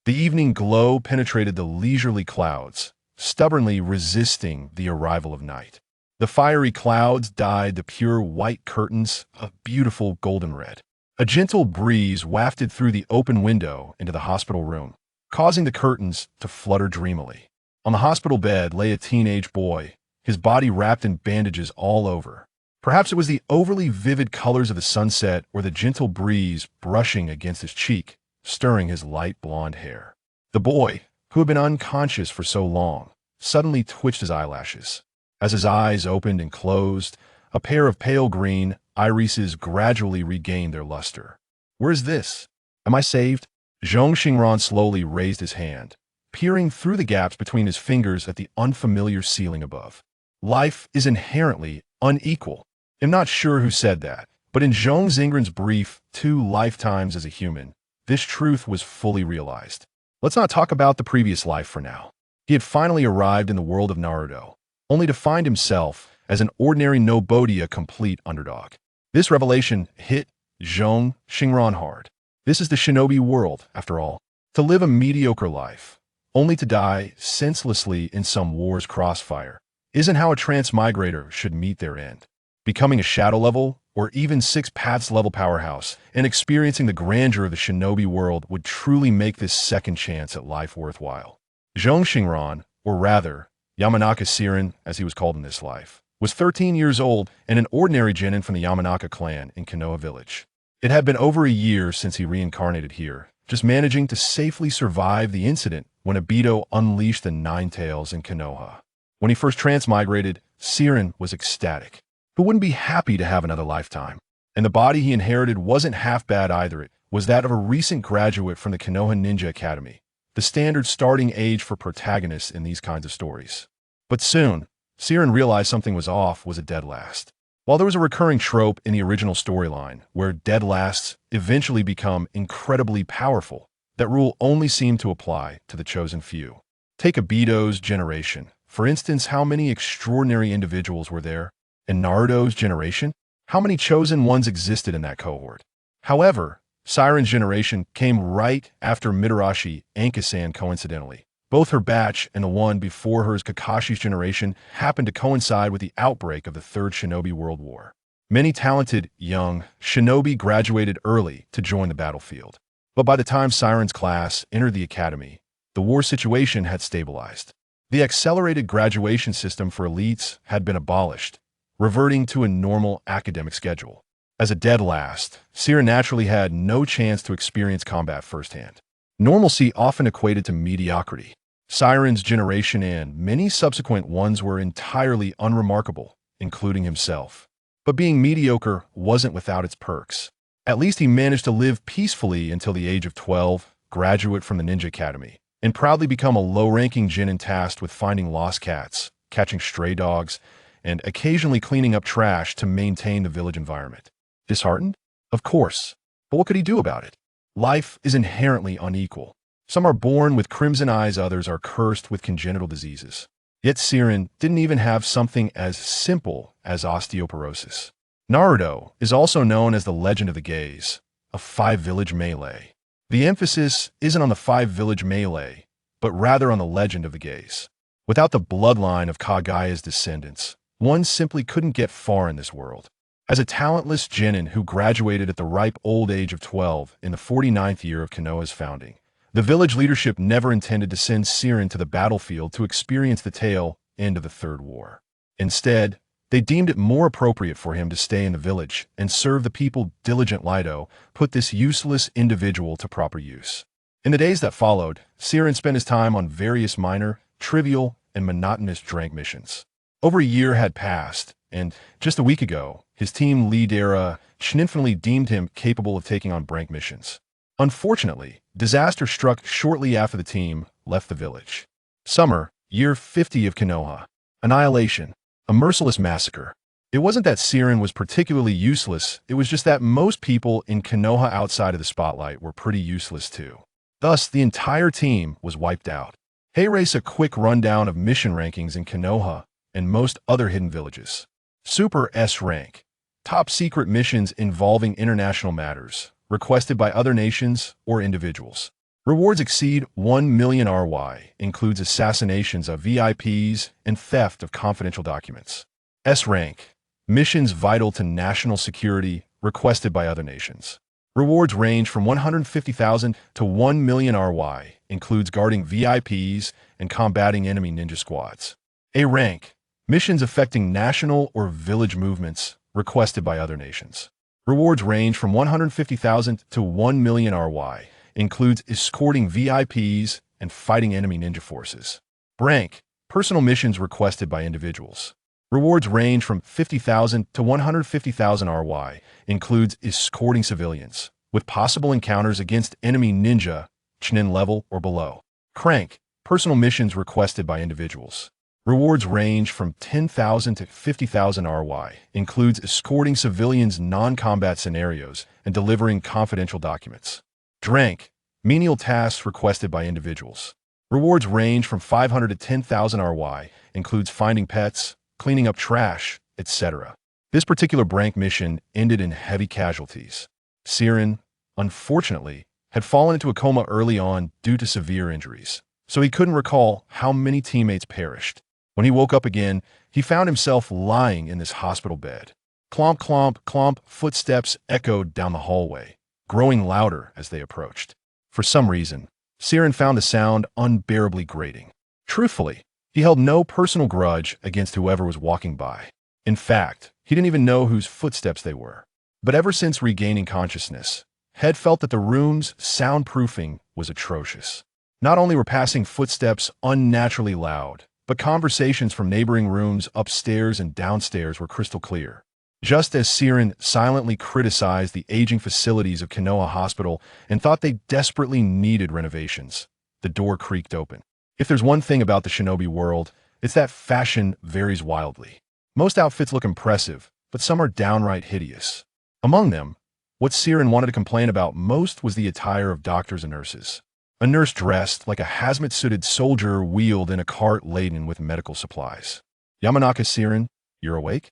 The evening glow penetrated the leisurely clouds, stubbornly resisting the arrival of night. The fiery clouds dyed the pure white curtains a beautiful golden red. A gentle breeze wafted through the open window into the hospital room, causing the curtains to flutter dreamily. On the hospital bed lay a teenage boy, his body wrapped in bandages all over. Perhaps it was the overly vivid colors of the sunset or the gentle breeze brushing against his cheek, stirring his light blonde hair. The boy, who had been unconscious for so long, suddenly twitched his eyelashes. As his eyes opened and closed, a pair of pale green irises gradually regained their luster. "Where is this? Am I saved?" Zhong Xingran slowly raised his hand, peering through the gaps between his fingers at the unfamiliar ceiling above. Life is inherently unequal. I'm not sure who said that, but in Zhong Xingran's brief 2 lifetimes as a human, this truth was fully realized. Let's not talk about the previous life for now. He had finally arrived in the world of Naruto, only to find himself as an ordinary nobody, a complete underdog. This revelation hit Zhong Xingran hard. This is the shinobi world, after all. To live a mediocre life, only to die senselessly in some war's crossfire, isn't how a transmigrator should meet their end. Becoming a shadow level, or even 6 paths level powerhouse, and experiencing the grandeur of the shinobi world would truly make this second chance at life worthwhile. Zhong Xingran, or rather, Yamanaka Xingran, as he was called in this life, was 13 years old and an ordinary genin from the Yamanaka clan in Konoha village. It had been over a year since he reincarnated here, just managing to safely survive the incident when Obito unleashed the 9 tails in Konoha. When he first transmigrated, Xingran was ecstatic. Who wouldn't be happy to have another lifetime? And the body he inherited wasn't half bad either. It was that of a recent graduate from the Konoha Ninja Academy, the standard starting age for protagonists in these kinds of stories. But soon, Xingran realized something was off, was a dead last. While there was a recurring trope in the original storyline, where dead lasts eventually become incredibly powerful, that rule only seemed to apply to the chosen few. Take Obito's generation. For instance, how many extraordinary individuals were there? In Naruto's generation, how many chosen ones existed in that cohort? However, Siren's generation came right after Mitarashi Ankisan coincidentally. Both her batch and the one before hers, Kakashi's generation, happened to coincide with the outbreak of the Third Shinobi World War. Many talented, young shinobi graduated early to join the battlefield. But by the time Siren's class entered the academy, the war situation had stabilized. The accelerated graduation system for elites had been abolished, reverting to a normal academic schedule. As a dead last, Xingran naturally had no chance to experience combat firsthand. Normalcy often equated to mediocrity. Siren's generation and many subsequent ones were entirely unremarkable, including himself. But being mediocre wasn't without its perks. At least he managed to live peacefully until the age of 12, graduate from the Ninja Academy, and proudly become a low-ranking genin tasked with finding lost cats, catching stray dogs, and occasionally cleaning up trash to maintain the village environment. Disheartened? Of course. But what could he do about it? Life is inherently unequal. Some are born with crimson eyes, others are cursed with congenital diseases. Yet Xingran didn't even have something as simple as osteoporosis. Naruto is also known as the Legend of the Gaze, a 5-village melee. The emphasis isn't on the 5-village melee, but rather on the legend of the Gaze. Without the bloodline of Kagaya's descendants, one simply couldn't get far in this world. As a talentless genin who graduated at the ripe old age of 12 in the 49th year of Konoha's founding, the village leadership never intended to send Xingran to the battlefield to experience the tail end of the Third War. Instead, they deemed it more appropriate for him to stay in the village and serve the people. Diligent Lido put this useless individual to proper use. In the days that followed, Xingran spent his time on various minor, trivial, and monotonous drank missions. Over a year had passed, and just a week ago, his team leader infinitely deemed him capable of taking on Brank missions. Unfortunately, disaster struck shortly after the team left the village. Summer, year 50 of Konoha. Annihilation. A merciless massacre. It wasn't that Xingran was particularly useless, it was just that most people in Konoha outside of the spotlight were pretty useless too. Thus, the entire team was wiped out. Hey, race a quick rundown of mission rankings in Konoha and most other hidden villages. Super S rank. Top secret missions involving international matters, requested by other nations or individuals. Rewards exceed 1 million RY, includes assassinations of VIPs and theft of confidential documents. S rank, missions vital to national security requested by other nations. Rewards range from 150,000 to 1 million RY, includes guarding VIPs and combating enemy ninja squads. A rank, missions affecting national or village movements requested by other nations. Rewards range from 150,000 to 1 million RY, includes escorting VIPs and fighting enemy ninja forces. Rank, personal missions requested by individuals. Rewards range from 50,000 to 150,000 RY, includes escorting civilians, with possible encounters against enemy ninja, genin level or below. Crank, personal missions requested by individuals. Rewards range from 10,000 to 50,000 RY, includes escorting civilians non-combat scenarios and delivering confidential documents. Drank, menial tasks requested by individuals. Rewards range from 500 to 10,000 RY, includes finding pets, cleaning up trash, etc. This particular Brank mission ended in heavy casualties. Xingran, unfortunately, had fallen into a coma early on due to severe injuries, so he couldn't recall how many teammates perished. When he woke up again, he found himself lying in this hospital bed. Clomp, clomp, clomp, footsteps echoed down the hallway, growing louder as they approached. For some reason, Xingran found the sound unbearably grating. Truthfully, he held no personal grudge against whoever was walking by. In fact, he didn't even know whose footsteps they were. But ever since regaining consciousness, Head felt that the room's soundproofing was atrocious. Not only were passing footsteps unnaturally loud, but conversations from neighboring rooms upstairs and downstairs were crystal clear. Just as Xingran silently criticized the aging facilities of Konoha Hospital and thought they desperately needed renovations, the door creaked open. If there's one thing about the shinobi world, it's that fashion varies wildly. Most outfits look impressive, but some are downright hideous. Among them, what Xingran wanted to complain about most was the attire of doctors and nurses. A nurse dressed like a hazmat-suited soldier wheeled in a cart laden with medical supplies. Yamanaka Xingran, you're awake?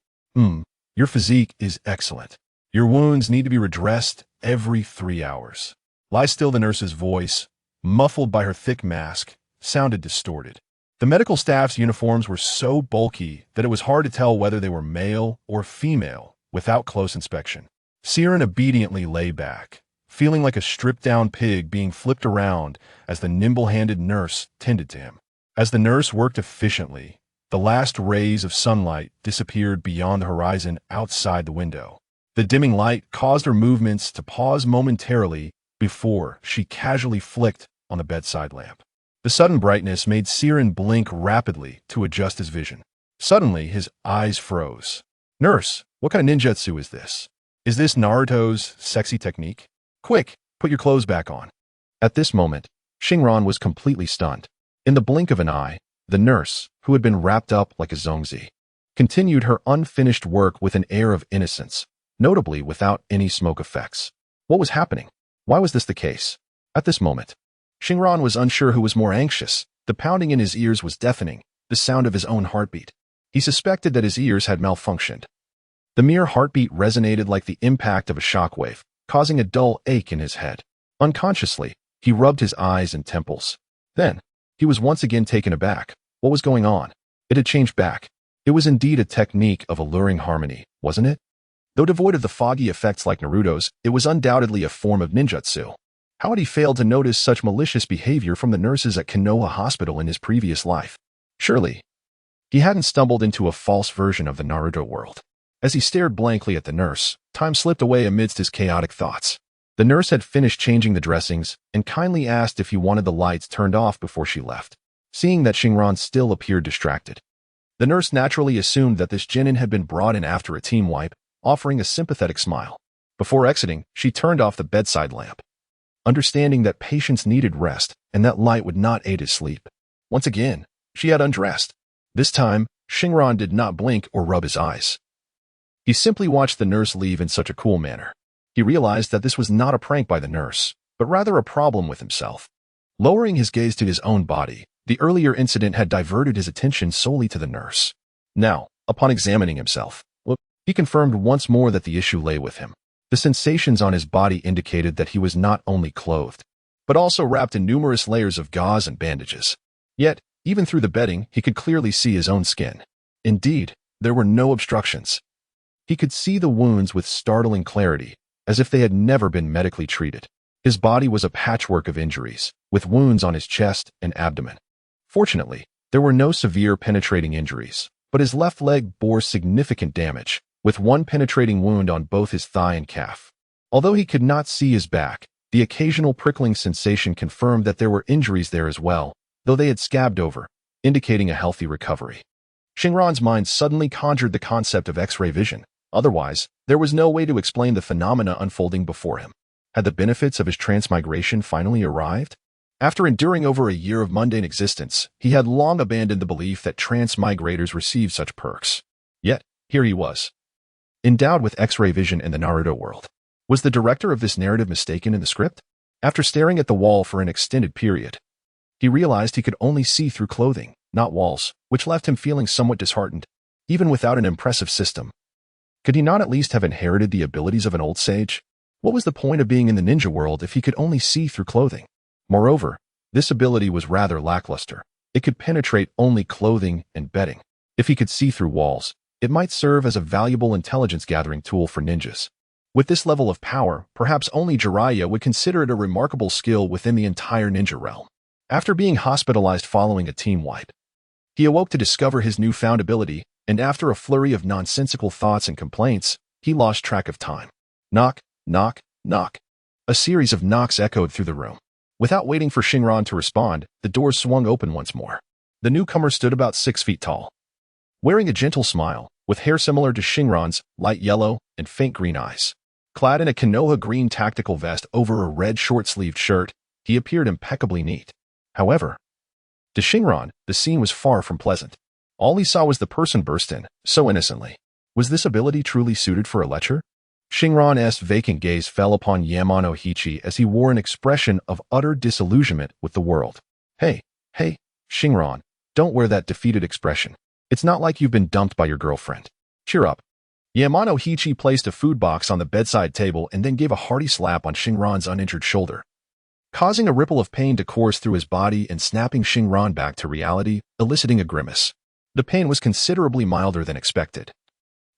Your physique is excellent. Your wounds need to be redressed every 3 hours. Lie still, the nurse's voice, muffled by her thick mask, sounded distorted. The medical staff's uniforms were so bulky that it was hard to tell whether they were male or female without close inspection. Xingran obediently lay back, feeling like a stripped-down pig being flipped around as the nimble-handed nurse tended to him. As the nurse worked efficiently, the last rays of sunlight disappeared beyond the horizon outside the window. The dimming light caused her movements to pause momentarily before she casually flicked on the bedside lamp. The sudden brightness made Xingran blink rapidly to adjust his vision. Suddenly, his eyes froze. "Nurse, what kind of ninjutsu is this? Is this Naruto's sexy technique? Quick, put your clothes back on." At this moment, Xingran was completely stunned. In the blink of an eye, the nurse, who had been wrapped up like a zongzi, continued her unfinished work with an air of innocence, notably without any smoke effects. What was happening? Why was this the case? At this moment, Xingran was unsure who was more anxious. The pounding in his ears was deafening, the sound of his own heartbeat. He suspected that his ears had malfunctioned. The mere heartbeat resonated like the impact of a shockwave, causing a dull ache in his head. Unconsciously, he rubbed his eyes and temples. Then, he was once again taken aback. What was going on? It had changed back. It was indeed a technique of alluring harmony, wasn't it? Though devoid of the foggy effects like Naruto's, it was undoubtedly a form of ninjutsu. How had he failed to notice such malicious behavior from the nurses at Konoha Hospital in his previous life? Surely, he hadn't stumbled into a false version of the Naruto world. As he stared blankly at the nurse, time slipped away amidst his chaotic thoughts. The nurse had finished changing the dressings and kindly asked if he wanted the lights turned off before she left. Seeing that Xingran still appeared distracted, the nurse naturally assumed that this genin had been brought in after a team wipe, offering a sympathetic smile. Before exiting, she turned off the bedside lamp, understanding that patients needed rest and that light would not aid his sleep. Once again, she had undressed. This time, Xingran did not blink or rub his eyes. He simply watched the nurse leave in such a cool manner. He realized that this was not a prank by the nurse, but rather a problem with himself. Lowering his gaze to his own body, the earlier incident had diverted his attention solely to the nurse. Now, upon examining himself, he confirmed once more that the issue lay with him. The sensations on his body indicated that he was not only clothed, but also wrapped in numerous layers of gauze and bandages. Yet, even through the bedding, he could clearly see his own skin. Indeed, there were no obstructions. He could see the wounds with startling clarity, as if they had never been medically treated. His body was a patchwork of injuries, with wounds on his chest and abdomen. Fortunately, there were no severe penetrating injuries, but his left leg bore significant damage, with one penetrating wound on both his thigh and calf. Although he could not see his back, the occasional prickling sensation confirmed that there were injuries there as well, though they had scabbed over, indicating a healthy recovery. Xingran's mind suddenly conjured the concept of X-ray vision. Otherwise, there was no way to explain the phenomena unfolding before him. Had the benefits of his transmigration finally arrived? After enduring over a year of mundane existence, he had long abandoned the belief that transmigrators received such perks. Yet, here he was, endowed with X-ray vision in the Naruto world. Was the director of this narrative mistaken in the script? After staring at the wall for an extended period, he realized he could only see through clothing, not walls, which left him feeling somewhat disheartened. Even without an impressive system, could he not at least have inherited the abilities of an old sage? What was the point of being in the ninja world if he could only see through clothing? Moreover, this ability was rather lackluster. It could penetrate only clothing and bedding. If he could see through walls, it might serve as a valuable intelligence-gathering tool for ninjas. With this level of power, perhaps only Jiraiya would consider it a remarkable skill within the entire ninja realm. After being hospitalized following a team wipe, he awoke to discover his newfound ability, and after a flurry of nonsensical thoughts and complaints, he lost track of time. Knock, knock, knock. A series of knocks echoed through the room. Without waiting for Xingran to respond, the doors swung open once more. The newcomer stood about 6 feet tall. Wearing a gentle smile, with hair similar to Xingran's, light yellow, and faint green eyes. Clad in a Konoha green tactical vest over a red short-sleeved shirt, he appeared impeccably neat. However, to Xingran, the scene was far from pleasant. All he saw was the person burst in, so innocently. Was this ability truly suited for a lecher? Xingran's vacant gaze fell upon Yamano Hichi as he wore an expression of utter disillusionment with the world. Hey, Xingran, don't wear that defeated expression. It's not like you've been dumped by your girlfriend. Cheer up. Yamano Hichi placed a food box on the bedside table and then gave a hearty slap on Xingran's uninjured shoulder, causing a ripple of pain to course through his body and snapping Xingran back to reality, eliciting a grimace. The pain was considerably milder than expected.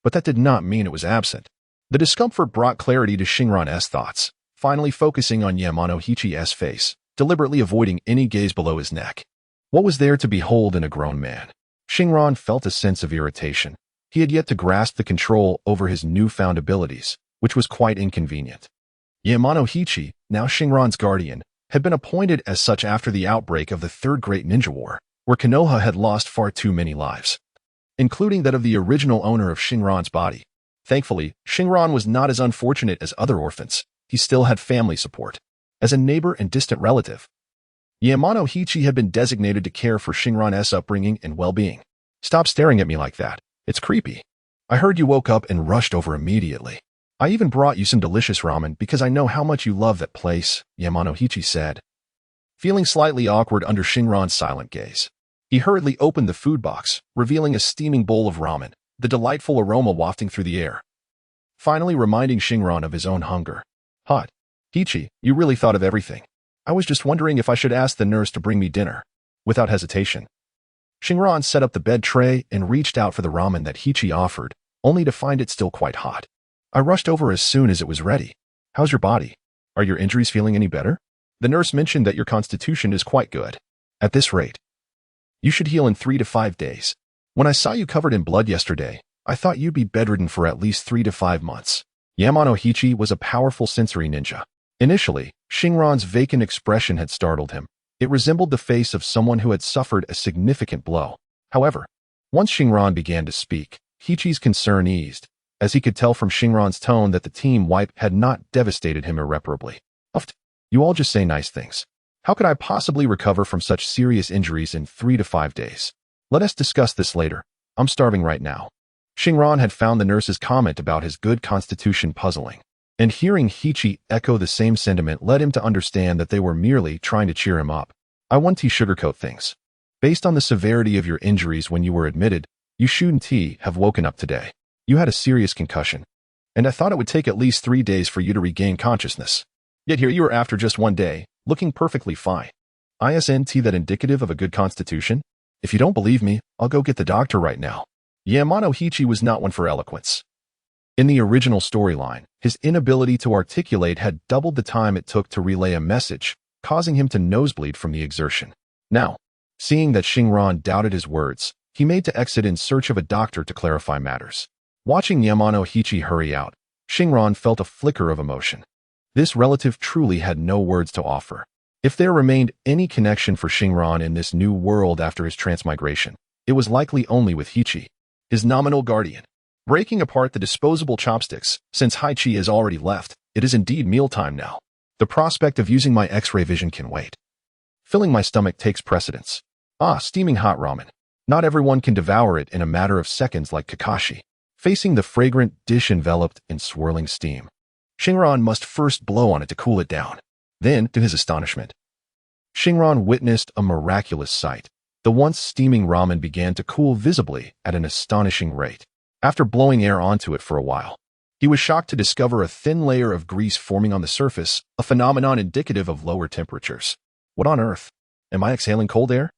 But that did not mean it was absent. The discomfort brought clarity to Xingran's thoughts, finally focusing on Yamano Hichi's face, deliberately avoiding any gaze below his neck. What was there to behold in a grown man? Xingran felt a sense of irritation. He had yet to grasp the control over his newfound abilities, which was quite inconvenient. Yamano Hichi, now Xingran's guardian, had been appointed as such after the outbreak of the Third Great Ninja War, where Konoha had lost far too many lives, including that of the original owner of Xingran's body. Thankfully, Xingran was not as unfortunate as other orphans. He still had family support. As a neighbor and distant relative, Yamano Hichi had been designated to care for Xingran's upbringing and well-being. Stop staring at me like that. It's creepy. I heard you woke up and rushed over immediately. I even brought you some delicious ramen because I know how much you love that place, Yamano Hichi said. Feeling slightly awkward under Xingran's silent gaze, he hurriedly opened the food box, revealing a steaming bowl of ramen, the delightful aroma wafting through the air, finally reminding Xingran of his own hunger. Hot. Hichi, you really thought of everything. I was just wondering if I should ask the nurse to bring me dinner. Without hesitation, Xingran set up the bed tray and reached out for the ramen that Hichi offered, only to find it still quite hot. I rushed over as soon as it was ready. How's your body? Are your injuries feeling any better? The nurse mentioned that your constitution is quite good. At this rate, you should heal in 3 to 5 days. When I saw you covered in blood yesterday, I thought you'd be bedridden for at least 3 to 5 months. Yamano Hichi was a powerful sensory ninja. Initially, Xingran's vacant expression had startled him. It resembled the face of someone who had suffered a significant blow. However, once Xingran began to speak, Hichi's concern eased, as he could tell from Xingran's tone that the team wipe had not devastated him irreparably. You all just say nice things. How could I possibly recover from such serious injuries in 3 to 5 days? Let us discuss this later. I'm starving right now. Xingran had found the nurse's comment about his good constitution puzzling, and hearing Hichi echo the same sentiment led him to understand that they were merely trying to cheer him up. I want to sugarcoat things. Based on the severity of your injuries when you were admitted, you shouldn't have woken up today. You had a serious concussion, and I thought it would take at least 3 days for you to regain consciousness. Yet here you are after just 1 day, looking perfectly fine. Isn't that indicative of a good constitution? If you don't believe me, I'll go get the doctor right now. Yamanaka was not one for eloquence. In the original storyline, his inability to articulate had doubled the time it took to relay a message, causing him to nosebleed from the exertion. Now, seeing that Xingran doubted his words, he made to exit in search of a doctor to clarify matters. Watching Yamanaka hurry out, Xingran felt a flicker of emotion. This relative truly had no words to offer. If there remained any connection for Xingran in this new world after his transmigration, it was likely only with Hichi, his nominal guardian. Breaking apart the disposable chopsticks, since Hichi has already left, it is indeed mealtime now. The prospect of using my X-ray vision can wait. Filling my stomach takes precedence. Steaming hot ramen. Not everyone can devour it in a matter of seconds like Kakashi. Facing the fragrant dish enveloped in swirling steam, Xingran must first blow on it to cool it down. Then, to his astonishment, Xingran witnessed a miraculous sight. The once steaming ramen began to cool visibly at an astonishing rate. After blowing air onto it for a while, he was shocked to discover a thin layer of grease forming on the surface, a phenomenon indicative of lower temperatures. What on earth? Am I exhaling cold air?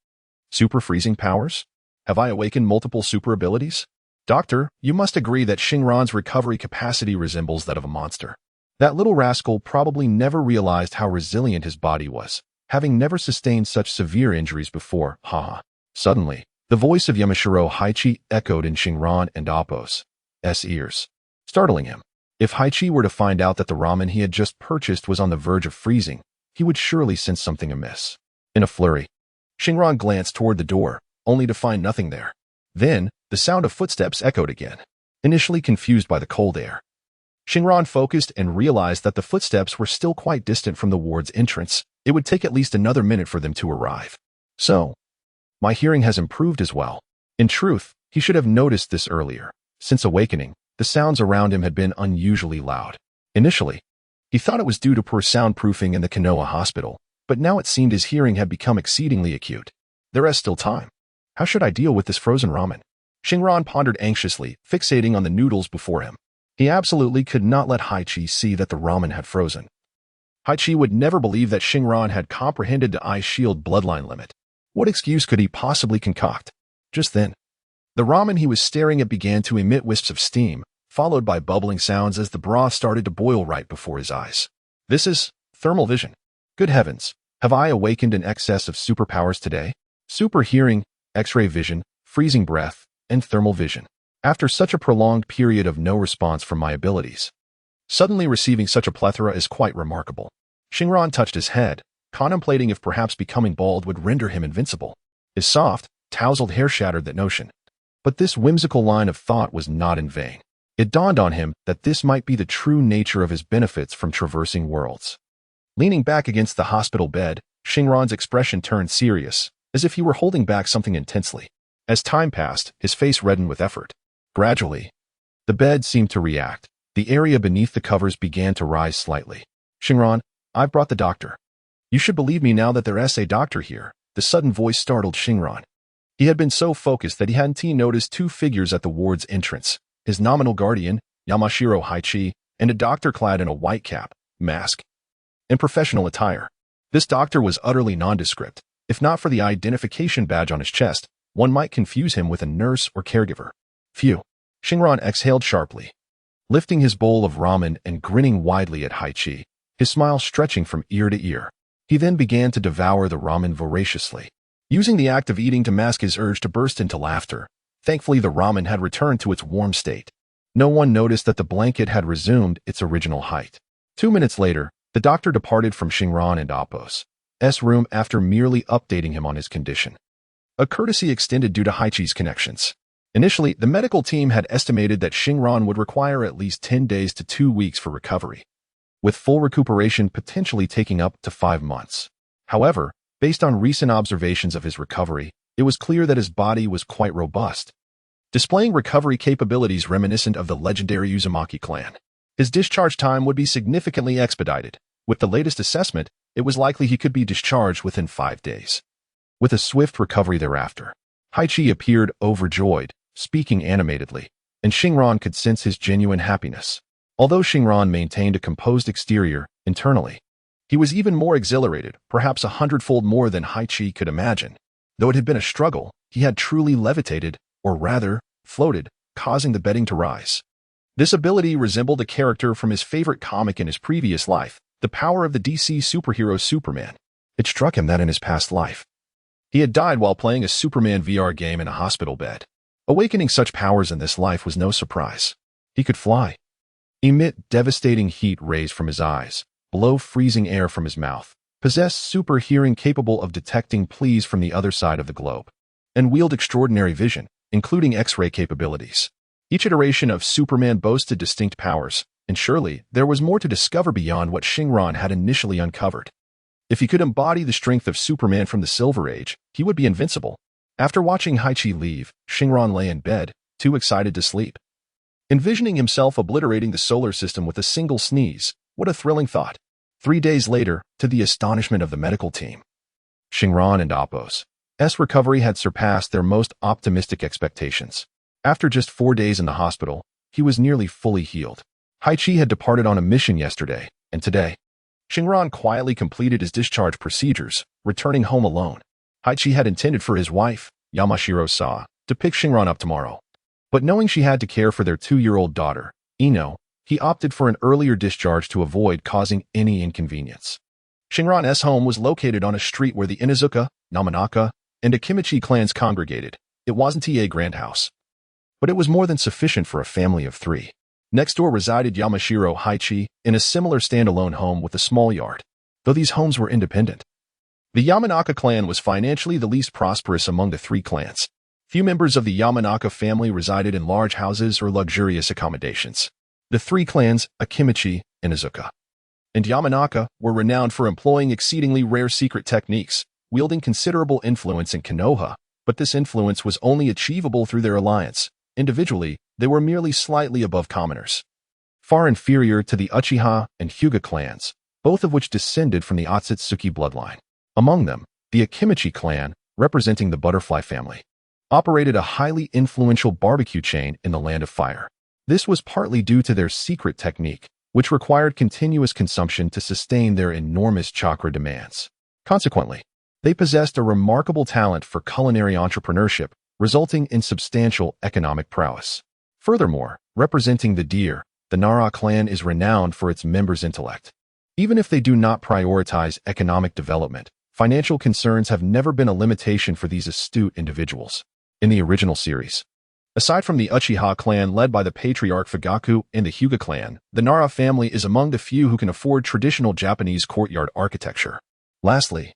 Super freezing powers? Have I awakened multiple super abilities? Doctor, you must agree that Xingran's recovery capacity resembles that of a monster. That little rascal probably never realized how resilient his body was, having never sustained such severe injuries before, haha. Suddenly, the voice of Yamashiro Hichi echoed in Xingran and Appo's ears, startling him. If Hichi were to find out that the ramen he had just purchased was on the verge of freezing, he would surely sense something amiss. In a flurry, Xingran glanced toward the door, only to find nothing there. Then, the sound of footsteps echoed again. Initially confused by the cold air, Xingran focused and realized that the footsteps were still quite distant from the ward's entrance. It would take at least another minute for them to arrive. So, my hearing has improved as well. In truth, he should have noticed this earlier. Since awakening, the sounds around him had been unusually loud. Initially, he thought it was due to poor soundproofing in the Konoha hospital, but now it seemed his hearing had become exceedingly acute. There is still time. How should I deal with this frozen ramen? Xingran pondered anxiously, fixating on the noodles before him. He absolutely could not let Hichi see that the ramen had frozen. Hichi would never believe that Xingran had comprehended the ice shield bloodline limit. What excuse could he possibly concoct? Just then, the ramen he was staring at began to emit wisps of steam, followed by bubbling sounds as the broth started to boil right before his eyes. This is thermal vision. Good heavens, have I awakened in excess of superpowers today? Super hearing, X-ray vision, freezing breath, and thermal vision. After such a prolonged period of no response from my abilities, suddenly receiving such a plethora is quite remarkable. Xingran touched his head, contemplating if perhaps becoming bald would render him invincible. His soft, tousled hair shattered that notion. But this whimsical line of thought was not in vain. It dawned on him that this might be the true nature of his benefits from traversing worlds. Leaning back against the hospital bed, Xingran's expression turned serious, as if he were holding back something intensely. As time passed, his face reddened with effort. Gradually, the bed seemed to react. The area beneath the covers began to rise slightly. Xingran, I've brought the doctor. You should believe me now that there is a doctor here. The sudden voice startled Xingran. He had been so focused that he hadn't noticed two figures at the ward's entrance, his nominal guardian, Yamashiro Hichi, and a doctor clad in a white cap, mask, and professional attire. This doctor was utterly nondescript. If not for the identification badge on his chest, one might confuse him with a nurse or caregiver. Phew. Xingran exhaled sharply, lifting his bowl of ramen and grinning widely at Hichi, his smile stretching from ear to ear. He then began to devour the ramen voraciously, using the act of eating to mask his urge to burst into laughter. Thankfully, the ramen had returned to its warm state. No one noticed that the blanket had resumed its original height. 2 minutes later, the doctor departed from Xingran and Appo's room after merely updating him on his condition. A courtesy extended due to Haichi's connections. Initially, the medical team had estimated that Xingran would require at least 10 days to 2 weeks for recovery, with full recuperation potentially taking up to 5 months. However, based on recent observations of his recovery, it was clear that his body was quite robust, displaying recovery capabilities reminiscent of the legendary Uzumaki clan. His discharge time would be significantly expedited. With the latest assessment, it was likely he could be discharged within 5 days, with a swift recovery thereafter. Hichi appeared overjoyed, speaking animatedly, and Xingran could sense his genuine happiness. Although Xingran maintained a composed exterior, internally, He was even more exhilarated, perhaps 100-fold more than Haichi could imagine. Though it had been a struggle, he had truly levitated, or rather, floated, causing the bedding to rise. This ability resembled a character from his favorite comic in his previous life, the power of the DC superhero Superman. It struck him that in his past life, he had died while playing a Superman VR game in a hospital bed. Awakening such powers in this life was no surprise. He could fly, emit devastating heat rays from his eyes, blow freezing air from his mouth, possess super hearing capable of detecting pleas from the other side of the globe, and wield extraordinary vision, including X-ray capabilities. Each iteration of Superman boasted distinct powers, and surely there was more to discover beyond what Xingran had initially uncovered. If he could embody the strength of Superman from the Silver Age, he would be invincible. After watching Haichi leave, Xingran lay in bed, too excited to sleep. Envisioning himself obliterating the solar system with a single sneeze, what a thrilling thought. 3 days later, to the astonishment of the medical team, Xingran and Appo's recovery had surpassed their most optimistic expectations. After just 4 days in the hospital, he was nearly fully healed. Haichi had departed on a mission yesterday, and today, Xingran quietly completed his discharge procedures, returning home alone. Haichi had intended for his wife, Yamashiro-sa, to pick Xingran up tomorrow. But knowing she had to care for their 2-year-old daughter, Ino, he opted for an earlier discharge to avoid causing any inconvenience. Xingran's home was located on a street where the Inuzuka, Yamanaka, and Akimichi clans congregated. It wasn't a grand house, but it was more than sufficient for a family of 3. Next door resided Yamashiro Haichi in a similar standalone home with a small yard, though these homes were independent. The Yamanaka clan was financially the least prosperous among the 3 clans. Few members of the Yamanaka family resided in large houses or luxurious accommodations. The 3 clans, Akimichi, Inuzuka, and Yamanaka, were renowned for employing exceedingly rare secret techniques, wielding considerable influence in Konoha, but this influence was only achievable through their alliance. Individually, they were merely slightly above commoners, far inferior to the Uchiha and Hyuga clans, both of which descended from the Otsutsuki bloodline. Among them, the Akimichi clan, representing the butterfly family, operated a highly influential barbecue chain in the Land of Fire. This was partly due to their secret technique, which required continuous consumption to sustain their enormous chakra demands. Consequently, they possessed a remarkable talent for culinary entrepreneurship, resulting in substantial economic prowess. Furthermore, representing the deer, the Nara clan is renowned for its members' intellect. Even if they do not prioritize economic development, financial concerns have never been a limitation for these astute individuals. In the original series, aside from the Uchiha clan led by the patriarch Fugaku and the Hyuga clan, the Nara family is among the few who can afford traditional Japanese courtyard architecture. Lastly,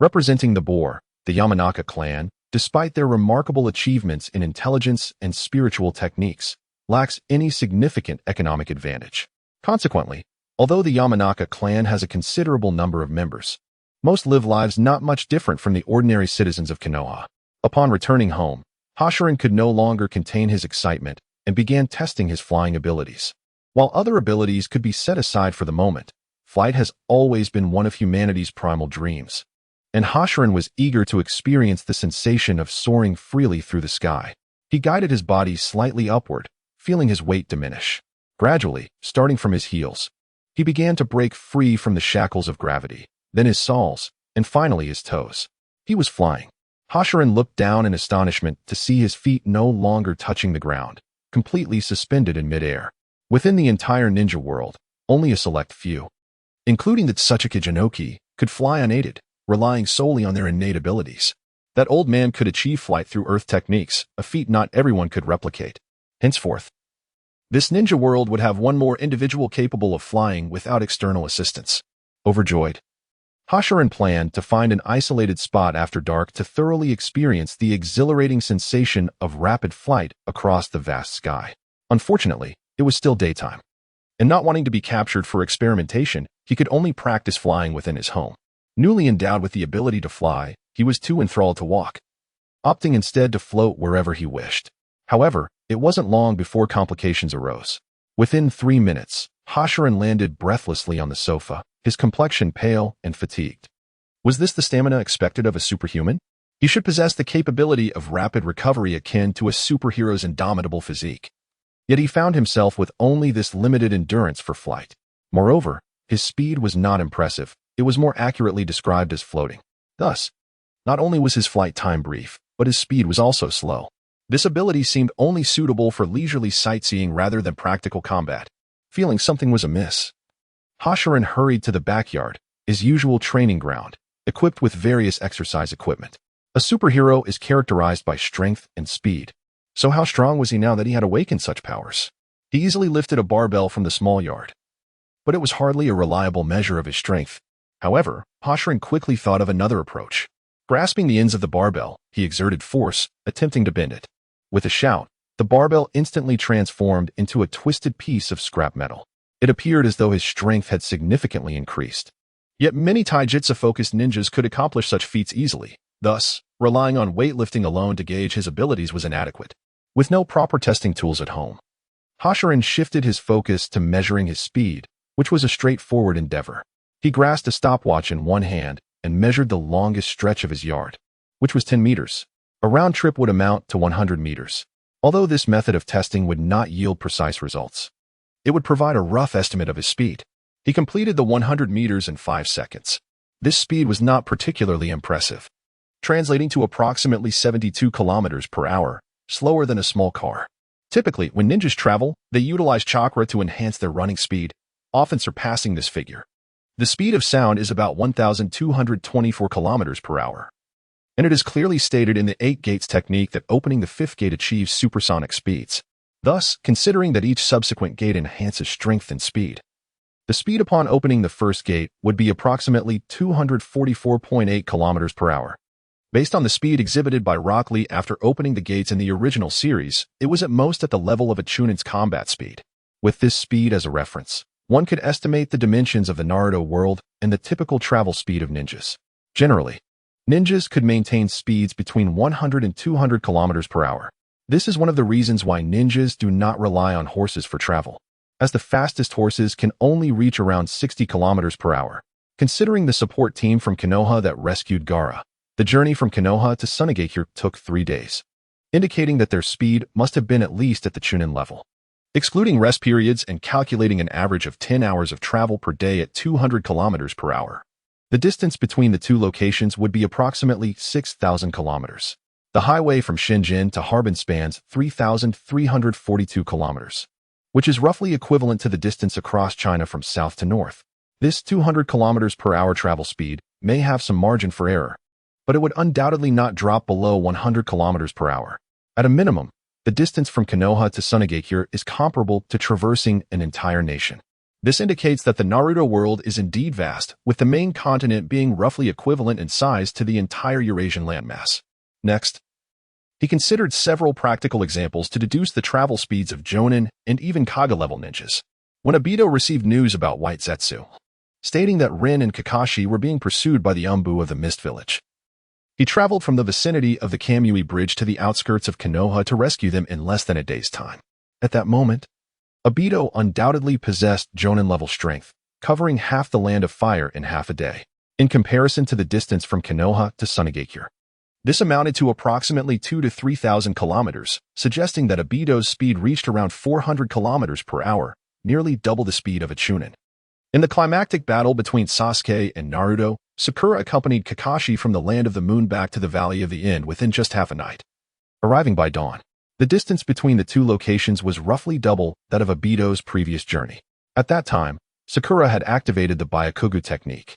representing the boar, the Yamanaka clan, despite their remarkable achievements in intelligence and spiritual techniques, lacks any significant economic advantage. Consequently, although the Yamanaka clan has a considerable number of members, most live lives not much different from the ordinary citizens of Konoha. Upon returning home, Hashirin could no longer contain his excitement and began testing his flying abilities. While other abilities could be set aside for the moment, flight has always been one of humanity's primal dreams, and Hashirin was eager to experience the sensation of soaring freely through the sky. He guided his body slightly upward, feeling his weight diminish. Gradually, starting from his heels, he began to break free from the shackles of gravity, then his soles, and finally his toes. He was flying. Hashirin looked down in astonishment to see his feet no longer touching the ground, completely suspended in midair. Within the entire ninja world, only a select few, including the Tsuchika Jinoki, could fly unaided, relying solely on their innate abilities. That old man could achieve flight through earth techniques, a feat not everyone could replicate. Henceforth, this ninja world would have one more individual capable of flying without external assistance. Overjoyed, Hashirin planned to find an isolated spot after dark to thoroughly experience the exhilarating sensation of rapid flight across the vast sky. Unfortunately, it was still daytime, and not wanting to be captured for experimentation, he could only practice flying within his home. Newly endowed with the ability to fly, he was too enthralled to walk, opting instead to float wherever he wished. However, it wasn't long before complications arose. Within 3 minutes, Hashirin landed breathlessly on the sofa, his complexion pale and fatigued. Was this the stamina expected of a superhuman? He should possess the capability of rapid recovery akin to a superhero's indomitable physique. Yet he found himself with only this limited endurance for flight. Moreover, his speed was not impressive, it was more accurately described as floating. Thus, not only was his flight time brief, but his speed was also slow. This ability seemed only suitable for leisurely sightseeing rather than practical combat. Feeling something was amiss, Xingran hurried to the backyard, his usual training ground, equipped with various exercise equipment. A superhero is characterized by strength and speed. So how strong was he now that he had awakened such powers? He easily lifted a barbell from the small yard. But it was hardly a reliable measure of his strength. However, Xingran quickly thought of another approach. Grasping the ends of the barbell, he exerted force, attempting to bend it. With a shout, the barbell instantly transformed into a twisted piece of scrap metal. It appeared as though his strength had significantly increased. Yet many taijutsu-focused ninjas could accomplish such feats easily. Thus, relying on weightlifting alone to gauge his abilities was inadequate. With no proper testing tools at home, Xingran shifted his focus to measuring his speed, which was a straightforward endeavor. He grasped a stopwatch in one hand and measured the longest stretch of his yard, which was 10 meters. A round trip would amount to 100 meters. Although this method of testing would not yield precise results, it would provide a rough estimate of his speed. He completed the 100 meters in 5 seconds. This speed was not particularly impressive, translating to approximately 72 kilometers per hour, slower than a small car. Typically, when ninjas travel, they utilize chakra to enhance their running speed, often surpassing this figure. The speed of sound is about 1,224 kilometers per hour. And it is clearly stated in the 8 gates technique that opening the 5th gate achieves supersonic speeds. Thus, considering that each subsequent gate enhances strength and speed, the speed upon opening the first gate would be approximately 244.8 kilometers per hour. Based on the speed exhibited by Rock Lee after opening the gates in the original series, it was at most at the level of a chunin's combat speed. With this speed as a reference, one could estimate the dimensions of the Naruto world and the typical travel speed of ninjas. Generally, ninjas could maintain speeds between 100 and 200 kilometers per hour. This is one of the reasons why ninjas do not rely on horses for travel, as the fastest horses can only reach around 60 kilometers per hour. Considering the support team from Konoha that rescued Gaara, the journey from Konoha to Sunagakure took 3 days, indicating that their speed must have been at least at the chunin level. Excluding rest periods and calculating an average of 10 hours of travel per day at 200 kilometers per hour, the distance between the two locations would be approximately 6,000 kilometers. The highway from Shenzhen to Harbin spans 3,342 kilometers, which is roughly equivalent to the distance across China from south to north. This 200 kilometers per hour travel speed may have some margin for error, but it would undoubtedly not drop below 100 kilometers per hour. At a minimum, the distance from Konoha to Sunagakure is comparable to traversing an entire nation. This indicates that the Naruto world is indeed vast, with the main continent being roughly equivalent in size to the entire Eurasian landmass. Next, he considered several practical examples to deduce the travel speeds of Jonin and even Kaga-level ninjas. When Obito received news about White Zetsu, stating that Rin and Kakashi were being pursued by the Umbu of the Mist Village, he traveled from the vicinity of the Kamui Bridge to the outskirts of Konoha to rescue them in less than a day's time. At that moment, Obito undoubtedly possessed Jonin-level strength, covering half the Land of Fire in half a day, in comparison to the distance from Konoha to Sunagakure. This amounted to approximately 2,000 to 3,000 kilometers, suggesting that Obito's speed reached around 400 kilometers per hour, nearly double the speed of a chunin. In the climactic battle between Sasuke and Naruto, Sakura accompanied Kakashi from the Land of the Moon back to the Valley of the End within just half a night. Arriving by dawn, the distance between the two locations was roughly double that of Obito's previous journey. At that time, Sakura had activated the Byakugan technique,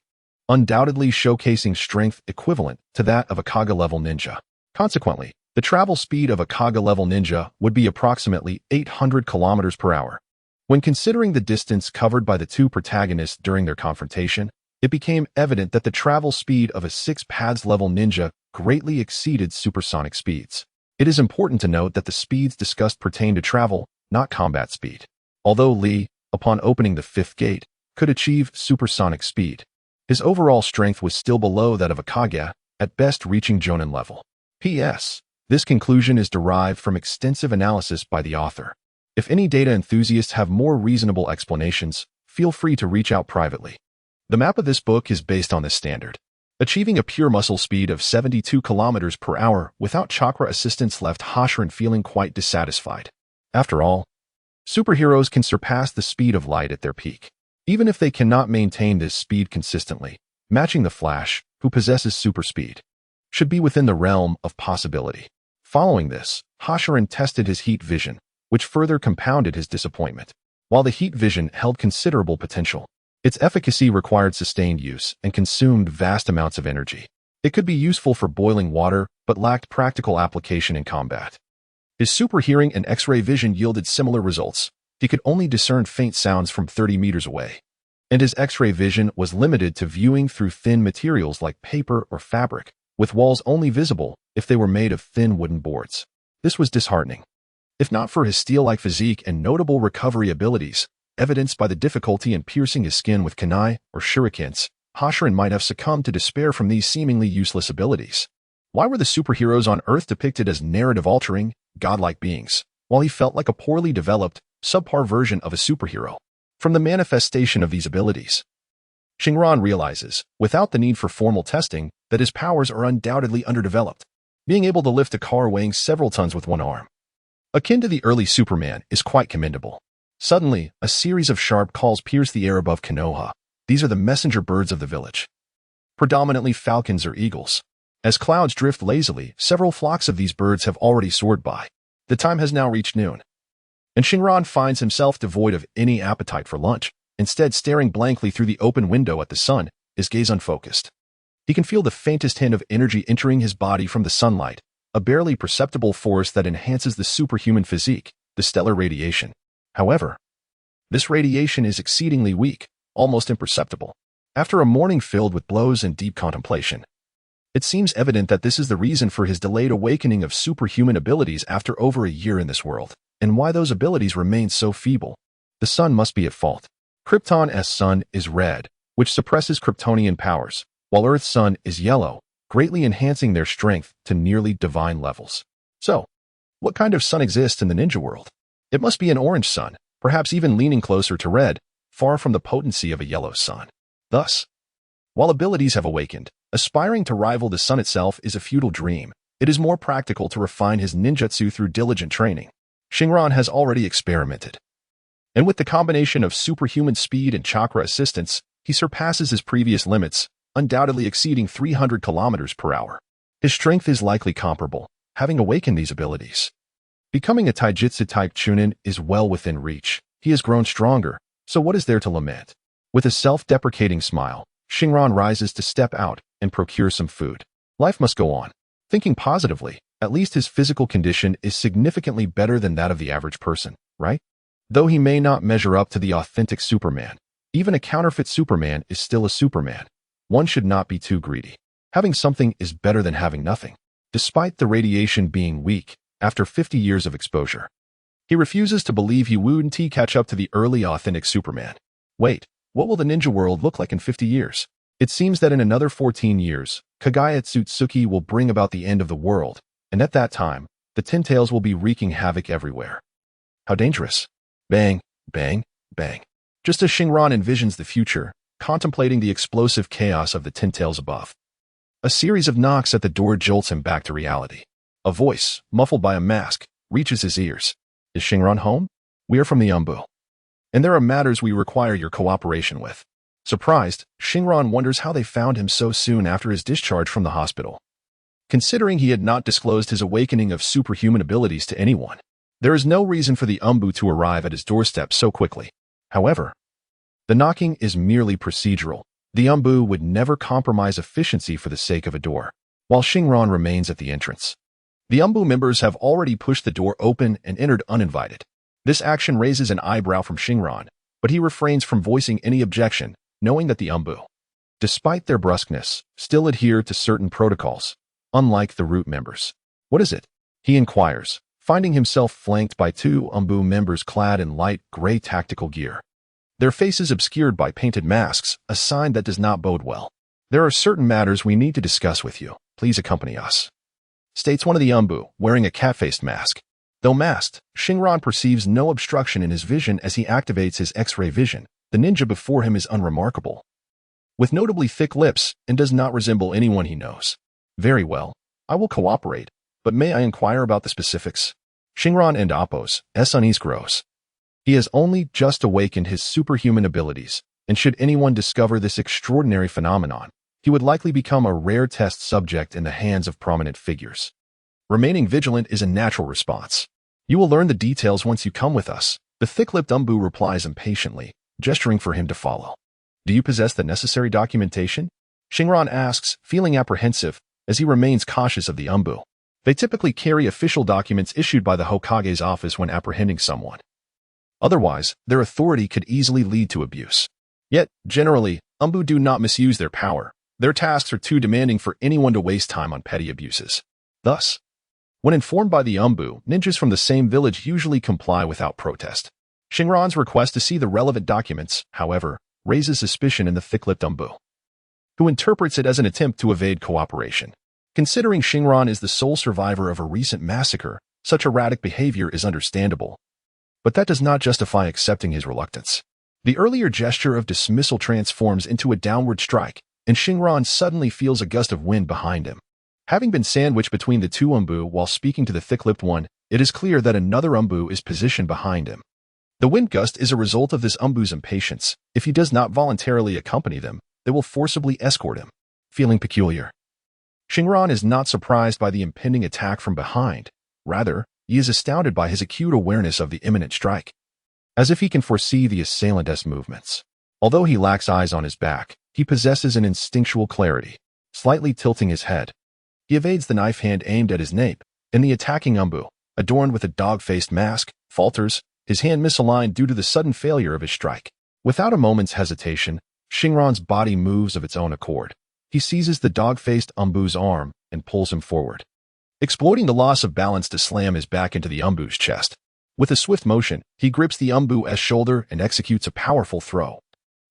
undoubtedly showcasing strength equivalent to that of a Kaga-level ninja. Consequently, the travel speed of a Kaga-level ninja would be approximately 800 kilometers per hour. When considering the distance covered by the two protagonists during their confrontation, it became evident that the travel speed of a 6-pads-level ninja greatly exceeded supersonic speeds. It is important to note that the speeds discussed pertain to travel, not combat speed. Although Lee, upon opening the 5th gate, could achieve supersonic speed, his overall strength was still below that of a Kage, at best reaching Jonin level. P.S. This conclusion is derived from extensive analysis by the author. If any data enthusiasts have more reasonable explanations, feel free to reach out privately. The map of this book is based on this standard. Achieving a pure muscle speed of 72 kilometers per hour without chakra assistance left Xingran feeling quite dissatisfied. After all, superheroes can surpass the speed of light at their peak. Even if they cannot maintain this speed consistently, matching the Flash, who possesses super speed, should be within the realm of possibility. Following this, Xingran tested his heat vision, which further compounded his disappointment. While the heat vision held considerable potential, its efficacy required sustained use and consumed vast amounts of energy. It could be useful for boiling water, but lacked practical application in combat. His super hearing and X-ray vision yielded similar results. He could only discern faint sounds from 30 meters away. And his X-ray vision was limited to viewing through thin materials like paper or fabric, with walls only visible if they were made of thin wooden boards. This was disheartening. If not for his steel-like physique and notable recovery abilities, evidenced by the difficulty in piercing his skin with kunai or shurikens, Xingran might have succumbed to despair from these seemingly useless abilities. Why were the superheroes on Earth depicted as narrative-altering, godlike beings, while he felt like a poorly developed, subpar version of a superhero? From the manifestation of these abilities, Xingran realizes, without the need for formal testing, that his powers are undoubtedly underdeveloped. Being able to lift a car weighing several tons with one arm, akin to the early Superman, is quite commendable. Suddenly, a series of sharp calls pierce the air above Konoha. These are the messenger birds of the village, predominantly falcons or eagles. As clouds drift lazily, several flocks of these birds have already soared by. The time has now reached noon, and Xingran finds himself devoid of any appetite for lunch, instead staring blankly through the open window at the sun, his gaze unfocused. He can feel the faintest hint of energy entering his body from the sunlight, a barely perceptible force that enhances the superhuman physique, the stellar radiation. However, this radiation is exceedingly weak, almost imperceptible. After a morning filled with blows and deep contemplation, it seems evident that this is the reason for his delayed awakening of superhuman abilities after over a year in this world, and why those abilities remain so feeble. The sun must be at fault. Krypton's sun is red, which suppresses Kryptonian powers, while Earth's sun is yellow, greatly enhancing their strength to nearly divine levels. So, what kind of sun exists in the ninja world? It must be an orange sun, perhaps even leaning closer to red, far from the potency of a yellow sun. Thus, while abilities have awakened, aspiring to rival the sun itself is a futile dream. It is more practical to refine his ninjutsu through diligent training. Xingran has already experimented, and with the combination of superhuman speed and chakra assistance, he surpasses his previous limits, undoubtedly exceeding 300 kilometers per hour. His strength is likely comparable, having awakened these abilities. Becoming a taijutsu-type chunin is well within reach. He has grown stronger, so what is there to lament? With a self-deprecating smile, Xingran rises to step out and procure some food. Life must go on. Thinking positively, at least his physical condition is significantly better than that of the average person, right? Though he may not measure up to the authentic Superman, even a counterfeit Superman is still a Superman. One should not be too greedy. Having something is better than having nothing. Despite the radiation being weak, after 50 years of exposure, he refuses to believe he wouldn't catch up to the early authentic Superman. Wait, what will the ninja world look like in 50 years? It seems that in another 14 years, Kagaya Tsutsuki will bring about the end of the world, and at that time, the Tin Tails will be wreaking havoc everywhere. How dangerous. Bang, bang, bang. Just as Xingran envisions the future, contemplating the explosive chaos of the Tin Tails above, a series of knocks at the door jolts him back to reality. A voice, muffled by a mask, reaches his ears. Is Xingran home? We are from the Umbu, and there are matters we require your cooperation with. Surprised, Xingran wonders how they found him so soon after his discharge from the hospital. Considering he had not disclosed his awakening of superhuman abilities to anyone, there is no reason for the Umbu to arrive at his doorstep so quickly. However, the knocking is merely procedural. The Umbu would never compromise efficiency for the sake of a door, while Xingran remains at the entrance. The Umbu members have already pushed the door open and entered uninvited. This action raises an eyebrow from Xingran, but he refrains from voicing any objection, knowing that the Umbu, despite their brusqueness, still adhere to certain protocols, unlike the Root members. What is it? He inquires, finding himself flanked by two Umbu members clad in light gray tactical gear. Their faces obscured by painted masks, a sign that does not bode well. There are certain matters we need to discuss with you. Please accompany us, states one of the Umbu, wearing a cat-faced mask. Though masked, Xingran perceives no obstruction in his vision as he activates his X-ray vision. The ninja before him is unremarkable, with notably thick lips, and does not resemble anyone he knows. Very well, I will cooperate, but may I inquire about the specifics? Xingran and Appo's unease grows. He has only just awakened his superhuman abilities, and should anyone discover this extraordinary phenomenon, he would likely become a rare test subject in the hands of prominent figures. Remaining vigilant is a natural response. You will learn the details once you come with us, the thick-lipped Umbu replies impatiently, gesturing for him to follow. Do you possess the necessary documentation? Xingran asks, feeling apprehensive, as he remains cautious of the Umbu. They typically carry official documents issued by the Hokage's office when apprehending someone. Otherwise, their authority could easily lead to abuse. Yet, generally, Umbu do not misuse their power. Their tasks are too demanding for anyone to waste time on petty abuses. Thus, when informed by the Umbu, ninjas from the same village usually comply without protest. Xingran's request to see the relevant documents, however, raises suspicion in the thick-lipped Umbu, who interprets it as an attempt to evade cooperation. Considering Xingran is the sole survivor of a recent massacre, such erratic behavior is understandable. But that does not justify accepting his reluctance. The earlier gesture of dismissal transforms into a downward strike, and Xingran suddenly feels a gust of wind behind him. Having been sandwiched between the two Umbu while speaking to the thick-lipped one, it is clear that another Umbu is positioned behind him. The wind gust is a result of this Umbu's impatience. If he does not voluntarily accompany them, they will forcibly escort him. Feeling peculiar, Xingran is not surprised by the impending attack from behind. Rather, he is astounded by his acute awareness of the imminent strike, as if he can foresee the assailant's movements. Although he lacks eyes on his back, he possesses an instinctual clarity. Slightly tilting his head, he evades the knife hand aimed at his nape, and the attacking Umbu, adorned with a dog-faced mask, falters, his hand misaligned due to the sudden failure of his strike. Without a moment's hesitation, Xingran's body moves of its own accord. He seizes the dog-faced Umbu's arm and pulls him forward, exploiting the loss of balance to slam his back into the Umbu's chest. With a swift motion, he grips the Umbu's shoulder and executes a powerful throw,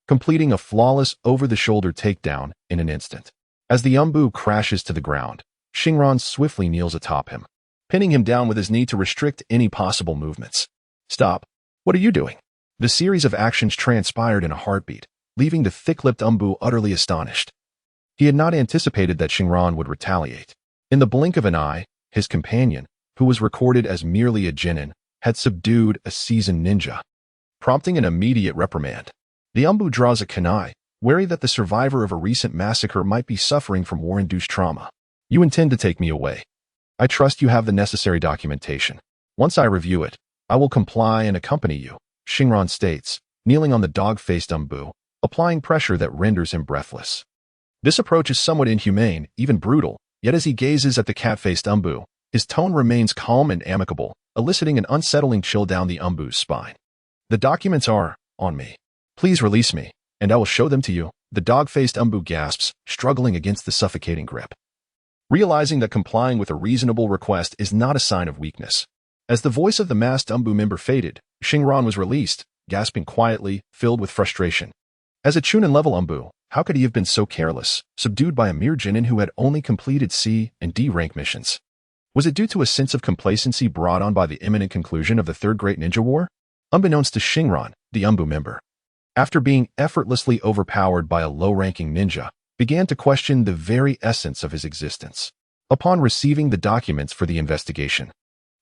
completing a flawless over-the-shoulder takedown in an instant. As the Umbu crashes to the ground, Xingran swiftly kneels atop him, pinning him down with his knee to restrict any possible movements. Stop. What are you doing? The series of actions transpired in a heartbeat, leaving the thick-lipped Umbu utterly astonished. He had not anticipated that Xingran would retaliate. In the blink of an eye, his companion, who was recorded as merely a genin, had subdued a seasoned ninja, prompting an immediate reprimand. The Umbu draws a kunai, wary that the survivor of a recent massacre might be suffering from war-induced trauma. You intend to take me away. I trust you have the necessary documentation. Once I review it, I will comply and accompany you, Xingran states, kneeling on the dog-faced Umbu, applying pressure that renders him breathless. This approach is somewhat inhumane, even brutal, yet as he gazes at the cat-faced Umbu, his tone remains calm and amicable, eliciting an unsettling chill down the Umbu's spine. The documents are on me. Please release me, and I will show them to you. The dog-faced Umbu gasps, struggling against the suffocating grip, realizing that complying with a reasonable request is not a sign of weakness. As the voice of the masked Umbu member faded, Xingran was released, gasping quietly, filled with frustration. As a Chunin-level Umbu, how could he have been so careless, subdued by a mere genin who had only completed C and D rank missions? Was it due to a sense of complacency brought on by the imminent conclusion of the Third Great Ninja War? Unbeknownst to Xingran, the Umbu member, after being effortlessly overpowered by a low-ranking ninja, began to question the very essence of his existence. Upon receiving the documents for the investigation,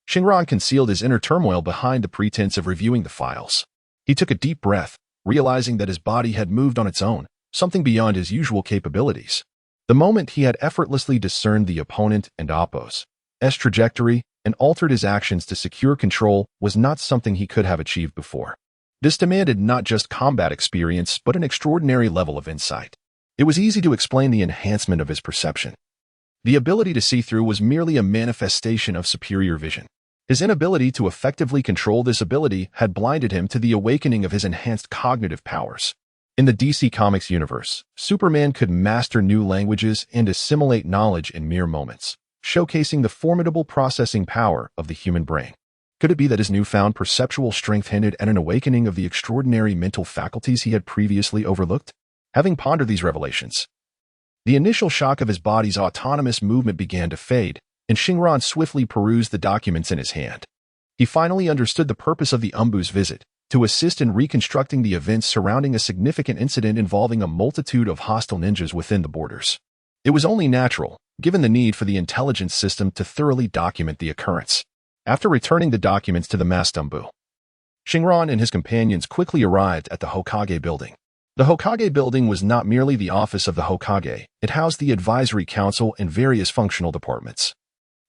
Xingran concealed his inner turmoil behind the pretense of reviewing the files. He took a deep breath, realizing that his body had moved on its own, something beyond his usual capabilities. The moment he had effortlessly discerned the opponent and oppo's trajectory and altered his actions to secure control was not something he could have achieved before. This demanded not just combat experience, but an extraordinary level of insight. It was easy to explain the enhancement of his perception. The ability to see through was merely a manifestation of superior vision. His inability to effectively control this ability had blinded him to the awakening of his enhanced cognitive powers. In the DC Comics universe, Superman could master new languages and assimilate knowledge in mere moments, showcasing the formidable processing power of the human brain. Could it be that his newfound perceptual strength hinted at an awakening of the extraordinary mental faculties he had previously overlooked? Having pondered these revelations, the initial shock of his body's autonomous movement began to fade, and Xingran swiftly perused the documents in his hand. He finally understood the purpose of the Umbu's visit, to assist in reconstructing the events surrounding a significant incident involving a multitude of hostile ninjas within the borders. It was only natural, given the need for the intelligence system to thoroughly document the occurrence. After returning the documents to the masked Umbu, Xingran and his companions quickly arrived at the Hokage building. The Hokage building was not merely the office of the Hokage, it housed the advisory council and various functional departments,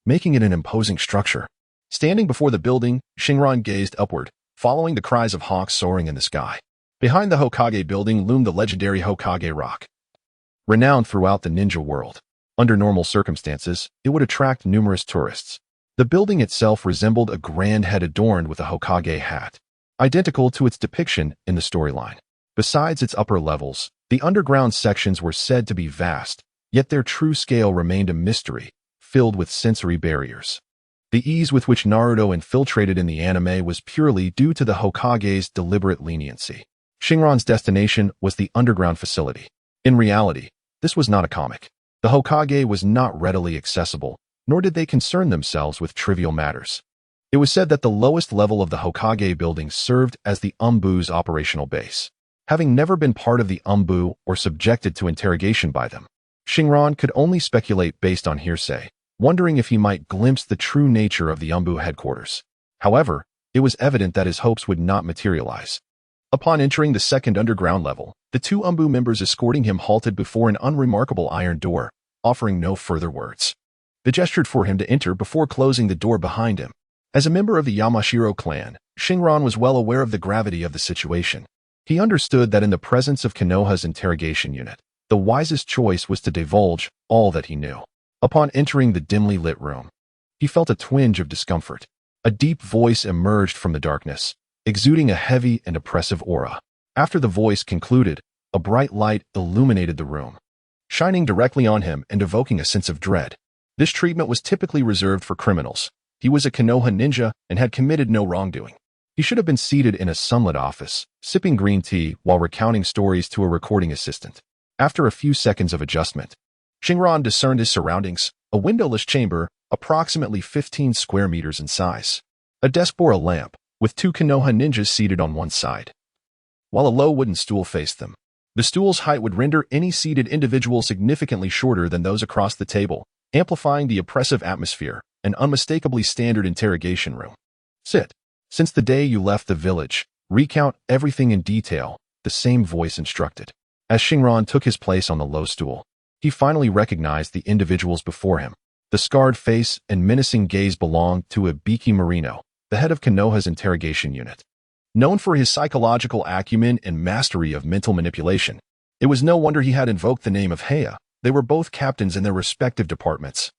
making it an imposing structure. Standing before the building, Xingran gazed upward, following the cries of hawks soaring in the sky. Behind the Hokage building loomed the legendary Hokage Rock, renowned throughout the ninja world. Under normal circumstances, it would attract numerous tourists. The building itself resembled a grand head adorned with a Hokage hat, identical to its depiction in the storyline. Besides its upper levels, the underground sections were said to be vast, yet their true scale remained a mystery, filled with sensory barriers. The ease with which Naruto infiltrated in the anime was purely due to the Hokage's deliberate leniency. Xingran's destination was the underground facility. In reality, this was not a comic. The Hokage was not readily accessible, nor did they concern themselves with trivial matters. It was said that the lowest level of the Hokage building served as the Umbu's operational base. Having never been part of the Umbu or subjected to interrogation by them, Xingran could only speculate based on hearsay, wondering if he might glimpse the true nature of the Umbu headquarters. However, it was evident that his hopes would not materialize. Upon entering the second underground level, the two Umbu members escorting him halted before an unremarkable iron door, offering no further words. They gestured for him to enter before closing the door behind him. As a member of the Yamashiro clan, Xingran was well aware of the gravity of the situation. He understood that in the presence of Konoha's interrogation unit, the wisest choice was to divulge all that he knew. Upon entering the dimly lit room, he felt a twinge of discomfort. A deep voice emerged from the darkness, exuding a heavy and oppressive aura. After the voice concluded, a bright light illuminated the room, shining directly on him and evoking a sense of dread. This treatment was typically reserved for criminals. He was a Konoha ninja and had committed no wrongdoing. He should have been seated in a sunlit office, sipping green tea while recounting stories to a recording assistant. After a few seconds of adjustment, Xingran discerned his surroundings, a windowless chamber, approximately 15 square meters in size. A desk bore a lamp, with two Konoha ninjas seated on one side, while a low wooden stool faced them. The stool's height would render any seated individual significantly shorter than those across the table, amplifying the oppressive atmosphere, an unmistakably standard interrogation room. Sit. Since the day you left the village, recount everything in detail, the same voice instructed. As Xingran took his place on the low stool, he finally recognized the individuals before him. The scarred face and menacing gaze belonged to Ibiki Marino, the head of Konoha's interrogation unit. Known for his psychological acumen and mastery of mental manipulation, it was no wonder he had invoked the name of Heya. They were both captains in their respective departments,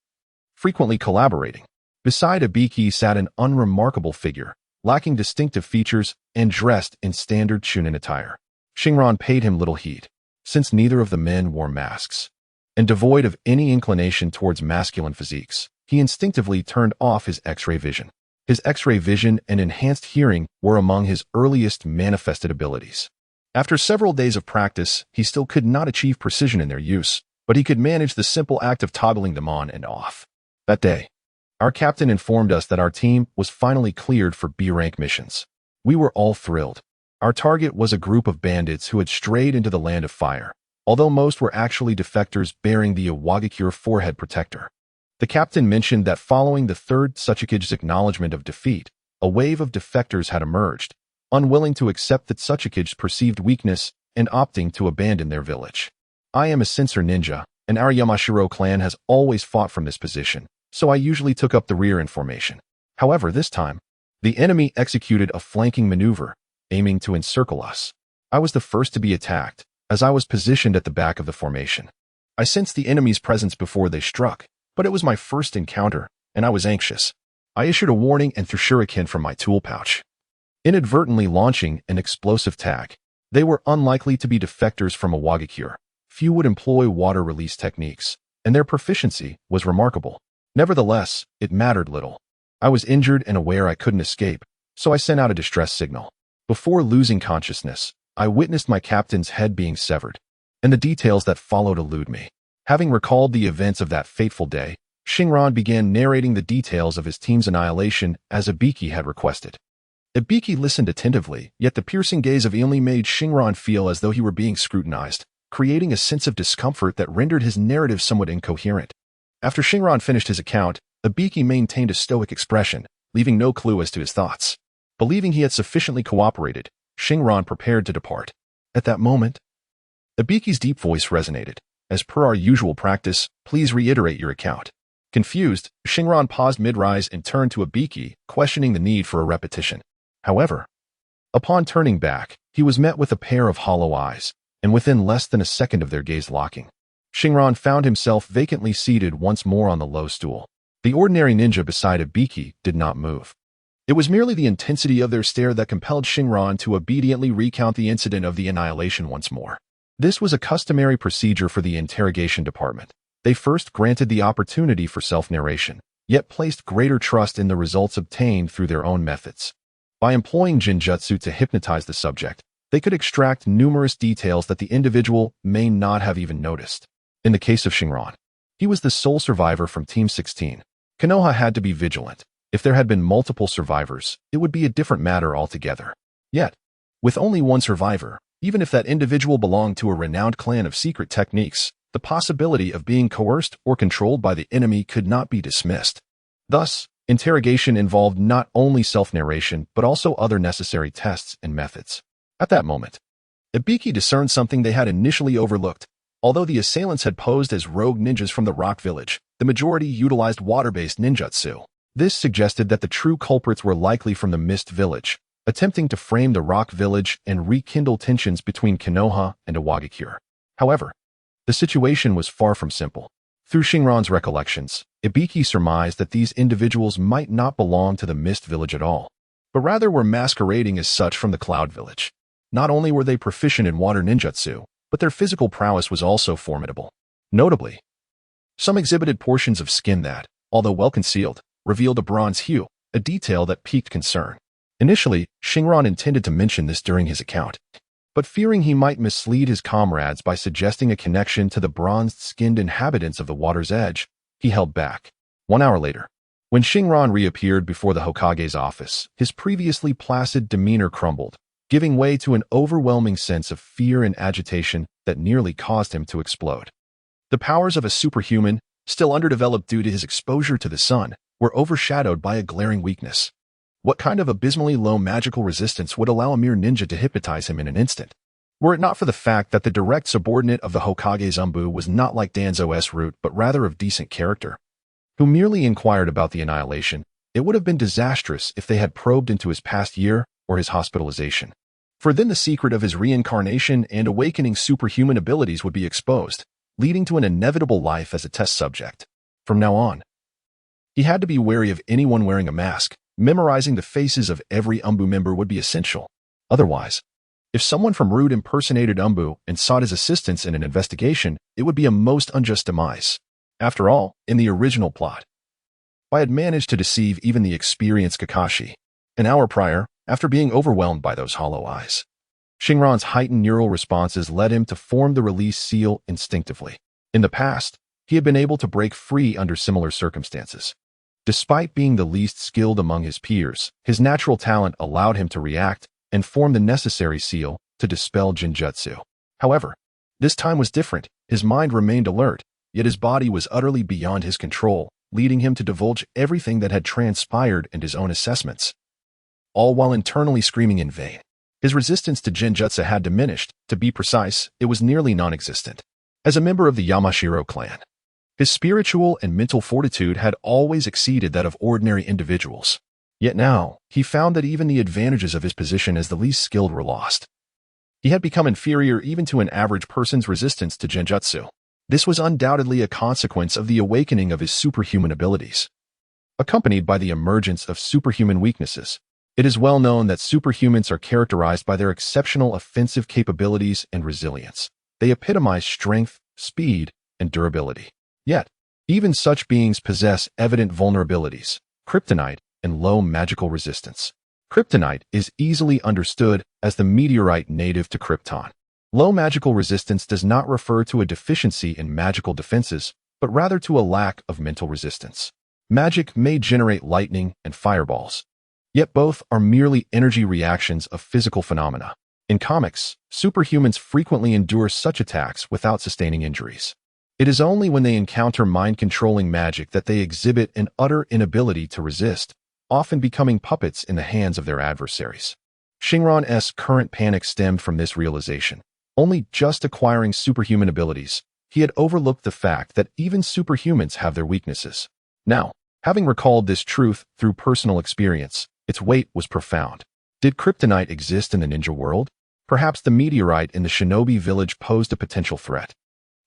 frequently collaborating. Beside Ibiki sat an unremarkable figure, lacking distinctive features and dressed in standard Chunin attire. Xingran paid him little heed, since neither of the men wore masks. And devoid of any inclination towards masculine physiques, he instinctively turned off his X-ray vision. His X-ray vision and enhanced hearing were among his earliest manifested abilities. After several days of practice, he still could not achieve precision in their use, but he could manage the simple act of toggling them on and off. That day, our captain informed us that our team was finally cleared for B-rank missions. We were all thrilled. Our target was a group of bandits who had strayed into the Land of Fire, although most were actually defectors bearing the Awakens forehead protector. The captain mentioned that following the third Tsuchikage's acknowledgement of defeat, a wave of defectors had emerged, unwilling to accept that Tsuchikage's perceived weakness and opting to abandon their village. I am a sensor ninja, and our Yamashiro clan has always fought from this position, so I usually took up the rear in formation. However, this time, the enemy executed a flanking maneuver, aiming to encircle us. I was the first to be attacked, as I was positioned at the back of the formation. I sensed the enemy's presence before they struck, but it was my first encounter, and I was anxious. I issued a warning and threw shuriken from my tool pouch, inadvertently launching an explosive tag. They were unlikely to be defectors from a Awakens. Few would employ water release techniques, and their proficiency was remarkable. Nevertheless, it mattered little. I was injured and aware I couldn't escape, so I sent out a distress signal. Before losing consciousness, I witnessed my captain's head being severed, and the details that followed elude me. Having recalled the events of that fateful day, Xingran began narrating the details of his team's annihilation as Ibiki had requested. Ibiki listened attentively, yet the piercing gaze of Ilni made Xingran feel as though he were being scrutinized, creating a sense of discomfort that rendered his narrative somewhat incoherent. After Xingran finished his account, Ibiki maintained a stoic expression, leaving no clue as to his thoughts. Believing he had sufficiently cooperated, Xingran prepared to depart. At that moment, Ibiki's deep voice resonated. As per our usual practice, please reiterate your account. Confused, Xingran paused mid-rise and turned to Ibiki, questioning the need for a repetition. However, upon turning back, he was met with a pair of hollow eyes, and within less than a second of their gaze locking, Xingran found himself vacantly seated once more on the low stool. The ordinary ninja beside Ibiki did not move. It was merely the intensity of their stare that compelled Xingran to obediently recount the incident of the annihilation once more. This was a customary procedure for the interrogation department. They first granted the opportunity for self-narration, yet placed greater trust in the results obtained through their own methods. By employing Jinjutsu to hypnotize the subject, they could extract numerous details that the individual may not have even noticed. In the case of Xingran, he was the sole survivor from Team 16. Konoha had to be vigilant. If there had been multiple survivors, it would be a different matter altogether. Yet, with only one survivor, even if that individual belonged to a renowned clan of secret techniques, the possibility of being coerced or controlled by the enemy could not be dismissed. Thus, interrogation involved not only self-narration but also other necessary tests and methods. At that moment, Ibiki discerned something they had initially overlooked. Although the assailants had posed as rogue ninjas from the Rock Village, the majority utilized water-based ninjutsu. This suggested that the true culprits were likely from the Mist Village, attempting to frame the Rock Village and rekindle tensions between Konoha and Awakens. However, the situation was far from simple. Through Xingran's recollections, Ibiki surmised that these individuals might not belong to the Mist Village at all, but rather were masquerading as such from the Cloud Village. Not only were they proficient in water ninjutsu, but their physical prowess was also formidable. Notably, some exhibited portions of skin that, although well concealed, revealed a bronze hue, a detail that piqued concern. Initially, Xingran intended to mention this during his account, but fearing he might mislead his comrades by suggesting a connection to the bronzed-skinned inhabitants of the water's edge, he held back. 1 hour later, when Xingran reappeared before the Hokage's office, his previously placid demeanor crumbled, giving way to an overwhelming sense of fear and agitation that nearly caused him to explode. The powers of a superhuman, still underdeveloped due to his exposure to the sun, were overshadowed by a glaring weakness. What kind of abysmally low magical resistance would allow a mere ninja to hypnotize him in an instant? Were it not for the fact that the direct subordinate of the Hokage Zumbu was not like Danzo's root but rather of decent character, who merely inquired about the annihilation, it would have been disastrous if they had probed into his past year or his hospitalization. For then the secret of his reincarnation and awakening superhuman abilities would be exposed, leading to an inevitable life as a test subject. From now on, he had to be wary of anyone wearing a mask. Memorizing the faces of every Umbu member would be essential. Otherwise, if someone from Root impersonated Umbu and sought his assistance in an investigation, it would be a most unjust demise. After all, in the original plot, I had managed to deceive even the experienced Kakashi. An hour prior, after being overwhelmed by those hollow eyes, Xingran's heightened neural responses led him to form the release seal instinctively. In the past, he had been able to break free under similar circumstances. Despite being the least skilled among his peers, his natural talent allowed him to react and form the necessary seal to dispel Jinjutsu. However, this time was different. His mind remained alert, yet his body was utterly beyond his control, leading him to divulge everything that had transpired in his own assessments, all while internally screaming in vain. His resistance to Jinjutsu had diminished. To be precise, it was nearly non-existent. As a member of the Yamashiro clan, his spiritual and mental fortitude had always exceeded that of ordinary individuals. Yet now, he found that even the advantages of his position as the least skilled were lost. He had become inferior even to an average person's resistance to Genjutsu. This was undoubtedly a consequence of the awakening of his superhuman abilities, accompanied by the emergence of superhuman weaknesses. It is well known that superhumans are characterized by their exceptional offensive capabilities and resilience. They epitomize strength, speed, and durability. Yet, even such beings possess evident vulnerabilities, kryptonite, and low magical resistance. Kryptonite is easily understood as the meteorite native to Krypton. Low magical resistance does not refer to a deficiency in magical defenses, but rather to a lack of mental resistance. Magic may generate lightning and fireballs, yet both are merely energy reactions of physical phenomena. In comics, superhumans frequently endure such attacks without sustaining injuries. It is only when they encounter mind-controlling magic that they exhibit an utter inability to resist, often becoming puppets in the hands of their adversaries. Xingran's current panic stemmed from this realization. only just acquiring superhuman abilities, he had overlooked the fact that even superhumans have their weaknesses. Now, having recalled this truth through personal experience, its weight was profound. Did kryptonite exist in the ninja world? Perhaps the meteorite in the shinobi village posed a potential threat.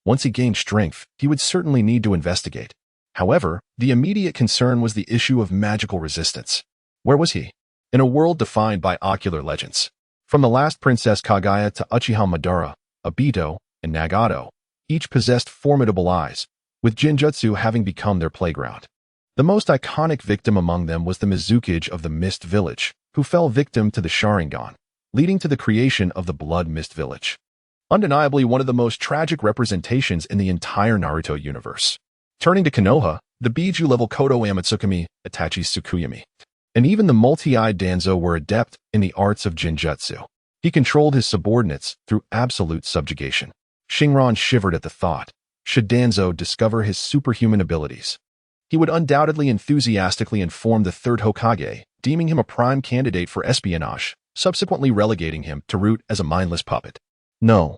Once he gained strength, he would certainly need to investigate. However, the immediate concern was the issue of magical resistance. Where was he? In a world defined by ocular legends. From the last Princess Kaguya to Uchiha Madara, Obito, and Nagato, each possessed formidable eyes, with Jinjutsu having become their playground. The most iconic victim among them was the Mizukage of the Mist Village, who fell victim to the Sharingan, leading to the creation of the Blood Mist Village. Undeniably one of the most tragic representations in the entire Naruto universe. Turning to Konoha, the Biju-level Kodo Amatsukami, Itachi Tsukuyami, and even the multi-eyed Danzo were adept in the arts of Jinjutsu. He controlled his subordinates through absolute subjugation. Xingran shivered at the thought. Should Danzo discover his superhuman abilities, he would undoubtedly enthusiastically inform the third Hokage, deeming him a prime candidate for espionage, subsequently relegating him to root as a mindless puppet. No.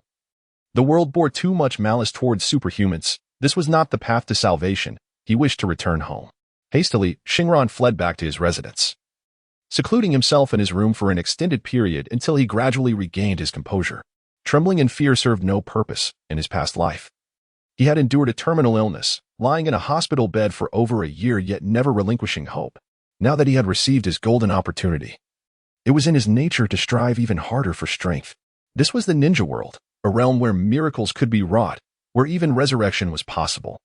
The world bore too much malice towards superhumans. This was not the path to salvation. He wished to return home. Hastily, Xingran fled back to his residence, secluding himself in his room for an extended period until he gradually regained his composure. Trembling and fear served no purpose in his past life. He had endured a terminal illness, lying in a hospital bed for over a year yet never relinquishing hope. Now that he had received his golden opportunity, it was in his nature to strive even harder for strength. This was the ninja world, a realm where miracles could be wrought, where even resurrection was possible.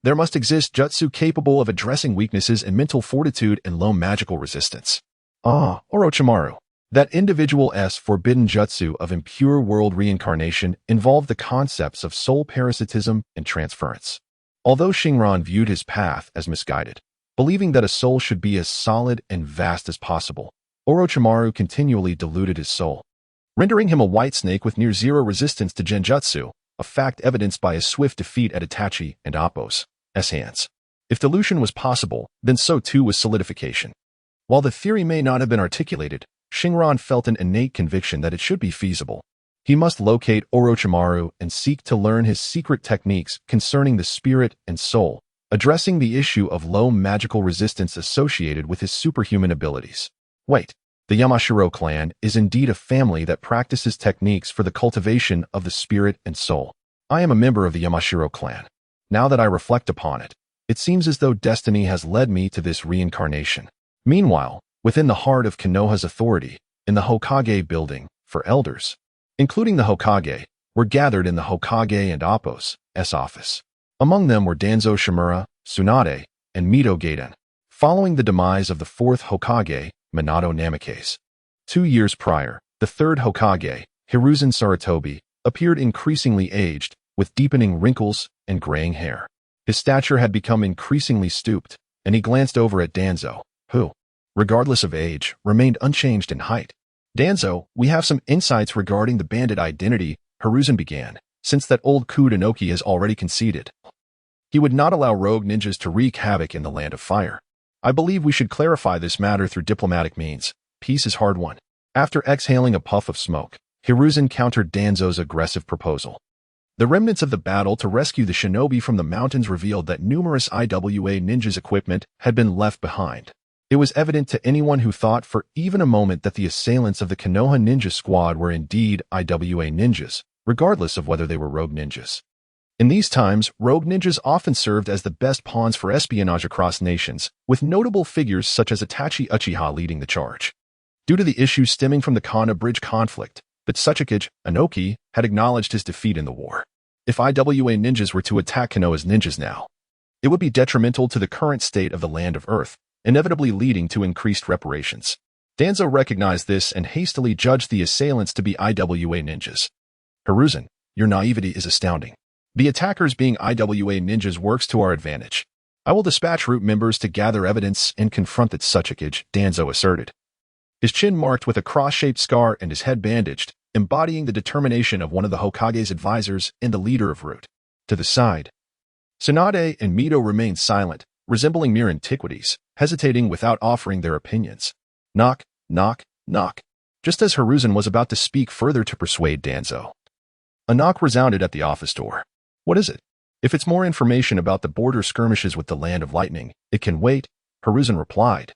There must exist jutsu capable of addressing weaknesses in mental fortitude and low magical resistance. Orochimaru. That individual's forbidden jutsu of impure world reincarnation involved the concepts of soul parasitism and transference. Although Xingran viewed his path as misguided, believing that a soul should be as solid and vast as possible, Orochimaru continually diluted his soul, rendering him a white snake with near zero resistance to genjutsu, a fact evidenced by his swift defeat at Itachi and Appo's hands. If dilution was possible, then so too was solidification. While the theory may not have been articulated, Xingran felt an innate conviction that it should be feasible. He must locate Orochimaru and seek to learn his secret techniques concerning the spirit and soul, addressing the issue of low magical resistance associated with his superhuman abilities. Wait, the Yamashiro clan is indeed a family that practices techniques for the cultivation of the spirit and soul. I am a member of the Yamashiro clan. Now that I reflect upon it, it seems as though destiny has led me to this reincarnation. Meanwhile, within the heart of Konoha's authority, in the Hokage building, for elders, including the Hokage, were gathered in the Hokage and Appo's office. Among them were Danzo Shimura, Tsunade, and Mito Gaiden, following the demise of the fourth Hokage, Minato Namikaze. 2 years prior, the third Hokage, Hiruzen Sarutobi, appeared increasingly aged, with deepening wrinkles and graying hair. His stature had become increasingly stooped, and he glanced over at Danzo, who, regardless of age, remained unchanged in height. Danzo, we have some insights regarding the bandit identity, Hiruzen began, since that old Kudenoki has already conceded. He would not allow rogue ninjas to wreak havoc in the Land of Fire. I believe we should clarify this matter through diplomatic means. Peace is hard won. After exhaling a puff of smoke, Hiruzen countered Danzo's aggressive proposal. The remnants of the battle to rescue the shinobi from the mountains revealed that numerous IWA ninjas' equipment had been left behind. It was evident to anyone who thought for even a moment that the assailants of the Konoha ninja squad were indeed IWA ninjas, regardless of whether they were rogue ninjas. In these times, rogue ninjas often served as the best pawns for espionage across nations, with notable figures such as Itachi Uchiha leading the charge. Due to the issues stemming from the Kana Bridge conflict, the Tsuchikage, Inoki, had acknowledged his defeat in the war. If IWA ninjas were to attack Konoha's ninjas now, it would be detrimental to the current state of the Land of Earth, inevitably leading to increased reparations. Danzo recognized this and hastily judged the assailants to be IWA ninjas. Hiruzen, your naivety is astounding. The attackers being IWA ninjas works to our advantage. I will dispatch root members to gather evidence and confront the Tsuchikage, Danzo asserted. His chin marked with a cross-shaped scar and his head bandaged, embodying the determination of one of the Hokage's advisors and the leader of Root. To the side, Tsunade and Mito remained silent, resembling mere antiquities, hesitating without offering their opinions. Knock, knock, knock. Just as Hiruzen was about to speak further to persuade Danzo, A knock resounded at the office door. "What is it?" "If it's more information about the border skirmishes with the Land of Lightning, it can wait," Hiruzen replied,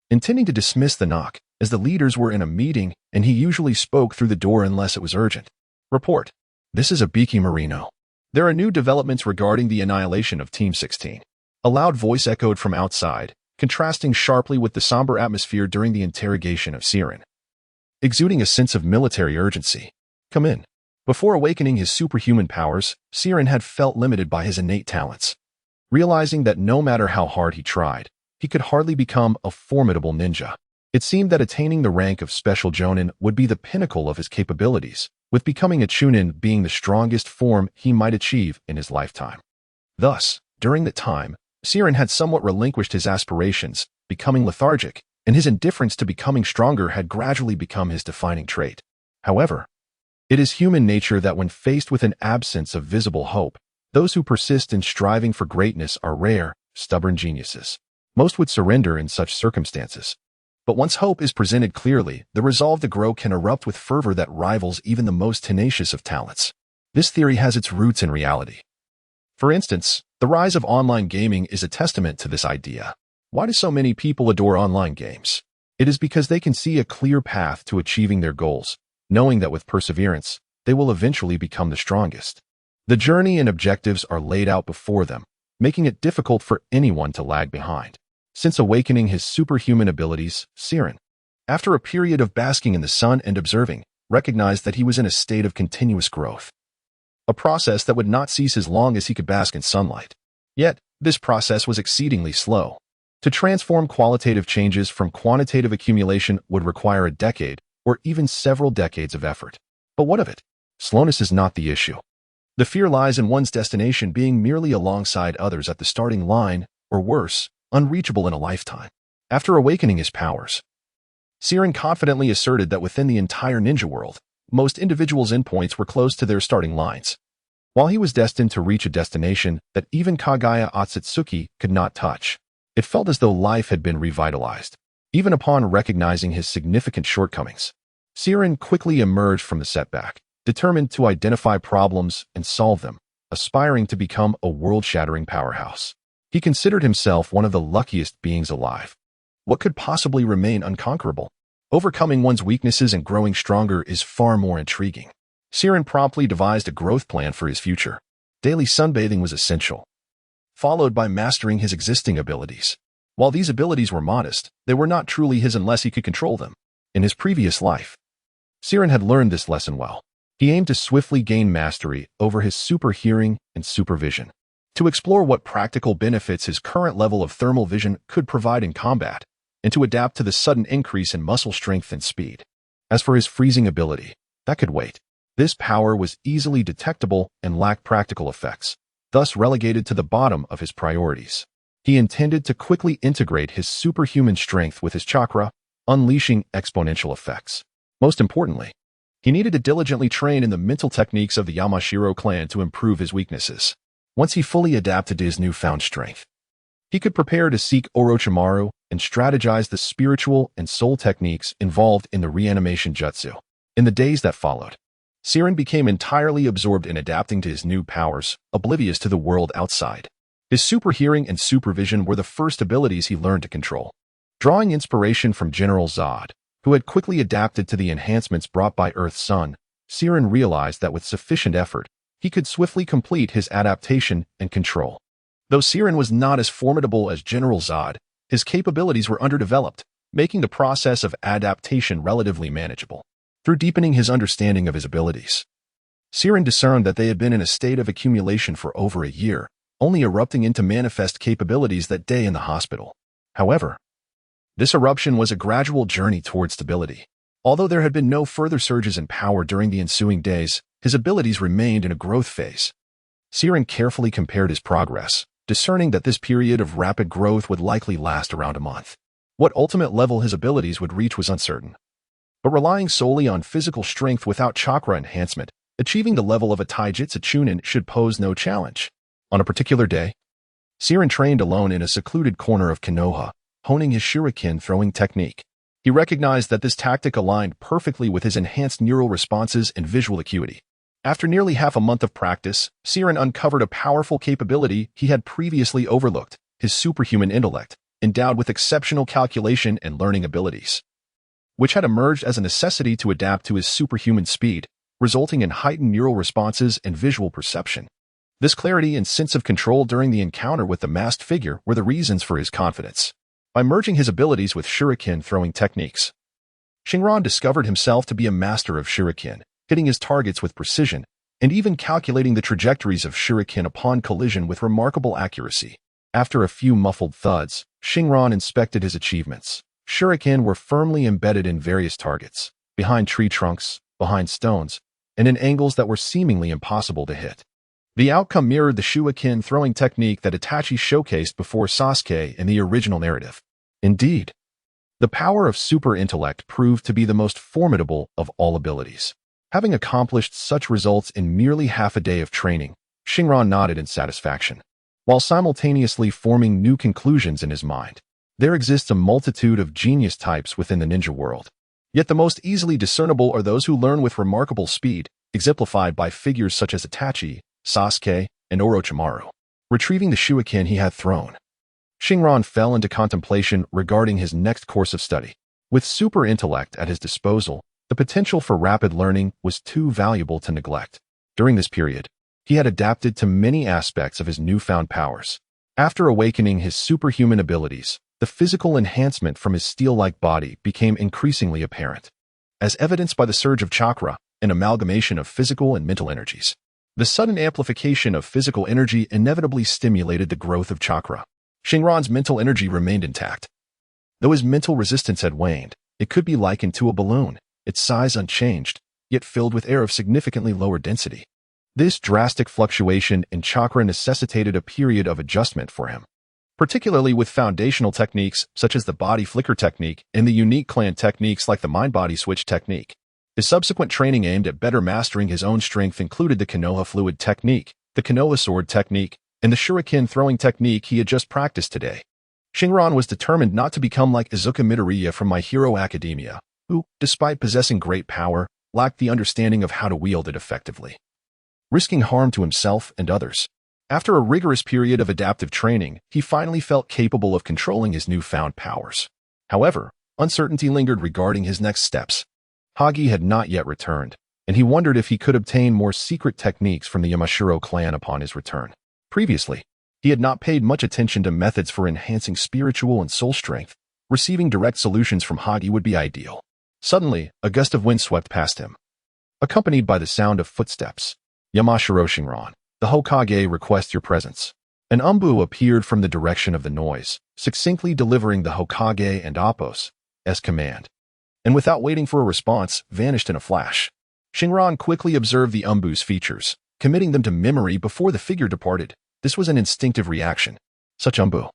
intending to dismiss the knock, as the leaders were in a meeting and he usually spoke through the door unless it was urgent. "Report. This is Abiki Marino. There are new developments regarding the annihilation of Team 16. A loud voice echoed from outside, contrasting sharply with the somber atmosphere during the interrogation of Siren, exuding a sense of military urgency. "Come in." Before awakening his superhuman powers, Siren had felt limited by his innate talents. Realizing that no matter how hard he tried, he could hardly become a formidable ninja. It seemed that attaining the rank of Special Jonin would be the pinnacle of his capabilities, with becoming a Chunin being the strongest form he might achieve in his lifetime. Thus, during that time, Siren had somewhat relinquished his aspirations, becoming lethargic, and his indifference to becoming stronger had gradually become his defining trait. However, it is human nature that when faced with an absence of visible hope, those who persist in striving for greatness are rare, stubborn geniuses. Most would surrender in such circumstances. But once hope is presented clearly, the resolve to grow can erupt with fervor that rivals even the most tenacious of talents. This theory has its roots in reality. For instance, the rise of online gaming is a testament to this idea. Why do so many people adore online games? It is because they can see a clear path to achieving their goals, knowing that with perseverance, they will eventually become the strongest. The journey and objectives are laid out before them, making it difficult for anyone to lag behind. Since awakening his superhuman abilities, Siren, after a period of basking in the sun and observing, recognized that he was in a state of continuous growth. A process that would not cease as long as he could bask in sunlight. Yet, this process was exceedingly slow. To transform qualitative changes from quantitative accumulation would require a decade, or even several decades of effort. But what of it? Slowness is not the issue. The fear lies in one's destination being merely alongside others at the starting line, or worse, unreachable in a lifetime. After awakening his powers, Siren confidently asserted that within the entire ninja world, most individuals' endpoints were close to their starting lines. While he was destined to reach a destination that even Kagaya Otsutsuki could not touch, it felt as though life had been revitalized. Even upon recognizing his significant shortcomings, Siren quickly emerged from the setback, determined to identify problems and solve them, aspiring to become a world-shattering powerhouse. He considered himself one of the luckiest beings alive. What could possibly remain unconquerable? Overcoming one's weaknesses and growing stronger is far more intriguing. Siren promptly devised a growth plan for his future. Daily sunbathing was essential, followed by mastering his existing abilities. While these abilities were modest, they were not truly his unless he could control them. In his previous life, Siren had learned this lesson well. He aimed to swiftly gain mastery over his super hearing and supervision, to explore what practical benefits his current level of thermal vision could provide in combat, and to adapt to the sudden increase in muscle strength and speed. As for his freezing ability, that could wait. This power was easily detectable and lacked practical effects, thus relegated to the bottom of his priorities. He intended to quickly integrate his superhuman strength with his chakra, unleashing exponential effects. Most importantly, he needed to diligently train in the mental techniques of the Yamashiro clan to improve his weaknesses. Once he fully adapted to his newfound strength, he could prepare to seek Orochimaru and strategize the spiritual and soul techniques involved in the reanimation jutsu. In the days that followed, Siren became entirely absorbed in adapting to his new powers, oblivious to the world outside. His super hearing and supervision were the first abilities he learned to control. Drawing inspiration from General Zod, who had quickly adapted to the enhancements brought by Earth's sun, Siren realized that with sufficient effort, he could swiftly complete his adaptation and control. Though Siren was not as formidable as General Zod, his capabilities were underdeveloped, making the process of adaptation relatively manageable. Through deepening his understanding of his abilities, Siren discerned that they had been in a state of accumulation for over a year, only erupting into manifest capabilities that day in the hospital. However, this eruption was a gradual journey toward stability. Although there had been no further surges in power during the ensuing days, his abilities remained in a growth phase. Siren carefully compared his progress, discerning that this period of rapid growth would likely last around a month. What ultimate level his abilities would reach was uncertain. But relying solely on physical strength without chakra enhancement, achieving the level of a Taijutsu Chunin should pose no challenge. On a particular day, Siren trained alone in a secluded corner of Konoha, honing his shuriken throwing technique. He recognized that this tactic aligned perfectly with his enhanced neural responses and visual acuity. After nearly half a month of practice, Xingran uncovered a powerful capability he had previously overlooked: his superhuman intellect, endowed with exceptional calculation and learning abilities, which had emerged as a necessity to adapt to his superhuman speed, resulting in heightened neural responses and visual perception. This clarity and sense of control during the encounter with the masked figure were the reasons for his confidence. By merging his abilities with shuriken throwing techniques, Xingran discovered himself to be a master of shuriken, hitting his targets with precision, and even calculating the trajectories of shuriken upon collision with remarkable accuracy. After a few muffled thuds, Xingran inspected his achievements. Shuriken were firmly embedded in various targets, behind tree trunks, behind stones, and in angles that were seemingly impossible to hit. The outcome mirrored the shuriken throwing technique that Itachi showcased before Sasuke in the original narrative. Indeed, the power of super intellect proved to be the most formidable of all abilities. Having accomplished such results in merely half a day of training, Xingran nodded in satisfaction, while simultaneously forming new conclusions in his mind. There exists a multitude of genius types within the ninja world. Yet the most easily discernible are those who learn with remarkable speed, exemplified by figures such as Itachi, Sasuke, and Orochimaru. Retrieving the shuriken he had thrown, Xingran fell into contemplation regarding his next course of study. With super intellect at his disposal, the potential for rapid learning was too valuable to neglect. During this period, he had adapted to many aspects of his newfound powers. After awakening his superhuman abilities, the physical enhancement from his steel-like body became increasingly apparent, as evidenced by the surge of chakra, an amalgamation of physical and mental energies. The sudden amplification of physical energy inevitably stimulated the growth of chakra. Xingran's mental energy remained intact. Though his mental resistance had waned, it could be likened to a balloon, its size unchanged, yet filled with air of significantly lower density. This drastic fluctuation in chakra necessitated a period of adjustment for him, particularly with foundational techniques such as the body flicker technique and the unique clan techniques like the mind-body switch technique. His subsequent training aimed at better mastering his own strength included the Konoha fluid technique, the Konoha sword technique, and the shuriken throwing technique he had just practiced today. Xingran was determined not to become like Izuku Midoriya from My Hero Academia, who, despite possessing great power, lacked the understanding of how to wield it effectively, risking harm to himself and others. After a rigorous period of adaptive training, he finally felt capable of controlling his newfound powers. However, uncertainty lingered regarding his next steps. Hagi had not yet returned, and he wondered if he could obtain more secret techniques from the Yamashiro clan upon his return. Previously, he had not paid much attention to methods for enhancing spiritual and soul strength. Receiving direct solutions from Hagi would be ideal. Suddenly, a gust of wind swept past him, accompanied by the sound of footsteps. Yamashiro Xingran, the Hokage requests your presence. An umbu appeared from the direction of the noise, succinctly delivering the Hokage and Appo's command, and without waiting for a response, vanished in a flash. Xingran quickly observed the umbu's features, committing them to memory before the figure departed. This was an instinctive reaction. Such umbu,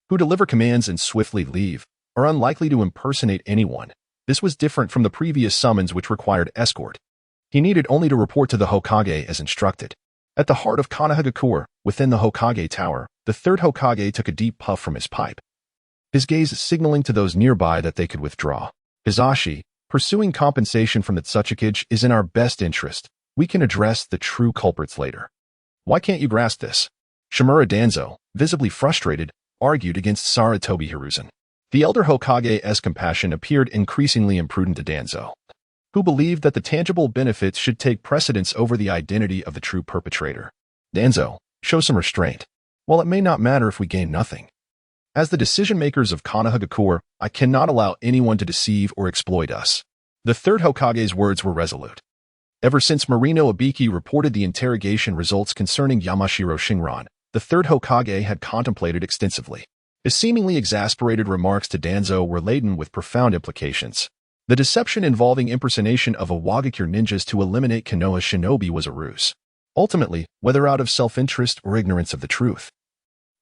who deliver commands and swiftly leave, are unlikely to impersonate anyone. This was different from the previous summons which required escort. He needed only to report to the Hokage as instructed. At the heart of Konohagakure, within the Hokage Tower, the third Hokage took a deep puff from his pipe, his gaze signaling to those nearby that they could withdraw. Hizashi, pursuing compensation from the Tsuchikage is in our best interest. We can address the true culprits later. Why can't you grasp this? Shimura Danzo, visibly frustrated, argued against Sarutobi Hiruzen. The elder Hokage's compassion appeared increasingly imprudent to Danzo, who believed that the tangible benefits should take precedence over the identity of the true perpetrator. Danzo, show some restraint. While it may not matter if we gain nothing, as the decision-makers of Konohagakure, I cannot allow anyone to deceive or exploit us. The third Hokage's words were resolute. Ever since Marino Ibiki reported the interrogation results concerning Yamashiro Xingran, the third Hokage had contemplated extensively. His seemingly exasperated remarks to Danzo were laden with profound implications. The deception involving impersonation of Awakens ninjas to eliminate Konoha shinobi was a ruse. Ultimately, whether out of self-interest or ignorance of the truth,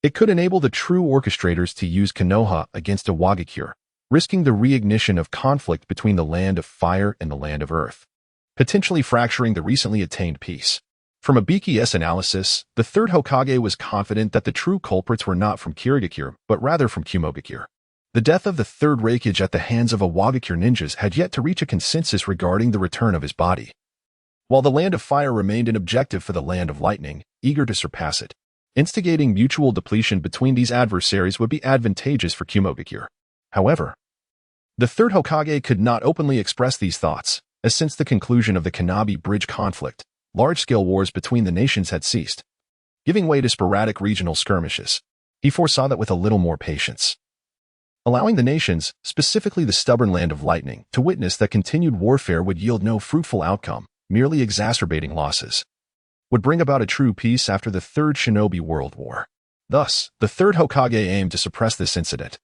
it could enable the true orchestrators to use Konoha against Awakens, risking the reignition of conflict between the land of fire and the land of earth, potentially fracturing the recently attained peace. From Ibiki's analysis, the third Hokage was confident that the true culprits were not from Kirigakure, but rather from Kumogakure. The death of the third Raikage at the hands of Awakens ninjas had yet to reach a consensus regarding the return of his body. while the Land of Fire remained an objective for the Land of Lightning, eager to surpass it. Instigating mutual depletion between these adversaries would be advantageous for Kumogakure. However, the third Hokage could not openly express these thoughts, as since the conclusion of the Kanabi Bridge conflict, large-scale wars between the nations had ceased, giving way to sporadic regional skirmishes. He foresaw that with a little more patience, allowing the nations, specifically the stubborn Land of Lightning, to witness that continued warfare would yield no fruitful outcome, merely exacerbating losses, would bring about a true peace after the Third Shinobi World War. Thus, the third Hokage aimed to suppress this incident,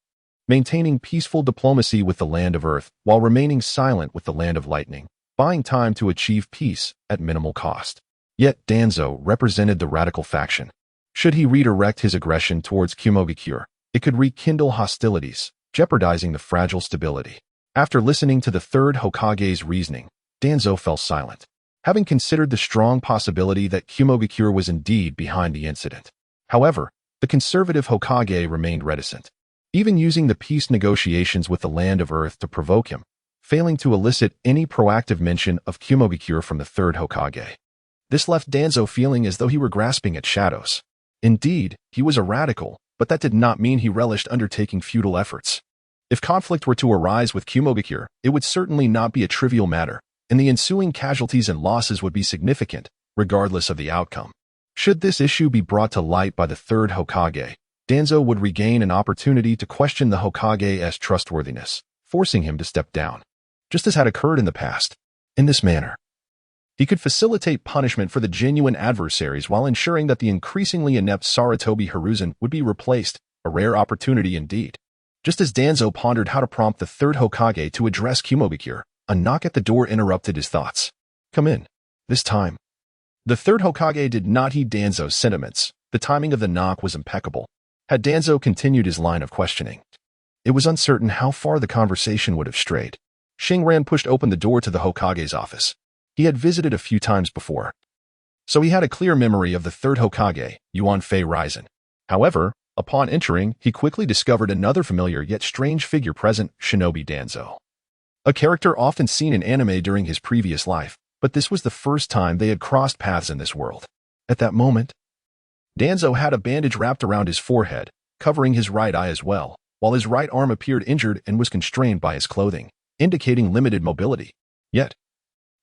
maintaining peaceful diplomacy with the Land of Earth while remaining silent with the Land of Lightning, buying time to achieve peace at minimal cost. Yet Danzo represented the radical faction. Should he redirect his aggression towards Kumogakure, it could rekindle hostilities, jeopardizing the fragile stability. After listening to the third Hokage's reasoning, Danzo fell silent, having considered the strong possibility that Kumogakure was indeed behind the incident. However, the conservative Hokage remained reticent, even using the peace negotiations with the Land of Earth to provoke him, failing to elicit any proactive mention of Kumogakure from the third Hokage. This left Danzo feeling as though he were grasping at shadows. Indeed, he was a radical, but that did not mean he relished undertaking futile efforts. If conflict were to arise with Kumogakure, it would certainly not be a trivial matter, and the ensuing casualties and losses would be significant, regardless of the outcome. Should this issue be brought to light by the third Hokage, Danzo would regain an opportunity to question the Hokage's trustworthiness, forcing him to step down, just as had occurred in the past. In this manner, he could facilitate punishment for the genuine adversaries while ensuring that the increasingly inept Sarutobi Hiruzen would be replaced, a rare opportunity indeed. Just as Danzo pondered how to prompt the third Hokage to address Kumogakure, a knock at the door interrupted his thoughts. "Come in." This time, the third Hokage did not heed Danzo's sentiments. The timing of the knock was impeccable. Had Danzo continued his line of questioning, it was uncertain how far the conversation would have strayed. Xingran pushed open the door to the Hokage's office. He had visited a few times before, so he had a clear memory of the third Hokage, Yuan Fei Raizen. However, upon entering, he quickly discovered another familiar yet strange figure present, Shinobi Danzo. A character often seen in anime during his previous life, but this was the first time they had crossed paths in this world. At that moment, Danzo had a bandage wrapped around his forehead, covering his right eye as well, while his right arm appeared injured and was constrained by his clothing, indicating limited mobility. Yet,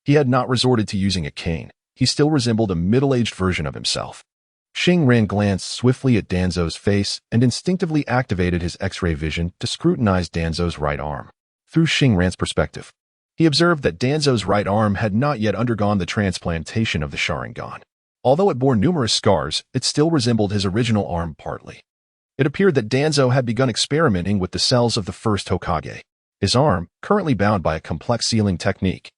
he had not resorted to using a cane. He still resembled a middle-aged version of himself. Xingran glanced swiftly at Danzo's face and instinctively activated his X-ray vision to scrutinize Danzo's right arm. Through Xingran's perspective, he observed that Danzo's right arm had not yet undergone the transplantation of the Sharingan. Although it bore numerous scars, it still resembled his original arm partly. It appeared that Danzo had begun experimenting with the cells of the first Hokage. His arm, currently bound by a complex sealing technique,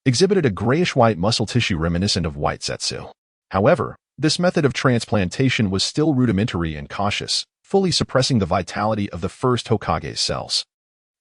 exhibited a grayish-white muscle tissue reminiscent of white zetsu. However, this method of transplantation was still rudimentary and cautious, fully suppressing the vitality of the first Hokage's cells.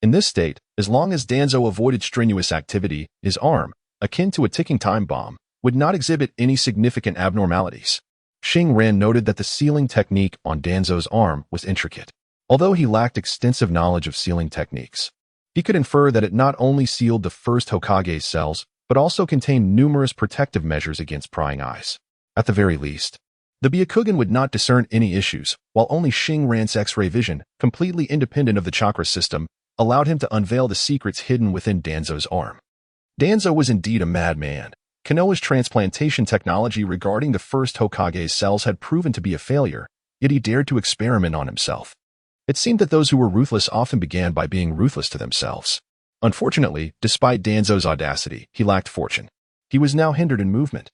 In this state, as long as Danzo avoided strenuous activity, his arm, akin to a ticking time bomb, would not exhibit any significant abnormalities. Xingran noted that the sealing technique on Danzo's arm was intricate. Although he lacked extensive knowledge of sealing techniques, he could infer that it not only sealed the first Hokage's cells, but also contained numerous protective measures against prying eyes. At the very least, the Byakugan would not discern any issues, while only Xingran's X-ray vision, completely independent of the chakra system, allowed him to unveil the secrets hidden within Danzo's arm. Danzo was indeed a madman. Konoha's transplantation technology regarding the first Hokage's cells had proven to be a failure, yet he dared to experiment on himself. It seemed that those who were ruthless often began by being ruthless to themselves. Unfortunately, despite Danzo's audacity, he lacked fortune. He was now hindered in movement,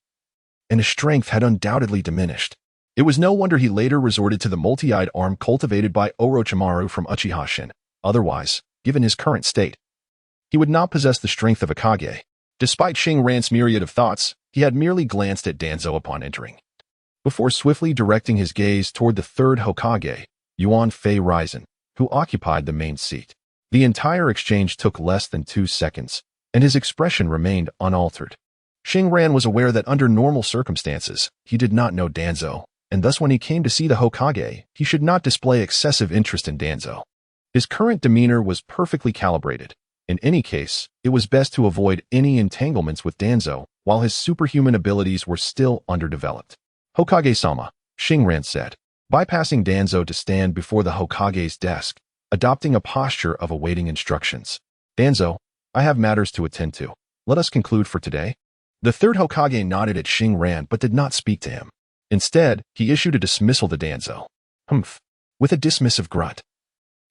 and his strength had undoubtedly diminished. It was no wonder he later resorted to the multi-eyed arm cultivated by Orochimaru from Uchiha Shin. Otherwise, given his current state, he would not possess the strength of a Kage. Despite Xingran's myriad of thoughts, he had merely glanced at Danzo upon entering, before swiftly directing his gaze toward the third Hokage, Yuan Fei Raizen, who occupied the main seat. The entire exchange took less than 2 seconds, and his expression remained unaltered. Xingran was aware that under normal circumstances, he did not know Danzo, and thus when he came to see the Hokage, he should not display excessive interest in Danzo. His current demeanor was perfectly calibrated. In any case, it was best to avoid any entanglements with Danzo while his superhuman abilities were still underdeveloped. Hokage-sama, Xingran said, bypassing Danzo to stand before the Hokage's desk, adopting a posture of awaiting instructions. Danzo, I have matters to attend to. Let us conclude for today. The third Hokage nodded at Xingran but did not speak to him. Instead, he issued a dismissal to Danzo. Humph. With a dismissive grunt.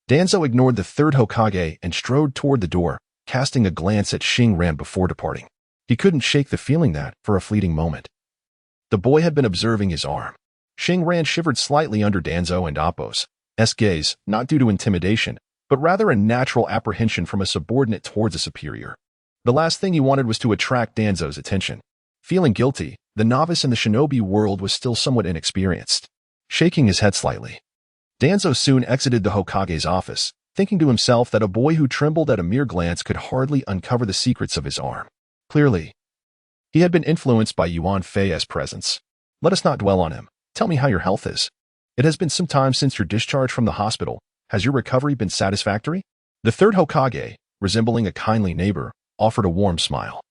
Danzo ignored the third Hokage and strode toward the door, casting a glance at Xingran before departing. He couldn't shake the feeling that, for a fleeting moment, the boy had been observing his arm. Xingran shivered slightly under Danzo and Appo's gaze, not due to intimidation, but rather a natural apprehension from a subordinate towards a superior. The last thing he wanted was to attract Danzo's attention. Feeling guilty, the novice in the shinobi world was still somewhat inexperienced. Shaking his head slightly, Danzo soon exited the Hokage's office, thinking to himself that a boy who trembled at a mere glance could hardly uncover the secrets of his arm. Clearly, he had been influenced by Yuan Fei's presence. Let us not dwell on him. Tell me how your health is. It has been some time since your discharge from the hospital. Has your recovery been satisfactory? The third Hokage, resembling a kindly neighbor, offered a warm smile,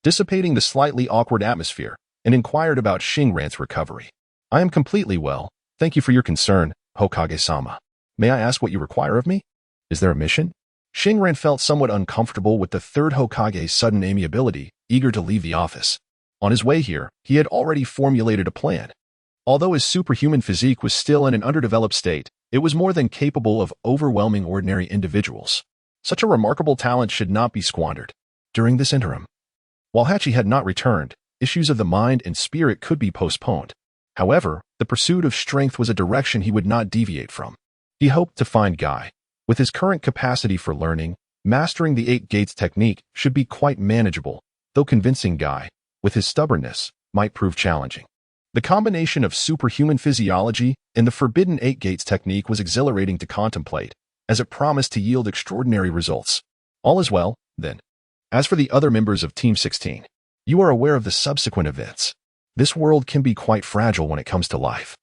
dissipating the slightly awkward atmosphere, and inquired about Xingran's recovery. I am completely well. Thank you for your concern, Hokage-sama. May I ask what you require of me? Is there a mission? Xingran felt somewhat uncomfortable with the third Hokage's sudden amiability, eager to leave the office. On his way here, he had already formulated a plan. Although his superhuman physique was still in an underdeveloped state, it was more than capable of overwhelming ordinary individuals. Such a remarkable talent should not be squandered. During this interim, while Hachi had not returned, issues of the mind and spirit could be postponed. However, the pursuit of strength was a direction he would not deviate from. He hoped to find Guy. With his current capacity for learning, mastering the 8 Gates technique should be quite manageable, though convincing Guy, with his stubbornness, might prove challenging. The combination of superhuman physiology and the forbidden 8 Gates technique was exhilarating to contemplate, as it promised to yield extraordinary results. All is well, then. As for the other members of Team 16, you are aware of the subsequent events. This world can be quite fragile when it comes to life.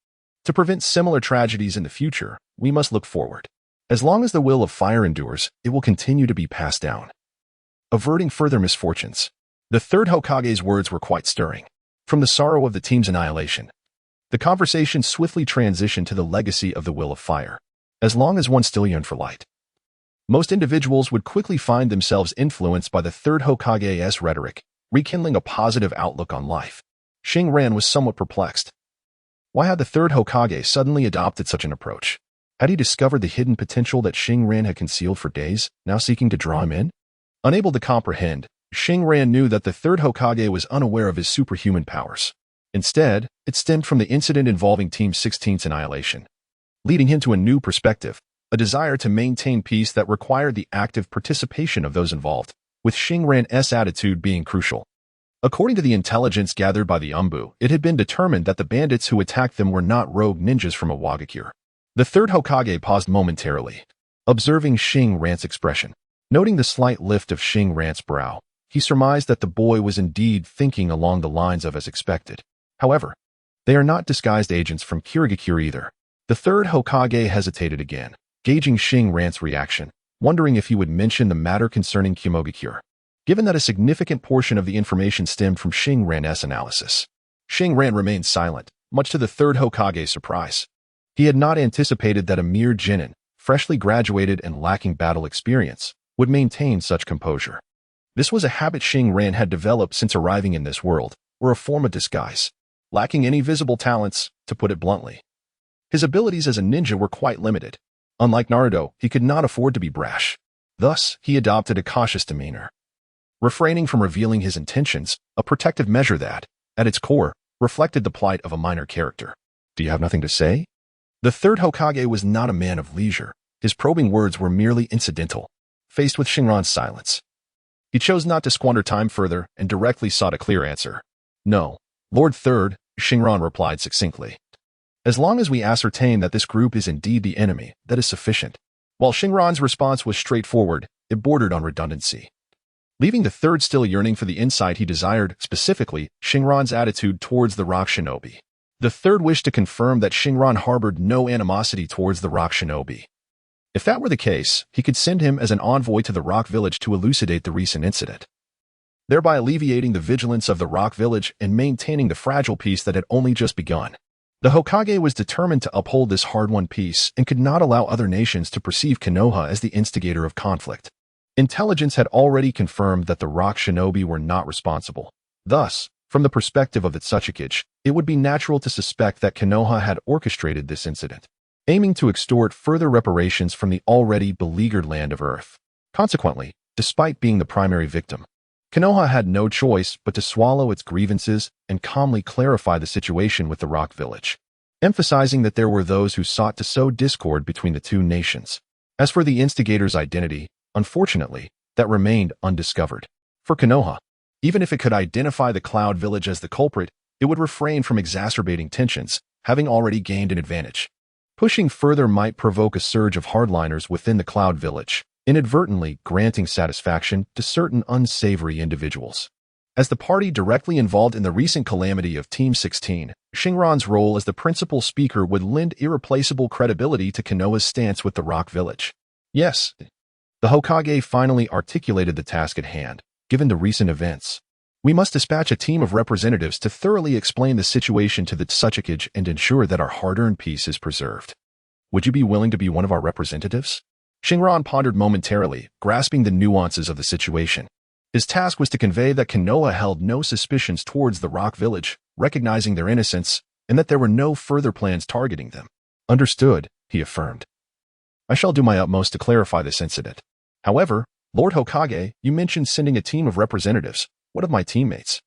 To prevent similar tragedies in the future, we must look forward. As long as the will of fire endures, it will continue to be passed down, averting further misfortunes. The third Hokage's words were quite stirring. From the sorrow of the team's annihilation, the conversation swiftly transitioned to the legacy of the will of fire. As long as one still yearned for light, most individuals would quickly find themselves influenced by the third Hokage's rhetoric, rekindling a positive outlook on life. Xingran was somewhat perplexed. Why had the third Hokage suddenly adopted such an approach? Had he discovered the hidden potential that Xingran had concealed for days, now seeking to draw him in? Unable to comprehend, Xingran knew that the third Hokage was unaware of his superhuman powers. Instead, it stemmed from the incident involving Team 16's annihilation, leading him to a new perspective, a desire to maintain peace that required the active participation of those involved, with Xingran's attitude being crucial. According to the intelligence gathered by the Umbu, it had been determined that the bandits who attacked them were not rogue ninjas from Awakens. The third Hokage paused momentarily, observing Xingran's expression. Noting the slight lift of Xingran's brow, he surmised that the boy was indeed thinking along the lines of as expected. However, they are not disguised agents from Kirigakure either. The third Hokage hesitated again, gauging Xingran's reaction, wondering if he would mention the matter concerning Kimogakure. Given that a significant portion of the information stemmed from Xingran's analysis, Xingran remained silent, much to the third Hokage's surprise. He had not anticipated that a mere genin, freshly graduated and lacking battle experience, would maintain such composure. This was a habit Xingran had developed since arriving in this world, or a form of disguise. Lacking any visible talents, to put it bluntly, his abilities as a ninja were quite limited. Unlike Naruto, he could not afford to be brash. Thus, he adopted a cautious demeanor, refraining from revealing his intentions, a protective measure that, at its core, reflected the plight of a minor character. Do you have nothing to say? The third Hokage was not a man of leisure. His probing words were merely incidental. Faced with Xingran's silence, he chose not to squander time further and directly sought a clear answer. No, Lord Third, Xingran replied succinctly. As long as we ascertain that this group is indeed the enemy, that is sufficient. While Xingran's response was straightforward, it bordered on redundancy. Leaving the third still yearning for the insight he desired, specifically, Xingran's attitude towards the rock shinobi. The third wished to confirm that Xingran harbored no animosity towards the rock shinobi. If that were the case, he could send him as an envoy to the Rock Village to elucidate the recent incident, thereby alleviating the vigilance of the Rock Village and maintaining the fragile peace that had only just begun. The Hokage was determined to uphold this hard-won peace and could not allow other nations to perceive Konoha as the instigator of conflict. Intelligence had already confirmed that the rock shinobi were not responsible. Thus, from the perspective of the Tsuchikage, it would be natural to suspect that Konoha had orchestrated this incident, aiming to extort further reparations from the already beleaguered land of Earth. Consequently, despite being the primary victim, Konoha had no choice but to swallow its grievances and calmly clarify the situation with the Rock Village, emphasizing that there were those who sought to sow discord between the two nations. As for the instigator's identity, unfortunately, that remained undiscovered. For Konoha, even if it could identify the Cloud Village as the culprit, it would refrain from exacerbating tensions, having already gained an advantage. Pushing further might provoke a surge of hardliners within the Cloud Village, inadvertently granting satisfaction to certain unsavory individuals. As the party directly involved in the recent calamity of Team 16, Xingran's role as the principal speaker would lend irreplaceable credibility to Konoha's stance with the Rock Village. Yes, the Hokage finally articulated the task at hand, given the recent events. We must dispatch a team of representatives to thoroughly explain the situation to the Tsuchikage and ensure that our hard-earned peace is preserved. Would you be willing to be one of our representatives? Xingran pondered momentarily, grasping the nuances of the situation. His task was to convey that Konoha held no suspicions towards the Rock Village, recognizing their innocence, and that there were no further plans targeting them. Understood, he affirmed. I shall do my utmost to clarify this incident. However, Lord Hokage, you mentioned sending a team of representatives. What of my teammates?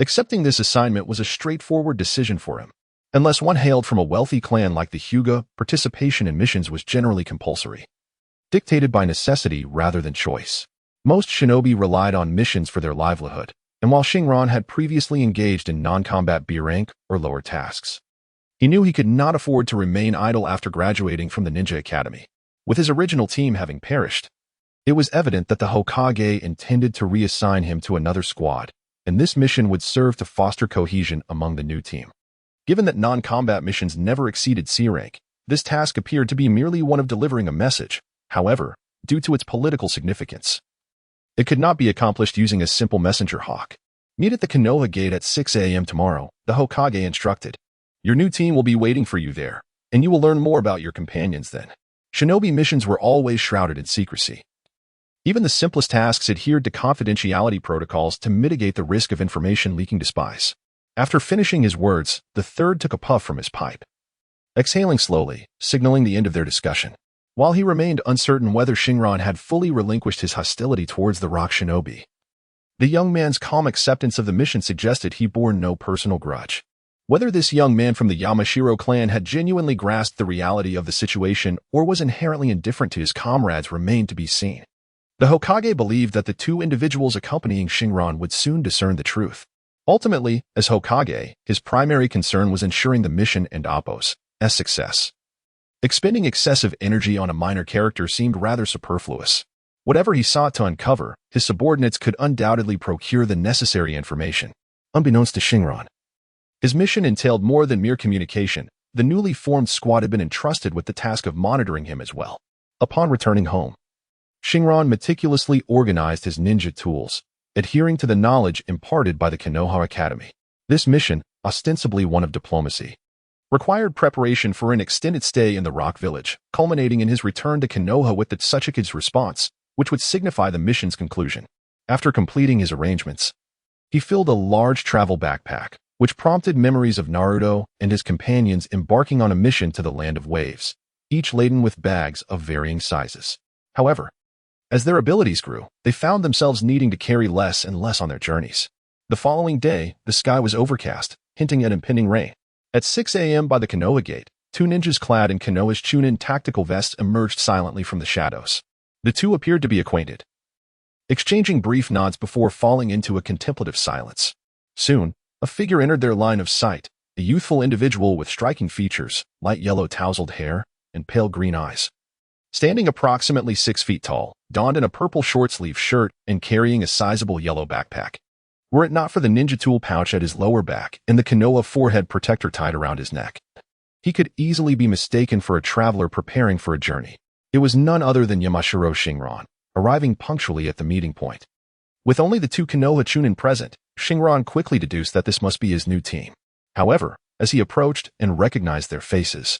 Accepting this assignment was a straightforward decision for him. Unless one hailed from a wealthy clan like the Hyuga, participation in missions was generally compulsory, dictated by necessity rather than choice. Most shinobi relied on missions for their livelihood, and while Xingran had previously engaged in non-combat B-rank or lower tasks, he knew he could not afford to remain idle after graduating from the Ninja Academy. With his original team having perished, it was evident that the Hokage intended to reassign him to another squad, and this mission would serve to foster cohesion among the new team. Given that non-combat missions never exceeded C rank, this task appeared to be merely one of delivering a message. However, due to its political significance, it could not be accomplished using a simple messenger hawk. Meet at the Konoha Gate at 6 a.m. tomorrow, the Hokage instructed. Your new team will be waiting for you there, and you will learn more about your companions then. Shinobi missions were always shrouded in secrecy. Even the simplest tasks adhered to confidentiality protocols to mitigate the risk of information leaking to spies. After finishing his words, the third took a puff from his pipe, exhaling slowly, signaling the end of their discussion. While he remained uncertain whether Xingran had fully relinquished his hostility towards the rock shinobi, the young man's calm acceptance of the mission suggested he bore no personal grudge. Whether this young man from the Yamashiro clan had genuinely grasped the reality of the situation or was inherently indifferent to his comrades remained to be seen. The Hokage believed that the two individuals accompanying Xingran would soon discern the truth. Ultimately, as Hokage, his primary concern was ensuring the mission and Appo's success. Expending excessive energy on a minor character seemed rather superfluous. Whatever he sought to uncover, his subordinates could undoubtedly procure the necessary information. Unbeknownst to Xingran, his mission entailed more than mere communication. The newly formed squad had been entrusted with the task of monitoring him as well. Upon returning home, Xingran meticulously organized his ninja tools, adhering to the knowledge imparted by the Konoha Academy. This mission, ostensibly one of diplomacy, required preparation for an extended stay in the Rock Village, culminating in his return to Konoha with the Tsuchikage's response, which would signify the mission's conclusion. After completing his arrangements, he filled a large travel backpack, which prompted memories of Naruto and his companions embarking on a mission to the Land of Waves, each laden with bags of varying sizes. However, as their abilities grew, they found themselves needing to carry less and less on their journeys. The following day, the sky was overcast, hinting at impending rain. At 6 a.m. by the Konoha Gate, two ninjas clad in Konoha's Chunin tactical vests emerged silently from the shadows. The two appeared to be acquainted, exchanging brief nods before falling into a contemplative silence. Soon, a figure entered their line of sight, a youthful individual with striking features, light yellow tousled hair, and pale green eyes. Standing approximately 6 feet tall, donned in a purple short-sleeved shirt and carrying a sizable yellow backpack. Were it not for the ninja tool pouch at his lower back and the Konoha forehead protector tied around his neck, he could easily be mistaken for a traveler preparing for a journey. It was none other than Yamanaka Xingran, arriving punctually at the meeting point. With only the two Konoha Chunin present, Xingran quickly deduced that this must be his new team. However, as he approached and recognized their faces,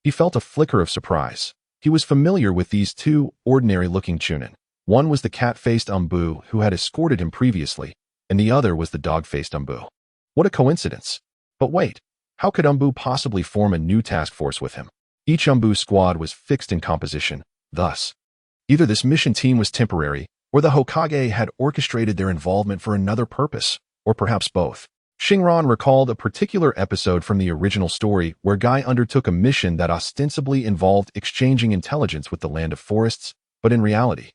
he felt a flicker of surprise. He was familiar with these two ordinary-looking Chunin. One was the cat-faced Umbu who had escorted him previously, and the other was the dog-faced Umbu. What a coincidence! But wait, how could Umbu possibly form a new task force with him? Each Umbu squad was fixed in composition, thus, either this mission team was temporary, or the Hokage had orchestrated their involvement for another purpose, or perhaps both. Xingran recalled a particular episode from the original story where Guy undertook a mission that ostensibly involved exchanging intelligence with the Land of Forests, but in reality,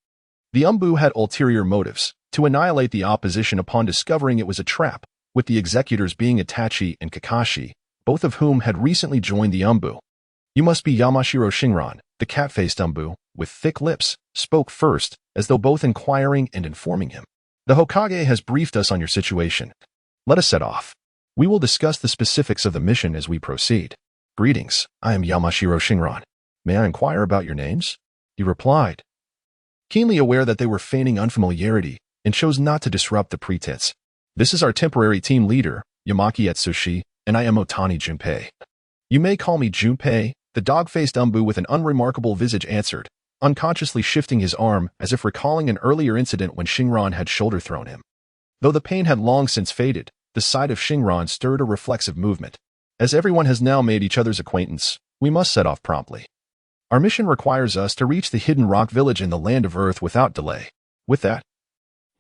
the Umbu had ulterior motives, to annihilate the opposition upon discovering it was a trap, with the executors being Itachi and Kakashi, both of whom had recently joined the Umbu. You must be Yamanaka Xingran, the cat-faced Umbu, with thick lips, spoke first, as though both inquiring and informing him. The Hokage has briefed us on your situation. Let us set off. We will discuss the specifics of the mission as we proceed. Greetings, I am Yamanaka Xingran. May I inquire about your names? He replied, keenly aware that they were feigning unfamiliarity, and chose not to disrupt the pretense. This is our temporary team leader, Yamaki Atsushi, and I am Otani Junpei. You may call me Junpei, the dog-faced Umbu with an unremarkable visage answered, unconsciously shifting his arm as if recalling an earlier incident when Xingran had shoulder-thrown him. Though the pain had long since faded, the sight of Xingran stirred a reflexive movement. As everyone has now made each other's acquaintance, we must set off promptly. Our mission requires us to reach the hidden rock village in the Land of Earth without delay. With that,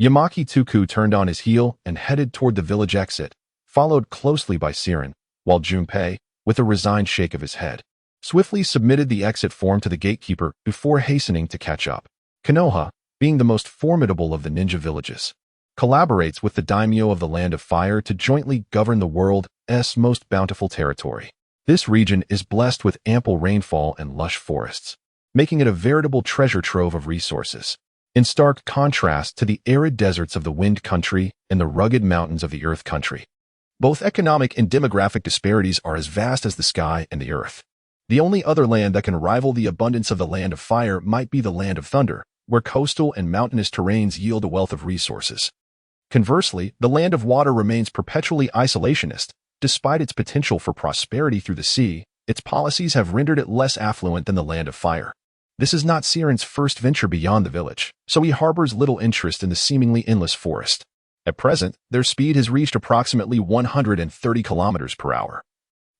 Yamaki Tuku turned on his heel and headed toward the village exit, followed closely by Siren, while Junpei, with a resigned shake of his head, swiftly submitted the exit form to the gatekeeper before hastening to catch up. Konoha, being the most formidable of the ninja villages, collaborates with the daimyo of the Land of Fire to jointly govern the world's most bountiful territory. This region is blessed with ample rainfall and lush forests, making it a veritable treasure trove of resources, in stark contrast to the arid deserts of the Wind Country and the rugged mountains of the Earth Country. Both economic and demographic disparities are as vast as the sky and the earth. The only other land that can rival the abundance of the Land of Fire might be the Land of Thunder, where coastal and mountainous terrains yield a wealth of resources. Conversely, the Land of Water remains perpetually isolationist. Despite its potential for prosperity through the sea, its policies have rendered it less affluent than the Land of Fire. This is not Siren's first venture beyond the village, so he harbors little interest in the seemingly endless forest. At present, their speed has reached approximately 130 kilometers per hour,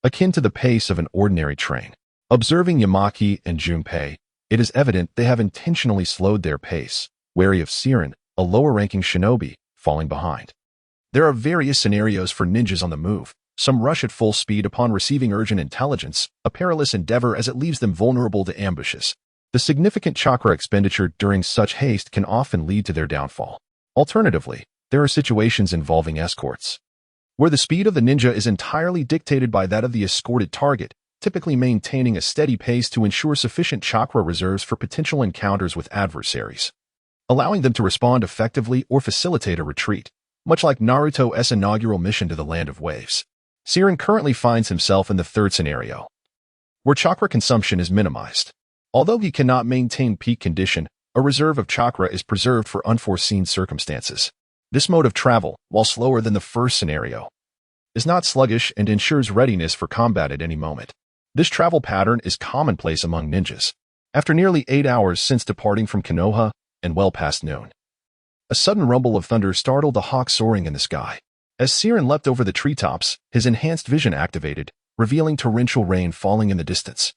akin to the pace of an ordinary train. Observing Yamaki and Junpei, it is evident they have intentionally slowed their pace, wary of Siren, a lower-ranking shinobi, falling behind. There are various scenarios for ninjas on the move. Some rush at full speed upon receiving urgent intelligence, a perilous endeavor as it leaves them vulnerable to ambushes. The significant chakra expenditure during such haste can often lead to their downfall. Alternatively, there are situations involving escorts, where the speed of the ninja is entirely dictated by that of the escorted target, typically maintaining a steady pace to ensure sufficient chakra reserves for potential encounters with adversaries, allowing them to respond effectively or facilitate a retreat, much like Naruto's inaugural mission to the Land of Waves. Siren currently finds himself in the third scenario, where chakra consumption is minimized. Although he cannot maintain peak condition, a reserve of chakra is preserved for unforeseen circumstances. This mode of travel, while slower than the first scenario, is not sluggish and ensures readiness for combat at any moment. This travel pattern is commonplace among ninjas. After nearly 8 hours since departing from Konoha, and well past noon, a sudden rumble of thunder startled the hawk soaring in the sky. As Siren leapt over the treetops, his enhanced vision activated, revealing torrential rain falling in the distance.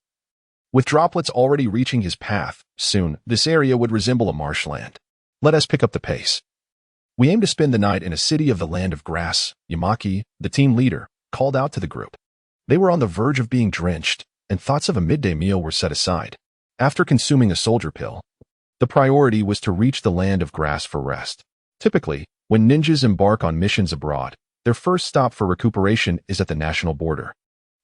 With droplets already reaching his path, soon, this area would resemble a marshland. Let us pick up the pace. We aim to spend the night in a city of the Land of Grass, Yamaki, the team leader, called out to the group. They were on the verge of being drenched, and thoughts of a midday meal were set aside. After consuming a soldier pill, the priority was to reach the Land of Grass for rest. Typically, when ninjas embark on missions abroad, their first stop for recuperation is at the national border,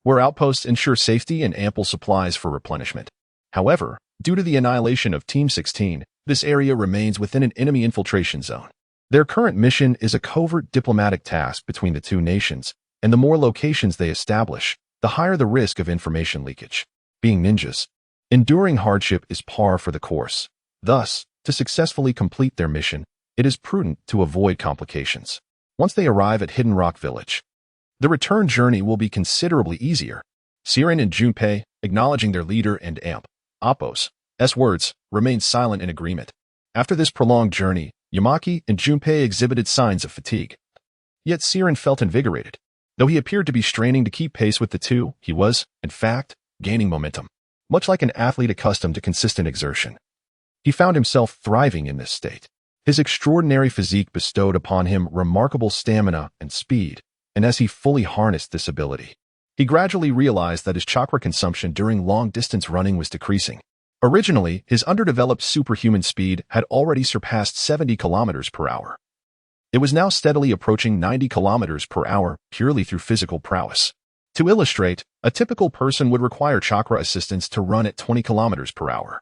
where outposts ensure safety and ample supplies for replenishment. However, due to the annihilation of Team 16, this area remains within an enemy infiltration zone. Their current mission is a covert diplomatic task between the two nations, and the more locations they establish, the higher the risk of information leakage. Being ninjas, Enduring hardship is par for the course. Thus, to successfully complete their mission, it is prudent to avoid complications. Once they arrive at Hidden Rock Village, the return journey will be considerably easier. Siren and Junpei, acknowledging their leader and Appo's words, remained silent in agreement. After this prolonged journey, Yamaki and Junpei exhibited signs of fatigue. Yet Siren felt invigorated. Though he appeared to be straining to keep pace with the two, he was, in fact, gaining momentum. Much like an athlete accustomed to consistent exertion, he found himself thriving in this state. His extraordinary physique bestowed upon him remarkable stamina and speed, and as he fully harnessed this ability, he gradually realized that his chakra consumption during long-distance running was decreasing. Originally, his underdeveloped superhuman speed had already surpassed 70 kilometers per hour. It was now steadily approaching 90 kilometers per hour purely through physical prowess. To illustrate, a typical person would require chakra assistance to run at 20 kilometers per hour.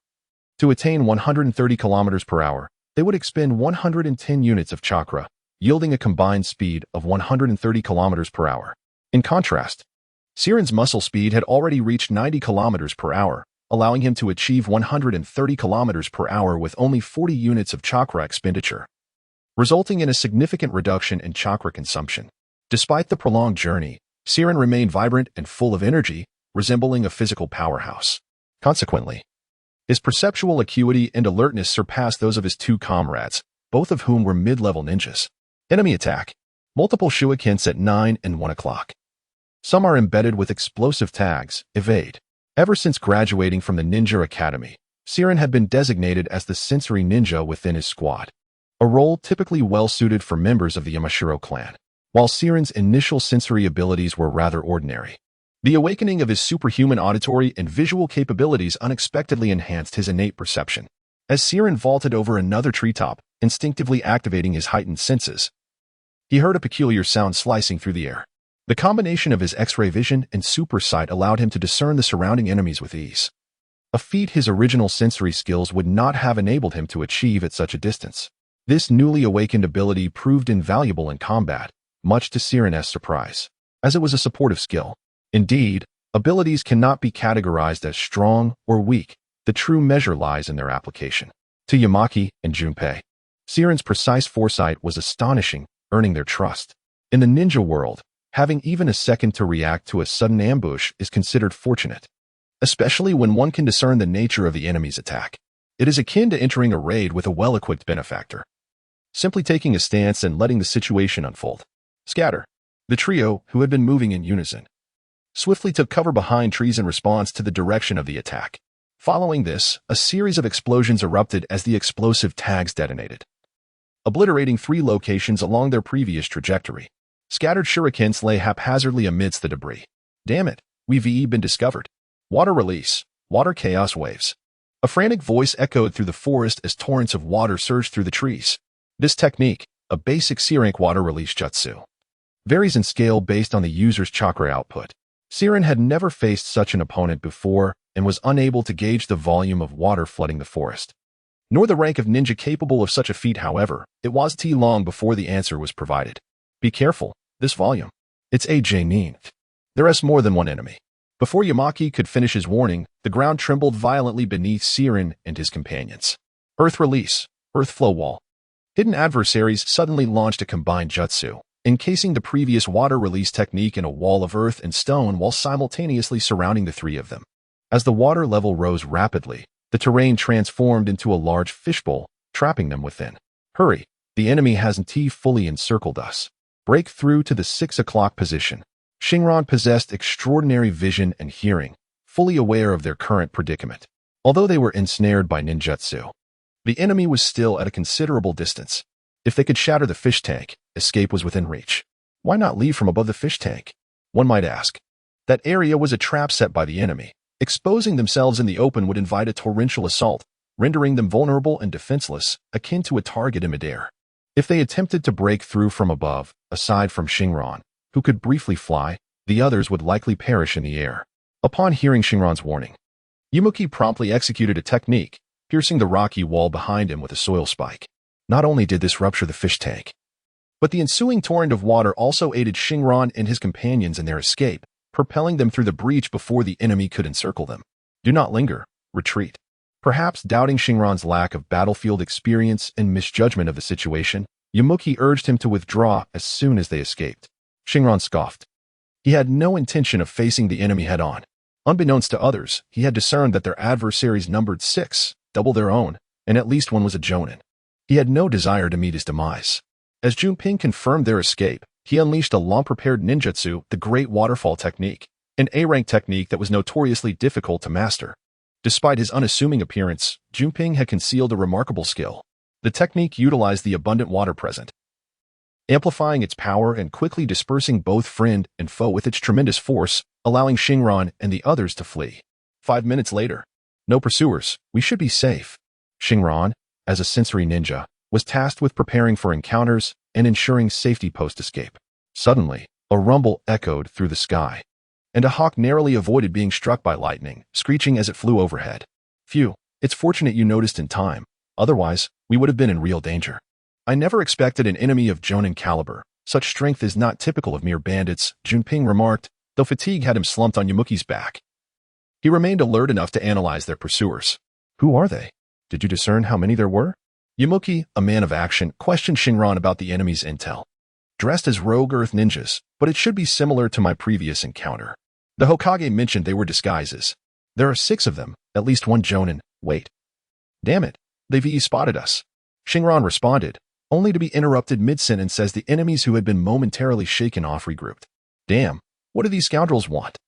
To attain 130 kilometers per hour, they would expend 110 units of chakra, yielding a combined speed of 130 kilometers per hour. In contrast, Siren's muscle speed had already reached 90 kilometers per hour, allowing him to achieve 130 kilometers per hour with only 40 units of chakra expenditure, resulting in a significant reduction in chakra consumption. Despite the prolonged journey, Siren remained vibrant and full of energy, resembling a physical powerhouse. Consequently, his perceptual acuity and alertness surpassed those of his two comrades, both of whom were mid-level ninjas. Enemy attack. Multiple shurikens at 9 and 1 o'clock. Some are embedded with explosive tags, evade. Ever since graduating from the Ninja Academy, Siren had been designated as the sensory ninja within his squad, a role typically well-suited for members of the Yamashiro clan. While Siren's initial sensory abilities were rather ordinary, the awakening of his superhuman auditory and visual capabilities unexpectedly enhanced his innate perception. As Siren vaulted over another treetop, instinctively activating his heightened senses, he heard a peculiar sound slicing through the air. The combination of his X-ray vision and super sight allowed him to discern the surrounding enemies with ease, a feat his original sensory skills would not have enabled him to achieve at such a distance. This newly awakened ability proved invaluable in combat, much to Siren's surprise, as it was a supportive skill. Indeed, abilities cannot be categorized as strong or weak. The true measure lies in their application. To Yamaki and Junpei, Siren's precise foresight was astonishing, earning their trust. In the ninja world, having even a second to react to a sudden ambush is considered fortunate, especially when one can discern the nature of the enemy's attack. It is akin to entering a raid with a well-equipped benefactor, simply taking a stance and letting the situation unfold. Scatter. The trio, who had been moving in unison, swiftly took cover behind trees in response to the direction of the attack. Following this, a series of explosions erupted as the explosive tags detonated, obliterating 3 locations along their previous trajectory. Scattered shurikens lay haphazardly amidst the debris. Damn it, we've been discovered. Water release. Water chaos waves. A frantic voice echoed through the forest as torrents of water surged through the trees. This technique, a basic C-rank water release jutsu, varies in scale based on the user's chakra output. Siren had never faced such an opponent before and was unable to gauge the volume of water flooding the forest, nor the rank of ninja capable of such a feat. However, it was too long before the answer was provided. Be careful, this volume. It's a genin. There is more than one enemy. Before Yamaki could finish his warning, the ground trembled violently beneath Siren and his companions. Earth release. Earth flow wall. Hidden adversaries suddenly launched a combined jutsu, encasing the previous water release technique in a wall of earth and stone while simultaneously surrounding the 3 of them. As the water level rose rapidly, the terrain transformed into a large fishbowl, trapping them within. Hurry, the enemy hasn't fully encircled us. Break through to the 6 o'clock position. Xingran possessed extraordinary vision and hearing, fully aware of their current predicament. Although they were ensnared by ninjutsu, the enemy was still at a considerable distance. If they could shatter the fish tank, escape was within reach. Why not leave from above the fish tank? One might ask. That area was a trap set by the enemy. Exposing themselves in the open would invite a torrential assault, rendering them vulnerable and defenseless, akin to a target in midair. If they attempted to break through from above, aside from Xingran, who could briefly fly, the others would likely perish in the air. Upon hearing Xingran's warning, Yumuki promptly executed a technique, piercing the rocky wall behind him with a soil spike. Not only did this rupture the fish tank, but the ensuing torrent of water also aided Xingran and his companions in their escape, propelling them through the breach before the enemy could encircle them. Do not linger. retreat. Perhaps doubting Xingran's lack of battlefield experience and misjudgment of the situation, Yamuki urged him to withdraw as soon as they escaped. Xingran scoffed. He had no intention of facing the enemy head-on. Unbeknownst to others, he had discerned that their adversaries numbered 6, double their own, and at least one was a jonin. He had no desire to meet his demise. As Junping confirmed their escape, he unleashed a long-prepared ninjutsu, the Great Waterfall Technique, an A-rank technique that was notoriously difficult to master. Despite his unassuming appearance, Junping had concealed a remarkable skill. The technique utilized the abundant water present, amplifying its power and quickly dispersing both friend and foe with its tremendous force, allowing Xingran and the others to flee. 5 minutes later. No pursuers, we should be safe. Xingran, as a sensory ninja, was tasked with preparing for encounters and ensuring safety post-escape. Suddenly, a rumble echoed through the sky, and a hawk narrowly avoided being struck by lightning, screeching as it flew overhead. Phew, it's fortunate you noticed in time, otherwise, we would have been in real danger. I never expected an enemy of jonin caliber. Such strength is not typical of mere bandits, Junping remarked, though fatigue had him slumped on Yamuki's back. He remained alert enough to analyze their pursuers. Who are they? Did you discern how many there were? Yamuki, a man of action, questioned Xingran about the enemy's intel. Dressed as rogue earth ninjas, but it should be similar to my previous encounter. The Hokage mentioned they were disguises. There are 6 of them, at least one jonin. Wait. Damn it, they've spotted us. Xingran responded, only to be interrupted mid-sentence as the enemies who had been momentarily shaken off regrouped. Damn, what do these scoundrels want?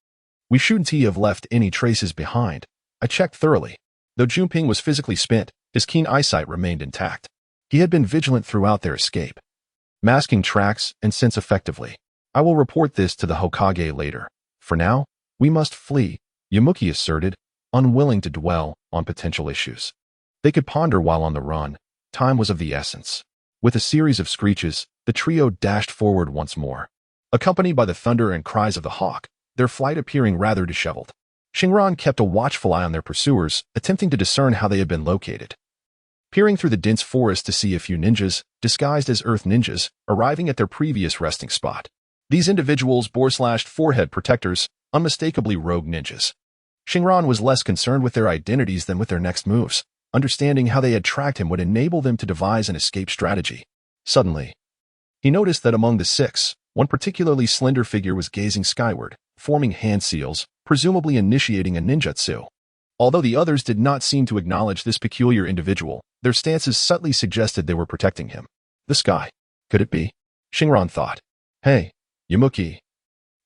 We shouldn't have left any traces behind. I checked thoroughly. Though Junping was physically spent, his keen eyesight remained intact. He had been vigilant throughout their escape, masking tracks and scents effectively. I will report this to the Hokage later. For now, we must flee, Yamuki asserted, unwilling to dwell on potential issues. They could ponder while on the run. Time was of the essence. With a series of screeches, the trio dashed forward once more, accompanied by the thunder and cries of the hawk, their flight appearing rather disheveled. Xingran kept a watchful eye on their pursuers, attempting to discern how they had been located. Peering through the dense forest to see a few ninjas, disguised as earth ninjas, arriving at their previous resting spot. These individuals bore slashed forehead protectors, unmistakably rogue ninjas. Xingran was less concerned with their identities than with their next moves. Understanding how they had tracked him would enable them to devise an escape strategy. Suddenly, he noticed that among the 6, one particularly slender figure was gazing skyward, forming hand seals, presumably initiating a ninjutsu. Although the others did not seem to acknowledge this peculiar individual, their stances subtly suggested they were protecting him. The sky. Could it be? Xingran thought. Hey, Yamuki.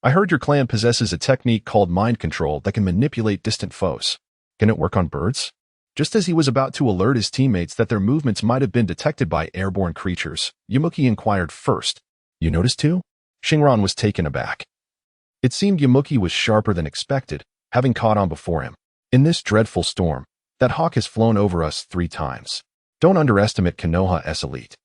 I heard your clan possesses a technique called mind control that can manipulate distant foes. Can it work on birds? Just as he was about to alert his teammates that their movements might have been detected by airborne creatures, Yamuki inquired first. You noticed too? Xingran was taken aback. It seemed Yamuki was sharper than expected, having caught on before him. In this dreadful storm, that hawk has flown over us 3 times. Don't underestimate Konoha's elite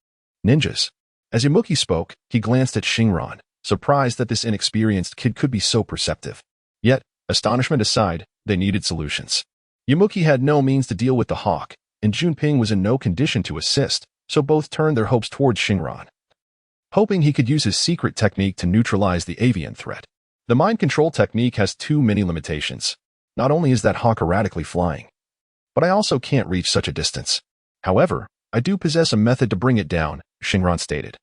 ninjas. As Yamuki spoke, he glanced at Xingran, surprised that this inexperienced kid could be so perceptive. Yet, astonishment aside, they needed solutions. Yamuki had no means to deal with the hawk, and Junping was in no condition to assist, so both turned their hopes towards Xingran, hoping he could use his secret technique to neutralize the avian threat. The mind control technique has too many limitations. Not only is that hawk erratically flying, but I also can't reach such a distance. However, I do possess a method to bring it down, Xingran stated,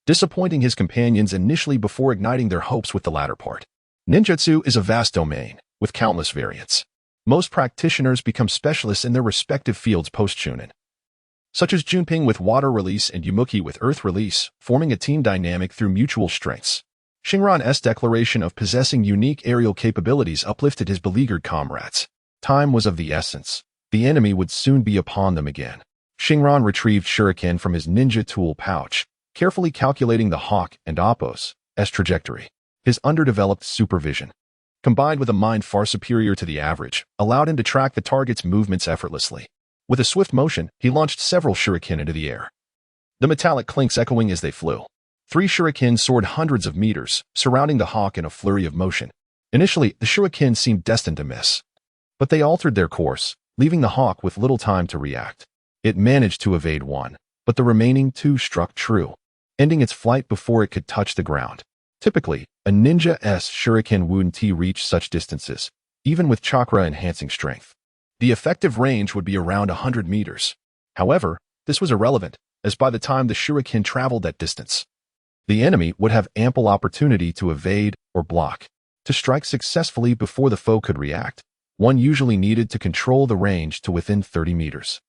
disappointing his companions initially before igniting their hopes with the latter part. Ninjutsu is a vast domain, with countless variants. Most practitioners become specialists in their respective fields post-Chunin, such as Junping with water release and Yamuki with earth release, forming a team dynamic through mutual strengths. Xingran's declaration of possessing unique aerial capabilities uplifted his beleaguered comrades. Time was of the essence. The enemy would soon be upon them again. Xingran retrieved shuriken from his ninja tool pouch, carefully calculating the hawk and Appo's trajectory. His underdeveloped supervision, combined with a mind far superior to the average, allowed him to track the target's movements effortlessly. With a swift motion, he launched several shuriken into the air, the metallic clinks echoing as they flew. 3 shuriken soared hundreds of meters, surrounding the hawk in a flurry of motion. Initially, the shuriken seemed destined to miss, but they altered their course, leaving the hawk with little time to react. It managed to evade one, but the remaining 2 struck true, ending its flight before it could touch the ground. Typically, a ninja's shuriken wouldn't reach such distances, even with chakra-enhancing strength. The effective range would be around 100 meters. However, this was irrelevant, as by the time the shuriken traveled that distance, the enemy would have ample opportunity to evade or block. To strike successfully before the foe could react, one usually needed to control the range to within 30 meters.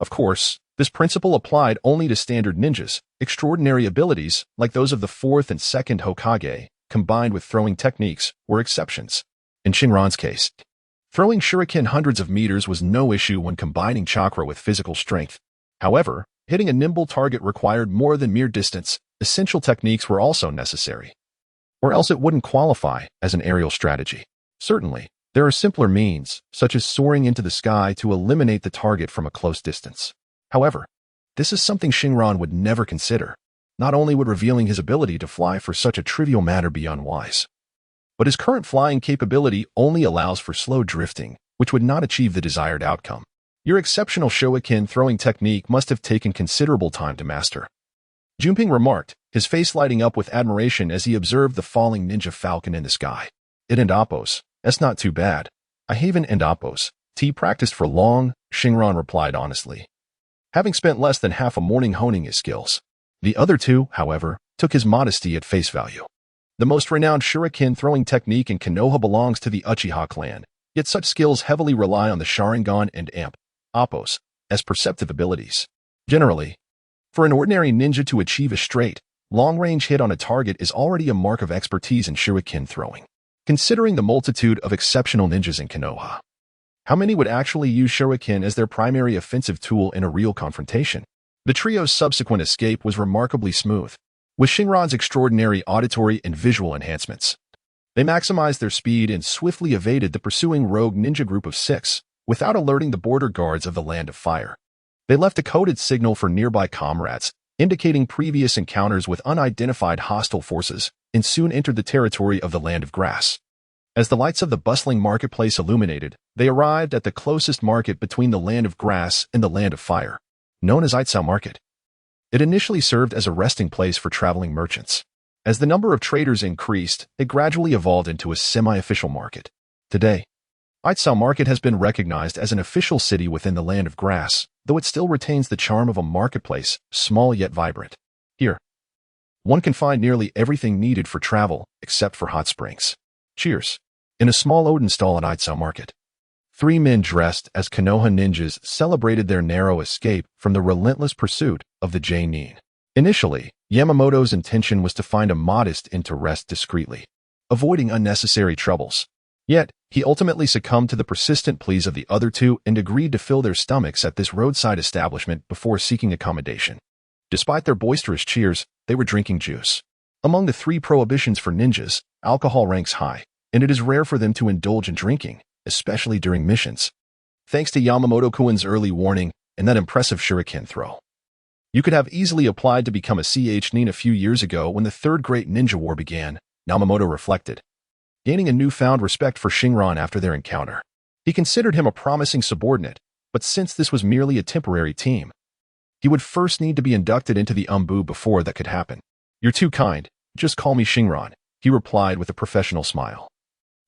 Of course, this principle applied only to standard ninjas. Extraordinary abilities, like those of the 4th and 2nd Hokage, combined with throwing techniques, were exceptions. In Xingran's case, throwing shuriken hundreds of meters was no issue when combining chakra with physical strength. However, hitting a nimble target required more than mere distance. Essential techniques were also necessary, or else it wouldn't qualify as an aerial strategy. Certainly, there are simpler means, such as soaring into the sky to eliminate the target from a close distance. However, this is something Xingran would never consider. Not only would revealing his ability to fly for such a trivial matter be unwise, but his current flying capability only allows for slow drifting, which would not achieve the desired outcome. Your exceptional shuriken throwing technique must have taken considerable time to master. Junping remarked, his face lighting up with admiration as he observed the falling ninja falcon in the sky. It and Appos, that's not too bad. I haven and Appos, T practiced for long, Xingran replied honestly, having spent less than half a morning honing his skills. The other two, however, took his modesty at face value. The most renowned shuriken throwing technique in Konoha belongs to the Uchiha clan, yet such skills heavily rely on the Sharingan and Appos as perceptive abilities. Generally, for an ordinary ninja to achieve a straight, long-range hit on a target is already a mark of expertise in shuriken throwing. Considering the multitude of exceptional ninjas in Konoha, how many would actually use shuriken as their primary offensive tool in a real confrontation? The trio's subsequent escape was remarkably smooth, with Xingran's extraordinary auditory and visual enhancements. They maximized their speed and swiftly evaded the pursuing rogue ninja group of 6, without alerting the border guards of the Land of Fire. They left a coded signal for nearby comrades, indicating previous encounters with unidentified hostile forces, and soon entered the territory of the Land of Grass. As the lights of the bustling marketplace illuminated, they arrived at the closest market between the Land of Grass and the Land of Fire, known as Itsao Market. It initially served as a resting place for traveling merchants. As the number of traders increased, it gradually evolved into a semi-official market. Today, Itsao Market has been recognized as an official city within the Land of Grass, though it still retains the charm of a marketplace, small yet vibrant. Here, one can find nearly everything needed for travel, except for hot springs. Cheers. In a small Odin stall at Itsao Market, 3 men dressed as Konoha ninjas celebrated their narrow escape from the relentless pursuit of the genin. Initially, Yamamoto's intention was to find a modest inn to rest discreetly, avoiding unnecessary troubles. Yet, he ultimately succumbed to the persistent pleas of the other two and agreed to fill their stomachs at this roadside establishment before seeking accommodation. Despite their boisterous cheers, they were drinking juice. Among the 3 prohibitions for ninjas, alcohol ranks high, and it is rare for them to indulge in drinking, especially during missions. Thanks to Yamamoto-kun's early warning and that impressive shuriken throw, you could have easily applied to become a nin a few years ago when the Third Great Ninja War began, Yamamoto reflected, gaining a newfound respect for Xingran after their encounter. He considered him a promising subordinate, but since this was merely a temporary team, he would first need to be inducted into the Umbu before that could happen. You're too kind, just call me Xingran, he replied with a professional smile.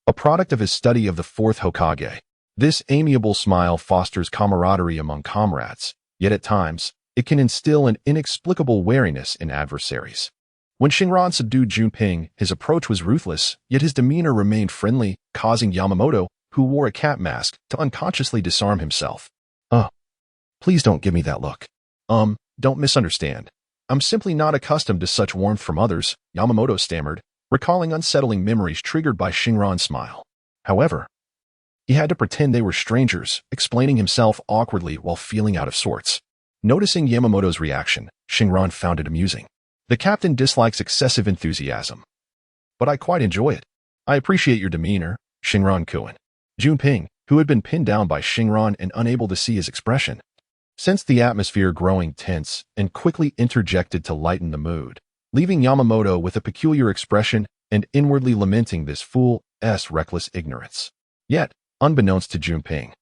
A product of his study of the 4th Hokage, this amiable smile fosters camaraderie among comrades, yet at times, it can instill an inexplicable wariness in adversaries. When Xingran subdued Junping, his approach was ruthless, yet his demeanor remained friendly, causing Yamamoto, who wore a cat mask, to unconsciously disarm himself. Please don't give me that look. Don't misunderstand. I'm simply not accustomed to such warmth from others, Yamamoto stammered, recalling unsettling memories triggered by Xingran's smile. However, he had to pretend they were strangers, explaining himself awkwardly while feeling out of sorts. Noticing Yamamoto's reaction, Xingran found it amusing. The captain dislikes excessive enthusiasm, but I quite enjoy it. I appreciate your demeanor, Xingran-kun. Junping, who had been pinned down by Xingran and unable to see his expression, sensed the atmosphere growing tense and quickly interjected to lighten the mood, leaving Yamamoto with a peculiar expression and inwardly lamenting this fool's reckless ignorance. Yet, unbeknownst to Junping,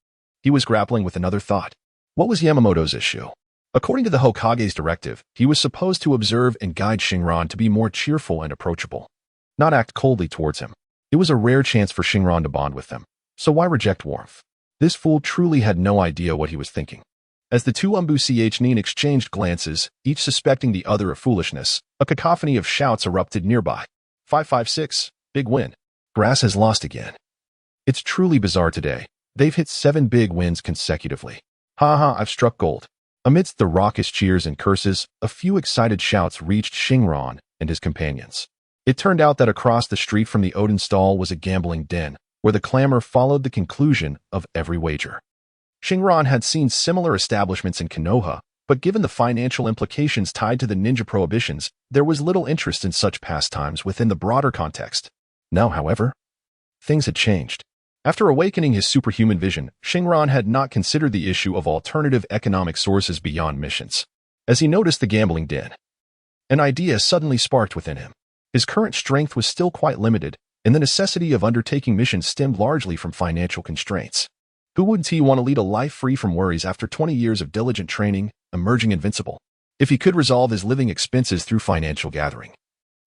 he was grappling with another thought. What was Yamamoto's issue? According to the Hokage's directive, he was supposed to observe and guide Xingran to be more cheerful and approachable, not act coldly towards him. It was a rare chance for Xingran to bond with them, so why reject warmth? This fool truly had no idea what he was thinking. As the two Nin exchanged glances, each suspecting the other of foolishness, a cacophony of shouts erupted nearby. 556, big win. Grass has lost again. It's truly bizarre today. They've hit 7 big wins consecutively. Ha, I've struck gold. Amidst the raucous cheers and curses, a few excited shouts reached Xingran and his companions. It turned out that across the street from the Odin stall was a gambling den, where the clamor followed the conclusion of every wager. Xingran had seen similar establishments in Konoha, but given the financial implications tied to the ninja prohibitions, there was little interest in such pastimes within the broader context. Now, however, things had changed. After awakening his superhuman vision, Xingran had not considered the issue of alternative economic sources beyond missions. As he noticed the gambling den, an idea suddenly sparked within him. His current strength was still quite limited, and the necessity of undertaking missions stemmed largely from financial constraints. Who wouldn't he want to lead a life free from worries after 20 years of diligent training, emerging invincible? If he could resolve his living expenses through financial gathering,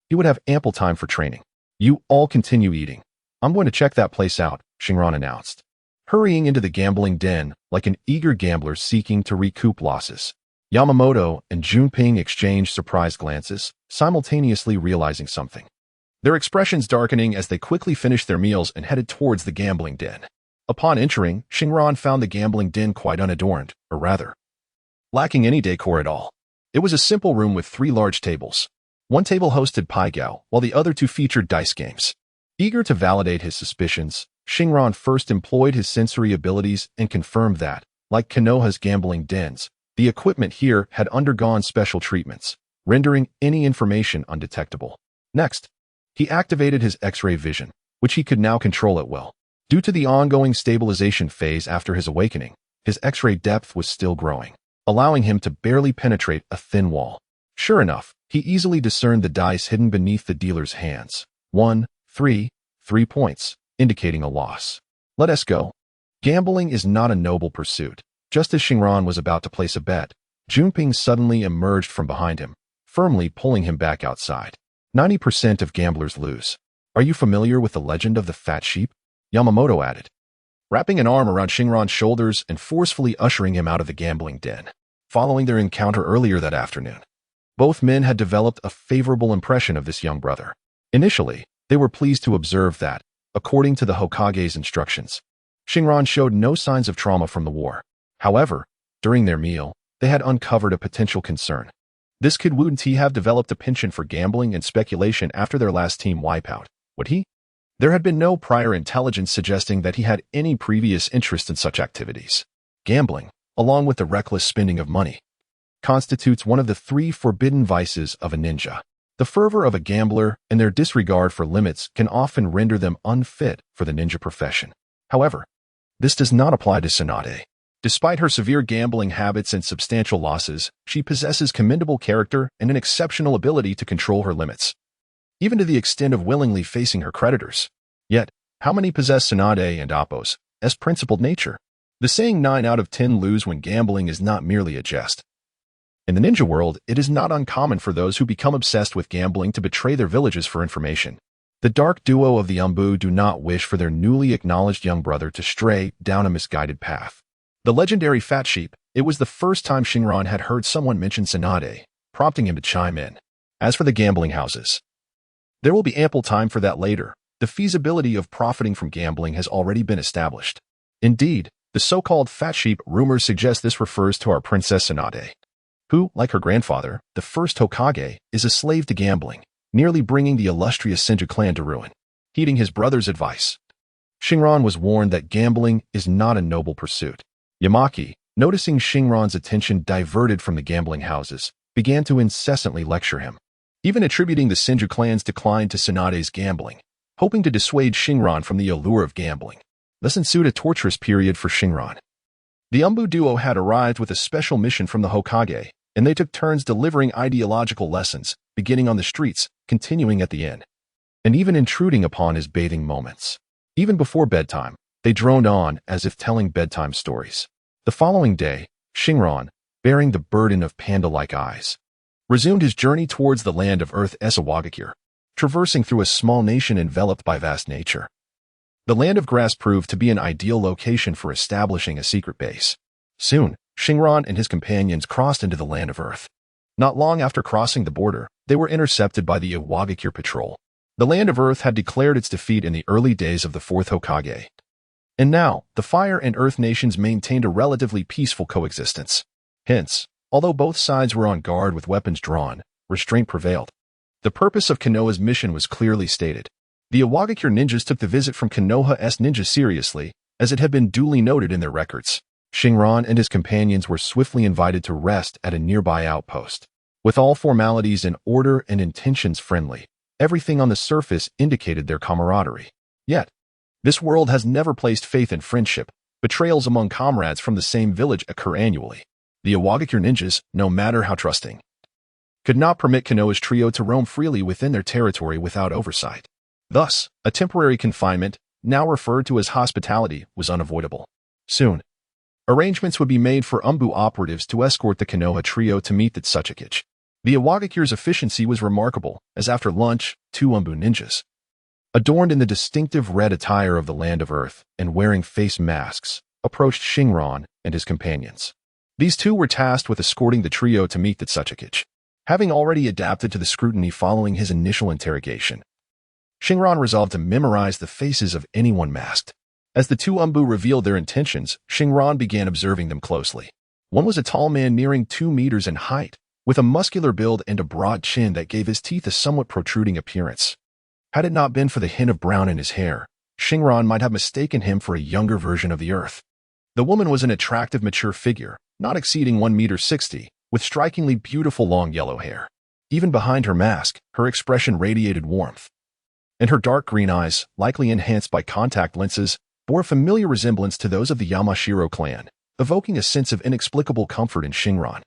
he would have ample time for training. You all continue eating. I'm going to check that place out, Xingran announced, hurrying into the gambling den like an eager gambler seeking to recoup losses. Yamamoto and Junping exchanged surprised glances, simultaneously realizing something. Their expressions darkening as they quickly finished their meals and headed towards the gambling den. Upon entering, Xingran found the gambling den quite unadorned, or rather, lacking any decor at all. It was a simple room with 3 large tables. One table hosted paigao, while the other 2 featured dice games. Eager to validate his suspicions, Xingran first employed his sensory abilities and confirmed that, like Konoha's gambling dens, the equipment here had undergone special treatments, rendering any information undetectable. Next, he activated his X-ray vision, which he could now control at will. Due to the ongoing stabilization phase after his awakening, his X-ray depth was still growing, allowing him to barely penetrate a thin wall. Sure enough, he easily discerned the dice hidden beneath the dealer's hands. 1, 3 points, indicating a loss. Let us go. Gambling is not a noble pursuit. Just as Xingran was about to place a bet, Junping suddenly emerged from behind him, firmly pulling him back outside. 90% of gamblers lose. Are you familiar with the legend of the fat sheep? Yamamoto added, wrapping an arm around Xingran's shoulders and forcefully ushering him out of the gambling den. Following their encounter earlier that afternoon, both men had developed a favorable impression of this young brother. Initially, they were pleased to observe that, according to the Hokage's instructions, Xingran showed no signs of trauma from the war. However, during their meal, they had uncovered a potential concern. This kid wouldn't he have developed a penchant for gambling and speculation after their last team wipeout? Would he? There had been no prior intelligence suggesting that he had any previous interest in such activities. Gambling, along with the reckless spending of money, constitutes one of the 3 forbidden vices of a ninja. The fervor of a gambler and their disregard for limits can often render them unfit for the ninja profession. However, this does not apply to Tsunade. Despite her severe gambling habits and substantial losses, she possesses commendable character and an exceptional ability to control her limits, even to the extent of willingly facing her creditors. Yet, how many possess Tsunade and Appo's principled nature? The saying 9 out of 10 lose when gambling is not merely a jest. In the ninja world, it is not uncommon for those who become obsessed with gambling to betray their villages for information. The dark duo of the Umbu do not wish for their newly acknowledged young brother to stray down a misguided path. The legendary fat sheep, it was the first time Xingran had heard someone mention Tsunade, prompting him to chime in. As for the gambling houses, there will be ample time for that later. The feasibility of profiting from gambling has already been established. Indeed, the so-called fat sheep rumors suggest this refers to our Princess Tsunade, who, like her grandfather, the first Hokage, is a slave to gambling, nearly bringing the illustrious Senju clan to ruin. Heeding his brother's advice, Xingran was warned that gambling is not a noble pursuit. Yamaki, noticing Xingran's attention diverted from the gambling houses, began to incessantly lecture him, even attributing the Senju clan's decline to Tsunade's gambling, hoping to dissuade Xingran from the allure of gambling. Thus ensued a torturous period for Xingran. The Umbu duo had arrived with a special mission from the Hokage, and they took turns delivering ideological lessons, beginning on the streets, continuing at the inn, and even intruding upon his bathing moments. Even before bedtime, they droned on as if telling bedtime stories. The following day, Xingran, bearing the burden of panda-like eyes, resumed his journey towards the land of Earth's awakens, traversing through a small nation enveloped by vast nature. The Land of Grass proved to be an ideal location for establishing a secret base. Soon, Xingran and his companions crossed into the Land of Earth. Not long after crossing the border, they were intercepted by the Awakens patrol. The Land of Earth had declared its defeat in the early days of the Fourth Hokage. And now, the Fire and Earth nations maintained a relatively peaceful coexistence. Hence, although both sides were on guard with weapons drawn, restraint prevailed. The purpose of Konoha's mission was clearly stated. The Awakens ninjas took the visit from Konoha's ninjas seriously, as it had been duly noted in their records. Xingran and his companions were swiftly invited to rest at a nearby outpost. With all formalities in order and intentions friendly, everything on the surface indicated their camaraderie. Yet, this world has never placed faith in friendship. Betrayals among comrades from the same village occur annually. The Awakens ninjas, no matter how trusting, could not permit Konoha's trio to roam freely within their territory without oversight. Thus, a temporary confinement, now referred to as hospitality, was unavoidable. Soon, arrangements would be made for Umbu operatives to escort the Konoha trio to meet the Tsuchikage. The Awakens' efficiency was remarkable, as after lunch, 2 Umbu ninjas, adorned in the distinctive red attire of the Land of Earth and wearing face masks, approached Xingran and his companions. These 2 were tasked with escorting the trio to meet the Tsuchikage. Having already adapted to the scrutiny following his initial interrogation, Xingran resolved to memorize the faces of anyone masked. As the 2 Umbu revealed their intentions, Xingran began observing them closely. One was a tall man nearing 2 meters in height, with a muscular build and a broad chin that gave his teeth a somewhat protruding appearance. Had it not been for the hint of brown in his hair, Xingran might have mistaken him for a younger version of the Earth. The woman was an attractive mature figure, not exceeding 1.60 meters, with strikingly beautiful long yellow hair. Even behind her mask, her expression radiated warmth. And her dark green eyes, likely enhanced by contact lenses, bore a familiar resemblance to those of the Yamashiro clan, evoking a sense of inexplicable comfort in Xingran.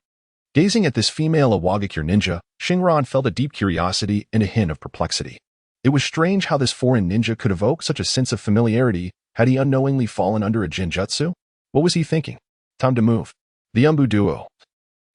Gazing at this female Awakens ninja, Xingran felt a deep curiosity and a hint of perplexity. It was strange how this foreign ninja could evoke such a sense of familiarity. Had he unknowingly fallen under a genjutsu? What was he thinking? Time to move. The Umbu duo,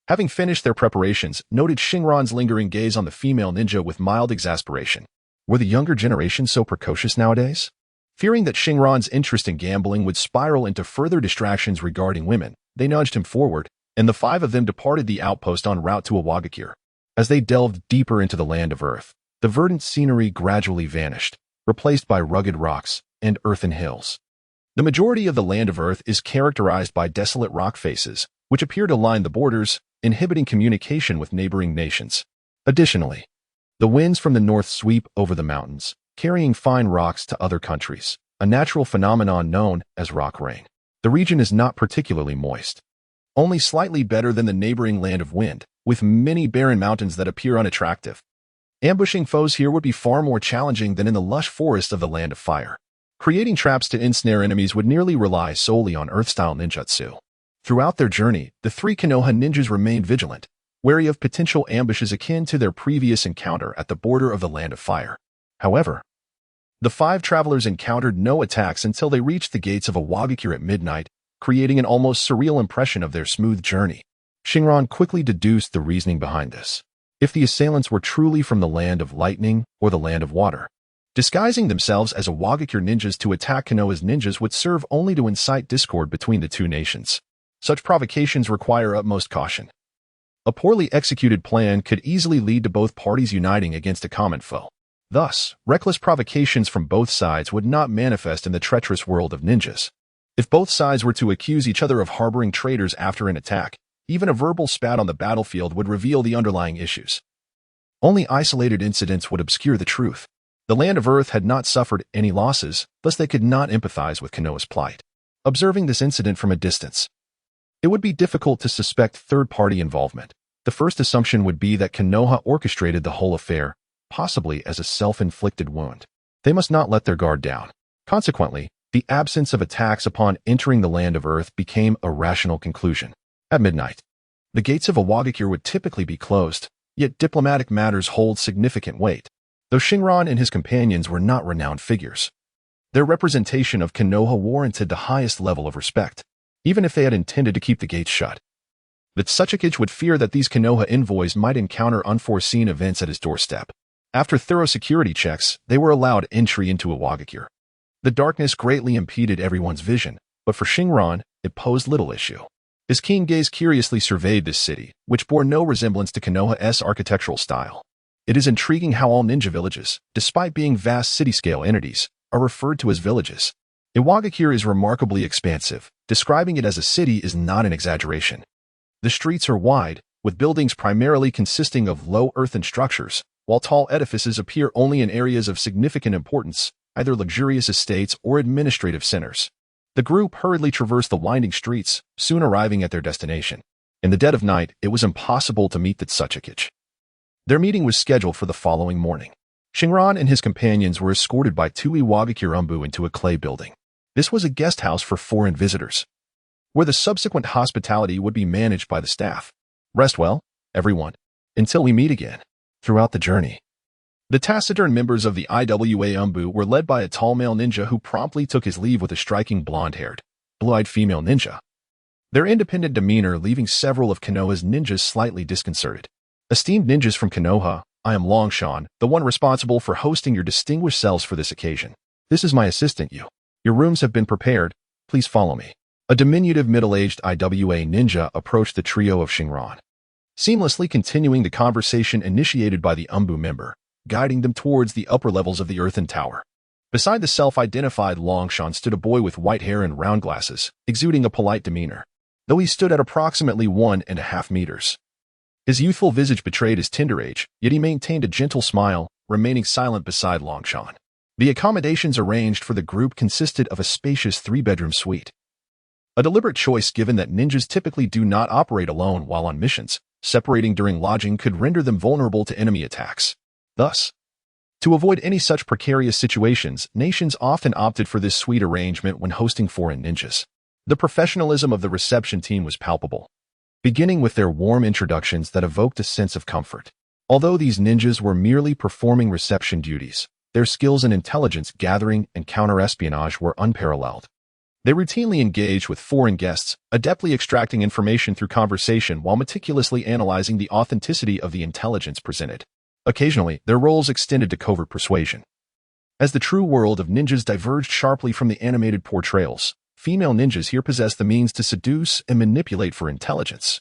having finished their preparations, noted Xingran's lingering gaze on the female ninja with mild exasperation. Were the younger generation so precocious nowadays? Fearing that Xingran's interest in gambling would spiral into further distractions regarding women, they nudged him forward, and the 5 of them departed the outpost en route to Awakens. As they delved deeper into the Land of Earth, the verdant scenery gradually vanished, replaced by rugged rocks and earthen hills. The majority of the Land of Earth is characterized by desolate rock faces, which appear to line the borders, inhibiting communication with neighboring nations. Additionally, the winds from the north sweep over the mountains, carrying fine rocks to other countries, a natural phenomenon known as rock rain. The region is not particularly moist, only slightly better than the neighboring Land of Wind, with many barren mountains that appear unattractive. Ambushing foes here would be far more challenging than in the lush forests of the Land of Fire. Creating traps to ensnare enemies would nearly rely solely on Earth-style ninjutsu. Throughout their journey, the 3 Konoha ninjas remained vigilant, wary of potential ambushes akin to their previous encounter at the border of the Land of Fire. However, the 5 travelers encountered no attacks until they reached the gates of Awakens at midnight, creating an almost surreal impression of their smooth journey. Xingran quickly deduced the reasoning behind this. If the assailants were truly from the Land of Lightning or the Land of Water, disguising themselves as Awakens ninjas to attack Konoha's ninjas would serve only to incite discord between the 2 nations. Such provocations require utmost caution. A poorly executed plan could easily lead to both parties uniting against a common foe. Thus, reckless provocations from both sides would not manifest in the treacherous world of ninjas. If both sides were to accuse each other of harboring traitors after an attack, even a verbal spat on the battlefield would reveal the underlying issues. Only isolated incidents would obscure the truth. The Land of Earth had not suffered any losses, thus they could not empathize with Konoha's plight. Observing this incident from a distance, it would be difficult to suspect third-party involvement. The first assumption would be that Konoha orchestrated the whole affair, possibly as a self-inflicted wound. They must not let their guard down. Consequently, the absence of attacks upon entering the Land of Earth became a rational conclusion. At midnight, the gates of Awakens would typically be closed, yet diplomatic matters hold significant weight. Though Xingran and his companions were not renowned figures, their representation of Konoha warranted the highest level of respect, even if they had intended to keep the gates shut. The Tsuchikage would fear that these Konoha envoys might encounter unforeseen events at his doorstep. After thorough security checks, they were allowed entry into Awakens. The darkness greatly impeded everyone's vision, but for Xingran, it posed little issue. His keen gaze curiously surveyed this city, which bore no resemblance to Konoha's architectural style. It is intriguing how all ninja villages, despite being vast city-scale entities, are referred to as villages. Iwagakure is remarkably expansive. Describing it as a city is not an exaggeration. The streets are wide, with buildings primarily consisting of low earthen structures, while tall edifices appear only in areas of significant importance, either luxurious estates or administrative centers. The group hurriedly traversed the winding streets, soon arriving at their destination. In the dead of night, it was impossible to meet the Tsuchikage. Their meeting was scheduled for the following morning. Xingran and his companions were escorted by two Iwagakure Umbu into a clay building. This was a guest house for foreign visitors, where the subsequent hospitality would be managed by the staff. Rest well, everyone, until we meet again. Throughout the journey, the taciturn members of the IWA Umbu were led by a tall male ninja who promptly took his leave with a striking blonde-haired, blue-eyed female ninja. Their independent demeanor leaving several of Konoha's ninjas slightly disconcerted. Esteemed ninjas from Konoha, I am Longshan, the one responsible for hosting your distinguished selves for this occasion. This is my assistant Yu. Your rooms have been prepared. Please follow me. A diminutive middle-aged IWA ninja approached the trio of Xingran, seamlessly continuing the conversation initiated by the Umbu member, guiding them towards the upper levels of the earthen tower. Beside the self-identified Longshan stood a boy with white hair and round glasses, exuding a polite demeanor, though he stood at approximately 1.5 meters. His youthful visage betrayed his tender age, yet he maintained a gentle smile, remaining silent beside Longshan. The accommodations arranged for the group consisted of a spacious 3-bedroom suite. A deliberate choice given that ninjas typically do not operate alone while on missions. Separating during lodging could render them vulnerable to enemy attacks. Thus, to avoid any such precarious situations, nations often opted for this suite arrangement when hosting foreign ninjas. The professionalism of the reception team was palpable, beginning with their warm introductions that evoked a sense of comfort. Although these ninjas were merely performing reception duties, their skills in intelligence gathering and counter-espionage were unparalleled. They routinely engaged with foreign guests, adeptly extracting information through conversation while meticulously analyzing the authenticity of the intelligence presented. Occasionally, their roles extended to covert persuasion. As the true world of ninjas diverged sharply from the animated portrayals, female ninjas here possessed the means to seduce and manipulate for intelligence,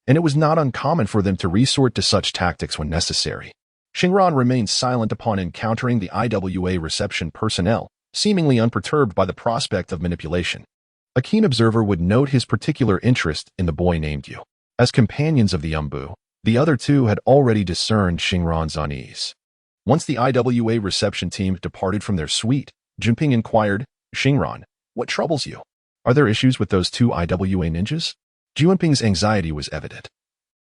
and it was not uncommon for them to resort to such tactics when necessary. Xingran remained silent upon encountering the IWA reception personnel, seemingly unperturbed by the prospect of manipulation. A keen observer would note his particular interest in the boy named Yu. As companions of the Umbu, the other two had already discerned Xingran's unease. Once the IWA reception team departed from their suite, Junping inquired, Xingran, what troubles you? Are there issues with those two IWA ninjas? Junping's anxiety was evident,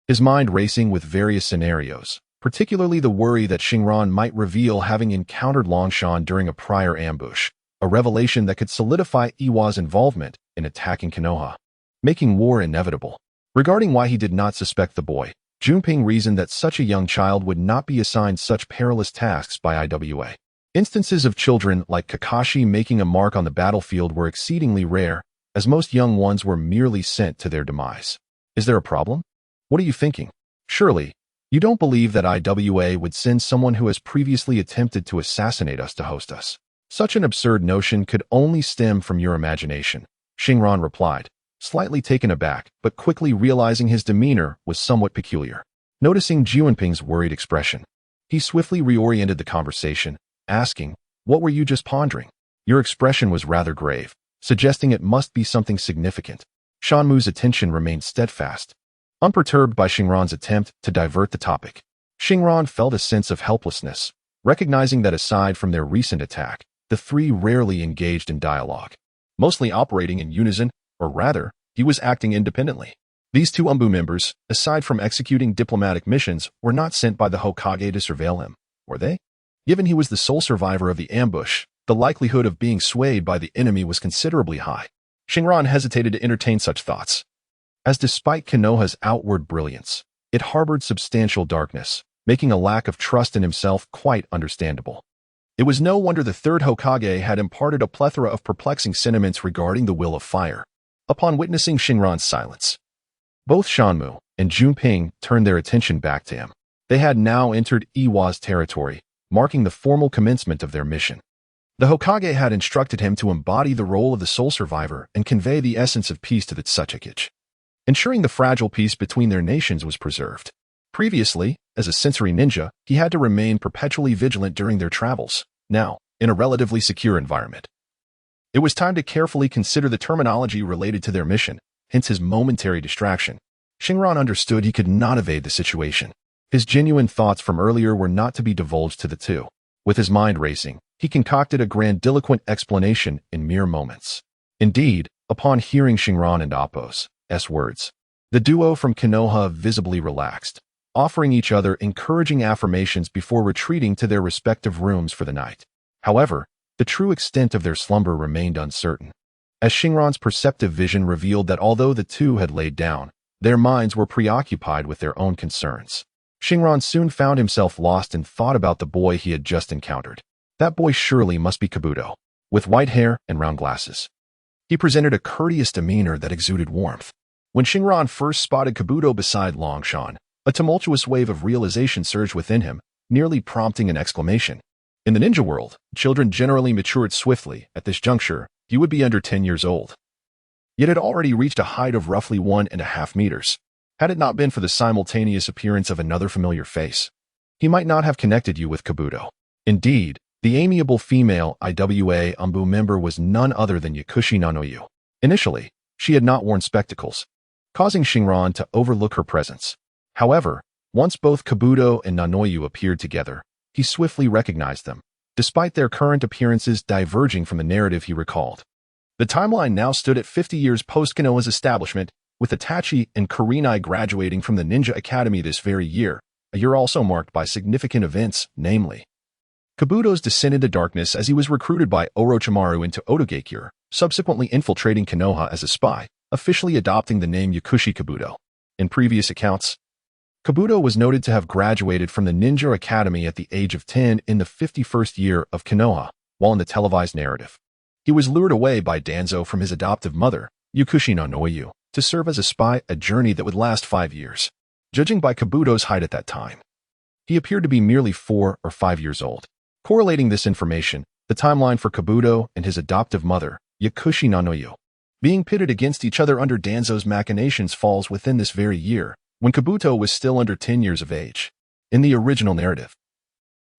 his mind racing with various scenarios, particularly the worry that Xingran might reveal having encountered Longshan during a prior ambush, a revelation that could solidify Iwa's involvement in attacking Konoha, making war inevitable. Regarding why he did not suspect the boy, Junping reasoned that such a young child would not be assigned such perilous tasks by IWA. Instances of children like Kakashi making a mark on the battlefield were exceedingly rare, as most young ones were merely sent to their demise. Is there a problem? What are you thinking? Surely, you don't believe that IWA would send someone who has previously attempted to assassinate us to host us. Such an absurd notion could only stem from your imagination, Xingran replied, slightly taken aback, but quickly realizing his demeanor was somewhat peculiar. Noticing Junping's worried expression, he swiftly reoriented the conversation, asking, what were you just pondering? Your expression was rather grave, suggesting it must be something significant. Shanmu's attention remained steadfast, unperturbed by Xingran's attempt to divert the topic. Xingran felt a sense of helplessness, recognizing that aside from their recent attack, the three rarely engaged in dialogue, mostly operating in unison, or rather, he was acting independently. These two Umbu members, aside from executing diplomatic missions, were not sent by the Hokage to surveil him, were they? Given he was the sole survivor of the ambush, the likelihood of being swayed by the enemy was considerably high. Xingran hesitated to entertain such thoughts, as despite Konoha's outward brilliance, it harbored substantial darkness, making a lack of trust in himself quite understandable. It was no wonder the third Hokage had imparted a plethora of perplexing sentiments regarding the will of fire. Upon witnessing Xingran's silence, both Shanmu and Junping turned their attention back to him. They had now entered Iwa's territory, marking the formal commencement of their mission. The Hokage had instructed him to embody the role of the sole survivor and convey the essence of peace to the Tsuchikage, ensuring the fragile peace between their nations was preserved. Previously, as a sensory ninja, he had to remain perpetually vigilant during their travels. Now, in a relatively secure environment, it was time to carefully consider the terminology related to their mission, hence his momentary distraction. Xingran understood he could not evade the situation. His genuine thoughts from earlier were not to be divulged to the two. With his mind racing, he concocted a grandiloquent explanation in mere moments. Indeed, upon hearing Xingran and Appo's words, the duo from Konoha visibly relaxed, offering each other encouraging affirmations before retreating to their respective rooms for the night. However, the true extent of their slumber remained uncertain, as Xingran's perceptive vision revealed that although the two had laid down, their minds were preoccupied with their own concerns. Xingran soon found himself lost in thought about the boy he had just encountered. That boy surely must be Kabuto, with white hair and round glasses. He presented a courteous demeanor that exuded warmth. When Xingran first spotted Kabuto beside Longshan, a tumultuous wave of realization surged within him, nearly prompting an exclamation. In the ninja world, children generally matured swiftly. At this juncture, he would be under 10 years old, yet had already reached a height of roughly 1.5 meters. Had it not been for the simultaneous appearance of another familiar face, he might not have connected you with Kabuto. Indeed, the amiable female IWA Umbu member was none other than Yakushi Nanoyu. Initially, she had not worn spectacles, causing Xingran to overlook her presence. However, once both Kabuto and Nanoyu appeared together, he swiftly recognized them, despite their current appearances diverging from the narrative he recalled. The timeline now stood at 50 years post-Konoha's establishment, with Itachi and Kurenai graduating from the Ninja Academy this very year, a year also marked by significant events, namely Kabuto's descent into darkness as he was recruited by Orochimaru into Otogekyure, subsequently infiltrating Konoha as a spy, officially adopting the name Yakushi Kabuto. In previous accounts, Kabuto was noted to have graduated from the Ninja Academy at the age of 10 in the 51st year of Konoha, while in the televised narrative, he was lured away by Danzo from his adoptive mother, Yakushi Nanoyu, to serve as a spy, a journey that would last 5 years. Judging by Kabuto's height at that time, he appeared to be merely 4 or 5 years old. Correlating this information, the timeline for Kabuto and his adoptive mother, Yakushi Nanoyu, being pitted against each other under Danzo's machinations falls within this very year, when Kabuto was still under 10 years of age. In the original narrative,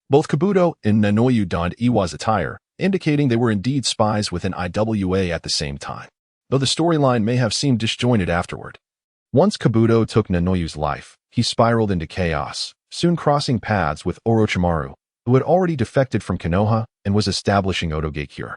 both Kabuto and Nanoyu donned Iwa's attire, indicating they were indeed spies within IWA at the same time, though the storyline may have seemed disjointed afterward. Once Kabuto took Nanoyu's life, he spiraled into chaos, soon crossing paths with Orochimaru, who had already defected from Konoha and was establishing Otogekyure,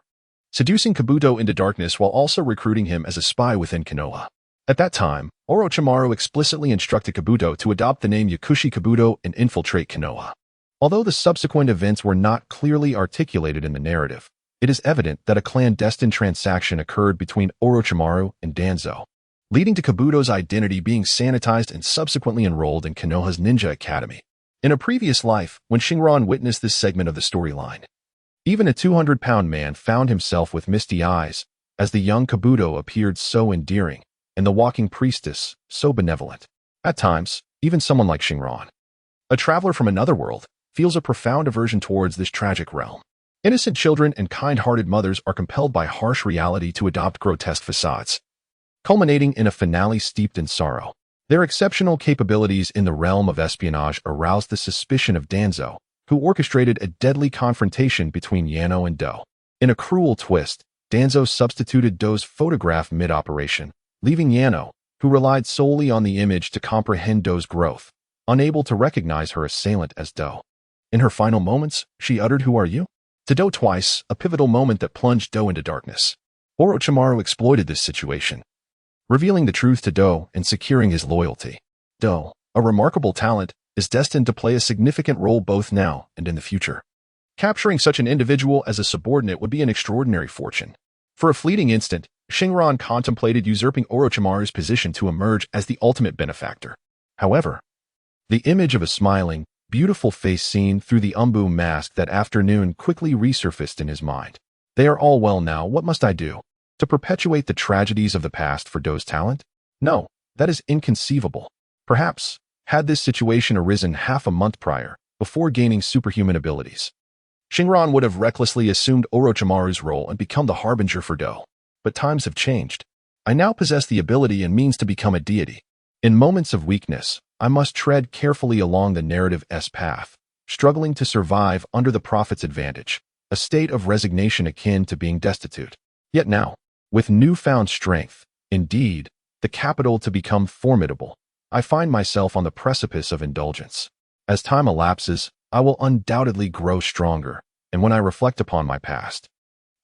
seducing Kabuto into darkness while also recruiting him as a spy within Konoha. At that time, Orochimaru explicitly instructed Kabuto to adopt the name Yakushi Kabuto and infiltrate Konoha. Although the subsequent events were not clearly articulated in the narrative, it is evident that a clandestine transaction occurred between Orochimaru and Danzo, leading to Kabuto's identity being sanitized and subsequently enrolled in Konoha's Ninja Academy. In a previous life, when Xingran witnessed this segment of the storyline, even a 200-pound man found himself with misty eyes, as the young Kabuto appeared so endearing, and the walking priestess so benevolent. At times, even someone like Xingran, a traveler from another world, feels a profound aversion towards this tragic realm. Innocent children and kind-hearted mothers are compelled by harsh reality to adopt grotesque facades, culminating in a finale steeped in sorrow. Their exceptional capabilities in the realm of espionage aroused the suspicion of Danzo, who orchestrated a deadly confrontation between Yano and Do. In a cruel twist, Danzo substituted Do's photograph mid-operation, leaving Yano, who relied solely on the image to comprehend Do's growth, unable to recognize her assailant as Do. In her final moments, she uttered, "Who are you?" to Do twice, a pivotal moment that plunged Do into darkness. Orochimaru exploited this situation, revealing the truth to Do and securing his loyalty. Do, a remarkable talent, is destined to play a significant role both now and in the future. Capturing such an individual as a subordinate would be an extraordinary fortune. For a fleeting instant, Xingran contemplated usurping Orochimaru's position to emerge as the ultimate benefactor. However, the image of a smiling, beautiful face seen through the Umbu mask that afternoon quickly resurfaced in his mind. They are all well now. What must I do? To perpetuate the tragedies of the past for Do's talent? No, that is inconceivable. Perhaps, had this situation arisen half a month prior, before gaining superhuman abilities, Xingran would have recklessly assumed Orochimaru's role and become the harbinger for Do. But times have changed. I now possess the ability and means to become a deity. In moments of weakness, I must tread carefully along the narrative's path, struggling to survive under the prophet's advantage, a state of resignation akin to being destitute. Yet now, with newfound strength, indeed, the capital to become formidable, I find myself on the precipice of indulgence. As time elapses, I will undoubtedly grow stronger, and when I reflect upon my past,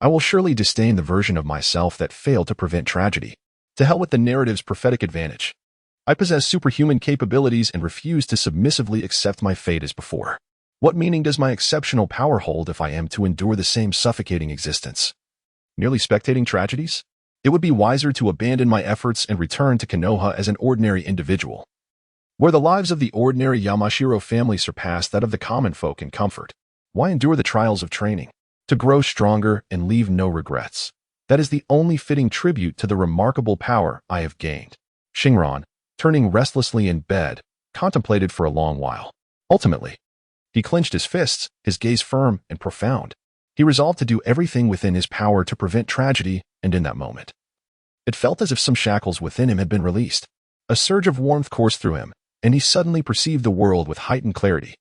I will surely disdain the version of myself that failed to prevent tragedy. To hell with the narrative's prophetic advantage. I possess superhuman capabilities and refuse to submissively accept my fate as before. What meaning does my exceptional power hold if I am to endure the same suffocating existence? Merely spectating tragedies? It would be wiser to abandon my efforts and return to Konoha as an ordinary individual, where the lives of the ordinary Yamashiro family surpass that of the common folk in comfort. Why endure the trials of training? To grow stronger and leave no regrets. That is the only fitting tribute to the remarkable power I have gained. Xingran, turning restlessly in bed, contemplated for a long while. Ultimately, he clenched his fists, his gaze firm and profound. He resolved to do everything within his power to prevent tragedy, and in that moment, it felt as if some shackles within him had been released. A surge of warmth coursed through him, and he suddenly perceived the world with heightened clarity.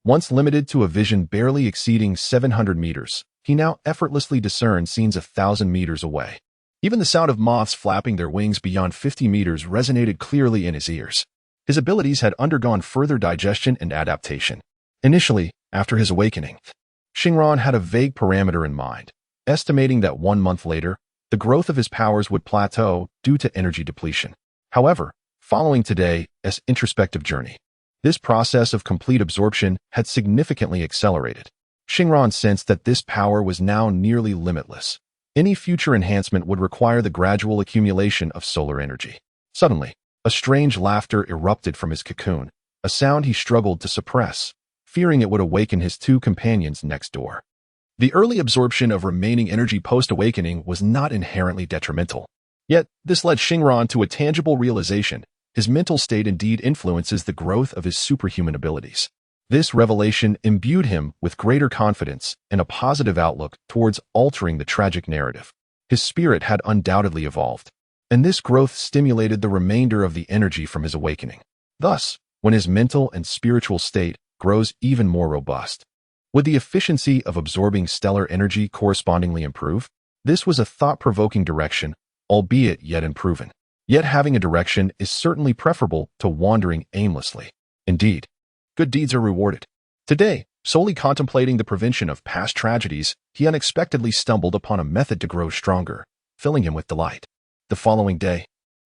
Once limited to a vision barely exceeding 700 meters, he now effortlessly discerned scenes 1,000 meters away. Even the sound of moths flapping their wings beyond 50 meters resonated clearly in his ears. His abilities had undergone further digestion and adaptation. Initially, after his awakening, Xingran had a vague parameter in mind, estimating that 1 month later, the growth of his powers would plateau due to energy depletion. However, following today's introspective journey, this process of complete absorption had significantly accelerated. Xingran sensed that this power was now nearly limitless. Any future enhancement would require the gradual accumulation of solar energy. Suddenly, a strange laughter erupted from his cocoon, a sound he struggled to suppress, fearing it would awaken his 2 companions next door. The early absorption of remaining energy post-awakening was not inherently detrimental. Yet, this led Xingran to a tangible realization. His mental state indeed influences the growth of his superhuman abilities. This revelation imbued him with greater confidence and a positive outlook towards altering the tragic narrative. His spirit had undoubtedly evolved, and this growth stimulated the remainder of the energy from his awakening. Thus, when his mental and spiritual state grows even more robust, would the efficiency of absorbing stellar energy correspondingly improve? This was a thought-provoking direction, albeit yet unproven. Yet having a direction is certainly preferable to wandering aimlessly. Indeed, good deeds are rewarded. Today, solely contemplating the prevention of past tragedies, he unexpectedly stumbled upon a method to grow stronger, filling him with delight. The following day,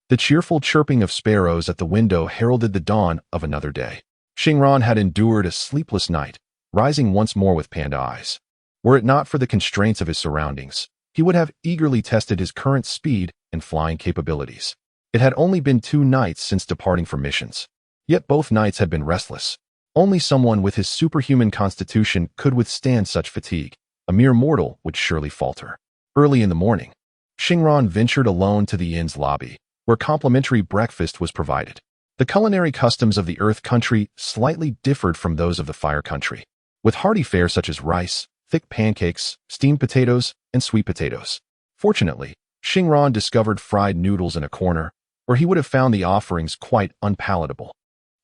the cheerful chirping of sparrows at the window heralded the dawn of another day. Xingran had endured a sleepless night, rising once more with panda eyes. Were it not for the constraints of his surroundings, he would have eagerly tested his current speed and flying capabilities. It had only been 2 nights since departing for missions. Yet both nights had been restless. Only someone with his superhuman constitution could withstand such fatigue. A mere mortal would surely falter. Early in the morning, Xingran ventured alone to the inn's lobby, where complimentary breakfast was provided. The culinary customs of the Earth Country slightly differed from those of the Fire Country, with hearty fare such as rice, thick pancakes, steamed potatoes, and sweet potatoes. Fortunately, Xingran discovered fried noodles in a corner, where he would have found the offerings quite unpalatable.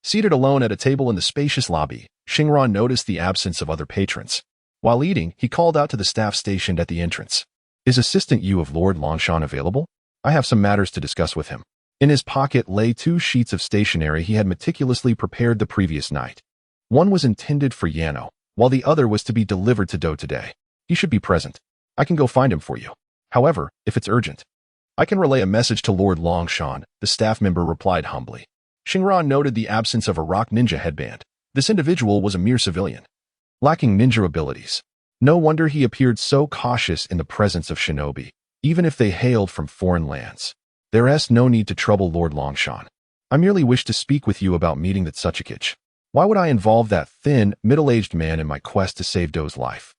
Seated alone at a table in the spacious lobby, Xingran noticed the absence of other patrons. While eating, he called out to the staff stationed at the entrance. "Is Assistant Yu of Lord Longshan available? I have some matters to discuss with him." In his pocket lay 2 sheets of stationery he had meticulously prepared the previous night. One was intended for Yano, while the other was to be delivered to Do today. "He should be present. I can go find him for you. However, if it's urgent, I can relay a message to Lord Longshan," the staff member replied humbly. Xingran noted the absence of a rock ninja headband. This individual was a mere civilian, lacking ninja abilities. No wonder he appeared so cautious in the presence of shinobi, even if they hailed from foreign lands. "There's no need to trouble Lord Longshan. I merely wish to speak with you about meeting the Tsuchikage. Why would I involve that thin, middle-aged man in my quest to save Do's life?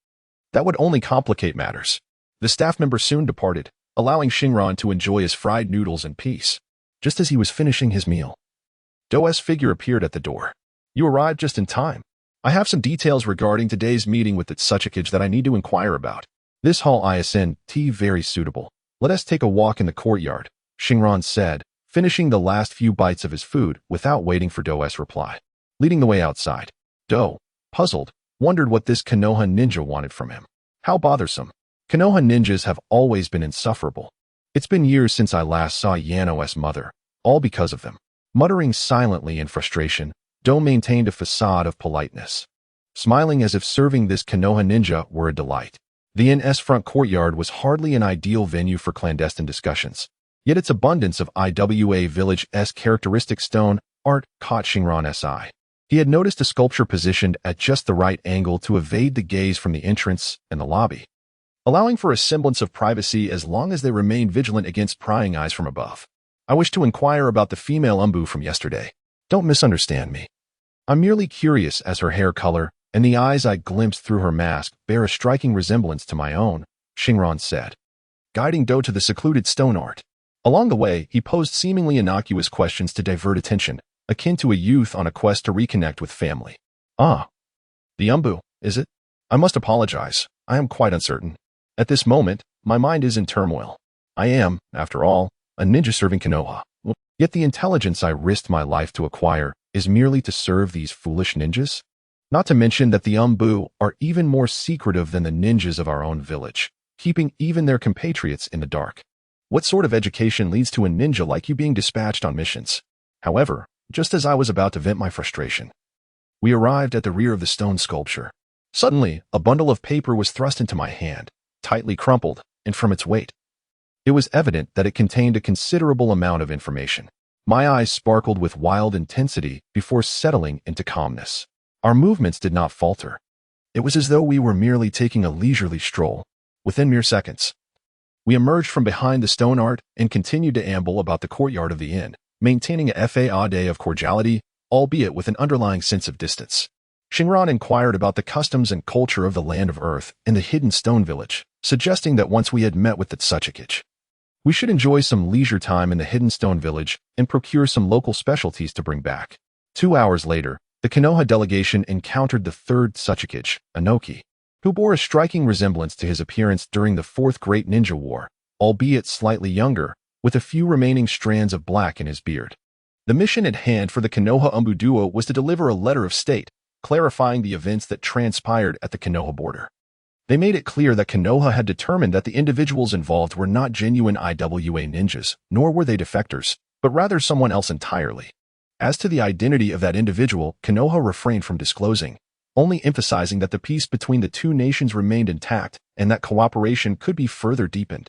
That would only complicate matters." The staff member soon departed, allowing Xingran to enjoy his fried noodles in peace. Just as he was finishing his meal, Do's figure appeared at the door. "You arrived just in time. I have some details regarding today's meeting with the Tsuchikage that I need to inquire about. This hall isn't very suitable. Let us take a walk in the courtyard, Xingran said, finishing the last few bites of his food without waiting for Do's reply. Leading the way outside, Do, puzzled, wondered what this Konoha ninja wanted from him. How bothersome. Konoha ninjas have always been insufferable. It's been years since I last saw Yano's mother, all because of them. Muttering silently in frustration, Do maintained a facade of politeness, smiling as if serving this Konoha ninja were a delight. The inn's front courtyard was hardly an ideal venue for clandestine discussions, yet its abundance of Iwa Village-esque characteristic stone art caught Xingran's eye. He had noticed a sculpture positioned at just the right angle to evade the gaze from the entrance and the lobby, allowing for a semblance of privacy as long as they remained vigilant against prying eyes from above. I wish to inquire about the female umbu from yesterday. Don't misunderstand me. I'm merely curious as her hair color and the eyes I glimpsed through her mask bear a striking resemblance to my own, Xingran said, guiding Do to the secluded stone art. Along the way, he posed seemingly innocuous questions to divert attention, akin to a youth on a quest to reconnect with family. Ah, the umbu, is it? I must apologize. I am quite uncertain. At this moment, my mind is in turmoil. I am, after all, a ninja serving Konoha. Yet the intelligence I risked my life to acquire is merely to serve these foolish ninjas? Not to mention that the umbu are even more secretive than the ninjas of our own village, keeping even their compatriots in the dark. What sort of education leads to a ninja like you being dispatched on missions? However, just as I was about to vent my frustration, we arrived at the rear of the stone sculpture. Suddenly, a bundle of paper was thrust into my hand, tightly crumpled, and from its weight, it was evident that it contained a considerable amount of information. My eyes sparkled with wild intensity before settling into calmness. Our movements did not falter. It was as though we were merely taking a leisurely stroll. Within mere seconds, we emerged from behind the stone art and continued to amble about the courtyard of the inn, maintaining a facade of cordiality, albeit with an underlying sense of distance. Xingran inquired about the customs and culture of the land of earth and the hidden stone village, suggesting that once we had met with the Tsuchikage, we should enjoy some leisure time in the hidden stone village and procure some local specialties to bring back. 2 hours later, the Konoha delegation encountered the third Tsuchikage, Inoki, who bore a striking resemblance to his appearance during the Fourth Great Ninja War, albeit slightly younger, with a few remaining strands of black in his beard. The mission at hand for the Konoha Umbu duo was to deliver a letter of state, clarifying the events that transpired at the Konoha border. They made it clear that Konoha had determined that the individuals involved were not genuine Iwa ninjas, nor were they defectors, but rather someone else entirely. As to the identity of that individual, Konoha refrained from disclosing, only emphasizing that the peace between the two nations remained intact and that cooperation could be further deepened.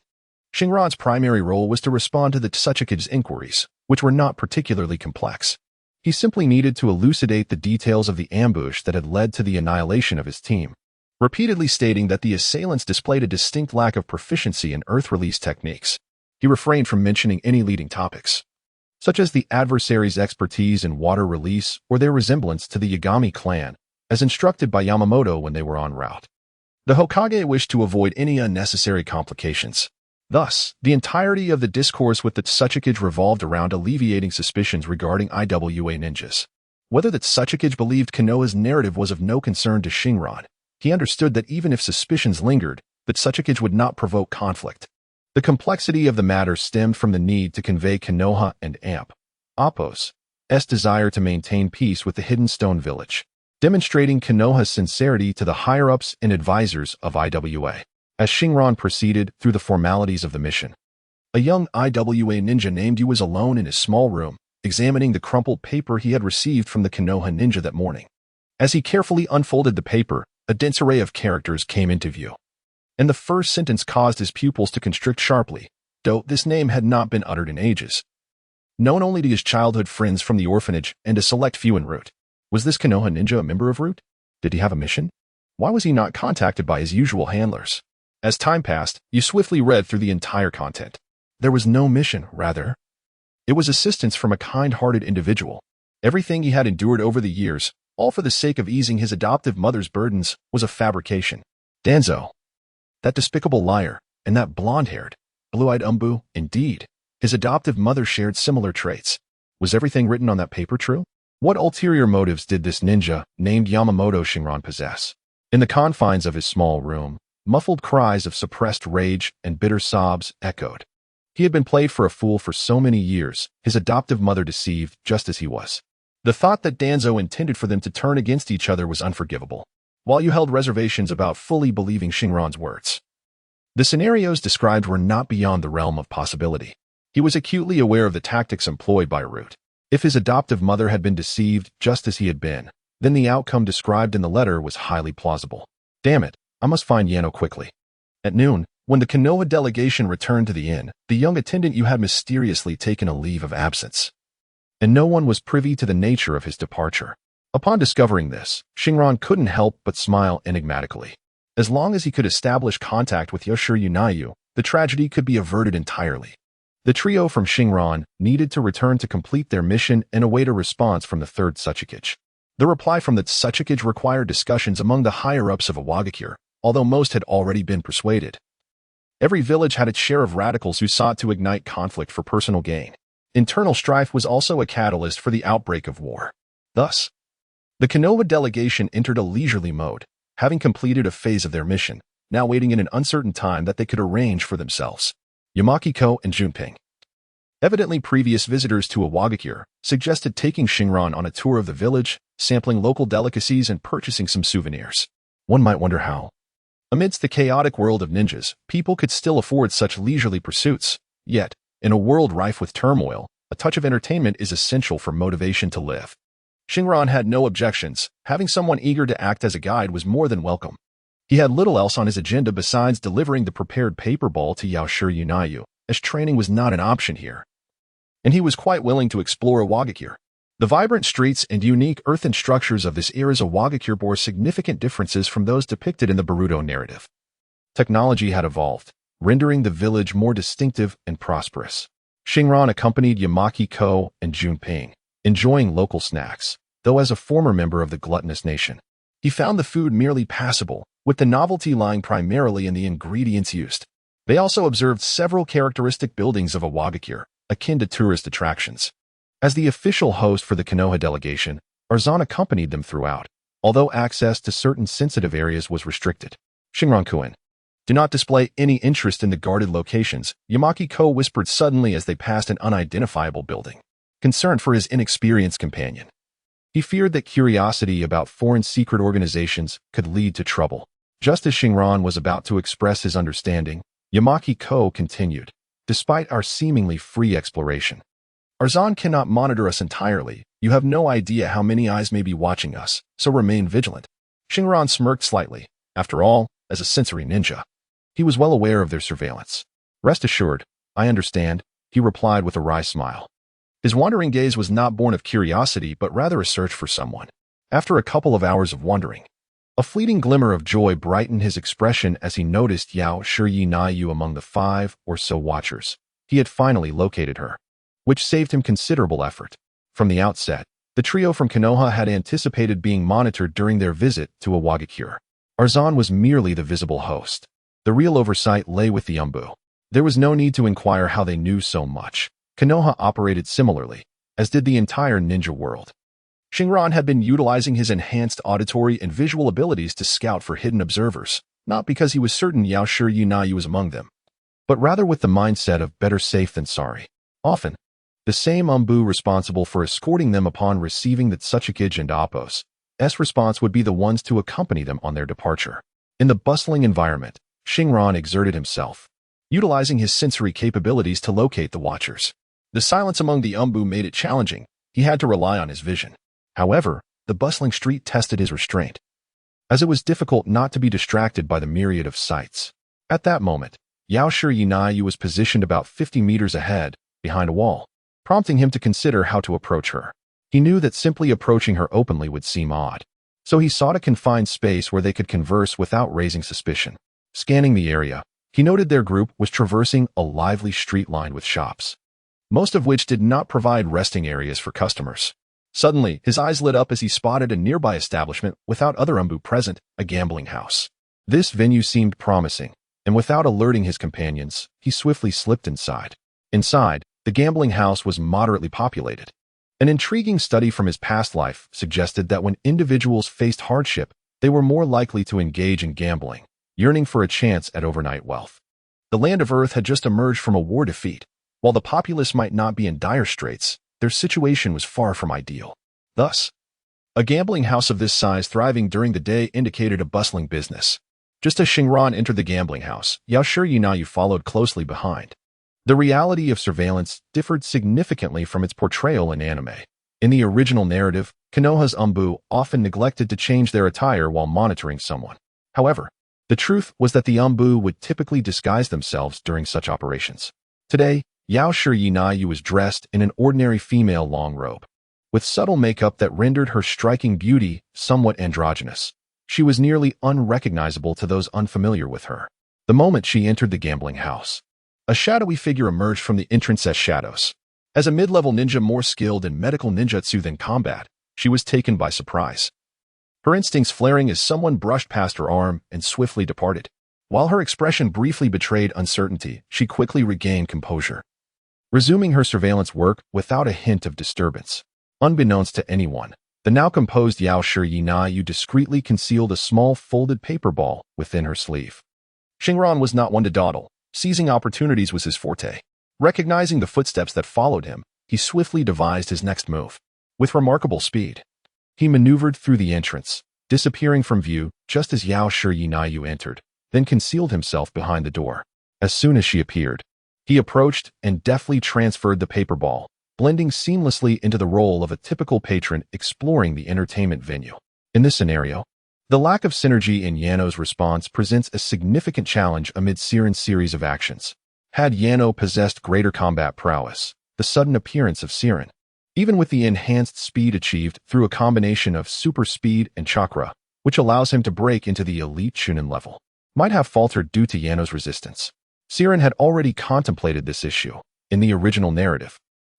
Xingran's primary role was to respond to the Tsuchikage's inquiries, which were not particularly complex. He simply needed to elucidate the details of the ambush that had led to the annihilation of his team, repeatedly stating that the assailants displayed a distinct lack of proficiency in earth release techniques. He refrained from mentioning any leading topics, such as the adversary's expertise in water release or their resemblance to the Yagami clan, as instructed by Yamamoto when they were en route. The Hokage wished to avoid any unnecessary complications. Thus, the entirety of the discourse with the Tsuchikage revolved around alleviating suspicions regarding Iwa ninjas. Whether the Tsuchikage believed Konoha's narrative was of no concern to Xingran, he understood that even if suspicions lingered, the Tsuchikage would not provoke conflict. The complexity of the matter stemmed from the need to convey Konoha and Appo's desire to maintain peace with the hidden stone village, demonstrating Konoha's sincerity to the higher-ups and advisors of Iwa. As Xingran proceeded through the formalities of the mission, a young Iwa ninja named Yu was alone in his small room, examining the crumpled paper he had received from the Konoha ninja that morning. As he carefully unfolded the paper, a dense array of characters came into view, and the first sentence caused his pupils to constrict sharply, though this name had not been uttered in ages. Known only to his childhood friends from the orphanage and a select few en route, was this Konoha ninja a member of Root? Did he have a mission? Why was he not contacted by his usual handlers? As time passed, you swiftly read through the entire content. There was no mission, rather. It was assistance from a kind-hearted individual. Everything he had endured over the years, all for the sake of easing his adoptive mother's burdens, was a fabrication. Danzo, that despicable liar, and that blonde-haired, blue-eyed umbu, indeed. His adoptive mother shared similar traits. Was everything written on that paper true? What ulterior motives did this ninja, named Yamamoto Xingran, possess? In the confines of his small room, muffled cries of suppressed rage and bitter sobs echoed. He had been played for a fool for so many years, his adoptive mother deceived just as he was. The thought that Danzo intended for them to turn against each other was unforgivable, while you held reservations about fully believing Xingran's words. The scenarios described were not beyond the realm of possibility. He was acutely aware of the tactics employed by Root. If his adoptive mother had been deceived just as he had been, then the outcome described in the letter was highly plausible. Damn it, I must find Yano quickly. At noon, when the Konoha delegation returned to the inn, the young attendant you had mysteriously taken a leave of absence, and no one was privy to the nature of his departure. Upon discovering this, Xingran couldn't help but smile enigmatically. As long as he could establish contact with Yaoshiryu, the tragedy could be averted entirely. The trio from Xingran needed to return to complete their mission and await a response from the third Tsuchikage. The reply from the Tsuchikage required discussions among the higher-ups of Awakens, although most had already been persuaded. Every village had its share of radicals who sought to ignite conflict for personal gain. Internal strife was also a catalyst for the outbreak of war. Thus, the Konoha delegation entered a leisurely mode, having completed a phase of their mission, now waiting in an uncertain time that they could arrange for themselves. Yamakiko and Junping, evidently previous visitors to Awakens, suggested taking Xingran on a tour of the village, sampling local delicacies and purchasing some souvenirs. One might wonder how, amidst the chaotic world of ninjas, people could still afford such leisurely pursuits. Yet, in a world rife with turmoil, a touch of entertainment is essential for motivation to live. Xingran had no objections. Having someone eager to act as a guide was more than welcome. He had little else on his agenda besides delivering the prepared paper ball to Yaoshiryu, as training was not an option here. And he was quite willing to explore Awakens. The vibrant streets and unique earthen structures of this era's Awakens bore significant differences from those depicted in the Boruto narrative. Technology had evolved, rendering the village more distinctive and prosperous. Xingran accompanied Yamakiko and Junping, enjoying local snacks, though as a former member of the gluttonous nation, he found the food merely passable, with the novelty lying primarily in the ingredients used. They also observed several characteristic buildings of Awakens, akin to tourist attractions. As the official host for the Konoha delegation, Arzan accompanied them throughout, although access to certain sensitive areas was restricted. Xingran-kun, do not display any interest in the guarded locations, Yamakiko whispered suddenly as they passed an unidentifiable building, concerned for his inexperienced companion. He feared that curiosity about foreign secret organizations could lead to trouble. Just as Xingran was about to express his understanding, Yamakiko continued, despite our seemingly free exploration, Arzan cannot monitor us entirely. You have no idea how many eyes may be watching us, so remain vigilant. Xingran smirked slightly. After all, as a sensory ninja, he was well aware of their surveillance. Rest assured, I understand, he replied with a wry smile. His wandering gaze was not born of curiosity but rather a search for someone. After a couple of hours of wandering, a fleeting glimmer of joy brightened his expression as he noticed Yaoshiryu among the 5 or so watchers. He had finally located her, which saved him considerable effort. From the outset, the trio from Konoha had anticipated being monitored during their visit to Awakens. Arzan was merely the visible host. The real oversight lay with the Umbu. There was no need to inquire how they knew so much. Konoha operated similarly, as did the entire ninja world. Xingran had been utilizing his enhanced auditory and visual abilities to scout for hidden observers, not because he was certain Yaoshiryu was among them, but rather with the mindset of better safe than sorry. Often, the same Umbu responsible for escorting them upon receiving the Tsuchikage and Appo's response would be the ones to accompany them on their departure. In the bustling environment, Xingran exerted himself, utilizing his sensory capabilities to locate the watchers. The silence among the Umbu made it challenging. He had to rely on his vision. However, the bustling street tested his restraint, as it was difficult not to be distracted by the myriad of sights. At that moment, Yaoshiryu was positioned about 50 meters ahead, behind a wall, prompting him to consider how to approach her. He knew that simply approaching her openly would seem odd, so he sought a confined space where they could converse without raising suspicion. Scanning the area, he noted their group was traversing a lively street lined with shops, most of which did not provide resting areas for customers. Suddenly, his eyes lit up as he spotted a nearby establishment without other Umbu present, a gambling house. This venue seemed promising, and without alerting his companions, he swiftly slipped inside. Inside, the gambling house was moderately populated. An intriguing study from his past life suggested that when individuals faced hardship, they were more likely to engage in gambling, yearning for a chance at overnight wealth. The land of Earth had just emerged from a war defeat. While the populace might not be in dire straits, their situation was far from ideal. Thus, a gambling house of this size thriving during the day indicated a bustling business. Just as Xingran entered the gambling house, Yao Shi followed closely behind. The reality of surveillance differed significantly from its portrayal in anime. In the original narrative, Konoha's Umbu often neglected to change their attire while monitoring someone. However, the truth was that the Umbu would typically disguise themselves during such operations. Today, Yao Shi was dressed in an ordinary female long robe. With subtle makeup that rendered her striking beauty somewhat androgynous, she was nearly unrecognizable to those unfamiliar with her. The moment she entered the gambling house, a shadowy figure emerged from the entrance as shadows. As a mid-level ninja more skilled in medical ninjutsu than combat, she was taken by surprise. Her instincts flaring as someone brushed past her arm and swiftly departed. While her expression briefly betrayed uncertainty, she quickly regained composure, resuming her surveillance work without a hint of disturbance. Unbeknownst to anyone, the now composed Yao Shi discreetly concealed a small folded paper ball within her sleeve. Xingran was not one to dawdle. Seizing opportunities was his forte. Recognizing the footsteps that followed him, he swiftly devised his next move. With remarkable speed, he maneuvered through the entrance, disappearing from view just as Yao Shi entered, then concealed himself behind the door. As soon as she appeared, he approached and deftly transferred the paper ball, blending seamlessly into the role of a typical patron exploring the entertainment venue. In this scenario, the lack of synergy in Yano's response presents a significant challenge amid Siren's series of actions. Had Yano possessed greater combat prowess, the sudden appearance of Siren, even with the enhanced speed achieved through a combination of super speed and chakra, which allows him to break into the elite Chunin level, might have faltered due to Yano's resistance. Siren had already contemplated this issue. In the original narrative,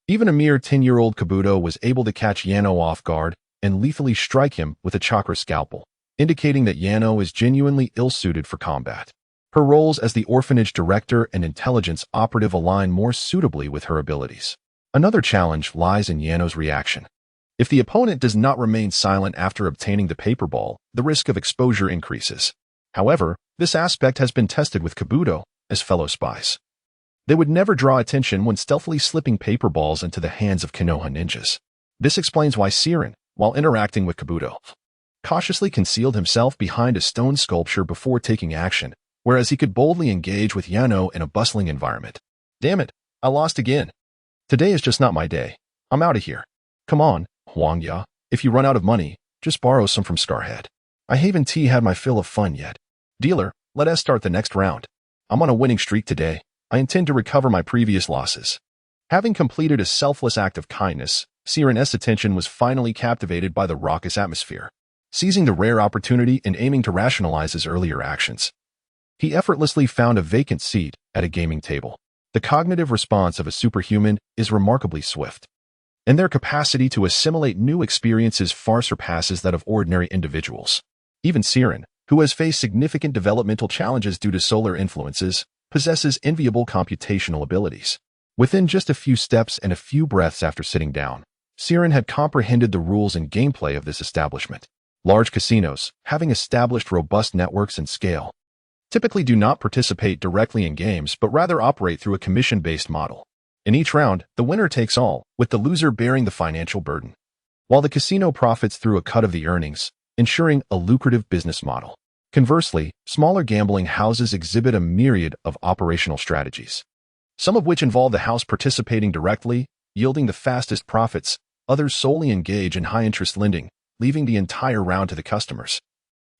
even a mere 10-year-old Kabuto was able to catch Yano off guard and lethally strike him with a chakra scalpel, indicating that Yano is genuinely ill-suited for combat. Her roles as the orphanage director and intelligence operative align more suitably with her abilities. Another challenge lies in Yano's reaction. If the opponent does not remain silent after obtaining the paper ball, the risk of exposure increases. However, this aspect has been tested with Kabuto as fellow spies. They would never draw attention when stealthily slipping paper balls into the hands of Konoha ninjas. This explains why Siren, while interacting with Kabuto, cautiously concealed himself behind a stone sculpture before taking action, whereas he could boldly engage with Yano in a bustling environment. Damn it, I lost again. Today is just not my day. I'm out of here. Come on, Huangya, if you run out of money, just borrow some from Scarhead. I haven't had my fill of fun yet. Dealer, let us start the next round. I'm on a winning streak today. I intend to recover my previous losses. Having completed a selfless act of kindness, Siren's attention was finally captivated by the raucous atmosphere. Seizing the rare opportunity and aiming to rationalize his earlier actions, he effortlessly found a vacant seat at a gaming table. The cognitive response of a superhuman is remarkably swift, and their capacity to assimilate new experiences far surpasses that of ordinary individuals. Even Siren, who has faced significant developmental challenges due to solar influences, possesses enviable computational abilities. Within just a few steps and a few breaths after sitting down, Siren had comprehended the rules and gameplay of this establishment. Large casinos, having established robust networks and scale, typically do not participate directly in games but rather operate through a commission-based model. In each round, the winner takes all, with the loser bearing the financial burden, while the casino profits through a cut of the earnings, ensuring a lucrative business model. Conversely, smaller gambling houses exhibit a myriad of operational strategies, some of which involve the house participating directly, yielding the fastest profits. Others solely engage in high-interest lending, leaving the entire round to the customers.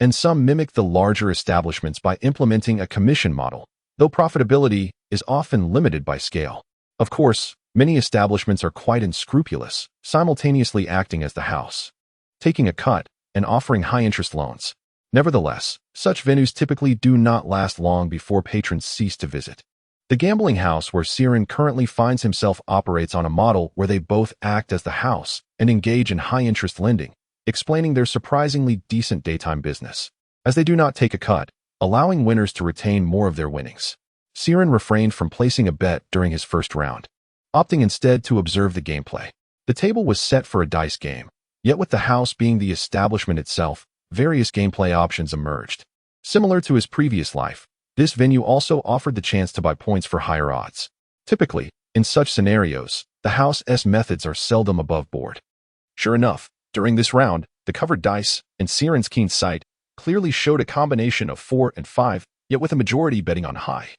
And some mimic the larger establishments by implementing a commission model, though profitability is often limited by scale. Of course, many establishments are quite unscrupulous, simultaneously acting as the house, taking a cut, and offering high-interest loans. Nevertheless, such venues typically do not last long before patrons cease to visit. The gambling house where Siren currently finds himself operates on a model where they both act as the house and engage in high-interest lending, explaining their surprisingly decent daytime business, as they do not take a cut, allowing winners to retain more of their winnings. Siren refrained from placing a bet during his first round, opting instead to observe the gameplay. The table was set for a dice game, yet with the house being the establishment itself, various gameplay options emerged. Similar to his previous life, this venue also offered the chance to buy points for higher odds. Typically, in such scenarios, the house's methods are seldom above board. Sure enough, during this round, the covered dice, and Xiran's keen sight, clearly showed a combination of 4 and 5, yet with a majority betting on high.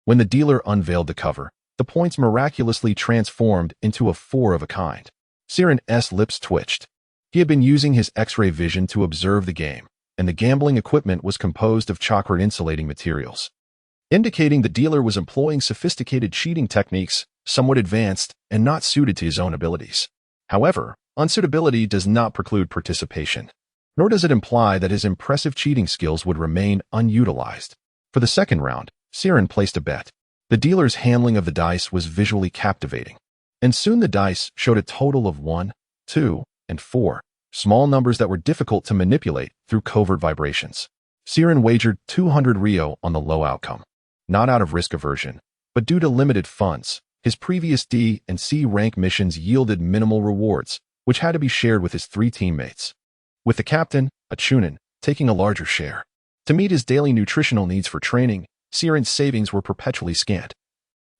When the dealer unveiled the cover, the points miraculously transformed into a 4 of a kind. Xiran's lips twitched. He had been using his X-ray vision to observe the game, and the gambling equipment was composed of chakra-insulating materials, indicating the dealer was employing sophisticated cheating techniques, somewhat advanced and not suited to his own abilities. However, unsuitability does not preclude participation, nor does it imply that his impressive cheating skills would remain unutilized. For the second round, Xiran placed a bet. The dealer's handling of the dice was visually captivating, and soon the dice showed a total of 1, 2, and 4, small numbers that were difficult to manipulate through covert vibrations. Xiran wagered 200 Rio on the low outcome, not out of risk aversion, but due to limited funds. His previous D and C rank missions yielded minimal rewards, which had to be shared with his 3 teammates, with the captain, a chunin, taking a larger share. To meet his daily nutritional needs for training, Xiran's savings were perpetually scant,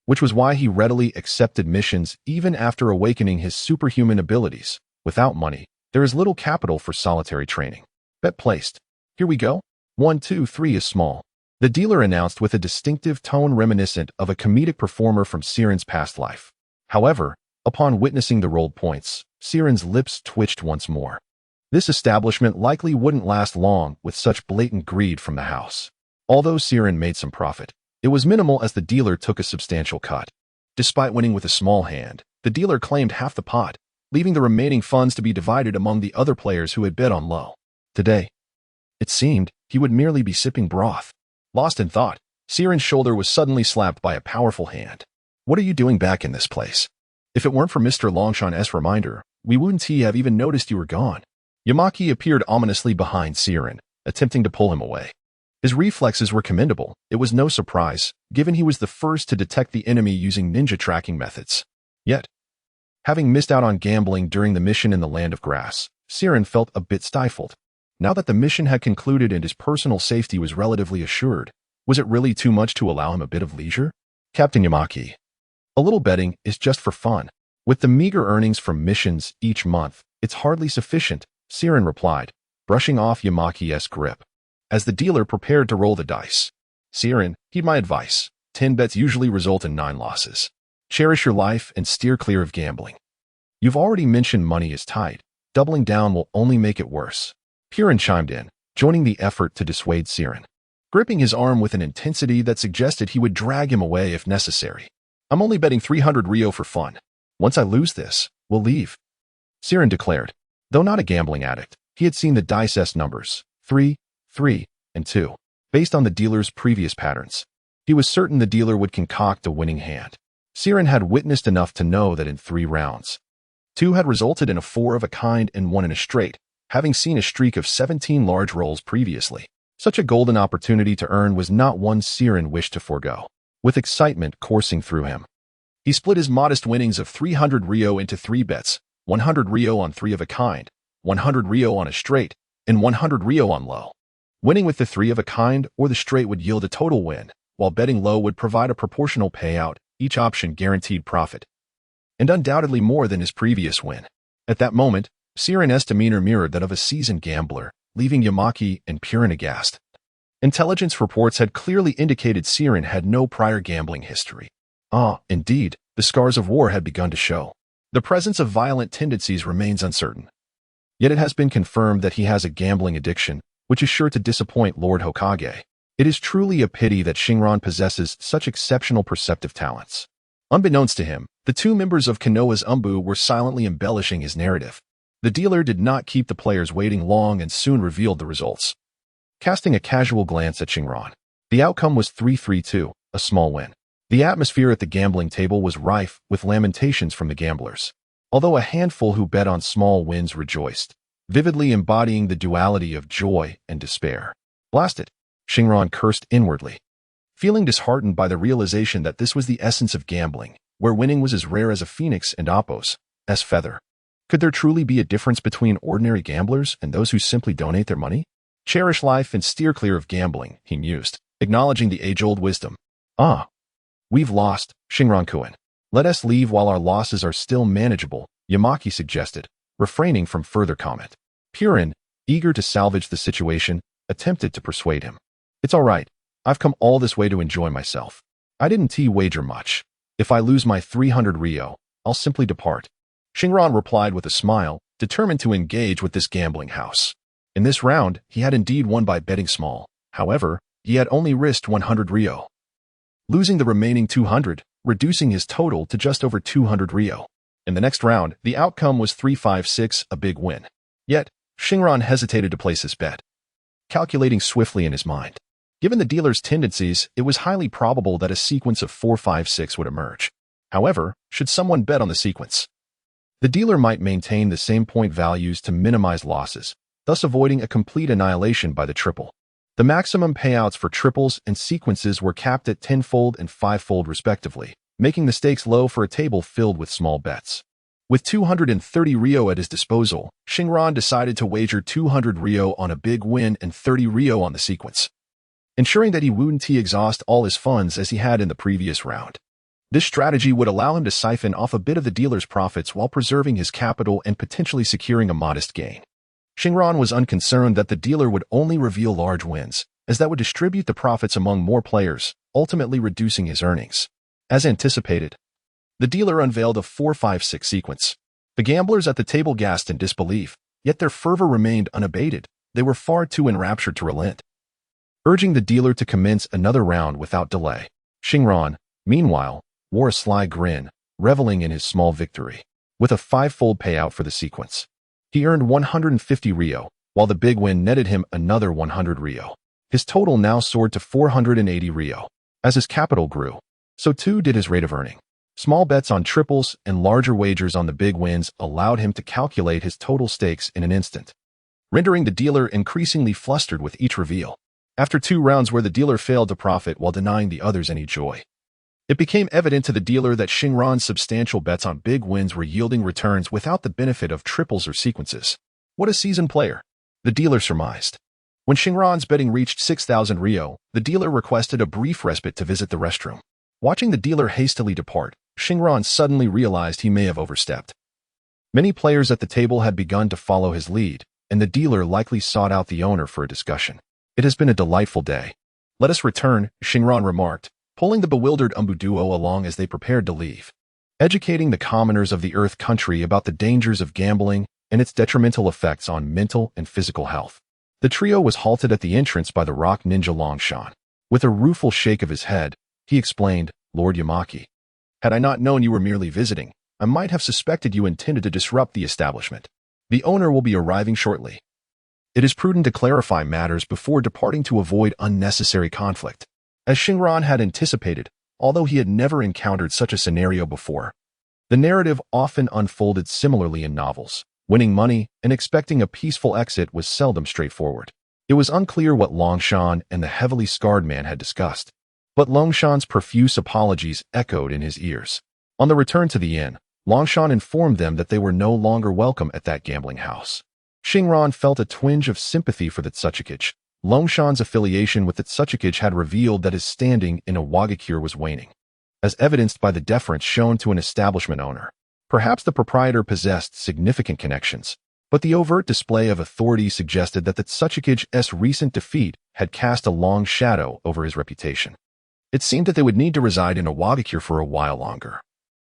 which was why he readily accepted missions even after awakening his superhuman abilities. Without money, there is little capital for solitary training. Bet placed. Here we go. 1, 2, 3 is small, the dealer announced with a distinctive tone reminiscent of a comedic performer from Xiran's past life. However, upon witnessing the rolled points, Xiran's lips twitched once more. This establishment likely wouldn't last long with such blatant greed from the house. Although Xiran made some profit, it was minimal as the dealer took a substantial cut. Despite winning with a small hand, the dealer claimed half the pot, leaving the remaining funds to be divided among the other players who had bet on low. Today, it seemed, he would merely be sipping broth. Lost in thought, Xiran's shoulder was suddenly slapped by a powerful hand. What are you doing back in this place? If it weren't for Mr. Longshan's reminder, we wouldn't have even noticed you were gone. Yamanaka appeared ominously behind Xiran, attempting to pull him away. His reflexes were commendable. It was no surprise, given he was the first to detect the enemy using ninja tracking methods. Yet, having missed out on gambling during the mission in the Land of Grass, Xiran felt a bit stifled. Now that the mission had concluded and his personal safety was relatively assured, was it really too much to allow him a bit of leisure? Captain Yamanaka. A little betting is just for fun. With the meager earnings from missions each month, it's hardly sufficient, Xiran replied, brushing off Yamanaka's grip. As the dealer prepared to roll the dice, Xiran, heed my advice. 10 bets usually result in 9 losses. Cherish your life and steer clear of gambling. You've already mentioned money is tight. Doubling down will only make it worse. Purin chimed in, joining the effort to dissuade Xiran, gripping his arm with an intensity that suggested he would drag him away if necessary. I'm only betting 300 Rio for fun. Once I lose this, we'll leave. Xiran declared. Though not a gambling addict, he had seen the dice's numbers, 3, 3, and 2, based on the dealer's previous patterns. He was certain the dealer would concoct a winning hand. Xiran had witnessed enough to know that in 3 rounds, 2 had resulted in a 4 of a kind and 1 in a straight, having seen a streak of 17 large rolls previously. Such a golden opportunity to earn was not one Xiran wished to forego. With excitement coursing through him, he split his modest winnings of 300 Rio into 3 bets, 100 Rio on 3 of a kind, 100 Rio on a straight, and 100 Rio on low. Winning with the 3 of a kind or the straight would yield a total win, while betting low would provide a proportional payout, each option guaranteed profit, and undoubtedly more than his previous win. At that moment, Xiran's demeanor mirrored that of a seasoned gambler, leaving Yamanaka and Purin aghast. Intelligence reports had clearly indicated Xiran had no prior gambling history. Indeed, the scars of war had begun to show. The presence of violent tendencies remains uncertain. Yet it has been confirmed that he has a gambling addiction, which is sure to disappoint Lord Hokage. It is truly a pity that Xingran possesses such exceptional perceptive talents. Unbeknownst to him, the 2 members of Konoha's Umbu were silently embellishing his narrative. The dealer did not keep the players waiting long and soon revealed the results. Casting a casual glance at Xingran, the outcome was 3-3-2, a small win. The atmosphere at the gambling table was rife with lamentations from the gamblers, although a handful who bet on small wins rejoiced, vividly embodying the duality of joy and despair. Blast it, Xingran cursed inwardly, feeling disheartened by the realization that this was the essence of gambling, where winning was as rare as a phoenix and Appo's feather. Could there truly be a difference between ordinary gamblers and those who simply donate their money? Cherish life and steer clear of gambling, he mused, acknowledging the age-old wisdom. Ah, we've lost, Xingran-kun. Let us leave while our losses are still manageable, Yamaki suggested, refraining from further comment. Purin, eager to salvage the situation, attempted to persuade him. It's all right. I've come all this way to enjoy myself. I didn't wager much. If I lose my 300 ryo, I'll simply depart. Xingran replied with a smile, determined to engage with this gambling house. In this round, he had indeed won by betting small. However, he had only risked 100 ryo, losing the remaining 200, reducing his total to just over 200 ryo. In the next round, the outcome was 356, a big win. Yet, Xingran hesitated to place his bet, calculating swiftly in his mind. Given the dealer's tendencies, it was highly probable that a sequence of 456 would emerge. However, should someone bet on the sequence, the dealer might maintain the same point values to minimize losses, thus avoiding a complete annihilation by the triple. The maximum payouts for triples and sequences were capped at 10-fold and 5-fold respectively, making the stakes low for a table filled with small bets. With 230 ryo at his disposal, Xingran decided to wager 200 ryo on a big win and 30 ryo on the sequence, ensuring that he wouldn't exhaust all his funds as he had in the previous round. This strategy would allow him to siphon off a bit of the dealer's profits while preserving his capital and potentially securing a modest gain. Xingran was unconcerned that the dealer would only reveal large wins, as that would distribute the profits among more players, ultimately reducing his earnings. As anticipated, the dealer unveiled a 456 sequence. The gamblers at the table gasped in disbelief, yet their fervor remained unabated. They were far too enraptured to relent, urging the dealer to commence another round without delay. Xingran, meanwhile, wore a sly grin, reveling in his small victory. With a 5-fold payout for the sequence, he earned 150 ryo, while the big win netted him another 100 ryo. His total now soared to 480 ryo. As his capital grew, so too did his rate of earning. Small bets on triples and larger wagers on the big wins allowed him to calculate his total stakes in an instant, rendering the dealer increasingly flustered with each reveal. After 2 rounds where the dealer failed to profit while denying the others any joy, it became evident to the dealer that Xingran's substantial bets on big wins were yielding returns without the benefit of triples or sequences. What a seasoned player, the dealer surmised. When Xingran's betting reached 6,000 ryo, the dealer requested a brief respite to visit the restroom. Watching the dealer hastily depart, Xingran suddenly realized he may have overstepped. Many players at the table had begun to follow his lead, and the dealer likely sought out the owner for a discussion. It has been a delightful day. Let us return, Xingran remarked, pulling the bewildered Umbuduo along as they prepared to leave. Educating the commoners of the Earth country about the dangers of gambling and its detrimental effects on mental and physical health. The trio was halted at the entrance by the rock ninja Longshan. With a rueful shake of his head, he explained, Lord Yamaki, had I not known you were merely visiting, I might have suspected you intended to disrupt the establishment. The owner will be arriving shortly. It is prudent to clarify matters before departing to avoid unnecessary conflict. As Xingran had anticipated, although he had never encountered such a scenario before, the narrative often unfolded similarly in novels. Winning money and expecting a peaceful exit was seldom straightforward. It was unclear what Longshan and the heavily scarred man had discussed, but Longshan's profuse apologies echoed in his ears. On the return to the inn, Longshan informed them that they were no longer welcome at that gambling house. Xingran felt a twinge of sympathy for the Tsuchikage. Longshan's affiliation with the Tsuchikage had revealed that his standing in Awakens was waning, as evidenced by the deference shown to an establishment owner. Perhaps the proprietor possessed significant connections, but the overt display of authority suggested that the Tsuchikage's recent defeat had cast a long shadow over his reputation. It seemed that they would need to reside in Awakens for a while longer.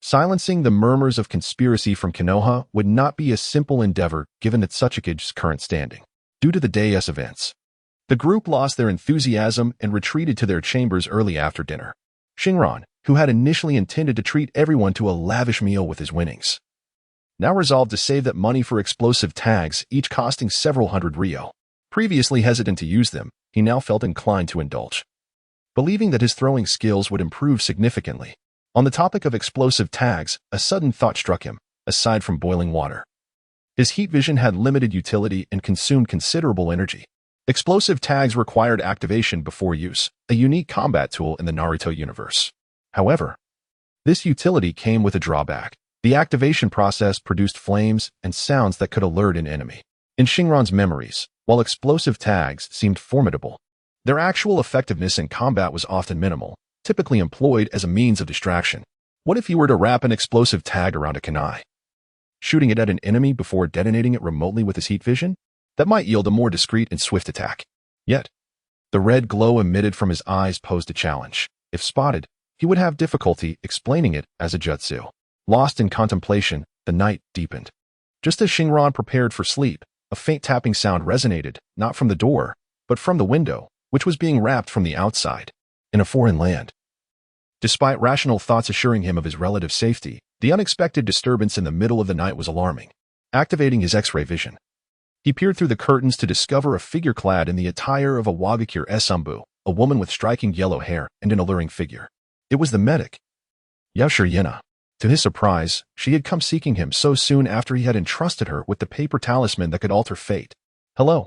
Silencing the murmurs of conspiracy from Konoha would not be a simple endeavor given the Tsuchikage's current standing. Due to the day's events, the group lost their enthusiasm and retreated to their chambers early after dinner. Xingran, who had initially intended to treat everyone to a lavish meal with his winnings, now resolved to save that money for explosive tags, each costing several hundred ryo. Previously hesitant to use them, he now felt inclined to indulge, believing that his throwing skills would improve significantly. On the topic of explosive tags, a sudden thought struck him, aside from boiling water. His heat vision had limited utility and consumed considerable energy. Explosive tags required activation before use, a unique combat tool in the Naruto universe. However, this utility came with a drawback. The activation process produced flames and sounds that could alert an enemy. In Xingran's memories, while explosive tags seemed formidable, their actual effectiveness in combat was often minimal, typically employed as a means of distraction. What if he were to wrap an explosive tag around a kunai, shooting it at an enemy before detonating it remotely with his heat vision? That might yield a more discreet and swift attack. Yet, the red glow emitted from his eyes posed a challenge. If spotted, he would have difficulty explaining it as a jutsu. Lost in contemplation, the night deepened. Just as Xingran prepared for sleep, a faint tapping sound resonated, not from the door, but from the window, which was being wrapped from the outside. In a foreign land. Despite rational thoughts assuring him of his relative safety, the unexpected disturbance in the middle of the night was alarming. Activating his X-ray vision, he peered through the curtains to discover a figure clad in the attire of a wagakure esumbu, a woman with striking yellow hair and an alluring figure. It was the medic, Yena. To his surprise, she had come seeking him so soon after he had entrusted her with the paper talisman that could alter fate. Hello.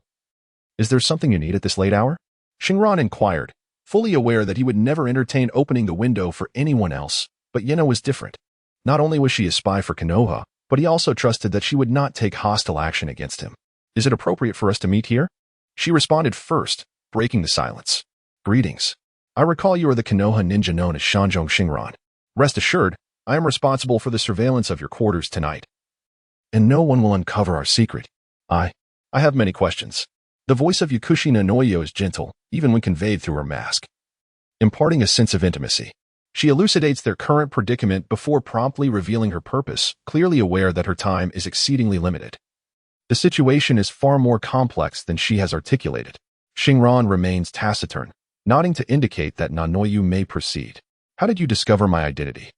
Is there something you need at this late hour? Xingran inquired, fully aware that he would never entertain opening the window for anyone else, but Yena was different. Not only was she a spy for Konoha, but he also trusted that she would not take hostile action against him. Is it appropriate for us to meet here? She responded first, breaking the silence. Greetings. I recall you are the Konoha ninja known as Zhong Xingran. Rest assured, I am responsible for the surveillance of your quarters tonight. And no one will uncover our secret. I have many questions. The voice of Yakushi Nanoyo is gentle, even when conveyed through her mask, imparting a sense of intimacy. She elucidates their current predicament before promptly revealing her purpose, clearly aware that her time is exceedingly limited. The situation is far more complex than she has articulated. Xingran remains taciturn, nodding to indicate that Nanoyu may proceed. How did you discover my identity?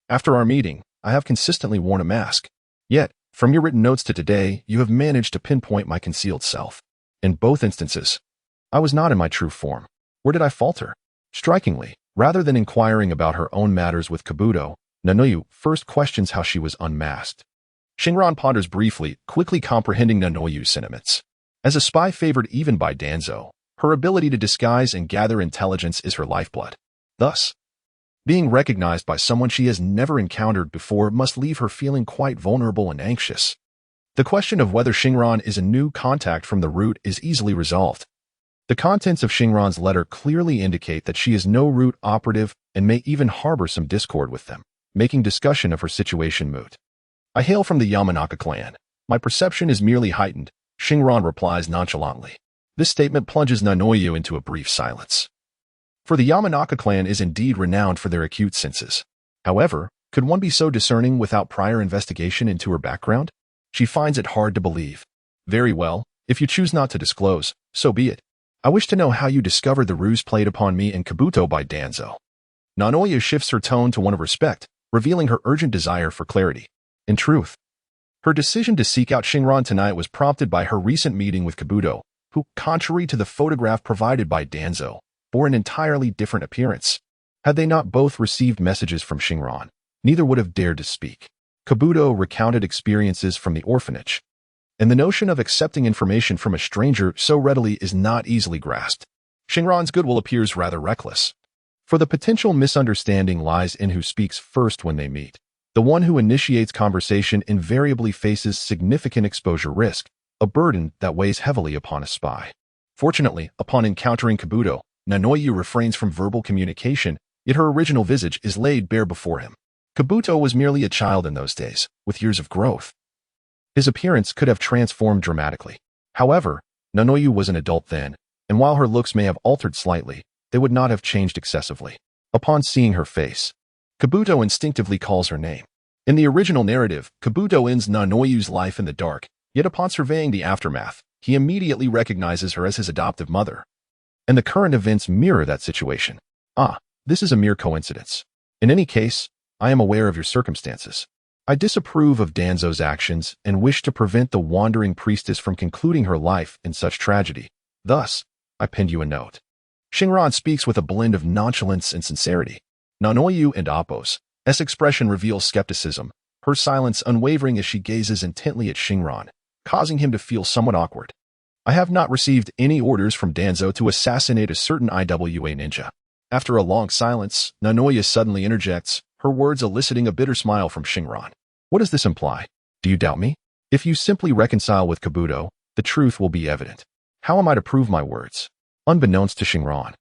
After our meeting, I have consistently worn a mask. Yet, from your written notes to today, you have managed to pinpoint my concealed self. In both instances, I was not in my true form. Where did I falter? Strikingly, rather than inquiring about her own matters with Kabuto, Nanoyu first questions how she was unmasked. Xingran ponders briefly, quickly comprehending Nanoyu's sentiments. As a spy favored even by Danzo, her ability to disguise and gather intelligence is her lifeblood. Thus, being recognized by someone she has never encountered before must leave her feeling quite vulnerable and anxious. The question of whether Xingran is a new contact from the root is easily resolved. The contents of Xingran's letter clearly indicate that she is no root operative and may even harbor some discord with them, making discussion of her situation moot. I hail from the Yamanaka clan. My perception is merely heightened, Xingran replies nonchalantly. This statement plunges Nanoyu into a brief silence. For the Yamanaka clan is indeed renowned for their acute senses. However, could one be so discerning without prior investigation into her background? She finds it hard to believe. Very well, if you choose not to disclose, so be it. I wish to know how you discovered the ruse played upon me and Kabuto by Danzo. Nanoyu shifts her tone to one of respect, revealing her urgent desire for clarity. In truth, her decision to seek out Xingran tonight was prompted by her recent meeting with Kabuto, who, contrary to the photograph provided by Danzo, bore an entirely different appearance. Had they not both received messages from Xingran, neither would have dared to speak. Kabuto recounted experiences from the orphanage, and the notion of accepting information from a stranger so readily is not easily grasped. Xingran's goodwill appears rather reckless, for the potential misunderstanding lies in who speaks first when they meet. The one who initiates conversation invariably faces significant exposure risk, a burden that weighs heavily upon a spy. Fortunately, upon encountering Kabuto, Nanoyu refrains from verbal communication, yet her original visage is laid bare before him. Kabuto was merely a child in those days, with years of growth. His appearance could have transformed dramatically. However, Nanoyu was an adult then, and while her looks may have altered slightly, they would not have changed excessively. Upon seeing her face, Kabuto instinctively calls her name. In the original narrative, Kabuto ends Nanoyu's life in the dark, yet upon surveying the aftermath, he immediately recognizes her as his adoptive mother. And the current events mirror that situation. This is a mere coincidence. In any case, I am aware of your circumstances. I disapprove of Danzo's actions and wish to prevent the wandering priestess from concluding her life in such tragedy. Thus, I penned you a note. Xingran speaks with a blend of nonchalance and sincerity. Nanoyu and Appo's expression reveals skepticism, her silence unwavering as she gazes intently at Xingran, causing him to feel somewhat awkward. I have not received any orders from Danzo to assassinate a certain IWA ninja. After a long silence, Nanoyu suddenly interjects, her words eliciting a bitter smile from Xingran. What does this imply? Do you doubt me? If you simply reconcile with Kabuto, the truth will be evident. How am I to prove my words? Unbeknownst to Xingran,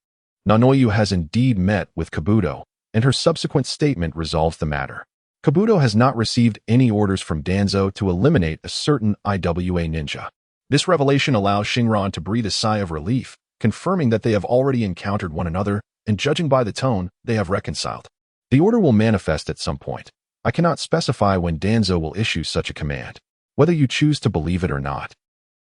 Nanoyu has indeed met with Kabuto, and her subsequent statement resolves the matter. Kabuto has not received any orders from Danzo to eliminate a certain IWA ninja. This revelation allows Xingran to breathe a sigh of relief, confirming that they have already encountered one another, and judging by the tone, they have reconciled. The order will manifest at some point. I cannot specify when Danzo will issue such a command, whether you choose to believe it or not.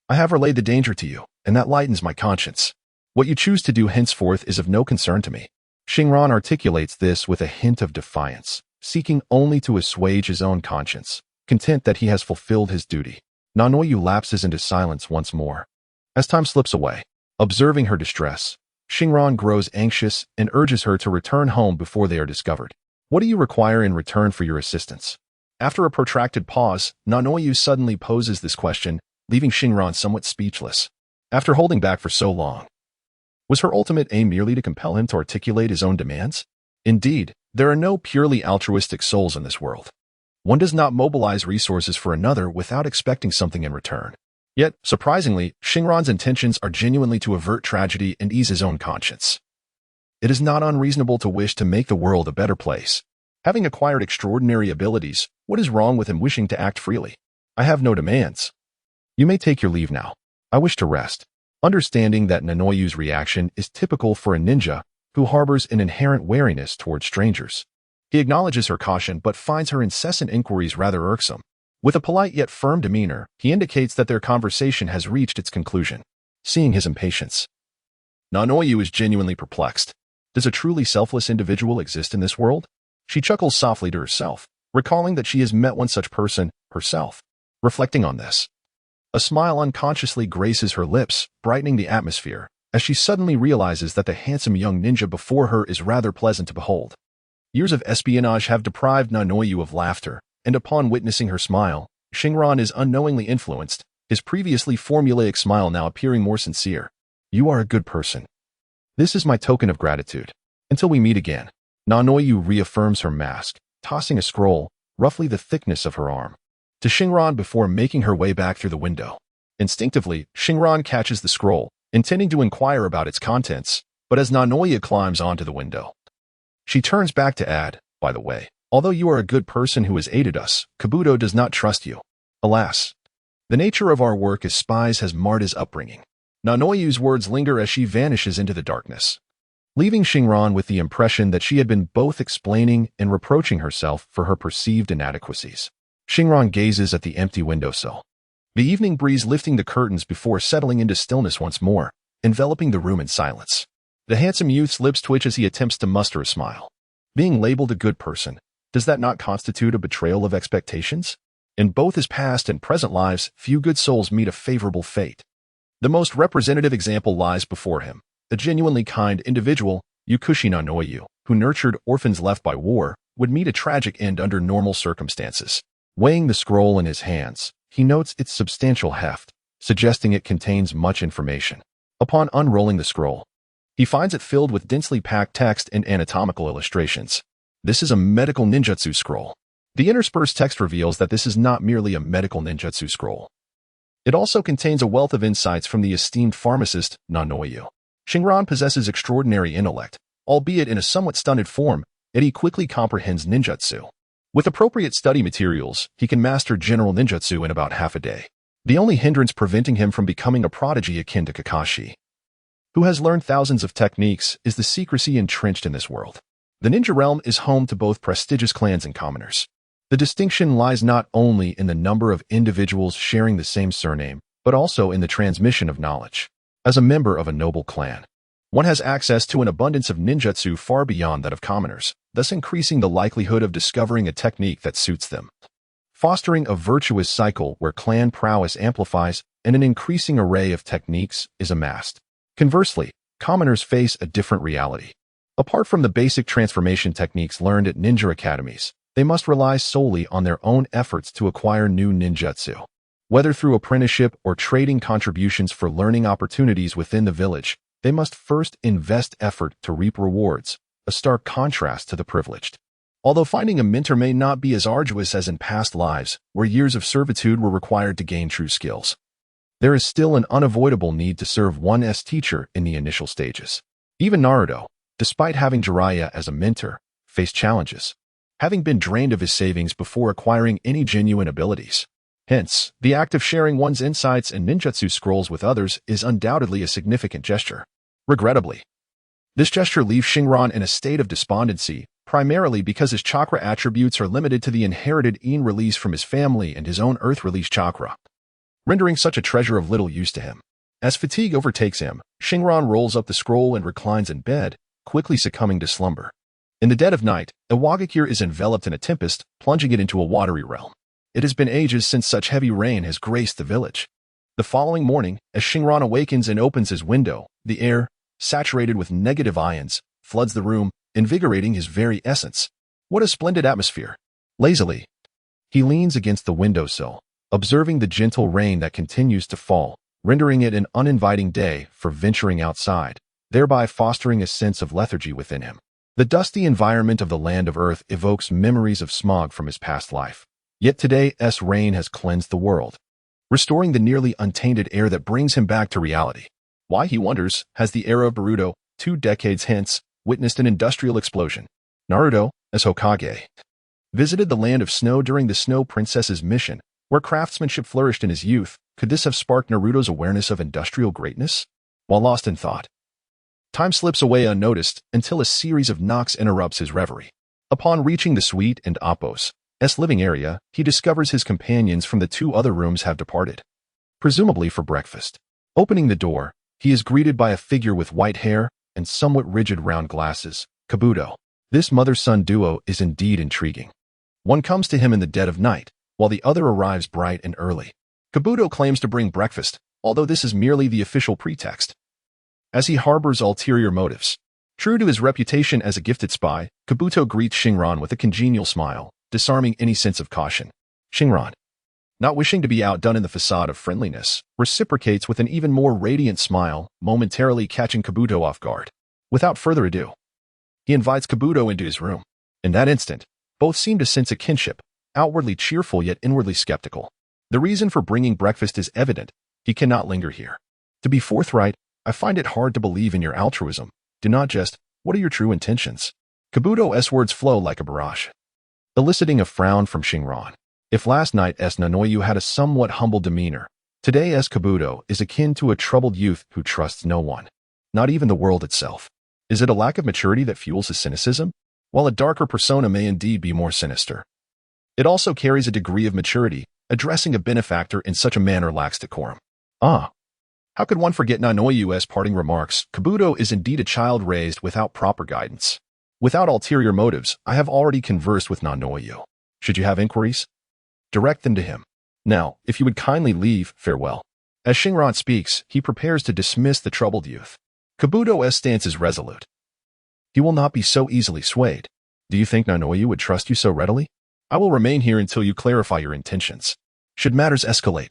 I have relayed the danger to you, and that lightens my conscience. What you choose to do henceforth is of no concern to me. Xingran articulates this with a hint of defiance, seeking only to assuage his own conscience, content that he has fulfilled his duty. Nanoyu lapses into silence once more. As time slips away, observing her distress, Xingran grows anxious and urges her to return home before they are discovered. What do you require in return for your assistance? After a protracted pause, Nanoyu suddenly poses this question, leaving Xingran somewhat speechless. After holding back for so long, was her ultimate aim merely to compel him to articulate his own demands? Indeed, there are no purely altruistic souls in this world. One does not mobilize resources for another without expecting something in return. Yet, surprisingly, Xingran's intentions are genuinely to avert tragedy and ease his own conscience. It is not unreasonable to wish to make the world a better place. Having acquired extraordinary abilities, what is wrong with him wishing to act freely? I have no demands. You may take your leave now. I wish to rest. Understanding that Nanoyu's reaction is typical for a ninja who harbors an inherent wariness towards strangers. He acknowledges her caution but finds her incessant inquiries rather irksome. With a polite yet firm demeanor, he indicates that their conversation has reached its conclusion. Seeing his impatience, Nanoyu is genuinely perplexed. Does a truly selfless individual exist in this world? She chuckles softly to herself, recalling that she has met one such person herself. Reflecting on this, a smile unconsciously graces her lips, brightening the atmosphere, as she suddenly realizes that the handsome young ninja before her is rather pleasant to behold. Years of espionage have deprived Nanoyu of laughter, and upon witnessing her smile, Xingran is unknowingly influenced, his previously formulaic smile now appearing more sincere. You are a good person. This is my token of gratitude. Until we meet again. Nanoyu reaffirms her mask, tossing a scroll, roughly the thickness of her arm, to Xingran before making her way back through the window. Instinctively, Xingran catches the scroll, intending to inquire about its contents, but as Nanoyu climbs onto the window, she turns back to add, by the way, although you are a good person who has aided us, Kabuto does not trust you. Alas, the nature of our work as spies has marred his upbringing. Nanoyu's words linger as she vanishes into the darkness, leaving Xingran with the impression that she had been both explaining and reproaching herself for her perceived inadequacies. Xingran gazes at the empty windowsill, the evening breeze lifting the curtains before settling into stillness once more, enveloping the room in silence. The handsome youth's lips twitch as he attempts to muster a smile. Being labeled a good person, does that not constitute a betrayal of expectations? In both his past and present lives, few good souls meet a favorable fate. The most representative example lies before him, a genuinely kind individual, Yukushi Nanoyu, who nurtured orphans left by war, would meet a tragic end under normal circumstances. Weighing the scroll in his hands, he notes its substantial heft, suggesting it contains much information. Upon unrolling the scroll, he finds it filled with densely packed text and anatomical illustrations. This is a medical ninjutsu scroll. The interspersed text reveals that this is not merely a medical ninjutsu scroll. It also contains a wealth of insights from the esteemed pharmacist, Nanoyu. Xingran possesses extraordinary intellect, albeit in a somewhat stunted form, yet he quickly comprehends ninjutsu. With appropriate study materials, he can master general ninjutsu in about half a day. The only hindrance preventing him from becoming a prodigy akin to Kakashi, who has learned thousands of techniques, is the secrecy entrenched in this world. The ninja realm is home to both prestigious clans and commoners. The distinction lies not only in the number of individuals sharing the same surname, but also in the transmission of knowledge. As a member of a noble clan, one has access to an abundance of ninjutsu far beyond that of commoners, thus increasing the likelihood of discovering a technique that suits them, fostering a virtuous cycle where clan prowess amplifies and an increasing array of techniques is amassed. Conversely, commoners face a different reality. Apart from the basic transformation techniques learned at ninja academies, they must rely solely on their own efforts to acquire new ninjutsu. Whether through apprenticeship or trading contributions for learning opportunities within the village, they must first invest effort to reap rewards, a stark contrast to the privileged. Although finding a mentor may not be as arduous as in past lives, where years of servitude were required to gain true skills, there is still an unavoidable need to serve one's teacher in the initial stages. Even Naruto, despite having Jiraiya as a mentor, faced challenges, having been drained of his savings before acquiring any genuine abilities. Hence, the act of sharing one's insights and ninjutsu scrolls with others is undoubtedly a significant gesture. Regrettably, this gesture leaves Xingran in a state of despondency, primarily because his chakra attributes are limited to the inherited yin release from his family and his own earth release chakra, rendering such a treasure of little use to him. As fatigue overtakes him, Xingran rolls up the scroll and reclines in bed, quickly succumbing to slumber. In the dead of night, Awakens is enveloped in a tempest, plunging it into a watery realm. It has been ages since such heavy rain has graced the village. The following morning, as Xingran awakens and opens his window, the air, saturated with negative ions, floods the room, invigorating his very essence. What a splendid atmosphere! Lazily, he leans against the windowsill, observing the gentle rain that continues to fall, rendering it an uninviting day for venturing outside, thereby fostering a sense of lethargy within him. The dusty environment of the land of Earth evokes memories of smog from his past life. Yet today's rain has cleansed the world, restoring the nearly untainted air that brings him back to reality. Why, he wonders, has the era of Naruto, 2 decades hence, witnessed an industrial explosion? Naruto, as Hokage, visited the land of snow during the Snow Princess's mission, where craftsmanship flourished in his youth. Could this have sparked Naruto's awareness of industrial greatness? While lost in thought, time slips away unnoticed until a series of knocks interrupts his reverie. Upon reaching the suite and Appo's living area, he discovers his companions from the 2 other rooms have departed, presumably for breakfast. Opening the door, he is greeted by a figure with white hair and somewhat rigid round glasses, Kabuto. This mother-son duo is indeed intriguing. One comes to him in the dead of night, while the other arrives bright and early. Kabuto claims to bring breakfast, although this is merely the official pretext, as he harbors ulterior motives. True to his reputation as a gifted spy, Kabuto greets Xingran with a congenial smile, disarming any sense of caution. Xingran, not wishing to be outdone in the facade of friendliness, reciprocates with an even more radiant smile, momentarily catching Kabuto off guard. Without further ado, he invites Kabuto into his room. In that instant, both seem to sense a kinship, outwardly cheerful yet inwardly skeptical. The reason for bringing breakfast is evident. He cannot linger here. To be forthright, I find it hard to believe in your altruism. Do not jest. What are your true intentions? Kabuto's words flow like a barrage, eliciting a frown from Xingran. If last night's Nanoyu had a somewhat humble demeanor, today's Kabuto is akin to a troubled youth who trusts no one, not even the world itself. Is it a lack of maturity that fuels his cynicism? While a darker persona may indeed be more sinister, it also carries a degree of maturity. Addressing a benefactor in such a manner lacks decorum. How could one forget Nanoyu's parting remarks? Kabuto is indeed a child raised without proper guidance. Without ulterior motives, I have already conversed with Nanoyu. Should you have inquiries, direct them to him. Now, if you would kindly leave, farewell. As Xingran speaks, he prepares to dismiss the troubled youth. Kabuto's stance is resolute. He will not be so easily swayed. Do you think Nanoyu would trust you so readily? I will remain here until you clarify your intentions. Should matters escalate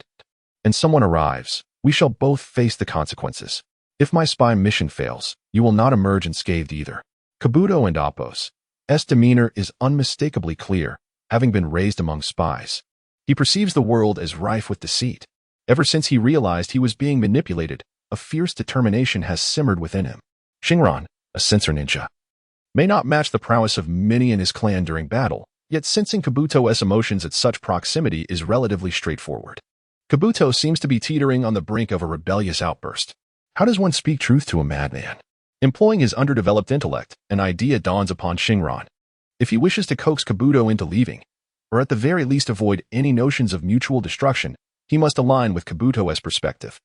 and someone arrives, we shall both face the consequences. If my spy mission fails, you will not emerge unscathed either. Kabuto and Appo's demeanor is unmistakably clear, having been raised among spies. He perceives the world as rife with deceit. Ever since he realized he was being manipulated, a fierce determination has simmered within him. Xingran, a sensor ninja, may not match the prowess of many in his clan during battle, yet sensing Kabuto's emotions at such proximity is relatively straightforward. Kabuto seems to be teetering on the brink of a rebellious outburst. How does one speak truth to a madman? Employing his underdeveloped intellect, an idea dawns upon Xingran. If he wishes to coax Kabuto into leaving, or at the very least avoid any notions of mutual destruction, he must align with Kabuto's perspective.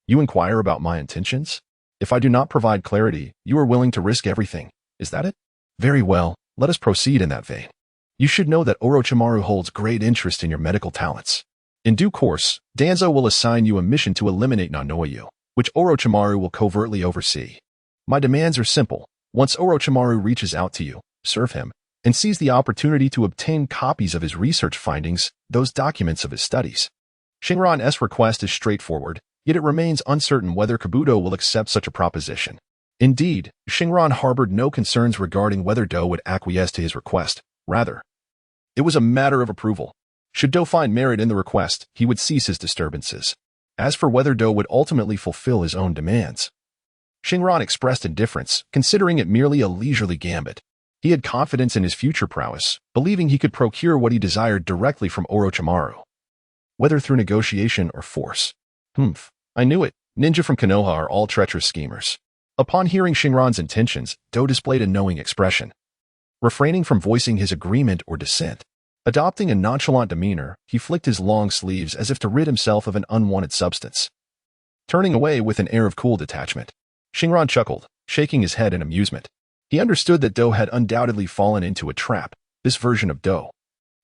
You inquire about my intentions? If I do not provide clarity, you are willing to risk everything. Is that it? Very well, let us proceed in that vein. You should know that Orochimaru holds great interest in your medical talents. In due course, Danzo will assign you a mission to eliminate Nanoyu, which Orochimaru will covertly oversee. My demands are simple. Once Orochimaru reaches out to you, serve him, and seize the opportunity to obtain copies of his research findings, those documents of his studies. Xingran's request is straightforward, yet it remains uncertain whether Kabuto will accept such a proposition. Indeed, Xingran harbored no concerns regarding whether Do would acquiesce to his request. Rather, it was a matter of approval. Should Do find merit in the request, he would cease his disturbances. As for whether Do would ultimately fulfill his own demands, Xingran expressed indifference, considering it merely a leisurely gambit. He had confidence in his future prowess, believing he could procure what he desired directly from Orochimaru, whether through negotiation or force. I knew it. Ninja from Konoha are all treacherous schemers. Upon hearing Xingran's intentions, Do displayed a knowing expression. Refraining from voicing his agreement or dissent, adopting a nonchalant demeanor, he flicked his long sleeves as if to rid himself of an unwanted substance. Turning away with an air of cool detachment, Xingran chuckled, shaking his head in amusement. He understood that Do had undoubtedly fallen into a trap. This version of Do,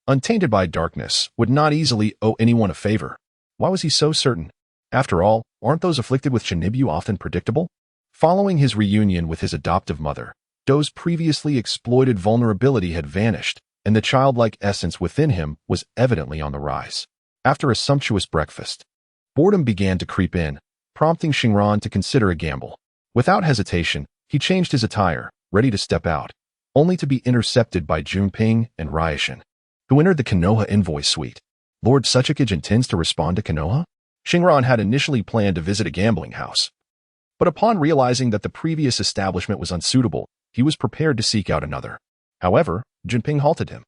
untainted by darkness, would not easily owe anyone a favor. Why was he so certain? After all, aren't those afflicted with shinobi often predictable? Following his reunion with his adoptive mother, Do's previously exploited vulnerability had vanished, and the childlike essence within him was evidently on the rise. After a sumptuous breakfast, boredom began to creep in, prompting Xingran to consider a gamble. Without hesitation, he changed his attire, ready to step out, only to be intercepted by Junping and Ryashin, who entered the Konoha envoy suite. Lord Tsuchikage intends to respond to Konoha? Xingran had initially planned to visit a gambling house, but upon realizing that the previous establishment was unsuitable, he was prepared to seek out another. However, Junping halted him,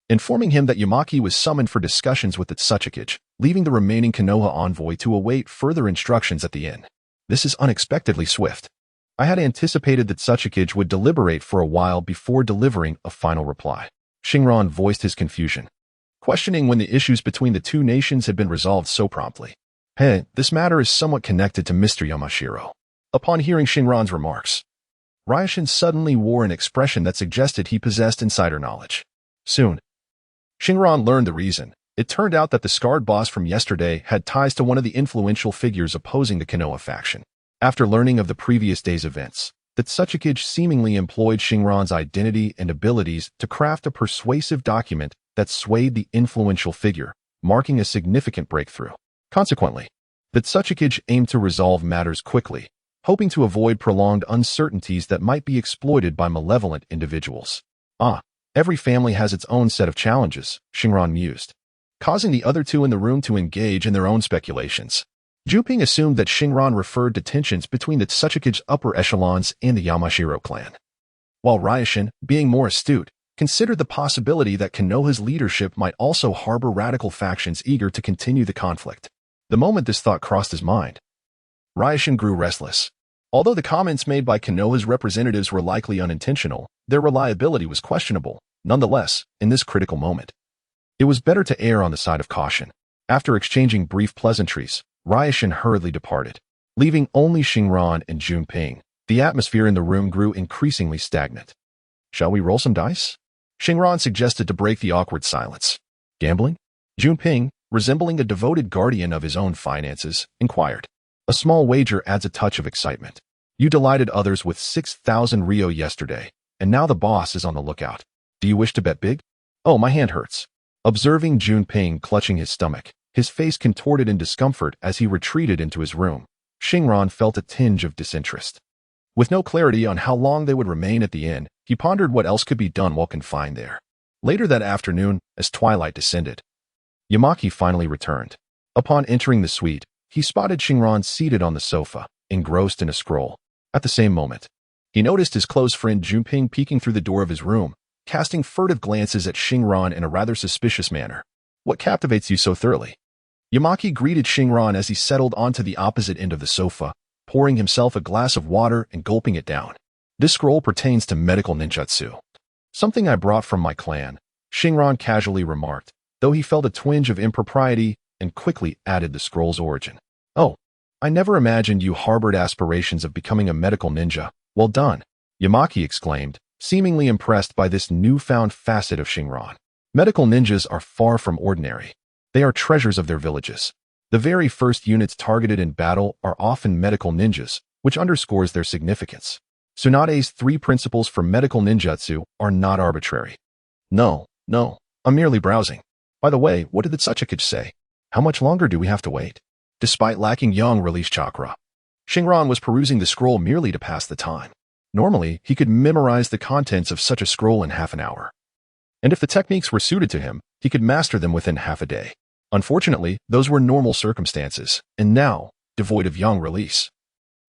informing him that Yamaki was summoned for discussions with the Tsuchikage, leaving the remaining Konoha envoy to await further instructions at the inn. This is unexpectedly swift. I had anticipated that Tsuchikage would deliberate for a while before delivering a final reply. Xingran voiced his confusion, questioning when the issues between the two nations had been resolved so promptly. Hey, this matter is somewhat connected to Mr. Yamashiro. Upon hearing Xingran's remarks, Ryashin suddenly wore an expression that suggested he possessed insider knowledge. Soon, Xingran learned the reason. It turned out that the scarred boss from yesterday had ties to one of the influential figures opposing the Konoha faction. After learning of the previous day's events, the Tsuchikage seemingly employed Xingran's identity and abilities to craft a persuasive document that swayed the influential figure, marking a significant breakthrough. Consequently, the Tsuchikage aimed to resolve matters quickly, hoping to avoid prolonged uncertainties that might be exploited by malevolent individuals. Every family has its own set of challenges, Xingran mused, causing the other two in the room to engage in their own speculations. Junping assumed that Xingran referred to tensions between the Tsuchikage's upper echelons and the Yamashiro clan, while Ryashin, being more astute, considered the possibility that Konoha's leadership might also harbor radical factions eager to continue the conflict. The moment this thought crossed his mind, Ryashin grew restless. Although the comments made by Konoha's representatives were likely unintentional, their reliability was questionable. Nonetheless, in this critical moment, it was better to err on the side of caution. After exchanging brief pleasantries, Ryashin hurriedly departed, leaving only Xingran and Junping. The atmosphere in the room grew increasingly stagnant. Shall we roll some dice? Xingran suggested to break the awkward silence. Gambling? Junping, resembling a devoted guardian of his own finances, inquired. A small wager adds a touch of excitement. You delighted others with 6,000 Ryo yesterday, and now the boss is on the lookout. Do you wish to bet big? Oh, my hand hurts. Observing Junping clutching his stomach, his face contorted in discomfort as he retreated into his room, Xingran felt a tinge of disinterest. With no clarity on how long they would remain at the inn, he pondered what else could be done while confined there. Later that afternoon, as twilight descended, Yamaki finally returned. Upon entering the suite, he spotted Xingran seated on the sofa, engrossed in a scroll. At the same moment, he noticed his close friend Junping peeking through the door of his room, casting furtive glances at Xingran in a rather suspicious manner. What captivates you so thoroughly? Yamaki greeted Xingran as he settled onto the opposite end of the sofa, pouring himself a glass of water and gulping it down. This scroll pertains to medical ninjutsu. Something I brought from my clan, Xingran casually remarked, though he felt a twinge of impropriety and quickly added the scroll's origin. Oh, I never imagined you harbored aspirations of becoming a medical ninja. Well done, Yamaki exclaimed, seemingly impressed by this newfound facet of Xingran. Medical ninjas are far from ordinary. They are treasures of their villages. The very first units targeted in battle are often medical ninjas, which underscores their significance. Tsunade's 3 principles for medical ninjutsu are not arbitrary. No, I'm merely browsing. By the way, what did the Tsuchikage say? How much longer do we have to wait? Despite lacking yang release chakra, Xingran was perusing the scroll merely to pass the time. Normally, he could memorize the contents of such a scroll in half an hour. And if the techniques were suited to him, he could master them within half a day. Unfortunately, those were normal circumstances, and now, devoid of young release.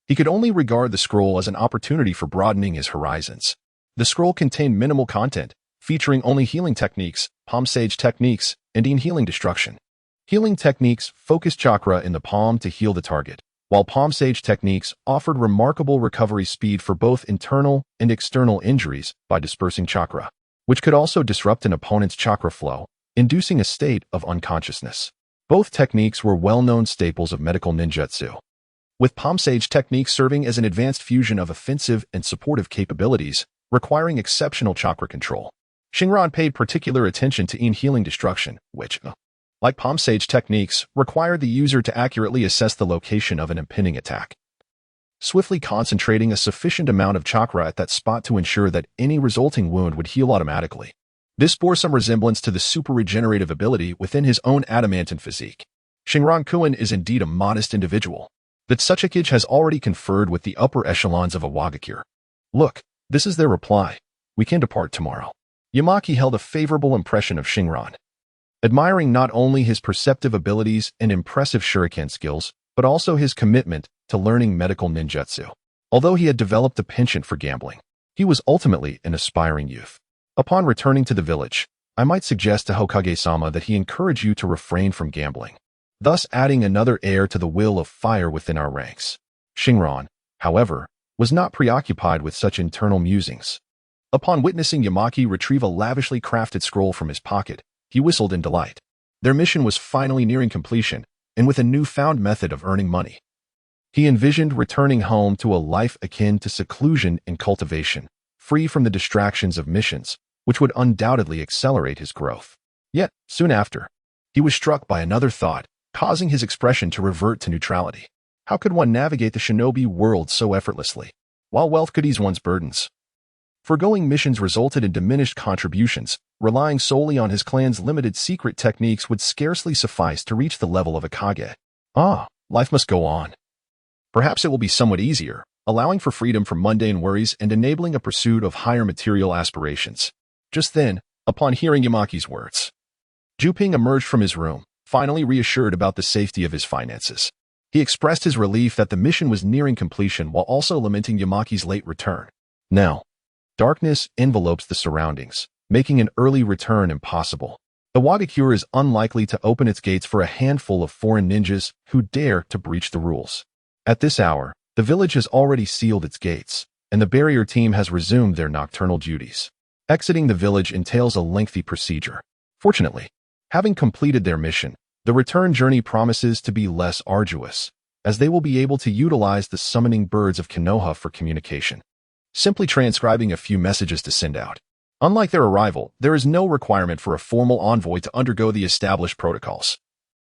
He could only regard the scroll as an opportunity for broadening his horizons. The scroll contained minimal content, featuring only healing techniques, palm sage techniques, and healing destruction. Healing techniques focused chakra in the palm to heal the target, while palm sage techniques offered remarkable recovery speed for both internal and external injuries by dispersing chakra, which could also disrupt an opponent's chakra flow, inducing a state of unconsciousness. Both techniques were well-known staples of medical ninjutsu, with palm sage techniques serving as an advanced fusion of offensive and supportive capabilities, requiring exceptional chakra control. Xingran paid particular attention to healing destruction, which, like palm sage techniques, required the user to accurately assess the location of an impending attack, swiftly concentrating a sufficient amount of chakra at that spot to ensure that any resulting wound would heal automatically. This bore some resemblance to the super regenerative ability within his own adamantine physique. Xingran Kuan is indeed a modest individual, that such a kage has already conferred with the upper echelons of Awakens. Look, this is their reply. We can depart tomorrow. Yamanaka held a favorable impression of Xingran, admiring not only his perceptive abilities and impressive shuriken skills, but also his commitment to learning medical ninjutsu. Although he had developed a penchant for gambling, he was ultimately an aspiring youth. Upon returning to the village, I might suggest to Hokage-sama that he encourage you to refrain from gambling, thus adding another heir to the will of fire within our ranks. Xingran, however, was not preoccupied with such internal musings. Upon witnessing Yamanaka retrieve a lavishly crafted scroll from his pocket, he whistled in delight. Their mission was finally nearing completion, and with a newfound method of earning money. He envisioned returning home to a life akin to seclusion and cultivation, free from the distractions of missions, which would undoubtedly accelerate his growth. Yet, soon after, he was struck by another thought, causing his expression to revert to neutrality. How could one navigate the shinobi world so effortlessly, while wealth could ease one's burdens? Foregoing missions resulted in diminished contributions. Relying solely on his clan's limited secret techniques would scarcely suffice to reach the level of a kage. Life must go on. Perhaps it will be somewhat easier, allowing for freedom from mundane worries and enabling a pursuit of higher material aspirations. Just then, upon hearing Yamanaka's words, Juping emerged from his room, finally reassured about the safety of his finances. He expressed his relief that the mission was nearing completion while also lamenting Yamanaka's late return. Now, darkness envelopes the surroundings, making an early return impossible. The Awakens is unlikely to open its gates for a handful of foreign ninjas who dare to breach the rules. At this hour, the village has already sealed its gates, and the barrier team has resumed their nocturnal duties. Exiting the village entails a lengthy procedure. Fortunately, having completed their mission, the return journey promises to be less arduous, as they will be able to utilize the summoning birds of Konoha for communication, simply transcribing a few messages to send out. Unlike their arrival, there is no requirement for a formal envoy to undergo the established protocols.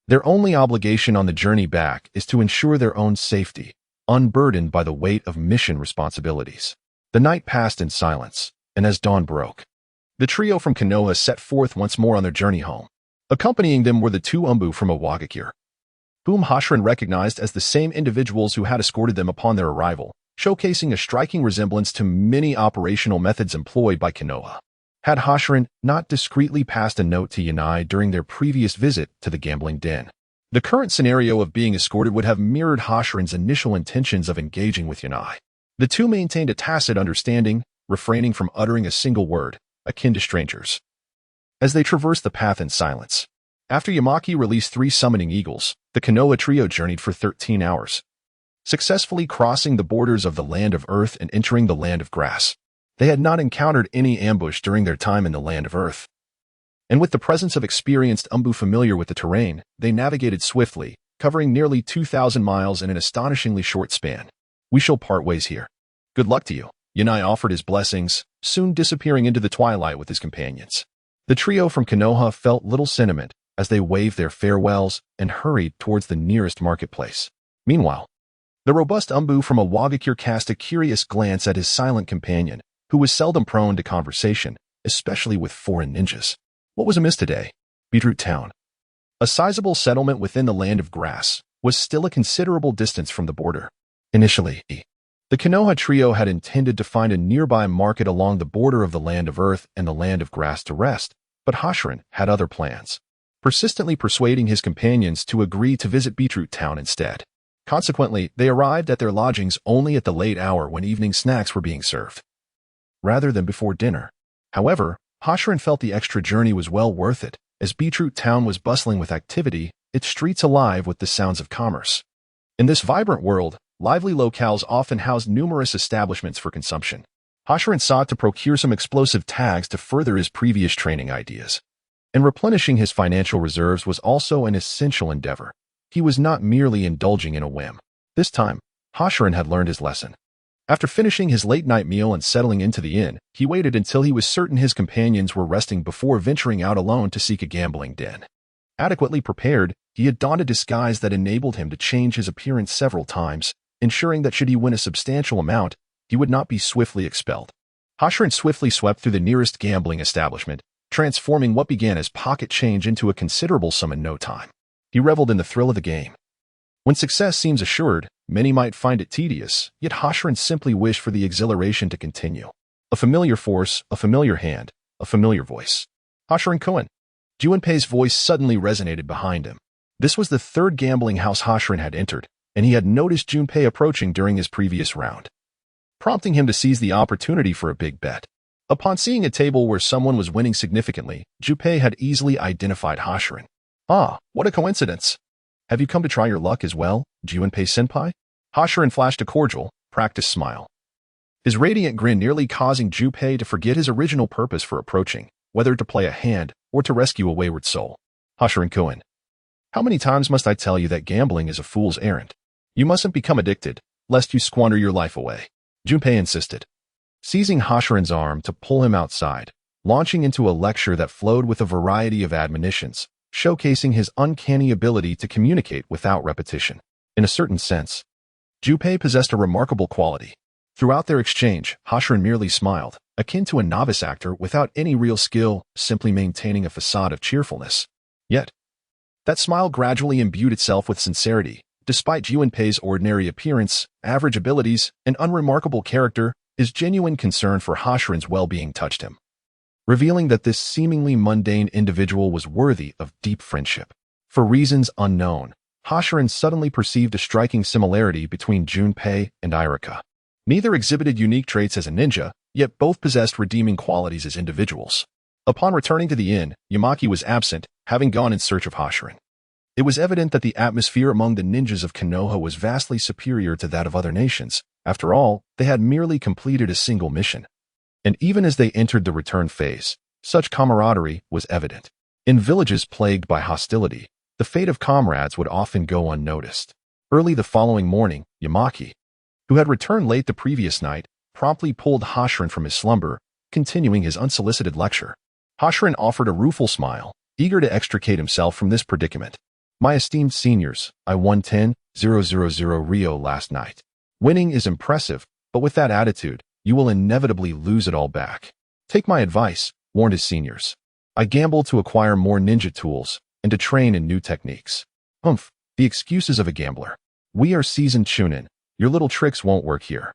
Their only obligation on the journey back is to ensure their own safety, unburdened by the weight of mission responsibilities. The night passed in silence, and as dawn broke, the trio from Konoha set forth once more on their journey home. Accompanying them were the two Umbu from Awakens, whom Hashran recognized as the same individuals who had escorted them upon their arrival, showcasing a striking resemblance to many operational methods employed by Konoha. Had Hashran not discreetly passed a note to Yanai during their previous visit to the gambling den, the current scenario of being escorted would have mirrored Hashran's initial intentions of engaging with Yanai. The two maintained a tacit understanding, refraining from uttering a single word, akin to strangers, as they traversed the path in silence. After Yamanaka released 3 summoning eagles, the Konoha trio journeyed for 13 hours, successfully crossing the borders of the land of earth and entering the land of grass. They had not encountered any ambush during their time in the land of earth, and with the presence of experienced Umbu familiar with the terrain, they navigated swiftly, covering nearly 2,000 miles in an astonishingly short span. We shall part ways here. Good luck to you. Yanai offered his blessings, soon disappearing into the twilight with his companions. The trio from Konoha felt little sentiment as they waved their farewells and hurried towards the nearest marketplace. Meanwhile, the robust Umbu from Awakens cast a curious glance at his silent companion, who was seldom prone to conversation, especially with foreign ninjas. What was amiss today? Beetroot Town, a sizable settlement within the land of grass, was still a considerable distance from the border. Initially, The Konoha trio had intended to find a nearby market along the border of the land of earth and the land of grass to rest, but Xingran had other plans, persistently persuading his companions to agree to visit Beetroot Town instead. Consequently, they arrived at their lodgings only at the late hour when evening snacks were being served, rather than before dinner. However, Xingran felt the extra journey was well worth it, as Beetroot Town was bustling with activity, its streets alive with the sounds of commerce. In this vibrant world, lively locales often housed numerous establishments for consumption. Xingran sought to procure some explosive tags to further his previous training ideas. And replenishing his financial reserves was also an essential endeavor. He was not merely indulging in a whim. This time, Xingran had learned his lesson. After finishing his late-night meal and settling into the inn, he waited until he was certain his companions were resting before venturing out alone to seek a gambling den. Adequately prepared, he had donned a disguise that enabled him to change his appearance several times, ensuring that should he win a substantial amount, he would not be swiftly expelled. Xingran swiftly swept through the nearest gambling establishment, transforming what began as pocket change into a considerable sum in no time. He reveled in the thrill of the game. When success seems assured, many might find it tedious, yet Xingran simply wished for the exhilaration to continue. A familiar force, a familiar hand, a familiar voice. Xingran. Junpei's voice suddenly resonated behind him. This was the third gambling house Xingran had entered, and he had noticed Junpei approaching during his previous round, prompting him to seize the opportunity for a big bet. Upon seeing a table where someone was winning significantly, Junpei had easily identified Xingran. Ah, what a coincidence! Have you come to try your luck as well, Junpei-senpai? Xingran flashed a cordial, practiced smile, his radiant grin nearly causing Junpei to forget his original purpose for approaching, whether to play a hand or to rescue a wayward soul. Xingran. How many times must I tell you that gambling is a fool's errand? You mustn't become addicted, lest you squander your life away. Junpei insisted, seizing Xingran's arm to pull him outside, launching into a lecture that flowed with a variety of admonitions, showcasing his uncanny ability to communicate without repetition. In a certain sense, Junpei possessed a remarkable quality. Throughout their exchange, Xingran merely smiled, akin to a novice actor without any real skill, simply maintaining a facade of cheerfulness. Yet, that smile gradually imbued itself with sincerity. Despite Junpei's ordinary appearance, average abilities, and unremarkable character, his genuine concern for Xingran's well-being touched him, revealing that this seemingly mundane individual was worthy of deep friendship. For reasons unknown, Xingran suddenly perceived a striking similarity between Junpei and Irika. Neither exhibited unique traits as a ninja, yet both possessed redeeming qualities as individuals. Upon returning to the inn, Yamaki was absent, having gone in search of Xingran. It was evident that the atmosphere among the ninjas of Konoha was vastly superior to that of other nations. After all, they had merely completed a single mission. And even as they entered the return phase, such camaraderie was evident. In villages plagued by hostility, the fate of comrades would often go unnoticed. Early the following morning, Yamaki, who had returned late the previous night, promptly pulled Xingran from his slumber, continuing his unsolicited lecture. Xingran offered a rueful smile, eager to extricate himself from this predicament. My esteemed seniors, I won 10,000 Rio last night. Winning is impressive, but with that attitude, you will inevitably lose it all back. Take my advice, warned his seniors. I gambled to acquire more ninja tools and to train in new techniques. Humph, the excuses of a gambler. We are seasoned chunin. Your little tricks won't work here.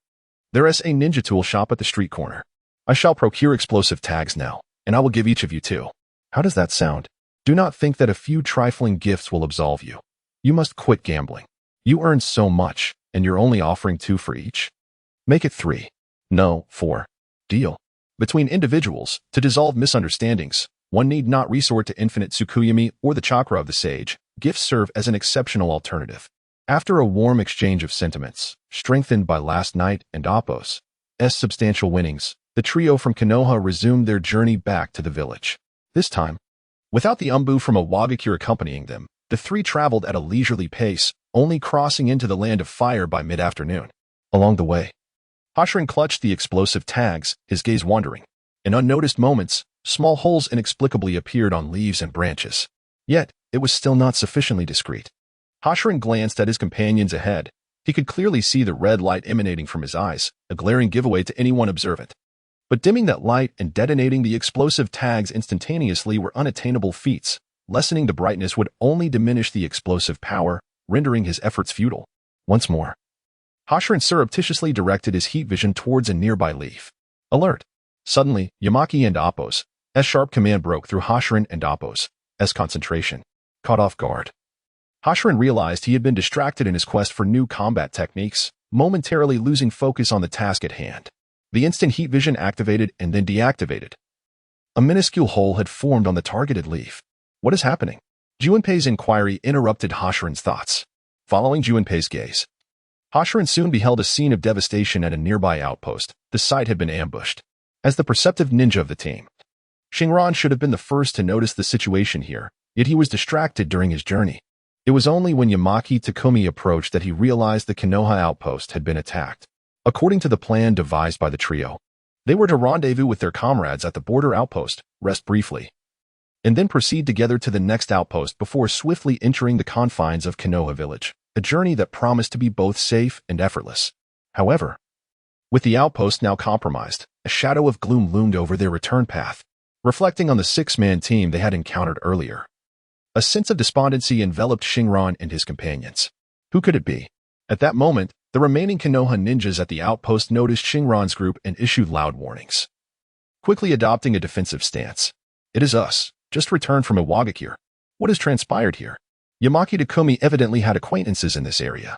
There is a ninja tool shop at the street corner. I shall procure explosive tags now, and I will give each of you 2. How does that sound? Do not think that a few trifling gifts will absolve you. You must quit gambling. You earn so much, and you're only offering 2 for each. Make it 3. No, 4. Deal. Between individuals, to dissolve misunderstandings, one need not resort to infinite Tsukuyami or the chakra of the sage. Gifts serve as an exceptional alternative. After a warm exchange of sentiments, strengthened by last night and Appo's substantial winnings, the trio from Konoha resumed their journey back to the village. This time, without the umbu from a Wagakure accompanying them, the 3 traveled at a leisurely pace, only crossing into the land of fire by mid-afternoon. Along the way, Xingran clutched the explosive tags, his gaze wandering. In unnoticed moments, small holes inexplicably appeared on leaves and branches. Yet, it was still not sufficiently discreet. Xingran glanced at his companions ahead. He could clearly see the red light emanating from his eyes, a glaring giveaway to anyone observant. But dimming that light and detonating the explosive tags instantaneously were unattainable feats. Lessening the brightness would only diminish the explosive power, rendering his efforts futile. Once more, Hashiran surreptitiously directed his heat vision towards a nearby leaf. Alert! Suddenly, Yamaki and Appo's sharp command broke through Hashiran and Appo's concentration. Caught off guard, Hashiran realized he had been distracted in his quest for new combat techniques, momentarily losing focus on the task at hand. The instant heat vision activated and then deactivated. A minuscule hole had formed on the targeted leaf. What is happening? Junpei's inquiry interrupted Hashiran's thoughts. Following Junpei's gaze, Hashiran soon beheld a scene of devastation at a nearby outpost. The site had been ambushed. As the perceptive ninja of the team, Xingran should have been the first to notice the situation here, yet he was distracted during his journey. It was only when Yamaki Takumi approached that he realized the Konoha outpost had been attacked. According to the plan devised by the trio, they were to rendezvous with their comrades at the border outpost, rest briefly, and then proceed together to the next outpost before swiftly entering the confines of Konoha village, a journey that promised to be both safe and effortless. However, with the outpost now compromised, a shadow of gloom loomed over their return path, reflecting on the six-man team they had encountered earlier. A sense of despondency enveloped Xingran and his companions. Who could it be? At that moment, the remaining Konoha ninjas at the outpost noticed Xingran's group and issued loud warnings, quickly adopting a defensive stance. It is us, just returned from Iwagakure. What has transpired here? Yamaki Takumi evidently had acquaintances in this area.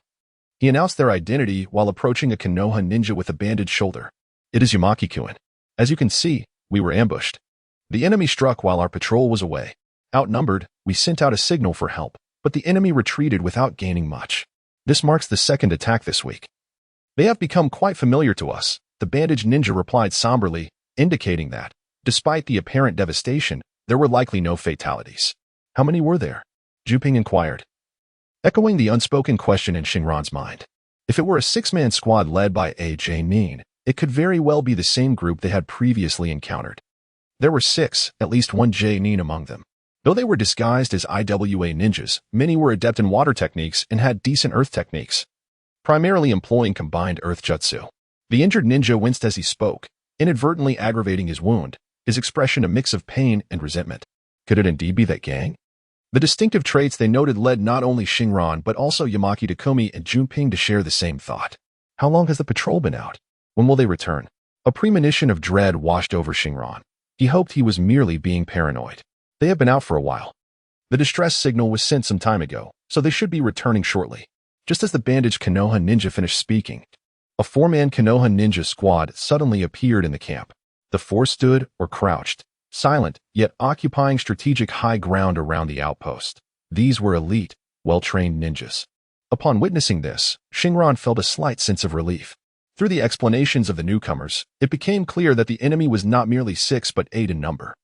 He announced their identity while approaching a Konoha ninja with a bandaged shoulder. It is Yamaki-kun. As you can see, we were ambushed. The enemy struck while our patrol was away. Outnumbered, we sent out a signal for help, but the enemy retreated without gaining much. This marks the second attack this week. They have become quite familiar to us, the bandaged ninja replied somberly, indicating that, despite the apparent devastation, there were likely no fatalities. How many were there? Juping inquired, echoing the unspoken question in Xingran's mind. If it were a six-man squad led by a genin, it could very well be the same group they had previously encountered. There were six, at least one genin among them. Though they were disguised as IWA ninjas, many were adept in water techniques and had decent earth techniques, primarily employing combined earth jutsu. The injured ninja winced as he spoke, inadvertently aggravating his wound, his expression a mix of pain and resentment. Could it indeed be that gang? The distinctive traits they noted led not only Xingran but also Yamaki Takumi and Junpei to share the same thought. How long has the patrol been out? When will they return? A premonition of dread washed over Xingran. He hoped he was merely being paranoid. They have been out for a while. The distress signal was sent some time ago, so they should be returning shortly. Just as the bandaged Konoha ninja finished speaking, a four-man Konoha ninja squad suddenly appeared in the camp. The four stood or crouched, silent, yet occupying strategic high ground around the outpost. These were elite, well-trained ninjas. Upon witnessing this, Xingran felt a slight sense of relief. Through the explanations of the newcomers, it became clear that the enemy was not merely 6 but 8 in number.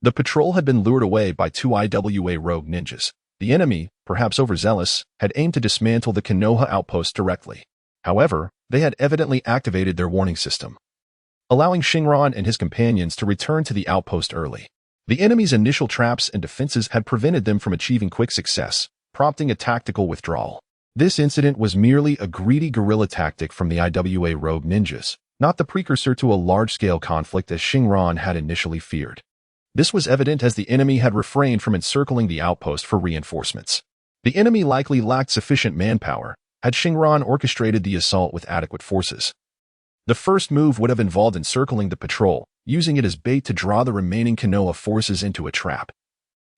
The patrol had been lured away by 2 IWA rogue ninjas. The enemy, perhaps overzealous, had aimed to dismantle the Konoha outpost directly. However, they had evidently activated their warning system, allowing Xingran and his companions to return to the outpost early. The enemy's initial traps and defenses had prevented them from achieving quick success, prompting a tactical withdrawal. This incident was merely a greedy guerrilla tactic from the IWA rogue ninjas, not the precursor to a large-scale conflict as Xingran had initially feared. This was evident as the enemy had refrained from encircling the outpost for reinforcements. The enemy likely lacked sufficient manpower, had Xingran orchestrated the assault with adequate forces. The first move would have involved encircling the patrol, using it as bait to draw the remaining Konoha forces into a trap,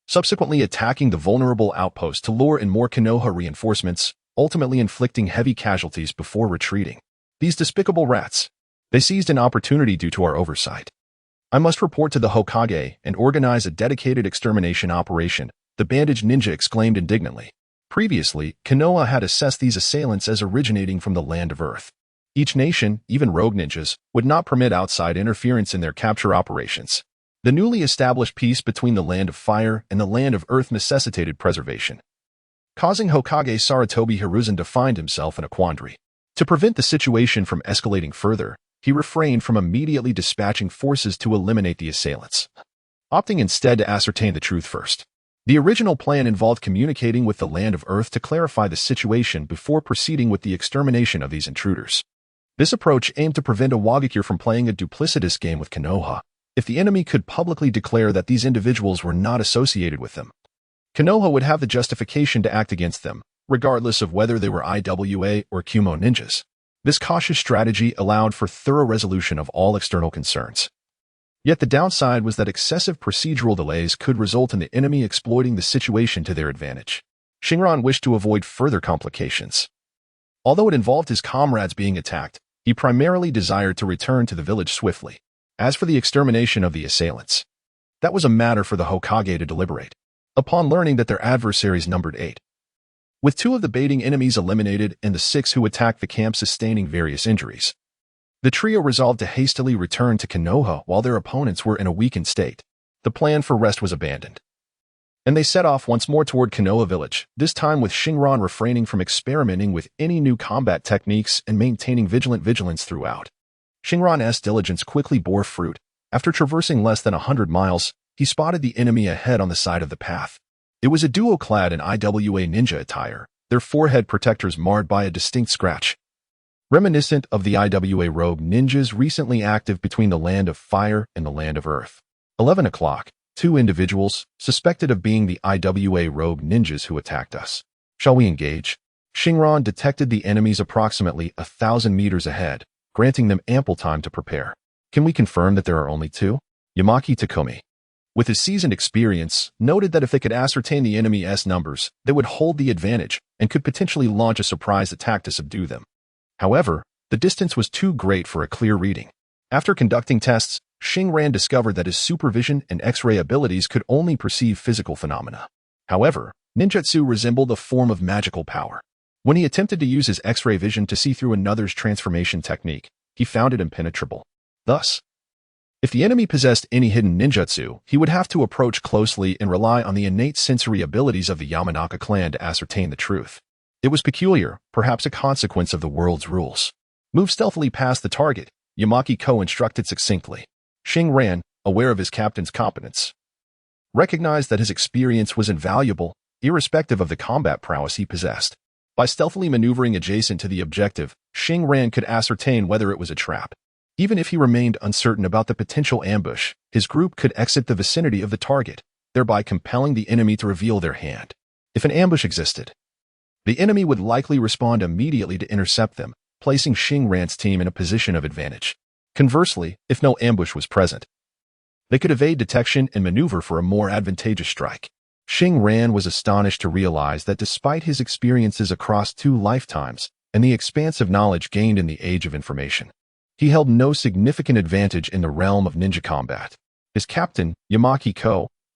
subsequently attacking the vulnerable outpost to lure in more Konoha reinforcements, ultimately inflicting heavy casualties before retreating. These despicable rats. They seized an opportunity due to our oversight. I must report to the Hokage and organize a dedicated extermination operation, the bandaged ninja exclaimed indignantly. Previously, Konoha had assessed these assailants as originating from the land of Earth. Each nation, even rogue ninjas, would not permit outside interference in their capture operations. The newly established peace between the land of fire and the land of earth necessitated preservation, causing Hokage Saratobi Hiruzen to find himself in a quandary. To prevent the situation from escalating further, he refrained from immediately dispatching forces to eliminate the assailants, opting instead to ascertain the truth first. The original plan involved communicating with the land of Earth to clarify the situation before proceeding with the extermination of these intruders. This approach aimed to prevent Iwagakure from playing a duplicitous game with Konoha. If the enemy could publicly declare that these individuals were not associated with them, Konoha would have the justification to act against them, regardless of whether they were IWA or Kumo ninjas. This cautious strategy allowed for thorough resolution of all external concerns. Yet the downside was that excessive procedural delays could result in the enemy exploiting the situation to their advantage. Xingran wished to avoid further complications. Although it involved his comrades being attacked, he primarily desired to return to the village swiftly. As for the extermination of the assailants, that was a matter for the Hokage to deliberate. Upon learning that their adversaries numbered 8, with 2 of the baiting enemies eliminated and the 6 who attacked the camp sustaining various injuries, the trio resolved to hastily return to Konoha while their opponents were in a weakened state. The plan for rest was abandoned, and they set off once more toward Konoha village, this time with Xingran refraining from experimenting with any new combat techniques and maintaining vigilance throughout. Xingran's diligence quickly bore fruit. After traversing less than 100 miles, he spotted the enemy ahead on the side of the path. It was a duo clad in IWA ninja attire, their forehead protectors marred by a distinct scratch, reminiscent of the IWA rogue ninjas recently active between the land of fire and the land of earth. 11 o'clock, 2 individuals, suspected of being the IWA rogue ninjas who attacked us. Shall we engage? Xingran detected the enemies approximately 1,000 meters ahead, granting them ample time to prepare. Can we confirm that there are only 2? Yamaki Takumi, with his seasoned experience, noted that if they could ascertain the enemy's numbers, they would hold the advantage and could potentially launch a surprise attack to subdue them. However, the distance was too great for a clear reading. After conducting tests, Xingran discovered that his supervision and X-ray abilities could only perceive physical phenomena. However, ninjutsu resembled a form of magical power. When he attempted to use his X-ray vision to see through another's transformation technique, he found it impenetrable. Thus, if the enemy possessed any hidden ninjutsu, he would have to approach closely and rely on the innate sensory abilities of the Yamanaka clan to ascertain the truth. It was peculiar, perhaps a consequence of the world's rules. Move stealthily past the target, Yamaki instructed succinctly. Xingran, aware of his captain's competence, recognized that his experience was invaluable, irrespective of the combat prowess he possessed. By stealthily maneuvering adjacent to the objective, Xingran could ascertain whether it was a trap. Even if he remained uncertain about the potential ambush, his group could exit the vicinity of the target, thereby compelling the enemy to reveal their hand. If an ambush existed, the enemy would likely respond immediately to intercept them, placing Xingran's team in a position of advantage. Conversely, if no ambush was present, they could evade detection and maneuver for a more advantageous strike. Xingran was astonished to realize that despite his experiences across 2 lifetimes and the expansive knowledge gained in the age of information, he held no significant advantage in the realm of ninja combat. His captain, Yamaki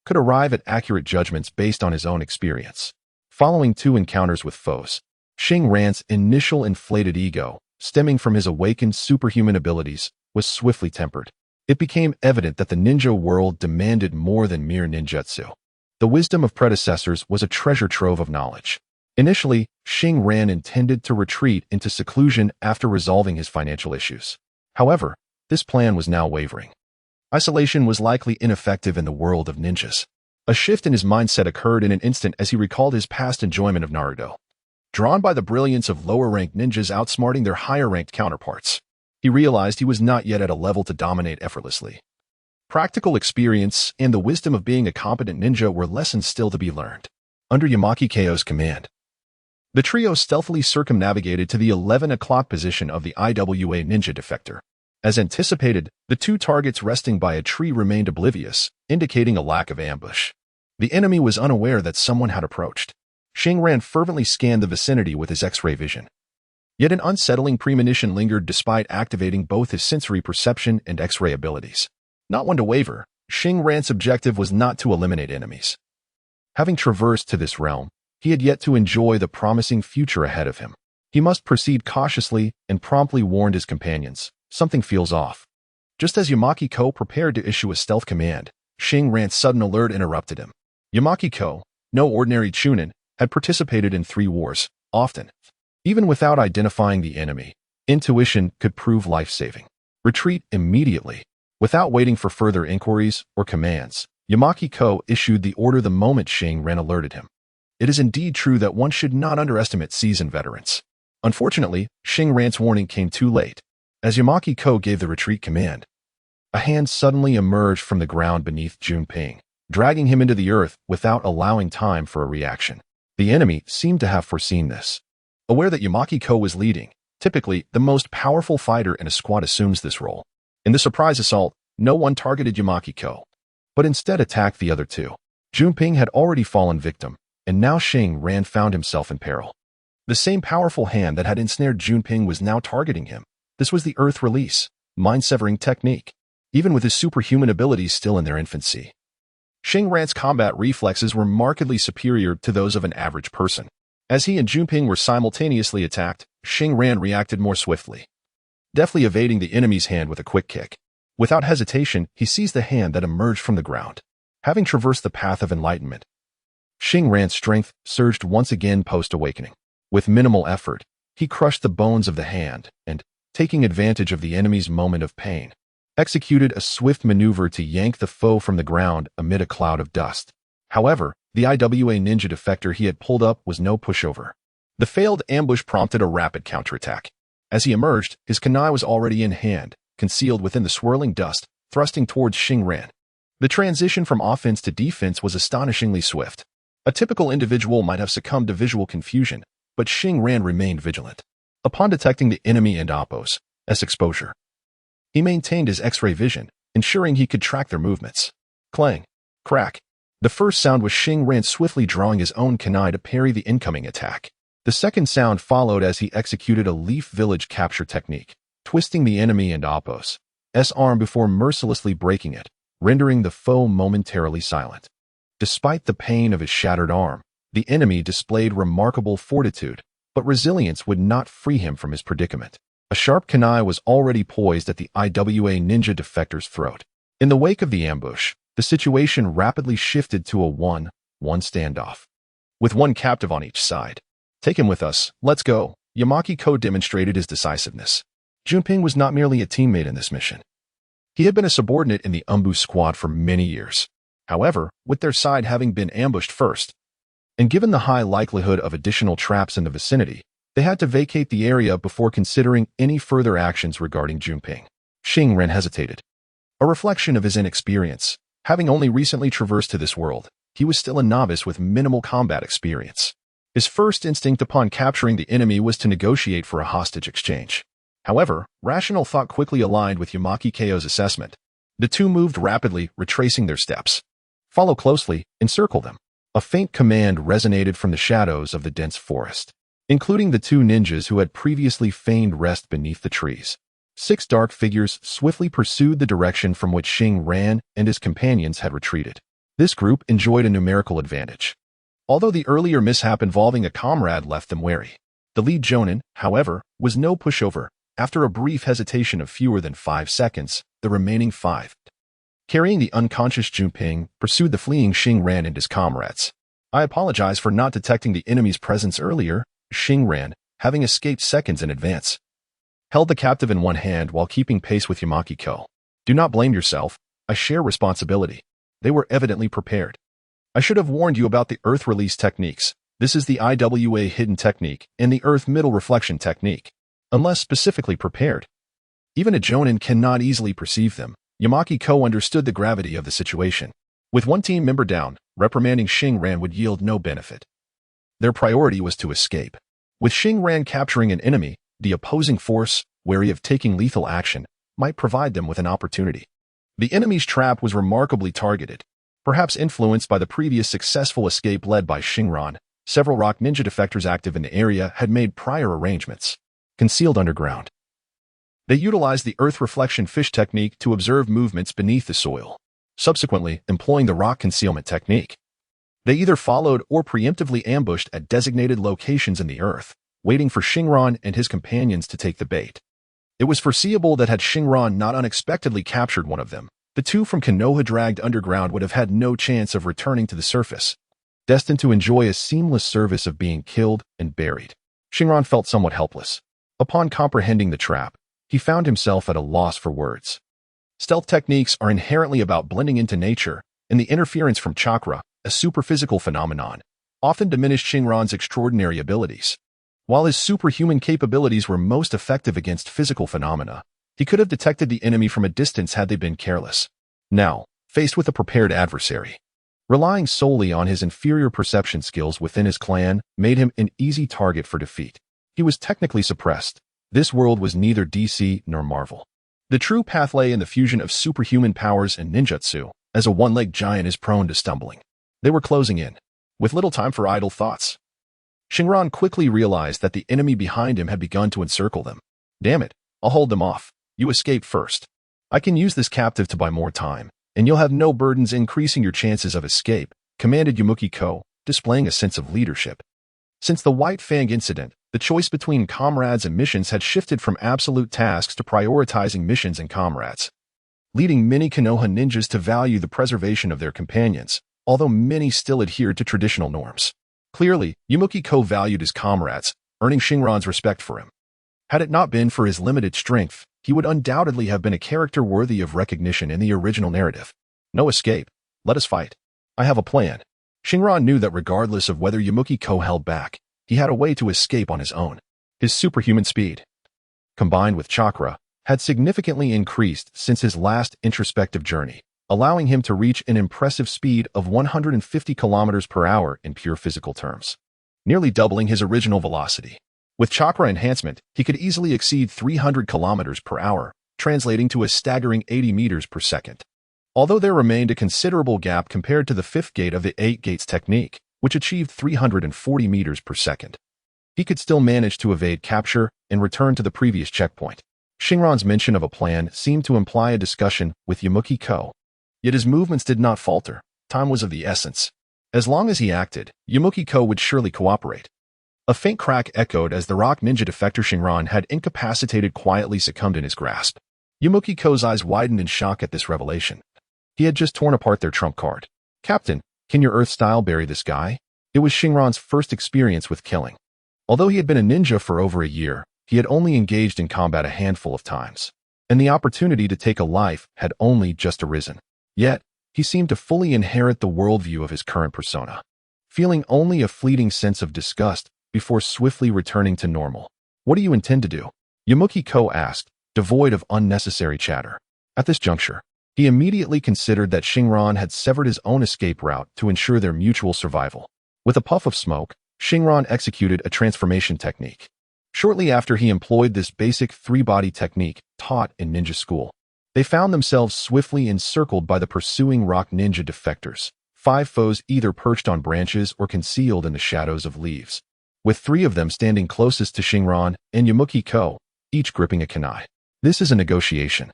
could arrive at accurate judgments based on his own experience. Following 2 encounters with foes, Xingran's initial inflated ego, stemming from his awakened superhuman abilities, was swiftly tempered. It became evident that the ninja world demanded more than mere ninjutsu. The wisdom of predecessors was a treasure trove of knowledge. Initially, Xingran intended to retreat into seclusion after resolving his financial issues. However, this plan was now wavering. Isolation was likely ineffective in the world of ninjas. A shift in his mindset occurred in an instant as he recalled his past enjoyment of Naruto. Drawn by the brilliance of lower-ranked ninjas outsmarting their higher-ranked counterparts, he realized he was not yet at a level to dominate effortlessly. Practical experience and the wisdom of being a competent ninja were lessons still to be learned. Under Yamaki's command, the trio stealthily circumnavigated to the 11 o'clock position of the IWA ninja defector. As anticipated, the 2 targets resting by a tree remained oblivious, indicating a lack of ambush. The enemy was unaware that someone had approached. Xingran fervently scanned the vicinity with his X-ray vision. Yet an unsettling premonition lingered despite activating both his sensory perception and X-ray abilities. Not one to waver, Xingran's objective was not to eliminate enemies. Having traversed to this realm, he had yet to enjoy the promising future ahead of him. He must proceed cautiously and promptly warned his companions. Something feels off. Just as Yamaki prepared to issue a stealth command, Xingran's sudden alert interrupted him. Yamaki no ordinary chunin, had participated in 3 wars, often. Even without identifying the enemy, intuition could prove life-saving. Retreat immediately. Without waiting for further inquiries or commands, Yamaki issued the order the moment Xingran alerted him. It is indeed true that one should not underestimate seasoned veterans. Unfortunately, Xingran's warning came too late. As Yamaki gave the retreat command, a hand suddenly emerged from the ground beneath Junping, dragging him into the earth without allowing time for a reaction. The enemy seemed to have foreseen this. Aware that Yamaki was leading, Typically, the most powerful fighter in a squad assumes this role. In the surprise assault, no one targeted Yamakiko, but instead attacked the other two. Junping had already fallen victim, and now Xingran found himself in peril. The same powerful hand that had ensnared Junping was now targeting him. This was the Earth Release, mind-severing technique, even with his superhuman abilities still in their infancy. Xingran's combat reflexes were markedly superior to those of an average person. As he and Junping were simultaneously attacked, Xingran reacted more swiftly, deftly evading the enemy's hand with a quick kick. Without hesitation, he seized the hand that emerged from the ground. Having traversed the path of enlightenment, Xingran's strength surged once again post-awakening. With minimal effort, he crushed the bones of the hand and, taking advantage of the enemy's moment of pain, executed a swift maneuver to yank the foe from the ground amid a cloud of dust. However, the IWA ninja defector he had pulled up was no pushover. The failed ambush prompted a rapid counterattack. As he emerged, his kunai was already in hand, concealed within the swirling dust, thrusting towards Xingran. The transition from offense to defense was astonishingly swift. A typical individual might have succumbed to visual confusion, but Xingran remained vigilant. Upon detecting the enemy and Oppo's exposure, he maintained his X-ray vision, ensuring he could track their movements. Clang. Crack. The first sound was Xingran swiftly drawing his own kunai to parry the incoming attack. The second sound followed as he executed a leaf village capture technique, twisting the enemy and Oppo's arm before mercilessly breaking it, rendering the foe momentarily silent. Despite the pain of his shattered arm, the enemy displayed remarkable fortitude, but resilience would not free him from his predicament. A sharp kunai was already poised at the IWA ninja defector's throat. In the wake of the ambush, the situation rapidly shifted to a 1-1 standoff, with one captive on each side. Take him with us, let's go. Yamakiko demonstrated his decisiveness. Junping was not merely a teammate in this mission. He had been a subordinate in the Umbu squad for many years. However, with their side having been ambushed first, and given the high likelihood of additional traps in the vicinity, they had to vacate the area before considering any further actions regarding Junping. Xingran hesitated. A reflection of his inexperience. Having only recently traversed to this world, he was still a novice with minimal combat experience. His first instinct upon capturing the enemy was to negotiate for a hostage exchange. However, rational thought quickly aligned with Yamakiko's assessment. The two moved rapidly, retracing their steps. Follow closely, encircle them. A faint command resonated from the shadows of the dense forest, including the two ninjas who had previously feigned rest beneath the trees. 6 dark figures swiftly pursued the direction from which Xingran and his companions had retreated. This group enjoyed a numerical advantage, although the earlier mishap involving a comrade left them wary. The lead jonin, however, was no pushover. After a brief hesitation of fewer than 5 seconds, the remaining 5, carrying the unconscious Junping, pursued the fleeing Xingran and his comrades. I apologize for not detecting the enemy's presence earlier. Xingran, having escaped seconds in advance, held the captive in one hand while keeping pace with Yamakiko. Do not blame yourself. I share responsibility. They were evidently prepared. I should have warned you about the Earth Release techniques. This is the IWA hidden technique and the Earth middle reflection technique, unless specifically prepared. Even a jonin cannot easily perceive them. Yamakiko understood the gravity of the situation. With one team member down, reprimanding Xingran would yield no benefit. Their priority was to escape. With Xingran capturing an enemy, the opposing force, wary of taking lethal action, might provide them with an opportunity. The enemy's trap was remarkably targeted. Perhaps influenced by the previous successful escape led by Xingran, several rock ninja defectors active in the area had made prior arrangements. Concealed underground, they utilized the earth reflection fish technique to observe movements beneath the soil. Subsequently, employing the rock concealment technique, they either followed or preemptively ambushed at designated locations in the earth, waiting for Xingran and his companions to take the bait. It was foreseeable that had Xingran not unexpectedly captured one of them, the two from Konoha dragged underground would have had no chance of returning to the surface, destined to enjoy a seamless service of being killed and buried. Xingran felt somewhat helpless. Upon comprehending the trap, he found himself at a loss for words. Stealth techniques are inherently about blending into nature, and the interference from chakra, a superphysical phenomenon, often diminished Xingran's extraordinary abilities. While his superhuman capabilities were most effective against physical phenomena, he could have detected the enemy from a distance had they been careless. Now, faced with a prepared adversary, relying solely on his inferior perception skills within his clan made him an easy target for defeat. He was technically suppressed, This world was neither DC nor Marvel. The true path lay in the fusion of superhuman powers and ninjutsu, as a one-legged giant is prone to stumbling. They were closing in, with little time for idle thoughts. Xingran quickly realized that the enemy behind him had begun to encircle them. Damn it, I'll hold them off. You escape first. I can use this captive to buy more time, and you'll have no burdens increasing your chances of escape, commanded Yumukiko, displaying a sense of leadership. Since the White Fang incident, the choice between comrades and missions had shifted from absolute tasks to prioritizing missions and comrades, leading many Konoha ninjas to value the preservation of their companions, although many still adhered to traditional norms. Clearly, Yumukiko valued his comrades, earning Xingran's respect for him. Had it not been for his limited strength, he would undoubtedly have been a character worthy of recognition in the original narrative. No escape. Let us fight. I have a plan. Xingran knew that regardless of whether Yumukiko held back, he had a way to escape on his own. His superhuman speed, combined with chakra, had significantly increased since his last introspective journey, allowing him to reach an impressive speed of 150 kilometers per hour in pure physical terms, nearly doubling his original velocity. With chakra enhancement, he could easily exceed 300 kilometers per hour, translating to a staggering 80 meters per second. Although there remained a considerable gap compared to the fifth gate of the 8 gates technique, which achieved 340 meters per second, he could still manage to evade capture and return to the previous checkpoint. Xingran's mention of a plan seemed to imply a discussion with Yumukiko. Yet his movements did not falter. Time was of the essence. As long as he acted, Yumukiko would surely cooperate. A faint crack echoed as the rock ninja defector Xingran had incapacitated quietly succumbed in his grasp. Yumukiko's eyes widened in shock at this revelation. He had just torn apart their trump card. Captain, can your Earth style bury this guy? It was Xingran's first experience with killing. Although he had been a ninja for over a year, he had only engaged in combat a handful of times, and the opportunity to take a life had only just arisen. Yet, he seemed to fully inherit the worldview of his current persona, feeling only a fleeting sense of disgust before swiftly returning to normal. What do you intend to do? Yumukiko asked, devoid of unnecessary chatter. At this juncture, he immediately considered that Xingran had severed his own escape route to ensure their mutual survival. With a puff of smoke, Xingran executed a transformation technique. Shortly after he employed this basic three-body technique taught in ninja school, they found themselves swiftly encircled by the pursuing rock ninja defectors, 5 foes either perched on branches or concealed in the shadows of leaves, with 3 of them standing closest to Xingran and Yumukiko, each gripping a kunai. This is a negotiation.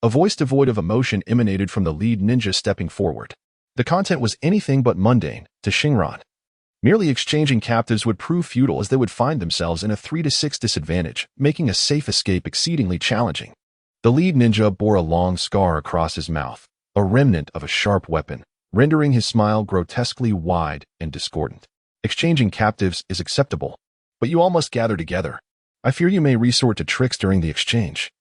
A voice devoid of emotion emanated from the lead ninja stepping forward. The content was anything but mundane to Xingran. Merely exchanging captives would prove futile as they would find themselves in a 3-6 disadvantage, making a safe escape exceedingly challenging. The lead ninja bore a long scar across his mouth, a remnant of a sharp weapon, rendering his smile grotesquely wide and discordant. Exchanging captives is acceptable, but you all must gather together. I fear you may resort to tricks during the exchange.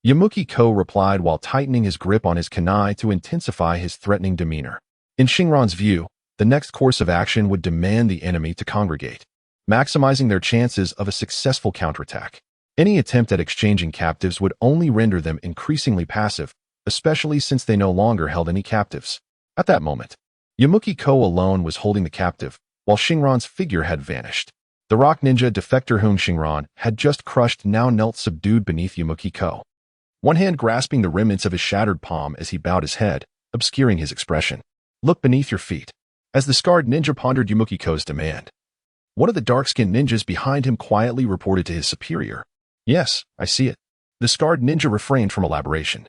Yumukiko replied while tightening his grip on his kunai to intensify his threatening demeanor. In Xingran's view, the next course of action would demand the enemy to congregate, maximizing their chances of a successful counterattack. Any attempt at exchanging captives would only render them increasingly passive, especially since they no longer held any captives. At that moment, Yumukiko alone was holding the captive, while Xingran's figure had vanished. The rock ninja defector whom Xingran had just crushed now knelt subdued beneath Yumukiko, one hand grasping the remnants of his shattered palm as he bowed his head, obscuring his expression. Look beneath your feet. As the scarred ninja pondered Yumukiko's demand, one of the dark-skinned ninjas behind him quietly reported to his superior. Yes, I see it. The scarred ninja refrained from elaboration.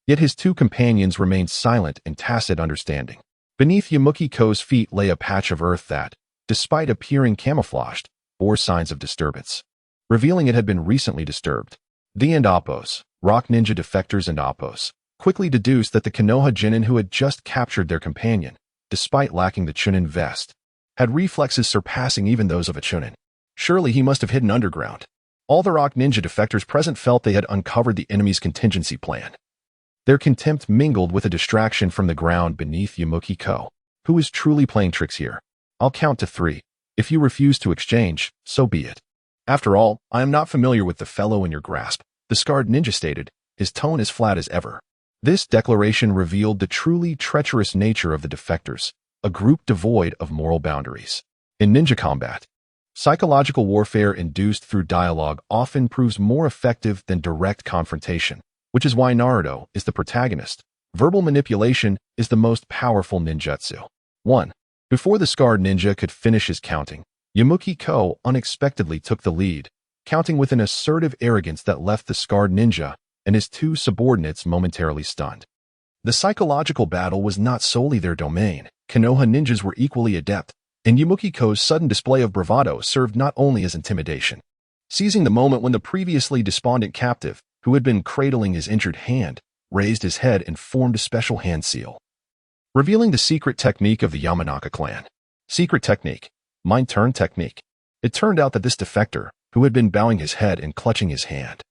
Yet his 2 companions remained silent in tacit understanding. Beneath Yumukiko's feet lay a patch of earth that, despite appearing camouflaged, bore signs of disturbance, revealing it had been recently disturbed. The and Appos, rock ninja defectors and Appos, quickly deduced that the Konoha genin who had just captured their companion, despite lacking the Chunin vest, had reflexes surpassing even those of a Chunin. Surely he must have hidden underground. All the rock ninja defectors present felt they had uncovered the enemy's contingency plan. Their contempt mingled with a distraction from the ground beneath Yumukiko. Who is truly playing tricks here? I'll count to 3. If you refuse to exchange, so be it. After all, I am not familiar with the fellow in your grasp, the scarred ninja stated, his tone as flat as ever. This declaration revealed the truly treacherous nature of the defectors, a group devoid of moral boundaries. In ninja combat, Psychological warfare induced through dialogue often proves more effective than direct confrontation, which is why Naruto is the protagonist. Verbal manipulation is the most powerful ninjutsu. 1. Before the scarred ninja could finish his counting, Yamanaka unexpectedly took the lead, counting with an assertive arrogance that left the scarred ninja and his two subordinates momentarily stunned. The psychological battle was not solely their domain. Konoha ninjas were equally adept, and Yamanaka's sudden display of bravado served not only as intimidation. Seizing the moment when the previously despondent captive, who had been cradling his injured hand, raised his head and formed a special hand seal, revealing the secret technique of the Yamanaka clan. Secret technique. Mind turn technique. It turned out that this defector, who had been bowing his head and clutching his hand,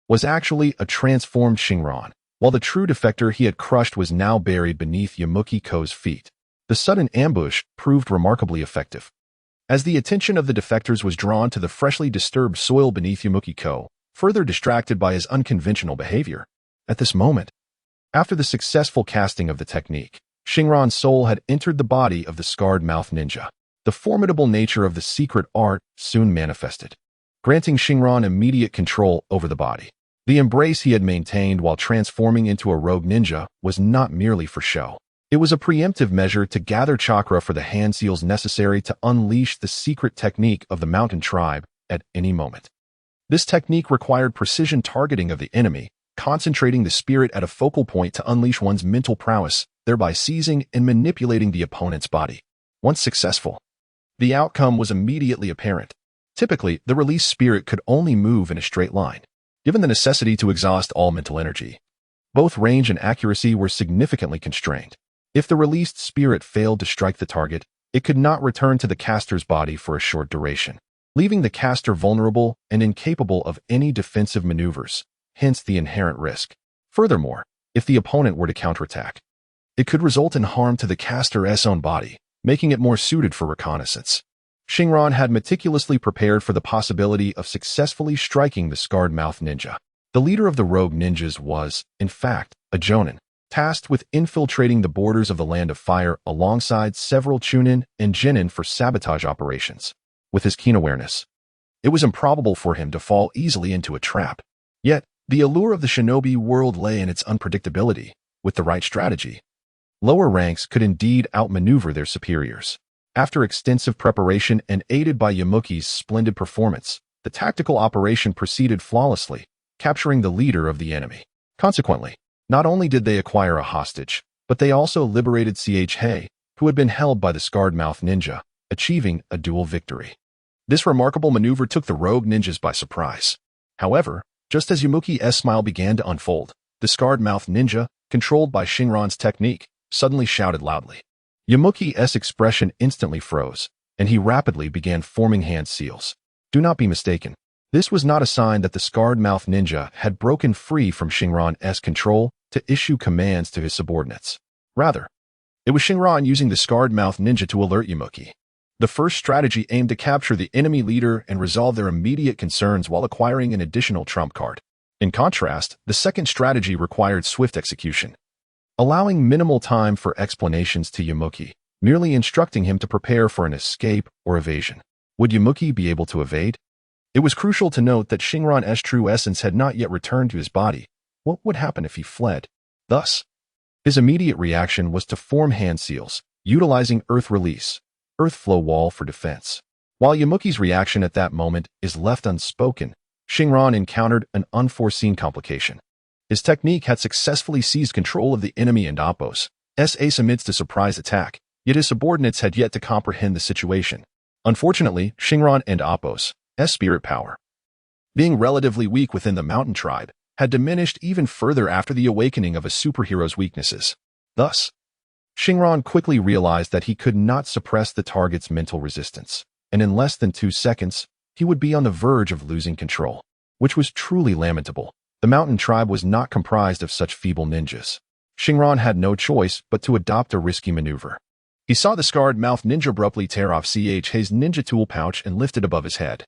was actually a transformed Xingran, while the true defector he had crushed was now buried beneath Yamanaka's feet. The sudden ambush proved remarkably effective. As the attention of the defectors was drawn to the freshly disturbed soil beneath Yamanaka, further distracted by his unconventional behavior. At this moment, after the successful casting of the technique, Xingran's soul had entered the body of the scarred mouth ninja. The formidable nature of the secret art soon manifested, granting Xingran immediate control over the body. The embrace he had maintained while transforming into a rogue ninja was not merely for show. It was a preemptive measure to gather chakra for the hand seals necessary to unleash the secret technique of the mountain tribe at any moment. This technique required precision targeting of the enemy, concentrating the spirit at a focal point to unleash one's mental prowess, thereby seizing and manipulating the opponent's body. Once successful, the outcome was immediately apparent. Typically, the released spirit could only move in a straight line, given the necessity to exhaust all mental energy. Both range and accuracy were significantly constrained. If the released spirit failed to strike the target, it could not return to the caster's body for a short duration, leaving the caster vulnerable and incapable of any defensive maneuvers, hence the inherent risk. Furthermore, if the opponent were to counterattack, it could result in harm to the caster's own body, making it more suited for reconnaissance. Xingran had meticulously prepared for the possibility of successfully striking the scarred mouth ninja. The leader of the rogue ninjas was, in fact, a genin, tasked with infiltrating the borders of the Land of Fire alongside several chunin and genin for sabotage operations. With his keen awareness, it was improbable for him to fall easily into a trap. Yet, the allure of the shinobi world lay in its unpredictability. With the right strategy, lower ranks could indeed outmaneuver their superiors. After extensive preparation and aided by Yamanaka's splendid performance, the tactical operation proceeded flawlessly, capturing the leader of the enemy. Consequently, not only did they acquire a hostage, but they also liberated He, who had been held by the scarred mouth ninja, achieving a dual victory. This remarkable maneuver took the rogue ninjas by surprise. However, just as Yamanaka's smile began to unfold, the scarred mouth ninja, controlled by Xingran's technique, suddenly shouted loudly. Yamanaka's expression instantly froze, and he rapidly began forming hand seals. Do not be mistaken. This was not a sign that the scarred mouth ninja had broken free from Xingran's control to issue commands to his subordinates. Rather, it was Xingran using the scarred mouth ninja to alert Yamanaka. The first strategy aimed to capture the enemy leader and resolve their immediate concerns while acquiring an additional trump card. In contrast, the second strategy required swift execution, allowing minimal time for explanations to Yamanaka, merely instructing him to prepare for an escape or evasion. Would Yamanaka be able to evade? It was crucial to note that Xingran's true essence had not yet returned to his body. What would happen if he fled? Thus, his immediate reaction was to form hand seals, utilizing earth release, earth flow wall for defense. While Yamanaka's reaction at that moment is left unspoken, Xingran encountered an unforeseen complication. His technique had successfully seized control of the enemy and Appo's ace amidst a surprise attack, yet his subordinates had yet to comprehend the situation. Unfortunately, Xingran and Appo's spirit power, being relatively weak within the mountain tribe, had diminished even further after the awakening of a superhero's weaknesses. Thus, Xingran quickly realized that he could not suppress the target's mental resistance, and in less than 2 seconds, he would be on the verge of losing control, which was truly lamentable. The mountain tribe was not comprised of such feeble ninjas. Xingran had no choice but to adopt a risky maneuver. He saw the scarred mouth ninja abruptly tear off his ninja tool pouch and lift it above his head,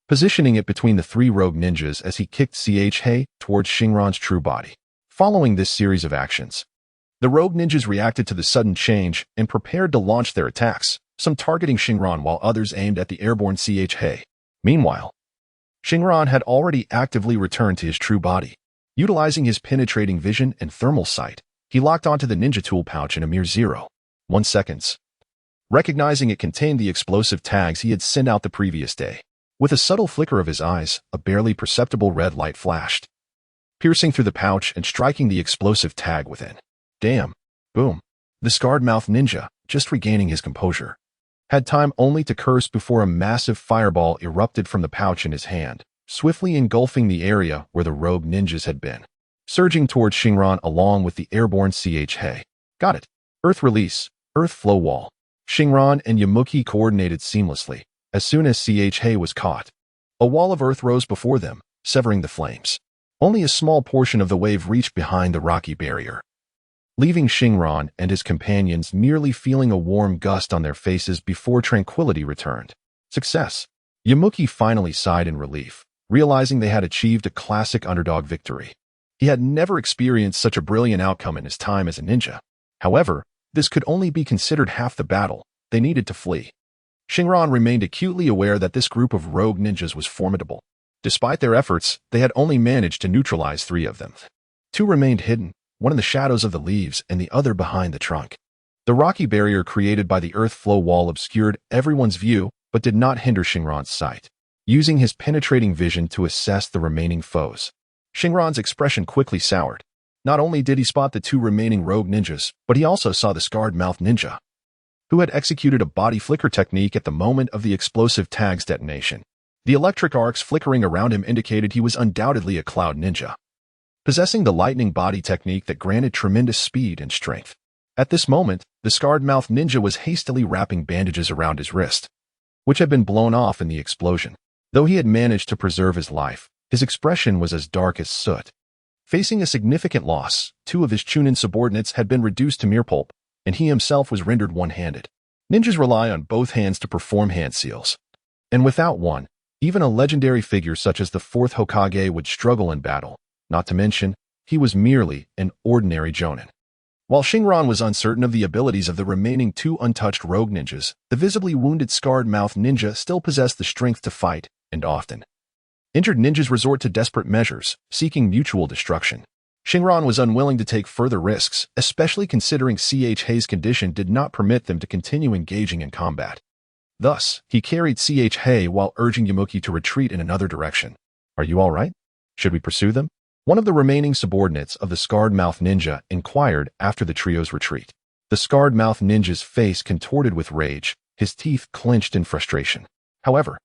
positioning it between the 3 rogue ninjas as he kicked He towards Xingran's true body. Following this series of actions, the rogue ninjas reacted to the sudden change and prepared to launch their attacks, some targeting Xingran while others aimed at the airborne He. Meanwhile, Xingran had already actively returned to his true body. Utilizing his penetrating vision and thermal sight, he locked onto the ninja tool pouch in a mere 0.1 seconds. Recognizing it contained the explosive tags he had sent out the previous day. With a subtle flicker of his eyes, a barely perceptible red light flashed, piercing through the pouch and striking the explosive tag within. Damn. Boom. The scarred-mouthed ninja, just regaining his composure, had time only to curse before a massive fireball erupted from the pouch in his hand, swiftly engulfing the area where the rogue ninjas had been, surging towards Xingran along with the airborne He. Got it. Earth release, earth flow wall. Xingran and Yamuki coordinated seamlessly. As soon as He was caught, a wall of earth rose before them, severing the flames. Only a small portion of the wave reached behind the rocky barrier, leaving Xingran and his companions merely feeling a warm gust on their faces before tranquility returned. Success. Yamuki finally sighed in relief, realizing they had achieved a classic underdog victory. He had never experienced such a brilliant outcome in his time as a ninja. However, this could only be considered half the battle. They needed to flee. Xingran remained acutely aware that this group of rogue ninjas was formidable. Despite their efforts, they had only managed to neutralize 3 of them. 2 remained hidden, one in the shadows of the leaves and the other behind the trunk. The rocky barrier created by the earth flow wall obscured everyone's view but did not hinder Xingran's sight. Using his penetrating vision to assess the remaining foes, Xingran's expression quickly soured. Not only did he spot the 2 remaining rogue ninjas, but he also saw the scarred-mouthed ninja, who had executed a body flicker technique at the moment of the explosive tag's detonation. The electric arcs flickering around him indicated he was undoubtedly a cloud ninja, possessing the lightning body technique that granted tremendous speed and strength. At this moment, the scarred-mouthed ninja was hastily wrapping bandages around his wrist, which had been blown off in the explosion. Though he had managed to preserve his life, his expression was as dark as soot. Facing a significant loss, 2 of his Chunin subordinates had been reduced to mere pulp, and he himself was rendered one-handed. Ninjas rely on both hands to perform hand seals, and without one, even a legendary figure such as the 4th Hokage would struggle in battle. Not to mention, he was merely an ordinary jonin. While Xingran was uncertain of the abilities of the remaining 2 untouched rogue ninjas, the visibly wounded scarred-mouthed ninja still possessed the strength to fight, and often injured ninjas resort to desperate measures, seeking mutual destruction. Xingran was unwilling to take further risks, especially considering He's condition did not permit them to continue engaging in combat. Thus, he carried He while urging Yamuki to retreat in another direction. Are you all right? Should we pursue them? One of the remaining subordinates of the scarred-mouthed ninja inquired after the trio's retreat. The scarred-mouthed ninja's face contorted with rage, his teeth clenched in frustration. However,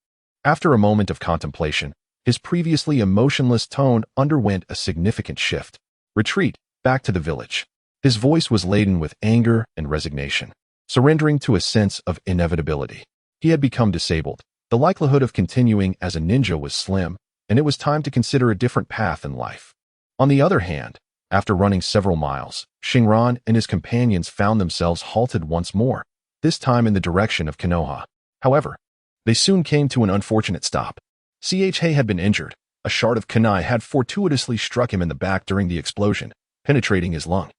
after a moment of contemplation, his previously emotionless tone underwent a significant shift. Retreat, back to the village. His voice was laden with anger and resignation, surrendering to a sense of inevitability. He had become disabled. The likelihood of continuing as a ninja was slim, and it was time to consider a different path in life. On the other hand, after running several miles, Xingran and his companions found themselves halted once more, this time in the direction of Konoha. However, they soon came to an unfortunate stop. He had been injured. A shard of kunai had fortuitously struck him in the back during the explosion, penetrating his lung.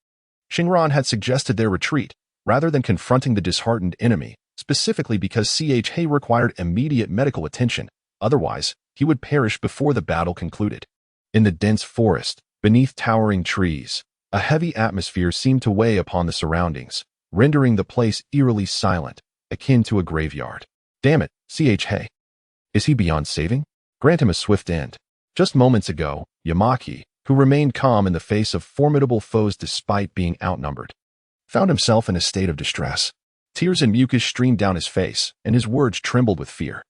Xingran had suggested their retreat, rather than confronting the disheartened enemy, specifically because He required immediate medical attention, otherwise, he would perish before the battle concluded. In the dense forest, beneath towering trees, a heavy atmosphere seemed to weigh upon the surroundings, rendering the place eerily silent, akin to a graveyard. Damn it, He. Is he beyond saving? Grant him a swift end. Just moments ago, Yamuki, who remained calm in the face of formidable foes despite being outnumbered, found himself in a state of distress. Tears and mucus streamed down his face, and his words trembled with fear.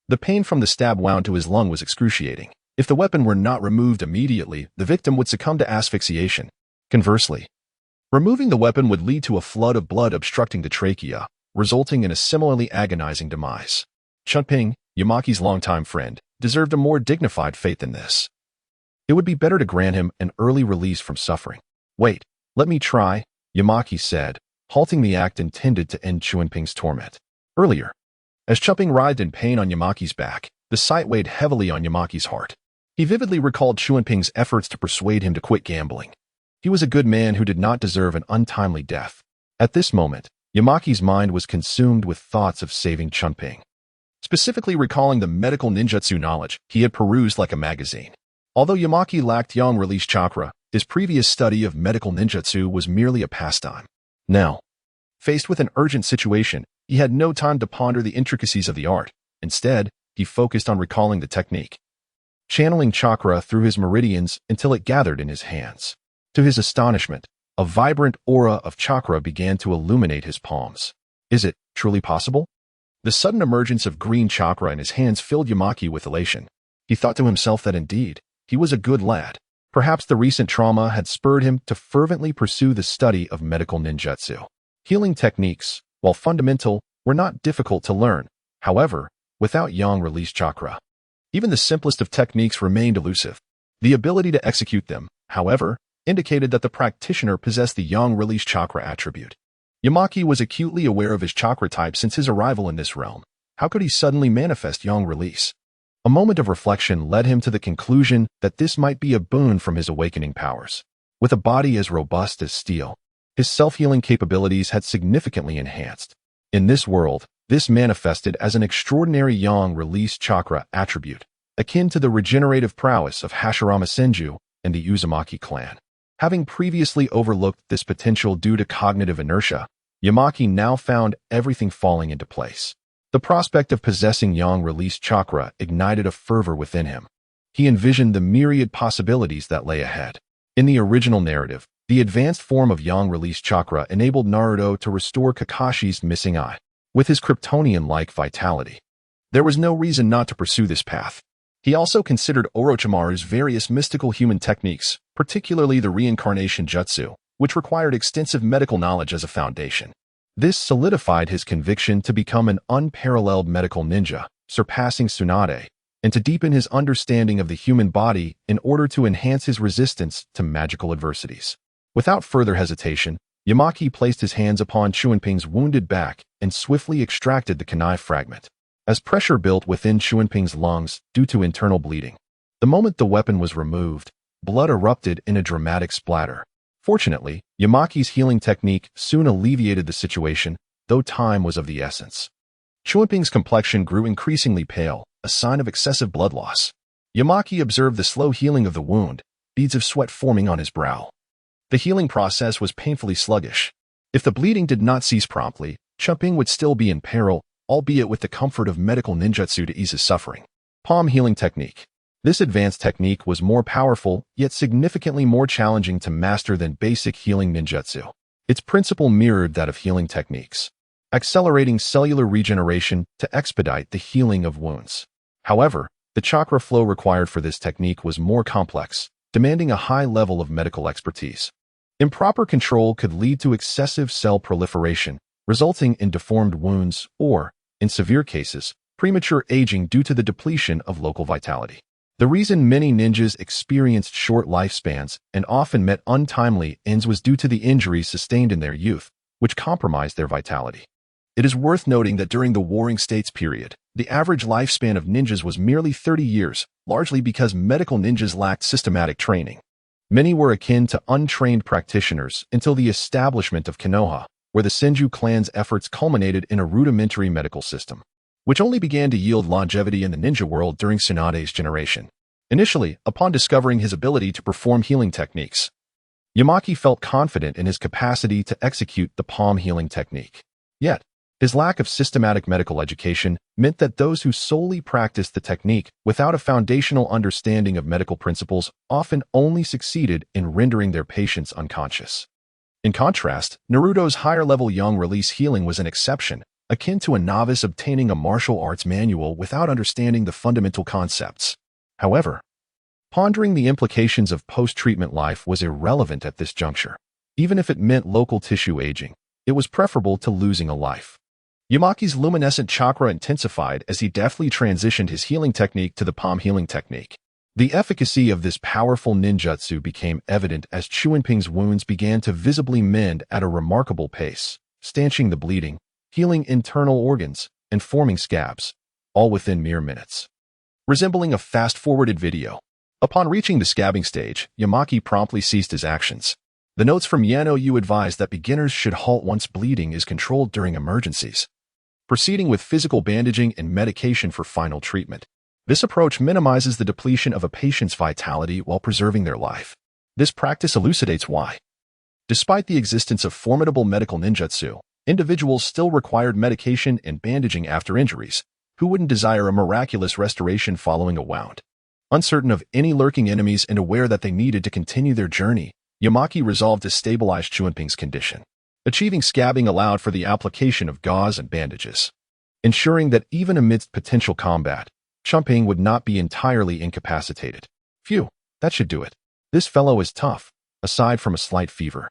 The pain from the stab wound to his lung was excruciating. If the weapon were not removed immediately, the victim would succumb to asphyxiation. Conversely, removing the weapon would lead to a flood of blood obstructing the trachea, resulting in a similarly agonizing demise. Chunping, Yamuki's longtime friend, deserved a more dignified fate than this. It would be better to grant him an early release from suffering. Wait, let me try, Yamuki said, halting the act intended to end Chunping's torment. Earlier, as Chunping writhed in pain on Yamuki's back, the sight weighed heavily on Yamuki's heart. He vividly recalled Chunping's efforts to persuade him to quit gambling. He was a good man who did not deserve an untimely death. At this moment, Yamaki's mind was consumed with thoughts of saving Chunping, specifically recalling the medical ninjutsu knowledge he had perused like a magazine. Although Yamaki lacked yang-release chakra, his previous study of medical ninjutsu was merely a pastime. Now, faced with an urgent situation, he had no time to ponder the intricacies of the art. Instead, he focused on recalling the technique, channeling chakra through his meridians until it gathered in his hands. To his astonishment, a vibrant aura of chakra began to illuminate his palms. Is it truly possible? The sudden emergence of green chakra in his hands filled Yamaki with elation. He thought to himself that indeed, he was a good lad. Perhaps the recent trauma had spurred him to fervently pursue the study of medical ninjutsu. Healing techniques, while fundamental, were not difficult to learn. However, without yang-release chakra, even the simplest of techniques remained elusive. The ability to execute them, however, indicated that the practitioner possessed the yang-release chakra attribute. Yamaki was acutely aware of his chakra type since his arrival in this realm. How could he suddenly manifest yang-release? A moment of reflection led him to the conclusion that this might be a boon from his awakening powers. With a body as robust as steel, his self-healing capabilities had significantly enhanced. In this world, this manifested as an extraordinary yang-release chakra attribute, akin to the regenerative prowess of Hashirama Senju and the Uzumaki clan. Having previously overlooked this potential due to cognitive inertia, Yamaki now found everything falling into place. The prospect of possessing yang-release chakra ignited a fervor within him. He envisioned the myriad possibilities that lay ahead. In the original narrative, the advanced form of yang-release chakra enabled Naruto to restore Kakashi's missing eye, with his Kryptonian-like vitality. There was no reason not to pursue this path. He also considered Orochimaru's various mystical human techniques, particularly the reincarnation jutsu, which required extensive medical knowledge as a foundation. This solidified his conviction to become an unparalleled medical ninja, surpassing Tsunade, and to deepen his understanding of the human body in order to enhance his resistance to magical adversities. Without further hesitation, Yamaki placed his hands upon Chunping's wounded back and swiftly extracted the kunai fragment. As pressure built within Chunping's lungs due to internal bleeding, the moment the weapon was removed, blood erupted in a dramatic splatter. Fortunately, Yamaki's healing technique soon alleviated the situation, though time was of the essence. Chunping's complexion grew increasingly pale, a sign of excessive blood loss. Yamaki observed the slow healing of the wound, beads of sweat forming on his brow. The healing process was painfully sluggish. If the bleeding did not cease promptly, Chunping would still be in peril, albeit with the comfort of medical ninjutsu to ease his suffering. Palm healing technique. This advanced technique was more powerful, yet significantly more challenging to master than basic healing ninjutsu. Its principle mirrored that of healing techniques, accelerating cellular regeneration to expedite the healing of wounds. However, the chakra flow required for this technique was more complex, demanding a high level of medical expertise. Improper control could lead to excessive cell proliferation, resulting in deformed wounds or, in severe cases, premature aging due to the depletion of local vitality. The reason many ninjas experienced short lifespans and often met untimely ends was due to the injuries sustained in their youth, which compromised their vitality. It is worth noting that during the Warring States period, the average lifespan of ninjas was merely 30 years, largely because medical ninjas lacked systematic training. Many were akin to untrained practitioners until the establishment of Konoha, where the Senju clan's efforts culminated in a rudimentary medical system, which only began to yield longevity in the ninja world during Tsunade's generation. Initially, upon discovering his ability to perform healing techniques, Yamaki felt confident in his capacity to execute the palm healing technique. Yet, his lack of systematic medical education meant that those who solely practiced the technique without a foundational understanding of medical principles often only succeeded in rendering their patients unconscious. In contrast, Naruto's higher-level yang-release healing was an exception, akin to a novice obtaining a martial arts manual without understanding the fundamental concepts. However, pondering the implications of post-treatment life was irrelevant at this juncture. Even if it meant local tissue aging, it was preferable to losing a life. Yamaki's luminescent chakra intensified as he deftly transitioned his healing technique to the palm healing technique. The efficacy of this powerful ninjutsu became evident as Chunping's wounds began to visibly mend at a remarkable pace, stanching the bleeding, healing internal organs, and forming scabs, all within mere minutes. Resembling a fast-forwarded video. Upon reaching the scabbing stage, Yamaki promptly ceased his actions. The notes from Yano Yu advise that beginners should halt once bleeding is controlled during emergencies, proceeding with physical bandaging and medication for final treatment. This approach minimizes the depletion of a patient's vitality while preserving their life. This practice elucidates why, despite the existence of formidable medical ninjutsu, individuals still required medication and bandaging after injuries. Who wouldn't desire a miraculous restoration following a wound? Uncertain of any lurking enemies and aware that they needed to continue their journey, Yamaki resolved to stabilize Chuanping's condition. Achieving scabbing allowed for the application of gauze and bandages, ensuring that even amidst potential combat, Chuanping would not be entirely incapacitated. Phew, that should do it. This fellow is tough, aside from a slight fever.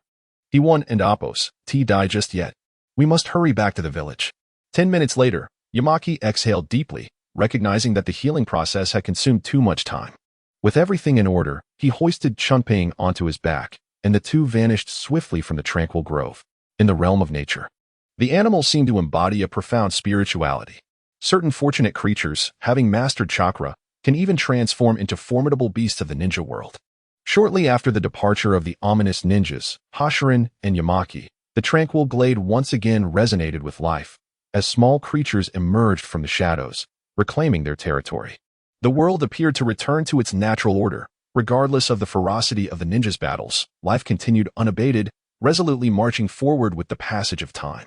He won and Appos, T died just yet. We must hurry back to the village. 10 minutes later, Yamaki exhaled deeply, recognizing that the healing process had consumed too much time. With everything in order, he hoisted Chuanping onto his back, and the two vanished swiftly from the tranquil grove. In the realm of nature, the animals seemed to embody a profound spirituality. Certain fortunate creatures, having mastered chakra, can even transform into formidable beasts of the ninja world. Shortly after the departure of the ominous ninjas, Hashirin and Yamaki, the tranquil glade once again resonated with life, as small creatures emerged from the shadows, reclaiming their territory. The world appeared to return to its natural order. Regardless of the ferocity of the ninjas' battles, life continued unabated, resolutely marching forward with the passage of time.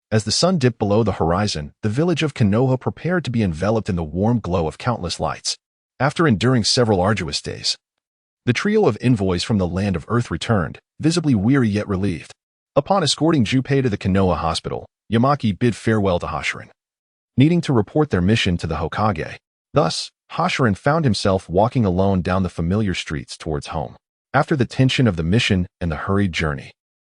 As the sun dipped below the horizon, the village of Konoha prepared to be enveloped in the warm glow of countless lights. After enduring several arduous days, the trio of envoys from the land of Earth returned, visibly weary yet relieved. Upon escorting Junpei to the Konoha hospital, Yamaki bid farewell to Hashirin, needing to report their mission to the Hokage. Thus, Hashirin found himself walking alone down the familiar streets towards home. After the tension of the mission and the hurried journey,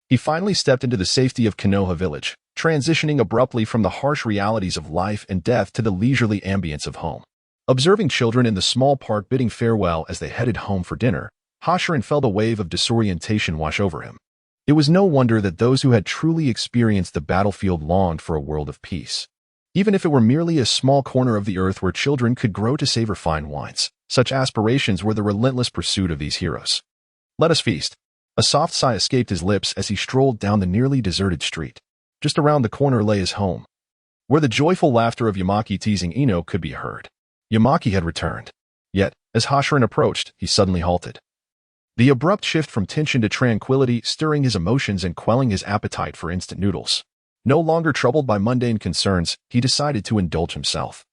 he finally stepped into the safety of Konoha village, transitioning abruptly from the harsh realities of life and death to the leisurely ambience of home. Observing children in the small park bidding farewell as they headed home for dinner, Hashirin felt a wave of disorientation wash over him. It was no wonder that those who had truly experienced the battlefield longed for a world of peace. Even if it were merely a small corner of the earth where children could grow to savor fine wines, such aspirations were the relentless pursuit of these heroes. Let us feast. A soft sigh escaped his lips as he strolled down the nearly deserted street. Just around the corner lay his home, where the joyful laughter of Yamaki teasing Ino could be heard. Yamaki had returned. Yet, as Hashirin approached, he suddenly halted. The abrupt shift from tension to tranquility stirring his emotions and quelling his appetite for instant noodles. No longer troubled by mundane concerns, he decided to indulge himself,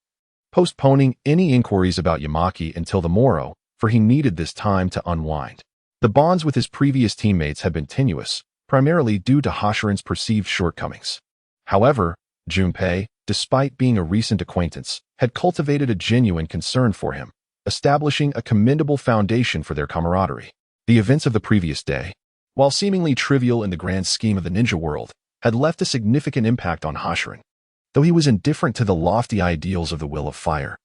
postponing any inquiries about Yamaki until the morrow, for he needed this time to unwind. The bonds with his previous teammates had been tenuous, primarily due to Hashirin's perceived shortcomings. However, Junpei, despite being a recent acquaintance, had cultivated a genuine concern for him, establishing a commendable foundation for their camaraderie. The events of the previous day, while seemingly trivial in the grand scheme of the ninja world, had left a significant impact on Hashirin, though he was indifferent to the lofty ideals of the will of fire.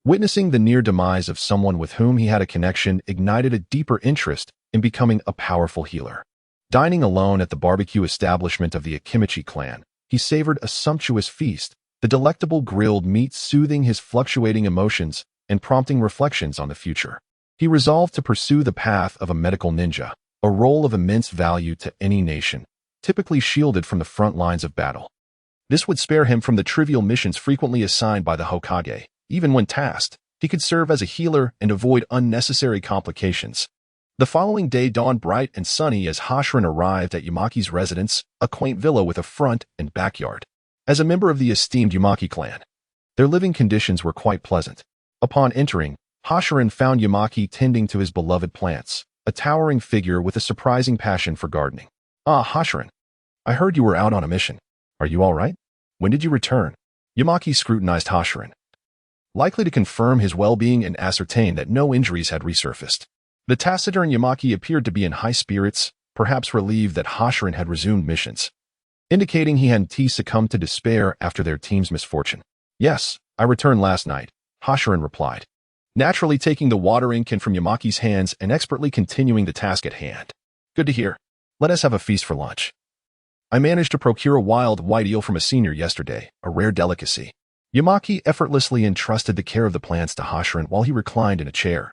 Witnessing the near demise of someone with whom he had a connection ignited a deeper interest in becoming a powerful healer. Dining alone at the barbecue establishment of the Akimichi clan, he savored a sumptuous feast, the delectable grilled meat soothing his fluctuating emotions and prompting reflections on the future. He resolved to pursue the path of a medical ninja, a role of immense value to any nation, typically shielded from the front lines of battle. This would spare him from the trivial missions frequently assigned by the Hokage. Even when tasked, he could serve as a healer and avoid unnecessary complications. The following day dawned bright and sunny as Hashirin arrived at Yamaki's residence, a quaint villa with a front and backyard. As a member of the esteemed Yamaki clan, their living conditions were quite pleasant. Upon entering, Hashirin found Yamaki tending to his beloved plants, a towering figure with a surprising passion for gardening. Ah, Hashirin, I heard you were out on a mission. Are you all right? When did you return? Yamaki scrutinized Hashirin, likely to confirm his well-being and ascertain that no injuries had resurfaced. The taciturn Yamaki appeared to be in high spirits, perhaps relieved that Hashirin had resumed missions, indicating he hadn't succumbed to despair after their team's misfortune. Yes, I returned last night, Hashirin replied, naturally taking the watering can from Yamaki's hands and expertly continuing the task at hand. Good to hear. Let us have a feast for lunch. I managed to procure a wild white eel from a senior yesterday, a rare delicacy. Yamaki effortlessly entrusted the care of the plants to Hashirin while he reclined in a chair,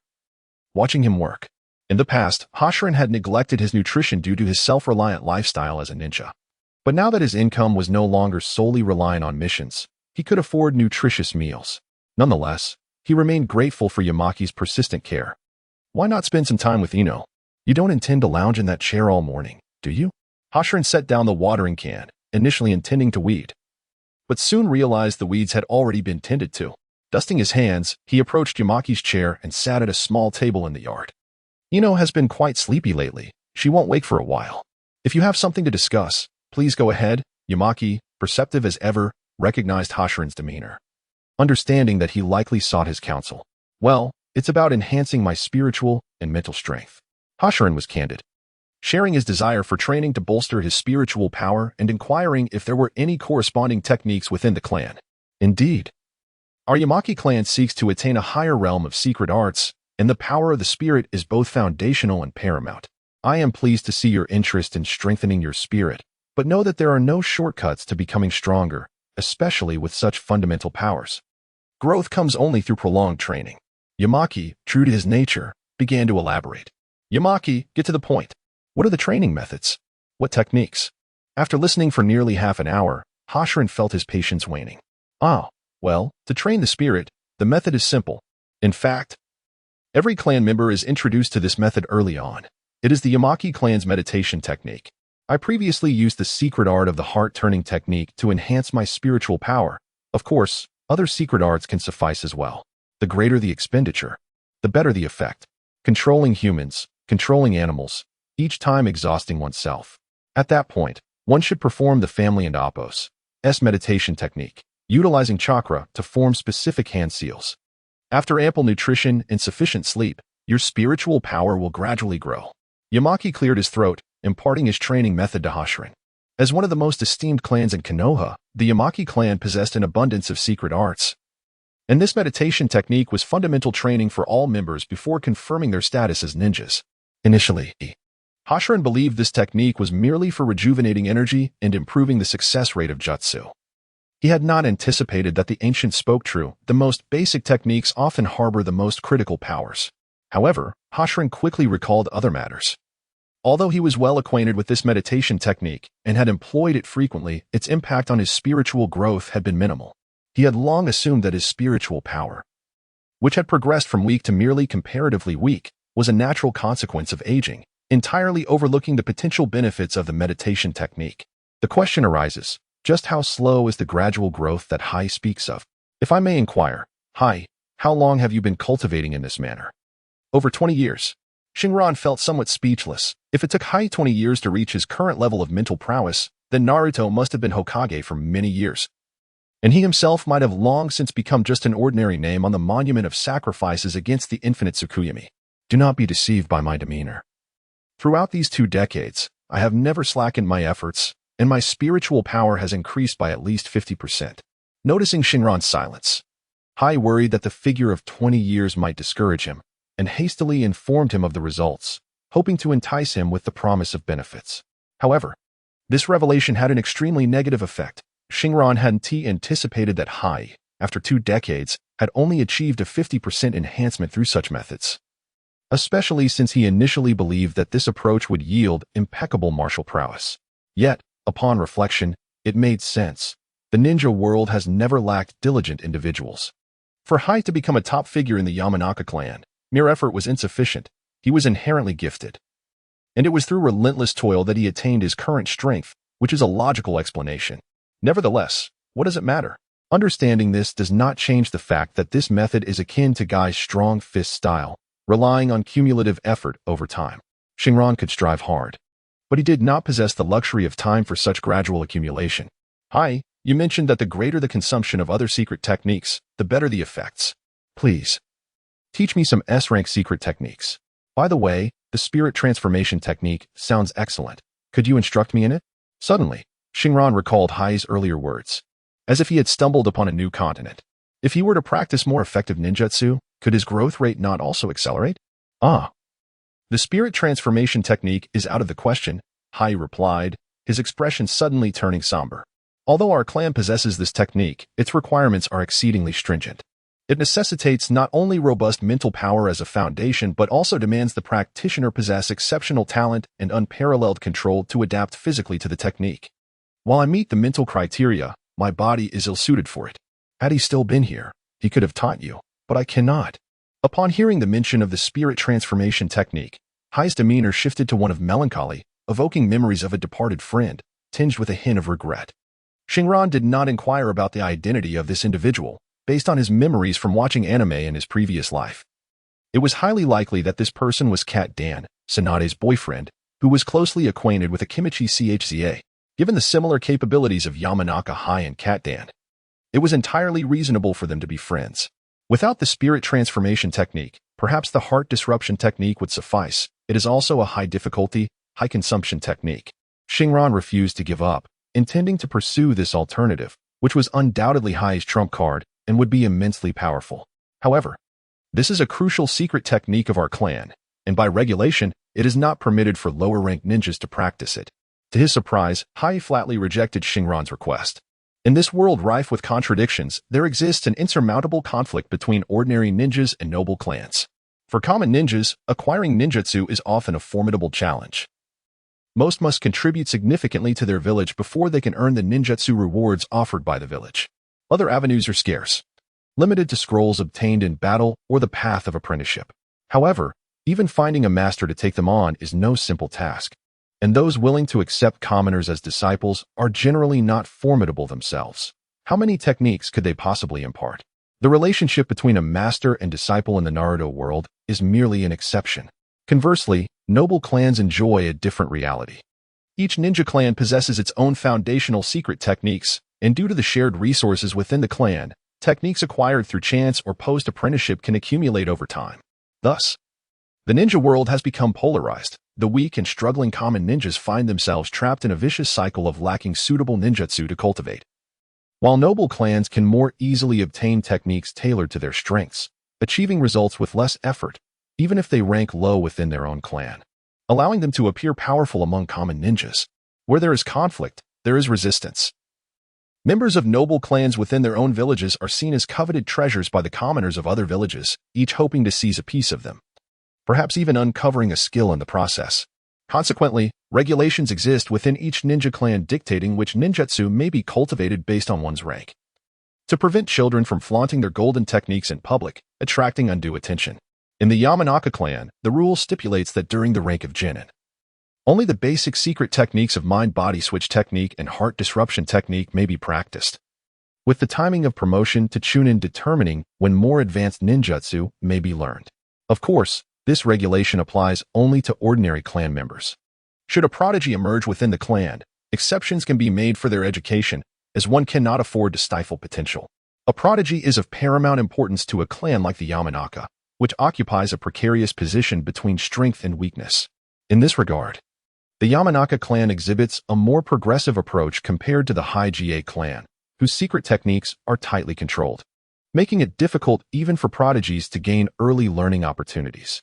watching him work. In the past, Xingran had neglected his nutrition due to his self-reliant lifestyle as a ninja. But now that his income was no longer solely reliant on missions, he could afford nutritious meals. Nonetheless, he remained grateful for Yamaki's persistent care. Why not spend some time with Ino? You don't intend to lounge in that chair all morning, do you? Xingran set down the watering can, initially intending to weed, but soon realized the weeds had already been tended to. Dusting his hands, he approached Yamaki's chair and sat at a small table in the yard. Ino has been quite sleepy lately. She won't wake for a while. If you have something to discuss, please go ahead. Yamaki, perceptive as ever, recognized Xingran's demeanor, understanding that he likely sought his counsel. Well, it's about enhancing my spiritual and mental strength. Xingran was candid, sharing his desire for training to bolster his spiritual power and inquiring if there were any corresponding techniques within the clan. Indeed, our Yamaki clan seeks to attain a higher realm of secret arts, and the power of the spirit is both foundational and paramount. I am pleased to see your interest in strengthening your spirit, but know that there are no shortcuts to becoming stronger, especially with such fundamental powers. Growth comes only through prolonged training. Yamaki, true to his nature, began to elaborate. Yamaki, get to the point. What are the training methods? What techniques? After listening for nearly half an hour, Xingran felt his patience waning. Well, to train the spirit, the method is simple. In fact, every clan member is introduced to this method early on. It is the Yamaki clan's meditation technique. I previously used the secret art of the heart-turning technique to enhance my spiritual power. Of course, other secret arts can suffice as well. The greater the expenditure, the better the effect. Controlling humans, controlling animals, each time exhausting oneself. At that point, one should perform the family and Appos meditation technique, utilizing chakra to form specific hand seals. After ample nutrition and sufficient sleep, your spiritual power will gradually grow. Yamaki cleared his throat, imparting his training method to Xingran. As one of the most esteemed clans in Konoha, the Yamaki clan possessed an abundance of secret arts, and this meditation technique was fundamental training for all members before confirming their status as ninjas. Initially, Xingran believed this technique was merely for rejuvenating energy and improving the success rate of jutsu. He had not anticipated that the ancients spoke true. The most basic techniques often harbor the most critical powers. However, Xingran quickly recalled other matters. Although he was well acquainted with this meditation technique and had employed it frequently, its impact on his spiritual growth had been minimal. He had long assumed that his spiritual power, which had progressed from weak to merely comparatively weak, was a natural consequence of aging, entirely overlooking the potential benefits of the meditation technique. The question arises, just how slow is the gradual growth that Hai speaks of? If I may inquire, Hai, how long have you been cultivating in this manner? Over 20 years. Xingran felt somewhat speechless. If it took Hai 20 years to reach his current level of mental prowess, then Naruto must have been Hokage for many years. And he himself might have long since become just an ordinary name on the monument of sacrifices against the infinite Tsukuyami. Do not be deceived by my demeanor. Throughout these 2 decades, I have never slackened my efforts, and my spiritual power has increased by at least 50%. Noticing Xingran's silence, Hai worried that the figure of 20 years might discourage him, and hastily informed him of the results, hoping to entice him with the promise of benefits. However, this revelation had an extremely negative effect. Xingran hadn't anticipated that Hai, after 2 decades, had only achieved a 50% enhancement through such methods, especially since he initially believed that this approach would yield impeccable martial prowess. Yet, upon reflection, it made sense. The ninja world has never lacked diligent individuals. For Hai to become a top figure in the Yamanaka clan, mere effort was insufficient. He was inherently gifted. And it was through relentless toil that he attained his current strength, which is a logical explanation. Nevertheless, what does it matter? Understanding this does not change the fact that this method is akin to Gai's strong fist style, relying on cumulative effort over time. Xingran could strive hard, but he did not possess the luxury of time for such gradual accumulation. Hai, you mentioned that the greater the consumption of other secret techniques, the better the effects. Please, teach me some S-rank secret techniques. By the way, the spirit transformation technique sounds excellent. Could you instruct me in it? Suddenly, Xingran recalled Hai's earlier words, as if he had stumbled upon a new continent. If he were to practice more effective ninjutsu, could his growth rate not also accelerate? The spirit transformation technique is out of the question, Hai replied, his expression suddenly turning somber. Although our clan possesses this technique, its requirements are exceedingly stringent. It necessitates not only robust mental power as a foundation, but also demands the practitioner possess exceptional talent and unparalleled control to adapt physically to the technique. While I meet the mental criteria, my body is ill-suited for it. Had he still been here, he could have taught you, but I cannot. Upon hearing the mention of the spirit transformation technique, Hai's demeanor shifted to one of melancholy, evoking memories of a departed friend, tinged with a hint of regret. Xingran did not inquire about the identity of this individual, based on his memories from watching anime in his previous life. It was highly likely that this person was Cat Dan, Tsunade's boyfriend, who was closely acquainted with Akimichi Chza, given the similar capabilities of Yamanaka Hai and Cat Dan. It was entirely reasonable for them to be friends. Without the spirit transformation technique, perhaps the heart disruption technique would suffice. It is also a high-difficulty, high-consumption technique. Xingran refused to give up, intending to pursue this alternative, which was undoubtedly Hai's trump card and would be immensely powerful. However, this is a crucial secret technique of our clan, and by regulation, it is not permitted for lower-ranked ninjas to practice it. To his surprise, Hai flatly rejected Xingran's request. In this world rife with contradictions, there exists an insurmountable conflict between ordinary ninjas and noble clans. For common ninjas, acquiring ninjutsu is often a formidable challenge. Most must contribute significantly to their village before they can earn the ninjutsu rewards offered by the village. Other avenues are scarce, limited to scrolls obtained in battle or the path of apprenticeship. However, even finding a master to take them on is no simple task, and those willing to accept commoners as disciples are generally not formidable themselves. How many techniques could they possibly impart? The relationship between a master and disciple in the Naruto world is merely an exception. Conversely, noble clans enjoy a different reality. Each ninja clan possesses its own foundational secret techniques, and due to the shared resources within the clan, techniques acquired through chance or post-apprenticeship can accumulate over time. Thus, the ninja world has become polarized. The weak and struggling common ninjas find themselves trapped in a vicious cycle of lacking suitable ninjutsu to cultivate. While noble clans can more easily obtain techniques tailored to their strengths, achieving results with less effort, even if they rank low within their own clan, allowing them to appear powerful among common ninjas. Where there is conflict, there is resistance. Members of noble clans within their own villages are seen as coveted treasures by the commoners of other villages, each hoping to seize a piece of them, perhaps even uncovering a skill in the process. Consequently, regulations exist within each ninja clan dictating which ninjutsu may be cultivated based on one's rank, to prevent children from flaunting their golden techniques in public, attracting undue attention. In the Yamanaka clan, the rule stipulates that during the rank of genin, only the basic secret techniques of mind-body switch technique and heart disruption technique may be practiced, with the timing of promotion to chunin determining when more advanced ninjutsu may be learned. Of course, this regulation applies only to ordinary clan members. Should a prodigy emerge within the clan, exceptions can be made for their education, as one cannot afford to stifle potential. A prodigy is of paramount importance to a clan like the Yamanaka, which occupies a precarious position between strength and weakness. In this regard, the Yamanaka clan exhibits a more progressive approach compared to the Hai-Ga clan, whose secret techniques are tightly controlled, making it difficult even for prodigies to gain early learning opportunities.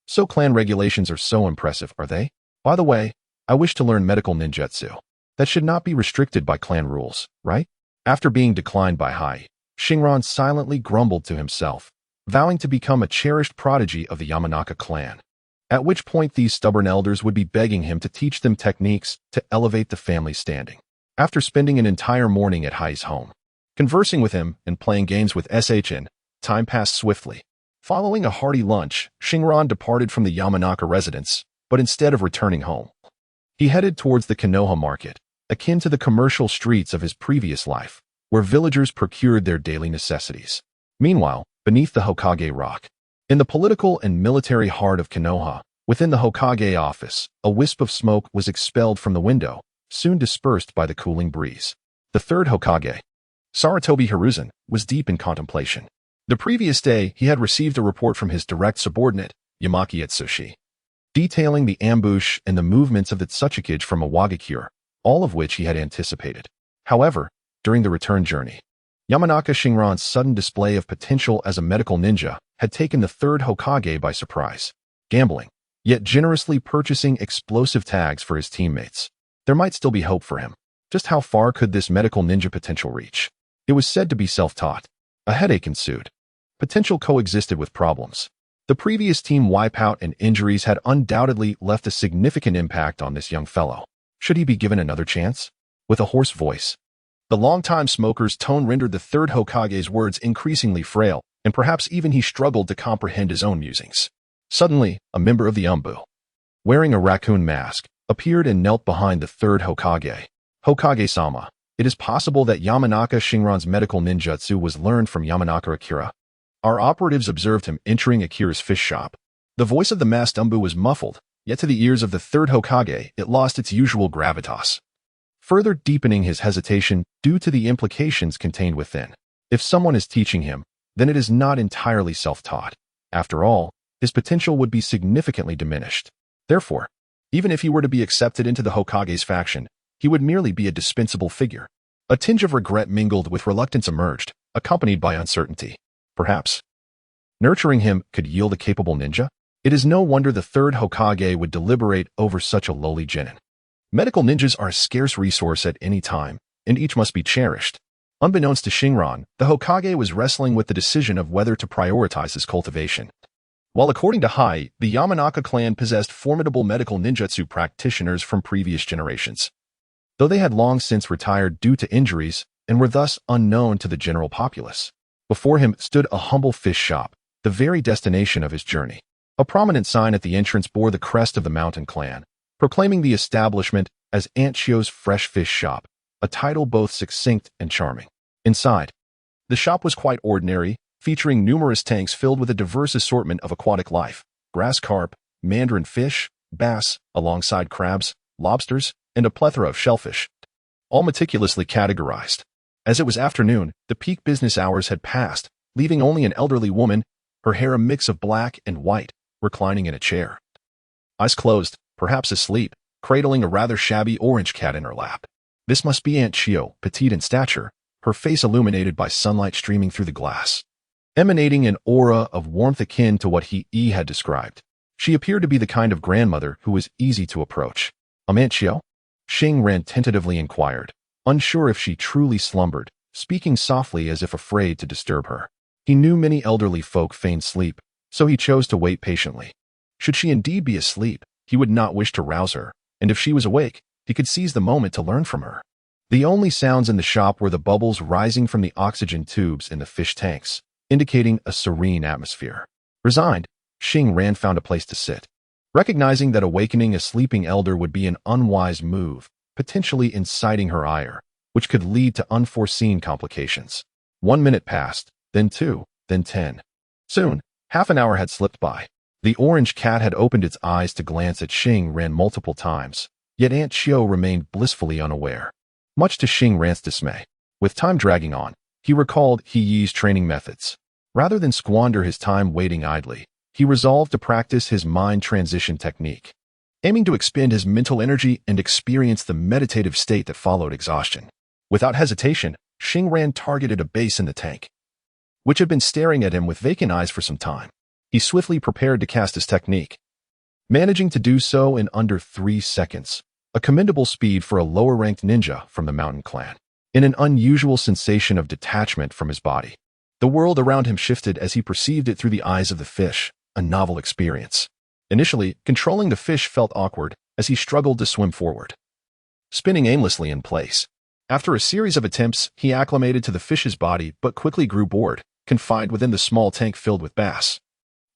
So clan regulations are so impressive, are they? By the way, I wish to learn medical ninjutsu. That should not be restricted by clan rules, right? After being declined by Hai, Xingran silently grumbled to himself, vowing to become a cherished prodigy of the Yamanaka clan, at which point these stubborn elders would be begging him to teach them techniques to elevate the family standing. After spending an entire morning at Hai's home, conversing with him and playing games with SHN, time passed swiftly. Following a hearty lunch, Xingran departed from the Yamanaka residence, but instead of returning home, he headed towards the Konoha market, akin to the commercial streets of his previous life, where villagers procured their daily necessities. Meanwhile, beneath the Hokage rock, in the political and military heart of Konoha, within the Hokage office, a wisp of smoke was expelled from the window, soon dispersed by the cooling breeze. The third Hokage, Sarutobi Hiruzen, was deep in contemplation. The previous day, he had received a report from his direct subordinate, Yamaki Atsushi, detailing the ambush and the movements of the Tsuchikage from Awagakure, all of which he had anticipated. However, during the return journey, Yamanaka Xingran's sudden display of potential as a medical ninja had taken the third Hokage by surprise, gambling, yet generously purchasing explosive tags for his teammates. There might still be hope for him. Just how far could this medical ninja potential reach? It was said to be self-taught. A headache ensued, Potential coexisted with problems. The previous team wipeout and injuries had undoubtedly left a significant impact on this young fellow. Should he be given another chance? With a hoarse voice, the longtime smoker's tone rendered the third Hokage's words increasingly frail, and perhaps even he struggled to comprehend his own musings. Suddenly, a member of the Umbu, wearing a raccoon mask, appeared and knelt behind the third Hokage. Hokage-sama, it is possible that Yamanaka Xingran's medical ninjutsu was learned from Yamanaka Akira. Our operatives observed him entering Akira's fish shop. The voice of the masked Umbu was muffled, yet to the ears of the third Hokage it lost its usual gravitas, further deepening his hesitation due to the implications contained within. If someone is teaching him, then it is not entirely self-taught. After all, his potential would be significantly diminished. Therefore, even if he were to be accepted into the Hokage's faction, he would merely be a dispensable figure. A tinge of regret mingled with reluctance emerged, accompanied by uncertainty. Perhaps nurturing him could yield a capable ninja? It is no wonder the third Hokage would deliberate over such a lowly genin. Medical ninjas are a scarce resource at any time, and each must be cherished. Unbeknownst to Xingran, the Hokage was wrestling with the decision of whether to prioritize his cultivation. While according to Hai, the Yamanaka clan possessed formidable medical ninjutsu practitioners from previous generations, though they had long since retired due to injuries and were thus unknown to the general populace. Before him stood a humble fish shop, the very destination of his journey. A prominent sign at the entrance bore the crest of the mountain clan, proclaiming the establishment as Aunt Chio's Fresh Fish Shop, a title both succinct and charming. Inside, the shop was quite ordinary, featuring numerous tanks filled with a diverse assortment of aquatic life: grass carp, mandarin fish, bass, alongside crabs, lobsters, and a plethora of shellfish, all meticulously categorized. As it was afternoon, the peak business hours had passed, leaving only an elderly woman, her hair a mix of black and white, reclining in a chair. Eyes closed, perhaps asleep, cradling a rather shabby orange cat in her lap. This must be Aunt Chio, petite in stature, her face illuminated by sunlight streaming through the glass, emanating an aura of warmth akin to what he had described. She appeared to be the kind of grandmother who was easy to approach. Aunt Chio? Xingran tentatively inquired, unsure if she truly slumbered, speaking softly as if afraid to disturb her. He knew many elderly folk feigned sleep, so he chose to wait patiently. Should she indeed be asleep, he would not wish to rouse her, and if she was awake, he could seize the moment to learn from her. The only sounds in the shop were the bubbles rising from the oxygen tubes in the fish tanks, indicating a serene atmosphere. Resigned, Xingran found a place to sit. Recognizing that awakening a sleeping elder would be an unwise move, potentially inciting her ire, which could lead to unforeseen complications. 1 minute passed, then 2, then 10. Soon, half an hour had slipped by. The orange cat had opened its eyes to glance at Xingran multiple times, yet Aunt Chio remained blissfully unaware. Much to Xingran's dismay, with time dragging on, he recalled Heyi's training methods. Rather than squander his time waiting idly, he resolved to practice his mind transition technique, aiming to expend his mental energy and experience the meditative state that followed exhaustion. Without hesitation, Xingran targeted a base in the tank, which had been staring at him with vacant eyes for some time. He swiftly prepared to cast his technique, managing to do so in under 3 seconds, a commendable speed for a lower-ranked ninja from the mountain clan. In an unusual sensation of detachment from his body, the world around him shifted as he perceived it through the eyes of the fish, a novel experience. Initially, controlling the fish felt awkward as he struggled to swim forward, spinning aimlessly in place. After a series of attempts, he acclimated to the fish's body but quickly grew bored, confined within the small tank filled with bass,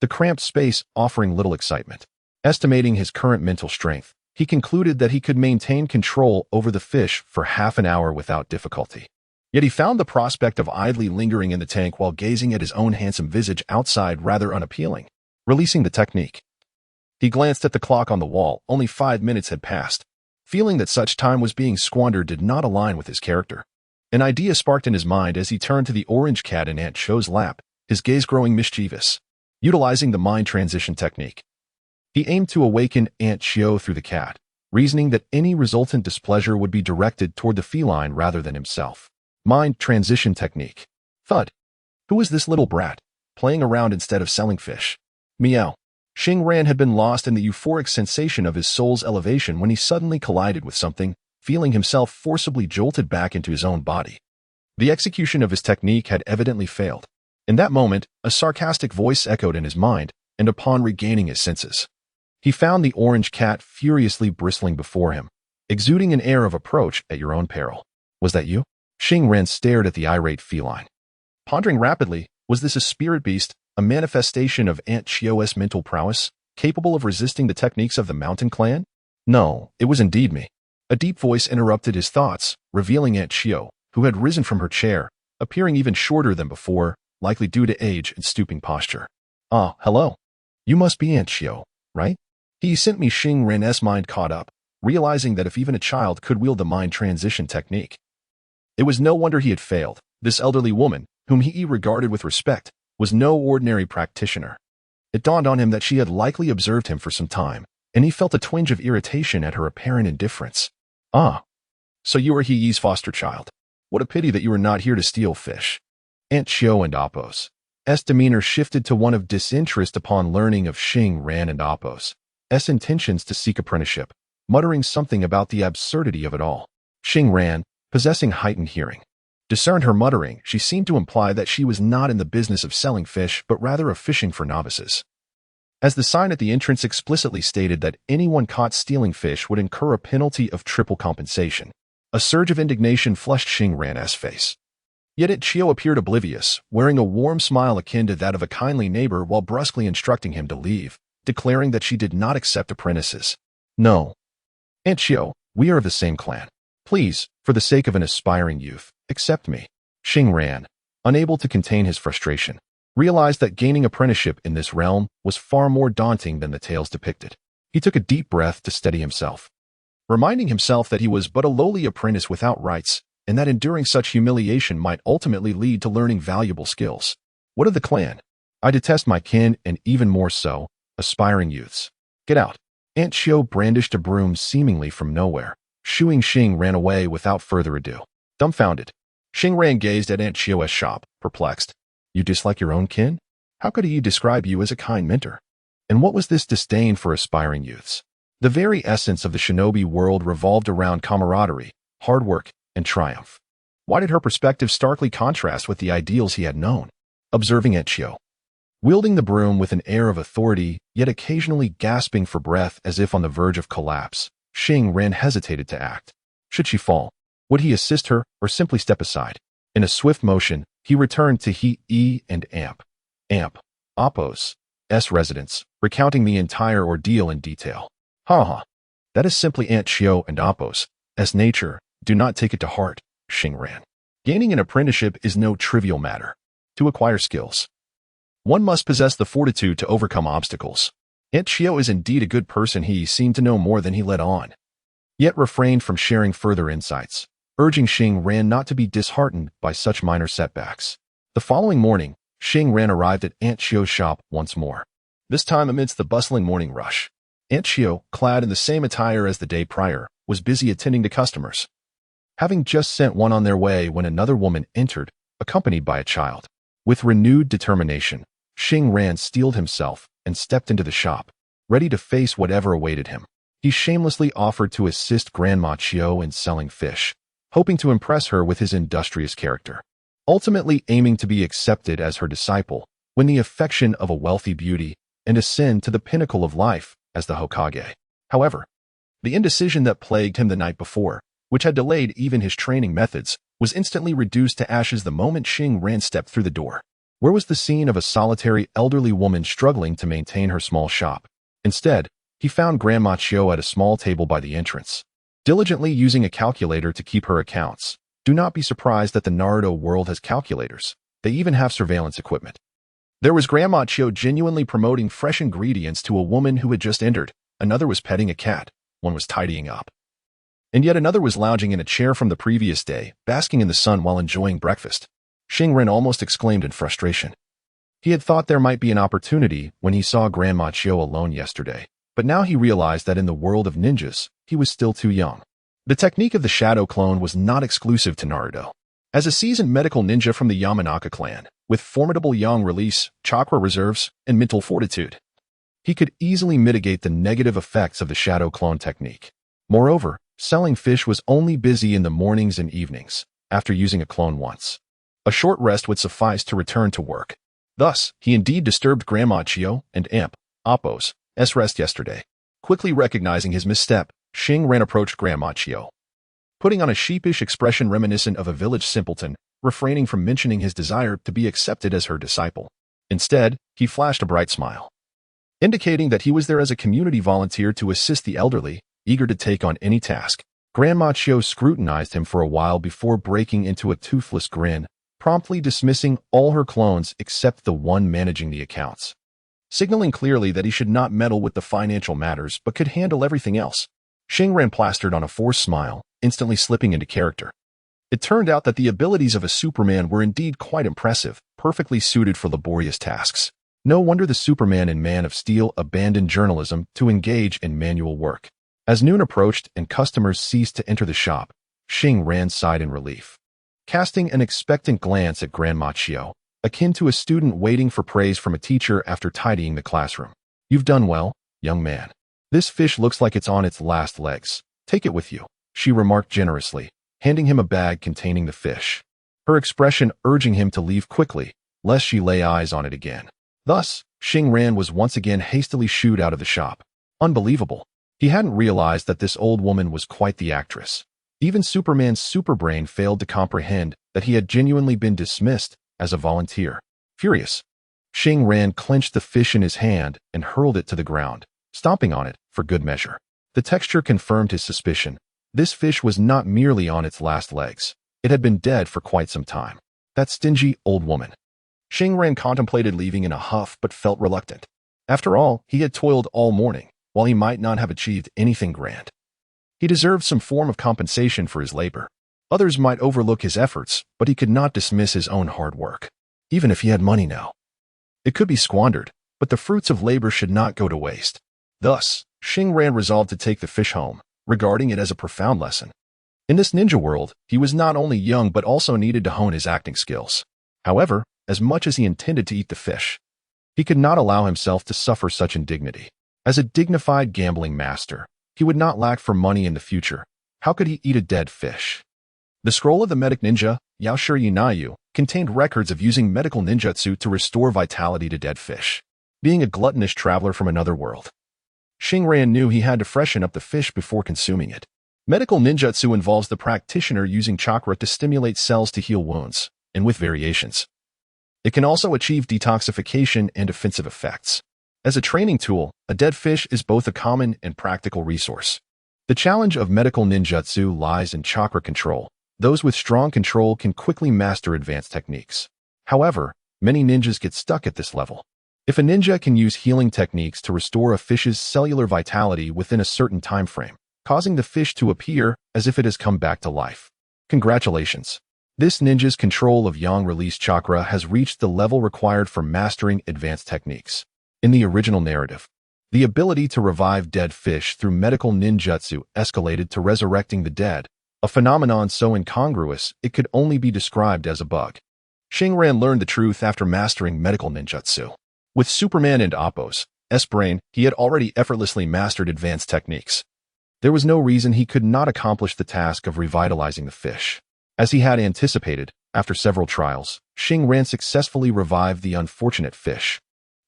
the cramped space offering little excitement. Estimating his current mental strength, he concluded that he could maintain control over the fish for half an hour without difficulty. Yet he found the prospect of idly lingering in the tank while gazing at his own handsome visage outside rather unappealing. Releasing the technique, he glanced at the clock on the wall. Only 5 minutes had passed. Feeling that such time was being squandered did not align with his character. An idea sparked in his mind as he turned to the orange cat in Aunt Chio's lap, his gaze growing mischievous. Utilizing the mind transition technique, he aimed to awaken Aunt Chio through the cat, reasoning that any resultant displeasure would be directed toward the feline rather than himself. Mind transition technique. Thud. Who is this little brat, playing around instead of selling fish? Meow. Xingran had been lost in the euphoric sensation of his soul's elevation when he suddenly collided with something, feeling himself forcibly jolted back into his own body. The execution of his technique had evidently failed. In that moment, a sarcastic voice echoed in his mind, and upon regaining his senses, he found the orange cat furiously bristling before him, exuding an air of approach at your own peril. Was that you? Xingran stared at the irate feline. Pondering rapidly, was this a spirit beast, a manifestation of Aunt Chio's mental prowess, capable of resisting the techniques of the mountain clan? No, it was indeed me. A deep voice interrupted his thoughts, revealing Aunt Chio, who had risen from her chair, appearing even shorter than before, likely due to age and stooping posture. Ah, hello. You must be Aunt Chio, right? He sent me. Xingran's mind caught up, realizing that if even a child could wield the mind transition technique. It was no wonder he had failed. This elderly woman, whom he regarded with respect, was no ordinary practitioner. It dawned on him that she had likely observed him for some time, and he felt a twinge of irritation at her apparent indifference. Ah, so you are He's foster child. What a pity that you are not here to steal fish. Aunt Chio and Appo's demeanor shifted to one of disinterest upon learning of Xingran and Appo's intentions to seek apprenticeship, muttering something about the absurdity of it all. Xingran, possessing heightened hearing, discerned her muttering. She seemed to imply that she was not in the business of selling fish, but rather of fishing for novices. As the sign at the entrance explicitly stated that anyone caught stealing fish would incur a penalty of triple compensation, a surge of indignation flushed Xingran's face. Yet Aunt Chio appeared oblivious, wearing a warm smile akin to that of a kindly neighbor while brusquely instructing him to leave, declaring that she did not accept apprentices. No. Aunt Chio, we are of the same clan. Please, for the sake of an aspiring youth, accept me. Xingran, unable to contain his frustration, realized that gaining apprenticeship in this realm was far more daunting than the tales depicted. He took a deep breath to steady himself, reminding himself that he was but a lowly apprentice without rights, and that enduring such humiliation might ultimately lead to learning valuable skills. What of the clan? I detest my kin, and even more so, aspiring youths. Get out. Aunt Chio brandished a broom seemingly from nowhere. Xing ran away without further ado. Dumbfounded, Xingran gazed at Aunt Chio's shop, perplexed. You dislike your own kin? How could he describe you as a kind mentor? And what was this disdain for aspiring youths? The very essence of the shinobi world revolved around camaraderie, hard work, and triumph. Why did her perspective starkly contrast with the ideals he had known? Observing Aunt Chio, wielding the broom with an air of authority, yet occasionally gasping for breath as if on the verge of collapse, Xingran hesitated to act. Should she fall? Would he assist her or simply step aside? In a swift motion, he returned to He and Appo's residence, recounting the entire ordeal in detail. That is simply Aunt Chio and Appo's nature. Do not take it to heart, Xingran. Gaining an apprenticeship is no trivial matter. To acquire skills, one must possess the fortitude to overcome obstacles. Aunt Chio is indeed a good person. He seemed to know more than he let on, yet refrained from sharing further insights, urging Xingran not to be disheartened by such minor setbacks. The following morning, Xingran arrived at Aunt Chio's shop once more, this time amidst the bustling morning rush. Aunt Chio, clad in the same attire as the day prior, was busy attending to customers, having just sent one on their way when another woman entered, accompanied by a child. With renewed determination, Xingran steeled himself and stepped into the shop, ready to face whatever awaited him. He shamelessly offered to assist Grandma Chio in selling fish, hoping to impress her with his industrious character, ultimately aiming to be accepted as her disciple, win the affection of a wealthy beauty, and ascend to the pinnacle of life as the Hokage. However, the indecision that plagued him the night before, which had delayed even his training methods, was instantly reduced to ashes the moment Xingran stepped through the door. Where was the scene of a solitary elderly woman struggling to maintain her small shop? Instead, he found Grandma Chio at a small table by the entrance, diligently using a calculator to keep her accounts. Do not be surprised that the Naruto world has calculators. They even have surveillance equipment. There was Grandma Chio genuinely promoting fresh ingredients to a woman who had just entered. Another was petting a cat. One was tidying up, and yet another was lounging in a chair from the previous day, basking in the sun while enjoying breakfast. Xingran almost exclaimed in frustration. He had thought there might be an opportunity when he saw Grandma Chio alone yesterday, but now he realized that in the world of ninjas, he was still too young. The technique of the shadow clone was not exclusive to Naruto. As a seasoned medical ninja from the Yamanaka clan, with formidable yang release, chakra reserves, and mental fortitude, he could easily mitigate the negative effects of the shadow clone technique. Moreover, selling fish was only busy in the mornings and evenings, after using a clone once. A short rest would suffice to return to work. Thus, he indeed disturbed Grandma Chio and Amp, Appo's, rest yesterday. Quickly recognizing his misstep, Xingran approached Grandma Chio. Putting on a sheepish expression reminiscent of a village simpleton, refraining from mentioning his desire to be accepted as her disciple. Instead, he flashed a bright smile, indicating that he was there as a community volunteer to assist the elderly, eager to take on any task. Grandma Chio scrutinized him for a while before breaking into a toothless grin, promptly dismissing all her clones except the one managing the accounts, signaling clearly that he should not meddle with the financial matters but could handle everything else. Xingran plastered on a forced smile, instantly slipping into character. It turned out that the abilities of a Superman were indeed quite impressive, perfectly suited for laborious tasks. No wonder the Superman in Man of Steel abandoned journalism to engage in manual work. As noon approached and customers ceased to enter the shop, Xingran sighed in relief, casting an expectant glance at Grandma Chio, akin to a student waiting for praise from a teacher after tidying the classroom. "You've done well, young man. This fish looks like it's on its last legs. Take it with you," she remarked generously, handing him a bag containing the fish, her expression urging him to leave quickly, lest she lay eyes on it again. Thus, Xingran was once again hastily shooed out of the shop. Unbelievable. He hadn't realized that this old woman was quite the actress. Even Superman's superbrain failed to comprehend that he had genuinely been dismissed as a volunteer. Furious, Xingran clenched the fish in his hand and hurled it to the ground, stomping on it for good measure. The texture confirmed his suspicion. This fish was not merely on its last legs. It had been dead for quite some time. That stingy old woman. Xingran contemplated leaving in a huff but felt reluctant. After all, he had toiled all morning, while he might not have achieved anything grand. He deserved some form of compensation for his labor. Others might overlook his efforts, but he could not dismiss his own hard work. Even if he had money now, it could be squandered, but the fruits of labor should not go to waste. Thus, Xingran resolved to take the fish home, regarding it as a profound lesson. In this ninja world, he was not only young but also needed to hone his acting skills. However, as much as he intended to eat the fish, he could not allow himself to suffer such indignity. As a dignified gambling master, he would not lack for money in the future. How could he eat a dead fish? The scroll of the medic ninja, Yao Shi Yunayu, contained records of using medical ninjutsu to restore vitality to dead fish. Being a gluttonous traveler from another world, Xingran knew he had to freshen up the fish before consuming it. Medical ninjutsu involves the practitioner using chakra to stimulate cells to heal wounds, and with variations. It can also achieve detoxification and offensive effects. As a training tool, a dead fish is both a common and practical resource. The challenge of medical ninjutsu lies in chakra control. Those with strong control can quickly master advanced techniques. However, many ninjas get stuck at this level. If a ninja can use healing techniques to restore a fish's cellular vitality within a certain time frame, causing the fish to appear as if it has come back to life, congratulations. This ninja's control of yang release chakra has reached the level required for mastering advanced techniques. In the original narrative, the ability to revive dead fish through medical ninjutsu escalated to resurrecting the dead, a phenomenon so incongruous it could only be described as a bug. Xingran learned the truth after mastering medical ninjutsu. With Superman and Appo's brain, he had already effortlessly mastered advanced techniques. There was no reason he could not accomplish the task of revitalizing the fish. As he had anticipated, after several trials, Xingran successfully revived the unfortunate fish,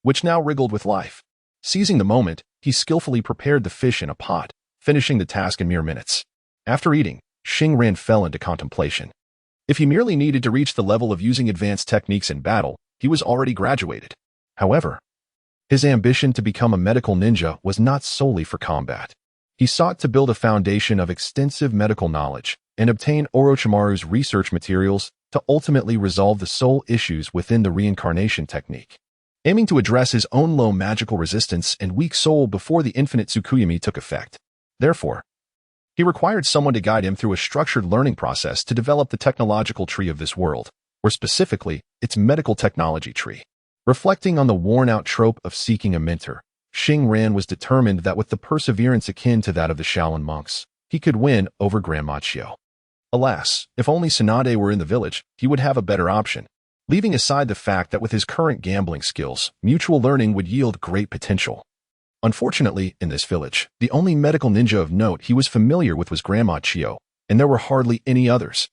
which now wriggled with life. Seizing the moment, he skillfully prepared the fish in a pot, finishing the task in mere minutes. After eating, Xingran fell into contemplation. If he merely needed to reach the level of using advanced techniques in battle, he was already graduated. However, his ambition to become a medical ninja was not solely for combat. He sought to build a foundation of extensive medical knowledge and obtain Orochimaru's research materials to ultimately resolve the soul issues within the reincarnation technique, aiming to address his own low magical resistance and weak soul before the infinite Tsukuyami took effect. Therefore, he required someone to guide him through a structured learning process to develop the technological tree of this world, or specifically, its medical technology tree. Reflecting on the worn-out trope of seeking a mentor, Xingran was determined that with the perseverance akin to that of the Shaolin monks, he could win over Grandma Chio. Alas, if only Tsunade were in the village, he would have a better option. Leaving aside the fact that with his current gambling skills, mutual learning would yield great potential. Unfortunately, in this village, the only medical ninja of note he was familiar with was Grandma Chio, and there were hardly any others.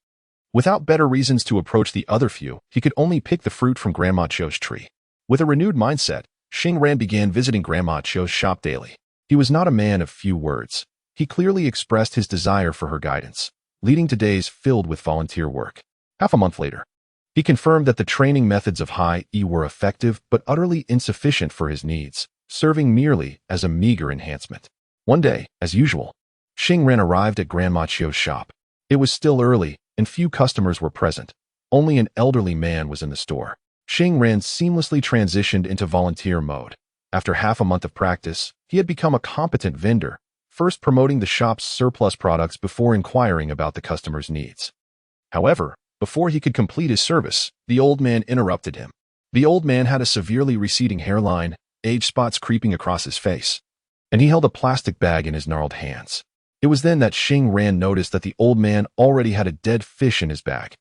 Without better reasons to approach the other few, he could only pick the fruit from Grandma Chio's tree. With a renewed mindset, Xingran began visiting Grandma Chio's shop daily. He was not a man of few words. He clearly expressed his desire for her guidance, leading to days filled with volunteer work. Half a month later, he confirmed that the training methods of Hai Yi were effective but utterly insufficient for his needs, serving merely as a meager enhancement. One day, as usual, Xingran arrived at Grandma Chio's shop. It was still early, and few customers were present. Only an elderly man was in the store. Xingran seamlessly transitioned into volunteer mode. After half a month of practice, he had become a competent vendor, first promoting the shop's surplus products before inquiring about the customer's needs. However, before he could complete his service, the old man interrupted him. The old man had a severely receding hairline, age spots creeping across his face, and he held a plastic bag in his gnarled hands. It was then that Xingran noticed that the old man already had a dead fish in his bag.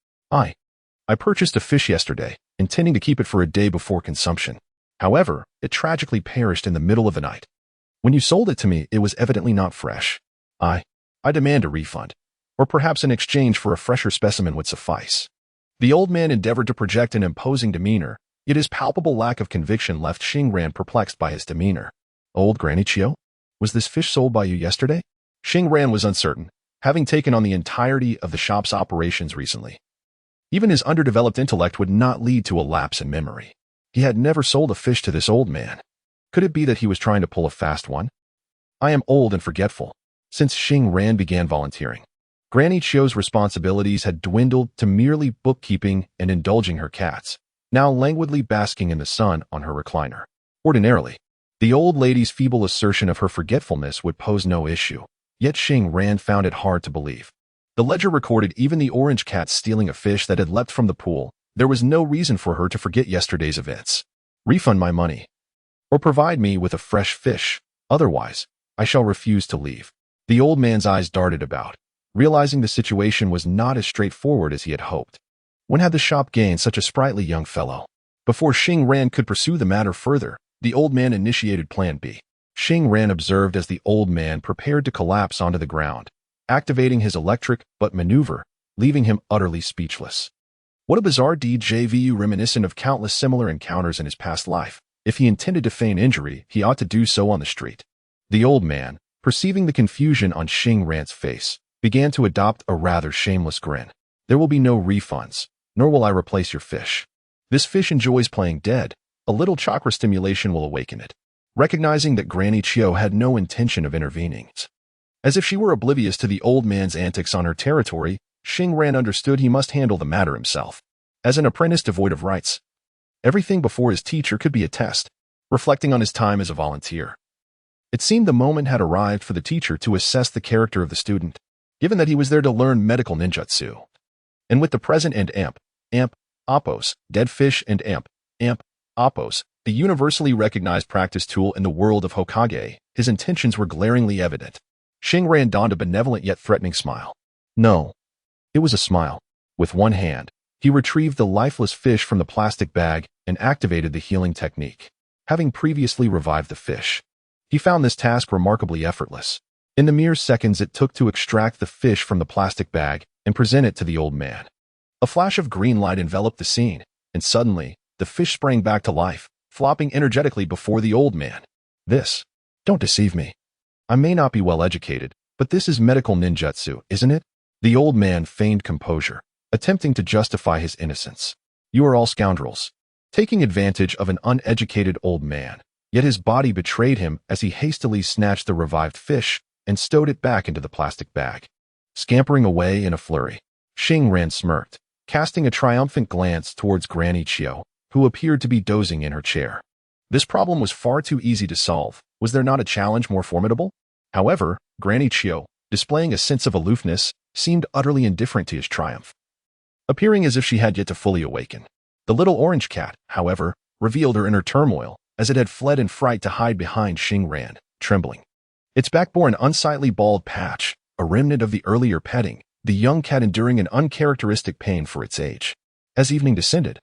I purchased a fish yesterday, intending to keep it for a day before consumption. However, it tragically perished in the middle of the night. When you sold it to me, it was evidently not fresh. I demand a refund, or perhaps an exchange for a fresher specimen would suffice. The old man endeavored to project an imposing demeanor, yet his palpable lack of conviction left Xingran perplexed by his demeanor. Old Granny Chio? Was this fish sold by you yesterday? Xingran was uncertain, having taken on the entirety of the shop's operations recently. Even his underdeveloped intellect would not lead to a lapse in memory. He had never sold a fish to this old man. Could it be that he was trying to pull a fast one? I am old and forgetful. Since Xingran began volunteering, Granny Chio's responsibilities had dwindled to merely bookkeeping and indulging her cats, now languidly basking in the sun on her recliner. Ordinarily, the old lady's feeble assertion of her forgetfulness would pose no issue, yet Xingran found it hard to believe. The ledger recorded even the orange cat stealing a fish that had leapt from the pool. There was no reason for her to forget yesterday's events. Refund my money, or provide me with a fresh fish. Otherwise, I shall refuse to leave. The old man's eyes darted about, realizing the situation was not as straightforward as he had hoped. When had the shop gained such a sprightly young fellow? Before Xingran could pursue the matter further, the old man initiated Plan B. Xingran observed as the old man prepared to collapse onto the ground, activating his electric but maneuver, leaving him utterly speechless. What a bizarre DJVU reminiscent of countless similar encounters in his past life. If he intended to feign injury, he ought to do so on the street. The old man, perceiving the confusion on Xingran's face, began to adopt a rather shameless grin. There will be no refunds, nor will I replace your fish. This fish enjoys playing dead. A little chakra stimulation will awaken it. Recognizing that Granny Chio had no intention of intervening, as if she were oblivious to the old man's antics on her territory, Xingran understood he must handle the matter himself. As an apprentice devoid of rights, everything before his teacher could be a test. Reflecting on his time as a volunteer, it seemed the moment had arrived for the teacher to assess the character of the student, given that he was there to learn medical ninjutsu. And with the present and amp, oppos, dead fish and amp, oppos, a universally recognized practice tool in the world of Hokage, his intentions were glaringly evident. Xingran donned a benevolent yet threatening smile. No. It was a smile. With one hand, he retrieved the lifeless fish from the plastic bag and activated the healing technique. Having previously revived the fish, he found this task remarkably effortless. In the mere seconds it took to extract the fish from the plastic bag and present it to the old man. A flash of green light enveloped the scene, and suddenly, the fish sprang back to life, flopping energetically before the old man. Don't deceive me. I may not be well educated, but this is medical ninjutsu, isn't it? The old man feigned composure, attempting to justify his innocence. You are all scoundrels, taking advantage of an uneducated old man, yet his body betrayed him as he hastily snatched the revived fish and stowed it back into the plastic bag. Scampering away in a flurry, Xingran smirked, casting a triumphant glance towards Granny Chio, who appeared to be dozing in her chair. This problem was far too easy to solve. Was there not a challenge more formidable? However, Granny Chio, displaying a sense of aloofness, seemed utterly indifferent to his triumph, appearing as if she had yet to fully awaken. The little orange cat, however, revealed her inner turmoil, as it had fled in fright to hide behind Xingran, trembling. Its back bore an unsightly bald patch, a remnant of the earlier petting, the young cat enduring an uncharacteristic pain for its age. As evening descended,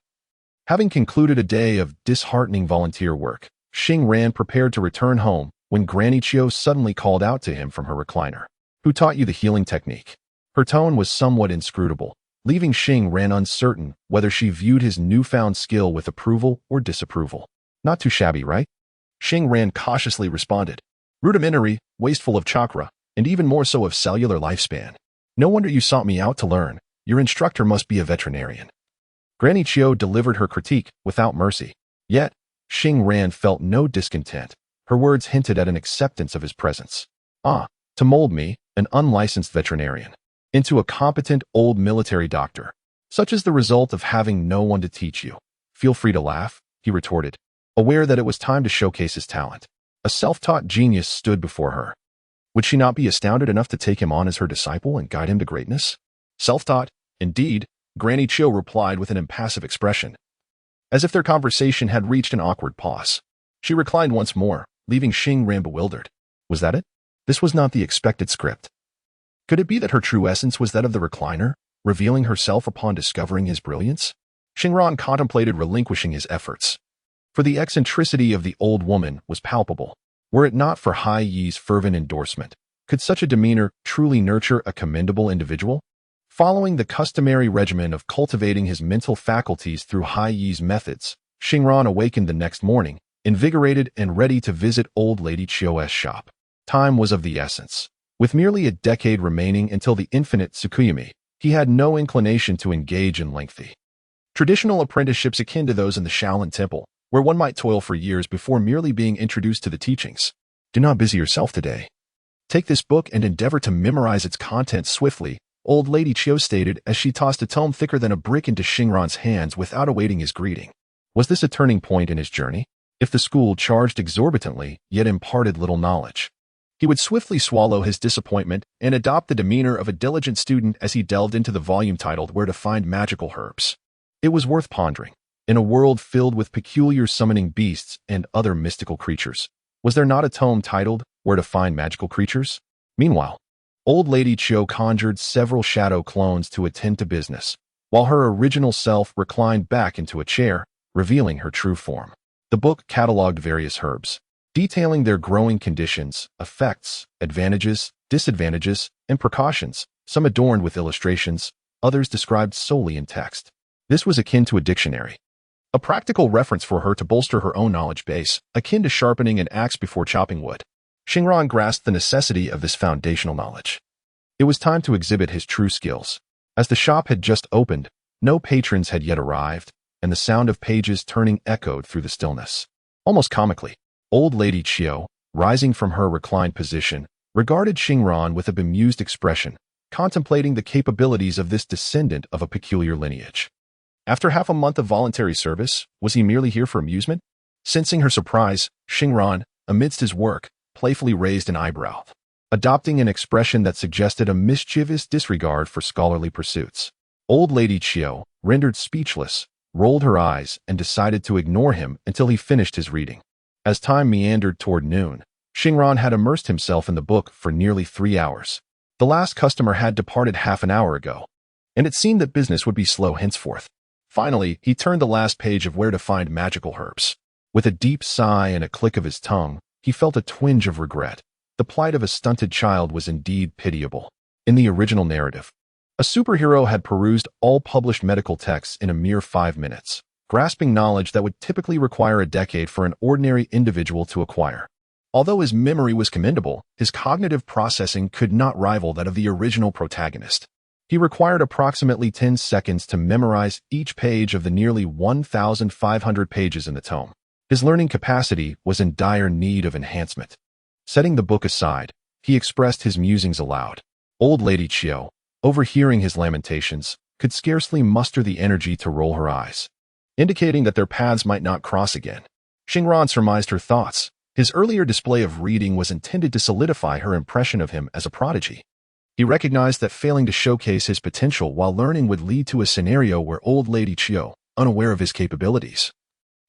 having concluded a day of disheartening volunteer work, Xingran prepared to return home when Granny Chio suddenly called out to him from her recliner. Who taught you the healing technique? Her tone was somewhat inscrutable, leaving Xingran uncertain whether she viewed his newfound skill with approval or disapproval. Not too shabby, right? Xingran cautiously responded. Rudimentary, wasteful of chakra, and even more so of cellular lifespan. No wonder you sought me out to learn. Your instructor must be a veterinarian. Granny Chiu delivered her critique without mercy. Yet, Xingran felt no discontent. Her words hinted at an acceptance of his presence. To mold me, an unlicensed veterinarian, into a competent old military doctor. Such is the result of having no one to teach you. Feel free to laugh, he retorted, aware that it was time to showcase his talent. A self-taught genius stood before her. Would she not be astounded enough to take him on as her disciple and guide him to greatness? Self-taught, indeed, Granny Chiu replied with an impassive expression, as if their conversation had reached an awkward pause. She reclined once more, leaving Xingran bewildered. Was that it? This was not the expected script. Could it be that her true essence was that of the recliner, revealing herself upon discovering his brilliance? Xingran contemplated relinquishing his efforts. For the eccentricity of the old woman was palpable. Were it not for Hai Yi's fervent endorsement, could such a demeanor truly nurture a commendable individual? Following the customary regimen of cultivating his mental faculties through Hai Yi's methods, Xingran awakened the next morning, invigorated and ready to visit old lady Chiu's shop. Time was of the essence. With merely a decade remaining until the infinite Tsukuyomi, he had no inclination to engage in lengthy traditional apprenticeships akin to those in the Shaolin Temple, where one might toil for years before merely being introduced to the teachings. Do not busy yourself today. Take this book and endeavor to memorize its contents swiftly, old lady Chiu stated as she tossed a tome thicker than a brick into Xingran's hands without awaiting his greeting. Was this a turning point in his journey? If the school charged exorbitantly, yet imparted little knowledge, he would swiftly swallow his disappointment and adopt the demeanor of a diligent student as he delved into the volume titled Where to Find Magical Herbs. It was worth pondering. In a world filled with peculiar summoning beasts and other mystical creatures, was there not a tome titled Where to Find Magical Creatures? Meanwhile, old lady Chiu conjured several shadow clones to attend to business, while her original self reclined back into a chair, revealing her true form. The book cataloged various herbs, detailing their growing conditions, effects, advantages, disadvantages, and precautions, some adorned with illustrations, others described solely in text. This was akin to a dictionary, a practical reference for her to bolster her own knowledge base, akin to sharpening an axe before chopping wood. Xingran grasped the necessity of this foundational knowledge. It was time to exhibit his true skills. As the shop had just opened, no patrons had yet arrived, and the sound of pages turning echoed through the stillness. Almost comically, old lady Chiu, rising from her reclined position, regarded Xingran with a bemused expression, contemplating the capabilities of this descendant of a peculiar lineage. After half a month of voluntary service, was he merely here for amusement? Sensing her surprise, Xingran, amidst his work, playfully raised an eyebrow, adopting an expression that suggested a mischievous disregard for scholarly pursuits. Old lady Chiu, rendered speechless, rolled her eyes and decided to ignore him until he finished his reading. As time meandered toward noon, Xingran had immersed himself in the book for nearly 3 hours. The last customer had departed half an hour ago, and it seemed that business would be slow henceforth. Finally, he turned the last page of Where to Find Magical Herbs. With a deep sigh and a click of his tongue, he felt a twinge of regret. The plight of a stunted child was indeed pitiable. In the original narrative, a superhero had perused all published medical texts in a mere 5 minutes, grasping knowledge that would typically require a decade for an ordinary individual to acquire. Although his memory was commendable, his cognitive processing could not rival that of the original protagonist. He required approximately 10 seconds to memorize each page of the nearly 1,500 pages in the tome. His learning capacity was in dire need of enhancement. Setting the book aside, he expressed his musings aloud. Old lady Chiu, overhearing his lamentations, could scarcely muster the energy to roll her eyes, indicating that their paths might not cross again. Xingran surmised her thoughts. His earlier display of reading was intended to solidify her impression of him as a prodigy. He recognized that failing to showcase his potential while learning would lead to a scenario where old lady Chiu, unaware of his capabilities,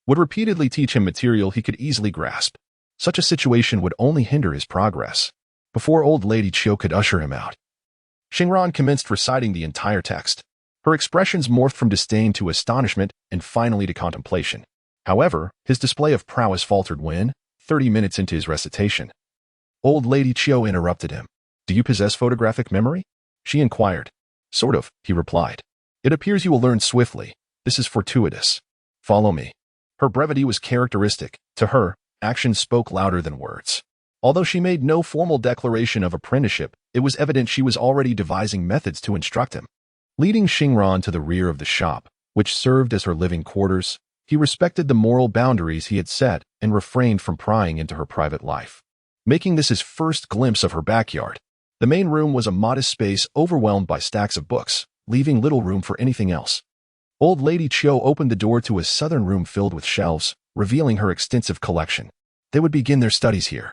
would repeatedly teach him material he could easily grasp. Such a situation would only hinder his progress. Before old lady Chiu could usher him out, Xingran commenced reciting the entire text. Her expressions morphed from disdain to astonishment and finally to contemplation. However, his display of prowess faltered when, 30 minutes into his recitation, old lady Chiu interrupted him. "Do you possess photographic memory?" she inquired. "Sort of," he replied. It appears you will learn swiftly. This is fortuitous. Follow me. Her brevity was characteristic. To her, actions spoke louder than words. Although she made no formal declaration of apprenticeship, it was evident she was already devising methods to instruct him. Leading Xingran to the rear of the shop, which served as her living quarters, he respected the moral boundaries he had set and refrained from prying into her private life. Making this his first glimpse of her backyard, the main room was a modest space overwhelmed by stacks of books, leaving little room for anything else. Old Lady Chiu opened the door to a southern room filled with shelves, revealing her extensive collection. They would begin their studies here,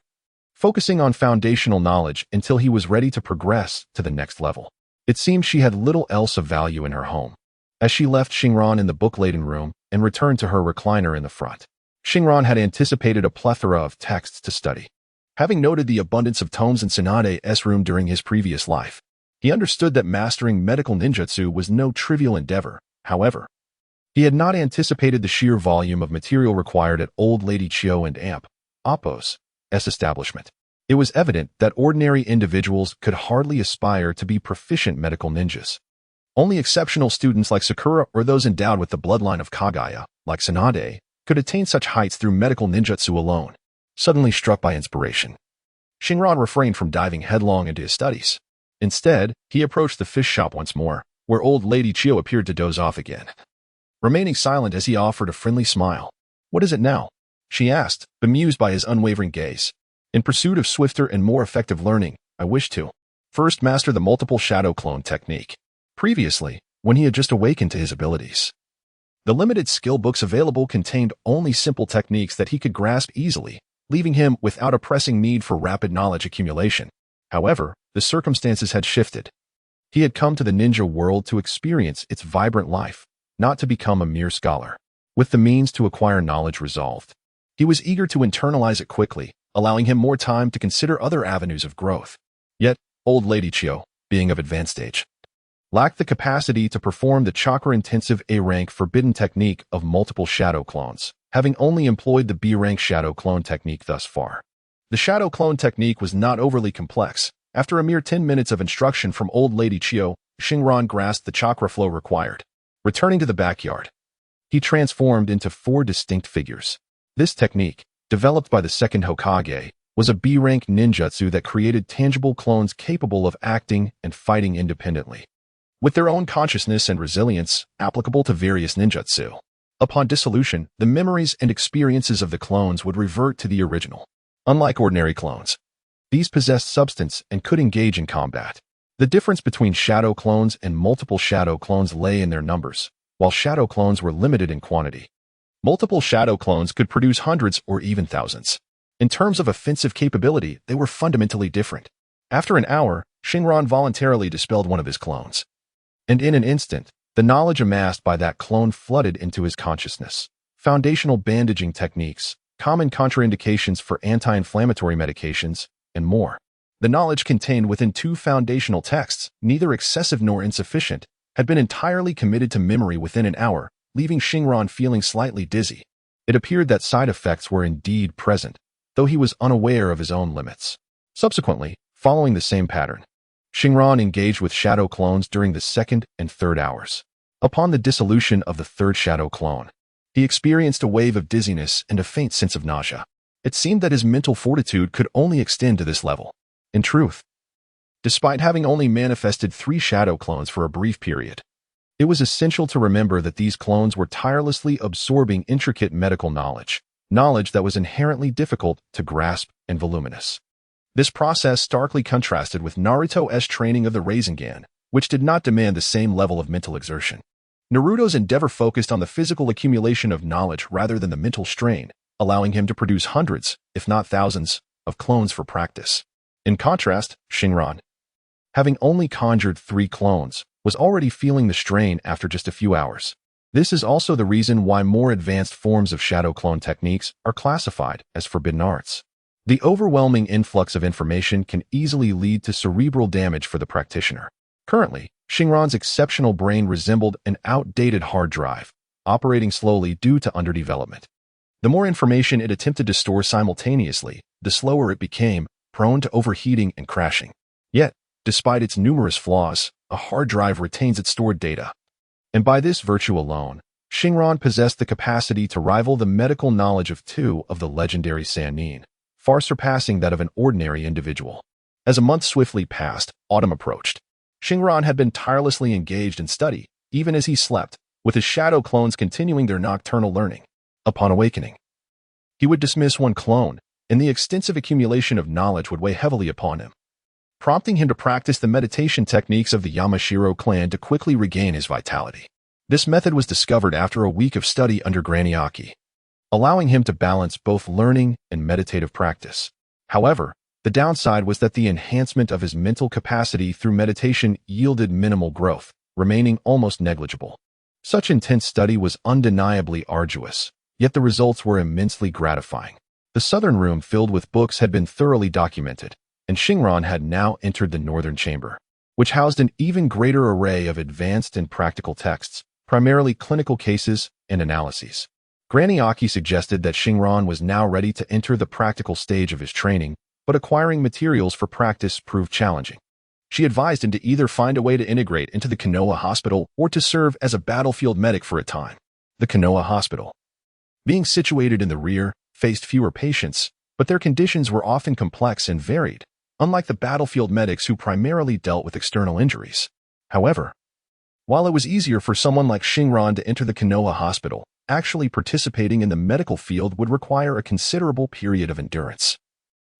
focusing on foundational knowledge until he was ready to progress to the next level. It seemed she had little else of value in her home. As she left Xingran in the book-laden room and returned to her recliner in the front, Xingran had anticipated a plethora of texts to study. Having noted the abundance of tomes in Tsunade's room during his previous life, he understood that mastering medical ninjutsu was no trivial endeavor. However, he had not anticipated the sheer volume of material required at Old Lady Chiu and Appo's establishment. It was evident that ordinary individuals could hardly aspire to be proficient medical ninjas. Only exceptional students like Sakura or those endowed with the bloodline of Kagaya, like Tsunade, could attain such heights through medical ninjutsu alone. Suddenly struck by inspiration, Xingran refrained from diving headlong into his studies. Instead, he approached the fish shop once more, where Old Lady Chiu appeared to doze off again, remaining silent as he offered a friendly smile. "What is it now?" she asked, bemused by his unwavering gaze. "In pursuit of swifter and more effective learning, I wish to first master the multiple shadow clone technique." Previously, when he had just awakened to his abilities, the limited skill books available contained only simple techniques that he could grasp easily, leaving him without a pressing need for rapid knowledge accumulation. However, the circumstances had shifted. He had come to the ninja world to experience its vibrant life, not to become a mere scholar. With the means to acquire knowledge resolved, he was eager to internalize it quickly, allowing him more time to consider other avenues of growth. Yet, Old Lady Chiu, being of advanced age, lacked the capacity to perform the chakra-intensive A-rank forbidden technique of multiple shadow clones, having only employed the B-rank shadow clone technique thus far. The shadow clone technique was not overly complex. After a mere 10 minutes of instruction from Old Lady Chiu, Xingran grasped the chakra flow required. Returning to the backyard, he transformed into 4 distinct figures. This technique, developed by the second Hokage, was a B-rank ninjutsu that created tangible clones capable of acting and fighting independently, with their own consciousness and resilience applicable to various ninjutsu. Upon dissolution, the memories and experiences of the clones would revert to the original. Unlike ordinary clones, these possessed substance and could engage in combat. The difference between shadow clones and multiple shadow clones lay in their numbers, while shadow clones were limited in quantity. Multiple shadow clones could produce hundreds or even thousands. In terms of offensive capability, they were fundamentally different. After an hour, Xingran voluntarily dispelled one of his clones, and in an instant, the knowledge amassed by that clone flooded into his consciousness. Foundational bandaging techniques, common contraindications for anti-inflammatory medications, and more. The knowledge contained within 2 foundational texts, neither excessive nor insufficient, had been entirely committed to memory within an hour, leaving Xingran feeling slightly dizzy. It appeared that side effects were indeed present, though he was unaware of his own limits. Subsequently, following the same pattern, Xingran engaged with shadow clones during the 2nd and 3rd hours. Upon the dissolution of the 3rd shadow clone, he experienced a wave of dizziness and a faint sense of nausea. It seemed that his mental fortitude could only extend to this level. In truth, despite having only manifested 3 shadow clones for a brief period, it was essential to remember that these clones were tirelessly absorbing intricate medical knowledge that was inherently difficult to grasp and voluminous. This process starkly contrasted with Naruto's training of the Rasengan, which did not demand the same level of mental exertion. Naruto's endeavor focused on the physical accumulation of knowledge rather than the mental strain, allowing him to produce hundreds, if not thousands, of clones for practice. In contrast, Xingran, having only conjured 3 clones, was already feeling the strain after just a few hours. This is also the reason why more advanced forms of shadow clone techniques are classified as forbidden arts. The overwhelming influx of information can easily lead to cerebral damage for the practitioner. Currently, Xingran's exceptional brain resembled an outdated hard drive, operating slowly due to underdevelopment. The more information it attempted to store simultaneously, the slower it became, prone to overheating and crashing. Yet, despite its numerous flaws, a hard drive retains its stored data. And by this virtue alone, Xingran possessed the capacity to rival the medical knowledge of two of the legendary Sannin, far surpassing that of an ordinary individual. As a month swiftly passed, autumn approached. Xingran had been tirelessly engaged in study, even as he slept, with his shadow clones continuing their nocturnal learning. Upon awakening, he would dismiss one clone, and the extensive accumulation of knowledge would weigh heavily upon him, prompting him to practice the meditation techniques of the Yamashiro clan to quickly regain his vitality. This method was discovered after a week of study under Granny Aki, allowing him to balance both learning and meditative practice. However, the downside was that the enhancement of his mental capacity through meditation yielded minimal growth, remaining almost negligible. Such intense study was undeniably arduous, yet the results were immensely gratifying. The southern room filled with books had been thoroughly documented, and Xingran had now entered the northern chamber, which housed an even greater array of advanced and practical texts, primarily clinical cases and analyses. Granny Aki suggested that Xingran was now ready to enter the practical stage of his training, but acquiring materials for practice proved challenging. She advised him to either find a way to integrate into the Konoha Hospital or to serve as a battlefield medic for a time. The Konoha Hospital, being situated in the rear, faced fewer patients, but their conditions were often complex and varied, unlike the battlefield medics who primarily dealt with external injuries. However, while it was easier for someone like Xingran to enter the Konoha Hospital, actually participating in the medical field would require a considerable period of endurance,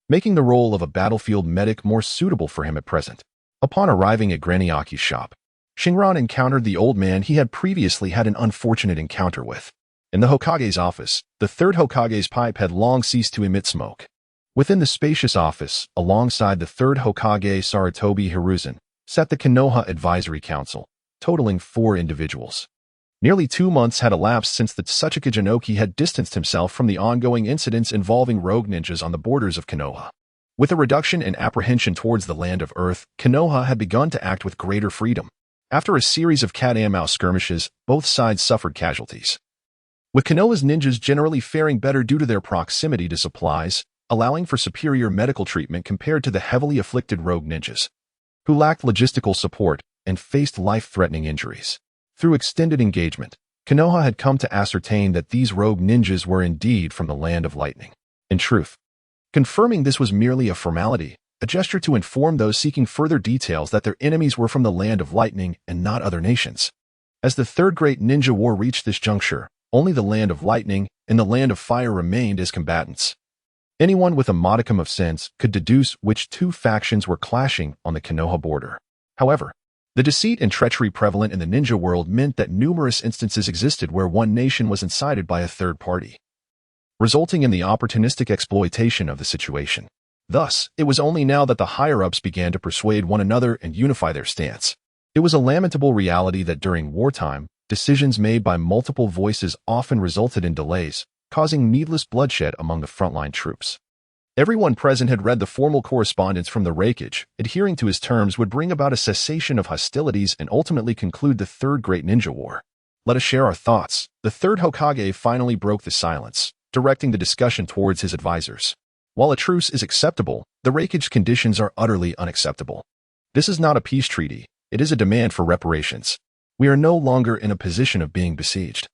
making the role of a battlefield medic more suitable for him at present. Upon arriving at Granny Aki's shop, Xingran encountered the old man he had previously had an unfortunate encounter with. In the Hokage's office, the third Hokage's pipe had long ceased to emit smoke. Within the spacious office, alongside the third Hokage Sarutobi Hiruzen, sat the Konoha Advisory Council, totaling 4 individuals. Nearly 2 months had elapsed since the Tsuchika Jinoki had distanced himself from the ongoing incidents involving rogue ninjas on the borders of Konoha. With a reduction in apprehension towards the land of Earth, Konoha had begun to act with greater freedom. After a series of cat-and-mouse skirmishes, both sides suffered casualties, with Konoha's ninjas generally faring better due to their proximity to supplies, allowing for superior medical treatment compared to the heavily afflicted rogue ninjas, who lacked logistical support and faced life-threatening injuries. Through extended engagement, Konoha had come to ascertain that these rogue ninjas were indeed from the land of lightning. In truth, confirming this was merely a formality, a gesture to inform those seeking further details that their enemies were from the land of lightning and not other nations. As the Third Great Ninja War reached this juncture, only the land of lightning and the land of fire remained as combatants. Anyone with a modicum of sense could deduce which two factions were clashing on the Konoha border. However, the deceit and treachery prevalent in the ninja world meant that numerous instances existed where one nation was incited by a third party, resulting in the opportunistic exploitation of the situation. Thus, it was only now that the higher-ups began to persuade one another and unify their stance. It was a lamentable reality that during wartime, decisions made by multiple voices often resulted in delays, causing needless bloodshed among the frontline troops. Everyone present had read the formal correspondence from the Reikage. Adhering to his terms would bring about a cessation of hostilities and ultimately conclude the Third Great Ninja War. Let us share our thoughts. The third Hokage finally broke the silence, directing the discussion towards his advisors. While a truce is acceptable, the Reikage conditions are utterly unacceptable. This is not a peace treaty, it is a demand for reparations. We are no longer in a position of being besieged.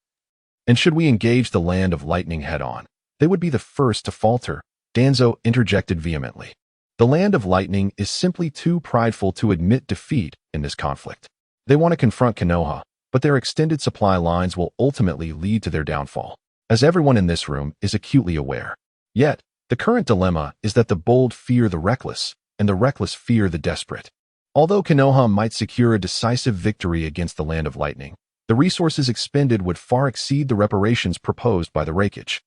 And should we engage the land of lightning head-on, they would be the first to falter, Danzo interjected vehemently. The land of lightning is simply too prideful to admit defeat in this conflict. They want to confront Konoha, but their extended supply lines will ultimately lead to their downfall, as everyone in this room is acutely aware. Yet, the current dilemma is that the bold fear the reckless, and the reckless fear the desperate. Although Konoha might secure a decisive victory against the land of lightning, the resources expended would far exceed the reparations proposed by the Reikage.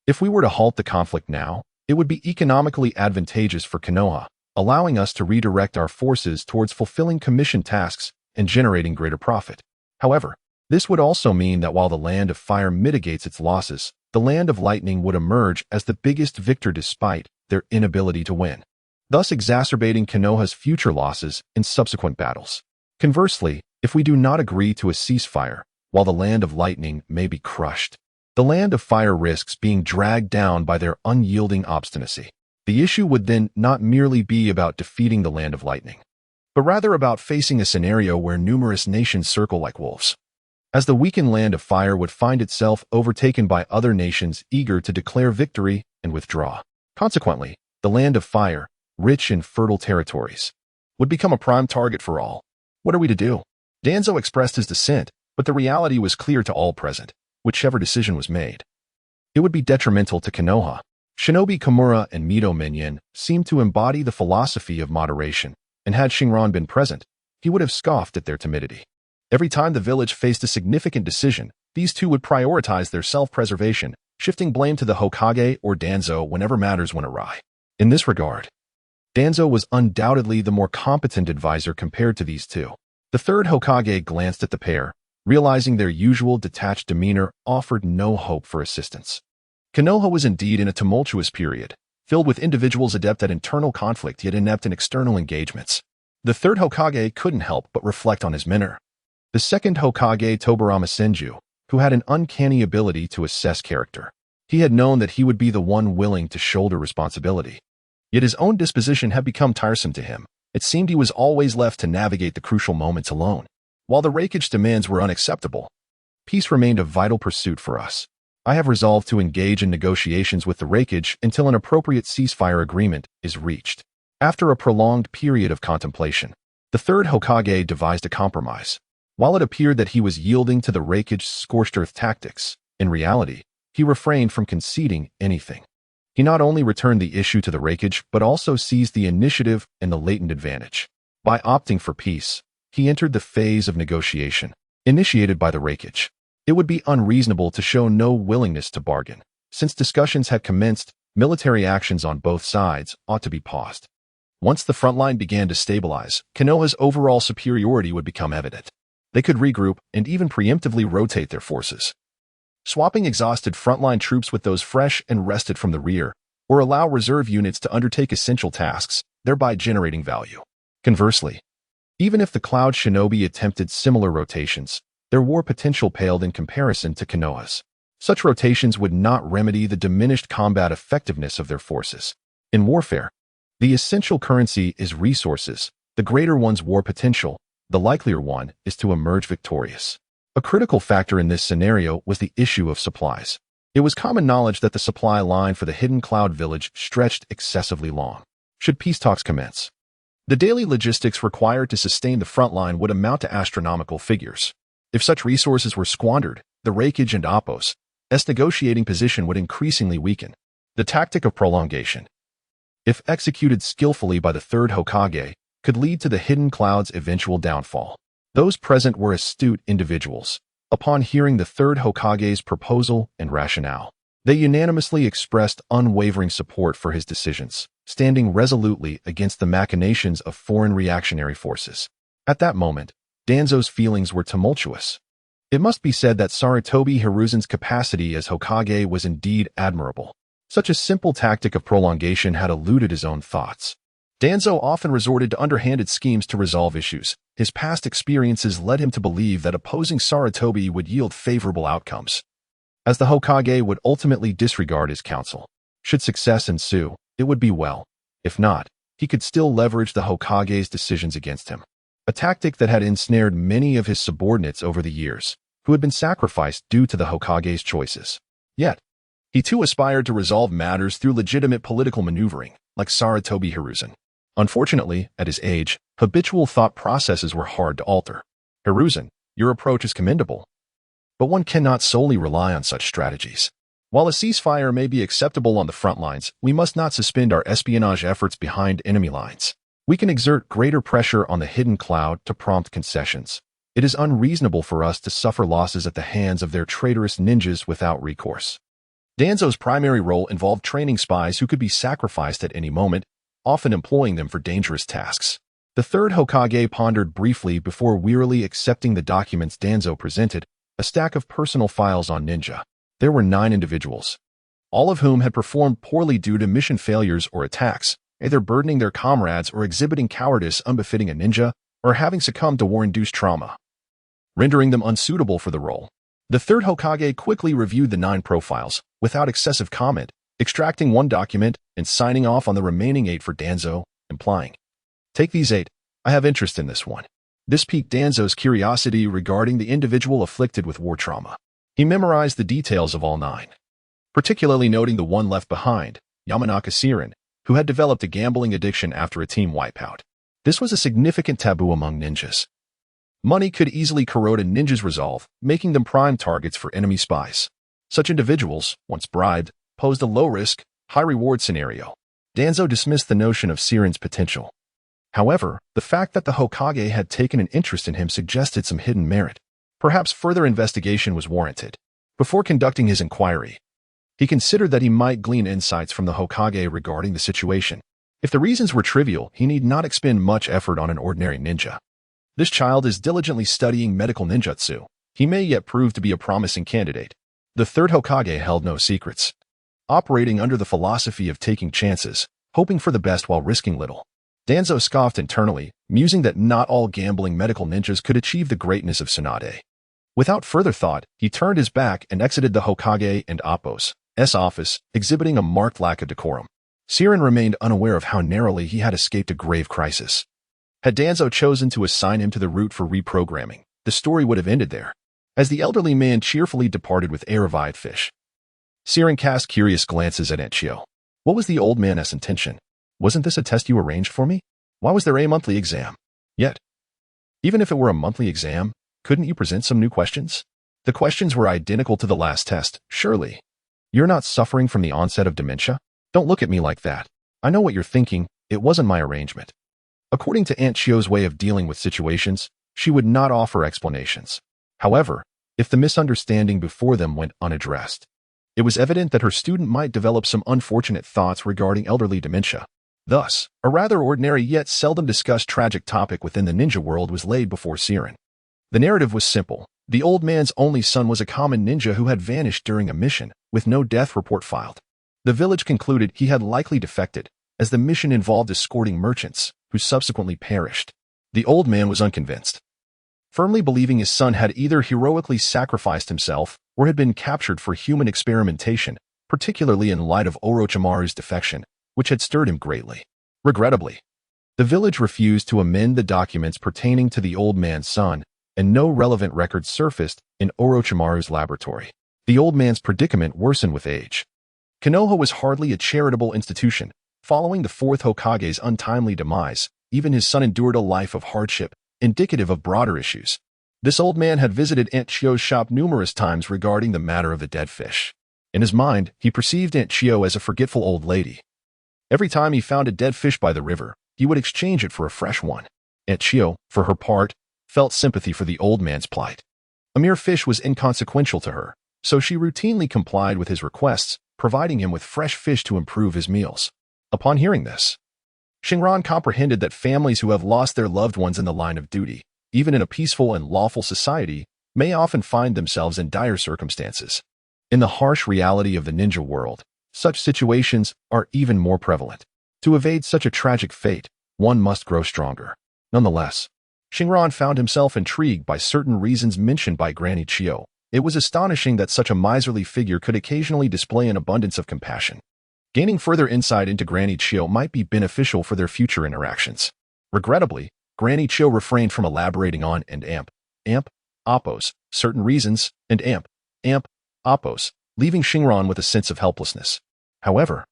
If we were to halt the conflict now, it would be economically advantageous for Konoha, allowing us to redirect our forces towards fulfilling commission tasks and generating greater profit. However, this would also mean that while the land of fire mitigates its losses, the land of lightning would emerge as the biggest victor despite their inability to win, thus exacerbating Konoha's future losses in subsequent battles. Conversely, if we do not agree to a ceasefire, while the land of lightning may be crushed, the land of fire risks being dragged down by their unyielding obstinacy. The issue would then not merely be about defeating the land of lightning, but rather about facing a scenario where numerous nations circle like wolves, as the weakened land of fire would find itself overtaken by other nations eager to declare victory and withdraw. Consequently, the land of fire, rich in fertile territories, would become a prime target for all. What are we to do? Danzo expressed his dissent, but the reality was clear to all present. Whichever decision was made, it would be detrimental to Konoha. Shinobi Kimura and Mito Minion seemed to embody the philosophy of moderation, and had Xingran been present, he would have scoffed at their timidity. Every time the village faced a significant decision, these two would prioritize their self-preservation, shifting blame to the Hokage or Danzo whenever matters went awry. In this regard, Danzo was undoubtedly the more competent advisor compared to these two. The third Hokage glanced at the pair, realizing their usual detached demeanor offered no hope for assistance. Konoha was indeed in a tumultuous period, filled with individuals adept at internal conflict yet inept in external engagements. The third Hokage couldn't help but reflect on his mentor. The second Hokage, Tobarama Senju, who had an uncanny ability to assess character. He had known that he would be the one willing to shoulder responsibility. Yet his own disposition had become tiresome to him. It seemed he was always left to navigate the crucial moments alone. While the Raikage demands were unacceptable, peace remained a vital pursuit for us. I have resolved to engage in negotiations with the Raikage until an appropriate ceasefire agreement is reached. After a prolonged period of contemplation, the third Hokage devised a compromise. While it appeared that he was yielding to the Raikage's scorched earth tactics, in reality, he refrained from conceding anything. He not only returned the issue to the Raikage, but also seized the initiative and the latent advantage. By opting for peace, he entered the phase of negotiation, initiated by the Raikage. It would be unreasonable to show no willingness to bargain. Since discussions had commenced, military actions on both sides ought to be paused. Once the front line began to stabilize, Konoha's overall superiority would become evident. They could regroup and even preemptively rotate their forces, swapping exhausted frontline troops with those fresh and rested from the rear, or allow reserve units to undertake essential tasks, thereby generating value. Conversely, even if the Cloud Shinobi attempted similar rotations, their war potential paled in comparison to Konoha's. Such rotations would not remedy the diminished combat effectiveness of their forces. In warfare, the essential currency is resources. The greater one's war potential, the likelier one is to emerge victorious. A critical factor in this scenario was the issue of supplies. It was common knowledge that the supply line for the hidden cloud village stretched excessively long. Should peace talks commence, the daily logistics required to sustain the front line would amount to astronomical figures. If such resources were squandered, the Raikage and Appo's negotiating position would increasingly weaken. The tactic of prolongation, if executed skillfully by the third Hokage, could lead to the hidden cloud's eventual downfall. Those present were astute individuals. Upon hearing the third Hokage's proposal and rationale, they unanimously expressed unwavering support for his decisions, standing resolutely against the machinations of foreign reactionary forces. At that moment, Danzo's feelings were tumultuous. It must be said that Sarutobi Hiruzen's capacity as Hokage was indeed admirable. Such a simple tactic of prolongation had eluded his own thoughts. Danzo often resorted to underhanded schemes to resolve issues. His past experiences led him to believe that opposing Sarutobi would yield favorable outcomes, as the Hokage would ultimately disregard his counsel. Should success ensue, it would be well. If not, he could still leverage the Hokage's decisions against him. A tactic that had ensnared many of his subordinates over the years, who had been sacrificed due to the Hokage's choices. Yet, he too aspired to resolve matters through legitimate political maneuvering, like Sarutobi Hiruzen. Unfortunately, at his age, habitual thought processes were hard to alter. Hiruzen, your approach is commendable, but one cannot solely rely on such strategies. While a ceasefire may be acceptable on the front lines, we must not suspend our espionage efforts behind enemy lines. We can exert greater pressure on the hidden cloud to prompt concessions. It is unreasonable for us to suffer losses at the hands of their traitorous ninjas without recourse. Danzo's primary role involved training spies who could be sacrificed at any moment, often employing them for dangerous tasks. The third Hokage pondered briefly before wearily accepting the documents Danzo presented, a stack of personal files on ninja. There were 9 individuals, all of whom had performed poorly due to mission failures or attacks, either burdening their comrades or exhibiting cowardice unbefitting a ninja, or having succumbed to war-induced trauma, rendering them unsuitable for the role. The third Hokage quickly reviewed the 9 profiles, without excessive comment, extracting 1 document and signing off on the remaining 8 for Danzo, implying, "Take these 8, I have interest in this one." This piqued Danzo's curiosity regarding the individual afflicted with war trauma. He memorized the details of all 9, particularly noting the one left behind, Yamanaka Xingran, who had developed a gambling addiction after a team wipeout. This was a significant taboo among ninjas. Money could easily corrode a ninja's resolve, making them prime targets for enemy spies. Such individuals, once bribed, posed a low-risk, high-reward scenario. Danzo dismissed the notion of Xingran's potential. However, the fact that the Hokage had taken an interest in him suggested some hidden merit. Perhaps further investigation was warranted. Before conducting his inquiry, he considered that he might glean insights from the Hokage regarding the situation. If the reasons were trivial, he need not expend much effort on an ordinary ninja. This child is diligently studying medical ninjutsu. He may yet prove to be a promising candidate. The third Hokage held no secrets, operating under the philosophy of taking chances, hoping for the best while risking little. Danzo scoffed internally, musing that not all gambling medical ninjas could achieve the greatness of Tsunade. Without further thought, he turned his back and exited the Hokage and Appo's office, exhibiting a marked lack of decorum. Xingran remained unaware of how narrowly he had escaped a grave crisis. Had Danzo chosen to assign him to the route for reprogramming, the story would have ended there. As the elderly man cheerfully departed with a revived fish, Xingran cast curious glances at Aunt Chio. What was the old man's intention? Wasn't this a test you arranged for me? Why was there a monthly exam? Yet, even if it were a monthly exam, couldn't you present some new questions? The questions were identical to the last test, surely. You're not suffering from the onset of dementia? Don't look at me like that. I know what you're thinking. It wasn't my arrangement. According to Aunt Chio's way of dealing with situations, she would not offer explanations. However, if the misunderstanding before them went unaddressed, it was evident that her student might develop some unfortunate thoughts regarding elderly dementia. Thus, a rather ordinary yet seldom discussed tragic topic within the ninja world was laid before Xingran. The narrative was simple. The old man's only son was a common ninja who had vanished during a mission, with no death report filed. The village concluded he had likely defected, as the mission involved escorting merchants, who subsequently perished. The old man was unconvinced, firmly believing his son had either heroically sacrificed himself or had been captured for human experimentation, particularly in light of Orochimaru's defection, which had stirred him greatly. Regrettably, the village refused to amend the documents pertaining to the old man's son, and no relevant records surfaced in Orochimaru's laboratory. The old man's predicament worsened with age. Konoha was hardly a charitable institution. Following the fourth Hokage's untimely demise, even his son endured a life of hardship, indicative of broader issues. This old man had visited Aunt Chio's shop numerous times regarding the matter of the dead fish. In his mind, he perceived Aunt Chio as a forgetful old lady. Every time he found a dead fish by the river, he would exchange it for a fresh one. Aunt Chio, for her part, felt sympathy for the old man's plight. A mere fish was inconsequential to her, so she routinely complied with his requests, providing him with fresh fish to improve his meals. Upon hearing this, Xingran comprehended that families who have lost their loved ones in the line of duty, even in a peaceful and lawful society, may often find themselves in dire circumstances. In the harsh reality of the ninja world, such situations are even more prevalent. To evade such a tragic fate, one must grow stronger. Nonetheless, Xingran found himself intrigued by certain reasons mentioned by Granny Chio. It was astonishing that such a miserly figure could occasionally display an abundance of compassion. Gaining further insight into Granny Chio might be beneficial for their future interactions. Regrettably, Granny Chio refrained from elaborating on and Appo's certain reasons and Appo's, leaving Xingran with a sense of helplessness. However,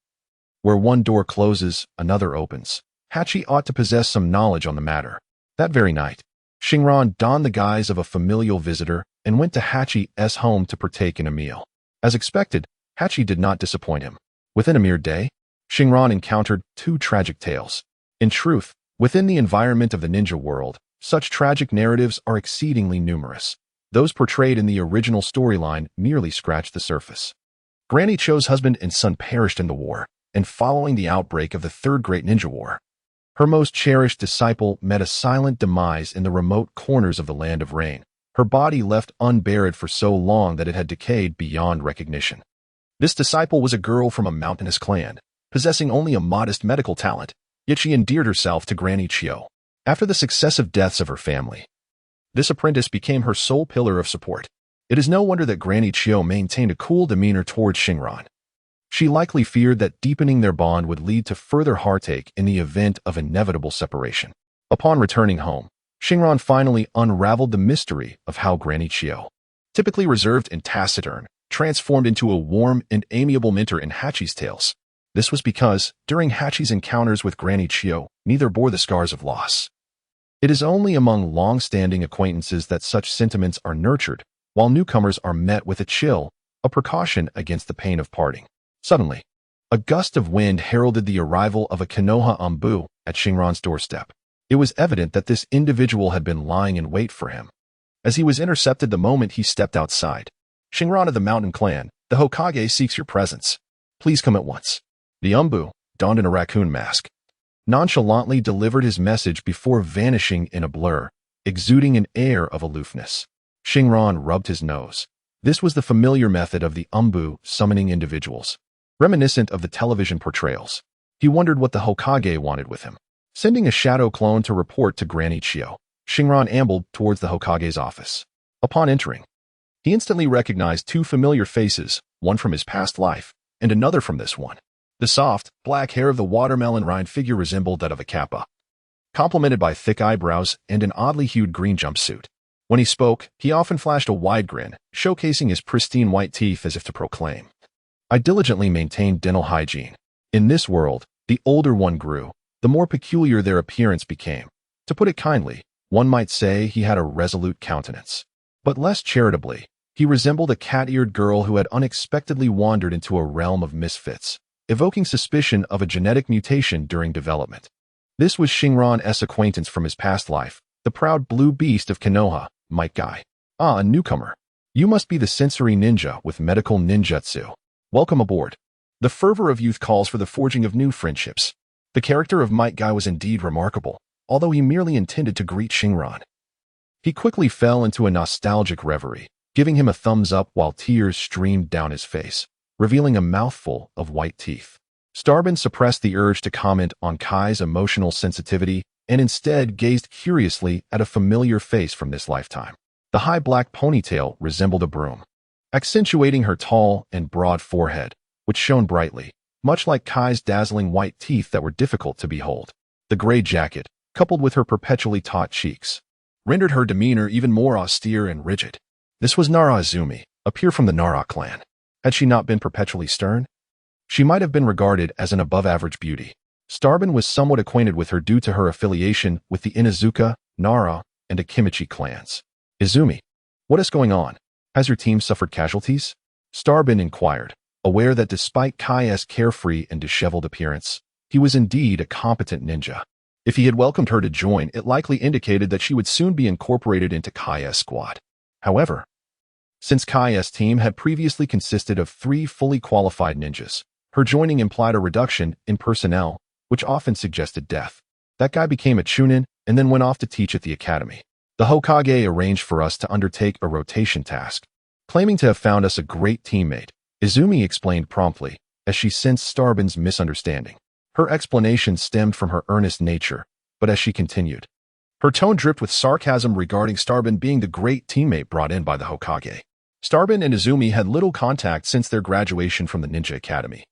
where one door closes, another opens. Hachi ought to possess some knowledge on the matter. That very night, Xingran donned the guise of a familial visitor and went to Hachi's home to partake in a meal. As expected, Hachi did not disappoint him. Within a mere day, Xingran encountered 2 tragic tales. In truth, within the environment of the ninja world, such tragic narratives are exceedingly numerous. Those portrayed in the original storyline merely scratched the surface. Granny Chio's husband and son perished in the war, and following the outbreak of the Third Great Ninja War, her most cherished disciple met a silent demise in the remote corners of the Land of Rain, her body left unburied for so long that it had decayed beyond recognition. This disciple was a girl from a mountainous clan, possessing only a modest medical talent, yet she endeared herself to Granny Chio. After the successive deaths of her family, this apprentice became her sole pillar of support. It is no wonder that Granny Chio maintained a cool demeanor towards Xingran. She likely feared that deepening their bond would lead to further heartache in the event of inevitable separation. Upon returning home, Xingran finally unraveled the mystery of how Granny Chiyo, typically reserved and taciturn, transformed into a warm and amiable mentor in Hachi's tales. This was because, during Hachi's encounters with Granny Chiyo, neither bore the scars of loss. It is only among long-standing acquaintances that such sentiments are nurtured, while newcomers are met with a chill, a precaution against the pain of parting. Suddenly, a gust of wind heralded the arrival of a Konoha Ambu at Xingran's doorstep. It was evident that this individual had been lying in wait for him, as he was intercepted the moment he stepped outside. "Xingran of the Mountain Clan, the Hokage seeks your presence. Please come at once." The Ambu, donned in a raccoon mask, nonchalantly delivered his message before vanishing in a blur, exuding an air of aloofness. Xingran rubbed his nose. This was the familiar method of the Ambu summoning individuals, reminiscent of the television portrayals. He wondered what the Hokage wanted with him. Sending a shadow clone to report to Granny Chiyo, Xingran ambled towards the Hokage's office. Upon entering, he instantly recognized two familiar faces, one from his past life, and another from this one. The soft, black hair of the watermelon-rind figure resembled that of a kappa, complemented by thick eyebrows and an oddly hued green jumpsuit. When he spoke, he often flashed a wide grin, showcasing his pristine white teeth as if to proclaim, "I diligently maintained dental hygiene." In this world, the older one grew, the more peculiar their appearance became. To put it kindly, one might say he had a resolute countenance. But less charitably, he resembled a cat-eared girl who had unexpectedly wandered into a realm of misfits, evoking suspicion of a genetic mutation during development. This was Xingran's acquaintance from his past life, the proud blue beast of Konoha, Might Guy. "Ah, a newcomer. You must be the sensory ninja with medical ninjutsu. Welcome aboard." The fervor of youth calls for the forging of new friendships. The character of Might Guy was indeed remarkable, although he merely intended to greet Xingran. He quickly fell into a nostalgic reverie, giving him a thumbs up while tears streamed down his face, revealing a mouthful of white teeth. Starbin suppressed the urge to comment on Kai's emotional sensitivity and instead gazed curiously at a familiar face from this lifetime. The high black ponytail resembled a broom, accentuating her tall and broad forehead, which shone brightly, much like Kai's dazzling white teeth that were difficult to behold. The gray jacket, coupled with her perpetually taut cheeks, rendered her demeanor even more austere and rigid. This was Nara Izumi, a peer from the Nara clan. Had she not been perpetually stern, she might have been regarded as an above-average beauty. Starbin was somewhat acquainted with her due to her affiliation with the Inuzuka, Nara, and Akimichi clans. "Izumi, what is going on? Has your team suffered casualties?" Starbin inquired, aware that despite Kai's carefree and disheveled appearance, he was indeed a competent ninja. If he had welcomed her to join, it likely indicated that she would soon be incorporated into Kai's squad. However, since Kai's team had previously consisted of 3 fully qualified ninjas, her joining implied a reduction in personnel, which often suggested death. That guy became a chunin and then went off to teach at the academy. The Hokage arranged for us to undertake a rotation task, claiming to have found us a great teammate. Izumi explained promptly, as she sensed Starbin's misunderstanding. Her explanation stemmed from her earnest nature, but as she continued, her tone dripped with sarcasm regarding Starbin being the great teammate brought in by the Hokage. Starbin and Izumi had little contact since their graduation from the Ninja Academy.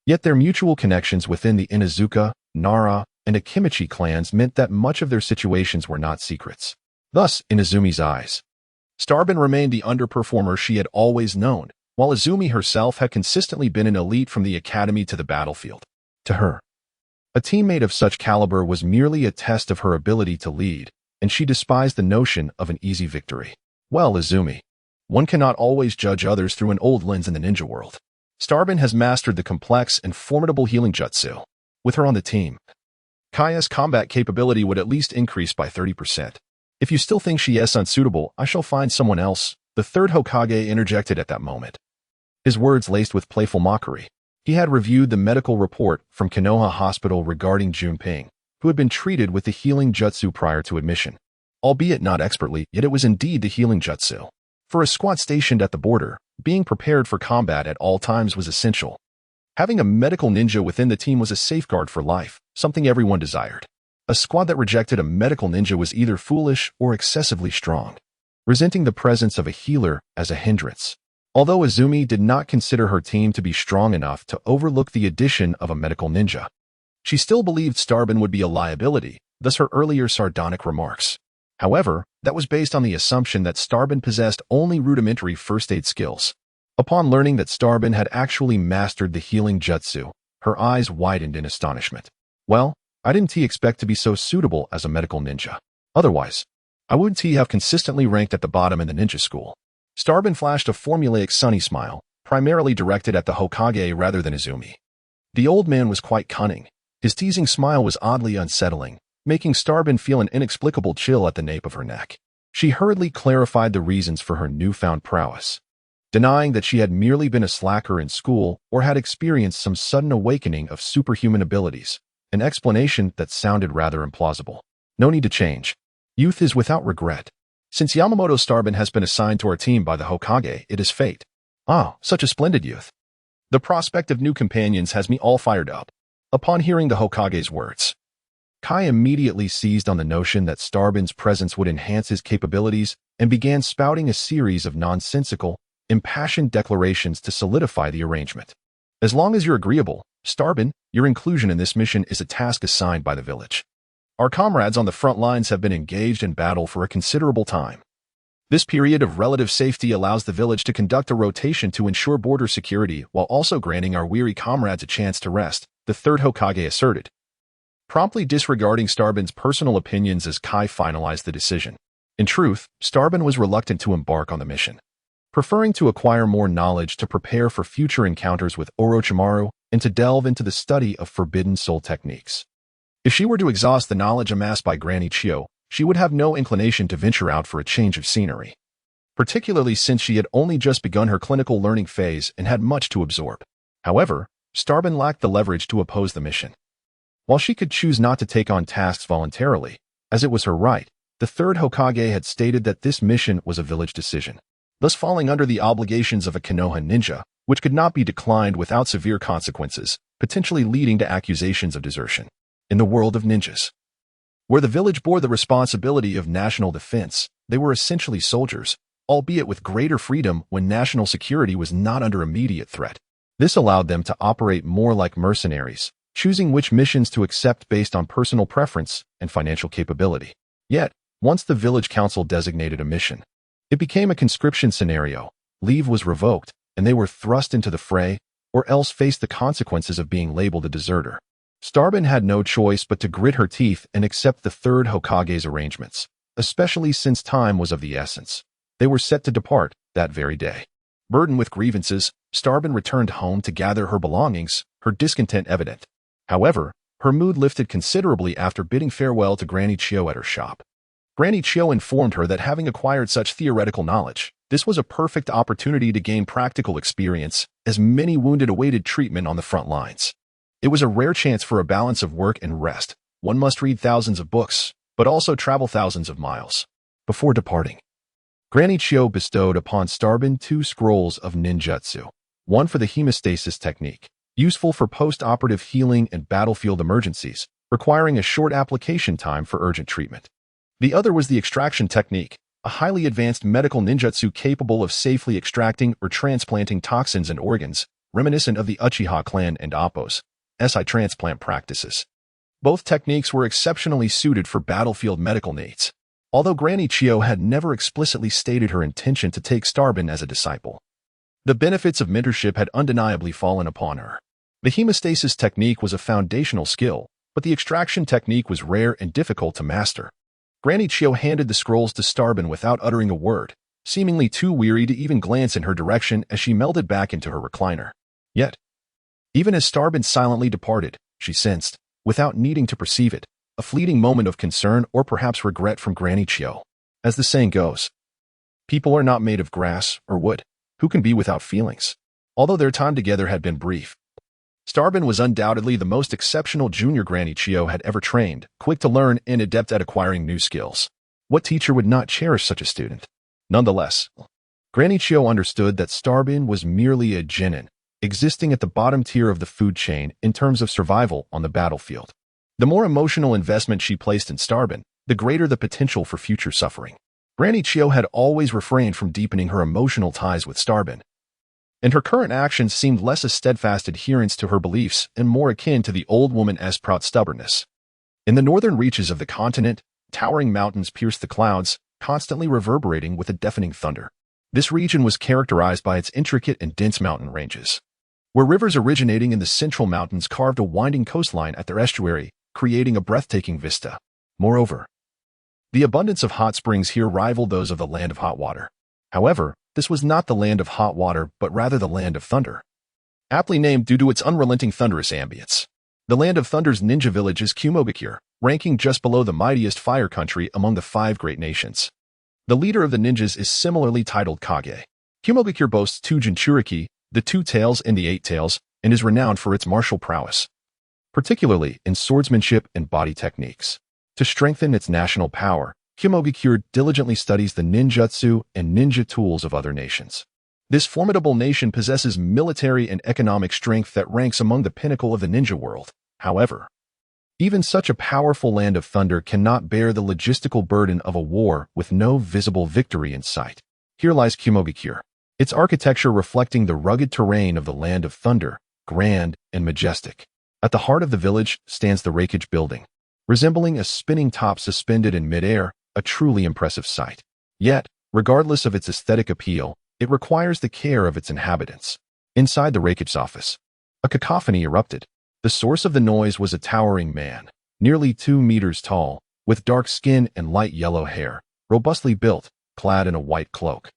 Yet their mutual connections within the Inuzuka, Nara, and Akimichi clans meant that much of their situations were not secrets. Thus, in Izumi's eyes, Starbin remained the underperformer she had always known, while Izumi herself had consistently been an elite from the academy to the battlefield. To her, a teammate of such caliber was merely a test of her ability to lead, and she despised the notion of an easy victory. "Well, Izumi, one cannot always judge others through an old lens in the ninja world. Starbin has mastered the complex and formidable healing jutsu. With her on the team, Kai's combat capability would at least increase by 30%. If you still think she is unsuitable, I shall find someone else," the third Hokage interjected at that moment, his words laced with playful mockery. He had reviewed the medical report from Konoha Hospital regarding Junping, who had been treated with the healing jutsu prior to admission. Albeit not expertly, yet it was indeed the healing jutsu. For a squad stationed at the border, being prepared for combat at all times was essential. Having a medical ninja within the team was a safeguard for life, something everyone desired. A squad that rejected a medical ninja was either foolish or excessively strong, resenting the presence of a healer as a hindrance. Although Izumi did not consider her team to be strong enough to overlook the addition of a medical ninja, she still believed Starbin would be a liability, thus her earlier sardonic remarks. However, that was based on the assumption that Starbin possessed only rudimentary first aid skills. Upon learning that Starbin had actually mastered the healing jutsu, her eyes widened in astonishment. Well, I didn't expect to be so suitable as a medical ninja. Otherwise, I wouldn't have consistently ranked at the bottom in the ninja school. Starbin flashed a formulaic sunny smile, primarily directed at the Hokage rather than Izumi. The old man was quite cunning. His teasing smile was oddly unsettling, making Starbin feel an inexplicable chill at the nape of her neck. She hurriedly clarified the reasons for her newfound prowess, denying that she had merely been a slacker in school or had experienced some sudden awakening of superhuman abilities, an explanation that sounded rather implausible. No need to change. Youth is without regret. Since Yamamoto Starbin has been assigned to our team by the Hokage, it is fate. Ah, such a splendid youth. The prospect of new companions has me all fired up. Upon hearing the Hokage's words, Kai immediately seized on the notion that Starbin's presence would enhance his capabilities and began spouting a series of nonsensical, impassioned declarations to solidify the arrangement. As long as you're agreeable, Starbin, your inclusion in this mission is a task assigned by the village. Our comrades on the front lines have been engaged in battle for a considerable time. This period of relative safety allows the village to conduct a rotation to ensure border security while also granting our weary comrades a chance to rest, the third Hokage asserted, promptly disregarding Starbin's personal opinions as Kai finalized the decision. In truth, Starbin was reluctant to embark on the mission, preferring to acquire more knowledge to prepare for future encounters with Orochimaru and to delve into the study of forbidden soul techniques. If she were to exhaust the knowledge amassed by Granny Chiyo, she would have no inclination to venture out for a change of scenery, particularly since she had only just begun her clinical learning phase and had much to absorb. However, Starbin lacked the leverage to oppose the mission. While she could choose not to take on tasks voluntarily, as it was her right, the third Hokage had stated that this mission was a village decision, thus falling under the obligations of a Konoha ninja, which could not be declined without severe consequences, potentially leading to accusations of desertion. In the world of ninjas, where the village bore the responsibility of national defense, they were essentially soldiers, albeit with greater freedom when national security was not under immediate threat. This allowed them to operate more like mercenaries, choosing which missions to accept based on personal preference and financial capability. Yet, once the village council designated a mission, it became a conscription scenario. Leave was revoked, and they were thrust into the fray, or else faced the consequences of being labeled a deserter. Starbin had no choice but to grit her teeth and accept the third Hokage's arrangements, especially since time was of the essence. They were set to depart that very day. Burdened with grievances, Starbin returned home to gather her belongings, her discontent evident. However, her mood lifted considerably after bidding farewell to Granny Chiyo at her shop. Granny Chiyo informed her that having acquired such theoretical knowledge, this was a perfect opportunity to gain practical experience, as many wounded awaited treatment on the front lines. It was a rare chance for a balance of work and rest. One must read thousands of books, but also travel thousands of miles. Before departing, Granny Chiyo bestowed upon Starbin 2 scrolls of ninjutsu, one for the hemostasis technique, useful for post-operative healing and battlefield emergencies, requiring a short application time for urgent treatment. The other was the extraction technique, a highly advanced medical ninjutsu capable of safely extracting or transplanting toxins and organs, reminiscent of the Uchiha clan and Appo's SI transplant practices. Both techniques were exceptionally suited for battlefield medical needs, although Granny Chiyo had never explicitly stated her intention to take Starbin as a disciple. The benefits of mentorship had undeniably fallen upon her. The hemostasis technique was a foundational skill, but the extraction technique was rare and difficult to master. Granny Chiyo handed the scrolls to Starbin without uttering a word, seemingly too weary to even glance in her direction as she melded back into her recliner. Yet, even as Starbin silently departed, she sensed, without needing to perceive it, a fleeting moment of concern or perhaps regret from Granny Chiyo. As the saying goes, people are not made of grass or wood. Who can be without feelings? Although their time together had been brief, Starbin was undoubtedly the most exceptional junior Granny Chiyo had ever trained, quick to learn and adept at acquiring new skills. What teacher would not cherish such a student? Nonetheless, Granny Chiyo understood that Starbin was merely a genin, existing at the bottom tier of the food chain in terms of survival on the battlefield. The more emotional investment she placed in Starbin, the greater the potential for future suffering. Granny Chiyo had always refrained from deepening her emotional ties with Starbin, and her current actions seemed less a steadfast adherence to her beliefs and more akin to the old woman's proud stubbornness. In the northern reaches of the continent, Towering mountains pierced the clouds, constantly reverberating with a deafening thunder. This region was characterized by its intricate and dense mountain ranges, where rivers originating in the central mountains carved a winding coastline at their estuary, creating a breathtaking vista. Moreover, the abundance of hot springs here rivaled those of the land of hot water. However, this was not the land of hot water, but rather the land of thunder, aptly named due to its unrelenting thunderous ambience. The land of thunder's ninja village is Kumogakure, ranking just below the mightiest fire country among the 5 great nations. The leader of the ninjas is similarly titled Kage. Kumogakure boasts 2 Jinchuriki, the 2 tails and the 8 tails, and is renowned for its martial prowess, particularly in swordsmanship and body techniques. To strengthen its national power, Kumogakure diligently studies the ninjutsu and ninja tools of other nations. This formidable nation possesses military and economic strength that ranks among the pinnacle of the ninja world. However, even such a powerful land of thunder cannot bear the logistical burden of a war with no visible victory in sight. Here lies Kumogakure, its architecture reflecting the rugged terrain of the land of thunder, grand and majestic. At the heart of the village stands the Reikage building, resembling a spinning top suspended in midair, a truly impressive sight. Yet, regardless of its aesthetic appeal, it requires the care of its inhabitants. Inside the Reikage's office, a cacophony erupted. The source of the noise was a towering man, nearly 2 meters tall, with dark skin and light yellow hair, robustly built, clad in a white cloak,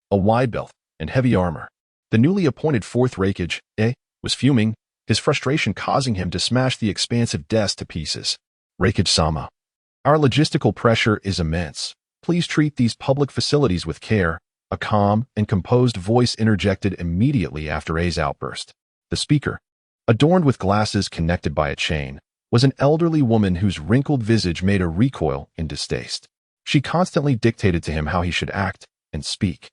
a wide belt, and heavy armor. The newly appointed 4th Reikage, was fuming, his frustration causing him to smash the expansive desk to pieces. Reikage-sama, our logistical pressure is immense. Please treat these public facilities with care, a calm and composed voice interjected immediately after A's outburst. The speaker, adorned with glasses connected by a chain, was an elderly woman whose wrinkled visage made a recoil in distaste. She constantly dictated to him how he should act and speak,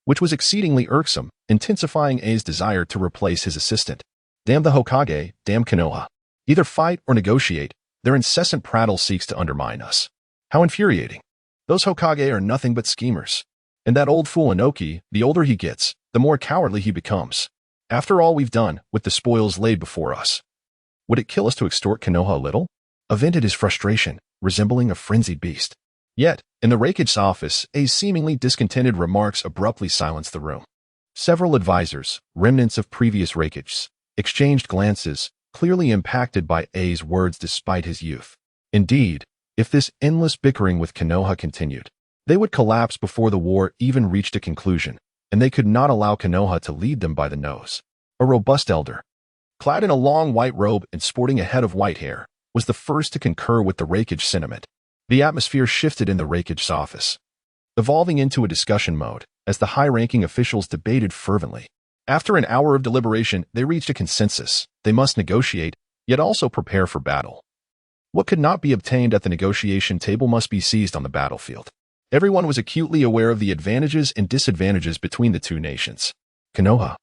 which was exceedingly irksome, intensifying A's desire to replace his assistant. Damn the Hokage, damn Konoha. Either fight or negotiate, their incessant prattle seeks to undermine us. How infuriating. Those Hokage are nothing but schemers. And that old fool Inoki, the older he gets, the more cowardly he becomes. After all we've done, with the spoils laid before us, would it kill us to extort Konoha a little? Vented his frustration, resembling a frenzied beast. Yet, in the Reikage's office, A's seemingly discontented remarks abruptly silenced the room. Several advisors, remnants of previous Reikages, exchanged glances, clearly impacted by A's words despite his youth. Indeed, if this endless bickering with Konoha continued, they would collapse before the war even reached a conclusion, and they could not allow Konoha to lead them by the nose. A robust elder, clad in a long white robe and sporting a head of white hair, was the first to concur with the Reikage sentiment. The atmosphere shifted in the Reikage's office, evolving into a discussion mode, as the high-ranking officials debated fervently. After an hour of deliberation, they reached a consensus. They must negotiate, yet also prepare for battle. What could not be obtained at the negotiation table must be seized on the battlefield. Everyone was acutely aware of the advantages and disadvantages between the 2 nations. Konoha,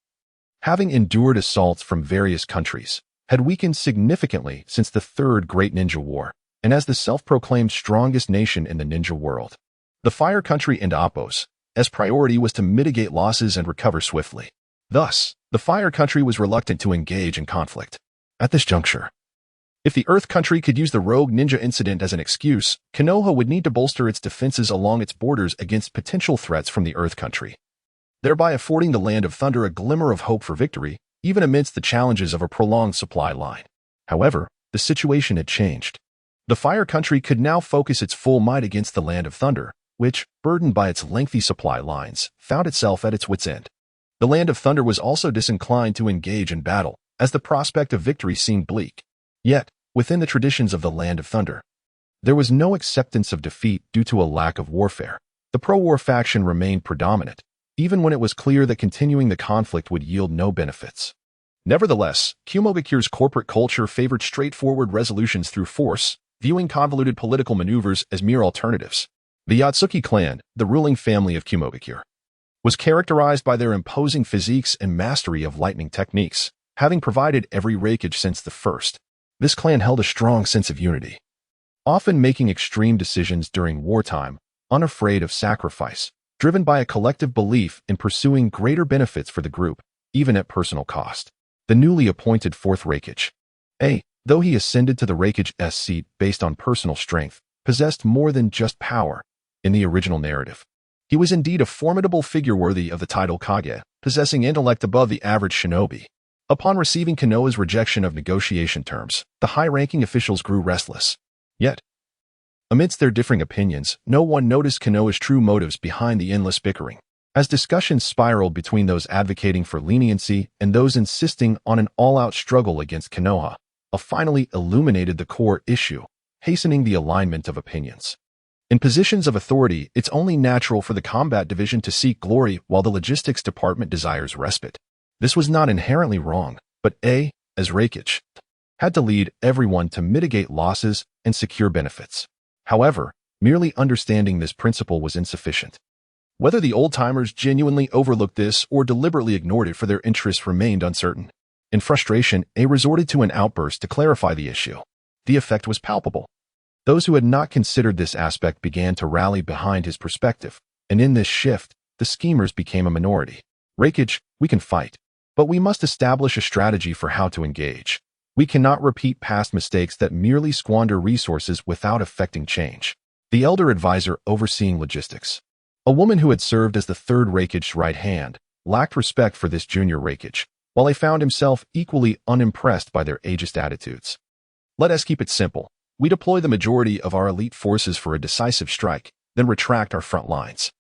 having endured assaults from various countries, had weakened significantly since the 3rd Great Ninja War, and as the self-proclaimed strongest nation in the ninja world, the Fire Country and Appos, as priority was to mitigate losses and recover swiftly. Thus, the Fire Country was reluctant to engage in conflict. At this juncture, if the Earth Country could use the rogue ninja incident as an excuse, Konoha would need to bolster its defenses along its borders against potential threats from the Earth Country, thereby affording the Land of Thunder a glimmer of hope for victory, even amidst the challenges of a prolonged supply line. However, the situation had changed. The Fire Country could now focus its full might against the Land of Thunder, which, burdened by its lengthy supply lines, found itself at its wits' end. The Land of Thunder was also disinclined to engage in battle, as the prospect of victory seemed bleak. Yet, within the traditions of the Land of Thunder, there was no acceptance of defeat due to a lack of warfare. The pro-war faction remained predominant, even when it was clear that continuing the conflict would yield no benefits. Nevertheless, Kumogakure's corporate culture favored straightforward resolutions through force, viewing convoluted political maneuvers as mere alternatives. The Yatsuki clan, the ruling family of Kumogakure, was characterized by their imposing physiques and mastery of lightning techniques, having provided every Reikage since the first. This clan held a strong sense of unity, often making extreme decisions during wartime, unafraid of sacrifice, driven by a collective belief in pursuing greater benefits for the group, even at personal cost. The newly appointed 4th Reikage, though he ascended to the Reikage's seat based on personal strength, possessed more than just power. In the original narrative, he was indeed a formidable figure worthy of the title Kage, possessing intellect above the average shinobi. Upon receiving Konoha's rejection of negotiation terms, the high-ranking officials grew restless. Yet, amidst their differing opinions, no one noticed Konoha's true motives behind the endless bickering. As discussions spiraled between those advocating for leniency and those insisting on an all-out struggle against Konoha, a finally illuminated the core issue, hastening the alignment of opinions. In positions of authority, it's only natural for the combat division to seek glory while the logistics department desires respite. This was not inherently wrong, but as Reikage, had to lead everyone to mitigate losses and secure benefits. However, merely understanding this principle was insufficient. Whether the old-timers genuinely overlooked this or deliberately ignored it for their interests remained uncertain. In frustration, A resorted to an outburst to clarify the issue. The effect was palpable. Those who had not considered this aspect began to rally behind his perspective, and in this shift, the schemers became a minority. Reikage, we can fight, but we must establish a strategy for how to engage. We cannot repeat past mistakes that merely squander resources without affecting change. The elder advisor overseeing logistics, a woman who had served as the third Reikage's right hand, lacked respect for this junior Reikage, while he found himself equally unimpressed by their ageist attitudes. Let us keep it simple. We deploy the majority of our elite forces for a decisive strike, then retract our front lines.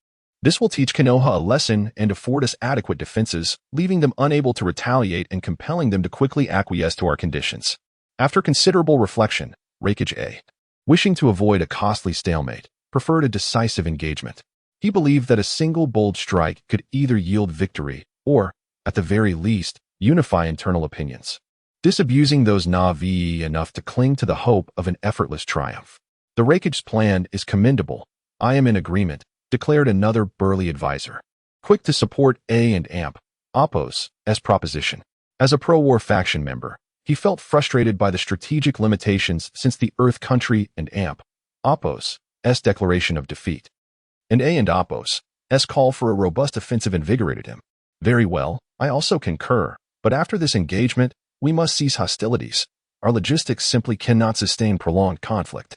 This will teach Konoha a lesson and afford us adequate defenses, leaving them unable to retaliate and compelling them to quickly acquiesce to our conditions. After considerable reflection, Reikage A, wishing to avoid a costly stalemate, preferred a decisive engagement. He believed that a single bold strike could either yield victory or, at the very least, unify internal opinions, disabusing those naive enough to cling to the hope of an effortless triumph. The Reikage's plan is commendable. I am in agreement, declared another burly advisor, quick to support A and AMP, Oppo's, proposition. As a pro-war faction member, he felt frustrated by the strategic limitations since the Earth Country and AMP, Oppo's, declaration of defeat. And A and Oppo's, call for a robust offensive invigorated him. Very well, I also concur, but after this engagement, we must cease hostilities. Our logistics simply cannot sustain prolonged conflict.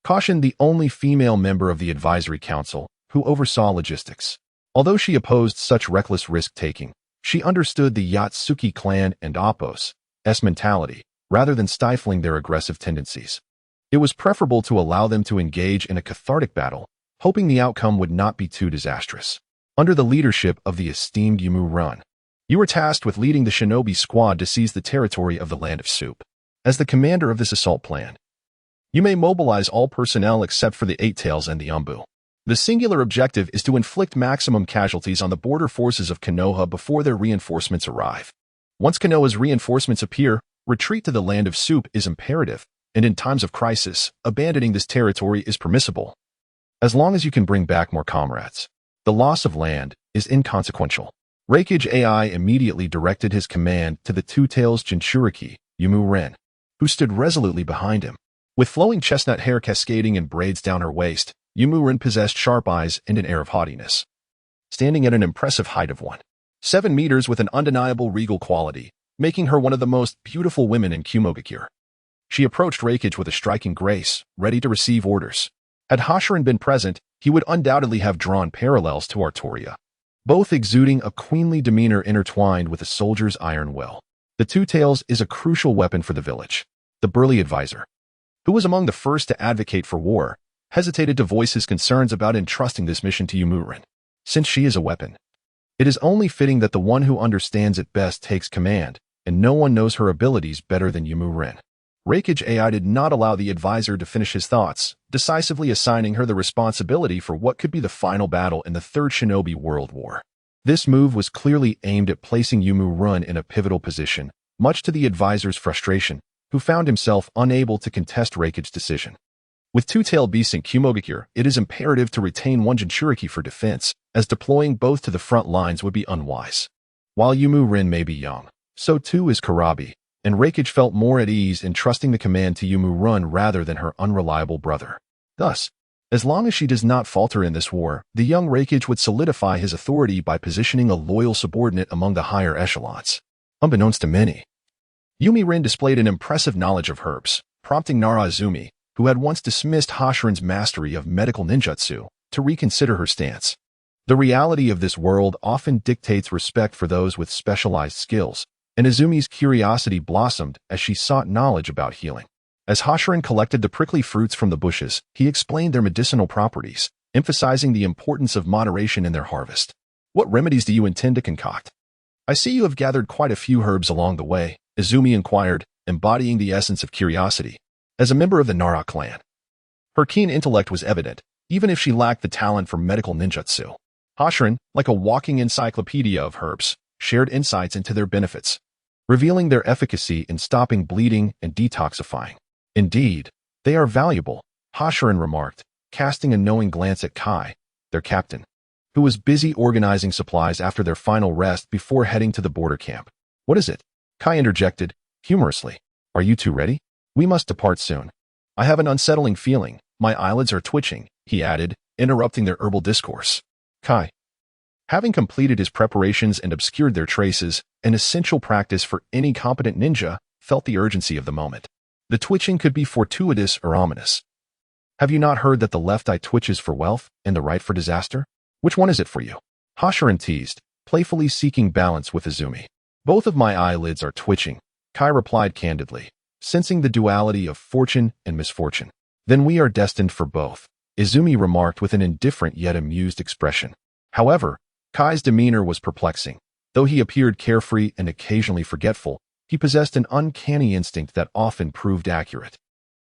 Cautioned the only female member of the advisory council who oversaw logistics. Although she opposed such reckless risk-taking, she understood the Yatsuki clan and Oppo's mentality, rather than stifling their aggressive tendencies. It was preferable to allow them to engage in a cathartic battle, hoping the outcome would not be too disastrous. Under the leadership of the esteemed Yumu Run, you were tasked with leading the shinobi squad to seize the territory of the Land of Soup. As the commander of this assault plan, you may mobilize all personnel except for the Eight Tails and the Umbu. The singular objective is to inflict maximum casualties on the border forces of Konoha before their reinforcements arrive. Once Konoha's reinforcements appear, retreat to the Land of Soup is imperative, and in times of crisis, abandoning this territory is permissible. As long as you can bring back more comrades, the loss of land is inconsequential. Reikage AI immediately directed his command to the Two-Tails Jinchuriki, Yumu Ren, who stood resolutely behind him. With flowing chestnut hair cascading in braids down her waist, Yumu Ren possessed sharp eyes and an air of haughtiness. Standing at an impressive height of 1.7 meters with an undeniable regal quality, making her one of the most beautiful women in Kumogakure. She approached Reikage with a striking grace, ready to receive orders. Had Hashirin been present, he would undoubtedly have drawn parallels to Artoria, both exuding a queenly demeanor intertwined with a soldier's iron will. The Two-Tails is a crucial weapon for the village. The burly advisor, who was among the first to advocate for war, hesitated to voice his concerns about entrusting this mission to Yumurin. Since she is a weapon, it is only fitting that the one who understands it best takes command, and no one knows her abilities better than Yumurin. Reikage AI did not allow the advisor to finish his thoughts, decisively assigning her the responsibility for what could be the final battle in the Third Shinobi World War. This move was clearly aimed at placing Yumurin in a pivotal position, much to the advisor's frustration, who found himself unable to contest Reikage's decision. With two-tailed beasts in Kumogakure, it is imperative to retain one Jinchuriki for defense, as deploying both to the front lines would be unwise. While Yumurin may be young, so too is Karabi, and Reikage felt more at ease in trusting the command to Yumurin rather than her unreliable brother. Thus, as long as she does not falter in this war, the young Reikage would solidify his authority by positioning a loyal subordinate among the higher echelons. Unbeknownst to many, Yumirin displayed an impressive knowledge of herbs, prompting Nara Azumi, who had once dismissed Hashiran's mastery of medical ninjutsu, to reconsider her stance. The reality of this world often dictates respect for those with specialized skills, and Izumi's curiosity blossomed as she sought knowledge about healing. As Hashiran collected the prickly fruits from the bushes, he explained their medicinal properties, emphasizing the importance of moderation in their harvest. "What remedies do you intend to concoct? I see you have gathered quite a few herbs along the way," Izumi inquired, embodying the essence of curiosity. As a member of the Nara clan, her keen intellect was evident, even if she lacked the talent for medical ninjutsu. Hashiran, like a walking encyclopedia of herbs, shared insights into their benefits, revealing their efficacy in stopping bleeding and detoxifying. "Indeed, they are valuable," Hashiran remarked, casting a knowing glance at Kai, their captain, who was busy organizing supplies after their final rest before heading to the border camp. "What is it?" Kai interjected, humorously. "Are you two ready? We must depart soon. I have an unsettling feeling. My eyelids are twitching," he added, interrupting their herbal discourse. Kai, having completed his preparations and obscured their traces, an essential practice for any competent ninja, felt the urgency of the moment. The twitching could be fortuitous or ominous. "Have you not heard that the left eye twitches for wealth and the right for disaster? Which one is it for you?" Hashiran teased, playfully seeking balance with Izumi. "Both of my eyelids are twitching," Kai replied candidly, sensing the duality of fortune and misfortune. "Then we are destined for both," Izumi remarked with an indifferent yet amused expression. However, Kai's demeanor was perplexing. Though he appeared carefree and occasionally forgetful, he possessed an uncanny instinct that often proved accurate.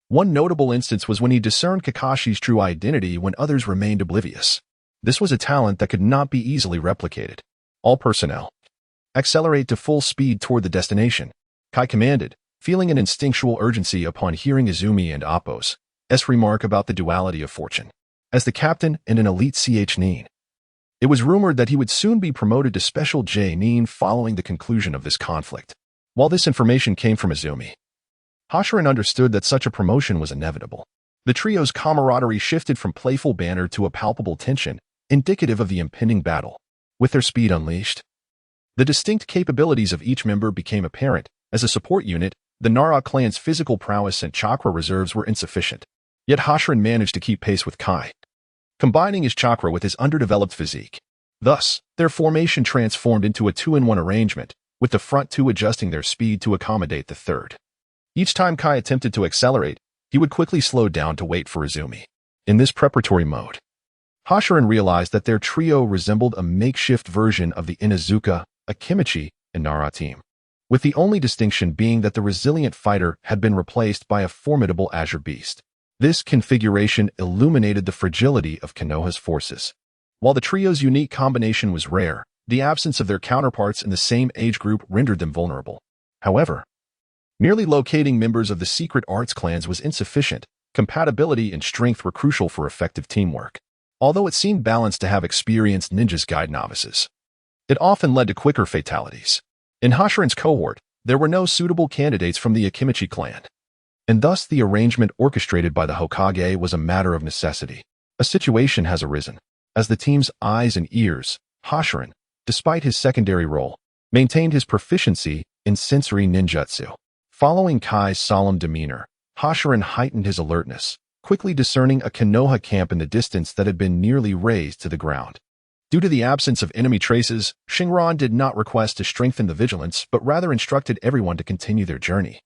One notable instance was when he discerned Kakashi's true identity when others remained oblivious. This was a talent that could not be easily replicated. "All personnel, accelerate to full speed toward the destination," Kai commanded, feeling an instinctual urgency upon hearing Izumi and Appo's remark about the duality of fortune. As the captain and an elite genin, it was rumored that he would soon be promoted to special genin following the conclusion of this conflict. While this information came from Izumi, Hashiran understood that such a promotion was inevitable. The trio's camaraderie shifted from playful banter to a palpable tension, indicative of the impending battle. With their speed unleashed, the distinct capabilities of each member became apparent. As a support unit, the Nara clan's physical prowess and chakra reserves were insufficient. Yet Hashiran managed to keep pace with Kai, combining his chakra with his underdeveloped physique. Thus, their formation transformed into a 2-in-1 arrangement, with the front two adjusting their speed to accommodate the third. Each time Kai attempted to accelerate, he would quickly slow down to wait for Izumi. In this preparatory mode, Hashiran realized that their trio resembled a makeshift version of the Inuzuka, Akimichi, and Nara team, with the only distinction being that the resilient fighter had been replaced by a formidable azure beast. This configuration illuminated the fragility of Konoha's forces. While the trio's unique combination was rare, the absence of their counterparts in the same age group rendered them vulnerable. However, merely locating members of the secret arts clans was insufficient. Compatibility and strength were crucial for effective teamwork. Although it seemed balanced to have experienced ninjas guide novices, it often led to quicker fatalities. In Hashiran's cohort, there were no suitable candidates from the Akimichi clan, and thus the arrangement orchestrated by the Hokage was a matter of necessity. A situation has arisen. As the team's eyes and ears, Hashiran, despite his secondary role, maintained his proficiency in sensory ninjutsu. Following Kai's solemn demeanor, Hashiran heightened his alertness, quickly discerning a Konoha camp in the distance that had been nearly razed to the ground. Due to the absence of enemy traces, Xingran did not request to strengthen the vigilance, but rather instructed everyone to continue their journey,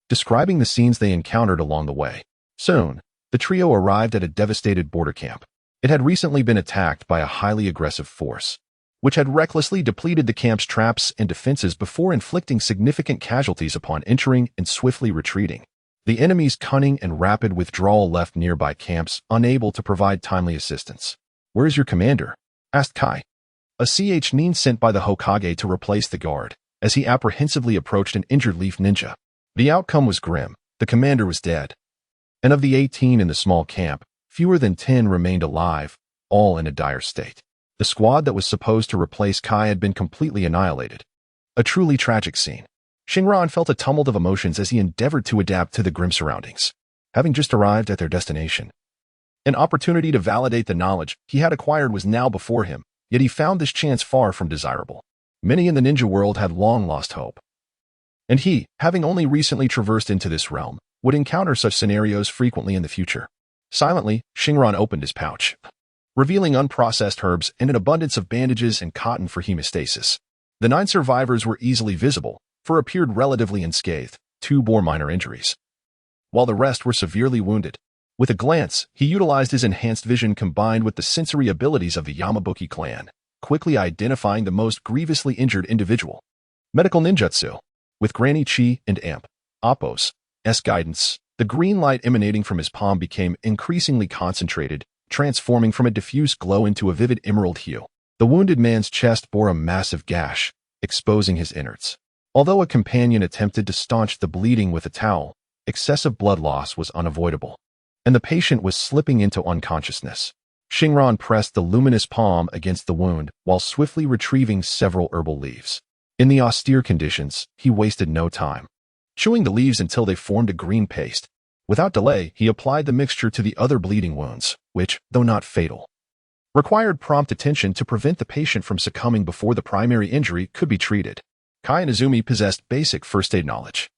describing the scenes they encountered along the way. Soon, the trio arrived at a devastated border camp. It had recently been attacked by a highly aggressive force, which had recklessly depleted the camp's traps and defenses before inflicting significant casualties upon entering and swiftly retreating. The enemy's cunning and rapid withdrawal left nearby camps unable to provide timely assistance. "Where is your commander?" asked Kai, a genin sent by the Hokage to replace the guard, as he apprehensively approached an injured leaf ninja. The outcome was grim. The commander was dead, and of the 18 in the small camp, fewer than 10 remained alive, all in a dire state. The squad that was supposed to replace Kai had been completely annihilated. A truly tragic scene. Xingran felt a tumult of emotions as he endeavored to adapt to the grim surroundings. Having just arrived at their destination, an opportunity to validate the knowledge he had acquired was now before him, yet he found this chance far from desirable. Many in the ninja world had long lost hope, and he, having only recently traversed into this realm, would encounter such scenarios frequently in the future. Silently, Xingran opened his pouch, revealing unprocessed herbs and an abundance of bandages and cotton for hemostasis. The 9 survivors were easily visible, for appeared relatively unscathed. 2 bore minor injuries, while the rest were severely wounded. With a glance, he utilized his enhanced vision combined with the sensory abilities of the Yamabuki clan, quickly identifying the most grievously injured individual. Medical ninjutsu. With Granny Chi and Amp Appo's guidance, the green light emanating from his palm became increasingly concentrated, transforming from a diffuse glow into a vivid emerald hue. The wounded man's chest bore a massive gash, exposing his innards. Although a companion attempted to staunch the bleeding with a towel, excessive blood loss was unavoidable, and the patient was slipping into unconsciousness. Xingran pressed the luminous palm against the wound while swiftly retrieving several herbal leaves. In the austere conditions, he wasted no time, chewing the leaves until they formed a green paste. Without delay, he applied the mixture to the other bleeding wounds, which, though not fatal, required prompt attention to prevent the patient from succumbing before the primary injury could be treated. Kai and Izumi possessed basic first aid knowledge,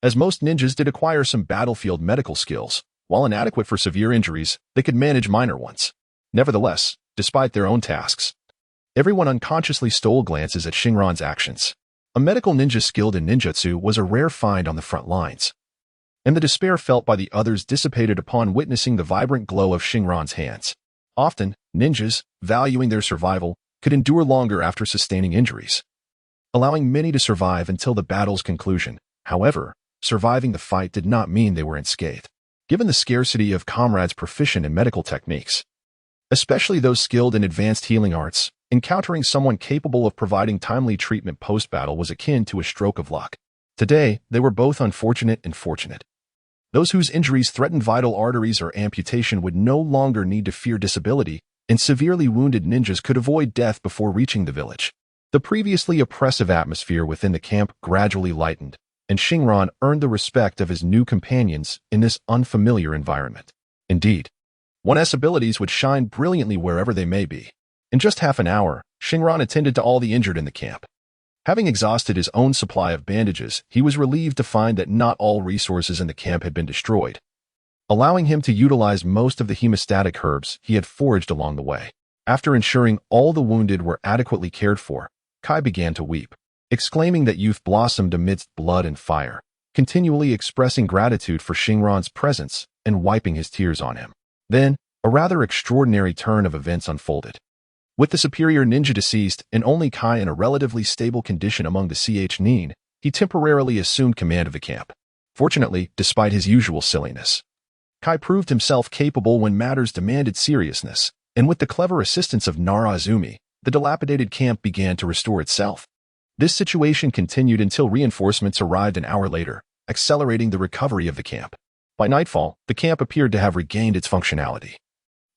as most ninjas did acquire some battlefield medical skills. While inadequate for severe injuries, they could manage minor ones. Nevertheless, despite their own tasks, everyone unconsciously stole glances at Xingran's actions. A medical ninja skilled in ninjutsu was a rare find on the front lines, and the despair felt by the others dissipated upon witnessing the vibrant glow of Xingran's hands. Often, ninjas, valuing their survival, could endure longer after sustaining injuries, allowing many to survive until the battle's conclusion. However, surviving the fight did not mean they were unscathed. Given the scarcity of comrades proficient in medical techniques, especially those skilled in advanced healing arts, encountering someone capable of providing timely treatment post-battle was akin to a stroke of luck. Today, they were both unfortunate and fortunate. Those whose injuries threatened vital arteries or amputation would no longer need to fear disability, and severely wounded ninjas could avoid death before reaching the village. The previously oppressive atmosphere within the camp gradually lightened, and Xingran earned the respect of his new companions in this unfamiliar environment. Indeed, one's abilities would shine brilliantly wherever they may be. In just half an hour, Xingran attended to all the injured in the camp. Having exhausted his own supply of bandages, he was relieved to find that not all resources in the camp had been destroyed, allowing him to utilize most of the hemostatic herbs he had foraged along the way. After ensuring all the wounded were adequately cared for, Kai began to weep, exclaiming that youth blossomed amidst blood and fire, continually expressing gratitude for Xingran's presence and wiping his tears on him. Then, a rather extraordinary turn of events unfolded. With the superior ninja deceased and only Kai in a relatively stable condition among the Nin, he temporarily assumed command of the camp. Fortunately, despite his usual silliness, Kai proved himself capable when matters demanded seriousness, and with the clever assistance of Nara Izumi, the dilapidated camp began to restore itself. This situation continued until reinforcements arrived an hour later, accelerating the recovery of the camp. By nightfall, the camp appeared to have regained its functionality,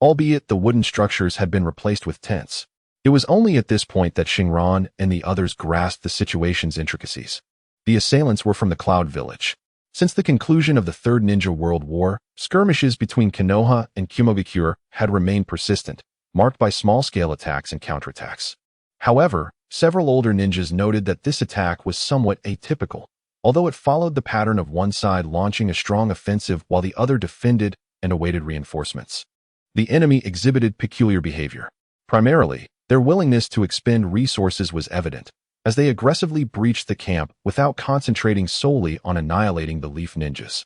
albeit the wooden structures had been replaced with tents. It was only at this point that Xingran and the others grasped the situation's intricacies. The assailants were from the Cloud Village. Since the conclusion of the Third Ninja World War, skirmishes between Konoha and Kumogakure had remained persistent, marked by small-scale attacks and counterattacks. However, several older ninjas noted that this attack was somewhat atypical, although it followed the pattern of one side launching a strong offensive while the other defended and awaited reinforcements. The enemy exhibited peculiar behavior. Primarily, their willingness to expend resources was evident, as they aggressively breached the camp without concentrating solely on annihilating the Leaf Ninjas.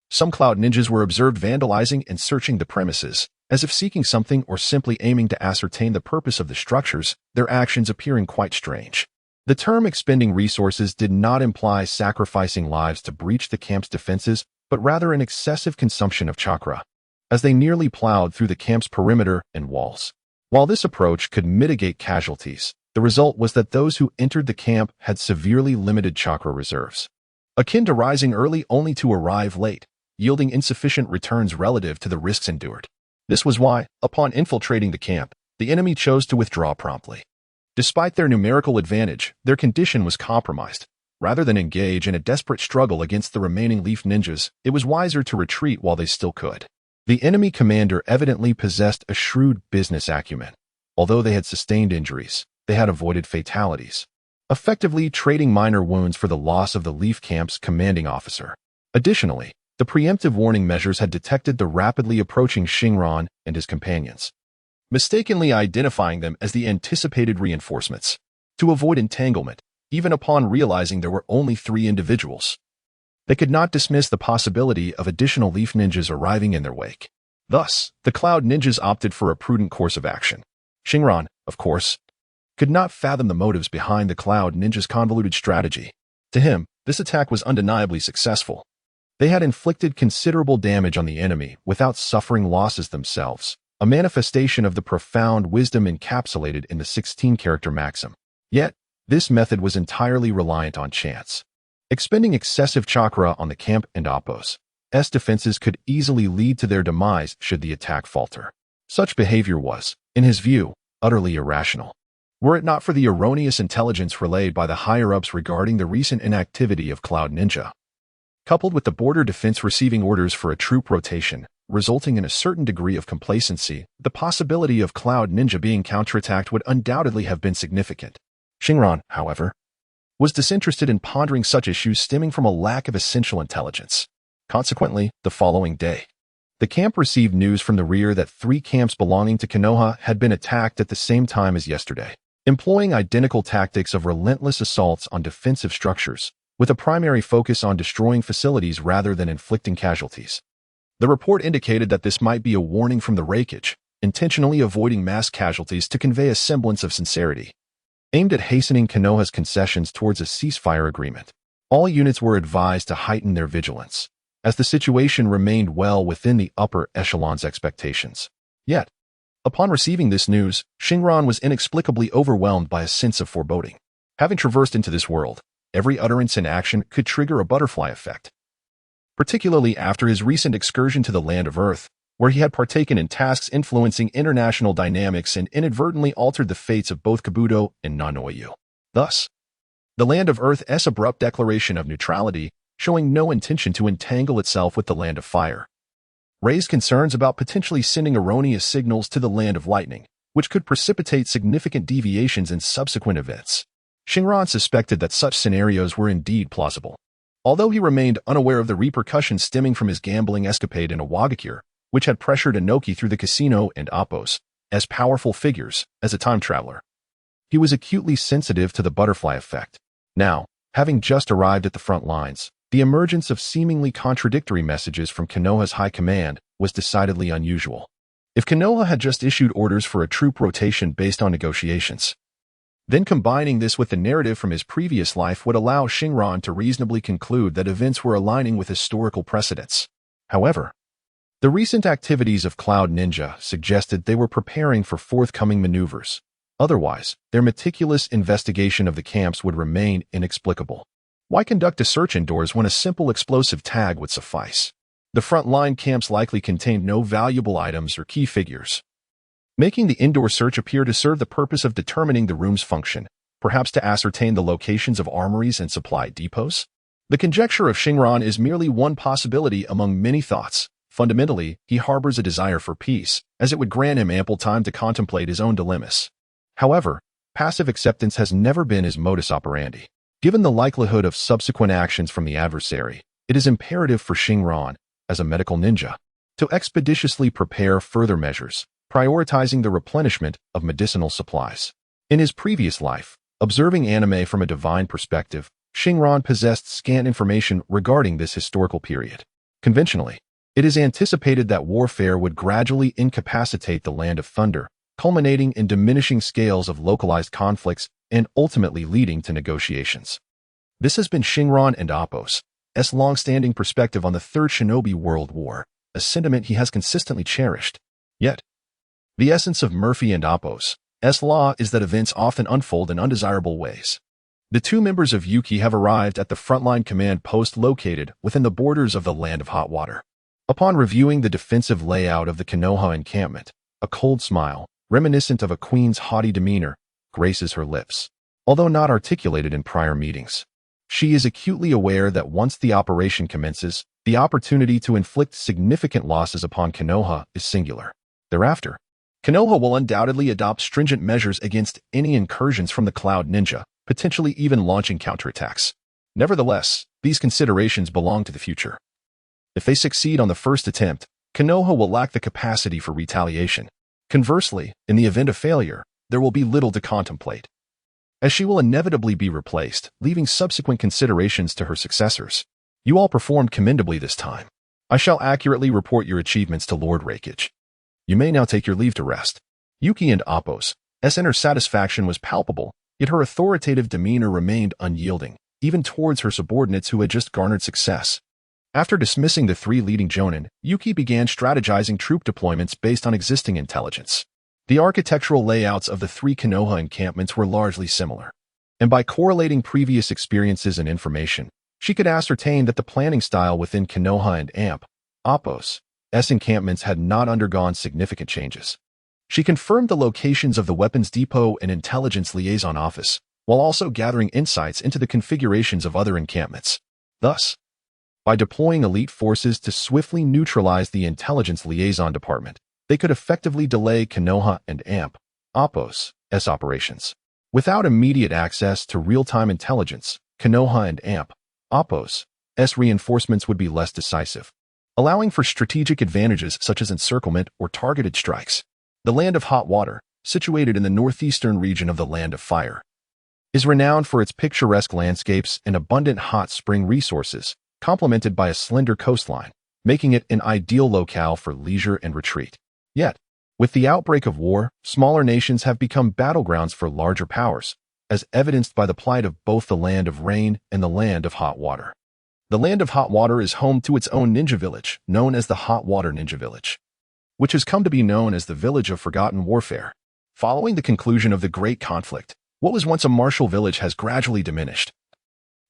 Some Cloud Ninjas were observed vandalizing and searching the premises, as if seeking something or simply aiming to ascertain the purpose of the structures, their actions appearing quite strange. The term expending resources did not imply sacrificing lives to breach the camp's defenses, but rather an excessive consumption of chakra, as they nearly plowed through the camp's perimeter and walls. While this approach could mitigate casualties, the result was that those who entered the camp had severely limited chakra reserves, akin to rising early only to arrive late, yielding insufficient returns relative to the risks endured. This was why, upon infiltrating the camp, the enemy chose to withdraw promptly. Despite their numerical advantage, their condition was compromised. Rather than engage in a desperate struggle against the remaining Leaf Ninjas, it was wiser to retreat while they still could. The enemy commander evidently possessed a shrewd business acumen. Although they had sustained injuries, they had avoided fatalities, effectively trading minor wounds for the loss of the Leaf Camp's commanding officer. Additionally, The preemptive warning measures had detected the rapidly approaching Xingran and his companions, mistakenly identifying them as the anticipated reinforcements. To avoid entanglement, even upon realizing there were only 3 individuals, they could not dismiss the possibility of additional leaf ninjas arriving in their wake. Thus, the Cloud Ninjas opted for a prudent course of action. Xingran, of course, could not fathom the motives behind the Cloud Ninjas' convoluted strategy. To him, this attack was undeniably successful. They had inflicted considerable damage on the enemy without suffering losses themselves, a manifestation of the profound wisdom encapsulated in the 16-character maxim. Yet, this method was entirely reliant on chance. Expending excessive chakra on the camp and Appo's defenses could easily lead to their demise should the attack falter. Such behavior was, in his view, utterly irrational. Were it not for the erroneous intelligence relayed by the higher-ups regarding the recent inactivity of Cloud Ninja, coupled with the border defense receiving orders for a troop rotation, resulting in a certain degree of complacency, the possibility of Cloud Ninja being counterattacked would undoubtedly have been significant. Xingran, however, was disinterested in pondering such issues stemming from a lack of essential intelligence. Consequently, the following day, the camp received news from the rear that 3 camps belonging to Konoha had been attacked at the same time as yesterday, employing identical tactics of relentless assaults on defensive structures, with a primary focus on destroying facilities rather than inflicting casualties. The report indicated that this might be a warning from the Raikage, intentionally avoiding mass casualties to convey a semblance of sincerity, aimed at hastening Konoha's concessions towards a ceasefire agreement. All units were advised to heighten their vigilance, as the situation remained well within the upper echelon's expectations. Yet, upon receiving this news, Xingran was inexplicably overwhelmed by a sense of foreboding. Having traversed into this world, every utterance and action could trigger a butterfly effect. Particularly after his recent excursion to the land of Earth, where he had partaken in tasks influencing international dynamics and inadvertently altered the fates of both Kabuto and Nanoyu. Thus, the land of Earth's abrupt declaration of neutrality, showing no intention to entangle itself with the land of fire, raised concerns about potentially sending erroneous signals to the land of lightning, which could precipitate significant deviations in subsequent events. Xingran suspected that such scenarios were indeed plausible. Although he remained unaware of the repercussions stemming from his gambling escapade in Awakens, which had pressured Inoki through the casino and Appo's as powerful figures as a time traveler, he was acutely sensitive to the butterfly effect. Now, having just arrived at the front lines, the emergence of seemingly contradictory messages from Konoha's high command was decidedly unusual. If Konoha had just issued orders for a troop rotation based on negotiations, then combining this with the narrative from his previous life would allow Xingran to reasonably conclude that events were aligning with historical precedents. However, the recent activities of Cloud Ninja suggested they were preparing for forthcoming maneuvers. Otherwise, their meticulous investigation of the camps would remain inexplicable. Why conduct a search indoors when a simple explosive tag would suffice? The front-line camps likely contained no valuable items or key figures, making the indoor search appear to serve the purpose of determining the room's function, perhaps to ascertain the locations of armories and supply depots. The conjecture of Xingran is merely one possibility among many thoughts. Fundamentally, he harbors a desire for peace, as it would grant him ample time to contemplate his own dilemmas. However, passive acceptance has never been his modus operandi. Given the likelihood of subsequent actions from the adversary, it is imperative for Xingran, as a medical ninja, to expeditiously prepare further measures, prioritizing the replenishment of medicinal supplies. In his previous life, observing anime from a divine perspective, Xingran possessed scant information regarding this historical period. Conventionally, it is anticipated that warfare would gradually incapacitate the Land of Thunder, culminating in diminishing scales of localized conflicts and ultimately leading to negotiations. This has been Xingran and Appo's long-standing perspective on the Third Shinobi World War, a sentiment he has consistently cherished. Yet, the essence of Murphy and Appo's law is that events often unfold in undesirable ways. The 2 members of Yuki have arrived at the frontline command post located within the borders of the Land of Hot Water. Upon reviewing the defensive layout of the Konoha encampment, a cold smile, reminiscent of a queen's haughty demeanor, graces her lips. Although not articulated in prior meetings, she is acutely aware that once the operation commences, the opportunity to inflict significant losses upon Konoha is singular. Thereafter, Konoha will undoubtedly adopt stringent measures against any incursions from the Cloud Ninja, potentially even launching counterattacks. Nevertheless, these considerations belong to the future. If they succeed on the first attempt, Konoha will lack the capacity for retaliation. Conversely, in the event of failure, there will be little to contemplate, as she will inevitably be replaced, leaving subsequent considerations to her successors. You all performed commendably this time. I shall accurately report your achievements to Lord Rakage. You may now take your leave to rest. Yuki and Appo's inner satisfaction was palpable, yet her authoritative demeanor remained unyielding, even towards her subordinates who had just garnered success. After dismissing the three leading jonin, Yuki began strategizing troop deployments based on existing intelligence. The architectural layouts of the three Konoha encampments were largely similar, and by correlating previous experiences and information, she could ascertain that the planning style within Konoha and Appo's encampments had not undergone significant changes. She confirmed the locations of the weapons depot and intelligence liaison office, while also gathering insights into the configurations of other encampments. Thus, by deploying elite forces to swiftly neutralize the intelligence liaison department, they could effectively delay Konoha and Appo's operations. Without immediate access to real-time intelligence, Konoha and Appo's reinforcements would be less decisive, allowing for strategic advantages such as encirclement or targeted strikes. The Land of Hot Water, situated in the northeastern region of the Land of Fire, is renowned for its picturesque landscapes and abundant hot spring resources, complemented by a slender coastline, making it an ideal locale for leisure and retreat. Yet, with the outbreak of war, smaller nations have become battlegrounds for larger powers, as evidenced by the plight of both the Land of Rain and the Land of Hot Water. The Land of Hot Water is home to its own ninja village, known as the Hot Water Ninja Village, which has come to be known as the Village of Forgotten Warfare. Following the conclusion of the Great Conflict, what was once a martial village has gradually diminished.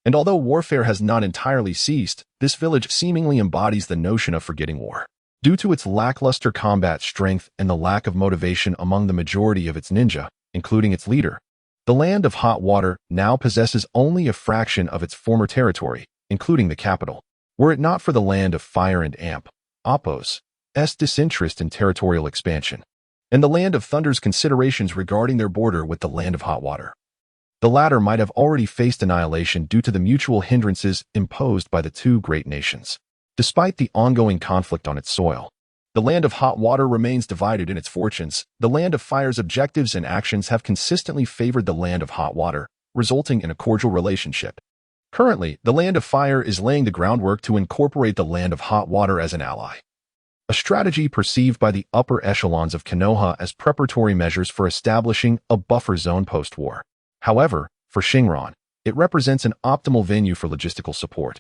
And although warfare has not entirely ceased, this village seemingly embodies the notion of forgetting war. Due to its lackluster combat strength and the lack of motivation among the majority of its ninja, including its leader, the Land of Hot Water now possesses only a fraction of its former territory, including the capital. Were it not for the Land of Fire and Appo's disinterest in territorial expansion, and the Land of Thunder's considerations regarding their border with the Land of Hot Water, the latter might have already faced annihilation due to the mutual hindrances imposed by the two great nations. Despite the ongoing conflict on its soil, the Land of Hot Water remains divided in its fortunes. The Land of Fire's objectives and actions have consistently favored the Land of Hot Water, resulting in a cordial relationship. Currently, the Land of Fire is laying the groundwork to incorporate the Land of Hot Water as an ally, a strategy perceived by the upper echelons of Konoha as preparatory measures for establishing a buffer zone post-war. However, for Xingran, it represents an optimal venue for logistical support.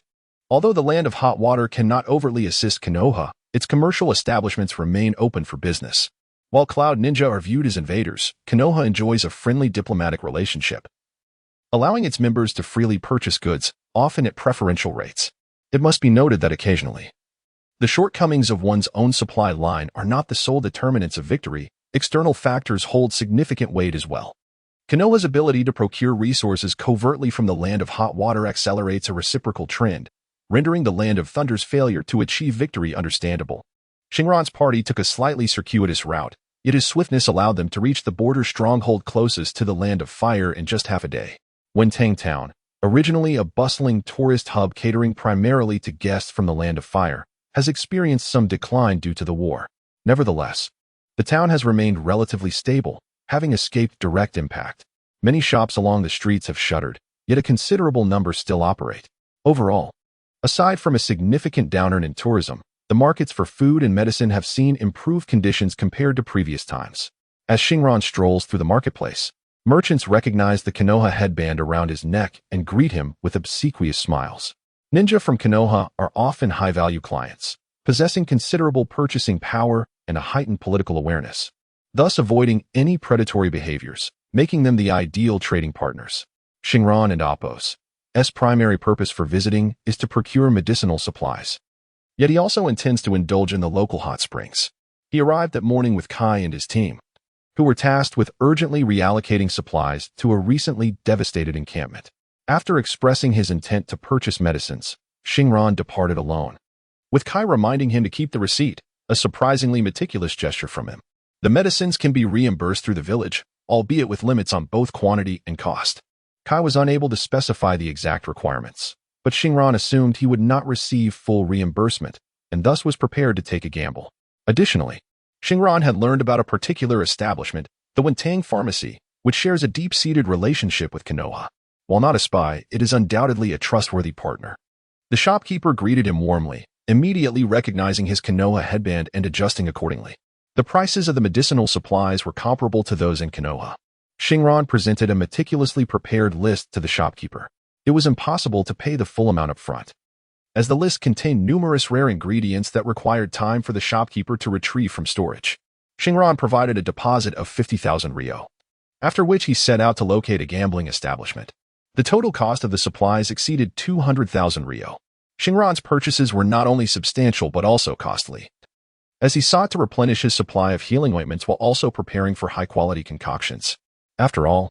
Although the Land of Hot Water cannot overtly assist Konoha, its commercial establishments remain open for business. While Cloud Ninja are viewed as invaders, Konoha enjoys a friendly diplomatic relationship, allowing its members to freely purchase goods, often at preferential rates. It must be noted that occasionally, the shortcomings of one's own supply line are not the sole determinants of victory. External factors hold significant weight as well. Konoha's ability to procure resources covertly from the Land of Hot Water accelerates a reciprocal trend, rendering the Land of Thunder's failure to achieve victory understandable. Xingran's party took a slightly circuitous route, yet his swiftness allowed them to reach the border stronghold closest to the Land of Fire in just half a day. Wentang Town, originally a bustling tourist hub catering primarily to guests from the Land of Fire, has experienced some decline due to the war. Nevertheless, the town has remained relatively stable, having escaped direct impact. Many shops along the streets have shuttered, yet a considerable number still operate. Overall, aside from a significant downturn in tourism, the markets for food and medicine have seen improved conditions compared to previous times. As Xingran strolls through the marketplace, merchants recognize the Konoha headband around his neck and greet him with obsequious smiles. Ninja from Konoha are often high-value clients, possessing considerable purchasing power and a heightened political awareness, thus avoiding any predatory behaviors, making them the ideal trading partners. Xingran and Appo's primary purpose for visiting is to procure medicinal supplies. Yet he also intends to indulge in the local hot springs. He arrived that morning with Kai and his team, who were tasked with urgently reallocating supplies to a recently devastated encampment. After expressing his intent to purchase medicines, Xingran departed alone, with Kai reminding him to keep the receipt, a surprisingly meticulous gesture from him. The medicines can be reimbursed through the village, albeit with limits on both quantity and cost. Kai was unable to specify the exact requirements, but Xingran assumed he would not receive full reimbursement, and thus was prepared to take a gamble. Additionally, Xingran had learned about a particular establishment, the Wentang Pharmacy, which shares a deep-seated relationship with Konoha. While not a spy, it is undoubtedly a trustworthy partner. The shopkeeper greeted him warmly, immediately recognizing his Konoha headband and adjusting accordingly. The prices of the medicinal supplies were comparable to those in Konoha. Xingran presented a meticulously prepared list to the shopkeeper. It was impossible to pay the full amount up front, as the list contained numerous rare ingredients that required time for the shopkeeper to retrieve from storage. Xingran provided a deposit of 50,000 ryo, after which he set out to locate a gambling establishment. The total cost of the supplies exceeded 200,000 ryo. Xingran's purchases were not only substantial but also costly, as he sought to replenish his supply of healing ointments while also preparing for high-quality concoctions. After all,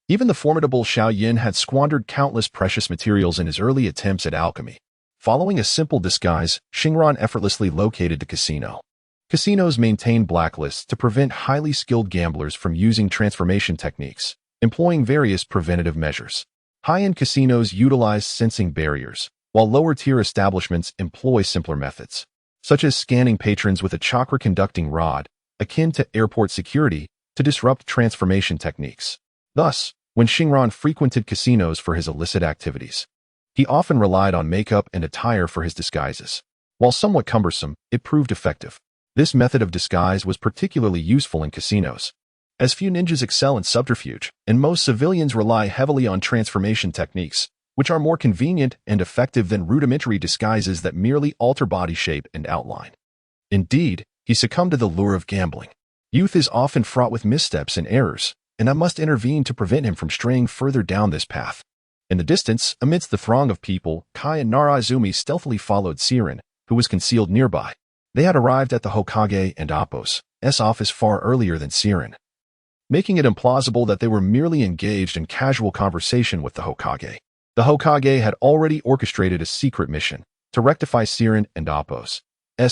even the formidable Xiao Yin had squandered countless precious materials in his early attempts at alchemy. Following a simple disguise, Xingran effortlessly located the casino. Casinos maintain blacklists to prevent highly skilled gamblers from using transformation techniques, employing various preventative measures. High-end casinos utilize sensing barriers, while lower-tier establishments employ simpler methods, such as scanning patrons with a chakra-conducting rod, akin to airport security, to disrupt transformation techniques. Thus, when Xingran frequented casinos for his illicit activities, he often relied on makeup and attire for his disguises. While somewhat cumbersome, it proved effective. This method of disguise was particularly useful in casinos, as few ninjas excel in subterfuge, and most civilians rely heavily on transformation techniques, which are more convenient and effective than rudimentary disguises that merely alter body shape and outline. Indeed, he succumbed to the lure of gambling. Youth is often fraught with missteps and errors, and I must intervene to prevent him from straying further down this path. In the distance, amidst the throng of people, Kai and Narazumi stealthily followed Siren, who was concealed nearby. They had arrived at the Hokage and Appo's office far earlier than Siren, making it implausible that they were merely engaged in casual conversation with the Hokage. The Hokage had already orchestrated a secret mission to rectify Siren and Appo's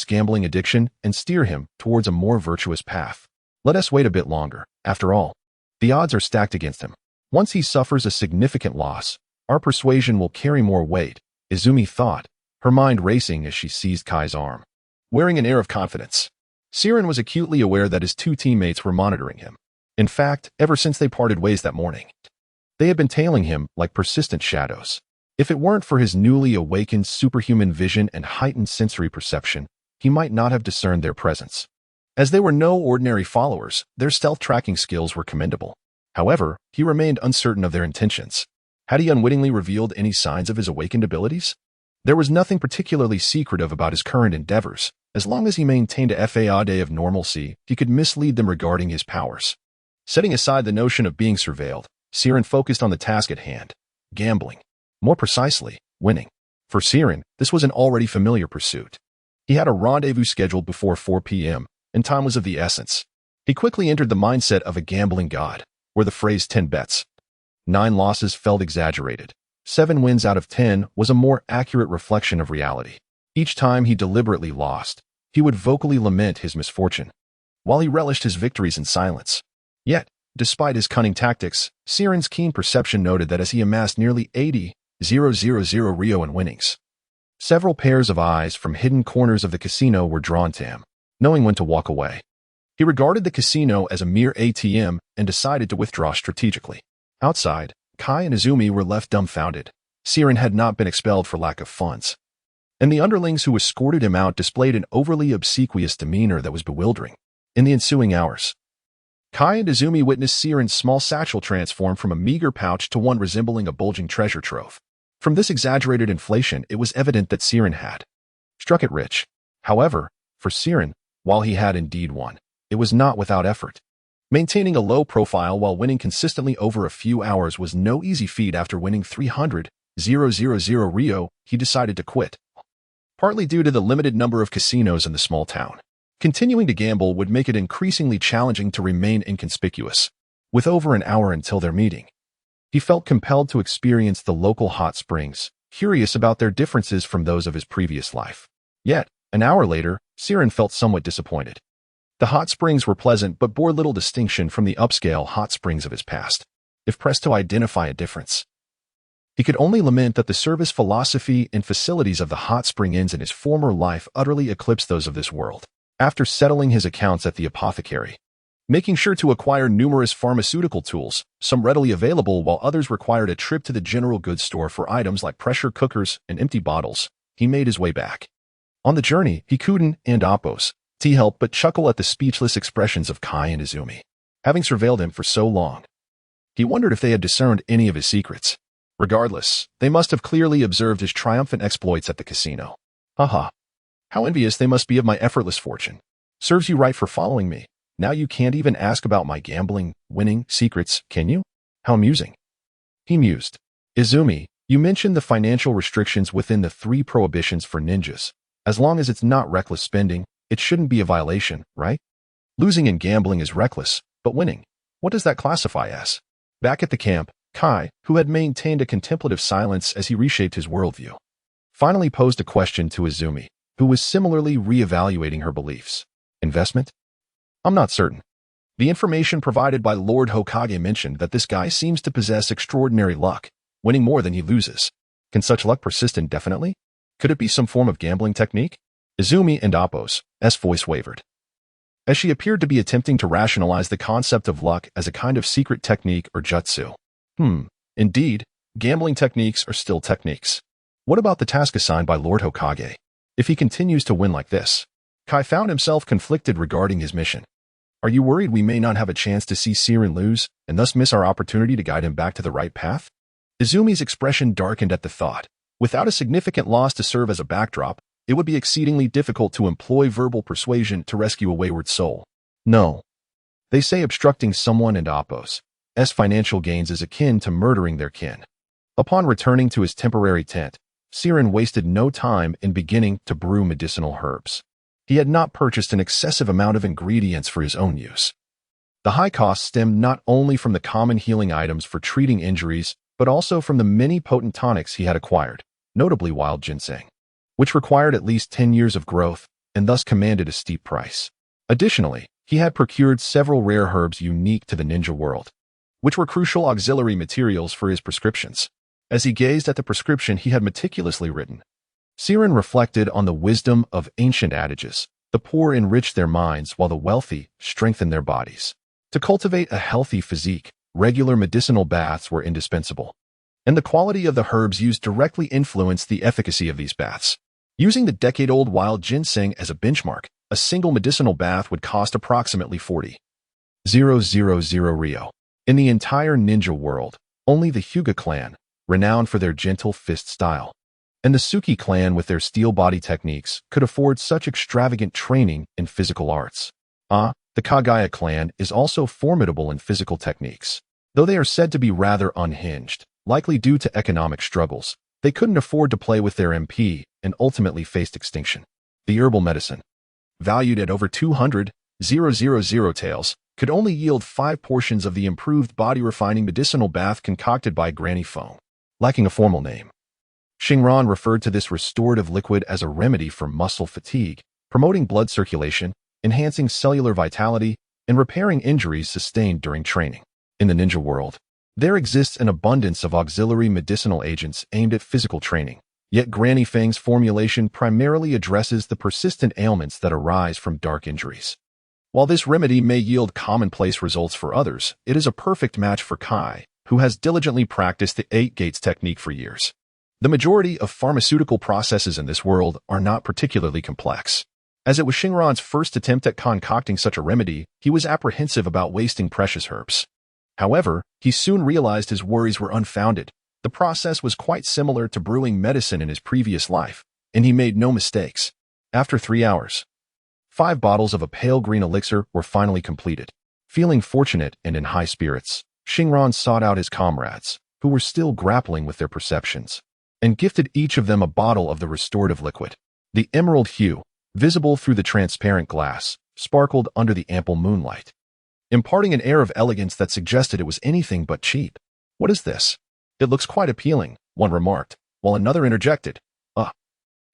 gambling addiction and steer him towards a more virtuous path. Let us wait a bit longer. After all, the odds are stacked against him. Once he suffers a significant loss, our persuasion will carry more weight, Izumi thought, her mind racing as she seized Kai's arm. Wearing an air of confidence, Siren was acutely aware that his two teammates were monitoring him. In fact, ever since they parted ways that morning, they had been tailing him like persistent shadows. If it weren't for his newly awakened superhuman vision and heightened sensory perception, he might not have discerned their presence. As they were no ordinary followers, their stealth tracking skills were commendable. However, he remained uncertain of their intentions. Had he unwittingly revealed any signs of his awakened abilities? There was nothing particularly secretive about his current endeavors. As long as he maintained a faade of normalcy, he could mislead them regarding his powers. Setting aside the notion of being surveilled, Siren focused on the task at hand, gambling. More precisely, winning. For Siren, this was an already familiar pursuit. He had a rendezvous scheduled before 4 p.m., and time was of the essence. He quickly entered the mindset of a gambling god, where the phrase 10 bets, 9 losses felt exaggerated. 7 wins out of 10 was a more accurate reflection of reality. Each time he deliberately lost, he would vocally lament his misfortune, while he relished his victories in silence. Yet, despite his cunning tactics, Siren's keen perception noted that as he amassed nearly 80,000 ryo in winnings, several pairs of eyes from hidden corners of the casino were drawn to him. Knowing when to walk away, he regarded the casino as a mere ATM and decided to withdraw strategically. Outside, Kai and Izumi were left dumbfounded. Siren had not been expelled for lack of funds, and the underlings who escorted him out displayed an overly obsequious demeanor that was bewildering. In the ensuing hours, Kai and Izumi witnessed Siren's small satchel transform from a meager pouch to one resembling a bulging treasure trove. From this exaggerated inflation, it was evident that Siren had struck it rich. However, for Siren, while he had indeed won, it was not without effort. Maintaining a low profile while winning consistently over a few hours was no easy feat. After winning 300,000 ryo, he decided to quit, partly due to the limited number of casinos in the small town. Continuing to gamble would make it increasingly challenging to remain inconspicuous. With over an hour until their meeting, he felt compelled to experience the local hot springs, curious about their differences from those of his previous life. Yet, an hour later, Siren felt somewhat disappointed. The hot springs were pleasant but bore little distinction from the upscale hot springs of his past. If pressed to identify a difference, He could only lament that the service philosophy and facilities of the hot spring inns in his former life utterly eclipsed those of this world. After settling his accounts at the apothecary, making sure to acquire numerous pharmaceutical tools, some readily available while others required a trip to the general goods store for items like pressure cookers and empty bottles, he made his way back. On the journey, he couldn't and Appos, help but chuckle at the speechless expressions of Kai and Izumi. Having surveilled him for so long, he wondered if they had discerned any of his secrets. Regardless, they must have clearly observed his triumphant exploits at the casino. Haha. How envious they must be of my effortless fortune. Serves you right for following me. Now you can't even ask about my gambling, winning, secrets, can you? How amusing. He mused. Izumi, you mentioned the financial restrictions within the 3 prohibitions for ninjas. As long as it's not reckless spending, it shouldn't be a violation, right? Losing in gambling is reckless, but winning, what does that classify as? Back at the camp, Kai, who had maintained a contemplative silence as he reshaped his worldview, finally posed a question to Izumi, who was similarly re-evaluating her beliefs. Investment? I'm not certain. The information provided by Lord Hokage mentioned that this guy seems to possess extraordinary luck, winning more than he loses. Can such luck persist indefinitely? Could it be some form of gambling technique? Izumi and Appo's voice wavered, as she appeared to be attempting to rationalize the concept of luck as a kind of secret technique or jutsu. Indeed, gambling techniques are still techniques. What about the task assigned by Lord Hokage? If he continues to win like this, Kai found himself conflicted regarding his mission. Are you worried we may not have a chance to see Siren lose, and thus miss our opportunity to guide him back to the right path? Izumi's expression darkened at the thought. Without a significant loss to serve as a backdrop, it would be exceedingly difficult to employ verbal persuasion to rescue a wayward soul. No. They say obstructing someone and Appo's financial gains is akin to murdering their kin. Upon returning to his temporary tent, Siren wasted no time in beginning to brew medicinal herbs. He had not purchased an excessive amount of ingredients for his own use. The high cost stemmed not only from the common healing items for treating injuries, but also from the many potent tonics he had acquired, notably wild ginseng, which required at least 10 years of growth and thus commanded a steep price. Additionally, he had procured several rare herbs unique to the ninja world, which were crucial auxiliary materials for his prescriptions. As he gazed at the prescription he had meticulously written, Siren reflected on the wisdom of ancient adages. The poor enrich their minds while the wealthy strengthen their bodies. To cultivate a healthy physique, regular medicinal baths were indispensable, and the quality of the herbs used directly influenced the efficacy of these baths. Using the decade-old wild ginseng as a benchmark, a single medicinal bath would cost approximately 40,000 Rio. In the entire ninja world, only the Hyuga clan, renowned for their gentle fist style, and the Suki clan with their steel body techniques could afford such extravagant training in physical arts. The Kagaya clan is also formidable in physical techniques. Though they are said to be rather unhinged, likely due to economic struggles, they couldn't afford to play with their MP and ultimately faced extinction. The herbal medicine, valued at over 200,000 taels, could only yield 5 portions of the improved body-refining medicinal bath concocted by Granny Fong. Lacking a formal name, Xingran referred to this restorative liquid as a remedy for muscle fatigue, promoting blood circulation, enhancing cellular vitality, and repairing injuries sustained during training. In the ninja world, there exists an abundance of auxiliary medicinal agents aimed at physical training, yet Granny Feng's formulation primarily addresses the persistent ailments that arise from dark injuries. While this remedy may yield commonplace results for others, it is a perfect match for Kai, who has diligently practiced the 8 gates technique for years. The majority of pharmaceutical processes in this world are not particularly complex. As it was Xingran's first attempt at concocting such a remedy, he was apprehensive about wasting precious herbs. However, he soon realized his worries were unfounded. The process was quite similar to brewing medicine in his previous life, and he made no mistakes. After 3 hours, 5 bottles of a pale green elixir were finally completed. Feeling fortunate and in high spirits, Xingran sought out his comrades, who were still grappling with their perceptions, and gifted each of them a bottle of the restorative liquid. The emerald hue, visible through the transparent glass, sparkled under the ample moonlight, imparting an air of elegance that suggested it was anything but cheap. What is this? It looks quite appealing, one remarked, while another interjected.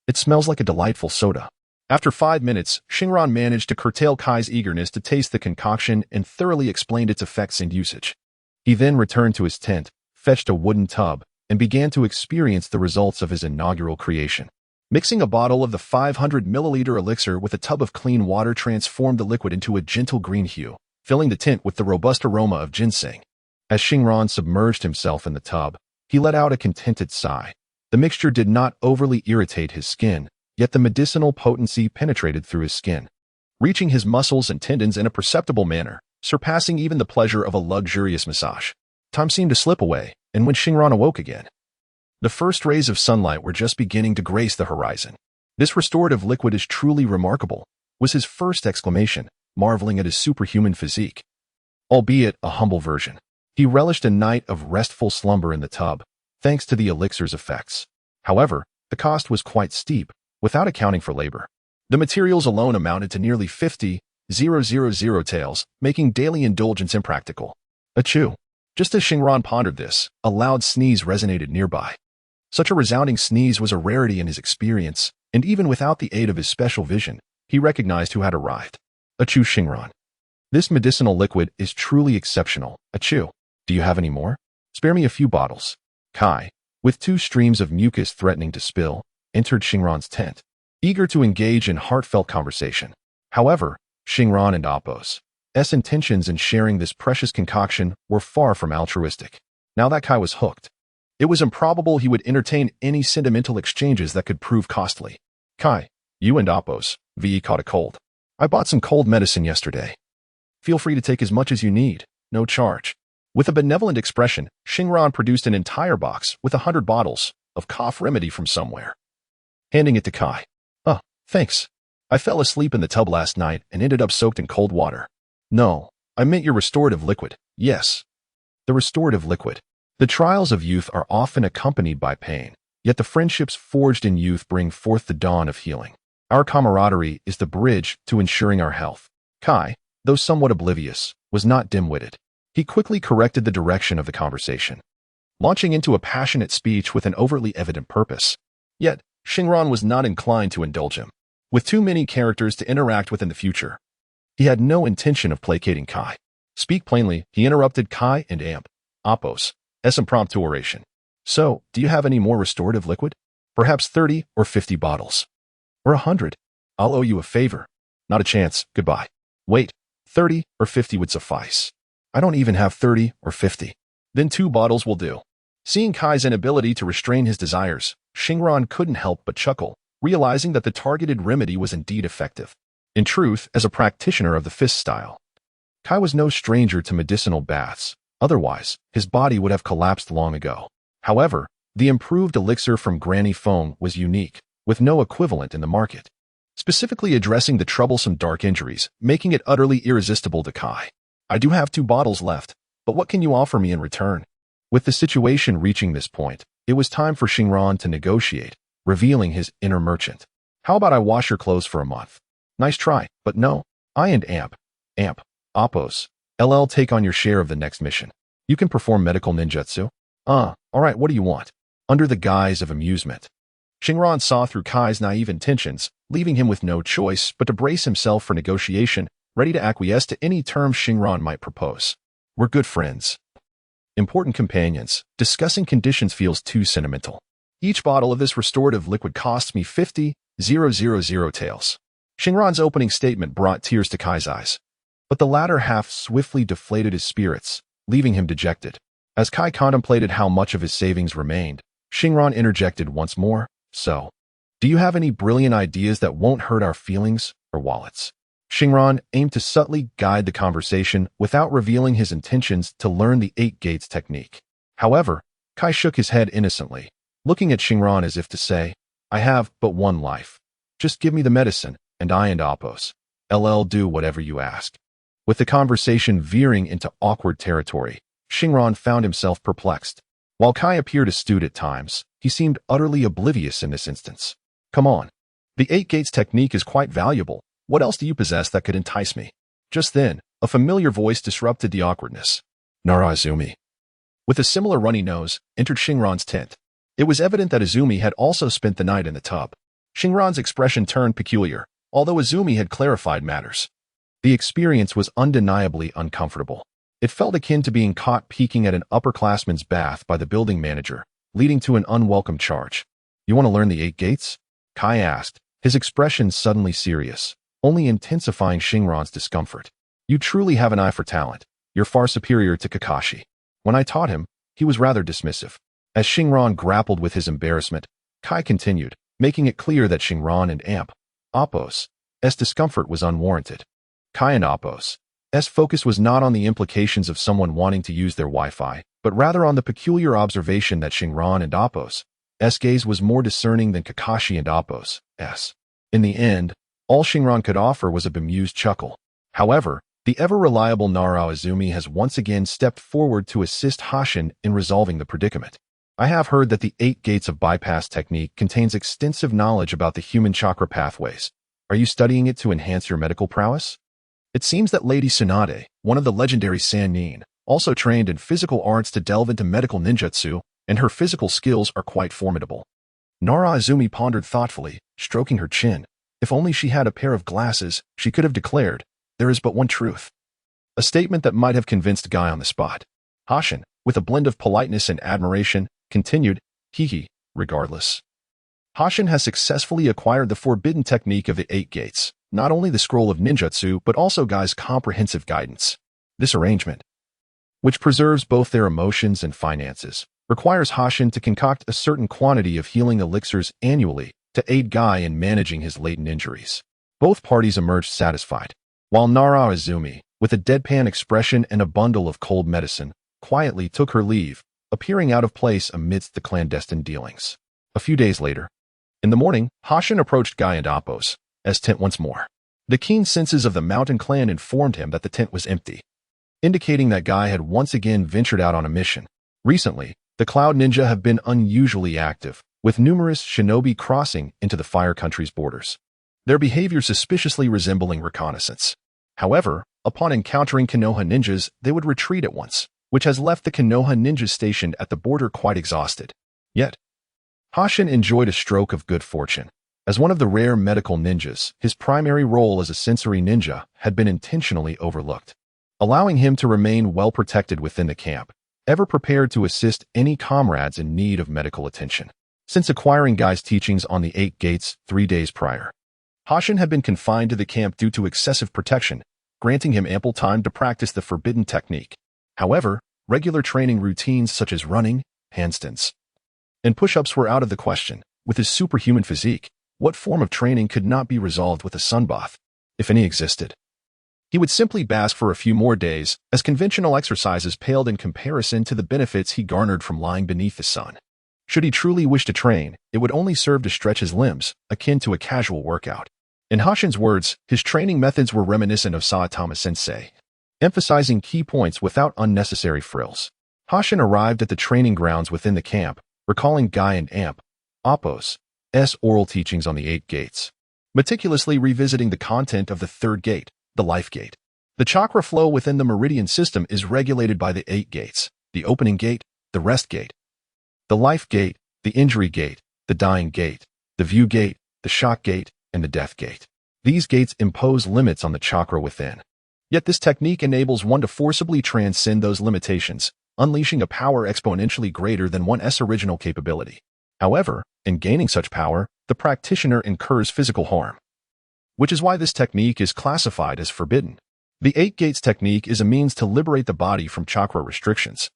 It smells like a delightful soda. After 5 minutes, Xingran managed to curtail Kai's eagerness to taste the concoction and thoroughly explained its effects and usage. He then returned to his tent, fetched a wooden tub, and began to experience the results of his inaugural creation. Mixing a bottle of the 500 milliliter elixir with a tub of clean water transformed the liquid into a gentle green hue, filling the tint with the robust aroma of ginseng. As Xingran submerged himself in the tub, he let out a contented sigh. The mixture did not overly irritate his skin, yet the medicinal potency penetrated through his skin, reaching his muscles and tendons in a perceptible manner, surpassing even the pleasure of a luxurious massage. Time seemed to slip away, and when Xingran awoke again, the first rays of sunlight were just beginning to grace the horizon. "This restorative liquid is truly remarkable," was his first exclamation, marveling at his superhuman physique. Albeit a humble version, he relished a night of restful slumber in the tub, thanks to the elixir's effects. However, the cost was quite steep, without accounting for labor. The materials alone amounted to nearly 50,000 taels, making daily indulgence impractical. Achoo! Just as Xingran pondered this, a loud sneeze resonated nearby. Such a resounding sneeze was a rarity in his experience, and even without the aid of his special vision, he recognized who had arrived. Achoo, Xingran. This medicinal liquid is truly exceptional. Achoo. Do you have any more? Spare me a few bottles. Kai, with 2 streams of mucus threatening to spill, entered Xingran's tent, eager to engage in heartfelt conversation. However, Xingran and Apos' intentions in sharing this precious concoction were far from altruistic. Now that Kai was hooked, it was improbable he would entertain any sentimental exchanges that could prove costly. Kai, you and Apos, V caught a cold. I bought some cold medicine yesterday. Feel free to take as much as you need, no charge. With a benevolent expression, Xingran produced an entire box with 100 bottles of cough remedy from somewhere, handing it to Kai. Oh, thanks. I fell asleep in the tub last night and ended up soaked in cold water. No, I meant your restorative liquid. Yes. The restorative liquid. The trials of youth are often accompanied by pain, yet the friendships forged in youth bring forth the dawn of healing. Our camaraderie is the bridge to ensuring our health. Kai, though somewhat oblivious, was not dim-witted. He quickly corrected the direction of the conversation, launching into a passionate speech with an overtly evident purpose. Yet, Xingran was not inclined to indulge him. With too many characters to interact with in the future, he had no intention of placating Kai. Speak plainly, he interrupted Kai and Apos' impromptu oration. So, do you have any more restorative liquid? Perhaps 30 or 50 bottles. Or 100. I'll owe you a favor. Not a chance. Goodbye. Wait, 30 or 50 would suffice. I don't even have 30 or 50. Then 2 bottles will do. Seeing Kai's inability to restrain his desires, Xingran couldn't help but chuckle, realizing that the targeted remedy was indeed effective. In truth, as a practitioner of the fist style, Kai was no stranger to medicinal baths. Otherwise, his body would have collapsed long ago. However, the improved elixir from Granny Fong was unique, with no equivalent in the market, specifically addressing the troublesome dark injuries, making it utterly irresistible to Kai. I do have 2 bottles left, but what can you offer me in return? With the situation reaching this point, it was time for Xingran to negotiate, revealing his inner merchant. How about I wash your clothes for a month? Nice try, but no. I and Apos, LL take on your share of the next mission. You can perform medical ninjutsu. Alright, what do you want? Under the guise of amusement, Xingran saw through Kai's naive intentions, leaving him with no choice but to brace himself for negotiation, ready to acquiesce to any terms Xingran might propose. We're good friends. Important companions. Discussing conditions feels too sentimental. Each bottle of this restorative liquid costs me 50,000 taels. Xingran's opening statement brought tears to Kai's eyes, but the latter half swiftly deflated his spirits, leaving him dejected. As Kai contemplated how much of his savings remained, Xingran interjected once more. So, do you have any brilliant ideas that won't hurt our feelings or wallets? Xingran aimed to subtly guide the conversation without revealing his intentions to learn the 8 gates technique. However, Kai shook his head innocently, looking at Xingran as if to say, I have but one life. Just give me the medicine, and I and Apos, LL do whatever you ask. With the conversation veering into awkward territory, Xingran found himself perplexed. While Kai appeared astute at times, he seemed utterly oblivious in this instance. Come on. The 8 gates technique is quite valuable. What else do you possess that could entice me? Just then, a familiar voice disrupted the awkwardness. Nara Izumi, with a similar runny nose, entered Xingran's tent. It was evident that Izumi had also spent the night in the tub. Xingran's expression turned peculiar, although Izumi had clarified matters. The experience was undeniably uncomfortable. It felt akin to being caught peeking at an upperclassman's bath by the building manager, leading to an unwelcome charge. You want to learn the 8 gates? Kai asked, his expression suddenly serious, only intensifying Xingran's discomfort. You truly have an eye for talent. You're far superior to Kakashi. When I taught him, he was rather dismissive. As Xingran grappled with his embarrassment, Kai continued, making it clear that Xingran and Appos's discomfort was unwarranted. Kai and Appos's focus was not on the implications of someone wanting to use their Wi-Fi, but rather on the peculiar observation that Xingran and Appos's gaze was more discerning than Kakashi and Appos's. In the end, all Xingran could offer was a bemused chuckle. However, the ever-reliable Naruto Izumi has once again stepped forward to assist Hashin in resolving the predicament. I have heard that the 8 gates of bypass technique contains extensive knowledge about the human chakra pathways. Are you studying it to enhance your medical prowess? It seems that Lady Tsunade, one of the legendary Sannin, also trained in physical arts to delve into medical ninjutsu, and her physical skills are quite formidable. Naruto Izumi pondered thoughtfully, stroking her chin. If only she had a pair of glasses, she could have declared, "There is but one truth." A statement that might have convinced Guy on the spot. Hashin, with a blend of politeness and admiration, continued, regardless. Hashin has successfully acquired the forbidden technique of the 8 gates, not only the scroll of ninjutsu but also Guy's comprehensive guidance. This arrangement, which preserves both their emotions and finances, requires Hashin to concoct a certain quantity of healing elixirs annually to aid Guy in managing his latent injuries. Both parties emerged satisfied, while Naruto Izumi, with a deadpan expression and a bundle of cold medicine, quietly took her leave, appearing out of place amidst the clandestine dealings. A few days later, in the morning, Hashin approached Guy and Appos's tent once more. The keen senses of the mountain clan informed him that the tent was empty, indicating that Guy had once again ventured out on a mission. Recently, the Cloud Ninja have been unusually active, with numerous shinobi crossing into the Fire Country's borders, their behavior suspiciously resembling reconnaissance. However, upon encountering Konoha ninjas, they would retreat at once, which has left the Konoha ninjas stationed at the border quite exhausted. Yet, Hashin enjoyed a stroke of good fortune. As one of the rare medical ninjas, his primary role as a sensory ninja had been intentionally overlooked, allowing him to remain well protected within the camp, ever prepared to assist any comrades in need of medical attention. Since acquiring Guy's teachings on the 8 gates 3 days prior, Hashin had been confined to the camp due to excessive protection, granting him ample time to practice the forbidden technique. However, regular training routines such as running, handstands, and push-ups were out of the question. With his superhuman physique, what form of training could not be resolved with a sunbath, if any existed? He would simply bask for a few more days, as conventional exercises paled in comparison to the benefits he garnered from lying beneath the sun. Should he truly wish to train, it would only serve to stretch his limbs, akin to a casual workout. In Hashin's words, his training methods were reminiscent of Saitama Sensei, emphasizing key points without unnecessary frills. Hashin arrived at the training grounds within the camp, recalling Guy and Appos's oral teachings on the 8 gates, meticulously revisiting the content of the 3rd gate, the life gate. The chakra flow within the meridian system is regulated by the 8 gates, the opening gate, the rest gate, the life gate, the injury gate, the dying gate, the view gate, the shock gate, and the death gate. These gates impose limits on the chakra within. Yet this technique enables one to forcibly transcend those limitations, unleashing a power exponentially greater than one's original capability. However, in gaining such power, the practitioner incurs physical harm, which is why this technique is classified as forbidden. The 8 gates technique is a means to liberate the body from chakra restrictions,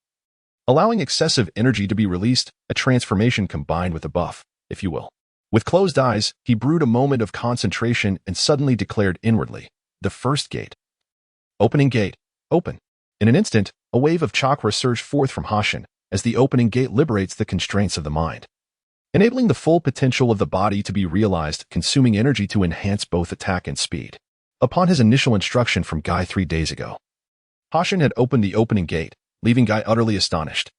allowing excessive energy to be released, a transformation combined with a buff, if you will. With closed eyes, he brewed a moment of concentration and suddenly declared inwardly, "The 1st gate. Opening gate. Open." In an instant, a wave of chakra surged forth from Hashin, as the opening gate liberates the constraints of the mind, enabling the full potential of the body to be realized, consuming energy to enhance both attack and speed. Upon his initial instruction from Guy 3 days ago, Hashin had opened the opening gate, leaving Guy utterly astonished.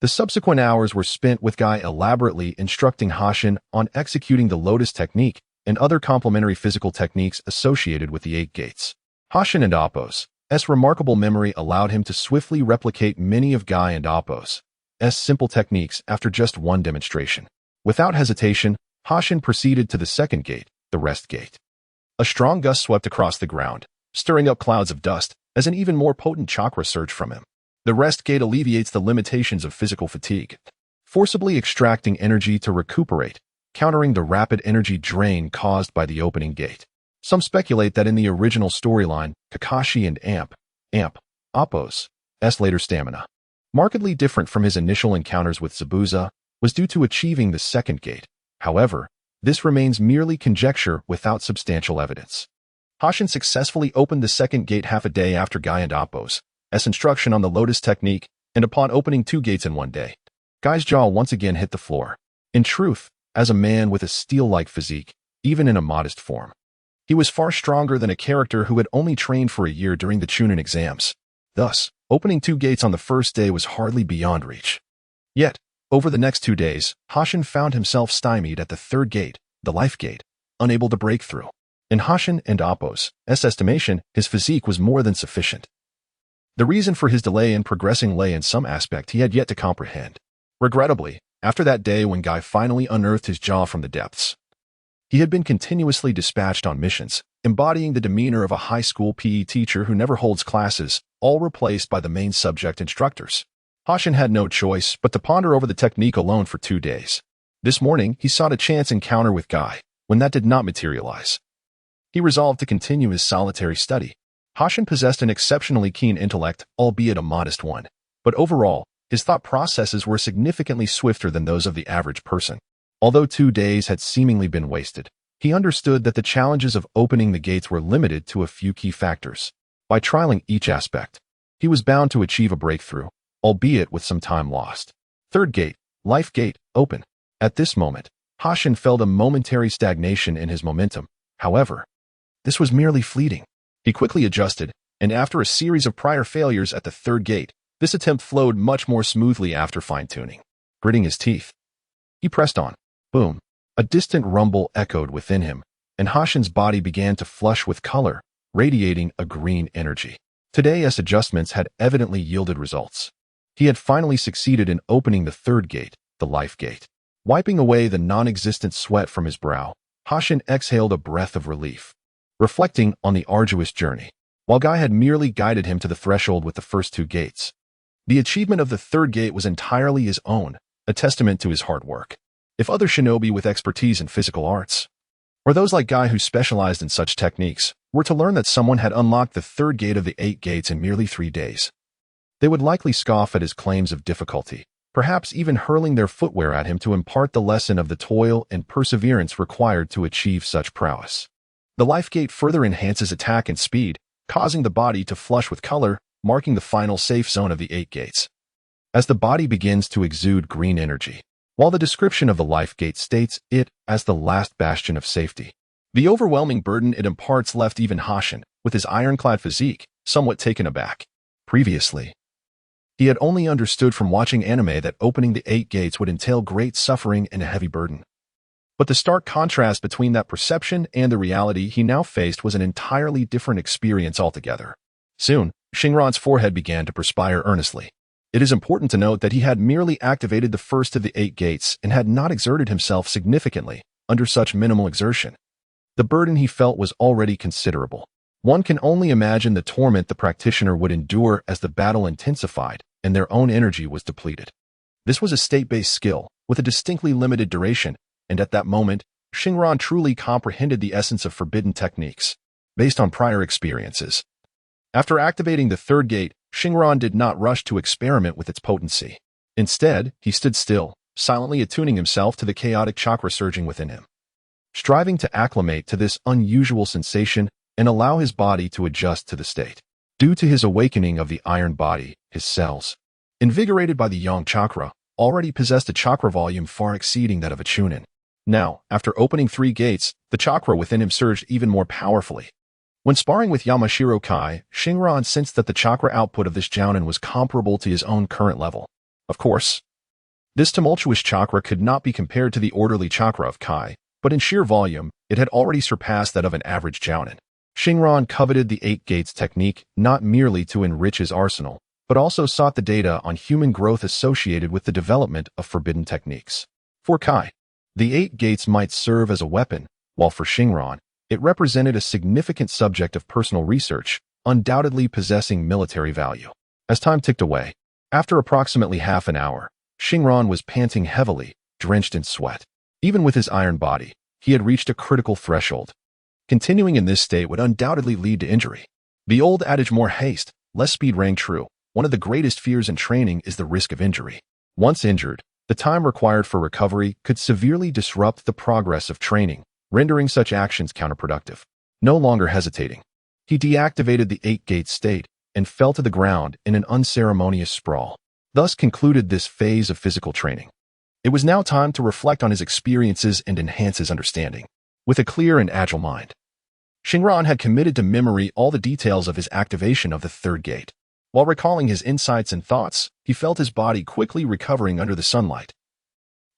The subsequent hours were spent with Guy elaborately instructing Hashin on executing the Lotus technique and other complementary physical techniques associated with the 8 gates. Hashin and Appos's remarkable memory allowed him to swiftly replicate many of Guy and Appos's simple techniques after just one demonstration. Without hesitation, Hashin proceeded to the 2nd gate, the rest gate. A strong gust swept across the ground, stirring up clouds of dust as an even more potent chakra surged from him. The rest gate alleviates the limitations of physical fatigue, forcibly extracting energy to recuperate, countering the rapid energy drain caused by the opening gate. Some speculate that in the original storyline, Kakashi and Appo's later stamina, markedly different from his initial encounters with Zabuza, was due to achieving the second gate. However, this remains merely conjecture without substantial evidence. Hashin successfully opened the second gate half a day after Guy and Appo's instruction on the Lotus technique, and upon opening 2 gates in one day, Guy's jaw once again hit the floor. In truth, as a man with a steel-like physique, even in a modest form, he was far stronger than a character who had only trained for a year during the Chunin exams. Thus, opening 2 gates on the first day was hardly beyond reach. Yet, over the next 2 days, Hashin found himself stymied at the 3rd gate, the life gate, unable to break through. In Hashin and Appo's estimation, his physique was more than sufficient. The reason for his delay in progressing lay in some aspect he had yet to comprehend. Regrettably, after that day when Guy finally unearthed his jaw from the depths, he had been continuously dispatched on missions, embodying the demeanor of a high school PE teacher who never holds classes, all replaced by the main subject instructors. Hashin had no choice but to ponder over the technique alone for 2 days. This morning, he sought a chance encounter with Guy. When that did not materialize, he resolved to continue his solitary study. Hashin possessed an exceptionally keen intellect, albeit a modest one, but overall, his thought processes were significantly swifter than those of the average person. Although 2 days had seemingly been wasted, he understood that the challenges of opening the gates were limited to a few key factors. By trialing each aspect, he was bound to achieve a breakthrough, albeit with some time lost. 3rd gate, life gate, open. At this moment, Hashin felt a momentary stagnation in his momentum. However, this was merely fleeting. He quickly adjusted, and after a series of prior failures at the 3rd gate, this attempt flowed much more smoothly after fine-tuning. Gritting his teeth, he pressed on. Boom. A distant rumble echoed within him, and Hashin's body began to flush with color, radiating a green energy. Today's adjustments had evidently yielded results. He had finally succeeded in opening the 3rd gate, the life gate. Wiping away the non-existent sweat from his brow, Hashin exhaled a breath of relief, reflecting on the arduous journey. While Guy had merely guided him to the threshold with the first 2 gates, the achievement of the 3rd gate was entirely his own, a testament to his hard work. If other shinobi with expertise in physical arts, or those like Guy who specialized in such techniques, were to learn that someone had unlocked the 3rd gate of the 8 gates in merely 3 days, they would likely scoff at his claims of difficulty, perhaps even hurling their footwear at him to impart the lesson of the toil and perseverance required to achieve such prowess. The life gate further enhances attack and speed, causing the body to flush with color, marking the final safe zone of the 8 gates. As the body begins to exude green energy, while the description of the life gate states it as the last bastion of safety, the overwhelming burden it imparts left even Hashin, with his ironclad physique, somewhat taken aback. Previously, he had only understood from watching anime that opening the 8 gates would entail great suffering and a heavy burden. But the stark contrast between that perception and the reality he now faced was an entirely different experience altogether. Soon, Xingran's forehead began to perspire earnestly. It is important to note that he had merely activated the first of the 8 gates and had not exerted himself significantly under such minimal exertion. The burden he felt was already considerable. One can only imagine the torment the practitioner would endure as the battle intensified and their own energy was depleted. This was a state-based skill, with a distinctly limited duration, and at that moment, Xingran truly comprehended the essence of forbidden techniques, based on prior experiences. After activating the 3rd gate, Xingran did not rush to experiment with its potency. Instead, he stood still, silently attuning himself to the chaotic chakra surging within him, striving to acclimate to this unusual sensation and allow his body to adjust to the state. Due to his awakening of the iron body, his cells, invigorated by the yang chakra, already possessed a chakra volume far exceeding that of a chunin. Now, after opening 3 gates, the chakra within him surged even more powerfully. When sparring with Yamashiro Kai, Xingran sensed that the chakra output of this jounin was comparable to his own current level. Of course, this tumultuous chakra could not be compared to the orderly chakra of Kai, but in sheer volume, it had already surpassed that of an average jounin. Xingran coveted the 8 gates technique not merely to enrich his arsenal, but also sought the data on human growth associated with the development of forbidden techniques. For Kai, the 8 gates might serve as a weapon, while for Xingran, it represented a significant subject of personal research, undoubtedly possessing military value. As time ticked away, after approximately half an hour, Xingran was panting heavily, drenched in sweat. Even with his iron body, he had reached a critical threshold. Continuing in this state would undoubtedly lead to injury. The old adage more haste, less speed rang true. One of the greatest fears in training is the risk of injury. Once injured, the time required for recovery could severely disrupt the progress of training, rendering such actions counterproductive. No longer hesitating, he deactivated the eight-gate state and fell to the ground in an unceremonious sprawl. Thus concluded this phase of physical training. It was now time to reflect on his experiences and enhance his understanding. With a clear and agile mind, Xingran had committed to memory all the details of his activation of the third gate. While recalling his insights and thoughts, he felt his body quickly recovering under the sunlight,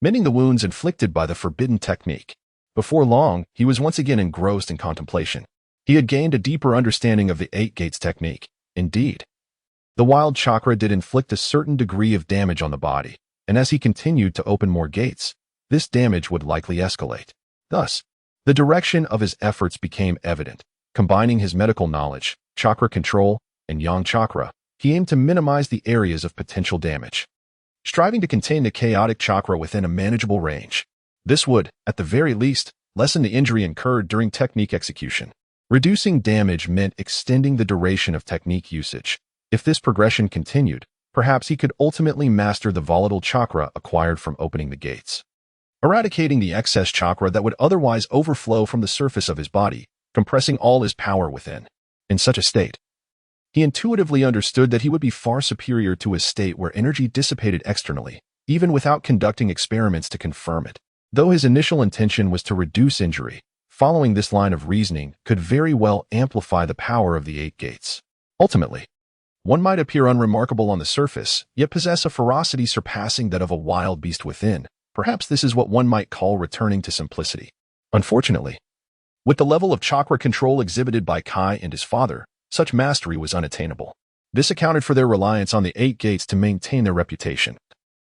mending the wounds inflicted by the forbidden technique. Before long, he was once again engrossed in contemplation. He had gained a deeper understanding of the eight gates technique. Indeed, the wild chakra did inflict a certain degree of damage on the body, and as he continued to open more gates, this damage would likely escalate. Thus, the direction of his efforts became evident. Combining his medical knowledge, chakra control, and yang chakra, he aimed to minimize the areas of potential damage, striving to contain the chaotic chakra within a manageable range. This would, at the very least, lessen the injury incurred during technique execution. Reducing damage meant extending the duration of technique usage. If this progression continued, perhaps he could ultimately master the volatile chakra acquired from opening the gates, eradicating the excess chakra that would otherwise overflow from the surface of his body, compressing all his power within. In such a state, he intuitively understood that he would be far superior to a state where energy dissipated externally, even without conducting experiments to confirm it. Though his initial intention was to reduce injury, following this line of reasoning could very well amplify the power of the eight gates. Ultimately, one might appear unremarkable on the surface, yet possess a ferocity surpassing that of a wild beast within. Perhaps this is what one might call returning to simplicity. Unfortunately, with the level of chakra control exhibited by Kai and his father, such mastery was unattainable. This accounted for their reliance on the eight gates to maintain their reputation.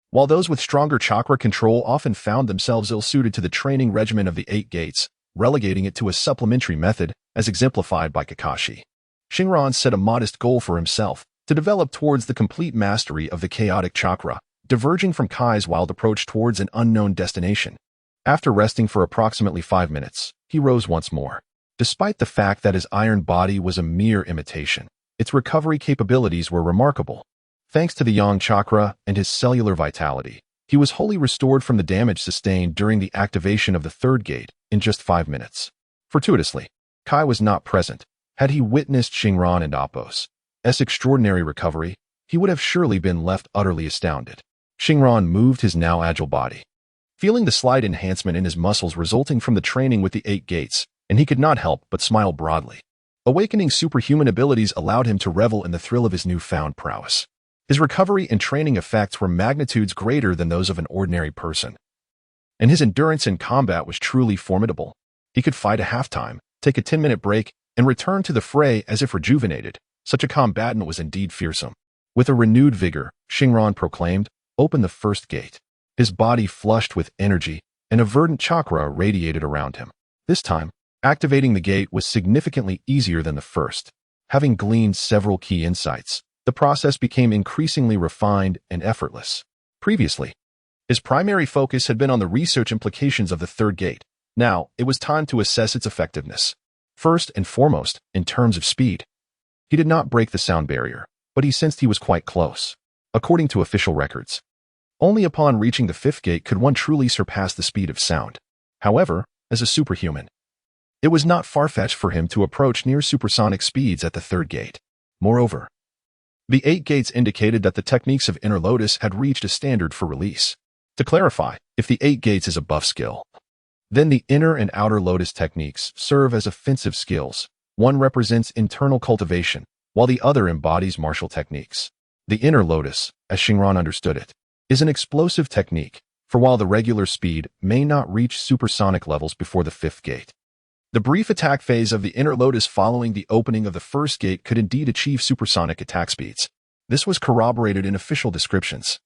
While those with stronger chakra control often found themselves ill-suited to the training regimen of the eight gates, relegating it to a supplementary method, as exemplified by Kakashi. Xingran set a modest goal for himself, to develop towards the complete mastery of the chaotic chakra, diverging from Kai's wild approach towards an unknown destination. After resting for approximately 5 minutes, he rose once more. Despite the fact that his iron body was a mere imitation, its recovery capabilities were remarkable. Thanks to the yang chakra and his cellular vitality, he was wholly restored from the damage sustained during the activation of the third gate in just 5 minutes. Fortuitously, Kai was not present. Had he witnessed Xingran and Appo's extraordinary recovery, he would have surely been left utterly astounded. Xingran moved his now agile body, feeling the slight enhancement in his muscles resulting from the training with the eight gates, and he could not help but smile broadly. Awakening superhuman abilities allowed him to revel in the thrill of his newfound prowess. His recovery and training effects were magnitudes greater than those of an ordinary person, and his endurance in combat was truly formidable. He could fight a half-time, take a 10-minute break, and return to the fray as if rejuvenated. Such a combatant was indeed fearsome. With a renewed vigor, Xingran proclaimed, "Open the first gate." His body flushed with energy, and a verdant chakra radiated around him. This time, activating the gate was significantly easier than the first. Having gleaned several key insights, the process became increasingly refined and effortless. Previously, his primary focus had been on the research implications of the third gate. Now, it was time to assess its effectiveness. First and foremost, in terms of speed. He did not break the sound barrier, but he sensed he was quite close. According to official records, only upon reaching the fifth gate could one truly surpass the speed of sound. However, as a superhuman, it was not far-fetched for him to approach near supersonic speeds at the third gate. Moreover, the eight gates indicated that the techniques of Inner Lotus had reached a standard for release. To clarify, if the eight gates is a buff skill, then the inner and outer lotus techniques serve as offensive skills. One represents internal cultivation, while the other embodies martial techniques. The inner lotus, as Xingran understood it, is an explosive technique, for while the regular speed may not reach supersonic levels before the fifth gate, the brief attack phase of the inner lotus following the opening of the first gate could indeed achieve supersonic attack speeds. This was corroborated in official descriptions.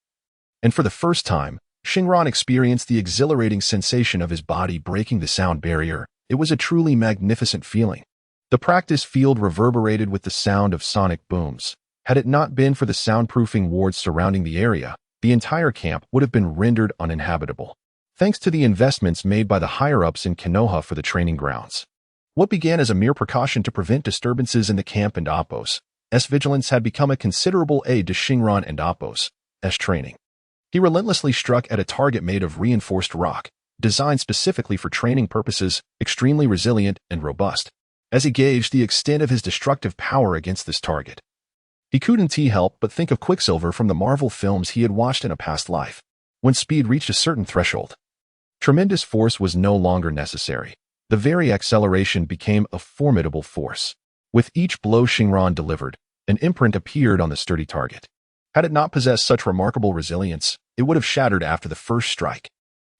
And for the first time, Xingran experienced the exhilarating sensation of his body breaking the sound barrier. It was a truly magnificent feeling. The practice field reverberated with the sound of sonic booms. Had it not been for the soundproofing wards surrounding the area, the entire camp would have been rendered uninhabitable, thanks to the investments made by the higher-ups in Konoha for the training grounds. What began as a mere precaution to prevent disturbances in the camp and Appo's vigilance had become a considerable aid to Xingran and Appo's training. He relentlessly struck at a target made of reinforced rock, designed specifically for training purposes, extremely resilient and robust. As he gauged the extent of his destructive power against this target, he couldn't help but think of Quicksilver from the Marvel films he had watched in a past life. When speed reached a certain threshold, tremendous force was no longer necessary. The very acceleration became a formidable force. With each blow Xingran delivered, an imprint appeared on the sturdy target. Had it not possessed such remarkable resilience, it would have shattered after the first strike.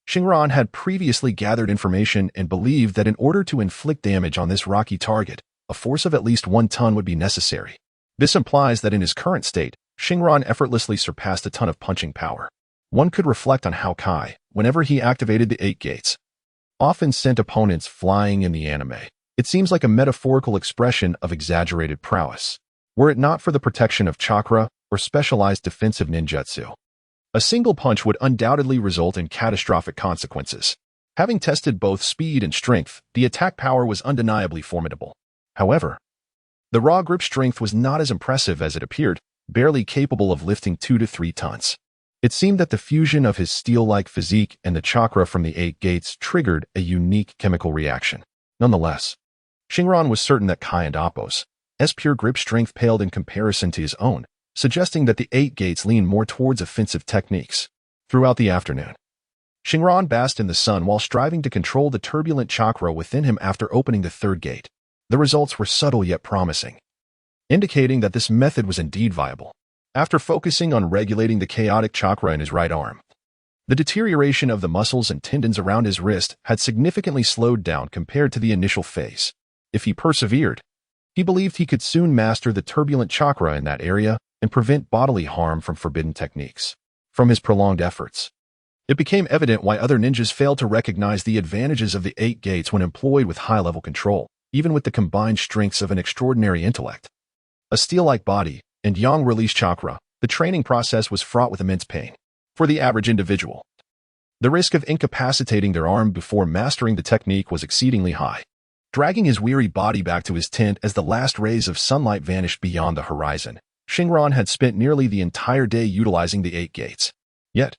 Xingran had previously gathered information and believed that in order to inflict damage on this rocky target, a force of at least 1 ton would be necessary. This implies that in his current state, Xingran effortlessly surpassed a ton of punching power. One could reflect on how Kai, whenever he activated the 8 gates, often sent opponents flying in the anime. It seems like a metaphorical expression of exaggerated prowess. Were it not for the protection of chakra or specialized defensive ninjutsu, a single punch would undoubtedly result in catastrophic consequences. Having tested both speed and strength, the attack power was undeniably formidable. However, the raw grip strength was not as impressive as it appeared, barely capable of lifting 2 to 3 tons. It seemed that the fusion of his steel-like physique and the chakra from the 8 gates triggered a unique chemical reaction. Nonetheless, Xingran was certain that Kai and Appo's pure grip strength paled in comparison to his own, suggesting that the 8 gates leaned more towards offensive techniques. Throughout the afternoon, Xingran basked in the sun while striving to control the turbulent chakra within him after opening the 3rd gate. The results were subtle yet promising, indicating that this method was indeed viable. After focusing on regulating the chaotic chakra in his right arm, the deterioration of the muscles and tendons around his wrist had significantly slowed down compared to the initial phase. If he persevered, he believed he could soon master the turbulent chakra in that area and prevent bodily harm from forbidden techniques. From his prolonged efforts, it became evident why other ninjas failed to recognize the advantages of the 8 gates when employed with high-level control, even with the combined strengths of an extraordinary intellect, a steel-like body, and yang-release chakra. The training process was fraught with immense pain. For the average individual, the risk of incapacitating their arm before mastering the technique was exceedingly high. Dragging his weary body back to his tent as the last rays of sunlight vanished beyond the horizon, Xingran had spent nearly the entire day utilizing the 8 gates. Yet,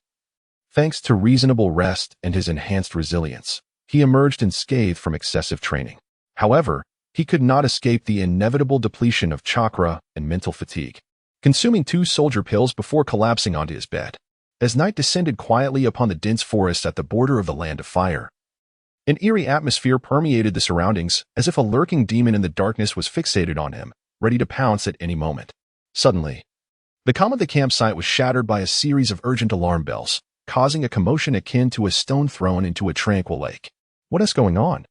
thanks to reasonable rest and his enhanced resilience, he emerged unscathed from excessive training. However, he could not escape the inevitable depletion of chakra and mental fatigue, consuming 2 soldier pills before collapsing onto his bed. As night descended quietly upon the dense forest at the border of the Land of Fire, an eerie atmosphere permeated the surroundings, as if a lurking demon in the darkness was fixated on him, ready to pounce at any moment. Suddenly, the calm of the campsite was shattered by a series of urgent alarm bells, causing a commotion akin to a stone thrown into a tranquil lake. What is going on?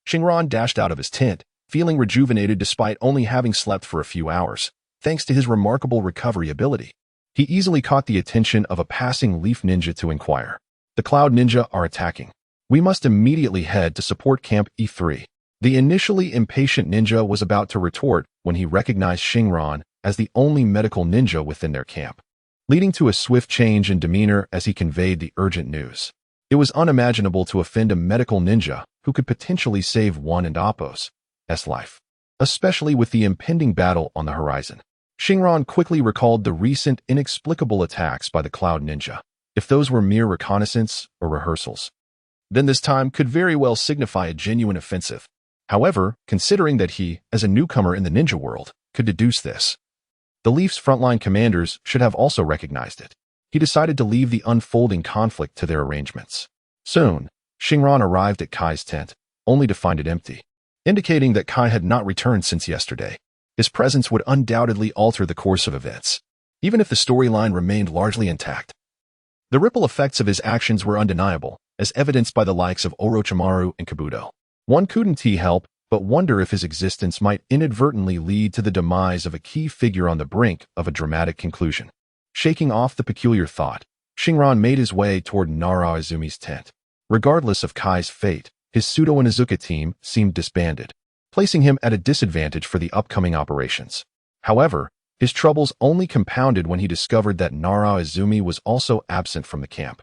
Xingran dashed out of his tent, feeling rejuvenated despite only having slept for a few hours, thanks to his remarkable recovery ability. He easily caught the attention of a passing leaf ninja to inquire. The Cloud Ninja are attacking. We must immediately head to support Camp E3. The initially impatient ninja was about to retort when he recognized Xingran as the only medical ninja within their camp, leading to a swift change in demeanor as he conveyed the urgent news. It was unimaginable to offend a medical ninja who could potentially save one and Appo's life, especially with the impending battle on the horizon. Xingran quickly recalled the recent inexplicable attacks by the Cloud Ninja. If those were mere reconnaissance or rehearsals, then this time could very well signify a genuine offensive. However, considering that he, as a newcomer in the ninja world, could deduce this, the Leaf's frontline commanders should have also recognized it. He decided to leave the unfolding conflict to their arrangements. Soon, Xingran arrived at Kai's tent, only to find it empty, indicating that Kai had not returned since yesterday. His presence would undoubtedly alter the course of events, even if the storyline remained largely intact. The ripple effects of his actions were undeniable, as evidenced by the likes of Orochimaru and Kabuto. One couldn't help but wonder if his existence might inadvertently lead to the demise of a key figure on the brink of a dramatic conclusion. Shaking off the peculiar thought, Xingran made his way toward Nara Izumi's tent. Regardless of Kai's fate, his Pseudo-Onizuka team seemed disbanded, placing him at a disadvantage for the upcoming operations. However, His troubles only compounded when he discovered that Nara Izumi was also absent from the camp,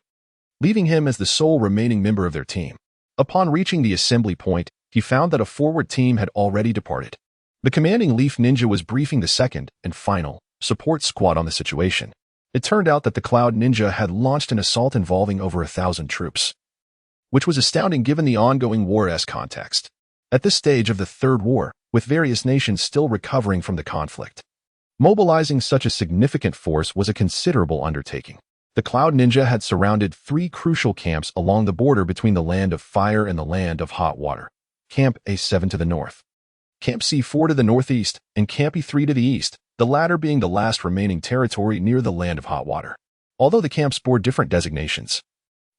leaving him as the sole remaining member of their team. Upon reaching the assembly point, he found that a forward team had already departed. The commanding Leaf Ninja was briefing the second and final support squad on the situation. It turned out that the Cloud Ninja had launched an assault involving over 1,000 troops, which was astounding given the ongoing war-esque context. At this stage of the Third War, with various nations still recovering from the conflict, mobilizing such a significant force was a considerable undertaking. The Cloud Ninja had surrounded 3 crucial camps along the border between the Land of Fire and the Land of Hot Water. Camp A7 to the north, Camp C4 to the northeast, and Camp E3 to the east, the latter being the last remaining territory near the Land of Hot Water. Although the camps bore different designations,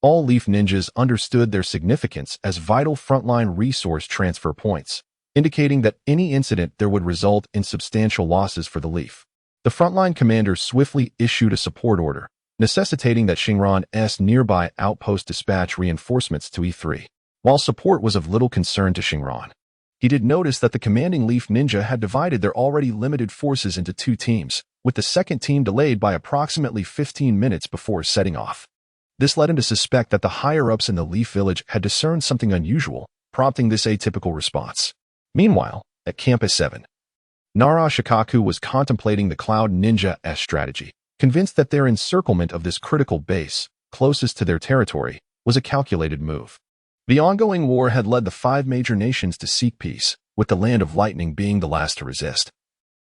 all Leaf Ninjas understood their significance as vital frontline resource transfer points, indicating that any incident there would result in substantial losses for the Leaf. The frontline commander swiftly issued a support order, necessitating that Xingran's nearby outpost dispatch reinforcements to E3. While support was of little concern to Xingran, he did notice that the commanding Leaf Ninja had divided their already limited forces into 2 teams, with the second team delayed by approximately 15 minutes before setting off. This led him to suspect that the higher-ups in the Leaf village had discerned something unusual, prompting this atypical response. Meanwhile, at Camp A7, Nara Shikaku was contemplating the Cloud Ninja's strategy, convinced that their encirclement of this critical base, closest to their territory, was a calculated move. The ongoing war had led the 5 major nations to seek peace, with the Land of Lightning being the last to resist,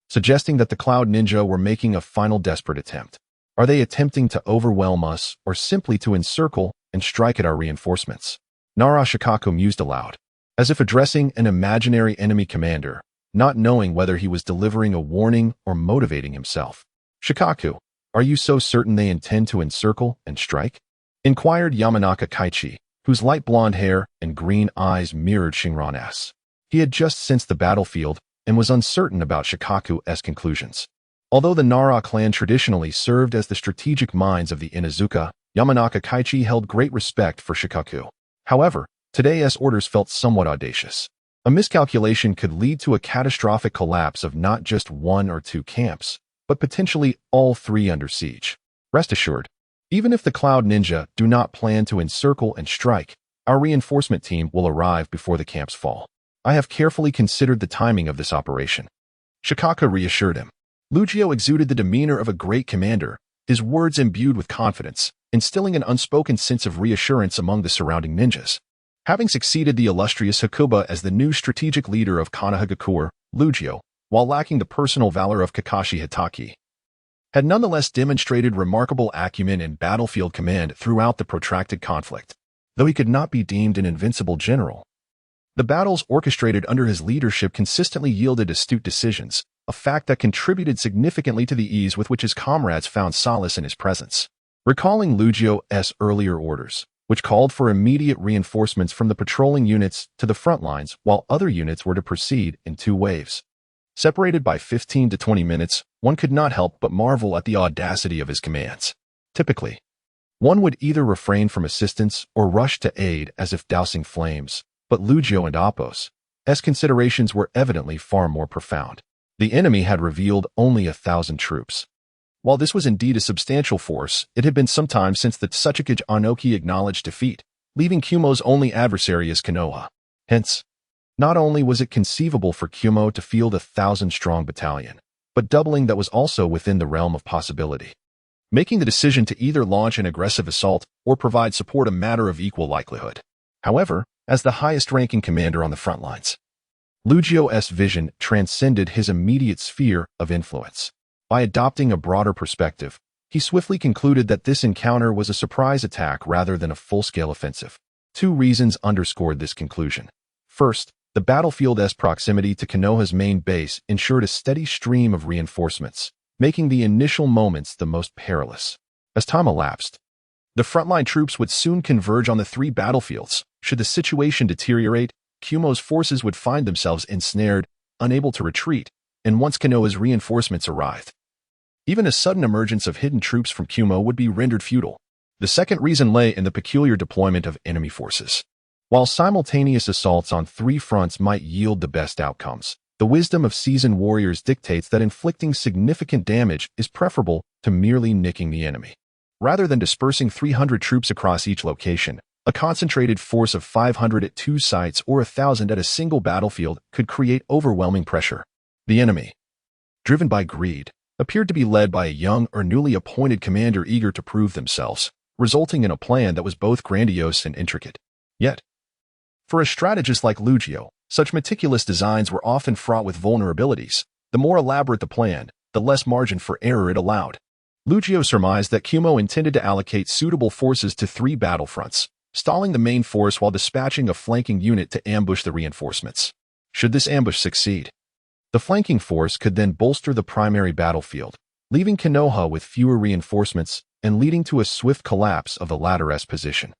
suggesting that the Cloud Ninja were making a final desperate attempt. Are they attempting to overwhelm us or simply to encircle and strike at our reinforcements? Nara Shikaku mused aloud, as if addressing an imaginary enemy commander, not knowing whether he was delivering a warning or motivating himself. Shikaku, are you so certain they intend to encircle and strike? Inquired Yamanaka Xingran, whose light blonde hair and green eyes mirrored Xingran's. He had just sensed the battlefield and was uncertain about Shikaku's conclusions. Although the Nara clan traditionally served as the strategic minds of the Inuzuka, Yamanaka Xingran held great respect for Shikaku. However, today's orders felt somewhat audacious. A miscalculation could lead to a catastrophic collapse of not just 1 or 2 camps, but potentially all 3 under siege. Rest assured, even if the Cloud Ninja do not plan to encircle and strike, our reinforcement team will arrive before the camps fall. I have carefully considered the timing of this operation. Shikaku reassured him. Lugio exuded the demeanor of a great commander, his words imbued with confidence, instilling an unspoken sense of reassurance among the surrounding ninjas. Having succeeded the illustrious Hakuba as the new strategic leader of Konohagakure, Lugio, while lacking the personal valor of Kakashi Hitaki, had nonetheless demonstrated remarkable acumen in battlefield command throughout the protracted conflict. Though he could not be deemed an invincible general, the battles orchestrated under his leadership consistently yielded astute decisions, a fact that contributed significantly to the ease with which his comrades found solace in his presence. Recalling Lugio's earlier orders, which called for immediate reinforcements from the patrolling units to the front lines, while other units were to proceed in 2 waves, separated by 15 to 20 minutes, one could not help but marvel at the audacity of his commands. Typically, one would either refrain from assistance or rush to aid as if dousing flames, but Lugio and Apos' considerations were evidently far more profound. The enemy had revealed only 1,000 troops. While this was indeed a substantial force, it had been some time since the Tsuchikage Anoki acknowledged defeat, leaving Kumo's only adversary as Konoha. Hence, not only was it conceivable for Kumo to field 1,000-strong battalion, but doubling that was also within the realm of possibility, making the decision to either launch an aggressive assault or provide support a matter of equal likelihood. However, as the highest-ranking commander on the front lines, Lugio's vision transcended his immediate sphere of influence. By adopting a broader perspective, he swiftly concluded that this encounter was a surprise attack rather than a full-scale offensive. 2 reasons underscored this conclusion. First, the battlefield's proximity to Konoha's main base ensured a steady stream of reinforcements, making the initial moments the most perilous. As time elapsed, the frontline troops would soon converge on the 3 battlefields. Should the situation deteriorate, Kumo's forces would find themselves ensnared, unable to retreat, and once Konoha's reinforcements arrived, even a sudden emergence of hidden troops from Kumo would be rendered futile. The second reason lay in the peculiar deployment of enemy forces. While simultaneous assaults on 3 fronts might yield the best outcomes, The wisdom of seasoned warriors dictates that inflicting significant damage is preferable to merely nicking the enemy. Rather than dispersing 300 troops across each location, a concentrated force of 500 at 2 sites or 1,000 at a single battlefield could create overwhelming pressure. The enemy, driven by greed, appeared to be led by a young or newly appointed commander eager to prove themselves, resulting in a plan that was both grandiose and intricate. Yet, for a strategist like Lugio, such meticulous designs were often fraught with vulnerabilities. The more elaborate the plan, the less margin for error it allowed. Lugio surmised that Kumo intended to allocate suitable forces to 3 battlefronts, stalling the main force while dispatching a flanking unit to ambush the reinforcements. Should this ambush succeed, the flanking force could then bolster the primary battlefield, leaving Konoha with fewer reinforcements and leading to a swift collapse of the latter's position.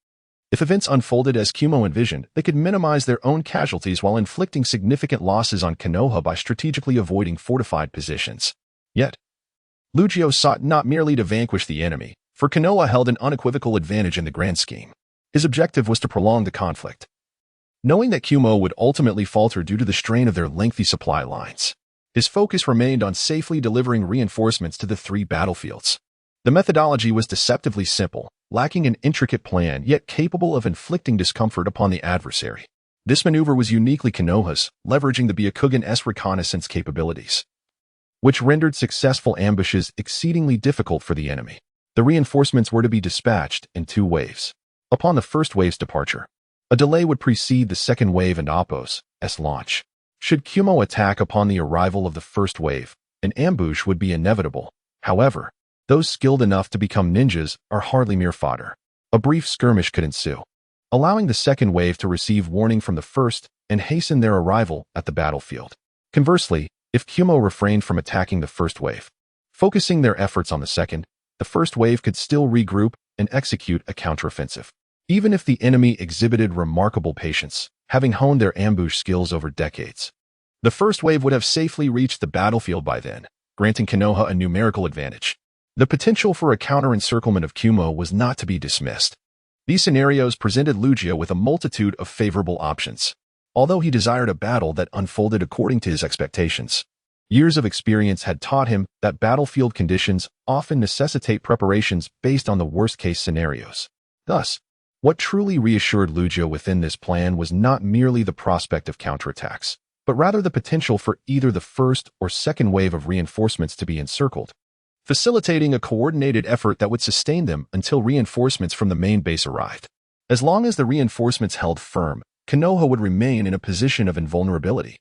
If events unfolded as Kumo envisioned, they could minimize their own casualties while inflicting significant losses on Konoha by strategically avoiding fortified positions. Yet, Lugio sought not merely to vanquish the enemy, for Konoha held an unequivocal advantage in the grand scheme. His objective was to prolong the conflict. Knowing that Kumo would ultimately falter due to the strain of their lengthy supply lines, his focus remained on safely delivering reinforcements to the 3 battlefields. The methodology was deceptively simple, lacking an intricate plan yet capable of inflicting discomfort upon the adversary. This maneuver was uniquely Konoha's, leveraging the Byakugan's reconnaissance capabilities, which rendered successful ambushes exceedingly difficult for the enemy. The reinforcements were to be dispatched in 2 waves. Upon the first wave's departure, a delay would precede the second wave and Oppo's launch. Should Kumo attack upon the arrival of the first wave, an ambush would be inevitable. However, those skilled enough to become ninjas are hardly mere fodder. A brief skirmish could ensue, allowing the second wave to receive warning from the first and hasten their arrival at the battlefield. Conversely, if Kumo refrained from attacking the first wave, focusing their efforts on the first wave could still regroup and execute a counteroffensive. Even if the enemy exhibited remarkable patience, having honed their ambush skills over decades, the first wave would have safely reached the battlefield by then, granting Konoha a numerical advantage. The potential for a counter-encirclement of Kumo was not to be dismissed. These scenarios presented Lugio with a multitude of favorable options. Although he desired a battle that unfolded according to his expectations, years of experience had taught him that battlefield conditions often necessitate preparations based on the worst-case scenarios. Thus, what truly reassured Lugio within this plan was not merely the prospect of counterattacks, but rather the potential for either the first or second wave of reinforcements to be encircled, facilitating a coordinated effort that would sustain them until reinforcements from the main base arrived. As long as the reinforcements held firm, Konoha would remain in a position of invulnerability.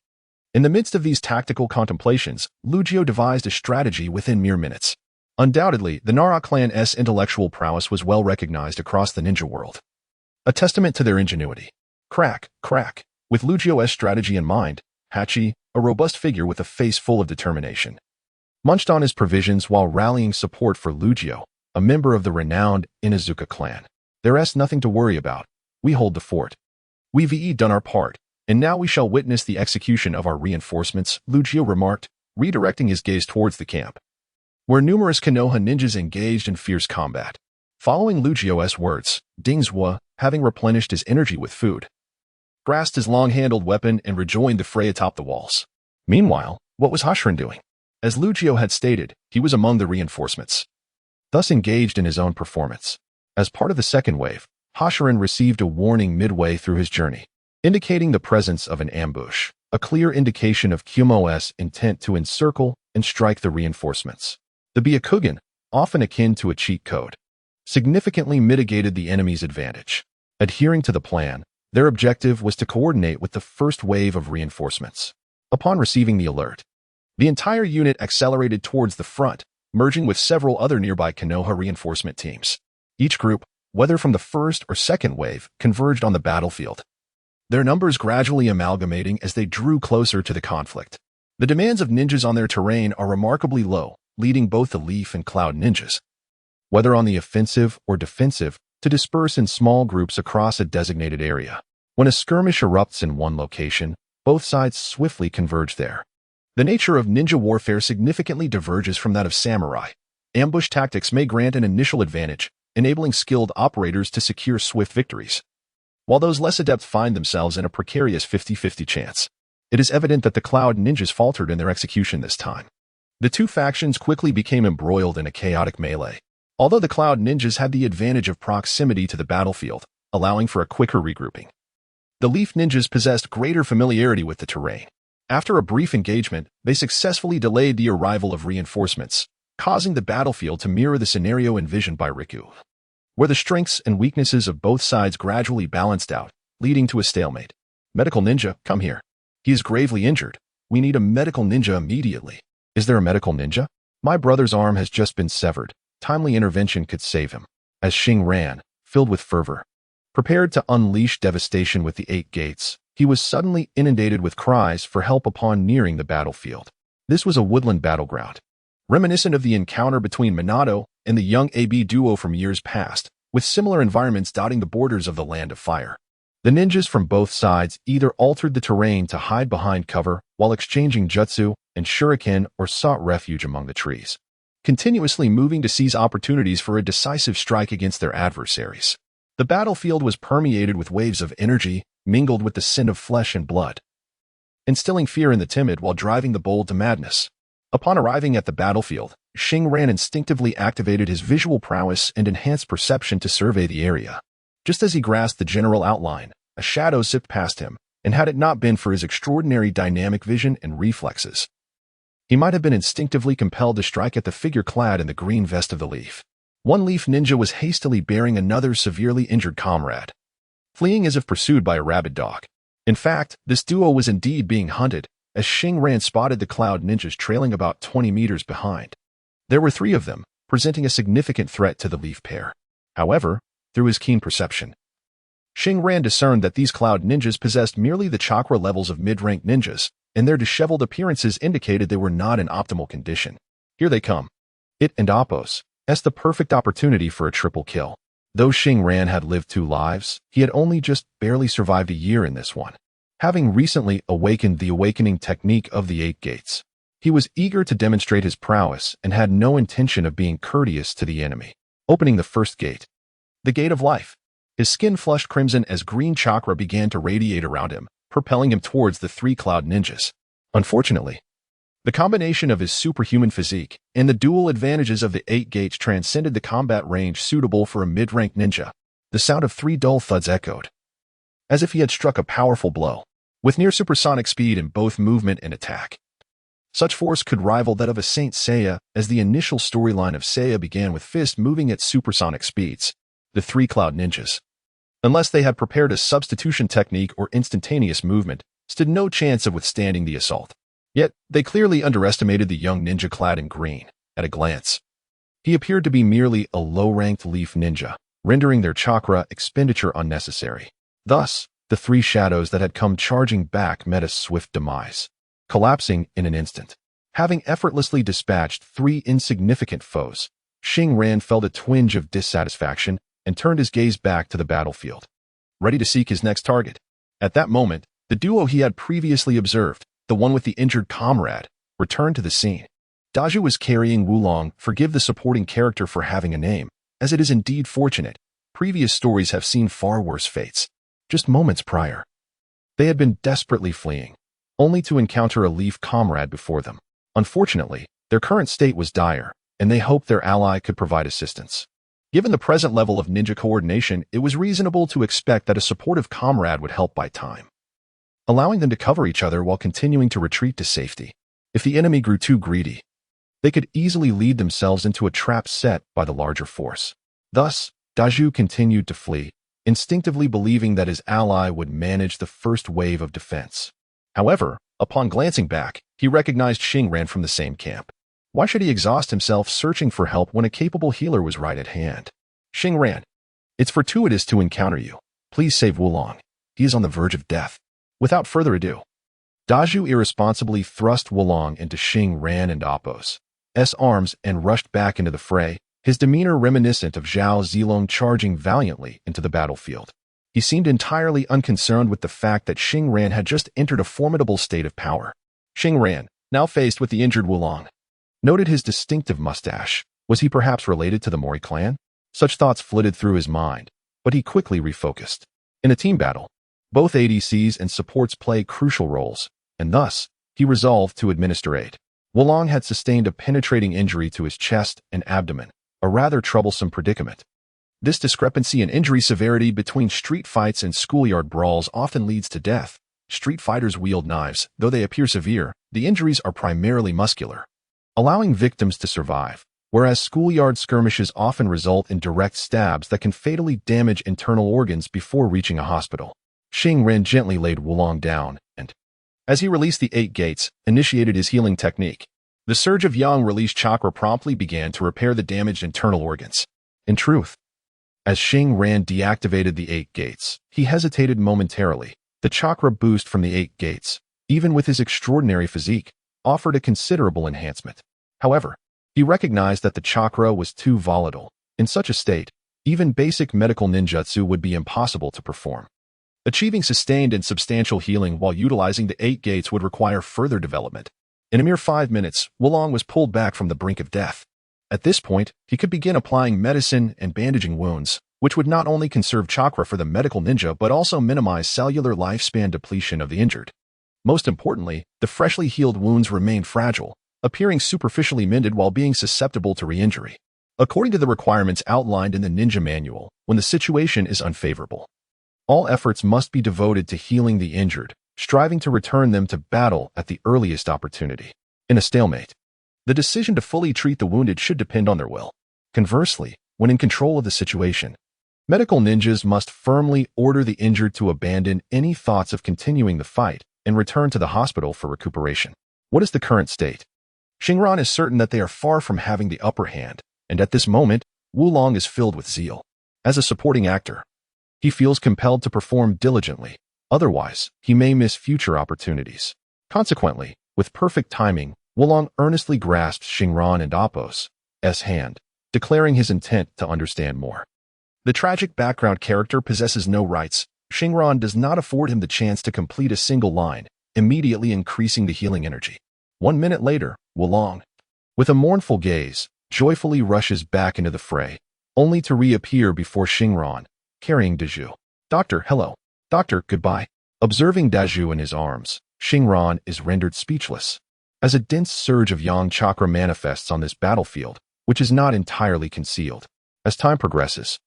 In the midst of these tactical contemplations, Lugio devised a strategy within mere minutes. Undoubtedly, the Nara clan's intellectual prowess was well recognized across the ninja world, a testament to their ingenuity. Crack. With Lugio's strategy in mind, Hachi, a robust figure with a face full of determination, munched on his provisions while rallying support for Lugio, a member of the renowned Inuzuka clan. There's nothing to worry about. We hold the fort. We've done our part, and now we shall witness the execution of our reinforcements, Lugio remarked, redirecting his gaze towards the camp, where numerous Konoha ninjas engaged in fierce combat. Following Lugio's words, Dingzhua, having replenished his energy with food, grasped his long-handled weapon and rejoined the fray atop the walls. Meanwhile, what was Hashirin doing? As Lugio had stated, he was among the reinforcements, thus engaged in his own performance. As part of the second wave, Hashirin received a warning midway through his journey, indicating the presence of an ambush, a clear indication of Kumo's intent to encircle and strike the reinforcements. The Byakugan, often akin to a cheat code, significantly mitigated the enemy's advantage. Adhering to the plan, their objective was to coordinate with the first wave of reinforcements. Upon receiving the alert, the entire unit accelerated towards the front, merging with several other nearby Konoha reinforcement teams. Each group, whether from the first or second wave, converged on the battlefield, their numbers gradually amalgamating as they drew closer to the conflict. The demands of ninjas on their terrain are remarkably low, leading both the Leaf and Cloud ninjas, whether on the offensive or defensive, to disperse in small groups across a designated area. When a skirmish erupts in one location, both sides swiftly converge there. The nature of ninja warfare significantly diverges from that of samurai. Ambush tactics may grant an initial advantage, enabling skilled operators to secure swift victories, while those less adept find themselves in a precarious 50-50 chance. It is evident that the Cloud Ninjas faltered in their execution this time. The two factions quickly became embroiled in a chaotic melee. Although the Cloud Ninjas had the advantage of proximity to the battlefield, allowing for a quicker regrouping, the Leaf Ninjas possessed greater familiarity with the terrain. After a brief engagement, they successfully delayed the arrival of reinforcements, causing the battlefield to mirror the scenario envisioned by Riku, where the strengths and weaknesses of both sides gradually balanced out, leading to a stalemate. Medical ninja, come here. He is gravely injured. We need a medical ninja immediately. Is there a medical ninja? My brother's arm has just been severed. Timely intervention could save him. As Xingran, filled with fervor, prepared to unleash devastation with the 8 gates, he was suddenly inundated with cries for help upon nearing the battlefield. This was a woodland battleground, reminiscent of the encounter between Minato and the young AB duo from years past, with similar environments dotting the borders of the Land of Fire. The ninjas from both sides either altered the terrain to hide behind cover while exchanging jutsu and shuriken or sought refuge among the trees, continuously moving to seize opportunities for a decisive strike against their adversaries. The battlefield was permeated with waves of energy, mingled with the scent of flesh and blood, instilling fear in the timid while driving the bold to madness. Upon arriving at the battlefield, Xingran instinctively activated his visual prowess and enhanced perception to survey the area. Just as he grasped the general outline, a shadow zipped past him, and had it not been for his extraordinary dynamic vision and reflexes, he might have been instinctively compelled to strike at the figure clad in the green vest of the Leaf. One Leaf ninja was hastily bearing another severely injured comrade, fleeing as if pursued by a rabid dog. In fact, this duo was indeed being hunted, as Xingran spotted the Cloud Ninjas trailing about 20 meters behind. There were 3 of them, presenting a significant threat to the Leaf pair. However, through his keen perception, Xingran discerned that these Cloud Ninjas possessed merely the chakra levels of mid-rank ninjas, and their disheveled appearances indicated they were not in optimal condition. Here they come. It and Appos, as the perfect opportunity for a triple kill. Though Xingran had lived 2 lives, he had only just barely survived a year in this one. Having recently awakened the awakening technique of the 8 gates, he was eager to demonstrate his prowess and had no intention of being courteous to the enemy. Opening the first gate, the Gate of Life, his skin flushed crimson as green chakra began to radiate around him, propelling him towards the 3 Cloud Ninjas. Unfortunately, the combination of his superhuman physique and the dual advantages of the 8 gates transcended the combat range suitable for a mid-rank ninja. The sound of 3 dull thuds echoed, as if he had struck a powerful blow, with near supersonic speed in both movement and attack. Such force could rival that of a Saint Seiya, as the initial storyline of Seiya began with Fist moving at supersonic speeds. The 3 Cloud Ninjas, unless they had prepared a substitution technique or instantaneous movement, stood no chance of withstanding the assault. Yet, they clearly underestimated the young ninja clad in green. At a glance, he appeared to be merely a low-ranked Leaf ninja, rendering their chakra expenditure unnecessary. Thus, the 3 shadows that had come charging back met a swift demise, collapsing in an instant. Having effortlessly dispatched 3 insignificant foes, Xingran felt a twinge of dissatisfaction and turned his gaze back to the battlefield, ready to seek his next target. At that moment, the duo he had previously observed, the one with the injured comrade, returned to the scene. Daju was carrying Wulong. Forgive the supporting character for having a name, as it is indeed fortunate. Previous stories have seen far worse fates. Just moments prior, they had been desperately fleeing, only to encounter a Leaf comrade before them. Unfortunately, their current state was dire, and they hoped their ally could provide assistance. Given the present level of ninja coordination, it was reasonable to expect that a supportive comrade would help buy time, allowing them to cover each other while continuing to retreat to safety. If the enemy grew too greedy, they could easily lead themselves into a trap set by the larger force. Thus, Daju continued to flee, instinctively believing that his ally would manage the first wave of defense. However, upon glancing back, he recognized Xingran from the same camp. Why should he exhaust himself searching for help when a capable healer was right at hand? Xingran, it's fortuitous to encounter you. Please save Wulong. He is on the verge of death. Without further ado, Daju irresponsibly thrust Wulong into Xingran and Appos' arms and rushed back into the fray, his demeanor reminiscent of Zhao Zilong charging valiantly into the battlefield. He seemed entirely unconcerned with the fact that Xingran had just entered a formidable state of power. Xingran, now faced with the injured Wulong, noted his distinctive mustache. Was he perhaps related to the Mori clan? Such thoughts flitted through his mind, but he quickly refocused. In a team battle, both ADCs and supports play crucial roles, and thus, he resolved to administer aid. Wulong had sustained a penetrating injury to his chest and abdomen, a rather troublesome predicament. This discrepancy in injury severity between street fights and schoolyard brawls often leads to death. Street fighters wield knives, though they appear severe, the injuries are primarily muscular, allowing victims to survive, whereas schoolyard skirmishes often result in direct stabs that can fatally damage internal organs before reaching a hospital. Xingran gently laid Wulong down and, as he released the 8 gates, initiated his healing technique. The surge of yang released chakra promptly began to repair the damaged internal organs. In truth, as Xingran deactivated the 8 gates, he hesitated momentarily. The chakra boost from the 8 gates, even with his extraordinary physique, offered a considerable enhancement. However, he recognized that the chakra was too volatile. In such a state, even basic medical ninjutsu would be impossible to perform. Achieving sustained and substantial healing while utilizing the 8 gates would require further development. In a mere 5 minutes, Wulong was pulled back from the brink of death. At this point, he could begin applying medicine and bandaging wounds, which would not only conserve chakra for the medical ninja but also minimize cellular lifespan depletion of the injured. Most importantly, the freshly healed wounds remained fragile, appearing superficially mended while being susceptible to re-injury. According to the requirements outlined in the ninja manual, when the situation is unfavorable, all efforts must be devoted to healing the injured, striving to return them to battle at the earliest opportunity. In a stalemate, the decision to fully treat the wounded should depend on their will. Conversely, when in control of the situation, medical ninjas must firmly order the injured to abandon any thoughts of continuing the fight and return to the hospital for recuperation. What is the current state? Xingran is certain that they are far from having the upper hand, and at this moment, Wulong is filled with zeal. As a supporting actor, he feels compelled to perform diligently, otherwise, he may miss future opportunities. Consequently, with perfect timing, Wulong earnestly grasps Xingran and Appo's hand, declaring his intent to understand more. The tragic background character possesses no rights. Xingran does not afford him the chance to complete a single line, immediately increasing the healing energy. 1 minute later, Wulong, with a mournful gaze, joyfully rushes back into the fray, only to reappear before Xingran, carrying Dazhu. Doctor, hello. Doctor, goodbye. Observing Dazhu in his arms, Xingran is rendered speechless. As a dense surge of yang chakra manifests on this battlefield, which is not entirely concealed. As time progresses,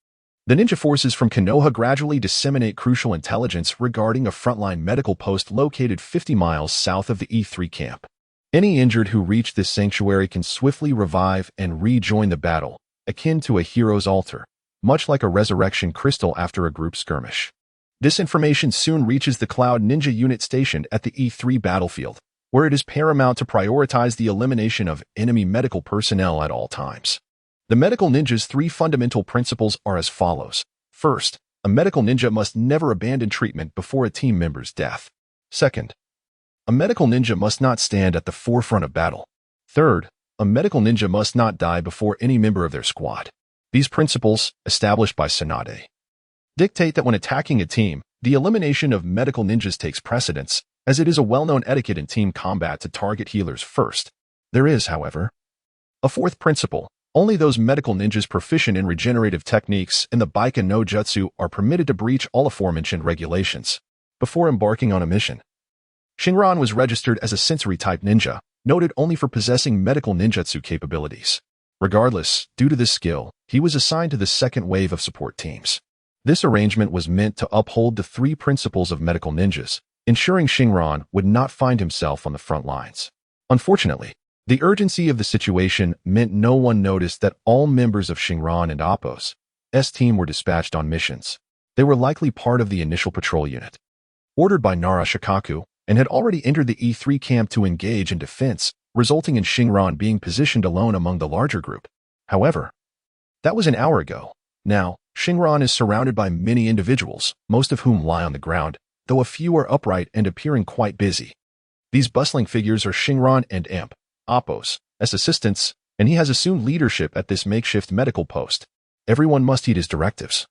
the ninja forces from Konoha gradually disseminate crucial intelligence regarding a frontline medical post located 50 miles south of the E3 camp. Any injured who reach this sanctuary can swiftly revive and rejoin the battle, akin to a hero's altar, much like a resurrection crystal after a group skirmish. This information soon reaches the Cloud Ninja unit stationed at the E3 battlefield, where it is paramount to prioritize the elimination of enemy medical personnel at all times. The medical ninja's 3 fundamental principles are as follows. First, a medical ninja must never abandon treatment before a team member's death. Second, a medical ninja must not stand at the forefront of battle. Third, a medical ninja must not die before any member of their squad. These principles, established by Tsunade, dictate that when attacking a team, the elimination of medical ninjas takes precedence, as it is a well-known etiquette in team combat to target healers first. There is, however, a 4th principle. Only those medical ninjas proficient in regenerative techniques in the Baika no Jutsu are permitted to breach all aforementioned regulations before embarking on a mission. Xingran was registered as a sensory-type ninja, noted only for possessing medical ninjutsu capabilities. Regardless, due to this skill, he was assigned to the second wave of support teams. This arrangement was meant to uphold the 3 principles of medical ninjas, ensuring Xingran would not find himself on the front lines. Unfortunately, the urgency of the situation meant no one noticed that all members of Xingran and Appo's team were dispatched on missions. They were likely part of the initial patrol unit, ordered by Nara Shikaku, and had already entered the E3 camp to engage in defense, resulting in Xingran being positioned alone among the larger group. However, that was an hour ago. Now, Xingran is surrounded by many individuals, most of whom lie on the ground, though a few are upright and appearing quite busy. These bustling figures are Xingran and Appo's as assistants, and he has assumed leadership at this makeshift medical post. Everyone must heed his directives.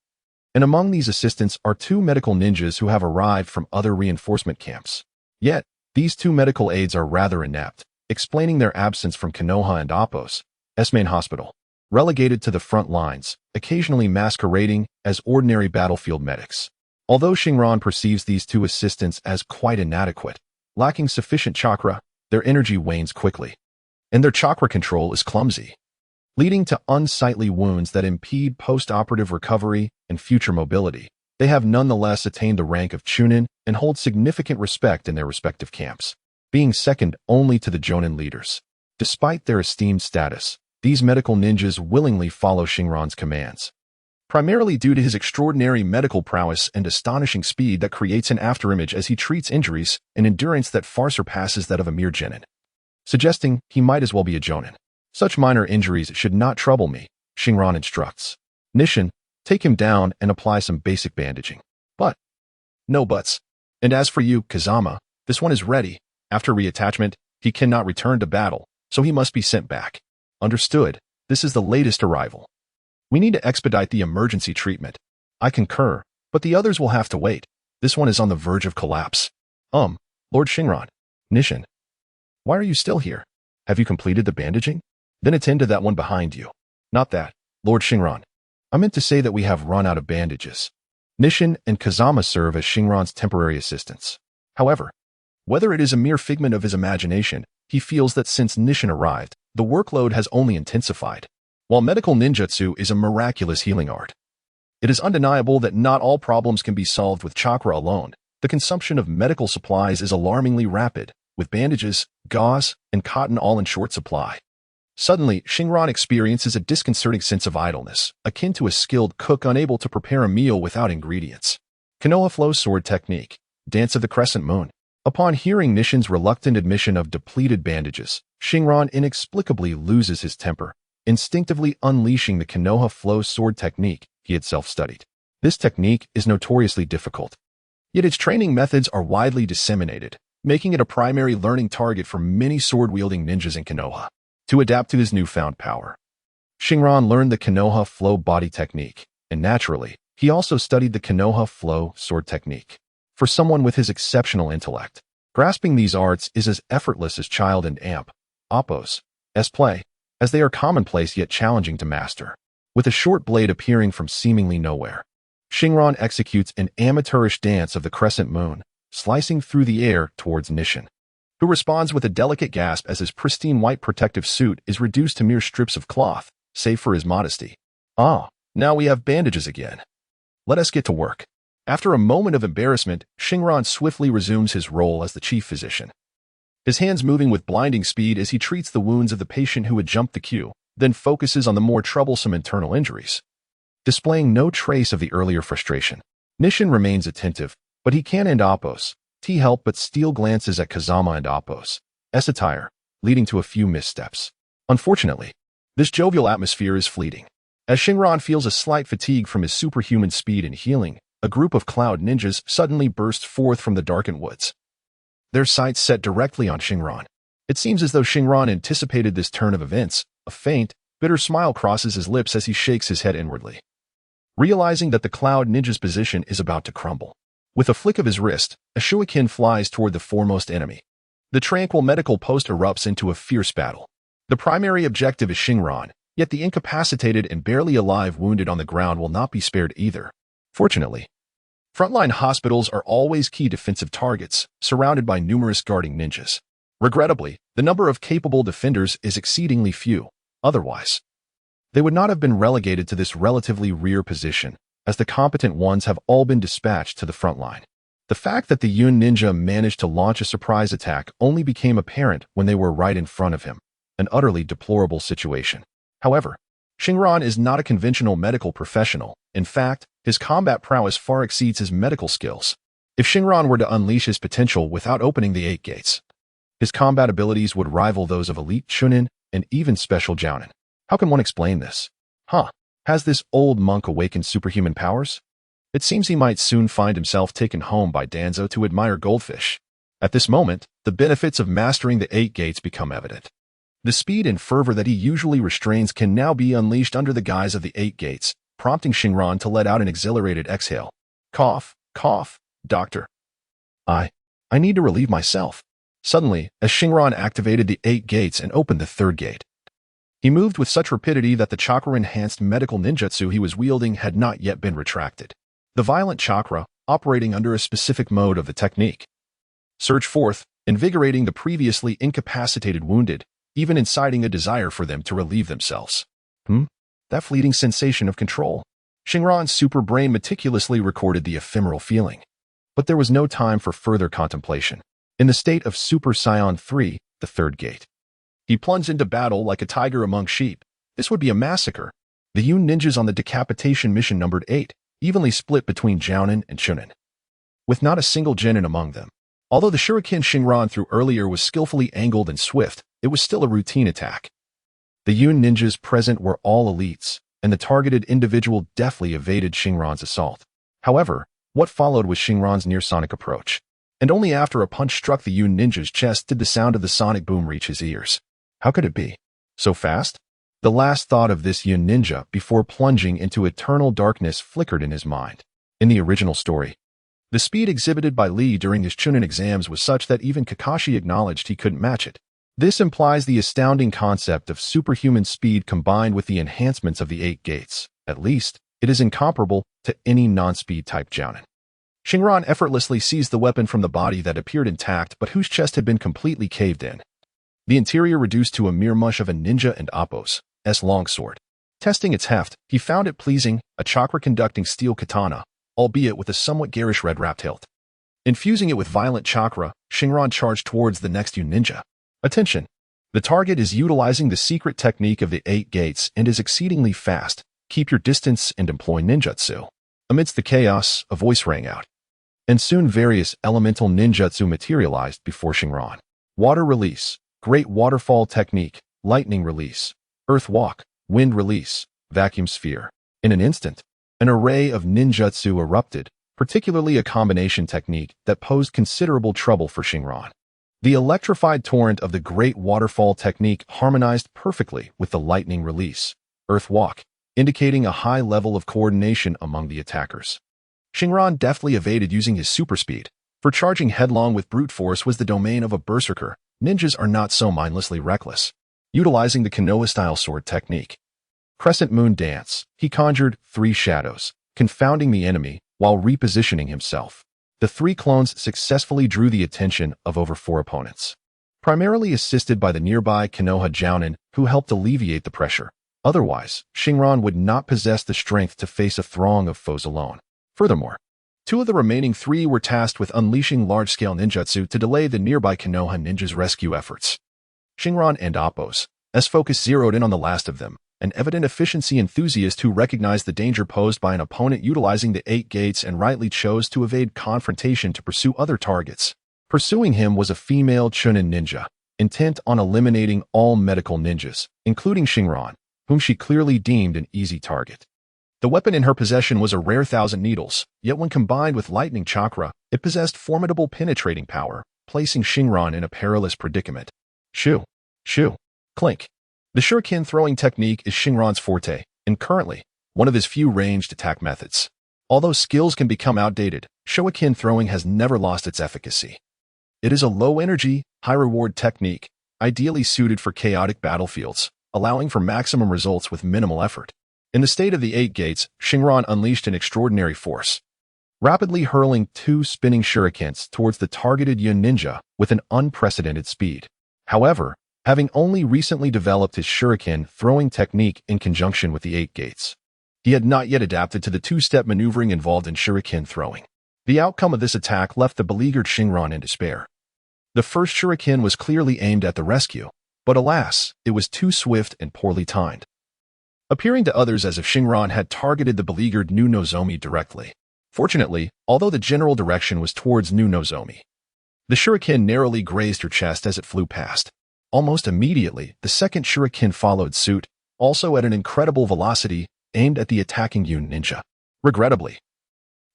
And among these assistants are 2 medical ninjas who have arrived from other reinforcement camps. Yet, these 2 medical aides are rather inept, explaining their absence from Konoha and Appo's main hospital, relegated to the front lines, occasionally masquerading as ordinary battlefield medics. Although Xingran perceives these 2 assistants as quite inadequate, Lacking sufficient chakra, their energy wanes quickly, and their chakra control is clumsy, leading to unsightly wounds that impede post-operative recovery and future mobility. They have nonetheless attained the rank of chunin and hold significant respect in their respective camps, being second only to the jonin leaders. Despite their esteemed status, these medical ninjas willingly follow Xingran's commands, primarily due to his extraordinary medical prowess and astonishing speed that creates an afterimage as he treats injuries and endurance that far surpasses that of a mere genin, suggesting he might as well be a jonin. Such minor injuries should not trouble me, Xingran instructs. Nishin, take him down and apply some basic bandaging. But, no buts. And as for you, Kazama, this one is ready. After reattachment, he cannot return to battle, so he must be sent back. Understood. This is the latest arrival. We need to expedite the emergency treatment. I concur, but the others will have to wait. This one is on the verge of collapse. Lord Xingran. Nishin. Why are you still here? Have you completed the bandaging? Then attend to that one behind you. Not that, Lord Xingran. I meant to say that we have run out of bandages. Nishin and Kazama serve as Xingran's temporary assistants. However, whether it is a mere figment of his imagination, he feels that since Nishin arrived, the workload has only intensified. While medical ninjutsu is a miraculous healing art, it is undeniable that not all problems can be solved with chakra alone. The consumption of medical supplies is alarmingly rapid, with bandages, gauze, and cotton all in short supply. Suddenly, Xingran experiences a disconcerting sense of idleness, akin to a skilled cook unable to prepare a meal without ingredients. Konoha Flow Sword Technique, Dance of the Crescent Moon. Upon hearing Nishin's reluctant admission of depleted bandages, Xingran inexplicably loses his temper, instinctively unleashing the Konoha Flow Sword Technique he had self-studied. This technique is notoriously difficult, yet its training methods are widely disseminated, making it a primary learning target for many sword-wielding ninjas in Konoha. To adapt to his newfound power, Xingran learned the Konoha Flow Body Technique, and naturally, he also studied the Konoha Flow Sword Technique. For someone with his exceptional intellect, grasping these arts is as effortless as child and amp, oppos, play, as they are commonplace yet challenging to master. With a short blade appearing from seemingly nowhere, Xingran executes an amateurish dance of the crescent moon, slicing through the air towards Nishin, who responds with a delicate gasp as his pristine white protective suit is reduced to mere strips of cloth, save for his modesty. Now we have bandages again. Let us get to work. After a moment of embarrassment, Xingran swiftly resumes his role as the chief physician, his hands moving with blinding speed as he treats the wounds of the patient who had jumped the queue, then focuses on the more troublesome internal injuries. Displaying no trace of the earlier frustration, Nishin remains attentive, but he can't end oppos. He help but steal glances at Kazama and oppos' attire, leading to a few missteps. Unfortunately, this jovial atmosphere is fleeting. As Xingran feels a slight fatigue from his superhuman speed and healing, a group of cloud ninjas suddenly bursts forth from the darkened woods, their sights set directly on Xingran. It seems as though Xingran anticipated this turn of events. A faint, bitter smile crosses his lips as he shakes his head inwardly, realizing that the cloud ninja's position is about to crumble. With a flick of his wrist, a shuriken flies toward the foremost enemy. The tranquil medical post erupts into a fierce battle. The primary objective is Xingran, yet the incapacitated and barely alive wounded on the ground will not be spared either. Fortunately, frontline hospitals are always key defensive targets, surrounded by numerous guarding ninjas. Regrettably, the number of capable defenders is exceedingly few. Otherwise, they would not have been relegated to this relatively rear position, as the competent ones have all been dispatched to the front line. The fact that the Yun ninja managed to launch a surprise attack only became apparent when they were right in front of him, an utterly deplorable situation. However, Xingran is not a conventional medical professional. In fact, his combat prowess far exceeds his medical skills. If Xingran were to unleash his potential without opening the 8 gates, his combat abilities would rival those of elite chunin and even special jounin. How can one explain this? Has this old monk awakened superhuman powers? It seems he might soon find himself taken home by Danzo to admire goldfish. At this moment, the benefits of mastering the 8 gates become evident. The speed and fervor that he usually restrains can now be unleashed under the guise of the 8 gates, prompting Xingran to let out an exhilarated exhale. Cough, doctor. I need to relieve myself. Suddenly, as Xingran activated the 8 gates and opened the 3rd gate, he moved with such rapidity that the chakra-enhanced medical ninjutsu he was wielding had not yet been retracted. The violent chakra, operating under a specific mode of the technique, surged forth, invigorating the previously incapacitated wounded, even inciting a desire for them to relieve themselves. That fleeting sensation of control. Xingran's super brain meticulously recorded the ephemeral feeling. But there was no time for further contemplation. In the state of Super Saiyan 3, the third gate, he plunged into battle like a tiger among sheep. This would be a massacre. The Yun ninjas on the decapitation mission numbered 8, evenly split between Jiaonan and Chunin, with not a single genin among them. Although the shuriken Xingran threw earlier was skillfully angled and swift, it was still a routine attack. The Yun ninjas present were all elites, and the targeted individual deftly evaded Xingran's assault. However, what followed was Xingran's near-sonic approach, and only after a punch struck the Yun ninja's chest did the sound of the sonic boom reach his ears. How could it be? So fast? The last thought of this Yun ninja before plunging into eternal darkness flickered in his mind. In the original story, the speed exhibited by Li during his Chunin exams was such that even Kakashi acknowledged he couldn't match it. This implies the astounding concept of superhuman speed combined with the enhancements of the 8 gates. At least, it is incomparable to any non-speed type Jiaonan. Xingran effortlessly seized the weapon from the body that appeared intact but whose chest had been completely caved in. The interior reduced to a mere mush of a ninja and Appo's longsword. Testing its heft, he found it pleasing, a chakra-conducting steel katana, albeit with a somewhat garish red wrapped hilt. Infusing it with violent chakra, Xingran charged towards the next Yun ninja. Attention! The target is utilizing the secret technique of the 8 gates and is exceedingly fast. Keep your distance and employ ninjutsu. Amidst the chaos, a voice rang out, and soon various elemental ninjutsu materialized before Xingran. Water release, great waterfall technique, lightning release, earth walk, wind release, vacuum sphere. In an instant, an array of ninjutsu erupted, particularly a combination technique that posed considerable trouble for Xingran. The electrified torrent of the great waterfall technique harmonized perfectly with the lightning release, earth walk, indicating a high level of coordination among the attackers. Xingran deftly evaded using his super speed, for charging headlong with brute force was the domain of a berserker. Ninjas are not so mindlessly reckless. Utilizing the Konoha-style sword technique, Crescent Moon Dance, he conjured 3 shadows, confounding the enemy while repositioning himself. The 3 clones successfully drew the attention of over 4 opponents, primarily assisted by the nearby Konoha Jiaonan, who helped alleviate the pressure. Otherwise, Xingran would not possess the strength to face a throng of foes alone. Furthermore, 2 of the remaining 3 were tasked with unleashing large-scale ninjutsu to delay the nearby Konoha ninjas' rescue efforts. Xingran and Appo's focus zeroed in on the last of them, an evident efficiency enthusiast who recognized the danger posed by an opponent utilizing the 8 gates and rightly chose to evade confrontation to pursue other targets. Pursuing him was a female Chunin ninja, intent on eliminating all medical ninjas, including Xingran, whom she clearly deemed an easy target. The weapon in her possession was a rare 1,000 needles, yet when combined with lightning chakra, it possessed formidable penetrating power, placing Xingran in a perilous predicament. Shoo! Shoo! Clink! The shuriken throwing technique is Xingran's forte, and currently, one of his few ranged attack methods. Although skills can become outdated, shuriken throwing has never lost its efficacy. It is a low-energy, high-reward technique, ideally suited for chaotic battlefields, allowing for maximum results with minimal effort. In the state of the 8 gates, Xingran unleashed an extraordinary force, rapidly hurling 2 spinning shurikens towards the targeted Yun ninja with an unprecedented speed. However, having only recently developed his shuriken throwing technique in conjunction with the 8 gates, he had not yet adapted to the 2-step maneuvering involved in shuriken throwing. The outcome of this attack left the beleaguered Xingran in despair. The first shuriken was clearly aimed at the rescue, but alas, it was too swift and poorly timed, appearing to others as if Xingran had targeted the beleaguered Nu Nozomi directly. Fortunately, although the general direction was towards Nu Nozomi, the shuriken narrowly grazed her chest as it flew past. Almost immediately, the second shuriken followed suit, also at an incredible velocity, aimed at the attacking Yun ninja. Regrettably,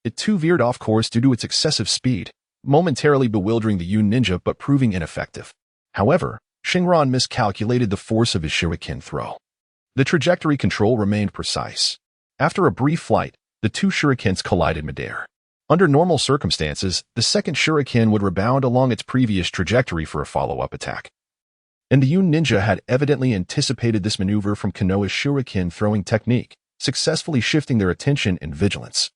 it too veered off course due to its excessive speed, momentarily bewildering the Yun ninja but proving ineffective. However, Xingran miscalculated the force of his shuriken throw. The trajectory control remained precise. After a brief flight, the 2 shurikens collided midair. Under normal circumstances, the second shuriken would rebound along its previous trajectory for a follow-up attack. And the Yun ninja had evidently anticipated this maneuver from Konoha's shuriken throwing technique, successfully shifting their attention and vigilance,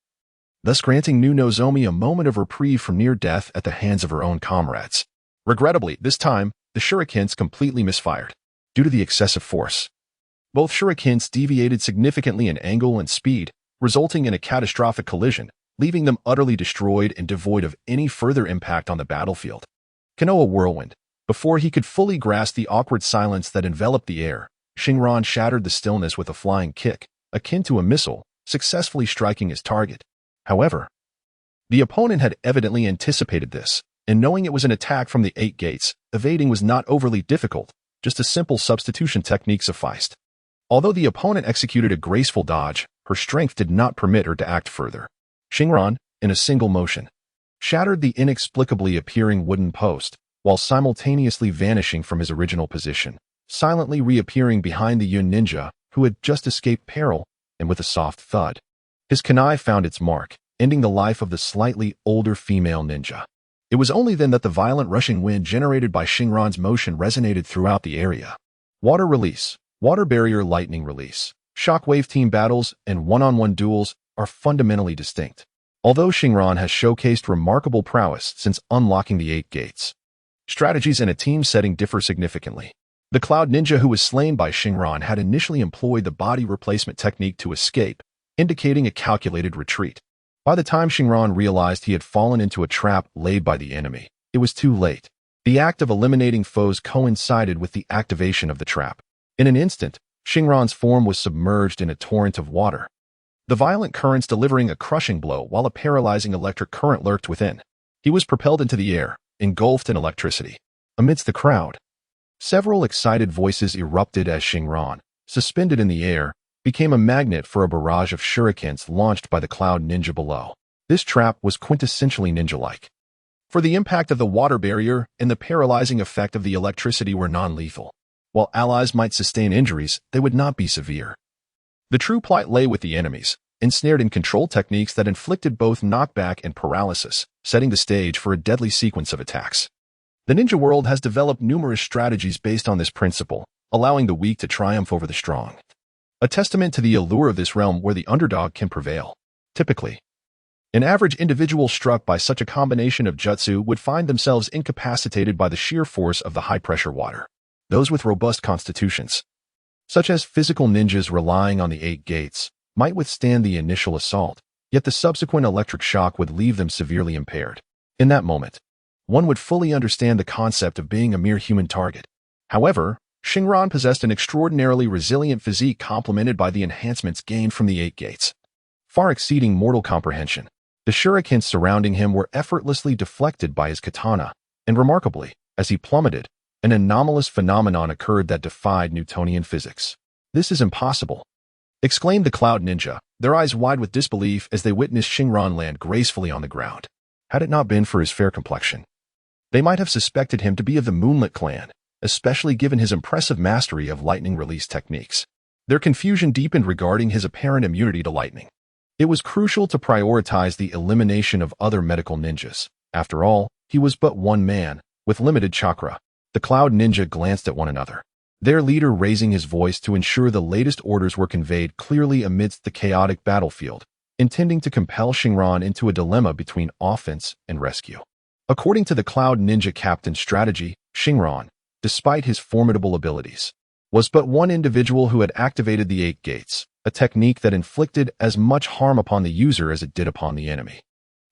thus granting Nu Nozomi a moment of reprieve from near death at the hands of her own comrades. Regrettably, this time, the shurikens completely misfired. Due to the excessive force, both shurikens deviated significantly in angle and speed, resulting in a catastrophic collision, leaving them utterly destroyed and devoid of any further impact on the battlefield. Kanoa whirlwind. Before he could fully grasp the awkward silence that enveloped the air, Xingran shattered the stillness with a flying kick, akin to a missile, successfully striking his target. However, the opponent had evidently anticipated this, and knowing it was an attack from the 8 gates, evading was not overly difficult, just a simple substitution technique sufficed. Although the opponent executed a graceful dodge, her strength did not permit her to act further. Xingran, in a single motion, shattered the inexplicably appearing wooden post, while simultaneously vanishing from his original position, silently reappearing behind the Yun ninja, who had just escaped peril, and with a soft thud, his kunai found its mark, ending the life of the slightly older female ninja. It was only then that the violent rushing wind generated by Xingran's motion resonated throughout the area. Water release, water barrier lightning release, shockwave team battles, and one-on-one duels are fundamentally distinct. Although Xingran has showcased remarkable prowess since unlocking the 8 gates, strategies in a team setting differ significantly. The Cloud Ninja who was slain by Xingran had initially employed the body replacement technique to escape, indicating a calculated retreat. By the time Xingran realized he had fallen into a trap laid by the enemy, it was too late. The act of eliminating foes coincided with the activation of the trap. In an instant, Xingran's form was submerged in a torrent of water, the violent currents delivering a crushing blow while a paralyzing electric current lurked within. He was propelled into the air, engulfed in electricity. Amidst the crowd, several excited voices erupted as Xingran, suspended in the air, became a magnet for a barrage of shurikens launched by the Cloud Ninja below. This trap was quintessentially ninja-like, for the impact of the water barrier and the paralyzing effect of the electricity were non-lethal. While allies might sustain injuries, they would not be severe. The true plight lay with the enemies, ensnared in control techniques that inflicted both knockback and paralysis, setting the stage for a deadly sequence of attacks. The ninja world has developed numerous strategies based on this principle, allowing the weak to triumph over the strong. A testament to the allure of this realm where the underdog can prevail. Typically, an average individual struck by such a combination of jutsu would find themselves incapacitated by the sheer force of the high-pressure water. Those with robust constitutions, such as physical ninjas relying on the 8 gates, might withstand the initial assault, yet the subsequent electric shock would leave them severely impaired. In that moment, one would fully understand the concept of being a mere human target. However, Xingran possessed an extraordinarily resilient physique complemented by the enhancements gained from the 8 gates, far exceeding mortal comprehension. The shurikens surrounding him were effortlessly deflected by his katana, and remarkably, as he plummeted, an anomalous phenomenon occurred that defied Newtonian physics. "This is impossible," exclaimed the Cloud Ninja, their eyes wide with disbelief as they witnessed Xingran land gracefully on the ground. Had it not been for his fair complexion, they might have suspected him to be of the Moonlit clan, especially given his impressive mastery of lightning release techniques. Their confusion deepened regarding his apparent immunity to lightning. It was crucial to prioritize the elimination of other medical ninjas. After all, he was but one man, with limited chakra. The Cloud Ninja glanced at one another, their leader raising his voice to ensure the latest orders were conveyed clearly amidst the chaotic battlefield, intending to compel Xingran into a dilemma between offense and rescue. According to the Cloud Ninja captain's strategy, Xingran, despite his formidable abilities, was but one individual who had activated the 8 gates, a technique that inflicted as much harm upon the user as it did upon the enemy.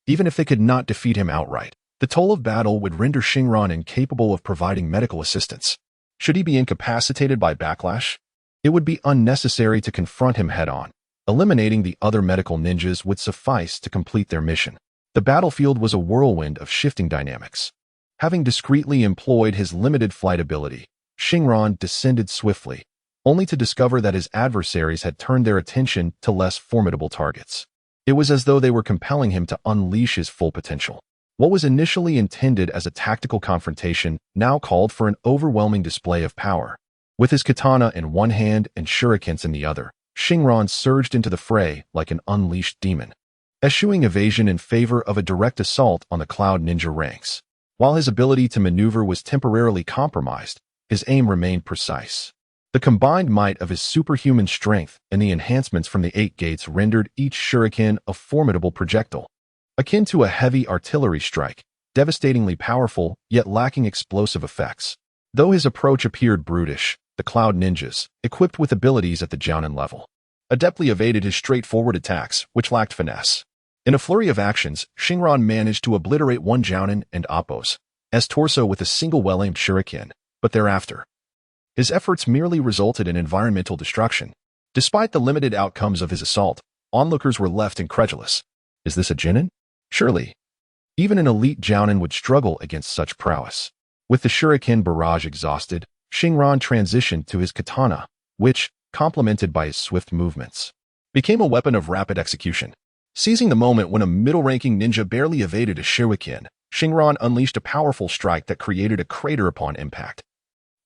Even if they could not defeat him outright, the toll of battle would render Xingran incapable of providing medical assistance. Should he be incapacitated by backlash, it would be unnecessary to confront him head-on. Eliminating the other medical ninjas would suffice to complete their mission. The battlefield was a whirlwind of shifting dynamics. Having discreetly employed his limited flight ability, Xingran descended swiftly, only to discover that his adversaries had turned their attention to less formidable targets. It was as though they were compelling him to unleash his full potential. What was initially intended as a tactical confrontation now called for an overwhelming display of power. With his katana in one hand and shurikens in the other, Xingran surged into the fray like an unleashed demon, eschewing evasion in favor of a direct assault on the Cloud Ninja ranks. While his ability to maneuver was temporarily compromised, his aim remained precise. The combined might of his superhuman strength and the enhancements from the 8 gates rendered each shuriken a formidable projectile. Akin to a heavy artillery strike, devastatingly powerful yet lacking explosive effects. Though his approach appeared brutish, the Cloud Ninjas, equipped with abilities at the genin level, adeptly evaded his straightforward attacks, which lacked finesse. In a flurry of actions, Xingran managed to obliterate one genin and Appo's torso with a single well-aimed shuriken, but thereafter, his efforts merely resulted in environmental destruction. Despite the limited outcomes of his assault, onlookers were left incredulous. Is this a genin? Surely. Even an elite genin would struggle against such prowess. With the shuriken barrage exhausted, Xingran transitioned to his katana, which, complemented by his swift movements, became a weapon of rapid execution. Seizing the moment when a middle-ranking ninja barely evaded a shuriken, Xingran unleashed a powerful strike that created a crater upon impact,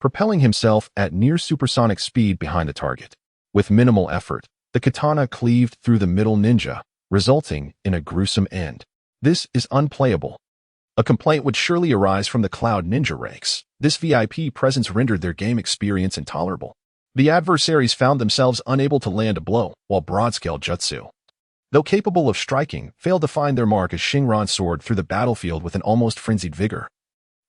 propelling himself at near supersonic speed behind the target. With minimal effort, the katana cleaved through the middle ninja, resulting in a gruesome end. This is unplayable. A complaint would surely arise from the Cloud Ninja ranks. This VIP presence rendered their game experience intolerable. The adversaries found themselves unable to land a blow, while broad-scale jutsu, though capable of striking, failed to find their mark as Xingran soared through the battlefield with an almost frenzied vigor,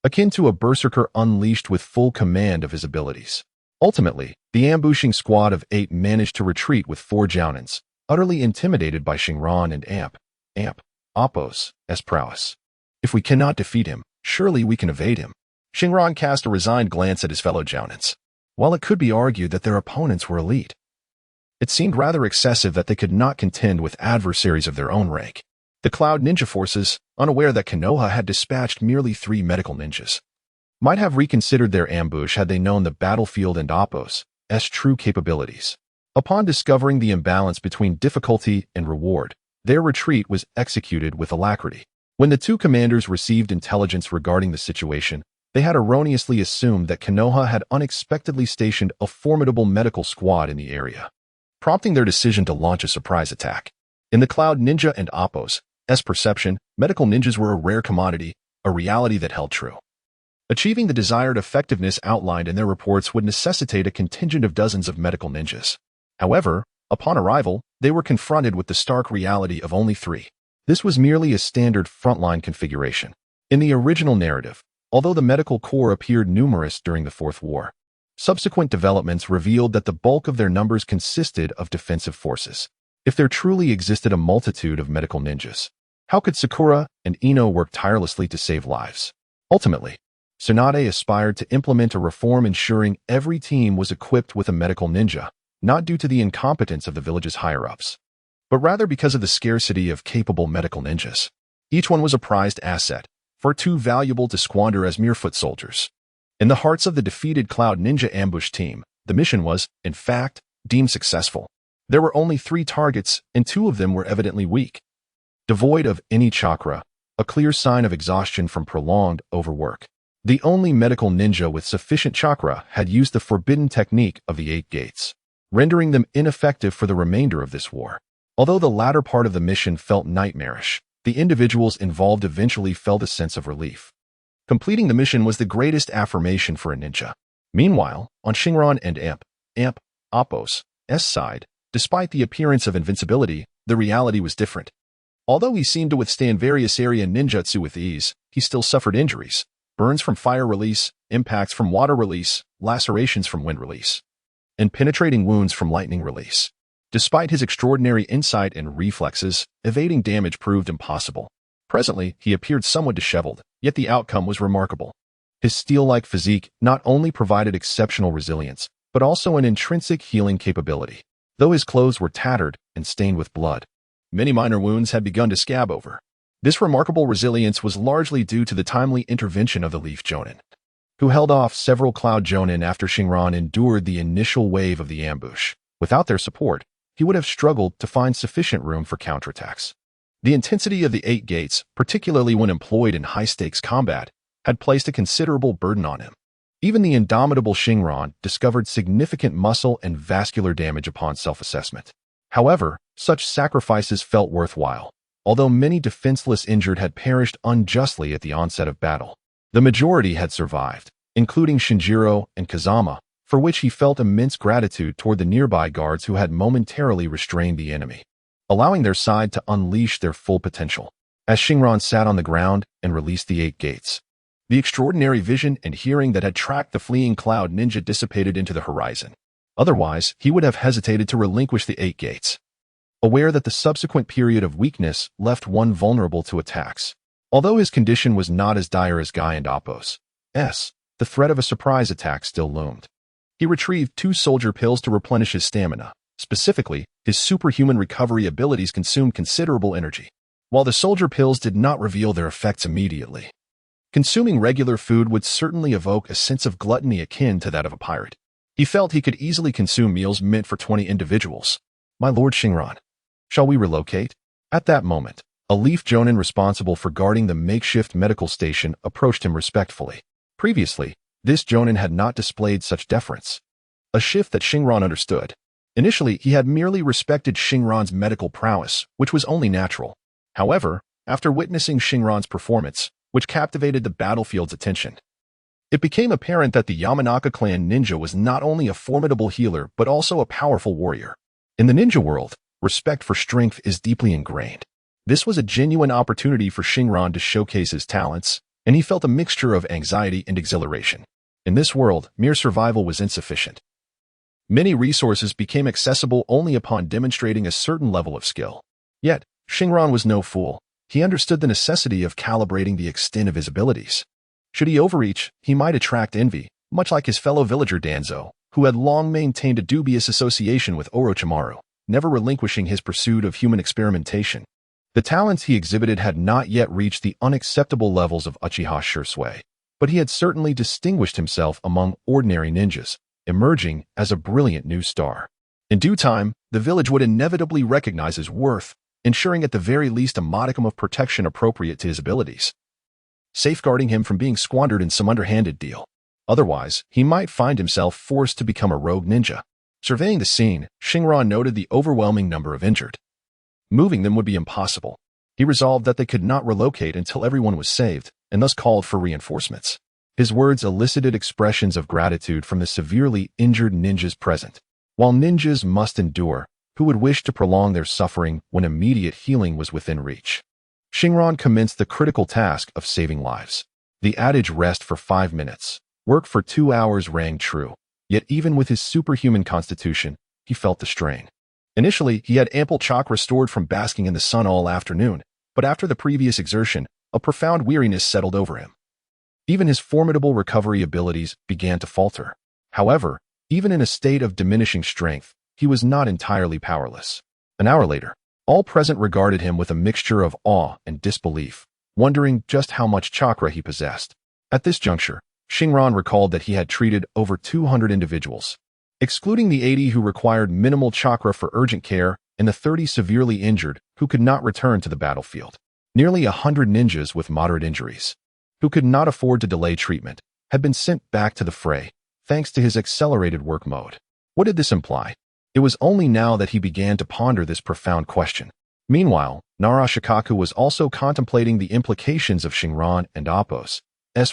akin to a berserker unleashed with full command of his abilities. Ultimately, the ambushing squad of 8 managed to retreat with 4 jounins, utterly intimidated by Xingran and Appo's prowess. If we cannot defeat him, surely we can evade him. Xingran cast a resigned glance at his fellow jounins. While it could be argued that their opponents were elite, it seemed rather excessive that they could not contend with adversaries of their own rank. The Cloud Ninja forces, unaware that Konoha had dispatched merely 3 medical ninjas, might have reconsidered their ambush had they known the battlefield and Appo's true capabilities. Upon discovering the imbalance between difficulty and reward, their retreat was executed with alacrity. When the 2 commanders received intelligence regarding the situation, they had erroneously assumed that Konoha had unexpectedly stationed a formidable medical squad in the area, prompting their decision to launch a surprise attack. In the Cloud Ninja and Appo's perception, medical ninjas were a rare commodity, a reality that held true. Achieving the desired effectiveness outlined in their reports would necessitate a contingent of dozens of medical ninjas. However, upon arrival, they were confronted with the stark reality of only 3. This was merely a standard frontline configuration. In the original narrative, although the medical corps appeared numerous during the Fourth War, subsequent developments revealed that the bulk of their numbers consisted of defensive forces. If there truly existed a multitude of medical ninjas, how could Sakura and Ino work tirelessly to save lives? Ultimately, Tsunade aspired to implement a reform ensuring every team was equipped with a medical ninja, not due to the incompetence of the village's higher-ups, but rather because of the scarcity of capable medical ninjas. Each one was a prized asset, far too valuable to squander as mere foot soldiers. In the hearts of the defeated Cloud Ninja ambush team, the mission was, in fact, deemed successful. There were only 3 targets, and 2 of them were evidently weak, devoid of any chakra, a clear sign of exhaustion from prolonged overwork. The only medical ninja with sufficient chakra had used the forbidden technique of the 8 gates, rendering them ineffective for the remainder of this war. Although the latter part of the mission felt nightmarish, the individuals involved eventually felt a sense of relief. Completing the mission was the greatest affirmation for a ninja. Meanwhile, on Xingran and Appo's side, despite the appearance of invincibility, the reality was different. Although he seemed to withstand various area ninjutsu with ease, he still suffered injuries: burns from fire release, impacts from water release, lacerations from wind release, and penetrating wounds from lightning release. Despite his extraordinary insight and reflexes, evading damage proved impossible. Presently, he appeared somewhat disheveled, yet the outcome was remarkable. His steel-like physique not only provided exceptional resilience, but also an intrinsic healing capability. Though his clothes were tattered and stained with blood, many minor wounds had begun to scab over. This remarkable resilience was largely due to the timely intervention of the Leaf Jonin, who held off several Cloud Jonin after Xingran endured the initial wave of the ambush. Without their support, he would have struggled to find sufficient room for counterattacks. The intensity of the 8 gates, particularly when employed in high-stakes combat, had placed a considerable burden on him. Even the indomitable Xingran discovered significant muscle and vascular damage upon self-assessment. However, such sacrifices felt worthwhile. Although many defenseless injured had perished unjustly at the onset of battle, the majority had survived, including Shinjiro and Kazama, for which he felt immense gratitude toward the nearby guards who had momentarily restrained the enemy, allowing their side to unleash their full potential. as Xingran sat on the ground and released the 8 gates. The extraordinary vision and hearing that had tracked the fleeing cloud ninja dissipated into the horizon. Otherwise, he would have hesitated to relinquish the 8 gates, aware that the subsequent period of weakness left one vulnerable to attacks. Although his condition was not as dire as Guy and Apos, the threat of a surprise attack still loomed. He retrieved 2 soldier pills to replenish his stamina. Specifically, his superhuman recovery abilities consumed considerable energy. While the soldier pills did not reveal their effects immediately, consuming regular food would certainly evoke a sense of gluttony akin to that of a pirate. He felt he could easily consume meals meant for 20 individuals. "My Lord Xingran, shall we relocate?" At that moment, a Leaf Jonin responsible for guarding the makeshift medical station approached him respectfully. Previously, this Jonin had not displayed such deference, a shift that Xingran understood. Initially, he had merely respected Xingran's medical prowess, which was only natural. However, after witnessing Xingran's performance, which captivated the battlefield's attention, it became apparent that the Yamanaka clan ninja was not only a formidable healer but also a powerful warrior. In the ninja world, respect for strength is deeply ingrained. This was a genuine opportunity for Xingran to showcase his talents, and he felt a mixture of anxiety and exhilaration. In this world, mere survival was insufficient. Many resources became accessible only upon demonstrating a certain level of skill. Yet, Xingran was no fool. He understood the necessity of calibrating the extent of his abilities. Should he overreach, he might attract envy, much like his fellow villager Danzo, who had long maintained a dubious association with Orochimaru, never relinquishing his pursuit of human experimentation. The talents he exhibited had not yet reached the unacceptable levels of Uchiha Shursui, but he had certainly distinguished himself among ordinary ninjas, emerging as a brilliant new star. In due time, the village would inevitably recognize his worth, ensuring at the very least a modicum of protection appropriate to his abilities, safeguarding him from being squandered in some underhanded deal. Otherwise, he might find himself forced to become a rogue ninja. Surveying the scene, Xingran noted the overwhelming number of injured. Moving them would be impossible. He resolved that they could not relocate until everyone was saved, and thus called for reinforcements. His words elicited expressions of gratitude from the severely injured ninjas present. While ninjas must endure, who would wish to prolong their suffering when immediate healing was within reach? Xingran commenced the critical task of saving lives. The adage "rest for 5 minutes, work for 2 hours" rang true, yet even with his superhuman constitution, he felt the strain. Initially, he had ample chakra stored from basking in the sun all afternoon, but after the previous exertion, a profound weariness settled over him. Even his formidable recovery abilities began to falter. However, even in a state of diminishing strength, he was not entirely powerless. An hour later, all present regarded him with a mixture of awe and disbelief, wondering just how much chakra he possessed. At this juncture, Xingran recalled that he had treated over 200 individuals, excluding the 80 who required minimal chakra for urgent care and the 30 severely injured who could not return to the battlefield. Nearly 100 ninjas with moderate injuries, who could not afford to delay treatment, had been sent back to the fray, thanks to his accelerated work mode. What did this imply? It was only now that he began to ponder this profound question. Meanwhile, Narashikaku was also contemplating the implications of Xingran and Apos'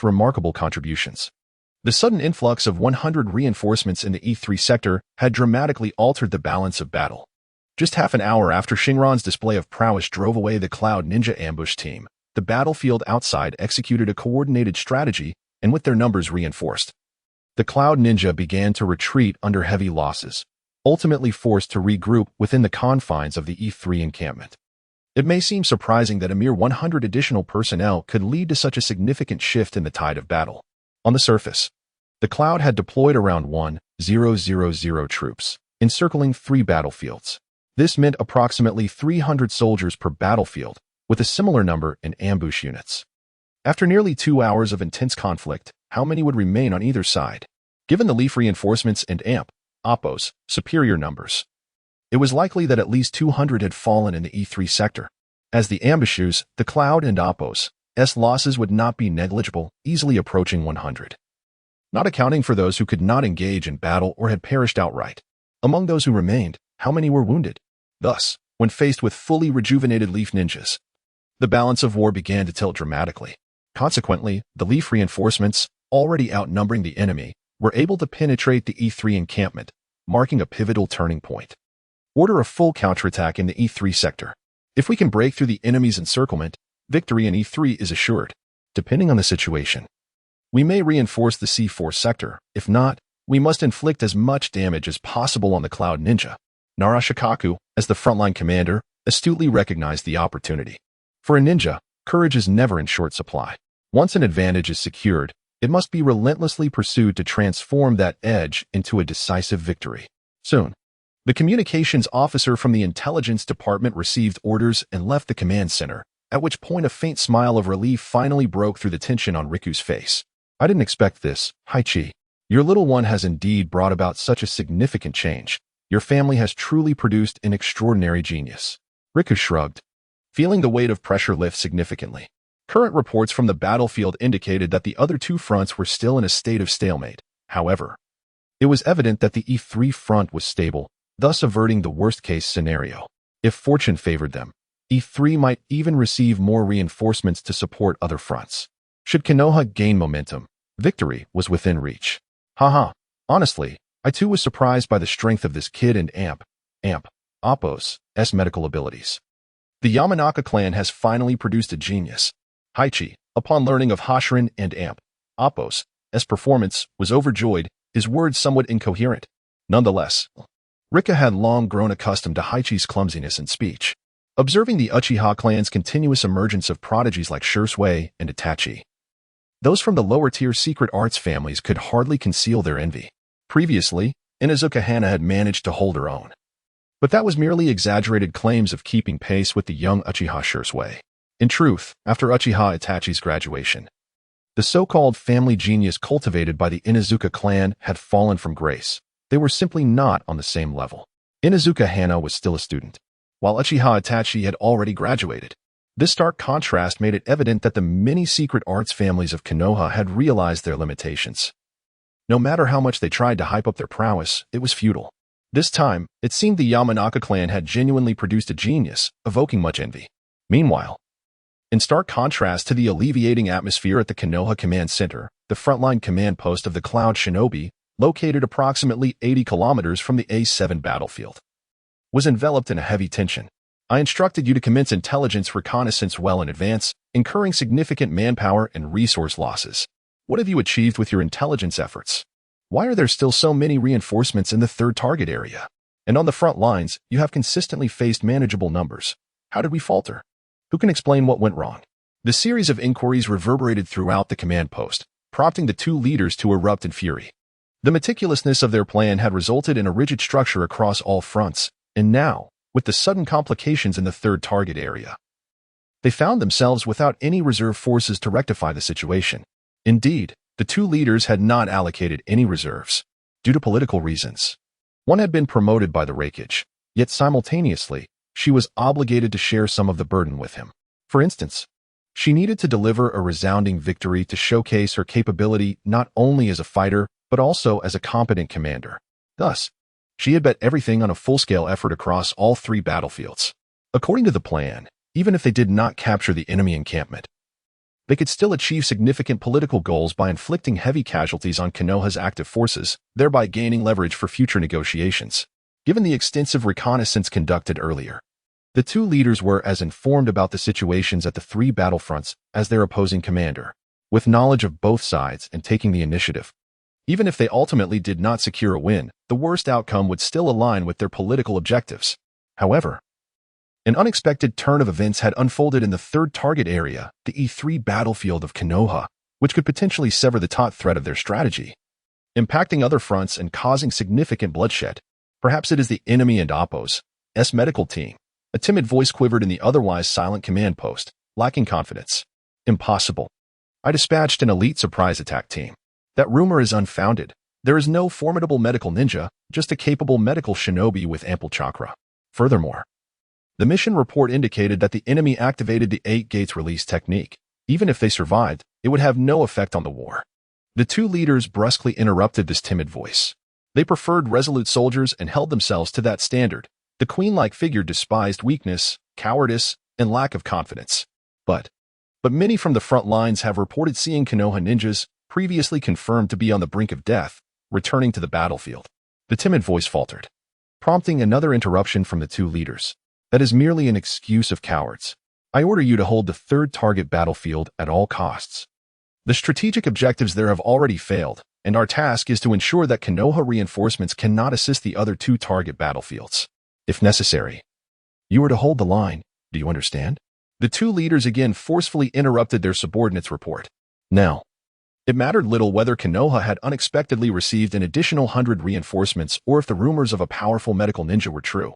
remarkable contributions. The sudden influx of 100 reinforcements in the E3 sector had dramatically altered the balance of battle. Just half an hour after Xingran's display of prowess drove away the Cloud Ninja ambush team, the battlefield outside executed a coordinated strategy, and with their numbers reinforced, the Cloud Ninja began to retreat under heavy losses, ultimately forced to regroup within the confines of the E3 encampment. It may seem surprising that a mere 100 additional personnel could lead to such a significant shift in the tide of battle. On the surface, the Cloud had deployed around 1,000 troops, encircling 3 battlefields. This meant approximately 300 soldiers per battlefield, with a similar number in ambush units. After nearly 2 hours of intense conflict, how many would remain on either side? Given the Leaf reinforcements and Apos' superior numbers, it was likely that at least 200 had fallen in the E3 sector. As the ambushers, the Cloud and Apos' losses would not be negligible, easily approaching 100. Not accounting for those who could not engage in battle or had perished outright. Among those who remained, how many were wounded? Thus, when faced with fully rejuvenated Leaf ninjas, the balance of war began to tilt dramatically. Consequently, the Leaf reinforcements, already outnumbering the enemy, were able to penetrate the E3 encampment, marking a pivotal turning point. Order a full counterattack in the E3 sector. If we can break through the enemy's encirclement, victory in E3 is assured. Depending on the situation, we may reinforce the C4 sector. If not, we must inflict as much damage as possible on the Cloud Ninja. Narashikaku, as the frontline commander, astutely recognized the opportunity. For a ninja, courage is never in short supply. Once an advantage is secured, it must be relentlessly pursued to transform that edge into a decisive victory. Soon, the communications officer from the intelligence department received orders and left the command center, at which point a faint smile of relief finally broke through the tension on Riku's face. I didn't expect this, Haichi. Your little one has indeed brought about such a significant change. Your family has truly produced an extraordinary genius. Riku shrugged, feeling the weight of pressure lift significantly. Current reports from the battlefield indicated that the other two fronts were still in a state of stalemate. However, it was evident that the E3 front was stable, thus averting the worst-case scenario. If fortune favored them, E3 might even receive more reinforcements to support other fronts. Should Konoha gain momentum, victory was within reach. Haha, honestly, I too was surprised by the strength of this kid and Appo's medical abilities. The Yamanaka clan has finally produced a genius. Haichi, upon learning of Hashirin and Appo's performance, was overjoyed, his words somewhat incoherent. Nonetheless, Rika had long grown accustomed to Haichi's clumsiness in speech. Observing the Uchiha clan's continuous emergence of prodigies like Shursui and Itachi, those from the lower-tier secret arts families could hardly conceal their envy. Previously, Inuzuka Hana had managed to hold her own, but that was merely exaggerated claims of keeping pace with the young Uchiha Shursui. In truth, after Uchiha Itachi's graduation, the so-called family genius cultivated by the Inuzuka clan had fallen from grace. They were simply not on the same level. Inuzuka Hana was still a student, while Uchiha Itachi had already graduated. This stark contrast made it evident that the many secret arts families of Konoha had realized their limitations. No matter how much they tried to hype up their prowess, it was futile. This time, it seemed the Yamanaka clan had genuinely produced a genius, evoking much envy. Meanwhile, in stark contrast to the alleviating atmosphere at the Konoha Command Center, the frontline command post of the Cloud Shinobi, located approximately 80 kilometers from the A7 battlefield, was enveloped in a heavy tension. I instructed you to commence intelligence reconnaissance well in advance, incurring significant manpower and resource losses. What have you achieved with your intelligence efforts? Why are there still so many reinforcements in the third target area? And on the front lines, you have consistently faced manageable numbers. How did we falter? Who can explain what went wrong? The series of inquiries reverberated throughout the command post, prompting the two leaders to erupt in fury. The meticulousness of their plan had resulted in a rigid structure across all fronts, and now, with the sudden complications in the third target area, they found themselves without any reserve forces to rectify the situation. Indeed, the two leaders had not allocated any reserves, due to political reasons. One had been promoted by the Reikage, yet simultaneously, she was obligated to share some of the burden with him. For instance, she needed to deliver a resounding victory to showcase her capability not only as a fighter, but also as a competent commander. Thus, she had bet everything on a full-scale effort across all three battlefields. According to the plan, even if they did not capture the enemy encampment, they could still achieve significant political goals by inflicting heavy casualties on Konoha's active forces, thereby gaining leverage for future negotiations. Given the extensive reconnaissance conducted earlier, the two leaders were as informed about the situations at the three battlefronts as their opposing commander, with knowledge of both sides and taking the initiative. Even if they ultimately did not secure a win, the worst outcome would still align with their political objectives. However, an unexpected turn of events had unfolded in the third target area, the E3 battlefield of Konoha, which could potentially sever the top thread of their strategy, impacting other fronts and causing significant bloodshed. Perhaps it is the enemy and Appo's medical team. A timid voice quivered in the otherwise silent command post, lacking confidence. Impossible. I dispatched an elite surprise attack team. That rumor is unfounded. There is no formidable medical ninja, just a capable medical shinobi with ample chakra. Furthermore, the mission report indicated that the enemy activated the 8 gates release technique. Even if they survived, it would have no effect on the war. The two leaders brusquely interrupted this timid voice. They preferred resolute soldiers and held themselves to that standard. The queen-like figure despised weakness, cowardice, and lack of confidence. But many from the front lines have reported seeing Konoha ninjas, previously confirmed to be on the brink of death, returning to the battlefield. The timid voice faltered, prompting another interruption from the two leaders. That is merely an excuse of cowards. I order you to hold the third target battlefield at all costs. The strategic objectives there have already failed, and our task is to ensure that Konoha reinforcements cannot assist the other two target battlefields. If necessary, you are to hold the line. Do you understand? The two leaders again forcefully interrupted their subordinates' report. Now, it mattered little whether Konoha had unexpectedly received an additional 100 reinforcements or if the rumors of a powerful medical ninja were true.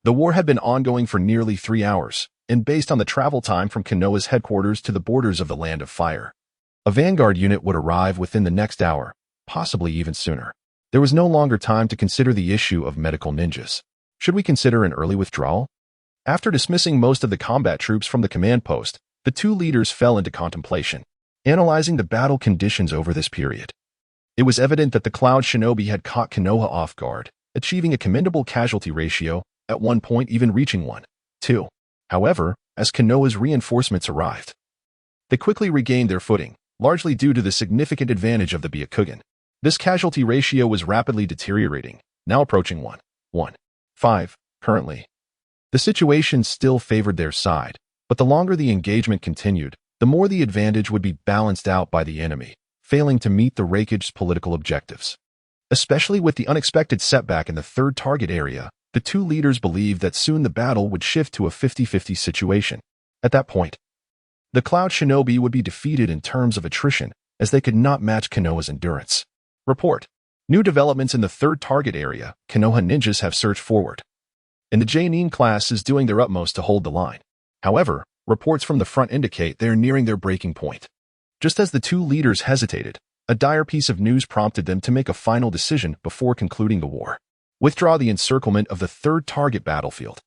The war had been ongoing for nearly 3 hours, and based on the travel time from Konoha's headquarters to the borders of the Land of Fire, a vanguard unit would arrive within the next hour, possibly even sooner. There was no longer time to consider the issue of medical ninjas. Should we consider an early withdrawal? After dismissing most of the combat troops from the command post, the two leaders fell into contemplation, analyzing the battle conditions over this period. It was evident that the Cloud Shinobi had caught Konoha off guard, achieving a commendable casualty ratio, at one point even reaching 1:2. However, as Konoha's reinforcements arrived, they quickly regained their footing, largely due to the significant advantage of the Byakugan. This casualty ratio was rapidly deteriorating, now approaching 1:5 currently. The situation still favored their side, but the longer the engagement continued, the more the advantage would be balanced out by the enemy, failing to meet the Raikage's political objectives. Especially with the unexpected setback in the third target area, the two leaders believed that soon the battle would shift to a 50-50 situation. At that point, the Cloud Shinobi would be defeated in terms of attrition, as they could not match Konoha's endurance. Report. New developments in the third target area. Konoha ninjas have surged forward, and the genin class is doing their utmost to hold the line. However, reports from the front indicate they are nearing their breaking point. Just as the two leaders hesitated, a dire piece of news prompted them to make a final decision before concluding the war. Withdraw the encirclement of the third target battlefield.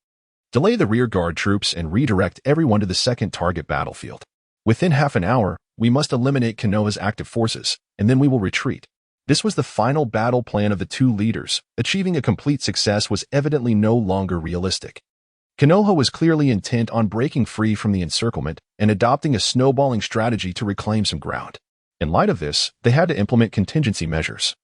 Delay the rearguard troops and redirect everyone to the second target battlefield. Within half an hour, we must eliminate Konoha's active forces, and then we will retreat. This was the final battle plan of the two leaders. Achieving a complete success was evidently no longer realistic. Konoha was clearly intent on breaking free from the encirclement and adopting a snowballing strategy to reclaim some ground. In light of this, they had to implement contingency measures,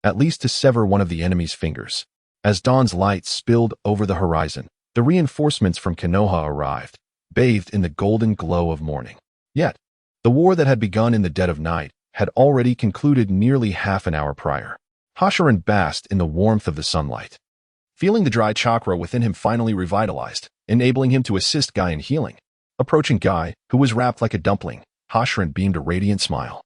at least to sever one of the enemy's fingers. As dawn's light spilled over the horizon, the reinforcements from Konoha arrived, bathed in the golden glow of morning. Yet, the war that had begun in the dead of night had already concluded nearly half an hour prior. Hashiran basked in the warmth of the sunlight, feeling the dry chakra within him finally revitalized, enabling him to assist Guy in healing. Approaching Guy, who was wrapped like a dumpling, Hashiran beamed a radiant smile,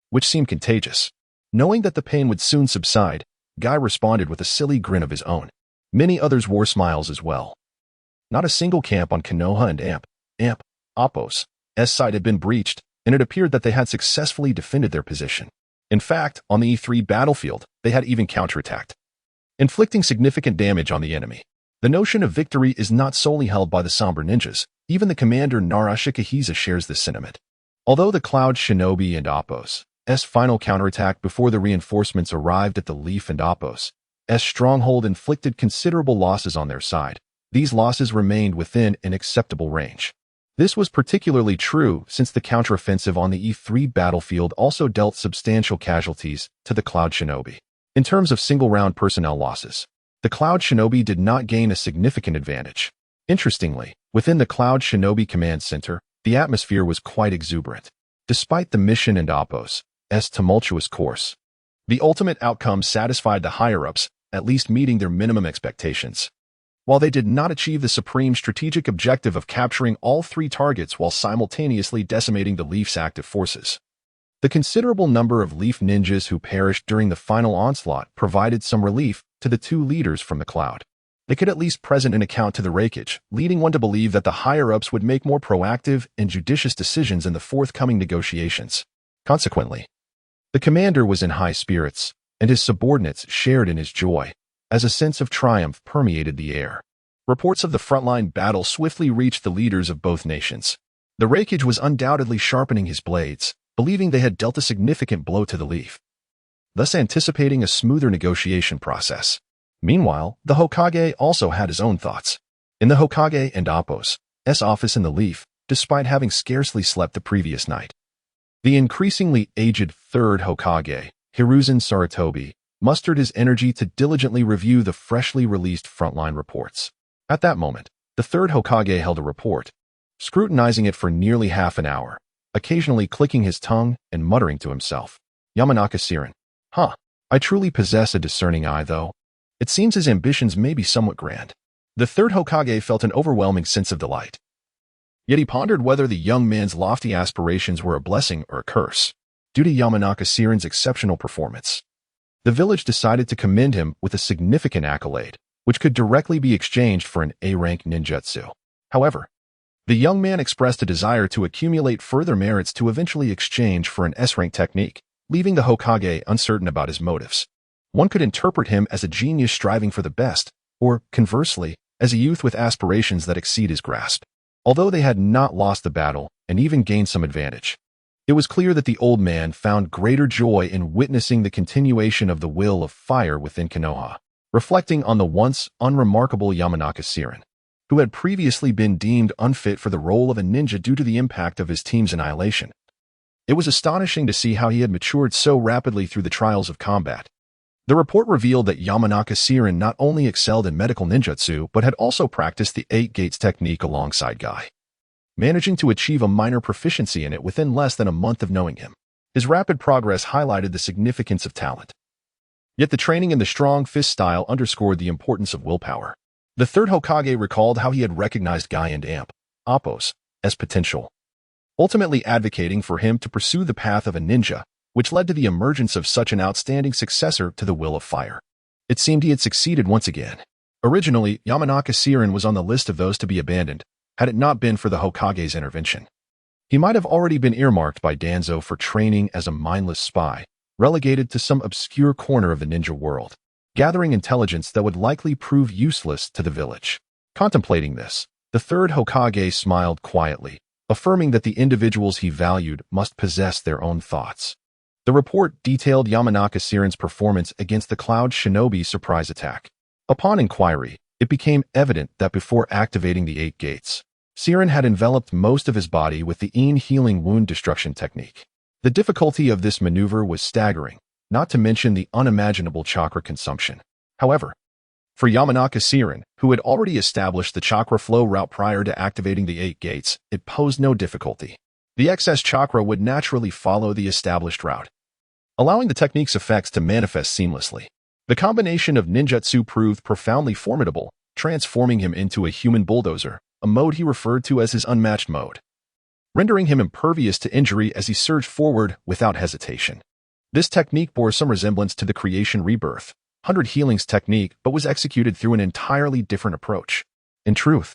which seemed contagious. Knowing that the pain would soon subside, Guy responded with a silly grin of his own. Many others wore smiles as well. Not a single camp on Konoha and Appos' side had been breached, and it appeared that they had successfully defended their position. In fact, on the E3 battlefield, they had even counterattacked, inflicting significant damage on the enemy. The notion of victory is not solely held by the somber ninjas. Even the commander Nara Shikahisa shares this sentiment. Although the Cloud Shinobi and Appos' final counterattack before the reinforcements arrived at the Leaf and Appos' stronghold inflicted considerable losses on their side, these losses remained within an acceptable range. This was particularly true since the counteroffensive on the E3 battlefield also dealt substantial casualties to the Cloud Shinobi. In terms of single-round personnel losses, the Cloud Shinobi did not gain a significant advantage. Interestingly, within the Cloud Shinobi command center, the atmosphere was quite exuberant. Despite the mission and Appos' tumultuous course, the ultimate outcome satisfied the higher-ups, at least meeting their minimum expectations. While they did not achieve the supreme strategic objective of capturing all three targets while simultaneously decimating the Leaf's active forces, the considerable number of Leaf ninjas who perished during the final onslaught provided some relief to the two leaders from the Cloud. They could at least present an account to the Raikage, leading one to believe that the higher-ups would make more proactive and judicious decisions in the forthcoming negotiations. Consequently, the commander was in high spirits, and his subordinates shared in his joy, as a sense of triumph permeated the air. Reports of the frontline battle swiftly reached the leaders of both nations. The Raikage was undoubtedly sharpening his blades, believing they had dealt a significant blow to the Leaf, thus anticipating a smoother negotiation process. Meanwhile, the Hokage also had his own thoughts. In the Hokage and Appos' office in the Leaf, despite having scarcely slept the previous night, the increasingly aged third Hokage, Hiruzen Sarutobi, mustered his energy to diligently review the freshly released frontline reports. At that moment, the third Hokage held a report, scrutinizing it for nearly half an hour, occasionally clicking his tongue and muttering to himself. Yamanaka Xingran. Huh, I truly possess a discerning eye, though. It seems his ambitions may be somewhat grand. The third Hokage felt an overwhelming sense of delight. Yet he pondered whether the young man's lofty aspirations were a blessing or a curse, due to Yamanaka Xingran's exceptional performance. The village decided to commend him with a significant accolade, which could directly be exchanged for an A-rank ninjutsu. However, the young man expressed a desire to accumulate further merits to eventually exchange for an S-rank technique, leaving the Hokage uncertain about his motives. One could interpret him as a genius striving for the best, or, conversely, as a youth with aspirations that exceed his grasp. Although they had not lost the battle and even gained some advantage, it was clear that the old man found greater joy in witnessing the continuation of the will of fire within Konoha, reflecting on the once unremarkable Yamanaka Xingran, who had previously been deemed unfit for the role of a ninja due to the impact of his team's annihilation. It was astonishing to see how he had matured so rapidly through the trials of combat. The report revealed that Yamanaka Xingran not only excelled in medical ninjutsu but had also practiced the 8 gates technique alongside Guy, managing to achieve a minor proficiency in it within less than a month of knowing him. His rapid progress highlighted the significance of talent. Yet the training in the strong fist style underscored the importance of willpower. The third Hokage recalled how he had recognized Guy and Appos as potential, ultimately advocating for him to pursue the path of a ninja, which led to the emergence of such an outstanding successor to the will of fire. It seemed he had succeeded once again. Originally, Yamanaka Xingran was on the list of those to be abandoned, had it not been for the Hokage's intervention. He might have already been earmarked by Danzo for training as a mindless spy, relegated to some obscure corner of the ninja world, gathering intelligence that would likely prove useless to the village. Contemplating this, the third Hokage smiled quietly, affirming that the individuals he valued must possess their own thoughts. The report detailed Yamanaka Xingran's performance against the Cloud Shinobi surprise attack. Upon inquiry, it became evident that before activating the 8 gates, Xingran had enveloped most of his body with the akin healing wound destruction technique. The difficulty of this maneuver was staggering, not to mention the unimaginable chakra consumption. However, for Yamanaka Xingran, who had already established the chakra flow route prior to activating the 8 gates, it posed no difficulty. The excess chakra would naturally follow the established route, allowing the technique's effects to manifest seamlessly. The combination of ninjutsu proved profoundly formidable, transforming him into a human bulldozer, a mode he referred to as his unmatched mode, rendering him impervious to injury as he surged forward without hesitation. This technique bore some resemblance to the Creation Rebirth 100 Healings technique but was executed through an entirely different approach. In truth,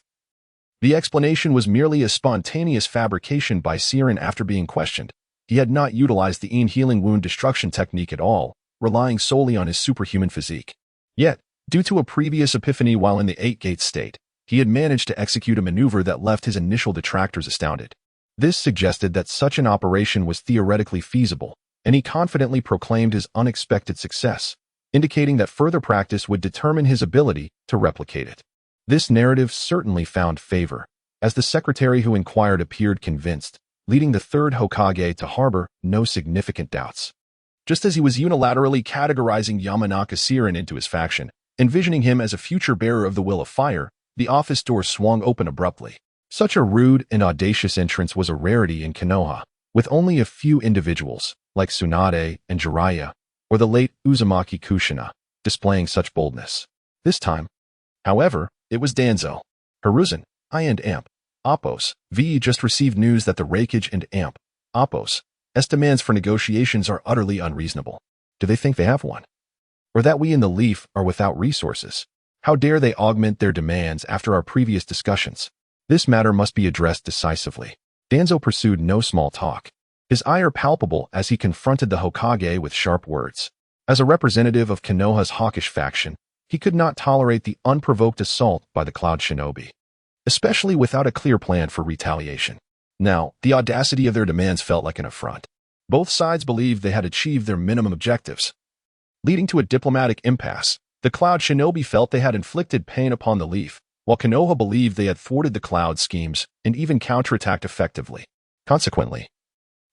the explanation was merely a spontaneous fabrication by Xingran after being questioned. He had not utilized the akin healing wound destruction technique at all, relying solely on his superhuman physique. Yet, due to a previous epiphany while in the 8 gates state, he had managed to execute a maneuver that left his initial detractors astounded. This suggested that such an operation was theoretically feasible, and he confidently proclaimed his unexpected success, indicating that further practice would determine his ability to replicate it. This narrative certainly found favor, as the secretary who inquired appeared convinced, leading the third Hokage to harbor no significant doubts. Just as he was unilaterally categorizing Yamanaka Xingran into his faction, envisioning him as a future bearer of the will of fire, the office door swung open abruptly. Such a rude and audacious entrance was a rarity in Konoha, with only a few individuals, like Tsunade and Jiraiya, or the late Uzumaki Kushina, displaying such boldness. This time, however, it was Danzo. Hiruzen, I and Appos, V just received news that the Raikage and Appos' demands for negotiations are utterly unreasonable. Do they think they have one? Or that we in the Leaf are without resources? How dare they augment their demands after our previous discussions? This matter must be addressed decisively. Danzo pursued no small talk, his ire palpable as he confronted the Hokage with sharp words. As a representative of Konoha's hawkish faction, he could not tolerate the unprovoked assault by the Cloud Shinobi, especially without a clear plan for retaliation. Now, the audacity of their demands felt like an affront. Both sides believed they had achieved their minimum objectives, leading to a diplomatic impasse. The Cloud Shinobi felt they had inflicted pain upon the Leaf, while Konoha believed they had thwarted the Cloud schemes and even counterattacked effectively. Consequently,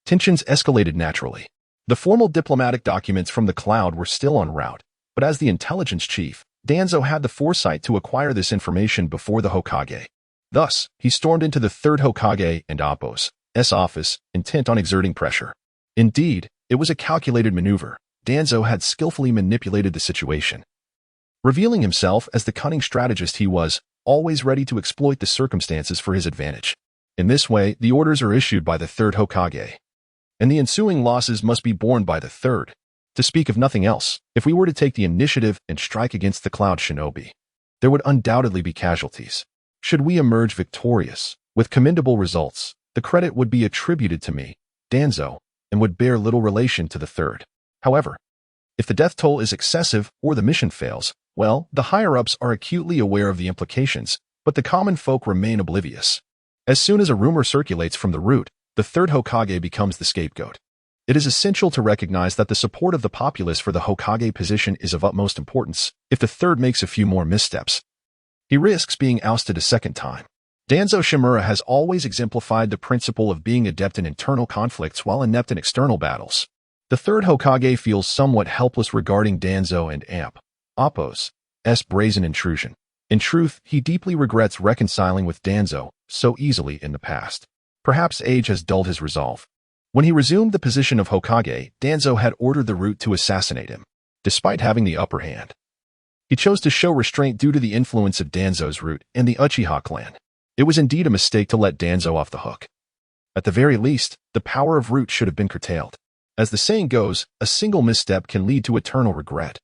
tensions escalated naturally. The formal diplomatic documents from the Cloud were still en route, but as the intelligence chief, Danzo had the foresight to acquire this information before the Hokage. Thus, he stormed into the third Hokage and Appo's office, intent on exerting pressure. Indeed, it was a calculated maneuver. Danzo had skillfully manipulated the situation, revealing himself as the cunning strategist he was, always ready to exploit the circumstances for his advantage. In this way, the orders are issued by the third Hokage, and the ensuing losses must be borne by the third. To speak of nothing else, if we were to take the initiative and strike against the Cloud Shinobi, there would undoubtedly be casualties. Should we emerge victorious, with commendable results, the credit would be attributed to me, Danzo, and would bear little relation to the third. However, if the death toll is excessive or the mission fails, well, the higher-ups are acutely aware of the implications, but the common folk remain oblivious. As soon as a rumor circulates from the root, the third Hokage becomes the scapegoat. It is essential to recognize that the support of the populace for the Hokage position is of utmost importance. If the third makes a few more missteps, he risks being ousted a second time. Danzo Shimura has always exemplified the principle of being adept in internal conflicts while inept in external battles. The third Hokage feels somewhat helpless regarding Danzo and Appo's brazen intrusion. In truth, he deeply regrets reconciling with Danzo so easily in the past. Perhaps age has dulled his resolve. When he resumed the position of Hokage, Danzo had ordered the root to assassinate him. Despite having the upper hand, he chose to show restraint due to the influence of Danzo's root and the Uchiha clan. It was indeed a mistake to let Danzo off the hook. At the very least, the power of root should have been curtailed. As the saying goes, a single misstep can lead to eternal regret.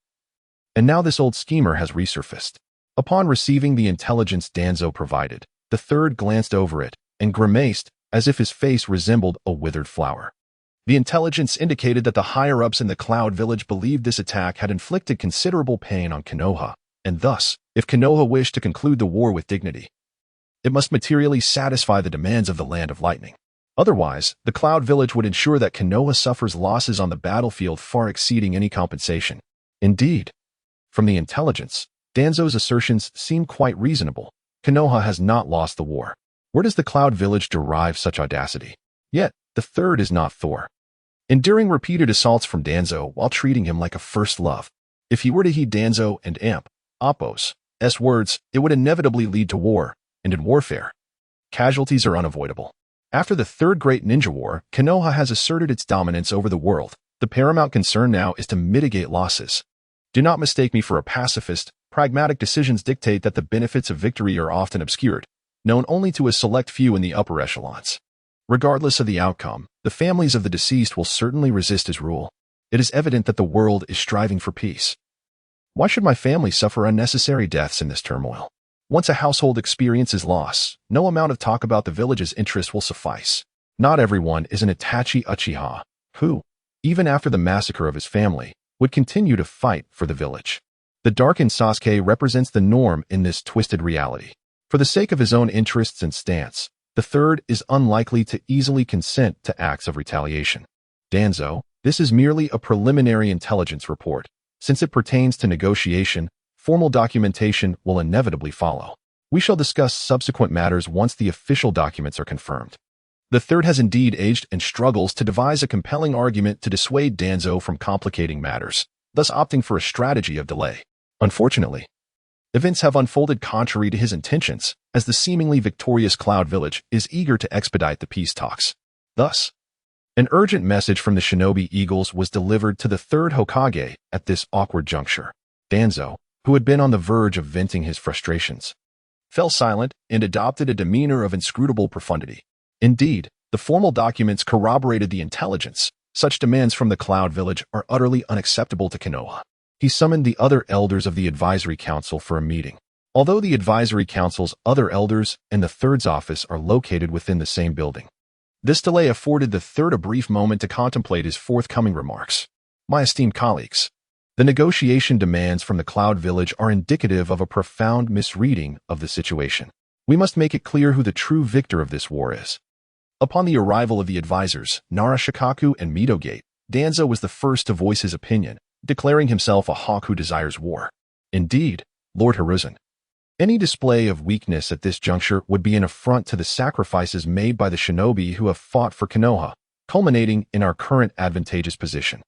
And now this old schemer has resurfaced. Upon receiving the intelligence Danzo provided, the third glanced over it and grimaced as if his face resembled a withered flower. The intelligence indicated that the higher-ups in the Cloud Village believed this attack had inflicted considerable pain on Konoha, and thus, if Konoha wished to conclude the war with dignity, it must materially satisfy the demands of the Land of Lightning. Otherwise, the Cloud Village would ensure that Konoha suffers losses on the battlefield far exceeding any compensation. Indeed, from the intelligence, Danzo's assertions seem quite reasonable. Konoha has not lost the war. Where does the Cloud Village derive such audacity? Yet, the third is not Thor. Enduring repeated assaults from Danzo while treating him like a first love. If he were to heed Danzo and Appo's words, it would inevitably lead to war, and in warfare, casualties are unavoidable. After the Third Great Ninja War, Konoha has asserted its dominance over the world. The paramount concern now is to mitigate losses. Do not mistake me for a pacifist. Pragmatic decisions dictate that the benefits of victory are often obscured, known only to a select few in the upper echelons. Regardless of the outcome, the families of the deceased will certainly resist his rule. It is evident that the world is striving for peace. Why should my family suffer unnecessary deaths in this turmoil? Once a household experiences loss, no amount of talk about the village's interest will suffice. Not everyone is an Itachi Uchiha, who, even after the massacre of his family, would continue to fight for the village. The darkened Sasuke represents the norm in this twisted reality. For the sake of his own interests and stance, the third is unlikely to easily consent to acts of retaliation. Danzo, this is merely a preliminary intelligence report. Since it pertains to negotiation, formal documentation will inevitably follow. We shall discuss subsequent matters once the official documents are confirmed. The third has indeed aged and struggles to devise a compelling argument to dissuade Danzo from complicating matters, thus opting for a strategy of delay. Unfortunately, events have unfolded contrary to his intentions, as the seemingly victorious Cloud Village is eager to expedite the peace talks. Thus, an urgent message from the Shinobi Eagles was delivered to the third Hokage at this awkward juncture. Danzo, who had been on the verge of venting his frustrations, fell silent and adopted a demeanor of inscrutable profundity. Indeed, the formal documents corroborated the intelligence. Such demands from the Cloud Village are utterly unacceptable to Konoha. He summoned the other elders of the Advisory Council for a meeting. Although the Advisory Council's other elders and the third's office are located within the same building, this delay afforded the third a brief moment to contemplate his forthcoming remarks. My esteemed colleagues, the negotiation demands from the Cloud Village are indicative of a profound misreading of the situation. We must make it clear who the true victor of this war is. Upon the arrival of the advisors, Narashikaku and Midogate, Danzo was the first to voice his opinion, declaring himself a hawk who desires war. Indeed, Lord Hiruzen, any display of weakness at this juncture would be an affront to the sacrifices made by the shinobi who have fought for Konoha, culminating in our current advantageous position.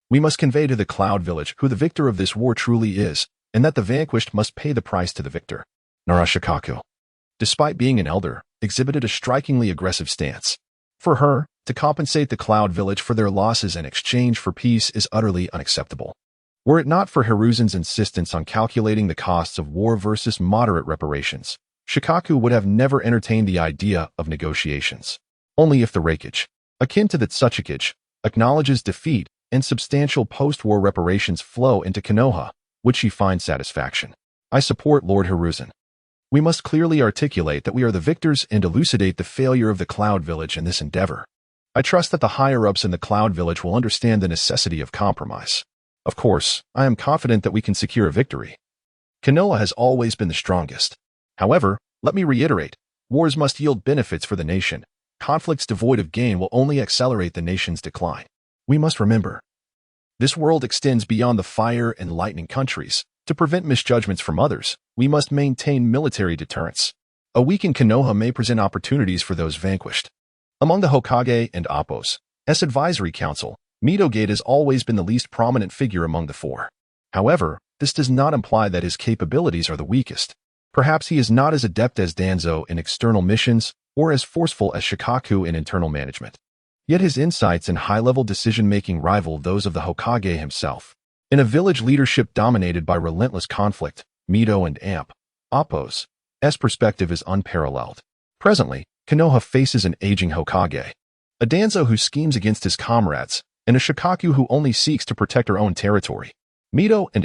We must convey to the Cloud Village who the victor of this war truly is, and that the vanquished must pay the price to the victor. Narashikaku. despite being an elder, exhibited a strikingly aggressive stance. For her, to compensate the Cloud Village for their losses in exchange for peace is utterly unacceptable. Were it not for Hiruzen's insistence on calculating the costs of war versus moderate reparations, Shikaku would have never entertained the idea of negotiations. Only if the Reikage, akin to the Tsuchikage, acknowledges defeat and substantial post-war reparations flow into Konoha, would she find satisfaction. I support Lord Hiruzen. We must clearly articulate that we are the victors and elucidate the failure of the Cloud Village in this endeavor. I trust that the higher-ups in the Cloud Village will understand the necessity of compromise. Of course, I am confident that we can secure a victory. Konoha has always been the strongest. However, let me reiterate, wars must yield benefits for the nation. Conflicts devoid of gain will only accelerate the nation's decline. We must remember, this world extends beyond the fire and lightning countries. To prevent misjudgments from others, we must maintain military deterrence. A weakened Konoha may present opportunities for those vanquished. Among the Hokage and Appo's advisory council, Midogate has always been the least prominent figure among the four. However, this does not imply that his capabilities are the weakest. Perhaps he is not as adept as Danzo in external missions or as forceful as Shikaku in internal management. Yet his insights and high-level decision-making rival those of the Hokage himself. In a village leadership dominated by relentless conflict, Mido and Appo's perspective is unparalleled. Presently, Konoha faces an aging Hokage, a Danzo who schemes against his comrades, and a Shikaku who only seeks to protect her own territory. Mido and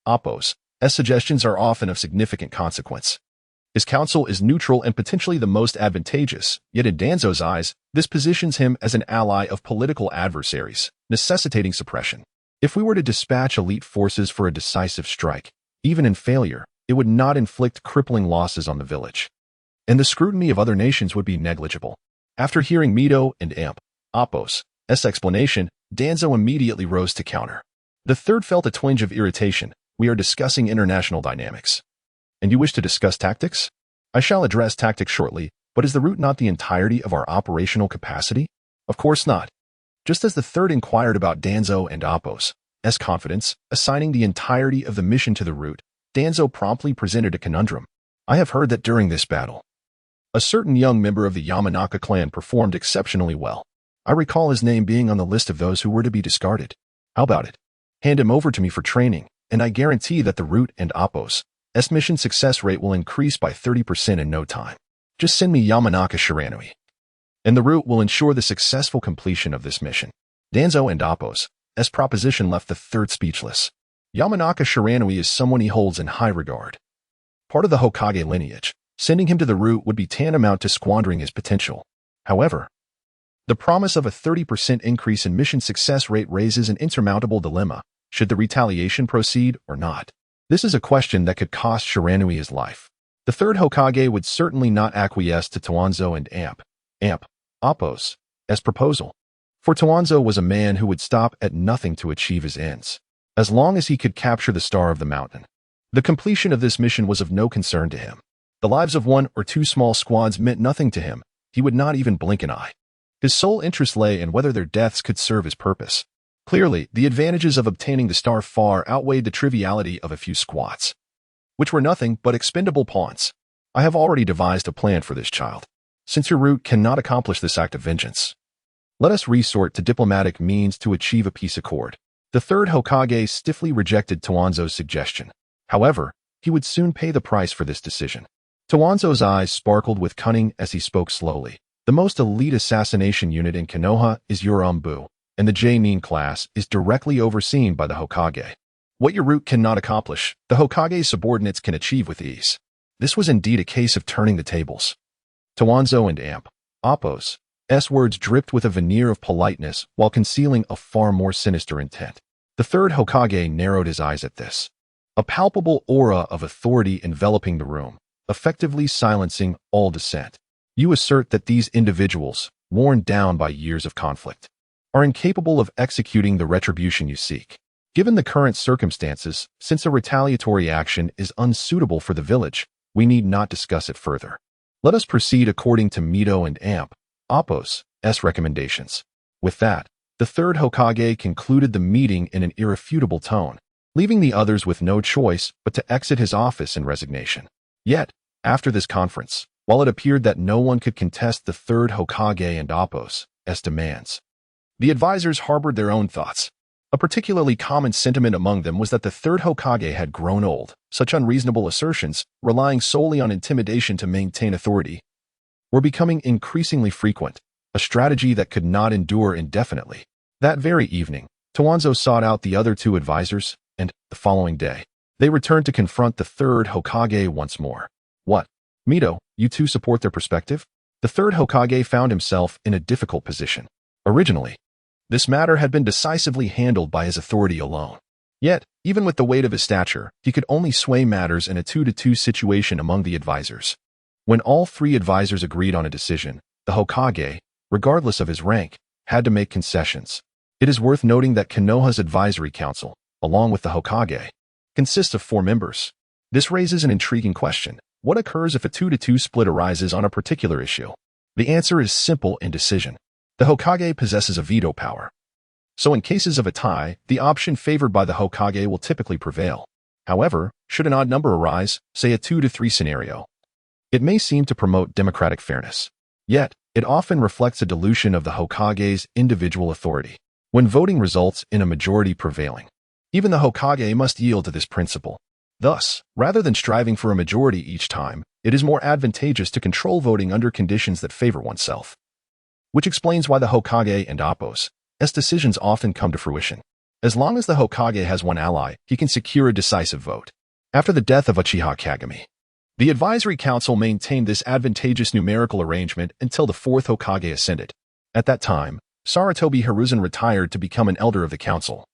Appo's suggestions are often of significant consequence. His counsel is neutral and potentially the most advantageous, yet in Danzo's eyes, this positions him as an ally of political adversaries, necessitating suppression. If we were to dispatch elite forces for a decisive strike, even in failure, it would not inflict crippling losses on the village. And the scrutiny of other nations would be negligible. After hearing Mido and Appo's explanation, Danzo immediately rose to counter. The third felt a twinge of irritation. We are discussing international dynamics. And you wish to discuss tactics? I shall address tactics shortly, but is the route not the entirety of our operational capacity? Of course not. Just as the third inquired about Danzo and Appo's confidence, assigning the entirety of the mission to the route, Danzo promptly presented a conundrum. I have heard that during this battle, a certain young member of the Yamanaka clan performed exceptionally well. I recall his name being on the list of those who were to be discarded. How about it? Hand him over to me for training, and I guarantee that the route and Appo's mission success rate will increase by 30% in no time. Just send me Yamanaka Xingran, and the route will ensure the successful completion of this mission. Danzo and Appo's proposition left the third speechless. Yamanaka Xingran is someone he holds in high regard. Part of the Hokage lineage, sending him to the route would be tantamount to squandering his potential. However, the promise of a 30% increase in mission success rate raises an insurmountable dilemma. Should the retaliation proceed or not? This is a question that could cost Shiranui his life. The third Hokage would certainly not acquiesce to Toanzo and Appo's proposal. For Toanzo was a man who would stop at nothing to achieve his ends, as long as he could capture the Star of the Mountain. The completion of this mission was of no concern to him. The lives of one or two small squads meant nothing to him. He would not even blink an eye. His sole interest lay in whether their deaths could serve his purpose. Clearly, the advantages of obtaining the star far outweighed the triviality of a few squats, which were nothing but expendable pawns. I have already devised a plan for this child. Since your route cannot accomplish this act of vengeance, let us resort to diplomatic means to achieve a peace accord. The third Hokage stiffly rejected Toanzo's suggestion. However, he would soon pay the price for this decision. Toanzo's eyes sparkled with cunning as he spoke slowly. The most elite assassination unit in Konoha is Yorambu, and the genin class is directly overseen by the Hokage. What your route cannot accomplish, the Hokage's subordinates can achieve with ease. This was indeed a case of turning the tables. Toanzo and Appo's words dripped with a veneer of politeness while concealing a far more sinister intent. The third Hokage narrowed his eyes at this. A palpable aura of authority enveloping the room, effectively silencing all dissent. You assert that these individuals, worn down by years of conflict, are incapable of executing the retribution you seek. Given the current circumstances, since a retaliatory action is unsuitable for the village, we need not discuss it further. Let us proceed according to Mido and Appo's recommendations. With that, the third Hokage concluded the meeting in an irrefutable tone, leaving the others with no choice but to exit his office in resignation. Yet, after this conference, while it appeared that no one could contest the third Hokage and Appo's demands. The advisors harbored their own thoughts. A particularly common sentiment among them was that the third Hokage had grown old. Such unreasonable assertions, relying solely on intimidation to maintain authority, were becoming increasingly frequent, a strategy that could not endure indefinitely. That very evening, Toanzo sought out the other two advisors, and, the following day, they returned to confront the third Hokage once more. What? Mito, you two support their perspective? The third Hokage found himself in a difficult position. Originally, this matter had been decisively handled by his authority alone. Yet, even with the weight of his stature, he could only sway matters in a 2-to-2 situation among the advisors. When all three advisors agreed on a decision, the Hokage, regardless of his rank, had to make concessions. It is worth noting that Konoha's advisory council, along with the Hokage, consists of 4 members. This raises an intriguing question. What occurs if a 2-to-2 split arises on a particular issue? The answer is simple: indecision. The Hokage possesses a veto power. So in cases of a tie, the option favored by the Hokage will typically prevail. However, should an odd number arise, say a 2-to-3 scenario, it may seem to promote democratic fairness. Yet, it often reflects a dilution of the Hokage's individual authority. When voting results in a majority prevailing, even the Hokage must yield to this principle. Thus, rather than striving for a majority each time, it is more advantageous to control voting under conditions that favor oneself. Which explains why the Hokage and Appo's decisions often come to fruition. As long as the Hokage has one ally, he can secure a decisive vote. After the death of Uchiha Kagami, the advisory council maintained this advantageous numerical arrangement until the fourth Hokage ascended. At that time, Sarutobi Hiruzen retired to become an elder of the council,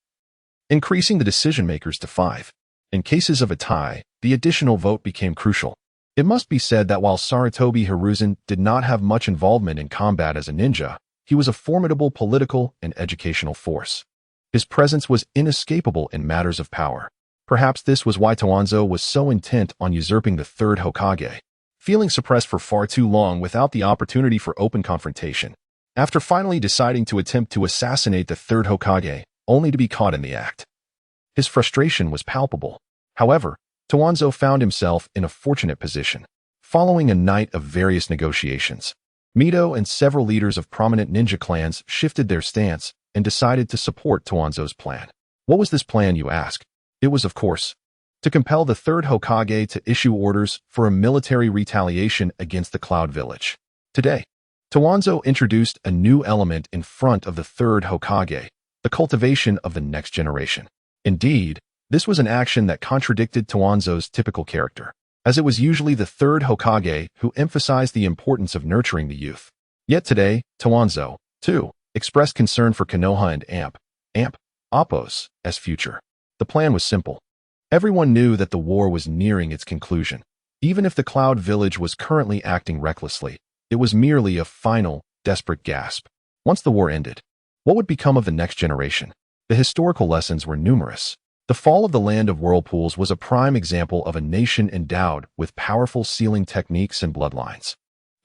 increasing the decision-makers to 5. In cases of a tie, the additional vote became crucial. It must be said that while Sarutobi Hiruzen did not have much involvement in combat as a ninja, he was a formidable political and educational force. His presence was inescapable in matters of power. Perhaps this was why Toanzo was so intent on usurping the third Hokage, feeling suppressed for far too long without the opportunity for open confrontation. After finally deciding to attempt to assassinate the third Hokage, only to be caught in the act, his frustration was palpable. However, Toanzo found himself in a fortunate position. Following a night of various negotiations, Mito and several leaders of prominent ninja clans shifted their stance and decided to support Toanzo's plan. What was this plan, you ask? It was, of course, to compel the third Hokage to issue orders for a military retaliation against the Cloud Village. Today, Toanzo introduced a new element in front of the third Hokage, the cultivation of the next generation. Indeed, this was an action that contradicted Toanzo's typical character, as it was usually the third Hokage who emphasized the importance of nurturing the youth. Yet today, Toanzo, too, expressed concern for Konoha and Appo's future. The plan was simple. Everyone knew that the war was nearing its conclusion. Even if the Cloud Village was currently acting recklessly, it was merely a final, desperate gasp. Once the war ended, what would become of the next generation? The historical lessons were numerous. The fall of the Land of Whirlpools was a prime example of a nation endowed with powerful sealing techniques and bloodlines.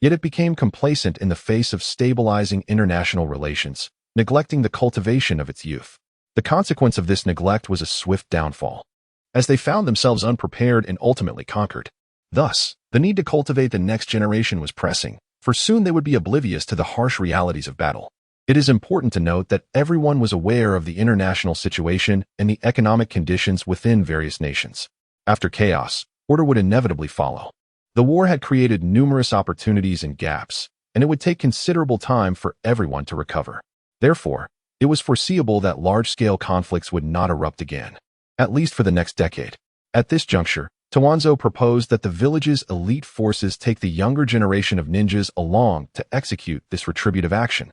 Yet it became complacent in the face of stabilizing international relations, neglecting the cultivation of its youth. The consequence of this neglect was a swift downfall, as they found themselves unprepared and ultimately conquered. Thus, the need to cultivate the next generation was pressing, for soon they would be oblivious to the harsh realities of battle. It is important to note that everyone was aware of the international situation and the economic conditions within various nations. After chaos, order would inevitably follow. The war had created numerous opportunities and gaps, and it would take considerable time for everyone to recover. Therefore, it was foreseeable that large-scale conflicts would not erupt again, at least for the next decade. At this juncture, Toanzo proposed that the village's elite forces take the younger generation of ninjas along to execute this retributive action,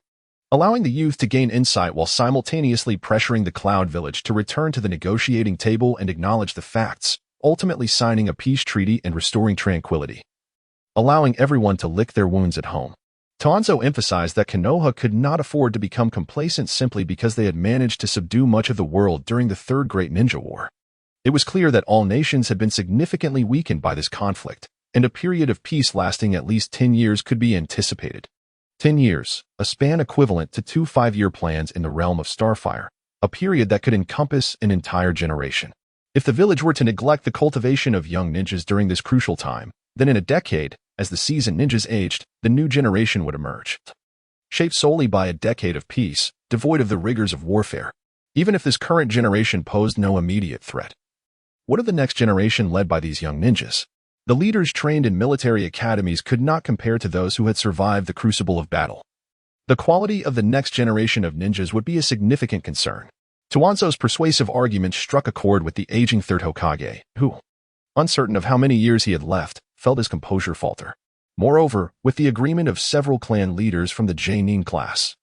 allowing the youth to gain insight while simultaneously pressuring the Cloud Village to return to the negotiating table and acknowledge the facts, ultimately signing a peace treaty and restoring tranquility, allowing everyone to lick their wounds at home. Toanzo emphasized that Konoha could not afford to become complacent simply because they had managed to subdue much of the world during the Third Great Ninja War. It was clear that all nations had been significantly weakened by this conflict, and a period of peace lasting at least 10 years could be anticipated. 10 years, a span equivalent to 2 5-year plans in the realm of Starfire, a period that could encompass an entire generation. If the village were to neglect the cultivation of young ninjas during this crucial time, then in a decade, As the seasoned ninjas aged, the new generation would emerge, shaped solely by a decade of peace, devoid of the rigors of warfare. Even if this current generation posed no immediate threat, what of the next generation led by these young ninjas? The leaders trained in military academies could not compare to those who had survived the crucible of battle. The quality of the next generation of ninjas would be a significant concern. Tuanzo's persuasive argument struck a chord with the aging third Hokage, who, uncertain of how many years he had left, felt his composure falter. Moreover, with the agreement of several clan leaders from the genin class,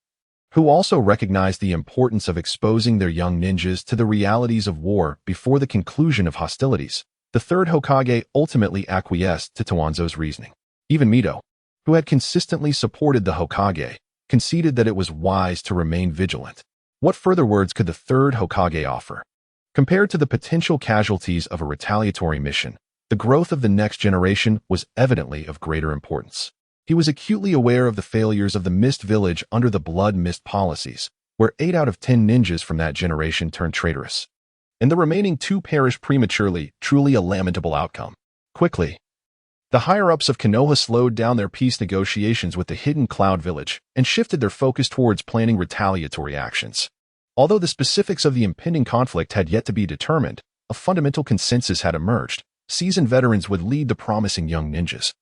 who also recognized the importance of exposing their young ninjas to the realities of war before the conclusion of hostilities, the third Hokage ultimately acquiesced to Tuanzo's reasoning. Even Mito, who had consistently supported the Hokage, conceded that it was wise to remain vigilant. What further words could the third Hokage offer? Compared to the potential casualties of a retaliatory mission, the growth of the next generation was evidently of greater importance. He was acutely aware of the failures of the Mist Village under the Blood Mist policies, where 8 out of 10 ninjas from that generation turned traitorous, and the remaining 2 perished prematurely, truly a lamentable outcome. Quickly, the higher-ups of Konoha slowed down their peace negotiations with the hidden Cloud Village and shifted their focus towards planning retaliatory actions. Although the specifics of the impending conflict had yet to be determined, a fundamental consensus had emerged. Seasoned veterans would lead the promising young ninjas,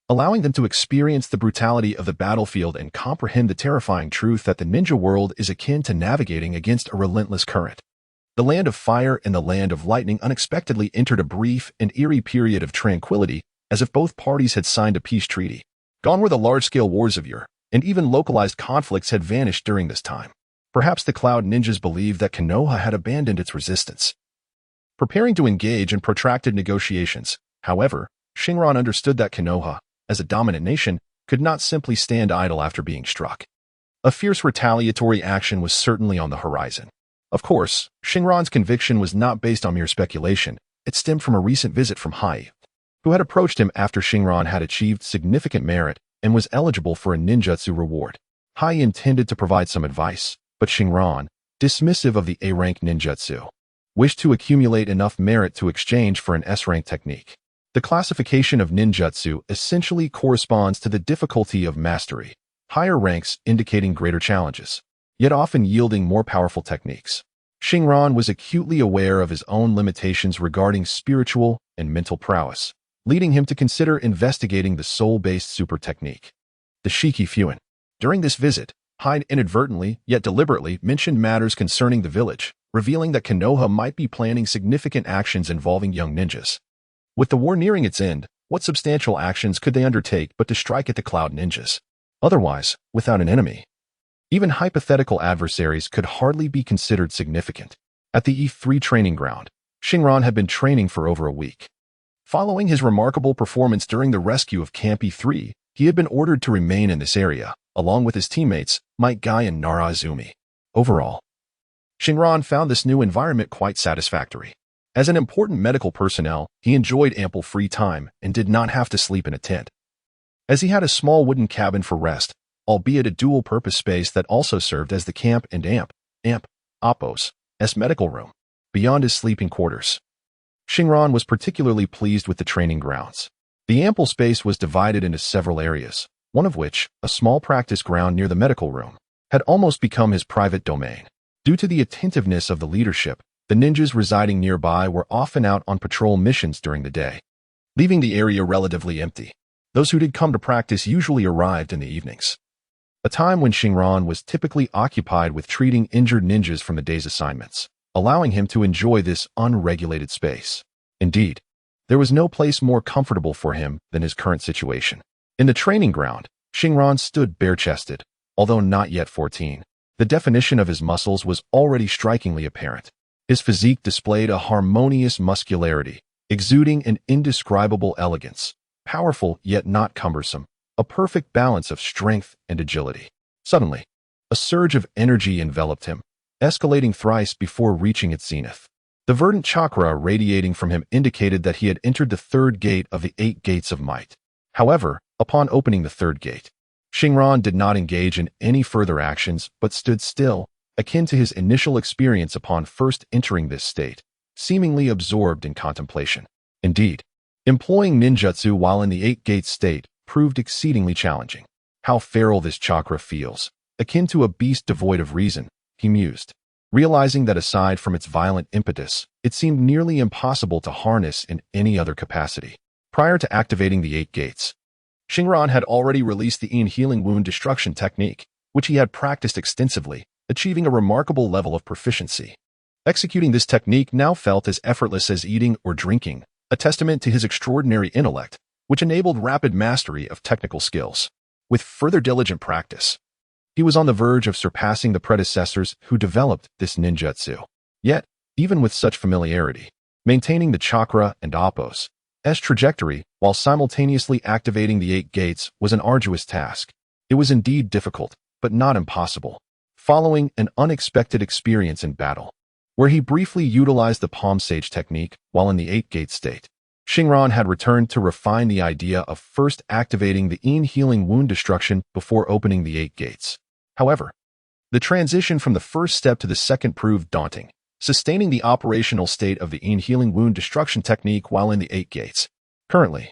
allowing them to experience the brutality of the battlefield and comprehend the terrifying truth that the ninja world is akin to navigating against a relentless current. The land of fire and the land of lightning unexpectedly entered a brief and eerie period of tranquility, as if both parties had signed a peace treaty. Gone were the large-scale wars of yore, and even localized conflicts had vanished during this time. Perhaps the Cloud Ninjas believed that Konoha had abandoned its resistance, preparing to engage in protracted negotiations. However, Xingran understood that Konoha, as a dominant nation, could not simply stand idle after being struck. A fierce retaliatory action was certainly on the horizon. Of course, Xingran's conviction was not based on mere speculation. It stemmed from a recent visit from Hai, who had approached him after Xingran had achieved significant merit and was eligible for a ninjutsu reward. Hai intended to provide some advice, but Xingran, dismissive of the A-rank ninjutsu, wished to accumulate enough merit to exchange for an S-rank technique. The classification of ninjutsu essentially corresponds to the difficulty of mastery, higher ranks indicating greater challenges, yet often yielding more powerful techniques. Xingran was acutely aware of his own limitations regarding spiritual and mental prowess, leading him to consider investigating the soul-based super technique, the Shiki Fuin. During this visit, Hyde inadvertently, yet deliberately, mentioned matters concerning the village, revealing that Konoha might be planning significant actions involving young ninjas. With the war nearing its end, what substantial actions could they undertake but to strike at the Cloud Ninjas? Otherwise, without an enemy, even hypothetical adversaries could hardly be considered significant. At the E3 training ground, Xingran had been training for over a week. Following his remarkable performance during the rescue of Camp E3, he had been ordered to remain in this area, along with his teammates, Might Guy and Nara Azumi. Overall, Xingran found this new environment quite satisfactory. As an important medical personnel, he enjoyed ample free time and did not have to sleep in a tent, as he had a small wooden cabin for rest, albeit a dual-purpose space that also served as the camp and Appo's medical room, beyond his sleeping quarters. Xingran was particularly pleased with the training grounds. The ample space was divided into several areas, one of which, a small practice ground near the medical room, had almost become his private domain. Due to the attentiveness of the leadership, the ninjas residing nearby were often out on patrol missions during the day, leaving the area relatively empty. Those who did come to practice usually arrived in the evenings, a time when Xingran was typically occupied with treating injured ninjas from the day's assignments, allowing him to enjoy this unregulated space. Indeed, there was no place more comfortable for him than his current situation. In the training ground, Xingran stood bare-chested, although not yet 14. The definition of his muscles was already strikingly apparent. His physique displayed a harmonious muscularity, exuding an indescribable elegance, powerful yet not cumbersome, a perfect balance of strength and agility. Suddenly, a surge of energy enveloped him, escalating thrice before reaching its zenith. The verdant chakra radiating from him indicated that he had entered the third gate of the 8 gates of might. However, upon opening the third gate, Xingran did not engage in any further actions but stood still, akin to his initial experience upon first entering this state, seemingly absorbed in contemplation. Indeed, Employing ninjutsu while in the eight-gate state proved exceedingly challenging. How feral this chakra feels, akin to a beast devoid of reason, he mused, realizing that aside from its violent impetus, it seemed nearly impossible to harness in any other capacity. Prior to activating the eight gates, Xingran had already released the healing wound destruction technique, which he had practiced extensively, achieving a remarkable level of proficiency. Executing this technique now felt as effortless as eating or drinking, a testament to his extraordinary intellect, which enabled rapid mastery of technical skills. With further diligent practice, he was on the verge of surpassing the predecessors who developed this ninjutsu. Yet, even with such familiarity, maintaining the chakra and Appo's trajectory while simultaneously activating the eight gates was an arduous task. It was indeed difficult, but not impossible. Following an unexpected experience in battle, where he briefly utilized the palm sage technique while in the eight-gate state, Xingran had returned to refine the idea of first activating the healing wound destruction before opening the eight gates. However, the transition from the first step to the second proved daunting, sustaining the operational state of the healing wound destruction technique while in the eight gates. Currently,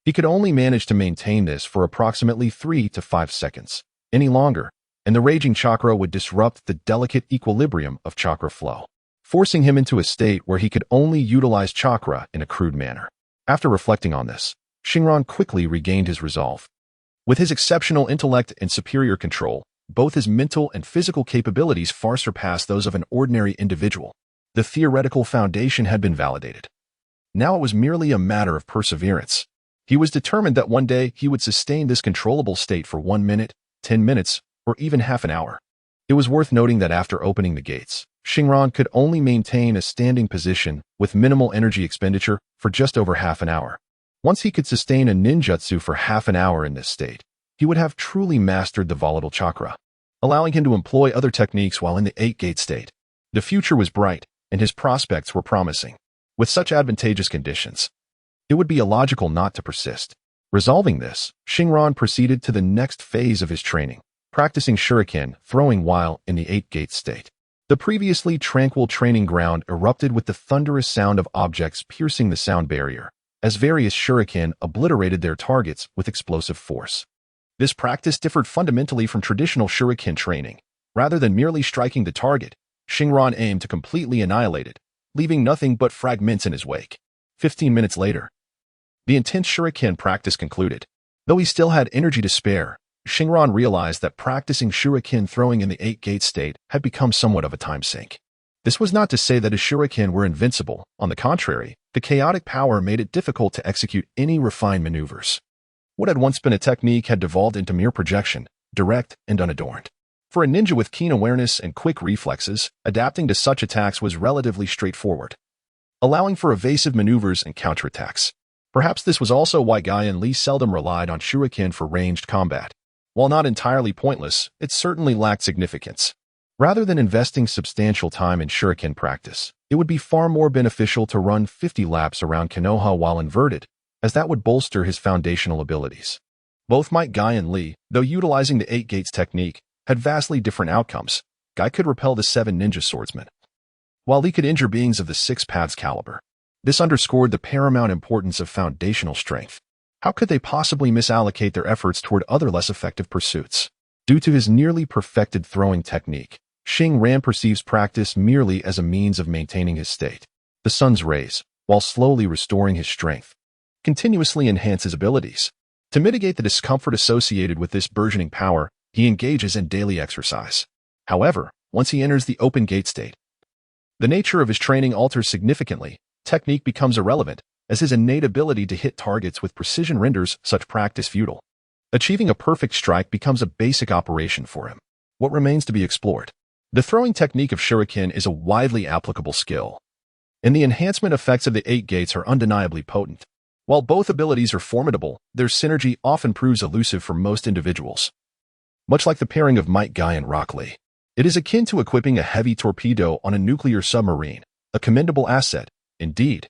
he could only manage to maintain this for approximately 3 to 5 seconds. Any longer, and the raging chakra would disrupt the delicate equilibrium of chakra flow, forcing him into a state where he could only utilize chakra in a crude manner. After reflecting on this, Xingran quickly regained his resolve. With his exceptional intellect and superior control, both his mental and physical capabilities far surpassed those of an ordinary individual. The theoretical foundation had been validated. Now it was merely a matter of perseverance. He was determined that one day he would sustain this controllable state for 1 minute, 10 minutes, or even half an hour. It was worth noting that after opening the gates, Xingran could only maintain a standing position with minimal energy expenditure for just over half an hour. Once he could sustain a ninjutsu for half an hour in this state, he would have truly mastered the volatile chakra, allowing him to employ other techniques while in the eight-gate state. The future was bright, and his prospects were promising. With such advantageous conditions, it would be illogical not to persist. Resolving this, Xingran proceeded to the next phase of his training, practicing shuriken throwing while in the eight-gate state. The previously tranquil training ground erupted with the thunderous sound of objects piercing the sound barrier, as various shuriken obliterated their targets with explosive force. This practice differed fundamentally from traditional shuriken training. Rather than merely striking the target, Xingran aimed to completely annihilate it, leaving nothing but fragments in his wake. 15 minutes later, the intense shuriken practice concluded. Though he still had energy to spare, Xingran realized that practicing shuriken throwing in the eight-gate state had become somewhat of a time sink. This was not to say that his shuriken were invincible. On the contrary, the chaotic power made it difficult to execute any refined maneuvers. What had once been a technique had devolved into mere projection, direct and unadorned. For a ninja with keen awareness and quick reflexes, adapting to such attacks was relatively straightforward, allowing for evasive maneuvers and counterattacks. Perhaps this was also why Guy and Lee seldom relied on shuriken for ranged combat. While not entirely pointless, it certainly lacked significance. Rather than investing substantial time in shuriken practice, it would be far more beneficial to run 50 laps around Konoha while inverted, as that would bolster his foundational abilities. Both Might Guy and Lee, though utilizing the eight gates technique, had vastly different outcomes. Guy could repel the 7 ninja swordsmen, while Lee could injure beings of the 6 paths caliber. This underscored the paramount importance of foundational strength. How could they possibly misallocate their efforts toward other less effective pursuits? Due to his nearly perfected throwing technique, Xingran perceives practice merely as a means of maintaining his state. The sun's rays, while slowly restoring his strength, continuously enhance his abilities. To mitigate the discomfort associated with this burgeoning power, he engages in daily exercise. However, once he enters the open gate state, the nature of his training alters significantly. Technique becomes irrelevant, as his innate ability to hit targets with precision renders such practice futile. Achieving a perfect strike becomes a basic operation for him. What remains to be explored? The throwing technique of shuriken is a widely applicable skill, and the enhancement effects of the 8 gates are undeniably potent. While both abilities are formidable, their synergy often proves elusive for most individuals. Much like the pairing of Might Guy and Rock Lee, it is akin to equipping a heavy torpedo on a nuclear submarine, a commendable asset, indeed,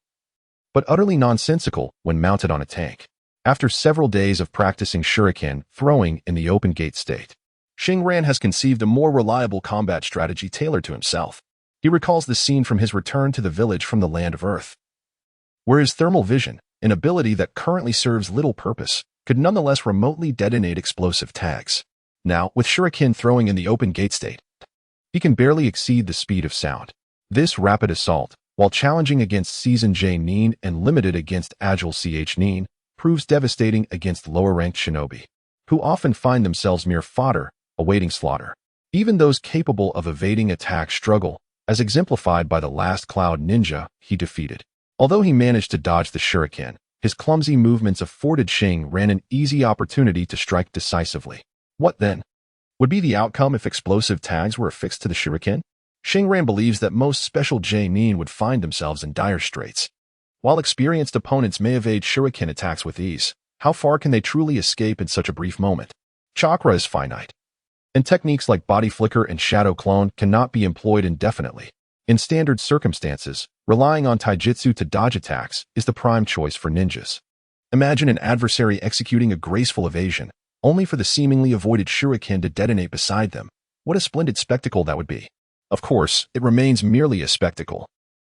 but utterly nonsensical when mounted on a tank. After several days of practicing shuriken throwing in the open gate state, Xingran has conceived a more reliable combat strategy tailored to himself. He recalls the scene from his return to the village from the land of Earth, where his thermal vision, an ability that currently serves little purpose, could nonetheless remotely detonate explosive tags. Now, with shuriken throwing in the open gate state, he can barely exceed the speed of sound. This rapid assault, while challenging against seasoned genin and limited against agile nin, proves devastating against lower-ranked shinobi, who often find themselves mere fodder, awaiting slaughter. Even those capable of evading attack struggle, as exemplified by the last cloud ninja he defeated. Although he managed to dodge the shuriken, his clumsy movements afforded Xingran an easy opportunity to strike decisively. What then would be the outcome if explosive tags were affixed to the shuriken? Xingran believes that most special genin would find themselves in dire straits. While experienced opponents may evade shuriken attacks with ease, how far can they truly escape in such a brief moment? Chakra is finite, and techniques like body flicker and shadow clone cannot be employed indefinitely. In standard circumstances, relying on taijutsu to dodge attacks is the prime choice for ninjas. Imagine an adversary executing a graceful evasion, only for the seemingly avoided shuriken to detonate beside them. What a splendid spectacle that would be. Of course, it remains merely a spectacle.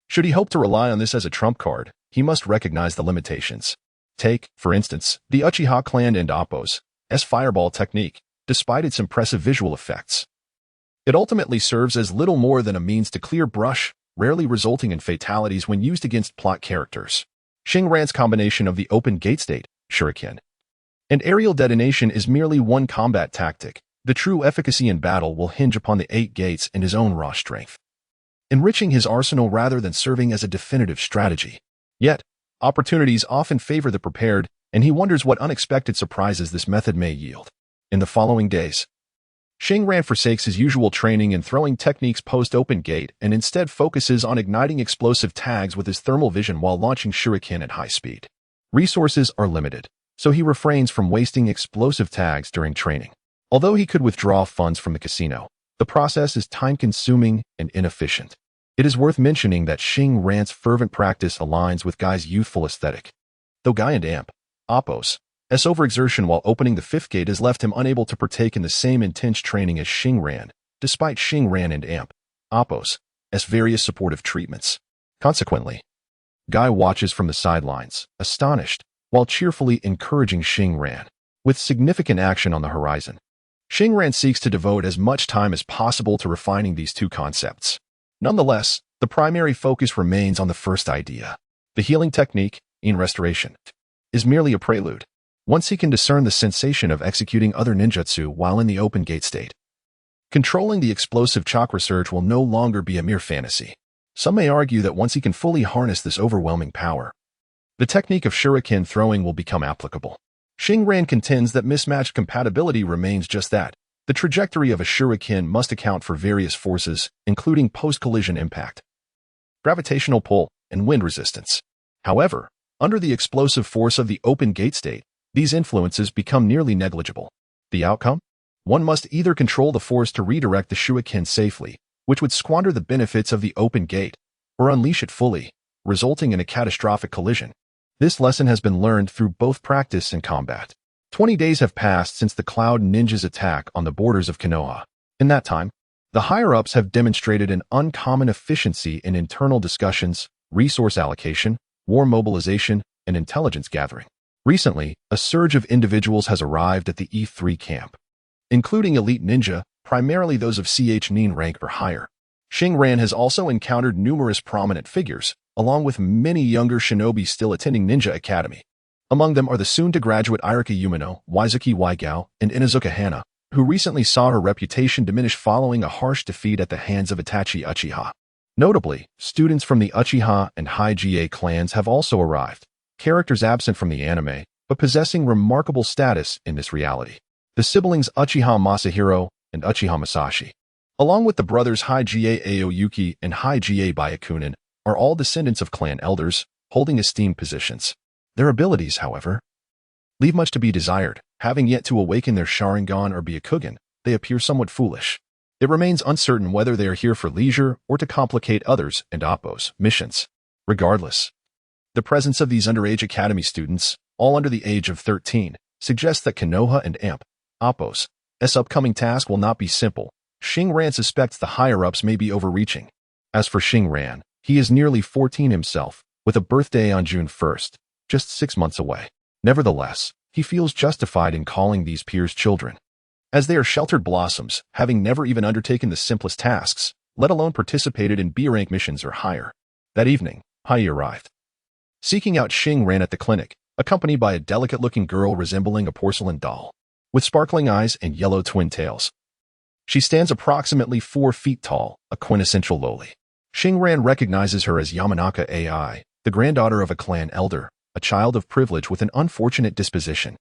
Should he hope to rely on this as a trump card, he must recognize the limitations. Take, for instance, the Uchiha clan and Appo's fireball technique. Despite its impressive visual effects, it ultimately serves as little more than a means to clear brush, rarely resulting in fatalities when used against plot characters. Xingran's combination of the open gate state, shuriken, and aerial detonation is merely one combat tactic. The true efficacy in battle will hinge upon the 8 gates and his own raw strength, enriching his arsenal rather than serving as a definitive strategy. Yet, opportunities often favor the prepared, and he wonders what unexpected surprises this method may yield. In the following days, Xingran forsakes his usual training in throwing techniques post-open gate and instead focuses on igniting explosive tags with his thermal vision while launching shuriken at high speed. Resources are limited, so he refrains from wasting explosive tags during training. Although he could withdraw funds from the casino, the process is time-consuming and inefficient. It is worth mentioning that Xingran's fervent practice aligns with Guy's youthful aesthetic. Though Guy and Appo's overexertion while opening the 5th gate has left him unable to partake in the same intense training as Xingran, despite Xingran and Appo's various supportive treatments. Consequently, Guy watches from the sidelines, astonished, while cheerfully encouraging Xingran. With significant action on the horizon, Xingran seeks to devote as much time as possible to refining these two concepts. Nonetheless, the primary focus remains on the first idea. The healing technique, in restoration, is merely a prelude. Once he can discern the sensation of executing other ninjutsu while in the open gate state, controlling the explosive chakra surge will no longer be a mere fantasy. Some may argue that once he can fully harness this overwhelming power, the technique of shuriken throwing will become applicable. Xingran contends that mismatched compatibility remains just that. The trajectory of a shuriken must account for various forces, including post-collision impact, gravitational pull, and wind resistance. However, under the explosive force of the open gate state, these influences become nearly negligible. The outcome? One must either control the force to redirect the shuriken safely, which would squander the benefits of the open gate, or unleash it fully, resulting in a catastrophic collision. This lesson has been learned through both practice and combat. 20 days have passed since the Cloud Ninja's attack on the borders of Konoha. In that time, the higher-ups have demonstrated an uncommon efficiency in internal discussions, resource allocation, war mobilization, and intelligence gathering. Recently, a surge of individuals has arrived at the E3 camp, including elite ninja, primarily those of nin rank or higher. Xingran has also encountered numerous prominent figures, along with many younger shinobi still attending Ninja Academy. Among them are the soon-to-graduate Irika Umino, Waizuki Waigao, and Inazuka Hana, who recently saw her reputation diminish following a harsh defeat at the hands of Itachi Uchiha. Notably, students from the Uchiha and High-GA clans have also arrived, characters absent from the anime, but possessing remarkable status in this reality. The siblings Uchiha Masahiro and Uchiha Masashi, along with the brothers High-GA Aoyuki and High-GA Byakunin, are all descendants of clan elders, holding esteemed positions. Their abilities, however, leave much to be desired. Having yet to awaken their Sharingan or Byakugan, they appear somewhat foolish. It remains uncertain whether they are here for leisure or to complicate others and Appo's missions. Regardless, the presence of these underage academy students, all under the age of 13, suggests that Konoha and Appo's upcoming task will not be simple. Xingran suspects the higher-ups may be overreaching. As for Xingran, he is nearly 14 himself, with a birthday on June 1st. just 6 months away. Nevertheless, he feels justified in calling these peers children, as they are sheltered blossoms, having never even undertaken the simplest tasks, let alone participated in B-rank missions or higher. That evening, Hai arrived, seeking out Xingran at the clinic, accompanied by a delicate-looking girl resembling a porcelain doll, with sparkling eyes and yellow twin tails. She stands approximately 4 feet tall, a quintessential loli. Xingran recognizes her as Yamanaka AI, the granddaughter of a clan elder, a child of privilege with an unfortunate disposition.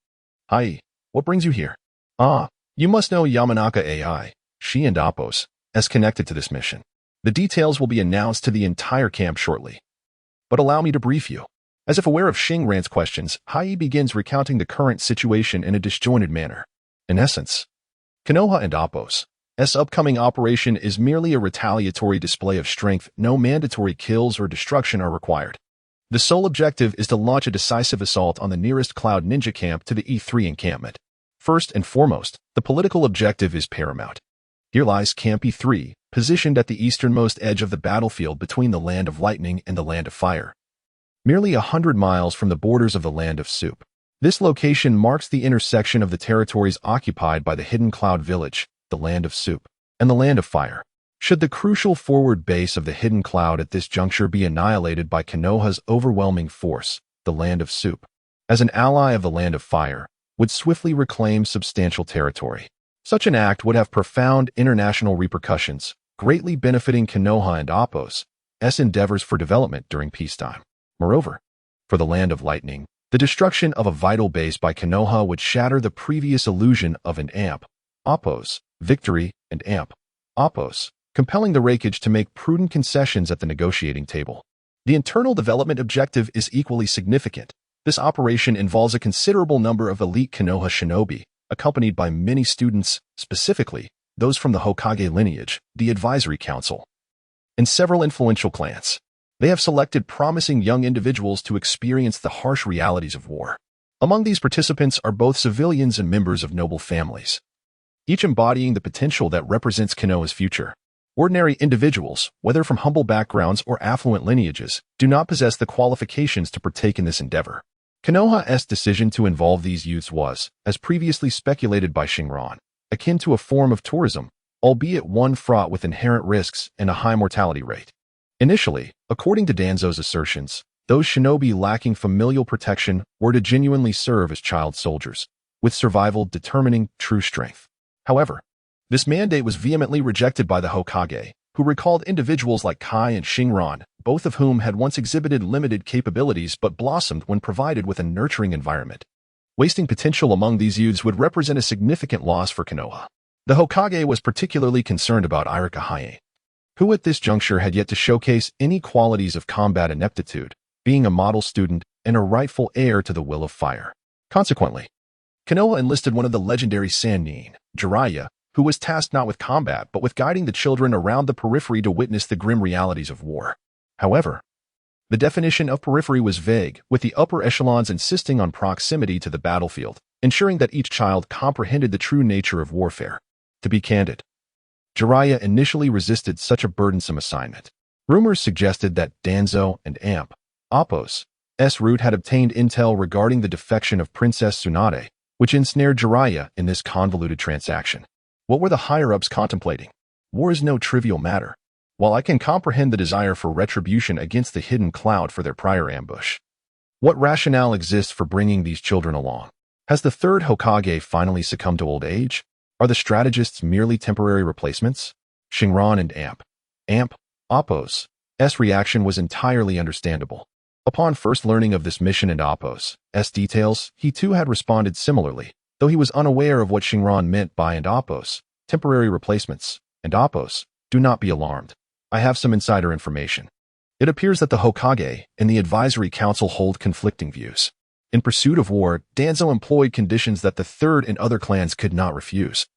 Hai, what brings you here? Ah, you must know Yamanaka AI. She and Appos, as connected to this mission. The details will be announced to the entire camp shortly. But allow me to brief you. As if aware of Xingran's questions, Hai begins recounting the current situation in a disjointed manner. In essence, Konoha and Appos' upcoming operation is merely a retaliatory display of strength. No mandatory kills or destruction are required. The sole objective is to launch a decisive assault on the nearest Cloud Ninja camp to the E3 encampment. First and foremost, the political objective is paramount. Here lies Camp E3, positioned at the easternmost edge of the battlefield between the Land of Lightning and the Land of Fire, merely 100 miles from the borders of the Land of Soup. This location marks the intersection of the territories occupied by the Hidden Cloud Village, the Land of Soup, and the Land of Fire. Should the crucial forward base of the Hidden Cloud at this juncture be annihilated by Konoha's overwhelming force, the Land of Soup, as an ally of the Land of Fire, would swiftly reclaim substantial territory. Such an act would have profound international repercussions, greatly benefiting Konoha and Appos' endeavors for development during peacetime. Moreover, for the Land of Lightning, the destruction of a vital base by Konoha would shatter the previous illusion of an Appos' victory and Appos' compelling the Raikage to make prudent concessions at the negotiating table. The internal development objective is equally significant. This operation involves a considerable number of elite Konoha shinobi, accompanied by many students, specifically those from the Hokage lineage, the Advisory Council, and several influential clans. They have selected promising young individuals to experience the harsh realities of war. Among these participants are both civilians and members of noble families, each embodying the potential that represents Konoha's future. Ordinary individuals, whether from humble backgrounds or affluent lineages, do not possess the qualifications to partake in this endeavor. Konoha's decision to involve these youths was, as previously speculated by Xingran, akin to a form of tourism, albeit one fraught with inherent risks and a high mortality rate. Initially, according to Danzo's assertions, those shinobi lacking familial protection were to genuinely serve as child soldiers, with survival determining true strength. However, this mandate was vehemently rejected by the Hokage, who recalled individuals like Kai and Xingran, both of whom had once exhibited limited capabilities but blossomed when provided with a nurturing environment. Wasting potential among these youths would represent a significant loss for Konoha. The Hokage was particularly concerned about Irika Haie, who at this juncture had yet to showcase any qualities of combat ineptitude, being a model student and a rightful heir to the Will of Fire. Consequently, Konoha enlisted one of the legendary Sannin, Jiraiya, who was tasked not with combat but with guiding the children around the periphery to witness the grim realities of war. However, the definition of periphery was vague, with the upper echelons insisting on proximity to the battlefield, ensuring that each child comprehended the true nature of warfare. To be candid, Jiraiya initially resisted such a burdensome assignment. Rumors suggested that Danzo and Appos' route had obtained intel regarding the defection of Princess Tsunade, which ensnared Jiraiya in this convoluted transaction. What were the higher-ups contemplating? War is no trivial matter. While I can comprehend the desire for retribution against the Hidden Cloud for their prior ambush, what rationale exists for bringing these children along? Has the third Hokage finally succumbed to old age? Are the strategists merely temporary replacements? Xingran and Appos' reaction was entirely understandable. Upon first learning of this mission and Appos' details, he too had responded similarly, though he was unaware of what Xingran meant by and Appos' temporary replacements. And Appos, do not be alarmed. I have some insider information. It appears that the Hokage and the Advisory Council hold conflicting views. In pursuit of war, Danzo employed conditions that the Third and other clans could not refuse,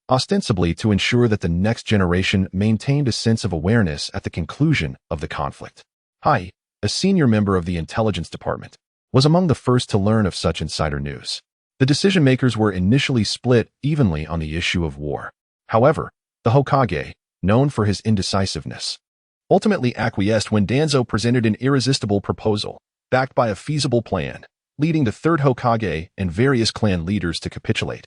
ostensibly to ensure that the next generation maintained a sense of awareness at the conclusion of the conflict. Hai, a senior member of the intelligence department, was among the first to learn of such insider news. The decision-makers were initially split evenly on the issue of war. However, the Hokage, known for his indecisiveness, ultimately acquiesced when Danzo presented an irresistible proposal. backed by a feasible plan, leading the third Hokage and various clan leaders to capitulate.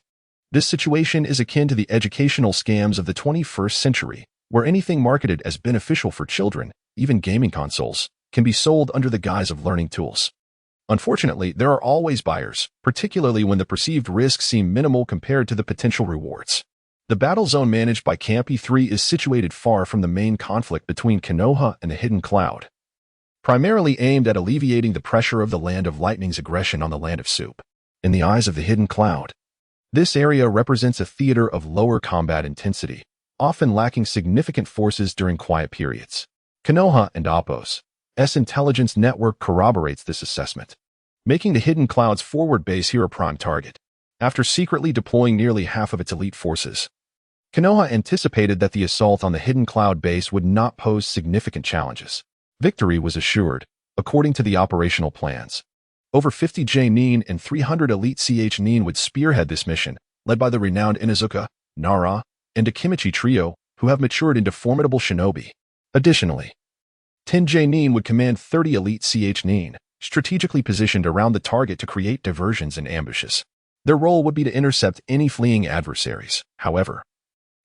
This situation is akin to the educational scams of the 21st century, where anything marketed as beneficial for children, even gaming consoles, can be sold under the guise of learning tools. Unfortunately, there are always buyers, particularly when the perceived risks seem minimal compared to the potential rewards. The battle zone managed by Camp E3 is situated far from the main conflict between Konoha and the Hidden Cloud, primarily aimed at alleviating the pressure of the Land of Lightning's aggression on the Land of Soup. In the eyes of the Hidden Cloud, this area represents a theater of lower combat intensity, often lacking significant forces during quiet periods. Konoha and Appo's intelligence network corroborates this assessment, making the Hidden Cloud's forward base here a prime target. After secretly deploying nearly half of its elite forces, Konoha anticipated that the assault on the Hidden Cloud base would not pose significant challenges. Victory was assured, according to the operational plans. Over 50 genin and 300 elite nin would spearhead this mission, led by the renowned Inuzuka, Nara, and Akimichi trio, who have matured into formidable shinobi. Additionally, 10 genin would command 30 elite nin, strategically positioned around the target to create diversions and ambushes. Their role would be to intercept any fleeing adversaries. However,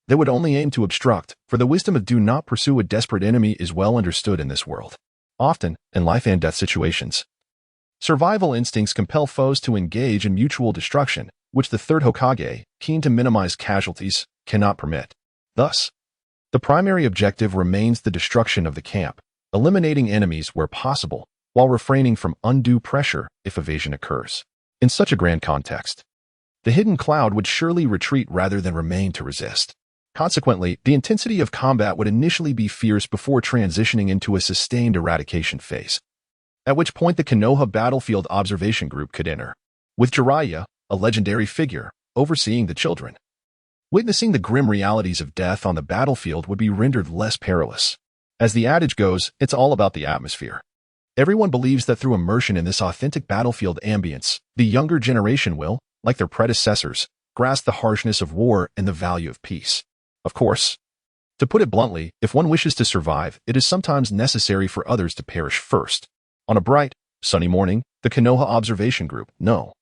they would only aim to obstruct, for the wisdom of do not pursue a desperate enemy is well understood in this world. Often, in life and death situations, survival instincts compel foes to engage in mutual destruction, which the third Hokage, keen to minimize casualties, cannot permit. Thus, the primary objective remains the destruction of the camp, eliminating enemies where possible, while refraining from undue pressure if evasion occurs. In such a grand context, the Hidden Cloud would surely retreat rather than remain to resist. Consequently, the intensity of combat would initially be fierce before transitioning into a sustained eradication phase, at which point the Konoha Battlefield Observation Group could enter, with Jiraiya, a legendary figure, overseeing the children. Witnessing the grim realities of death on the battlefield would be rendered less perilous. As the adage goes, it's all about the atmosphere. Everyone believes that through immersion in this authentic battlefield ambience, the younger generation will, like their predecessors, grasp the harshness of war and the value of peace. Of course, to put it bluntly, if one wishes to survive, it is sometimes necessary for others to perish first. On a bright, sunny morning, the Konoha Observation Group, the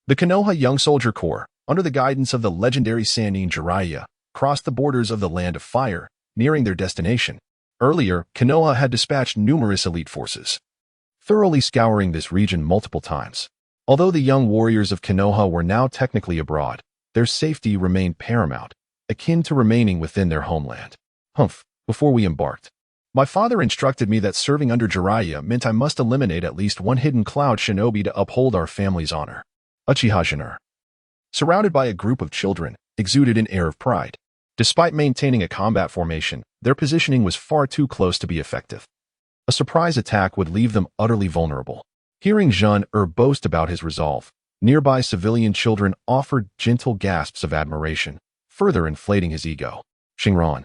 Konoha Young Soldier Corps, under the guidance of the legendary Sannin Jiraiya, crossed the borders of the Land of Fire, nearing their destination. Earlier, Konoha had dispatched numerous elite forces, thoroughly scouring this region multiple times. Although the young warriors of Konoha were now technically abroad, their safety remained paramount, akin to remaining within their homeland. Before we embarked, my father instructed me that serving under Jiraiya meant I must eliminate at least one Hidden Cloud shinobi to uphold our family's honor. Uchiha Jinner, surrounded by a group of children, exuded an air of pride. Despite maintaining a combat formation, their positioning was far too close to be effective. A surprise attack would leave them utterly vulnerable. Hearing Zhun boast about his resolve, nearby civilian children offered gentle gasps of admiration, further inflating his ego. Xingran,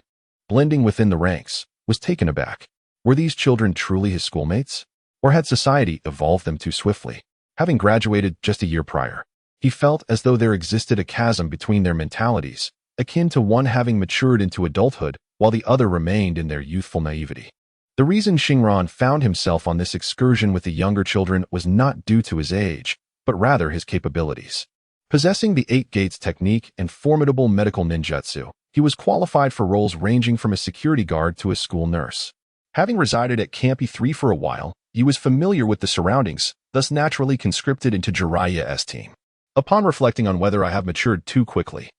blending within the ranks, was taken aback. Were these children truly his schoolmates? Or had society evolved them too swiftly? Having graduated just a year prior, he felt as though there existed a chasm between their mentalities, akin to one having matured into adulthood while the other remained in their youthful naivety. The reason Xingran found himself on this excursion with the younger children was not due to his age, but rather his capabilities. Possessing the 8 Gates technique and formidable medical ninjutsu, he was qualified for roles ranging from a security guard to a school nurse. Having resided at Camp E3 for a while, he was familiar with the surroundings, thus naturally conscripted into Jiraiya's team. Upon reflecting on whether I have matured too quickly,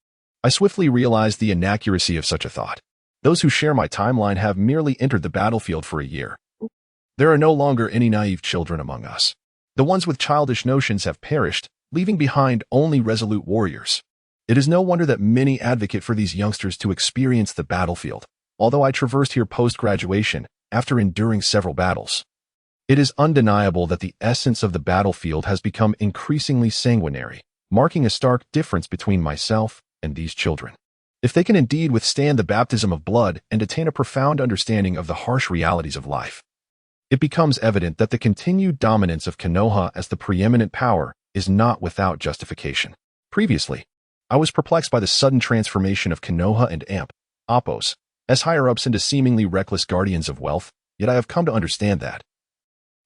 I swiftly realized the inaccuracy of such a thought. Those who share my timeline have merely entered the battlefield for a year. There are no longer any naive children among us. The ones with childish notions have perished, leaving behind only resolute warriors. It is no wonder that many advocate for these youngsters to experience the battlefield, although I traversed here post-graduation after enduring several battles. It is undeniable that the essence of the battlefield has become increasingly sanguinary, marking a stark difference between myself and these children. If they can indeed withstand the baptism of blood and attain a profound understanding of the harsh realities of life, it becomes evident that the continued dominance of Konoha as the preeminent power is not without justification. Previously, I was perplexed by the sudden transformation of Konoha and Appo's as higher-ups into seemingly reckless guardians of wealth, yet I have come to understand that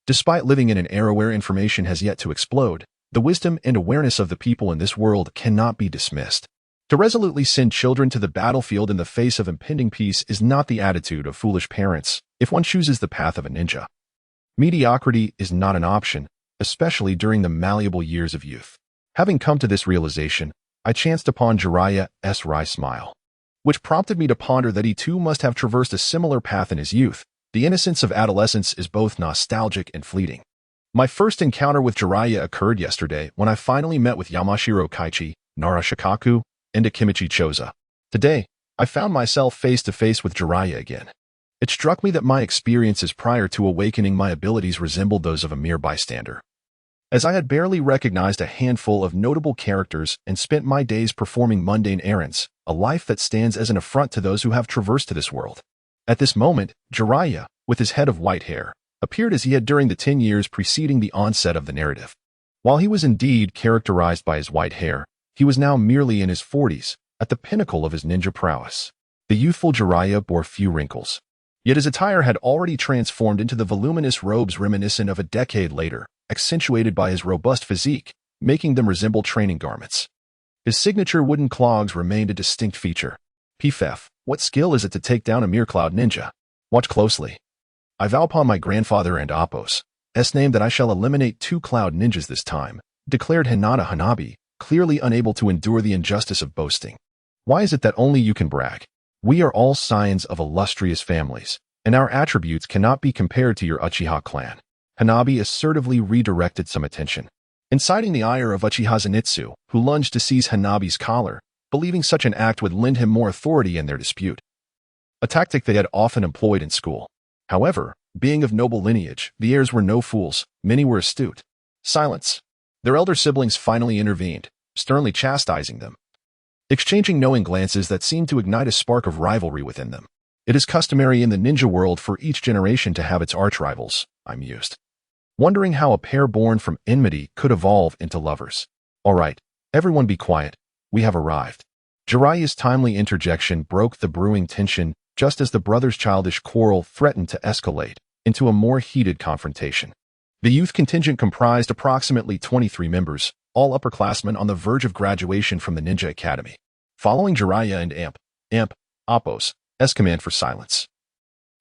Despite living in an era where information has yet to explode, the wisdom and awareness of the people in this world cannot be dismissed. To resolutely send children to the battlefield in the face of impending peace is not the attitude of foolish parents if one chooses the path of a ninja. Mediocrity is not an option, especially during the malleable years of youth. Having come to this realization, I chanced upon Jiraiya's wry smile, which prompted me to ponder that he too must have traversed a similar path in his youth. The innocence of adolescence is both nostalgic and fleeting. My first encounter with Jiraiya occurred yesterday when I finally met with Yamashiro Kaichi, Nara Shikaku, and Akimichi Choza. Today, I found myself face to face with Jiraiya again. It struck me that my experiences prior to awakening my abilities resembled those of a mere bystander. As I had barely recognized a handful of notable characters and spent my days performing mundane errands, a life that stands as an affront to those who have traversed to this world. At this moment, Jiraiya, with his head of white hair, appeared as he had during the 10 years preceding the onset of the narrative. While he was indeed characterized by his white hair, he was now merely in his 40s, at the pinnacle of his ninja prowess. The youthful Jiraiya bore few wrinkles. Yet his attire had already transformed into the voluminous robes reminiscent of a decade later, accentuated by his robust physique, making them resemble training garments. His signature wooden clogs remained a distinct feature. Pfff, what skill is it to take down a mere cloud ninja? Watch closely. I vow upon my grandfather and Appo's name that I shall eliminate 2 cloud ninjas this time, declared Hinata Hanabi, clearly unable to endure the injustice of boasting. Why is it that only you can brag? We are all scions of illustrious families, and our attributes cannot be compared to your Uchiha clan. Hanabi assertively redirected some attention, inciting the ire of Uchiha Zenitsu, who lunged to seize Hanabi's collar, believing such an act would lend him more authority in their dispute. A tactic they had often employed in school. However, being of noble lineage, the heirs were no fools, many were astute. Silence. Their elder siblings finally intervened, sternly chastising them, exchanging knowing glances that seemed to ignite a spark of rivalry within them. It is customary in the ninja world for each generation to have its arch-rivals, I mused, wondering how a pair born from enmity could evolve into lovers. All right, everyone be quiet. We have arrived. Jiraiya's timely interjection broke the brewing tension just as the brothers' childish quarrel threatened to escalate into a more heated confrontation. The youth contingent comprised approximately 23 members, all upperclassmen on the verge of graduation from the Ninja Academy. Following Jiraiya and Appo's command for silence,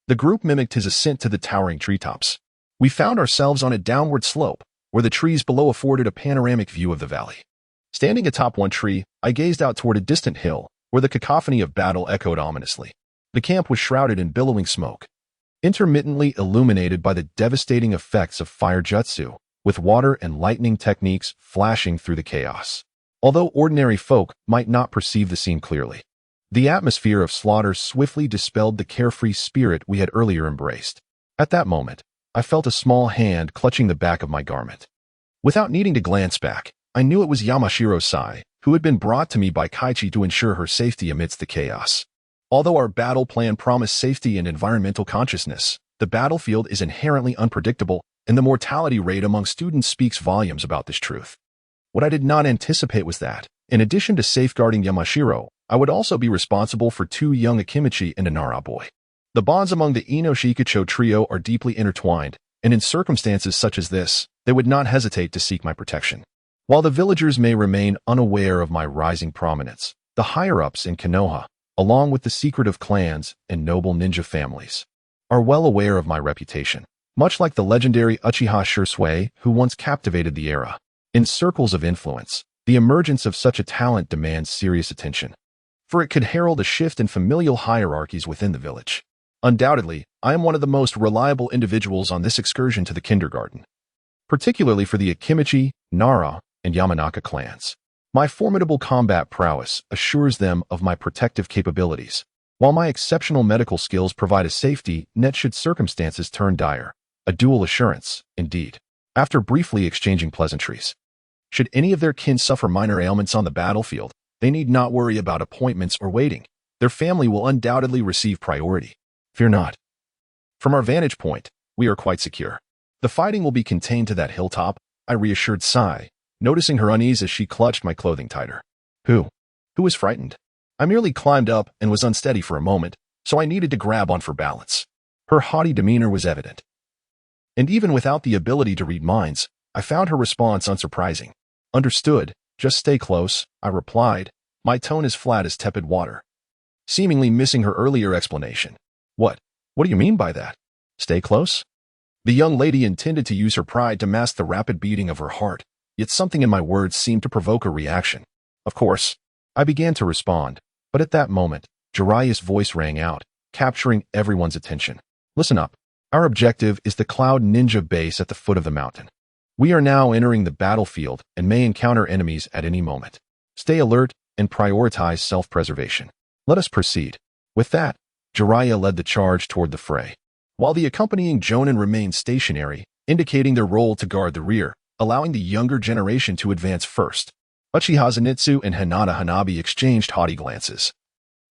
the group mimicked his ascent to the towering treetops. We found ourselves on a downward slope, where the trees below afforded a panoramic view of the valley. Standing atop one tree, I gazed out toward a distant hill, where the cacophony of battle echoed ominously. The camp was shrouded in billowing smoke, intermittently illuminated by the devastating effects of fire jutsu, with water and lightning techniques flashing through the chaos. Although ordinary folk might not perceive the scene clearly, the atmosphere of slaughter swiftly dispelled the carefree spirit we had earlier embraced. At that moment, I felt a small hand clutching the back of my garment. Without needing to glance back, I knew it was Yamashiro Sai, who had been brought to me by Kaichi to ensure her safety amidst the chaos. Although our battle plan promised safety and environmental consciousness, the battlefield is inherently unpredictable, and the mortality rate among students speaks volumes about this truth. What I did not anticipate was that, in addition to safeguarding Yamashiro, I would also be responsible for 2 young Akimichi and a Nara boy. The bonds among the Ino Shikacho trio are deeply intertwined, and in circumstances such as this, they would not hesitate to seek my protection. While the villagers may remain unaware of my rising prominence, the higher-ups in Konoha, along with the secretive clans and noble ninja families, are well aware of my reputation, much like the legendary Uchiha Shursui who once captivated the era. In circles of influence, the emergence of such a talent demands serious attention, for it could herald a shift in familial hierarchies within the village. Undoubtedly, I am one of the most reliable individuals on this excursion to the kindergarten, particularly for the Akimichi, Nara, and Yamanaka clans. My formidable combat prowess assures them of my protective capabilities, while my exceptional medical skills provide a safety net should circumstances turn dire. A dual assurance, indeed. After briefly exchanging pleasantries, should any of their kin suffer minor ailments on the battlefield, they need not worry about appointments or waiting. Their family will undoubtedly receive priority. Fear not. From our vantage point, we are quite secure. The fighting will be contained to that hilltop, I reassured Sai, noticing her unease as she clutched my clothing tighter. Who was frightened? I merely climbed up and was unsteady for a moment, so I needed to grab on for balance. Her haughty demeanor was evident. And even without the ability to read minds, I found her response unsurprising. Understood. Just stay close, I replied, my tone as flat as tepid water, seemingly missing her earlier explanation. What? What do you mean by that? Stay close? The young lady intended to use her pride to mask the rapid beating of her heart, yet something in my words seemed to provoke a reaction. Of course, I began to respond, but at that moment, Jiraiya's voice rang out, capturing everyone's attention. Listen up. Our objective is the Cloud Ninja base at the foot of the mountain. We are now entering the battlefield and may encounter enemies at any moment. Stay alert and prioritize self-preservation. Let us proceed. With that, Jiraiya led the charge toward the fray, while the accompanying Jonin remained stationary, indicating their role to guard the rear, allowing the younger generation to advance first. Uchiha Zenitsu and Hinata Hanabi exchanged haughty glances,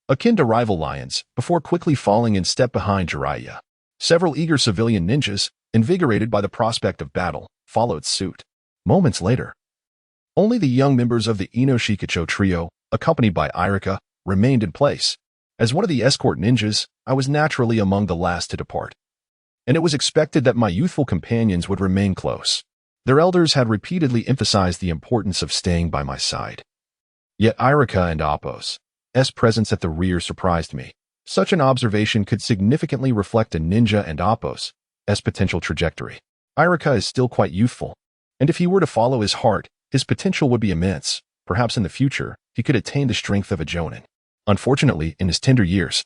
akin to rival lions, before quickly falling in step behind Jiraiya. Several eager civilian ninjas, invigorated by the prospect of battle, followed suit. Moments later, only the young members of the Inoshikacho trio, accompanied by Irika, remained in place. As one of the escort ninjas, I was naturally among the last to depart, and it was expected that my youthful companions would remain close. Their elders had repeatedly emphasized the importance of staying by my side. Yet Irika and Appo's presence at the rear surprised me. Such an observation could significantly reflect a ninja and Appo's potential trajectory. Irika is still quite youthful, and if he were to follow his heart, his potential would be immense. Perhaps in the future, he could attain the strength of a Jonin. Unfortunately, in his tender years,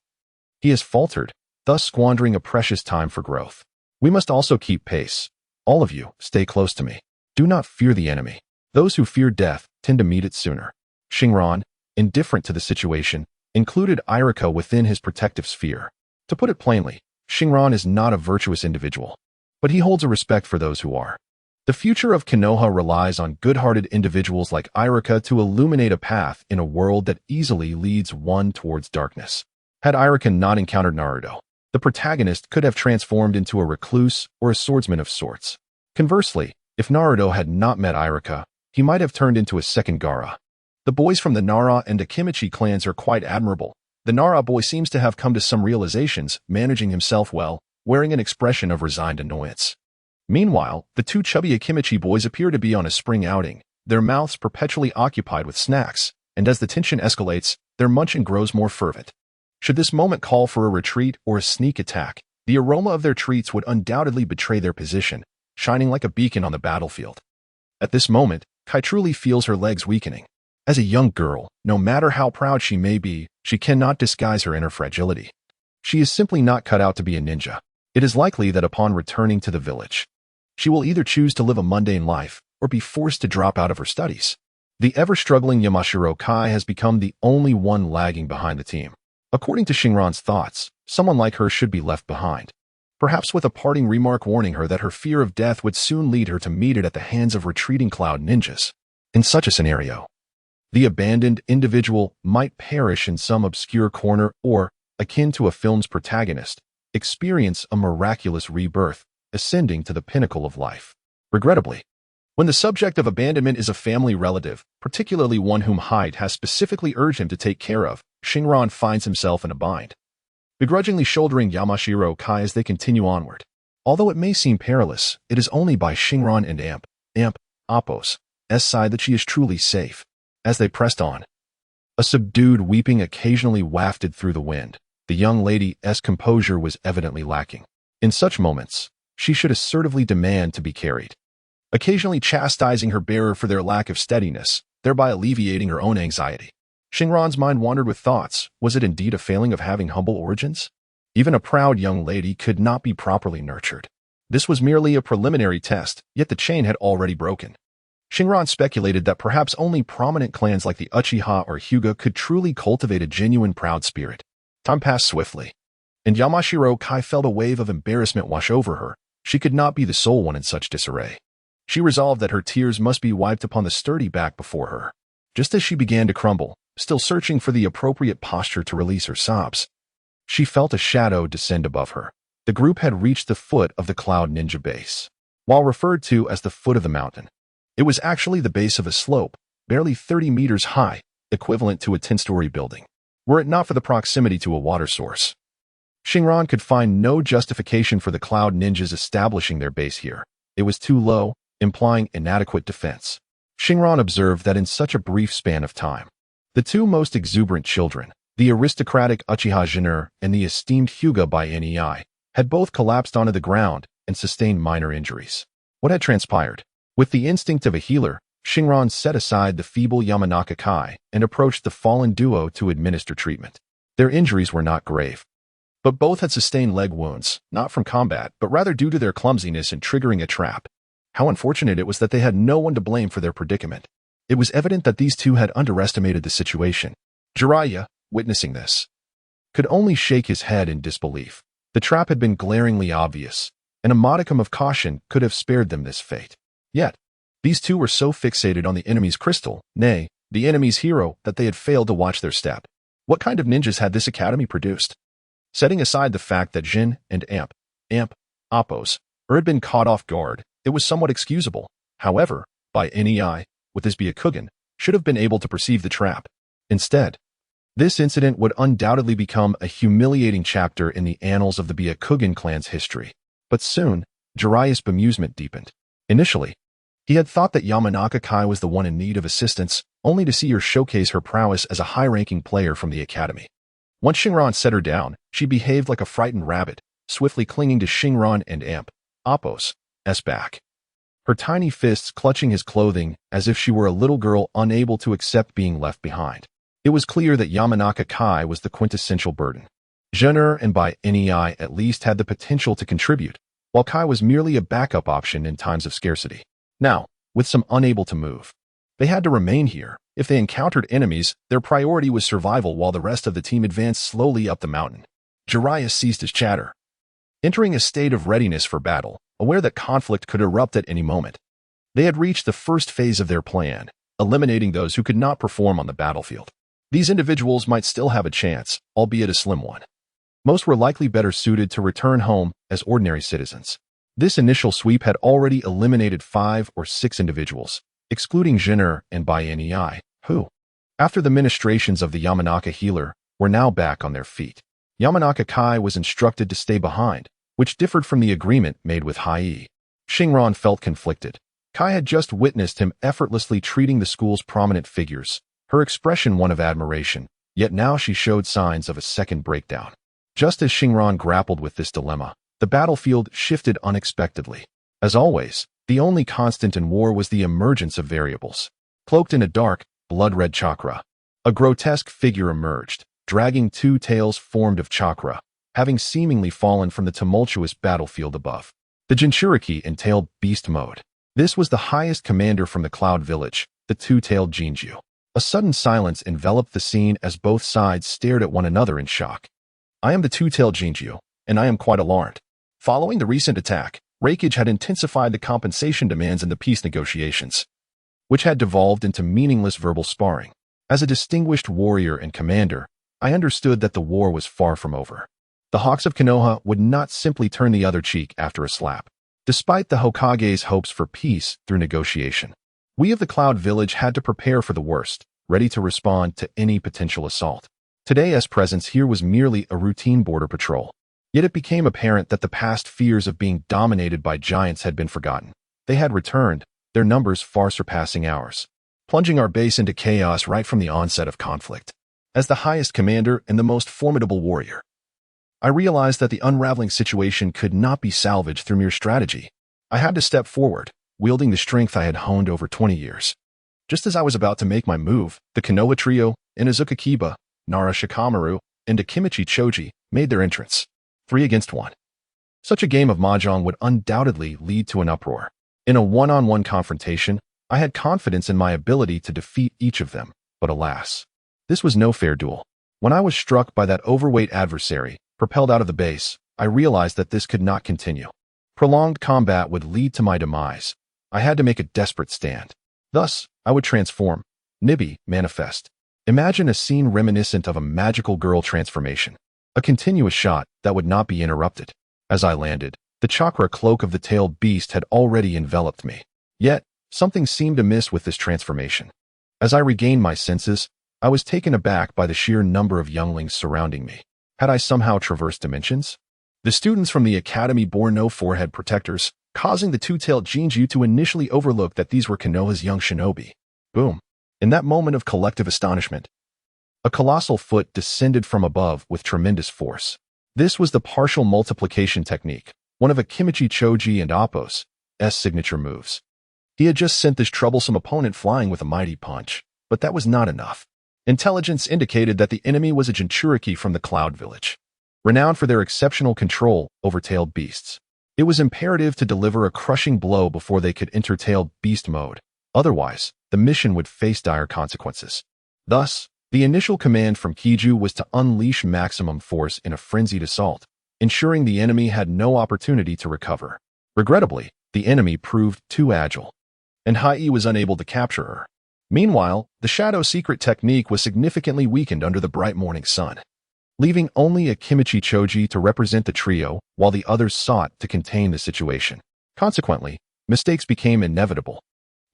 he has faltered, thus squandering a precious time for growth. We must also keep pace. All of you, stay close to me. Do not fear the enemy. Those who fear death tend to meet it sooner. Xingran, indifferent to the situation, included Irika within his protective sphere. To put it plainly, Xingran is not a virtuous individual, but he holds a respect for those who are. The future of Konoha relies on good-hearted individuals like Irika to illuminate a path in a world that easily leads one towards darkness. Had Irika not encountered Naruto, the protagonist could have transformed into a recluse or a swordsman of sorts. Conversely, if Naruto had not met Irika, he might have turned into a second Gaara. The boys from the Nara and Akimichi clans are quite admirable. The Nara boy seems to have come to some realizations, managing himself well, wearing an expression of resigned annoyance. Meanwhile, the two chubby Akimichi boys appear to be on a spring outing, their mouths perpetually occupied with snacks, and as the tension escalates, their munching grows more fervent. Should this moment call for a retreat or a sneak attack, the aroma of their treats would undoubtedly betray their position, shining like a beacon on the battlefield. At this moment, Kai truly feels her legs weakening. As a young girl, no matter how proud she may be, she cannot disguise her inner fragility. She is simply not cut out to be a ninja. It is likely that upon returning to the village, she will either choose to live a mundane life or be forced to drop out of her studies. The ever-struggling Yamashiro Kai has become the only one lagging behind the team. According to Xingran's thoughts, someone like her should be left behind, perhaps with a parting remark warning her that her fear of death would soon lead her to meet it at the hands of retreating cloud ninjas. In such a scenario, the abandoned individual might perish in some obscure corner or, akin to a film's protagonist, experience a miraculous rebirth, ascending to the pinnacle of life. Regrettably, when the subject of abandonment is a family relative, particularly one whom Hyde has specifically urged him to take care of, Xingran finds himself in a bind, begrudgingly shouldering Yamashiro Kai as they continue onward. Although it may seem perilous, it is only by Xingran and Appo's side that she is truly safe. As they pressed on, a subdued weeping occasionally wafted through the wind. The young lady's composure was evidently lacking. In such moments, she should assertively demand to be carried, occasionally chastising her bearer for their lack of steadiness, thereby alleviating her own anxiety. Xingran's mind wandered with thoughts. Was it indeed a failing of having humble origins? Even a proud young lady could not be properly nurtured. This was merely a preliminary test, yet the chain had already broken. Xingran speculated that perhaps only prominent clans like the Uchiha or Hyuga could truly cultivate a genuine proud spirit. Time passed swiftly, and Yamashiro Kai felt a wave of embarrassment wash over her. She could not be the sole one in such disarray. She resolved that her tears must be wiped upon the sturdy back before her. Just as she began to crumble, still searching for the appropriate posture to release her sobs, she felt a shadow descend above her. The group had reached the foot of the Cloud Ninja base. While referred to as the foot of the mountain, it was actually the base of a slope, barely 30 meters high, equivalent to a 10-story building, were it not for the proximity to a water source. Xingran could find no justification for the Cloud Ninjas establishing their base here. It was too low, implying inadequate defense. Xingran observed that in such a brief span of time, the two most exuberant children, the aristocratic Uchiha Jin'er and the esteemed Hyuga by NEI, had both collapsed onto the ground and sustained minor injuries. What had transpired? With the instinct of a healer, Xingran set aside the feeble Yamanaka Kai and approached the fallen duo to administer treatment. Their injuries were not grave, but both had sustained leg wounds, not from combat, but rather due to their clumsiness in triggering a trap. How unfortunate it was that they had no one to blame for their predicament. It was evident that these two had underestimated the situation. Jiraiya, witnessing this, could only shake his head in disbelief. The trap had been glaringly obvious, and a modicum of caution could have spared them this fate. Yet, these two were so fixated on the enemy's crystal, nay, the enemy's hero, that they had failed to watch their step. What kind of ninjas had this academy produced? Setting aside the fact that Jin and Appos, had been caught off guard, it was somewhat excusable. However, by NEI, with this Byakugan, should have been able to perceive the trap. Instead, this incident would undoubtedly become a humiliating chapter in the annals of the Byakugan clan's history. But soon, Jiraiya's bemusement deepened. Initially, he had thought that Yamanaka Kai was the one in need of assistance, only to see her showcase her prowess as a high-ranking player from the academy. Once Xingran set her down, she behaved like a frightened rabbit, swiftly clinging to Xingran and Appos' back, her tiny fists clutching his clothing as if she were a little girl unable to accept being left behind. It was clear that Yamanaka Kai was the quintessential burden. Jin'er and by NEI at least had the potential to contribute, while Kai was merely a backup option in times of scarcity. Now, with some unable to move, they had to remain here. If they encountered enemies, their priority was survival while the rest of the team advanced slowly up the mountain. Jiraiya ceased his chatter, entering a state of readiness for battle, aware that conflict could erupt at any moment. They had reached the first phase of their plan, eliminating those who could not perform on the battlefield. These individuals might still have a chance, albeit a slim one. Most were likely better suited to return home as ordinary citizens. This initial sweep had already eliminated 5 or 6 individuals, excluding Jin'er and by NEI, who, after the ministrations of the Yamanaka healer, were now back on their feet. Yamanaka Kai was instructed to stay behind, which differed from the agreement made with Hai. Xingran felt conflicted. Kai had just witnessed him effortlessly treating the school's prominent figures, her expression one of admiration, yet now she showed signs of a second breakdown. Just as Xingran grappled with this dilemma, the battlefield shifted unexpectedly. As always, the only constant in war was the emergence of variables. Cloaked in a dark, blood-red chakra, a grotesque figure emerged, dragging 2 tails formed of chakra, having seemingly fallen from the tumultuous battlefield above. The Jinchuriki entailed beast mode. This was the highest commander from the Cloud Village, the 2-tailed Jinju. A sudden silence enveloped the scene as both sides stared at one another in shock. I am the 2-tailed Jinju, and I am quite alarmed. Following the recent attack, Reikage had intensified the compensation demands in the peace negotiations, which had devolved into meaningless verbal sparring. As a distinguished warrior and commander, I understood that the war was far from over. The Hawks of Konoha would not simply turn the other cheek after a slap. Despite the Hokage's hopes for peace through negotiation, we of the Cloud Village had to prepare for the worst, ready to respond to any potential assault. Today's presence here was merely a routine border patrol. Yet it became apparent that the past fears of being dominated by giants had been forgotten. They had returned, their numbers far surpassing ours, plunging our base into chaos right from the onset of conflict. As the highest commander and the most formidable warrior, I realized that the unraveling situation could not be salvaged through mere strategy. I had to step forward, wielding the strength I had honed over 20 years. Just as I was about to make my move, the Konoha trio, Inuzuka Kiba, Nara Shikamaru, and Akimichi Choji made their entrance. 3 against 1. Such a game of mahjong would undoubtedly lead to an uproar. In a one-on-one confrontation, I had confidence in my ability to defeat each of them, but alas, this was no fair duel. When I was struck by that overweight adversary, propelled out of the base, I realized that this could not continue. Prolonged combat would lead to my demise. I had to make a desperate stand. Thus, I would transform. Nibi, manifest. Imagine a scene reminiscent of a magical girl transformation. A continuous shot that would not be interrupted. As I landed, the chakra cloak of the tailed beast had already enveloped me. Yet, something seemed amiss with this transformation. As I regained my senses, I was taken aback by the sheer number of younglings surrounding me. Had I somehow traversed dimensions? The students from the academy bore no forehead protectors, causing the two-tailed Jinju to initially overlook that these were Konoha's young shinobi. Boom. In that moment of collective astonishment, a colossal foot descended from above with tremendous force. This was the partial multiplication technique, one of Akimichi Choji and Appo's signature moves. He had just sent this troublesome opponent flying with a mighty punch, but that was not enough. Intelligence indicated that the enemy was a Jinchuriki from the Cloud Village, renowned for their exceptional control over tailed beasts. It was imperative to deliver a crushing blow before they could enter tailed beast mode. Otherwise, the mission would face dire consequences. Thus, the initial command from Kiju was to unleash maximum force in a frenzied assault, ensuring the enemy had no opportunity to recover. Regrettably, the enemy proved too agile, and Hai was unable to capture her. Meanwhile, the shadow secret technique was significantly weakened under the bright morning sun, leaving only Akimichi Choji to represent the trio while the others sought to contain the situation. Consequently, mistakes became inevitable.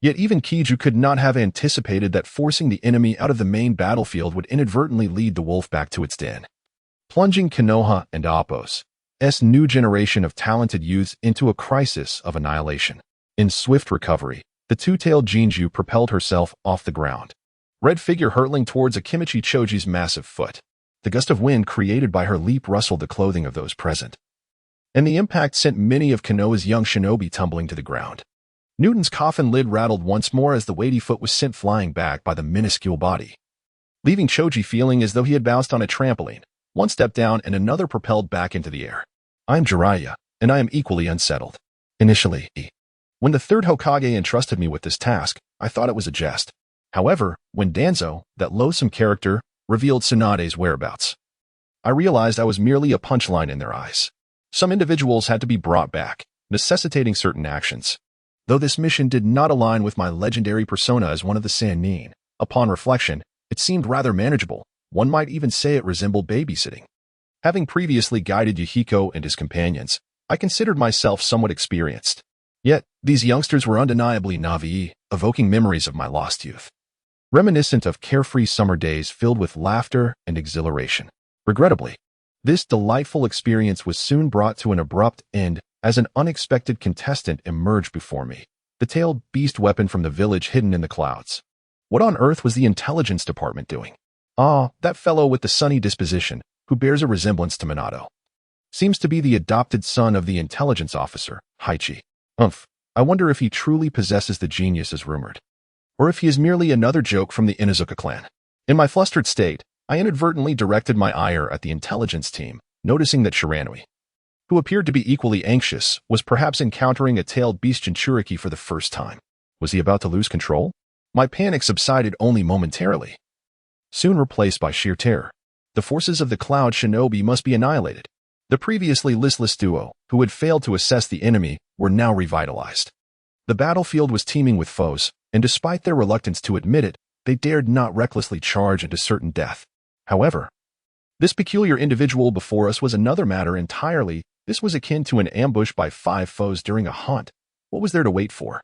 Yet even Kiju could not have anticipated that forcing the enemy out of the main battlefield would inadvertently lead the wolf back to its den, plunging Konoha and Appo's new generation of talented youths into a crisis of annihilation. In swift recovery, the two-tailed Jinju propelled herself off the ground, red figure hurtling towards Akimichi Choji's massive foot. The gust of wind created by her leap rustled the clothing of those present, and the impact sent many of Konoha's young shinobi tumbling to the ground. Newton's coffin lid rattled once more as the weighty foot was sent flying back by the minuscule body, leaving Choji feeling as though he had bounced on a trampoline, one step down and another propelled back into the air. I am Jiraiya, and I am equally unsettled. Initially, when the third Hokage entrusted me with this task, I thought it was a jest. However, when Danzo, that loathsome character, revealed Tsunade's whereabouts, I realized I was merely a punchline in their eyes. Some individuals had to be brought back, necessitating certain actions. Though this mission did not align with my legendary persona as one of the Sannin, upon reflection, it seemed rather manageable. One might even say it resembled babysitting. Having previously guided Yuhiko and his companions, I considered myself somewhat experienced. Yet, these youngsters were undeniably Navi, evoking memories of my lost youth, reminiscent of carefree summer days filled with laughter and exhilaration. Regrettably, this delightful experience was soon brought to an abrupt end as an unexpected contestant emerged before me, the tailed beast weapon from the village hidden in the clouds. What on earth was the intelligence department doing? Ah, that fellow with the sunny disposition, who bears a resemblance to Minato, seems to be the adopted son of the intelligence officer, Haichi. I wonder if he truly possesses the genius as rumored, or if he is merely another joke from the Inuzuka clan. In my flustered state, I inadvertently directed my ire at the intelligence team, noticing that Shiranui, who appeared to be equally anxious, was perhaps encountering a tailed beast Jinchuriki for the first time. Was he about to lose control? My panic subsided only momentarily, soon replaced by sheer terror. The forces of the Cloud Shinobi must be annihilated. The previously listless duo, who had failed to assess the enemy, were now revitalized. The battlefield was teeming with foes, and despite their reluctance to admit it, they dared not recklessly charge into certain death. However, this peculiar individual before us was another matter entirely. This was akin to an ambush by 5 foes during a hunt. What was there to wait for?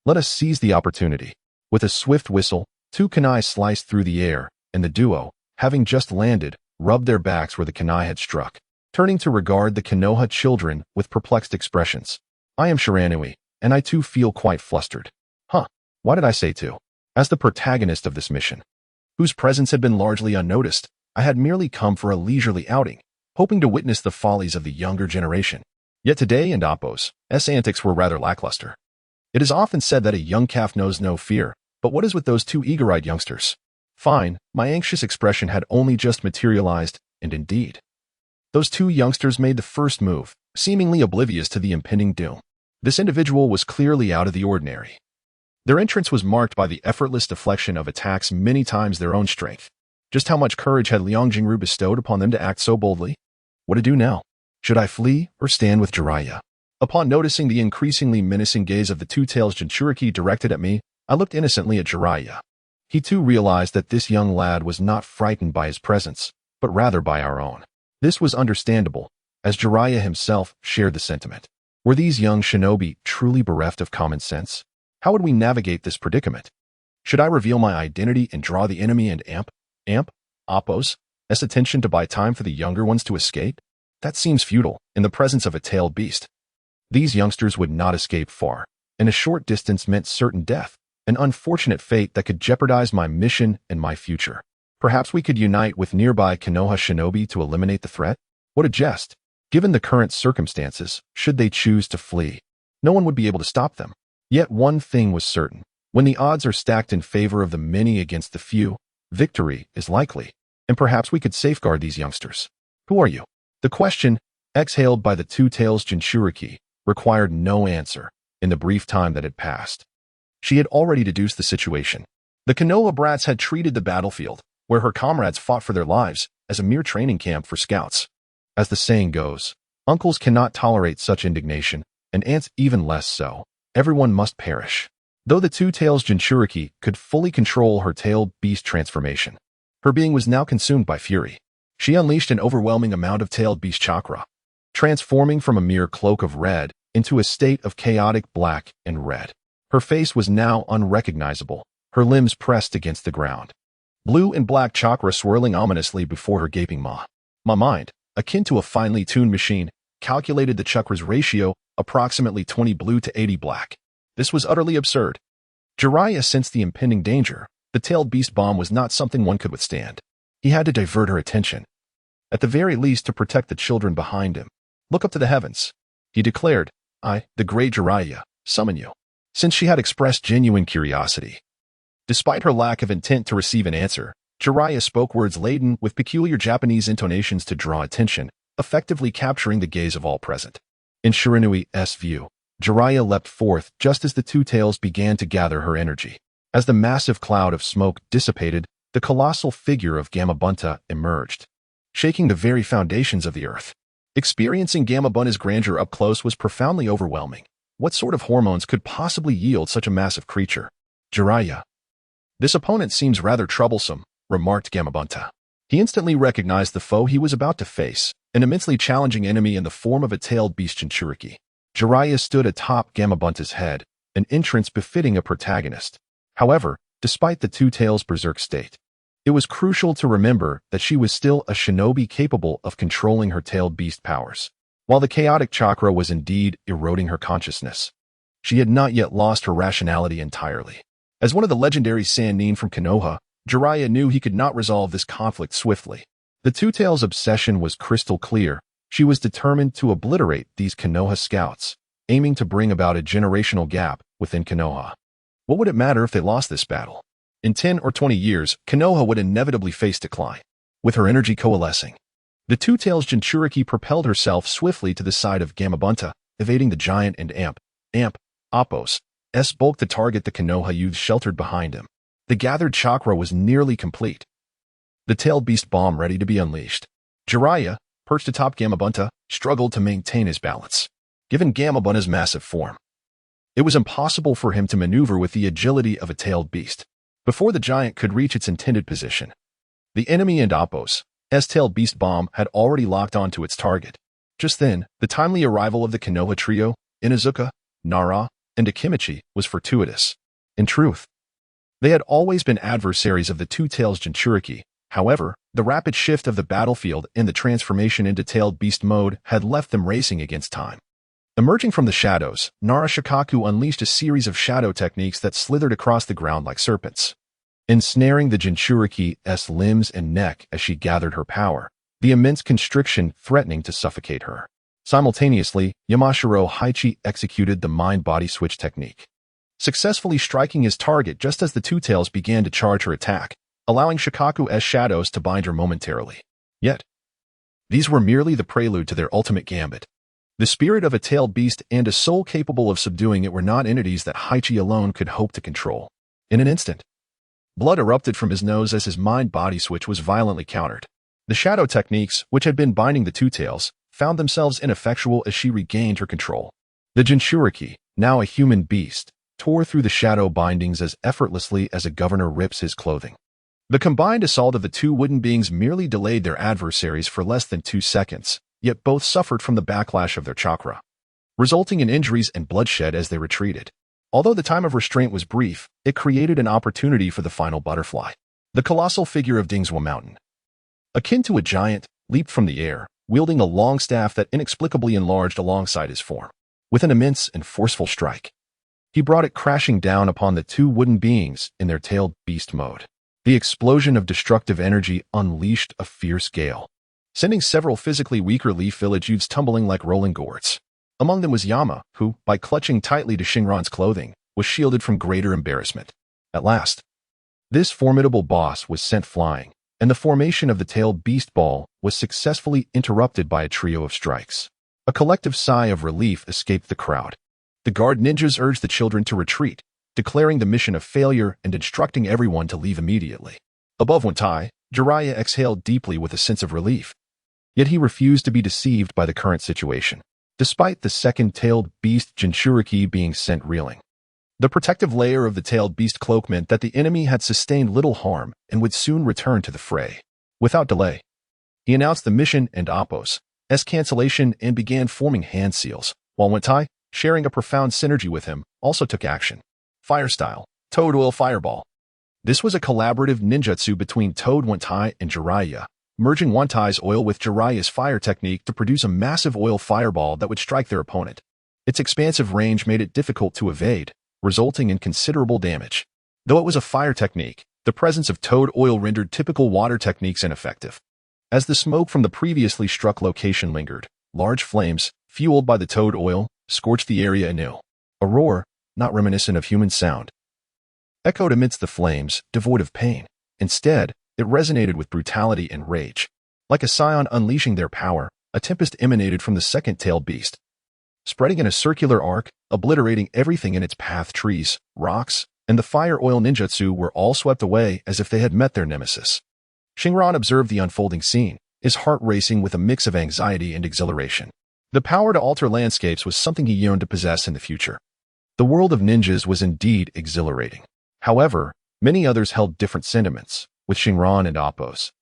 Let us seize the opportunity. With a swift whistle, 2 kunai sliced through the air, and the duo, having just landed, rubbed their backs where the kunai had struck, turning to regard the Konoha children with perplexed expressions. I am Shiranui, and I too feel quite flustered. Why did I say too? As the protagonist of this mission, whose presence had been largely unnoticed, I had merely come for a leisurely outing, hoping to witness the follies of the younger generation. Yet today and Appo's antics were rather lackluster. It is often said that a young calf knows no fear, but what is with those 2 eager-eyed youngsters? Fine, my anxious expression had only just materialized, and indeed, those 2 youngsters made the first move, seemingly oblivious to the impending doom. This individual was clearly out of the ordinary. Their entrance was marked by the effortless deflection of attacks many times their own strength. Just how much courage had Liang Jingru bestowed upon them to act so boldly? What to do now? Should I flee or stand with Jiraiya? Upon noticing the increasingly menacing gaze of the 2 tails Jinchuriki directed at me, I looked innocently at Jiraiya. He too realized that this young lad was not frightened by his presence, but rather by our own. This was understandable, as Jiraiya himself shared the sentiment. Were these young shinobi truly bereft of common sense? How would we navigate this predicament? Should I reveal my identity and draw the enemy and amp Appo's attention to buy time for the younger ones to escape? That seems futile in the presence of a tailed beast. These youngsters would not escape far, and a short distance meant certain death, an unfortunate fate that could jeopardize my mission and my future. Perhaps we could unite with nearby Konoha shinobi to eliminate the threat? What a jest! Given the current circumstances, should they choose to flee, no one would be able to stop them. Yet one thing was certain. When the odds are stacked in favor of the many against the few, victory is likely, and perhaps we could safeguard these youngsters. Who are you? The question, exhaled by the two-tails Jinchuriki, required no answer in the brief time that had passed. She had already deduced the situation. The Konoha brats had treated the battlefield, where her comrades fought for their lives, as a mere training camp for scouts. As the saying goes, uncles cannot tolerate such indignation, and aunts even less so. Everyone must perish. Though the two-tails Jinchuriki could fully control her tailed beast transformation, her being was now consumed by fury. She unleashed an overwhelming amount of tailed beast chakra, transforming from a mere cloak of red into a state of chaotic black and red. Her face was now unrecognizable, her limbs pressed against the ground. Blue and black chakra swirling ominously before her gaping maw. My mind, akin to a finely tuned machine, calculated the chakra's ratio, approximately 20 blue to 80 black. This was utterly absurd. Jiraiya sensed the impending danger. The tailed beast bomb was not something one could withstand. He had to divert her attention, at the very least to protect the children behind him. Look up to the heavens, he declared. I, the great Jiraiya, summon you. Since she had expressed genuine curiosity, despite her lack of intent to receive an answer, Jiraiya spoke words laden with peculiar Japanese intonations to draw attention, effectively capturing the gaze of all present. In Shiranui's view, Jiraiya leapt forth just as the two tails began to gather her energy. As the massive cloud of smoke dissipated, the colossal figure of Gamabunta emerged, shaking the very foundations of the earth. Experiencing Gamabunta's grandeur up close was profoundly overwhelming. What sort of hormones could possibly yield such a massive creature? Jiraiya. This opponent seems rather troublesome, remarked Gamabunta. He instantly recognized the foe he was about to face, an immensely challenging enemy in the form of a tailed beast Jinchuriki. Jiraiya stood atop Gamabunta's head, an entrance befitting a protagonist. However, despite the two tails' berserk state, it was crucial to remember that she was still a shinobi capable of controlling her tailed beast powers. While the chaotic chakra was indeed eroding her consciousness, she had not yet lost her rationality entirely. As one of the legendary Sannin from Konoha, Jiraiya knew he could not resolve this conflict swiftly. The two tails' obsession was crystal clear. She was determined to obliterate these Konoha scouts, aiming to bring about a generational gap within Konoha. What would it matter if they lost this battle? In 10 or 20 years, Konoha would inevitably face decline. With her energy coalescing, the two tails Jinchuriki propelled herself swiftly to the side of Gamabunta, evading the giant and Appos' bulk to target the Konoha youths sheltered behind him. The gathered chakra was nearly complete, the tailed beast bomb ready to be unleashed. Jiraiya, perched atop Gamabunta, struggled to maintain his balance. Given Gamabunta's massive form, it was impossible for him to maneuver with the agility of a tailed beast. Before the giant could reach its intended position, the enemy and Appos' tailed beast bomb had already locked onto its target. Just then, the timely arrival of the Konoha trio, Inuzuka, Nara, and Akimichi, was fortuitous. In truth, they had always been adversaries of the two tails Jinchuriki. However, the rapid shift of the battlefield and the transformation into tailed beast mode had left them racing against time. Emerging from the shadows, Nara Shikaku unleashed a series of shadow techniques that slithered across the ground like serpents, ensnaring the Jinchuriki's limbs and neck as she gathered her power, the immense constriction threatening to suffocate her. Simultaneously, Yamashiro Haichi executed the mind-body switch technique, successfully striking his target just as the two tails began to charge her attack, allowing Shikaku's shadows to bind her momentarily. Yet, these were merely the prelude to their ultimate gambit. The spirit of a tailed beast and a soul capable of subduing it were not entities that Haichi alone could hope to control. In an instant, blood erupted from his nose as his mind-body switch was violently countered. The shadow techniques, which had been binding the two tails, found themselves ineffectual as she regained her control. The Jinchuriki, now a human beast, tore through the shadow bindings as effortlessly as a governor rips his clothing. The combined assault of the two wooden beings merely delayed their adversaries for less than 2 seconds, yet both suffered from the backlash of their chakra, resulting in injuries and bloodshed as they retreated. Although the time of restraint was brief, it created an opportunity for the final butterfly. The colossal figure of Dingzhou Mountain, akin to a giant, leaped from the air, wielding a long staff that inexplicably enlarged alongside his form. With an immense and forceful strike, he brought it crashing down upon the two wooden beings in their tailed beast mode. The explosion of destructive energy unleashed a fierce gale, sending several physically weaker leaf village youths tumbling like rolling gourds. Among them was Yama, who, by clutching tightly to Xingran's clothing, was shielded from greater embarrassment. At last, this formidable boss was sent flying, and the formation of the tailed beast ball was successfully interrupted by a trio of strikes. A collective sigh of relief escaped the crowd. The guard ninjas urged the children to retreat, declaring the mission a failure and instructing everyone to leave immediately. Above Wantai, Jiraiya exhaled deeply with a sense of relief. Yet he refused to be deceived by the current situation, despite the second-tailed beast Jinchuriki being sent reeling. The protective layer of the tailed beast cloak meant that the enemy had sustained little harm and would soon return to the fray. Without delay, he announced the mission and Appo's cancellation and began forming hand seals, while Wantai, sharing a profound synergy with him, also took action. Fire style, Toad Oil Fireball. This was a collaborative ninjutsu between Toad Wantai and Jiraiya, merging Wantai's oil with Jiraiya's fire technique to produce a massive oil fireball that would strike their opponent. Its expansive range made it difficult to evade, resulting in considerable damage. Though it was a fire technique, the presence of Toad oil rendered typical water techniques ineffective. As the smoke from the previously struck location lingered, large flames, fueled by the Toad oil, scorched the area anew. A roar, not reminiscent of human sound, echoed amidst the flames, devoid of pain. Instead, it resonated with brutality and rage. Like a scion unleashing their power, a tempest emanated from the second-tailed beast, spreading in a circular arc, obliterating everything in its path. Trees, rocks, and the fire oil ninjutsu were all swept away as if they had met their nemesis. Xingran observed the unfolding scene, his heart racing with a mix of anxiety and exhilaration. The power to alter landscapes was something he yearned to possess in the future. The world of ninjas was indeed exhilarating. However, many others held different sentiments, with Xingran and Appo's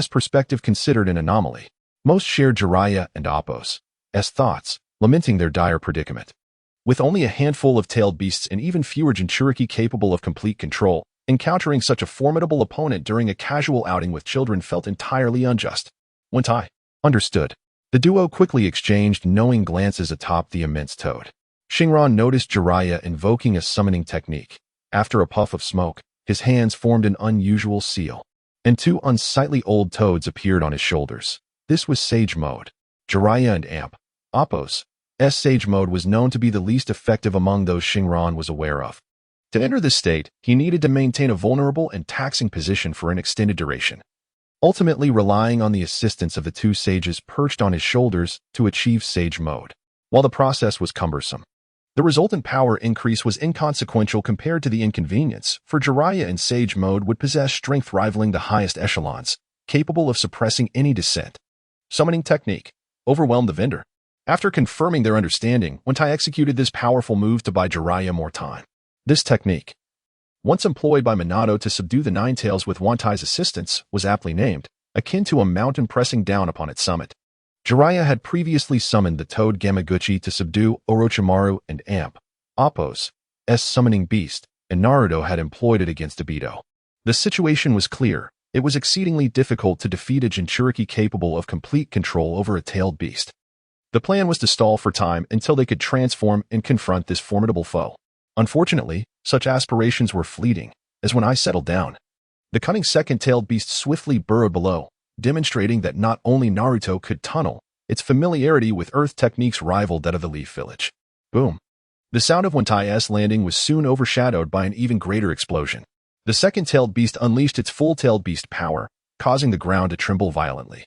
perspective considered an anomaly. Most shared Jiraiya and Appo's thoughts, lamenting their dire predicament. With only a handful of tailed beasts and even fewer Jinchuriki capable of complete control, encountering such a formidable opponent during a casual outing with children felt entirely unjust. Wantai understood. The duo quickly exchanged knowing glances atop the immense toad. Xingran noticed Jiraiya invoking a summoning technique. After a puff of smoke, his hands formed an unusual seal, and two unsightly old toads appeared on his shoulders. This was Sage Mode. Jiraiya and Appo's Sage Mode was known to be the least effective among those Xingran was aware of. To enter this state, he needed to maintain a vulnerable and taxing position for an extended duration, ultimately relying on the assistance of the two sages perched on his shoulders to achieve Sage Mode. While the process was cumbersome, the resultant power increase was inconsequential compared to the inconvenience, for Jiraiya in Sage Mode would possess strength rivaling the highest echelons, capable of suppressing any dissent. Summoning technique overwhelmed the vendor. After confirming their understanding, Wantai executed this powerful move to buy Jiraiya more time. This technique, once employed by Minato to subdue the Nine Tails with Wantai's assistance, was aptly named, akin to a mountain pressing down upon its summit. Jiraiya had previously summoned the Toad Gamaguchi to subdue Orochimaru and Appo's summoning beast, and Naruto had employed it against Obito. The situation was clear. It was exceedingly difficult to defeat a Jinchuriki capable of complete control over a tailed beast. The plan was to stall for time until they could transform and confront this formidable foe. Unfortunately, such aspirations were fleeting, as when I settled down, the cunning second-tailed beast swiftly burrowed below, demonstrating that not only Naruto could tunnel, its familiarity with earth techniques rivaled that of the Leaf Village. Boom. The sound of Wantai's landing was soon overshadowed by an even greater explosion. The second-tailed beast unleashed its full-tailed beast power, causing the ground to tremble violently,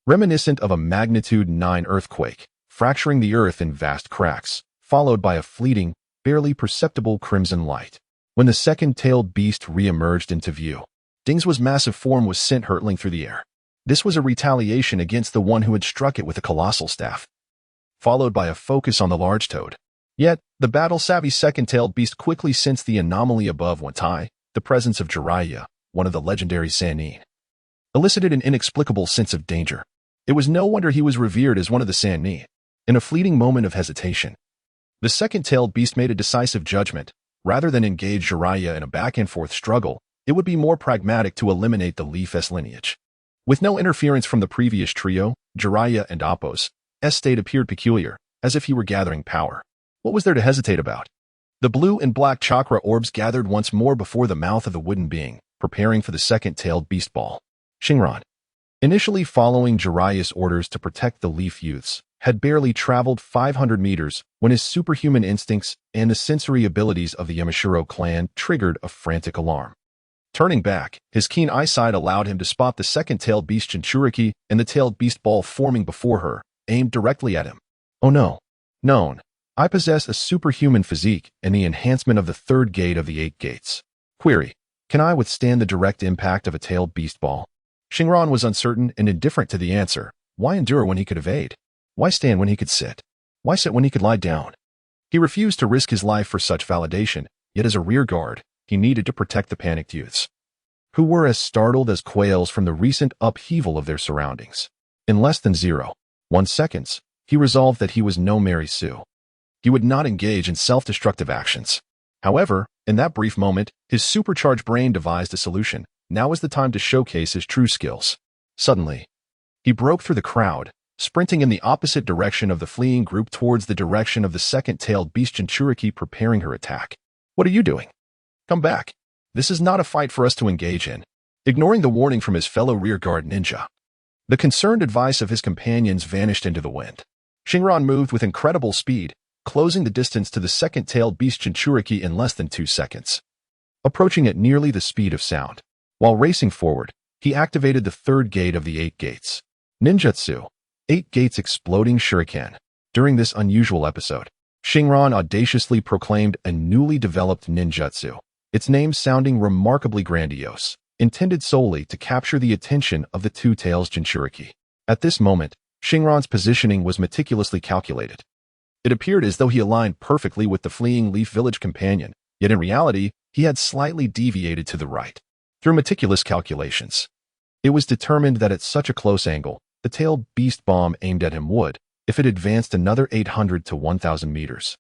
reminiscent of a magnitude 9 earthquake, fracturing the earth in vast cracks, followed by a fleeting, barely perceptible crimson light. When the second-tailed beast re-emerged into view, Ding's massive form was sent hurtling through the air. This was a retaliation against the one who had struck it with a colossal staff, followed by a focus on the large toad. Yet, the battle-savvy second-tailed beast quickly sensed the anomaly above Wantai. The presence of Jiraiya, one of the legendary Sannin, elicited an inexplicable sense of danger. It was no wonder he was revered as one of the Sannin. In a fleeting moment of hesitation, the second-tailed beast made a decisive judgment. Rather than engage Jiraiya in a back-and-forth struggle, it would be more pragmatic to eliminate the Leaf lineage. With no interference from the previous trio, Jiraiya and Appo's state appeared peculiar, as if he were gathering power. What was there to hesitate about? The blue and black chakra orbs gathered once more before the mouth of the wooden being, preparing for the second-tailed beast ball. Xingran, initially following Jiraiya's orders to protect the Leaf Youths, had barely traveled 500 meters when his superhuman instincts and the sensory abilities of the Yamashiro clan triggered a frantic alarm. Turning back, his keen eyesight allowed him to spot the second-tailed beast Jinchuriki and the tailed beast ball forming before her, aimed directly at him. Oh no. Known. I possess a superhuman physique and the enhancement of the third gate of the 8 gates. Query. Can I withstand the direct impact of a tailed beast ball? Xingran was uncertain and indifferent to the answer. Why endure when he could evade? Why stand when he could sit? Why sit when he could lie down? He refused to risk his life for such validation, yet as a rear guard, he needed to protect the panicked youths, who were as startled as quails from the recent upheaval of their surroundings. In less than 0.1 seconds, he resolved that he was no Mary Sue. He would not engage in self-destructive actions. However, in that brief moment, his supercharged brain devised a solution. Now was the time to showcase his true skills. Suddenly, he broke through the crowd, sprinting in the opposite direction of the fleeing group towards the direction of the second-tailed beast Jinchuriki preparing her attack. What are you doing? Come back. This is not a fight for us to engage in. Ignoring the warning from his fellow rearguard ninja, the concerned advice of his companions vanished into the wind. Xingran moved with incredible speed, closing the distance to the second-tailed beast Jinchuriki in less than 2 seconds. Approaching at nearly the speed of sound. While racing forward, he activated the third gate of the 8 gates. Ninjutsu. 8 gates exploding shuriken. During this unusual episode, Xingran audaciously proclaimed a newly developed ninjutsu, its name sounding remarkably grandiose, intended solely to capture the attention of the two-tails Jinchuriki. At this moment, Xingran's positioning was meticulously calculated. It appeared as though he aligned perfectly with the fleeing Leaf Village companion, yet in reality, he had slightly deviated to the right. Through meticulous calculations, it was determined that at such a close angle, the tailed beast bomb aimed at him would, if it advanced another 800 to 1,000 meters,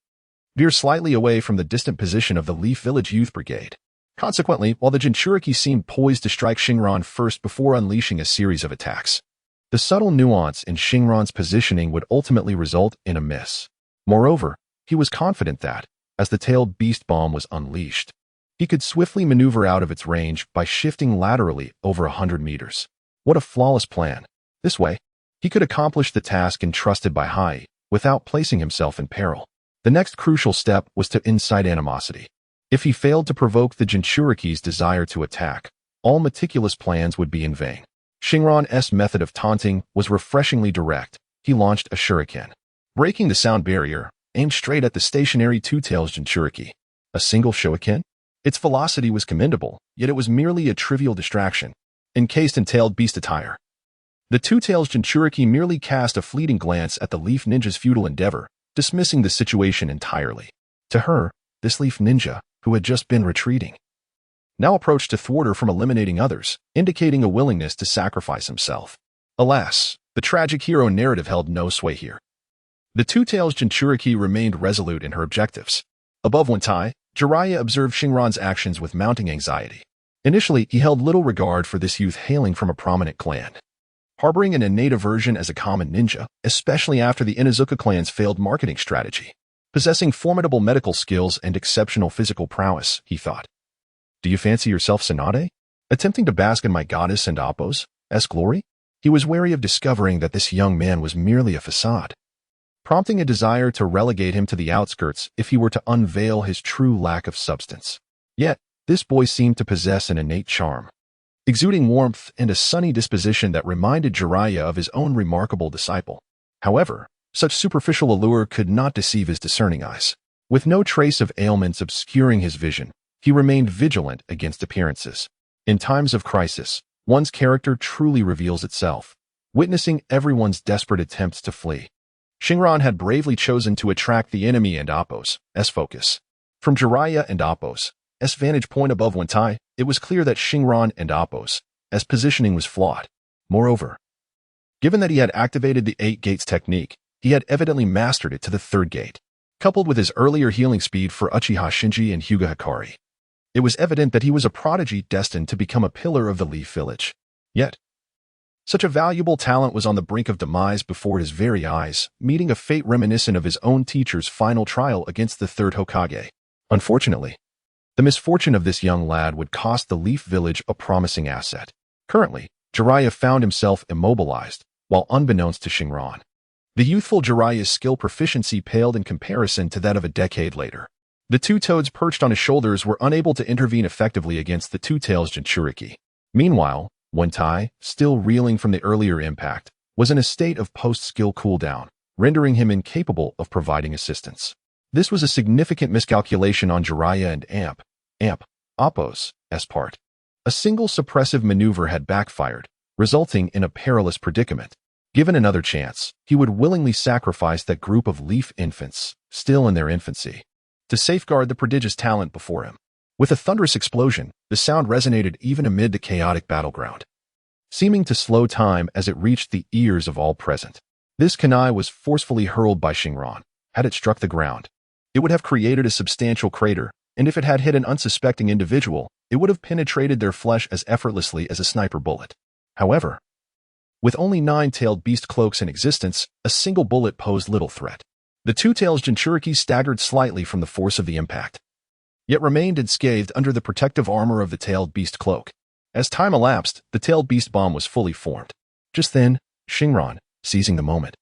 veer slightly away from the distant position of the Leaf Village Youth Brigade. Consequently, while the Jinchuriki seemed poised to strike Xingran first before unleashing a series of attacks, the subtle nuance in Xingran's positioning would ultimately result in a miss. Moreover, he was confident that, as the tailed beast bomb was unleashed, he could swiftly maneuver out of its range by shifting laterally over 100 meters. What a flawless plan. This way, he could accomplish the task entrusted by Hai without placing himself in peril. The next crucial step was to incite animosity. If he failed to provoke the Jinchuriki's desire to attack, all meticulous plans would be in vain. Xingran's method of taunting was refreshingly direct. He launched a shuriken, breaking the sound barrier, aimed straight at the stationary two-tails Jinchuriki. A single shuriken? Its velocity was commendable, yet it was merely a trivial distraction, encased in tailed beast attire. The two-tails Jinchuriki merely cast a fleeting glance at the Leaf Ninja's futile endeavor, dismissing the situation entirely. To her, this Leaf Ninja, who had just been retreating, now approached to thwart her from eliminating others, indicating a willingness to sacrifice himself. Alas, the tragic hero narrative held no sway here. The two-tails Jinchuriki remained resolute in her objectives. Above Wentai, Jiraiya observed Xingran's actions with mounting anxiety. Initially, he held little regard for this youth hailing from a prominent clan, harboring an innate aversion as a common ninja, especially after the Inuzuka clan's failed marketing strategy. Possessing formidable medical skills and exceptional physical prowess, he thought. Do you fancy yourself Tsunade? Attempting to bask in my goddess and Appo's glory? He was wary of discovering that this young man was merely a facade, prompting a desire to relegate him to the outskirts if he were to unveil his true lack of substance. Yet, this boy seemed to possess an innate charm, exuding warmth and a sunny disposition that reminded Jiraiya of his own remarkable disciple. However, such superficial allure could not deceive his discerning eyes. With no trace of ailments obscuring his vision, he remained vigilant against appearances. In times of crisis, one's character truly reveals itself, witnessing everyone's desperate attempts to flee. Xingran had bravely chosen to attract the enemy and Appo's focus. From Jiraiya and Appo's vantage point above Wentai, it was clear that Xingran and Appo's positioning was flawed. Moreover, given that he had activated the 8 gates technique, he had evidently mastered it to the third gate. Coupled with his earlier healing speed for Uchiha Shinji and Hyuga Hikari, it was evident that he was a prodigy destined to become a pillar of the Leaf Village. Yet, Such a valuable talent was on the brink of demise before his very eyes, meeting a fate reminiscent of his own teacher's final trial against the third Hokage. Unfortunately, the misfortune of this young lad would cost the Leaf Village a promising asset. Currently, Jiraiya found himself immobilized, while unbeknownst to Xingran. The youthful Jiraiya's skill proficiency paled in comparison to that of a decade later. The two toads perched on his shoulders were unable to intervene effectively against the two tails Jinchuriki. Meanwhile, Wentai, still reeling from the earlier impact, was in a state of post-skill cooldown, rendering him incapable of providing assistance. This was a significant miscalculation on Jiraiya and Appo's part. A single suppressive maneuver had backfired, resulting in a perilous predicament. Given another chance, he would willingly sacrifice that group of leaf infants, still in their infancy, to safeguard the prodigious talent before him. With a thunderous explosion, the sound resonated even amid the chaotic battleground, seeming to slow time as it reached the ears of all present. This kunai was forcefully hurled by Xingran. Had it struck the ground, it would have created a substantial crater, and if it had hit an unsuspecting individual, it would have penetrated their flesh as effortlessly as a sniper bullet. However, with only 9-tailed beast cloaks in existence, a single bullet posed little threat. The two tails Jinchuriki staggered slightly from the force of the impact, yet remained unscathed under the protective armor of the tailed beast cloak. As time elapsed, the tailed beast bomb was fully formed. Just then, Xingran, seizing the moment,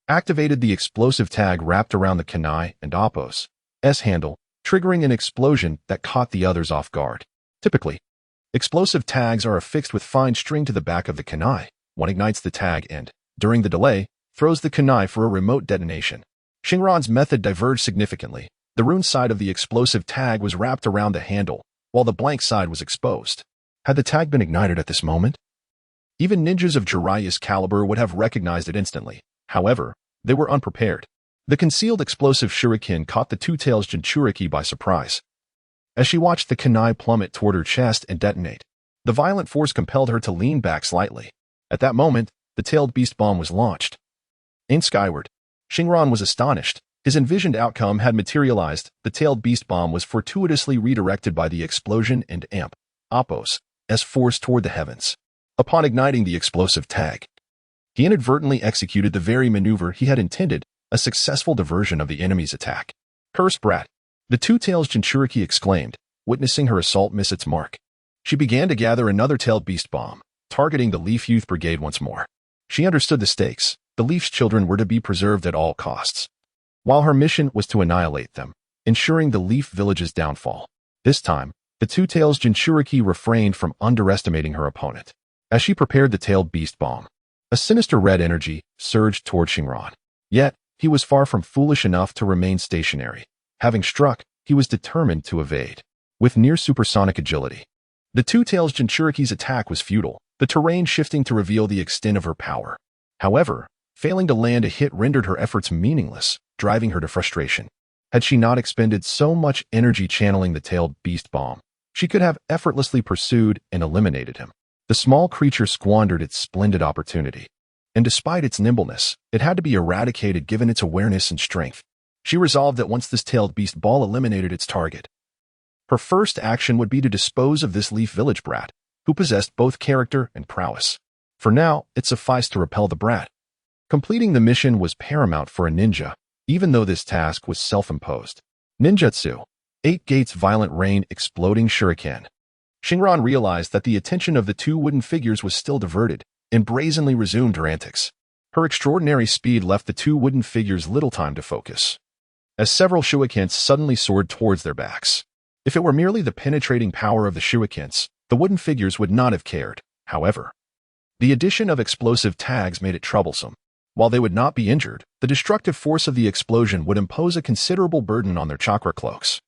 activated the explosive tag wrapped around the kunai and Appo's handle, triggering an explosion that caught the others off guard. Typically, explosive tags are affixed with fine string to the back of the kunai. One ignites the tag and, during the delay, throws the kunai for a remote detonation. Xingran's method diverged significantly. The rune side of the explosive tag was wrapped around the handle, while the blank side was exposed. Had the tag been ignited at this moment, even ninjas of Jiraiya's caliber would have recognized it instantly. However, they were unprepared. The concealed explosive shuriken caught the two tails Jinchuriki by surprise. As she watched the kunai plummet toward her chest and detonate, the violent force compelled her to lean back slightly. At that moment, the tailed beast bomb was launched. Aimed skyward, Xingran was astonished. His envisioned outcome had materialized. The tailed beast bomb was fortuitously redirected by the explosion and Appo's force toward the heavens. Upon igniting the explosive tag, he inadvertently executed the very maneuver he had intended, a successful diversion of the enemy's attack. Cursed brat! The two tails Jinchuriki exclaimed, witnessing her assault miss its mark. She began to gather another tailed beast bomb, targeting the Leaf Youth Brigade once more. She understood the stakes. The Leaf's children were to be preserved at all costs, while her mission was to annihilate them, ensuring the Leaf Village's downfall. This time, the two tails Jinchuriki refrained from underestimating her opponent. As she prepared the tailed beast bomb, a sinister red energy surged toward Xingran. Yet, he was far from foolish enough to remain stationary. Having struck, he was determined to evade. With near supersonic agility, the two tails Jinchuriki's attack was futile, the terrain shifting to reveal the extent of her power. However, failing to land a hit rendered her efforts meaningless, driving her to frustration. Had she not expended so much energy channeling the tailed beast bomb, she could have effortlessly pursued and eliminated him. The small creature squandered its splendid opportunity, and despite its nimbleness, it had to be eradicated given its awareness and strength. She resolved that once this tailed beast ball eliminated its target, her first action would be to dispose of this Leaf Village brat, who possessed both character and prowess. For now, it sufficed to repel the brat. Completing the mission was paramount for a ninja, even though this task was self-imposed. Ninjutsu. 8 Gates Violent Rain Exploding Shuriken. Xingran realized that the attention of the two wooden figures was still diverted, and brazenly resumed her antics. Her extraordinary speed left the two wooden figures little time to focus, as several shurikens suddenly soared towards their backs. If it were merely the penetrating power of the shurikens, the wooden figures would not have cared. However, the addition of explosive tags made it troublesome. While they would not be injured, the destructive force of the explosion would impose a considerable burden on their chakra cloaks.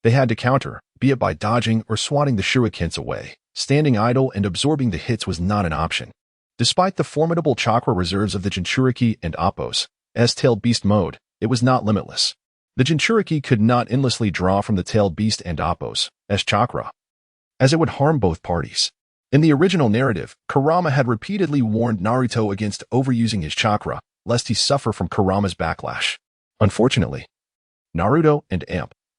They had to counter, be it by dodging or swatting the shurikens away. Standing idle and absorbing the hits was not an option. Despite the formidable chakra reserves of the Jinchuriki and Appo's tailed beast mode, it was not limitless. The Jinchuriki could not endlessly draw from the tailed beast and Appo's chakra, as it would harm both parties. In the original narrative, Kurama had repeatedly warned Naruto against overusing his chakra, lest he suffer from Kurama's backlash. Unfortunately, Naruto and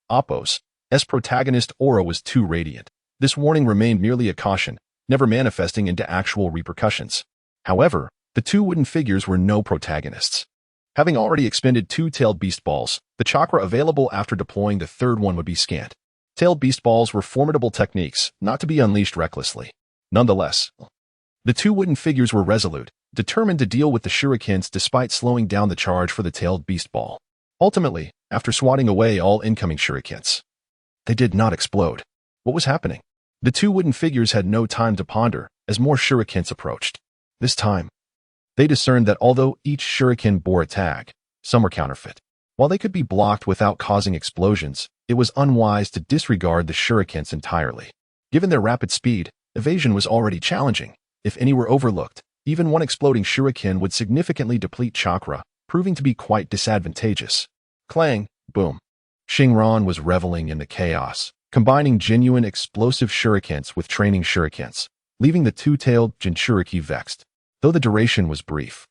Appo's protagonist aura was too radiant. This warning remained merely a caution, never manifesting into actual repercussions. However, the two wooden figures were no protagonists. Having already expended two tailed beast balls, the chakra available after deploying the third one would be scant. Tailed beast balls were formidable techniques, not to be unleashed recklessly. Nonetheless, the two wooden figures were resolute, determined to deal with the shurikens despite slowing down the charge for the tailed beast ball. Ultimately, after swatting away all incoming shurikens, they did not explode. What was happening? The two wooden figures had no time to ponder as more shurikens approached. This time, they discerned that although each shuriken bore a tag, some were counterfeit. While they could be blocked without causing explosions, it was unwise to disregard the shurikens entirely. Given their rapid speed, evasion was already challenging. If any were overlooked, even one exploding shuriken would significantly deplete chakra, proving to be quite disadvantageous. Clang, boom. Xingran was reveling in the chaos, combining genuine explosive shurikens with training shurikens, leaving the two-tailed Jinchuriki vexed, though the duration was brief.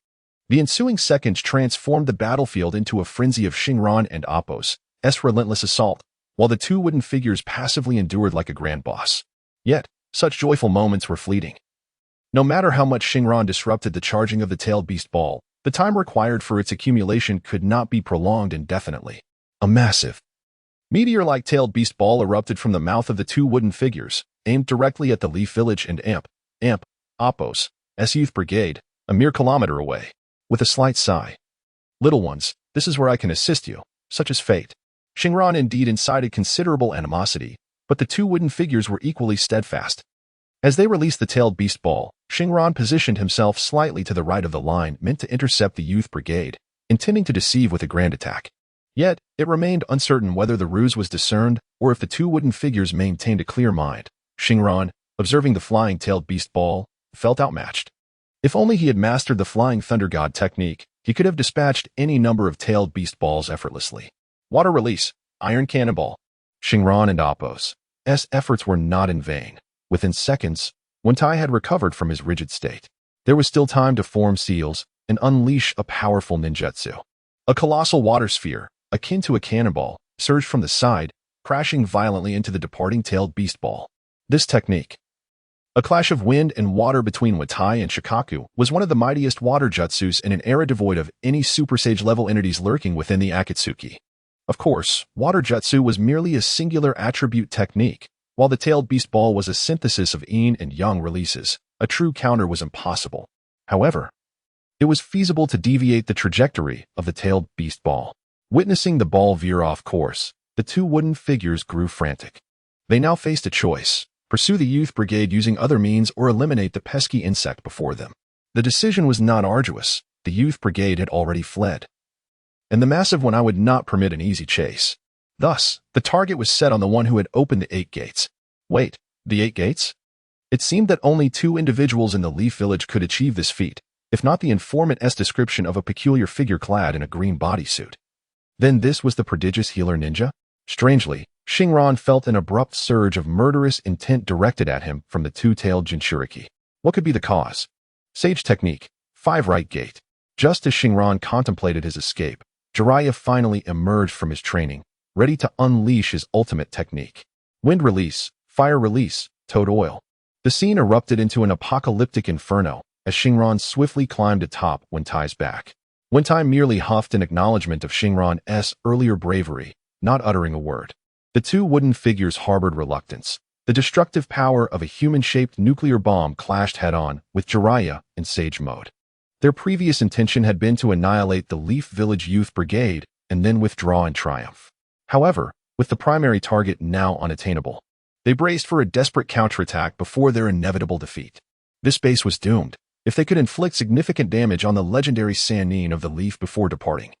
The ensuing seconds transformed the battlefield into a frenzy of Xingran and Appo's relentless assault, while the two wooden figures passively endured like a grand boss. Yet, such joyful moments were fleeting. No matter how much Xingran disrupted the charging of the tailed beast ball, the time required for its accumulation could not be prolonged indefinitely. A massive, meteor-like tailed beast ball erupted from the mouth of the two wooden figures, aimed directly at the Leaf Village and Appo's youth brigade, a mere kilometer away. With a slight sigh. Little ones, this is where I can assist you, such as fate. Xingran indeed incited considerable animosity, but the two wooden figures were equally steadfast. As they released the tailed beast ball, Xingran positioned himself slightly to the right of the line meant to intercept the youth brigade, intending to deceive with a grand attack. Yet, it remained uncertain whether the ruse was discerned or if the two wooden figures maintained a clear mind. Xingran, observing the flying tailed beast ball, felt outmatched. If only he had mastered the Flying Thunder God technique, he could have dispatched any number of tailed beast balls effortlessly. Water release, iron cannonball. Xingran and Appo's efforts were not in vain. Within seconds, Wentai had recovered from his rigid state. There was still time to form seals and unleash a powerful ninjutsu. A colossal water sphere, akin to a cannonball, surged from the side, crashing violently into the departing tailed beast ball. This technique, a clash of wind and water between Watai and Shikaku, was one of the mightiest water jutsus in an era devoid of any Super Sage-level entities lurking within the Akatsuki. Of course, water jutsu was merely a singular attribute technique. While the tailed beast ball was a synthesis of yin and yang releases, a true counter was impossible. However, it was feasible to deviate the trajectory of the tailed beast ball. Witnessing the ball veer off course, the two wooden figures grew frantic. They now faced a choice: pursue the youth brigade using other means or eliminate the pesky insect before them. The decision was not arduous. The youth brigade had already fled, and the massive one would not permit an easy chase. Thus, the target was set on the one who had opened the 8 gates. Wait, the 8 gates? It seemed that only 2 individuals in the Leaf Village could achieve this feat, if not the informant's description of a peculiar figure clad in a green bodysuit. Then this was the prodigious healer ninja? Strangely, Xingran felt an abrupt surge of murderous intent directed at him from the two-tailed Jinchuriki. What could be the cause? Sage technique, 5 right gate. Just as Xingran contemplated his escape, Jiraiya finally emerged from his training, ready to unleash his ultimate technique. Wind release, fire release, toad oil. The scene erupted into an apocalyptic inferno as Xingran swiftly climbed atop Wentai's back. Wentai merely huffed in acknowledgement of Xingran's earlier bravery, not uttering a word. The two wooden figures harbored reluctance. The destructive power of a human-shaped nuclear bomb clashed head-on with Jiraiya in Sage mode. Their previous intention had been to annihilate the Leaf Village Youth Brigade and then withdraw in triumph. However, with the primary target now unattainable, they braced for a desperate counterattack before their inevitable defeat. This base was doomed. If they could inflict significant damage on the legendary Sannin of the Leaf before departing,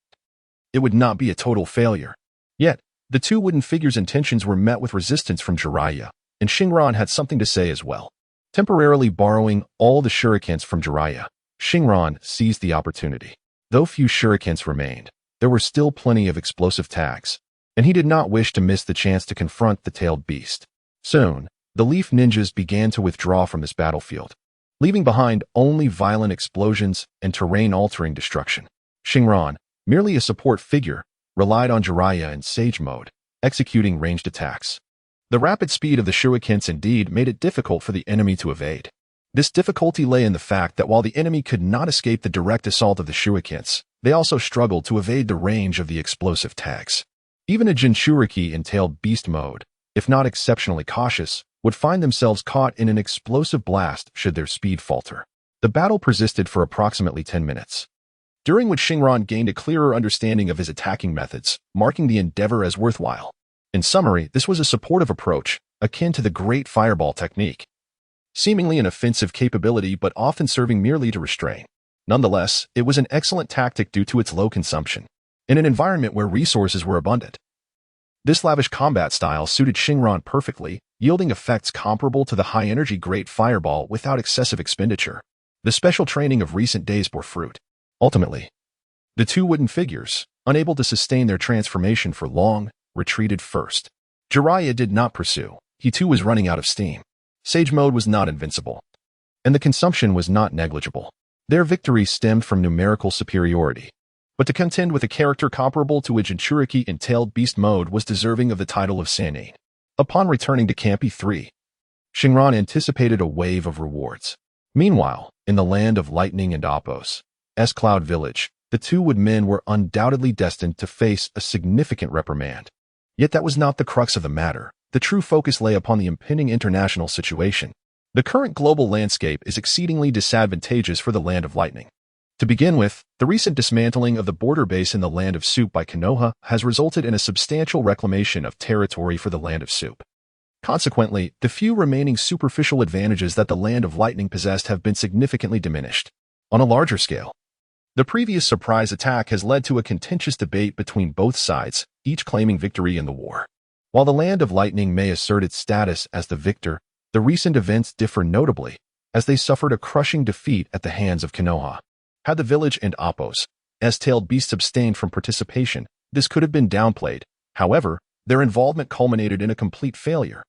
it would not be a total failure. Yet, the two wooden figures' intentions were met with resistance from Jiraiya, and Xingran had something to say as well. Temporarily borrowing all the shurikens from Jiraiya, Xingran seized the opportunity. Though few shurikens remained, there were still plenty of explosive tags, and he did not wish to miss the chance to confront the tailed beast. Soon, the Leaf ninjas began to withdraw from this battlefield, leaving behind only violent explosions and terrain-altering destruction. Xingran, merely a support figure, relied on Jiraiya in Sage mode, executing ranged attacks. The rapid speed of the shurikens indeed made it difficult for the enemy to evade. This difficulty lay in the fact that while the enemy could not escape the direct assault of the shurikens, they also struggled to evade the range of the explosive tags. Even a Jinchuriki-entailed beast mode, if not exceptionally cautious, would find themselves caught in an explosive blast should their speed falter. The battle persisted for approximately 10 minutes, during which Xingran gained a clearer understanding of his attacking methods, marking the endeavor as worthwhile. In summary, this was a supportive approach, akin to the Great Fireball technique, seemingly an offensive capability but often serving merely to restrain. Nonetheless, it was an excellent tactic due to its low consumption, in an environment where resources were abundant. This lavish combat style suited Xingran perfectly, yielding effects comparable to the high-energy Great Fireball without excessive expenditure. The special training of recent days bore fruit. Ultimately, the two wooden figures, unable to sustain their transformation for long, retreated first. Jiraiya did not pursue. He too was running out of steam. Sage mode was not invincible, and the consumption was not negligible. Their victory stemmed from numerical superiority. But to contend with a character comparable to a Jinchuriki-entailed beast mode was deserving of the title of Sannin. Upon returning to Camp E3, Xingran anticipated a wave of rewards. Meanwhile, in the land of lightning and Appos, Cloud Village, the two woodmen were undoubtedly destined to face a significant reprimand. Yet that was not the crux of the matter. The true focus lay upon the impending international situation. The current global landscape is exceedingly disadvantageous for the Land of Lightning. To begin with, the recent dismantling of the border base in the Land of Soup by Konoha has resulted in a substantial reclamation of territory for the Land of Soup. Consequently, the few remaining superficial advantages that the Land of Lightning possessed have been significantly diminished. On a larger scale, the previous surprise attack has led to a contentious debate between both sides, each claiming victory in the war. While the Land of Lightning may assert its status as the victor, the recent events differ notably, as they suffered a crushing defeat at the hands of Konoha. Had the village and Appos, tailed beasts abstained from participation, this could have been downplayed. However, their involvement culminated in a complete failure.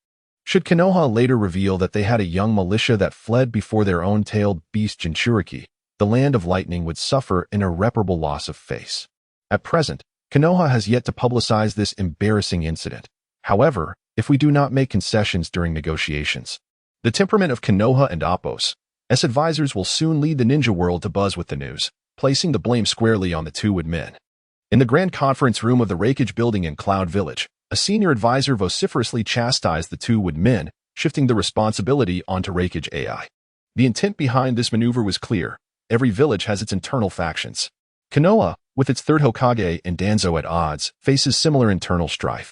Should Konoha later reveal that they had a young militia that fled before their own tailed beast Jinchuriki, the Land of Lightning would suffer an irreparable loss of face. At present, Konoha has yet to publicize this embarrassing incident. However, if we do not make concessions during negotiations, the temperament of Konoha and Appos, advisors will soon lead the ninja world to buzz with the news, placing the blame squarely on the two woodmen. In the grand conference room of the Reikage building in Cloud Village, a senior advisor vociferously chastised the two woodmen, shifting the responsibility onto Reikage AI. The intent behind this maneuver was clear. Every village has its internal factions. Konoha, with its third Hokage and Danzo at odds, faces similar internal strife.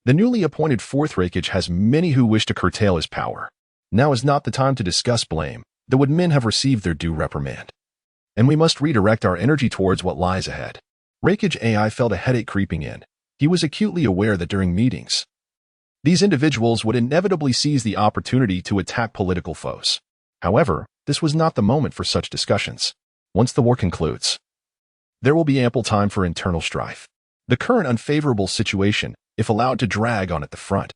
The newly appointed fourth Reikage has many who wish to curtail his power. Now is not the time to discuss blame. The woodmen have received their due reprimand, and we must redirect our energy towards what lies ahead. Reikage AI felt a headache creeping in. He was acutely aware that during meetings, these individuals would inevitably seize the opportunity to attack political foes. However, this was not the moment for such discussions. Once the war concludes, there will be ample time for internal strife. The current unfavorable situation, if allowed to drag on at the front,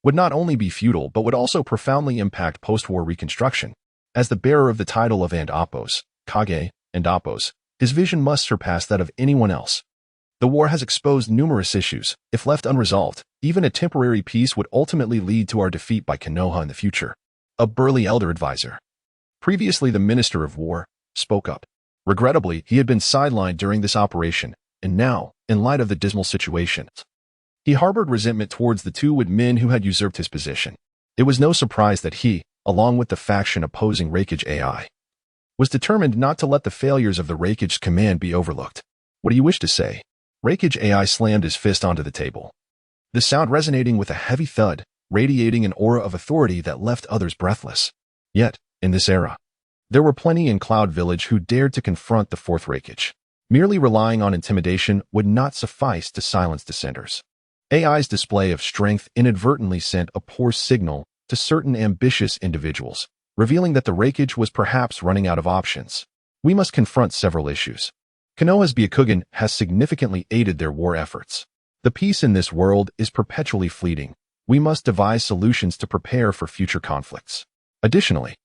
would not only be futile but would also profoundly impact post-war reconstruction. As the bearer of the title of Appos, Kage, and Appos, his vision must surpass that of anyone else. The war has exposed numerous issues. If left unresolved, even a temporary peace would ultimately lead to our defeat by Konoha in the future. A burly elder advisor, previously the Minister of War, spoke up. Regrettably, he had been sidelined during this operation, and now, in light of the dismal situation, he harbored resentment towards the two woodmen who had usurped his position. It was no surprise that he, along with the faction opposing Reikage AI, was determined not to let the failures of the Reikage's command be overlooked. What do you wish to say? Reikage AI slammed his fist onto the table, the sound resonating with a heavy thud, radiating an aura of authority that left others breathless. Yet, in this era, there were plenty in Cloud Village who dared to confront the fourth Reikage. Merely relying on intimidation would not suffice to silence dissenters. AI's display of strength inadvertently sent a poor signal to certain ambitious individuals, revealing that the Reikage was perhaps running out of options. We must confront several issues. Konoha's Byakugan has significantly aided their war efforts. The peace in this world is perpetually fleeting. We must devise solutions to prepare for future conflicts. Additionally,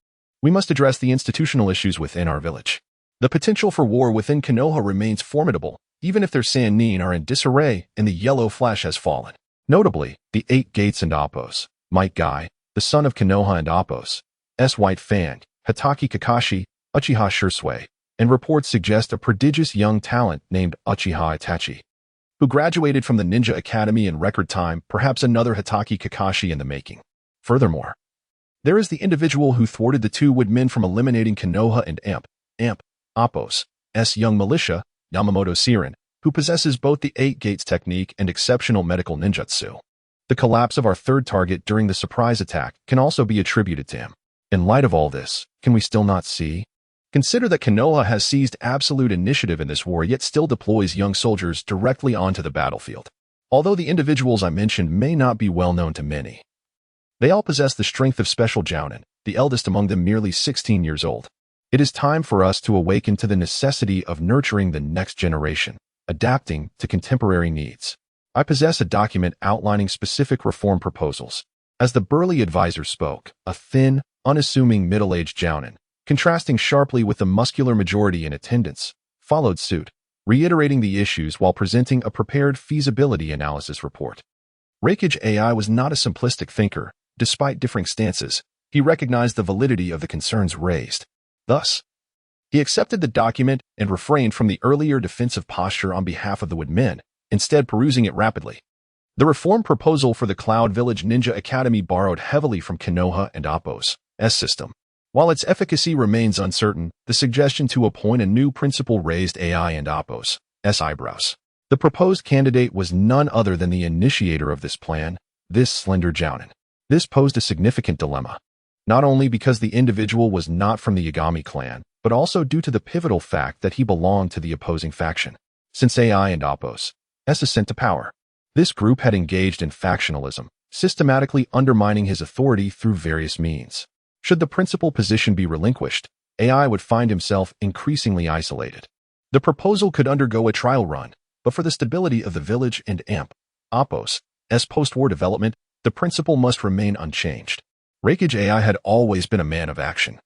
we must address the institutional issues within our village. The potential for war within Konoha remains formidable, even if their Sannin are in disarray and the yellow flash has fallen. Notably, the 8 Gates and Appos, Might Guy, the son of Konoha and Appos, white fan, Hitaki Kakashi, Uchiha Shursui, and reports suggest a prodigious young talent named Uchiha Itachi, who graduated from the Ninja Academy in record time, perhaps another Hitaki Kakashi in the making. Furthermore, there is the individual who thwarted the two woodmen from eliminating Konoha and Appo's young militia, Yamamoto Sirin, who possesses both the 8 gates technique and exceptional medical ninjutsu. The collapse of our third target during the surprise attack can also be attributed to him. In light of all this, can we still not see? Consider that Konoha has seized absolute initiative in this war yet still deploys young soldiers directly onto the battlefield. Although the individuals I mentioned may not be well known to many, they all possess the strength of special jounin, the eldest among them merely 16 years old. It is time for us to awaken to the necessity of nurturing the next generation, adapting to contemporary needs. I possess a document outlining specific reform proposals. As the burly advisor spoke, a thin, unassuming middle-aged jounin, contrasting sharply with the muscular majority in attendance, followed suit, reiterating the issues while presenting a prepared feasibility analysis report. Reikage AI was not a simplistic thinker. Despite differing stances, he recognized the validity of the concerns raised. Thus, he accepted the document and refrained from the earlier defensive posture on behalf of the woodmen, instead perusing it rapidly. The reform proposal for the Cloud Village Ninja Academy borrowed heavily from Konoha and Appo's system. While its efficacy remains uncertain, the suggestion to appoint a new principal raised AI and Appo's eyebrows. The proposed candidate was none other than the initiator of this plan, this slender jounin. This posed a significant dilemma, not only because the individual was not from the Yagami clan, but also due to the pivotal fact that he belonged to the opposing faction. Since AI and Appo's ascent to power, this group had engaged in factionalism, systematically undermining his authority through various means. Should the principal position be relinquished, AI would find himself increasingly isolated. The proposal could undergo a trial run, but for the stability of the village and Appo's post-war development, the principle must remain unchanged. Reikage AI had always been a man of action,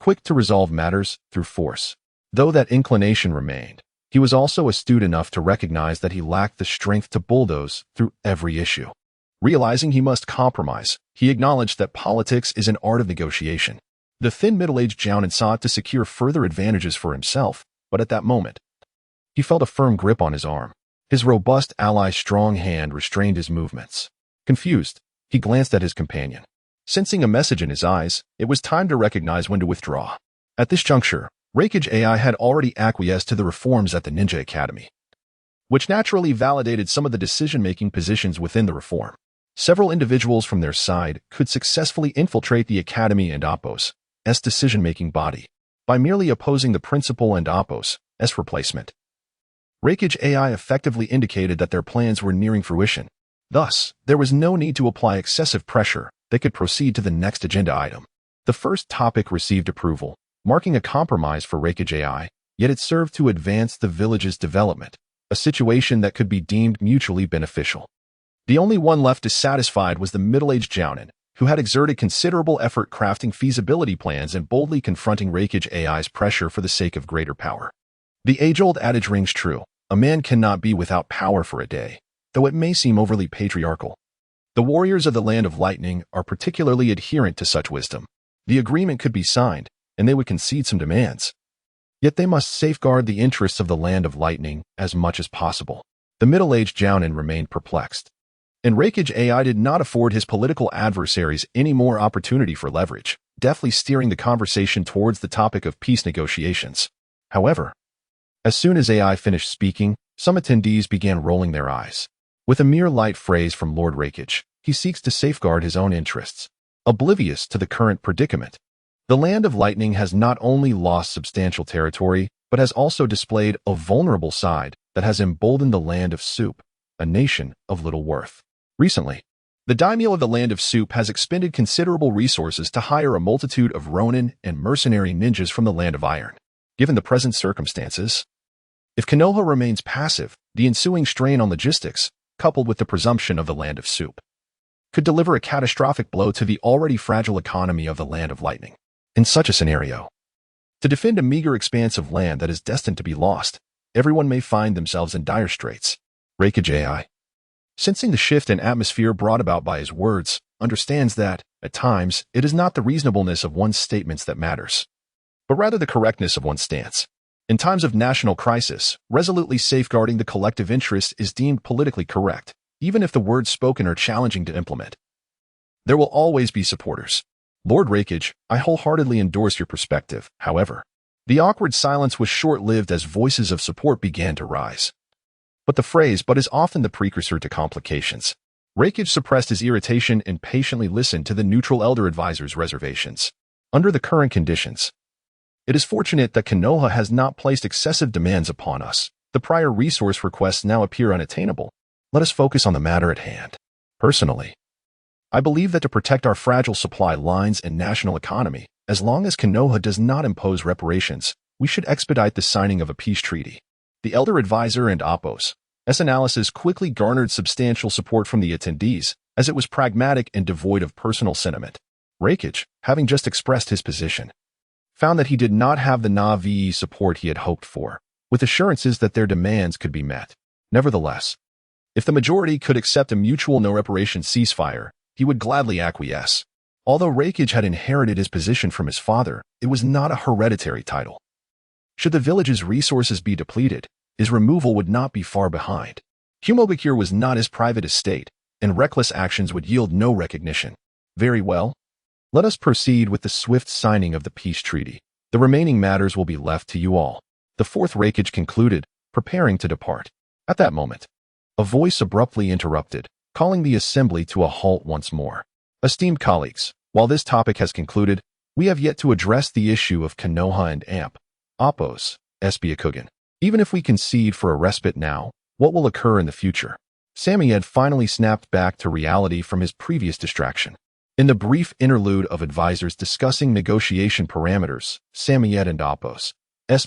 quick to resolve matters through force. Though that inclination remained, he was also astute enough to recognize that he lacked the strength to bulldoze through every issue. Realizing he must compromise, he acknowledged that politics is an art of negotiation. The thin middle-aged jounin sought to secure further advantages for himself, but at that moment, he felt a firm grip on his arm. His robust ally's strong hand restrained his movements. Confused, he glanced at his companion. Sensing a message in his eyes, it was time to recognize when to withdraw. At this juncture, Reikage AI had already acquiesced to the reforms at the Ninja Academy, which naturally validated some of the decision-making positions within the reform. Several individuals from their side could successfully infiltrate the Academy and Appo's decision-making body by merely opposing the principal and Appo's replacement. Reikage AI effectively indicated that their plans were nearing fruition. Thus, there was no need to apply excessive pressure. They could proceed to the next agenda item. The first topic received approval, marking a compromise for Reikage AI, yet it served to advance the village's development, a situation that could be deemed mutually beneficial. The only one left dissatisfied was the middle-aged jounin, who had exerted considerable effort crafting feasibility plans and boldly confronting Reikage AI's pressure for the sake of greater power. The age-old adage rings true: a man cannot be without power for a day, though it may seem overly patriarchal. The warriors of the Land of Lightning are particularly adherent to such wisdom. The agreement could be signed, and they would concede some demands. Yet they must safeguard the interests of the Land of Lightning as much as possible. The middle-aged jounin remained perplexed, and Reikage AI did not afford his political adversaries any more opportunity for leverage, deftly steering the conversation towards the topic of peace negotiations. However, as soon as AI finished speaking, some attendees began rolling their eyes. With a mere light phrase from Lord Reikage, he seeks to safeguard his own interests, oblivious to the current predicament. The Land of Lightning has not only lost substantial territory, but has also displayed a vulnerable side that has emboldened the Land of Soup, a nation of little worth. Recently, the daimyo of the Land of Soup has expended considerable resources to hire a multitude of ronin and mercenary ninjas from the Land of Iron. Given the present circumstances, if Konoha remains passive, the ensuing strain on logistics, coupled with the presumption of the Land of Soup, could deliver a catastrophic blow to the already fragile economy of the Land of Lightning. In such a scenario, to defend a meager expanse of land that is destined to be lost, everyone may find themselves in dire straits. Reikage AI, sensing the shift in atmosphere brought about by his words, understands that, At times, it is not the reasonableness of one's statements that matters, but rather the correctness of one's stance. In times of national crisis, resolutely safeguarding the collective interest is deemed politically correct, even if the words spoken are challenging to implement. There will always be supporters. Lord Rakage, I wholeheartedly endorse your perspective. However, the awkward silence was short-lived as voices of support began to rise. But the phrase "but" is often the precursor to complications. Rakage suppressed his irritation and patiently listened to the neutral elder advisor's reservations. Under the current conditions, it is fortunate that Konoha has not placed excessive demands upon us. The prior resource requests now appear unattainable. Let us focus on the matter at hand. Personally, I believe that to protect our fragile supply lines and national economy, as long as Konoha does not impose reparations, we should expedite the signing of a peace treaty. The elder advisor and Appos' analysis quickly garnered substantial support from the attendees, as it was pragmatic and devoid of personal sentiment. Rakage, having just expressed his position, found that he did not have the Na'vi support he had hoped for, with assurances that their demands could be met. Nevertheless, if the majority could accept a mutual no-reparation ceasefire, he would gladly acquiesce. Although Rakage had inherited his position from his father, it was not a hereditary title. Should the village's resources be depleted, his removal would not be far behind. Humobakure was not his private estate, and reckless actions would yield no recognition. Very well. Let us proceed with the swift signing of the peace treaty. The remaining matters will be left to you all. The fourth Rakage concluded, preparing to depart. At that moment, a voice abruptly interrupted, calling the assembly to a halt once more. Esteemed colleagues, while this topic has concluded, we have yet to address the issue of Konoha and Appos' Byakugan. Even if we concede for a respite now, what will occur in the future? Samyed finally snapped back to reality from his previous distraction. In the brief interlude of advisors discussing negotiation parameters, Samyed and Appos'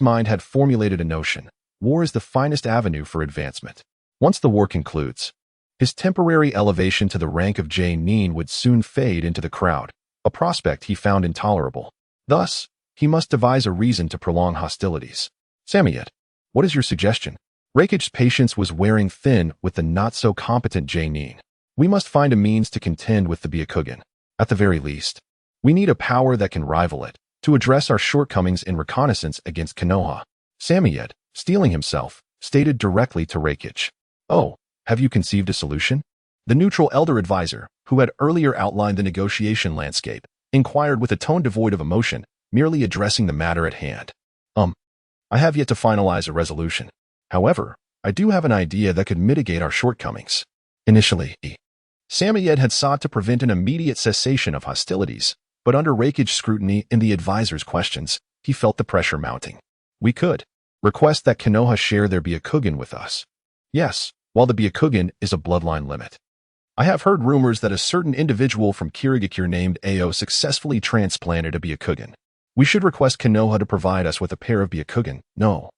mind had formulated a notion: war is the finest avenue for advancement. Once the war concludes, his temporary elevation to the rank of genin would soon fade into the crowd, a prospect he found intolerable. Thus, he must devise a reason to prolong hostilities. Samyed, what is your suggestion? Rakage's patience was wearing thin with the not-so-competent genin. We must find a means to contend with the Byakugan. At the very least, we need a power that can rival it, to address our shortcomings in reconnaissance against Konoha. Samyed, steeling himself, stated directly to Rakage. Oh, have you conceived a solution? The neutral elder advisor, who had earlier outlined the negotiation landscape, inquired with a tone devoid of emotion, merely addressing the matter at hand. I have yet to finalize a resolution. However, I do have an idea that could mitigate our shortcomings. Initially, Samyed had sought to prevent an immediate cessation of hostilities, but under Rakage's scrutiny and the advisor's questions, he felt the pressure mounting. We could request that Konoha share their Byakugan with us. Yes, while the Byakugan is a bloodline limit. I have heard rumors that a certain individual from Kirigakure named Ao successfully transplanted a Byakugan. We should request Konoha to provide us with a pair of Byakugan, no,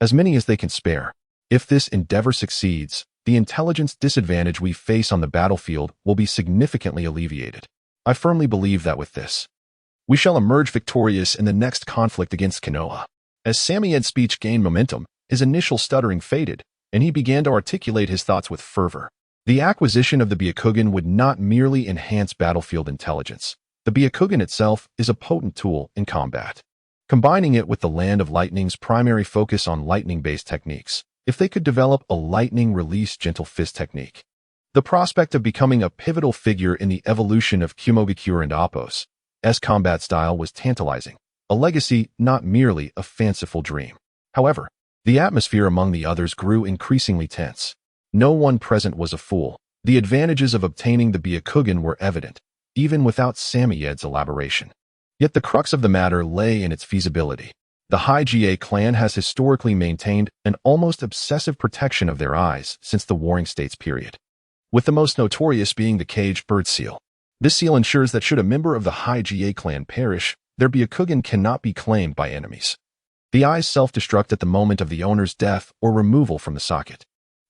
as many as they can spare. If this endeavor succeeds, the intelligence disadvantage we face on the battlefield will be significantly alleviated. I firmly believe that with this, we shall emerge victorious in the next conflict against Konoha. As Samyed's speech gained momentum, his initial stuttering faded, and he began to articulate his thoughts with fervor. The acquisition of the Byakugan would not merely enhance battlefield intelligence. The Byakugan itself is a potent tool in combat. Combining it with the Land of Lightning's primary focus on lightning-based techniques, if they could develop a lightning release gentle fist technique, the prospect of becoming a pivotal figure in the evolution of Humobakure and Appos' combat style was tantalizing, a legacy not merely a fanciful dream. However, the atmosphere among the others grew increasingly tense. No one present was a fool. The advantages of obtaining the Byakugan were evident, even without Samyed's elaboration. Yet the crux of the matter lay in its feasibility. The High-Ga clan has historically maintained an almost obsessive protection of their eyes since the Warring States period, with the most notorious being the caged bird seal. This seal ensures that should a member of the High-Ga clan perish, their Byakugan cannot be claimed by enemies. The eyes self-destruct at the moment of the owner's death or removal from the socket.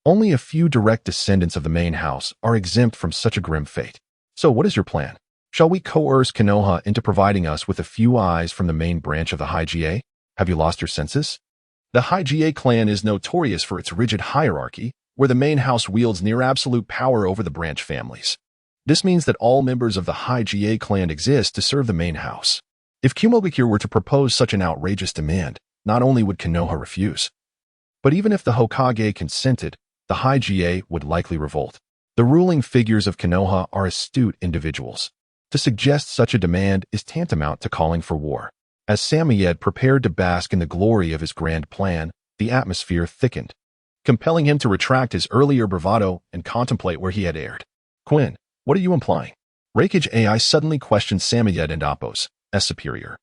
Only a few direct descendants of the main house are exempt from such a grim fate. So what is your plan? Shall we coerce Konoha into providing us with a few eyes from the main branch of the High-Ga? Have you lost your senses? The High-Ga clan is notorious for its rigid hierarchy, where the main house wields near absolute power over the branch families. This means that all members of the High clan exist to serve the main house. If Kumogakure were to propose such an outrageous demand, not only would Konoha refuse, but even if the Hokage consented, the High would likely revolt. The ruling figures of Konoha are astute individuals. To suggest such a demand is tantamount to calling for war. As Samoyed prepared to bask in the glory of his grand plan, the atmosphere thickened, compelling him to retract his earlier bravado and contemplate where he had erred. Quinn, what are you implying? Reikage AI suddenly questioned Samoyed and Appos, as superior.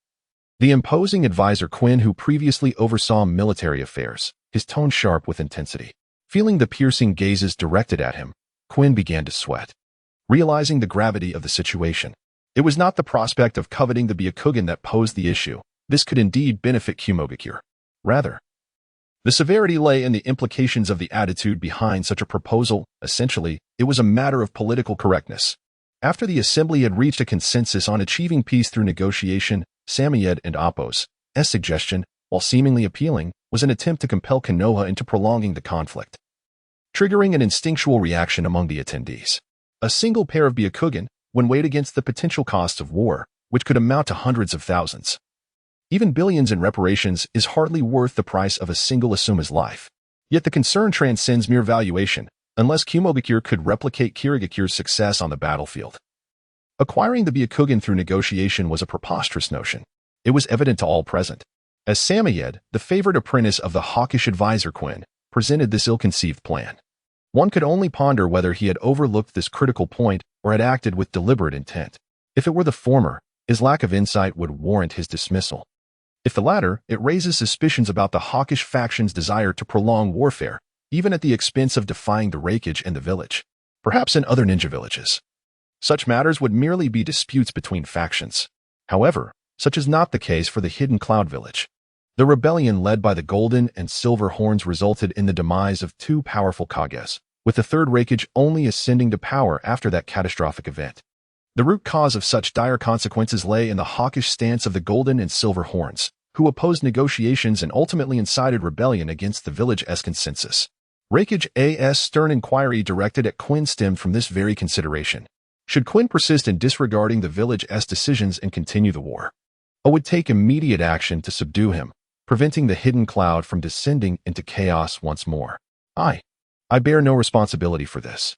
The imposing advisor Quinn, who previously oversaw military affairs, his tone sharp with intensity. Feeling the piercing gazes directed at him, Quinn began to sweat. Realizing the gravity of the situation, it was not the prospect of coveting the Byakugan that posed the issue. This could indeed benefit Kumogakure. Rather, the severity lay in the implications of the attitude behind such a proposal. Essentially, it was a matter of political correctness. After the assembly had reached a consensus on achieving peace through negotiation, Samoyed and Appos' suggestion, while seemingly appealing, was an attempt to compel Konoha into prolonging the conflict, triggering an instinctual reaction among the attendees. A single pair of Byakugan, when weighed against the potential costs of war, which could amount to hundreds of thousands, even billions in reparations, is hardly worth the price of a single Asuma's life. Yet the concern transcends mere valuation, unless Kumogakure could replicate Kirigakure's success on the battlefield. Acquiring the Byakugan through negotiation was a preposterous notion. It was evident to all present. As Samoyed, the favored apprentice of the hawkish advisor Quinn, presented this ill-conceived plan, one could only ponder whether he had overlooked this critical point or had acted with deliberate intent. If it were the former, his lack of insight would warrant his dismissal. If the latter, it raises suspicions about the hawkish faction's desire to prolong warfare, even at the expense of defying the Reikage and the village, perhaps in other ninja villages. Such matters would merely be disputes between factions. However, such is not the case for the Hidden Cloud Village. The rebellion led by the Golden and Silver Horns resulted in the demise of two powerful Kages, with the third Reikage only ascending to power after that catastrophic event. The root cause of such dire consequences lay in the hawkish stance of the Golden and Silver Horns, who opposed negotiations and ultimately incited rebellion against the village's consensus. Reikage A.'s stern inquiry directed at Quinn stemmed from this very consideration. Should Quinn persist in disregarding the village's decisions and continue the war, A would take immediate action to subdue him, preventing the hidden cloud from descending into chaos once more. I bear no responsibility for this.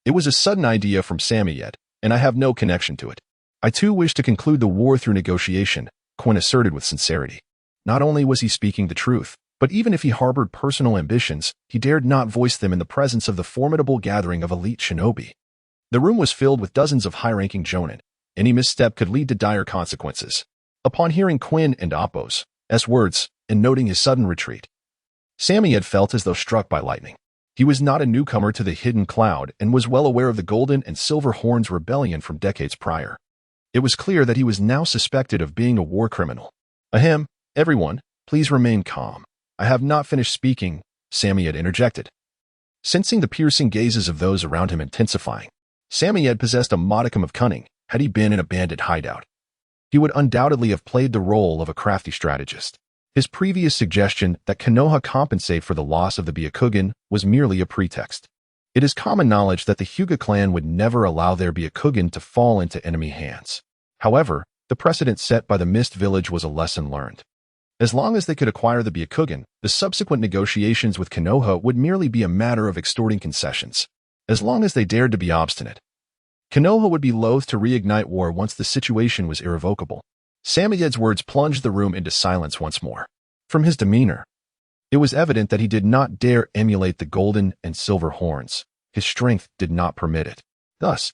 It was a sudden idea from Samoyed, and I have no connection to it. I too wish to conclude the war through negotiation, Quinn asserted with sincerity. Not only was he speaking the truth, but even if he harbored personal ambitions, he dared not voice them in the presence of the formidable gathering of elite shinobi. The room was filled with dozens of high-ranking jonin. Any misstep could lead to dire consequences. Upon hearing Quinn and Appos' words, and noting his sudden retreat, Samoyed felt as though struck by lightning. He was not a newcomer to the hidden cloud and was well aware of the Golden and Silver Horns rebellion from decades prior. It was clear that he was now suspected of being a war criminal. Ahem, everyone, please remain calm. I have not finished speaking, Samoyed interjected. Sensing the piercing gazes of those around him intensifying, Samoyed possessed a modicum of cunning. Had he been in a bandit hideout, he would undoubtedly have played the role of a crafty strategist. His previous suggestion that Konoha compensate for the loss of the Byakugan was merely a pretext. It is common knowledge that the Hyuga clan would never allow their Byakugan to fall into enemy hands. However, the precedent set by the Mist Village was a lesson learned. As long as they could acquire the Byakugan, the subsequent negotiations with Konoha would merely be a matter of extorting concessions. As long as they dared to be obstinate, Konoha would be loath to reignite war once the situation was irrevocable. Samoyed's words plunged the room into silence once more. From his demeanor, it was evident that he did not dare emulate the Golden and Silver Horns. His strength did not permit it. Thus,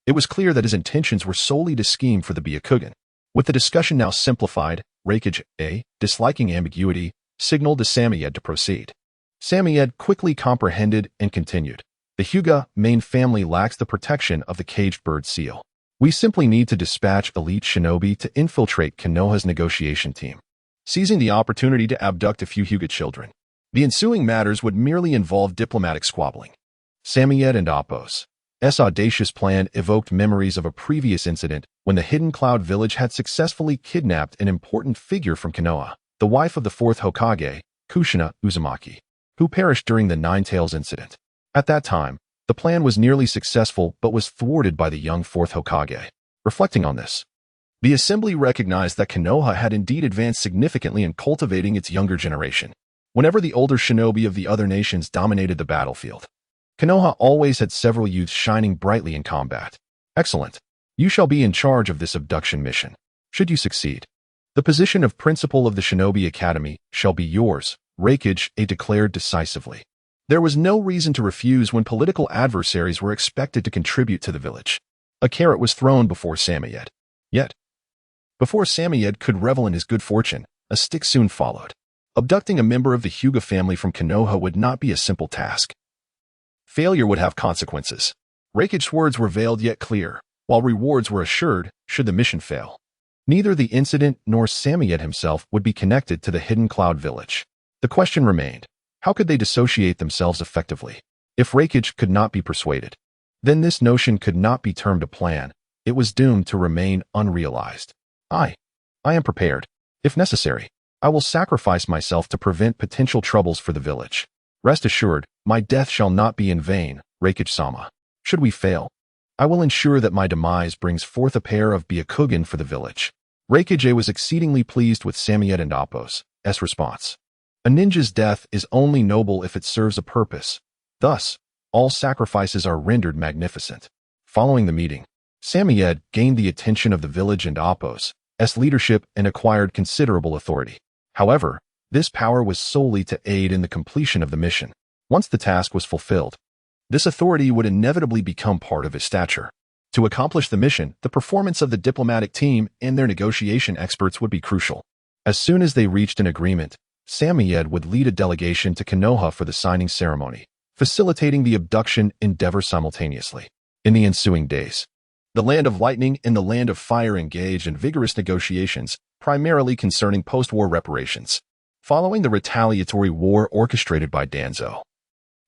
it was clear that his intentions were solely to scheme for the Byakugan. With the discussion now simplified, Reikage A, disliking ambiguity, signaled to Samoyed to proceed. Samoyed quickly comprehended and continued. The Hyuga main family lacks the protection of the caged bird seal. We simply need to dispatch elite shinobi to infiltrate Konoha's negotiation team, seizing the opportunity to abduct a few Hyuga children. The ensuing matters would merely involve diplomatic squabbling. Samoyed and Appos' audacious plan evoked memories of a previous incident when the Hidden Cloud Village had successfully kidnapped an important figure from Konoha, the wife of the fourth Hokage, Kushina Uzumaki, who perished during the Nine Tails incident. At that time, The plan was nearly successful but was thwarted by the young fourth Hokage. Reflecting on this, the assembly recognized that Konoha had indeed advanced significantly in cultivating its younger generation. Whenever the older shinobi of the other nations dominated the battlefield, Konoha always had several youths shining brightly in combat. Excellent. You shall be in charge of this abduction mission. Should you succeed, the position of principal of the Shinobi Academy shall be yours, Reikage declared decisively. There was no reason to refuse when political adversaries were expected to contribute to the village. A carrot was thrown before Samoyed. Yet, before Samoyed could revel in his good fortune, a stick soon followed. Abducting a member of the Hyuga family from Konoha would not be a simple task. Failure would have consequences. Reikage's words were veiled yet clear, while rewards were assured should the mission fail. Neither the incident nor Samoyed himself would be connected to the hidden cloud village. The question remained, how could they dissociate themselves effectively? If Reikage could not be persuaded, then this notion could not be termed a plan. It was doomed to remain unrealized. I am prepared. If necessary, I will sacrifice myself to prevent potential troubles for the village. Rest assured, my death shall not be in vain, Reikage-sama. Should we fail, I will ensure that my demise brings forth a pair of Byakugan for the village. Reikage was exceedingly pleased with Samoyed and Appo's response. A ninja's death is only noble if it serves a purpose. Thus, all sacrifices are rendered magnificent. Following the meeting, Samoyed gained the attention of the village and Appo's leadership and acquired considerable authority. However, this power was solely to aid in the completion of the mission. Once the task was fulfilled, this authority would inevitably become part of his stature. To accomplish the mission, the performance of the diplomatic team and their negotiation experts would be crucial. As soon as they reached an agreement, Samoyed would lead a delegation to Konoha for the signing ceremony, facilitating the abduction endeavor simultaneously. In the ensuing days, the Land of Lightning and the Land of Fire engaged in vigorous negotiations, primarily concerning post-war reparations. Following the retaliatory war orchestrated by Danzo,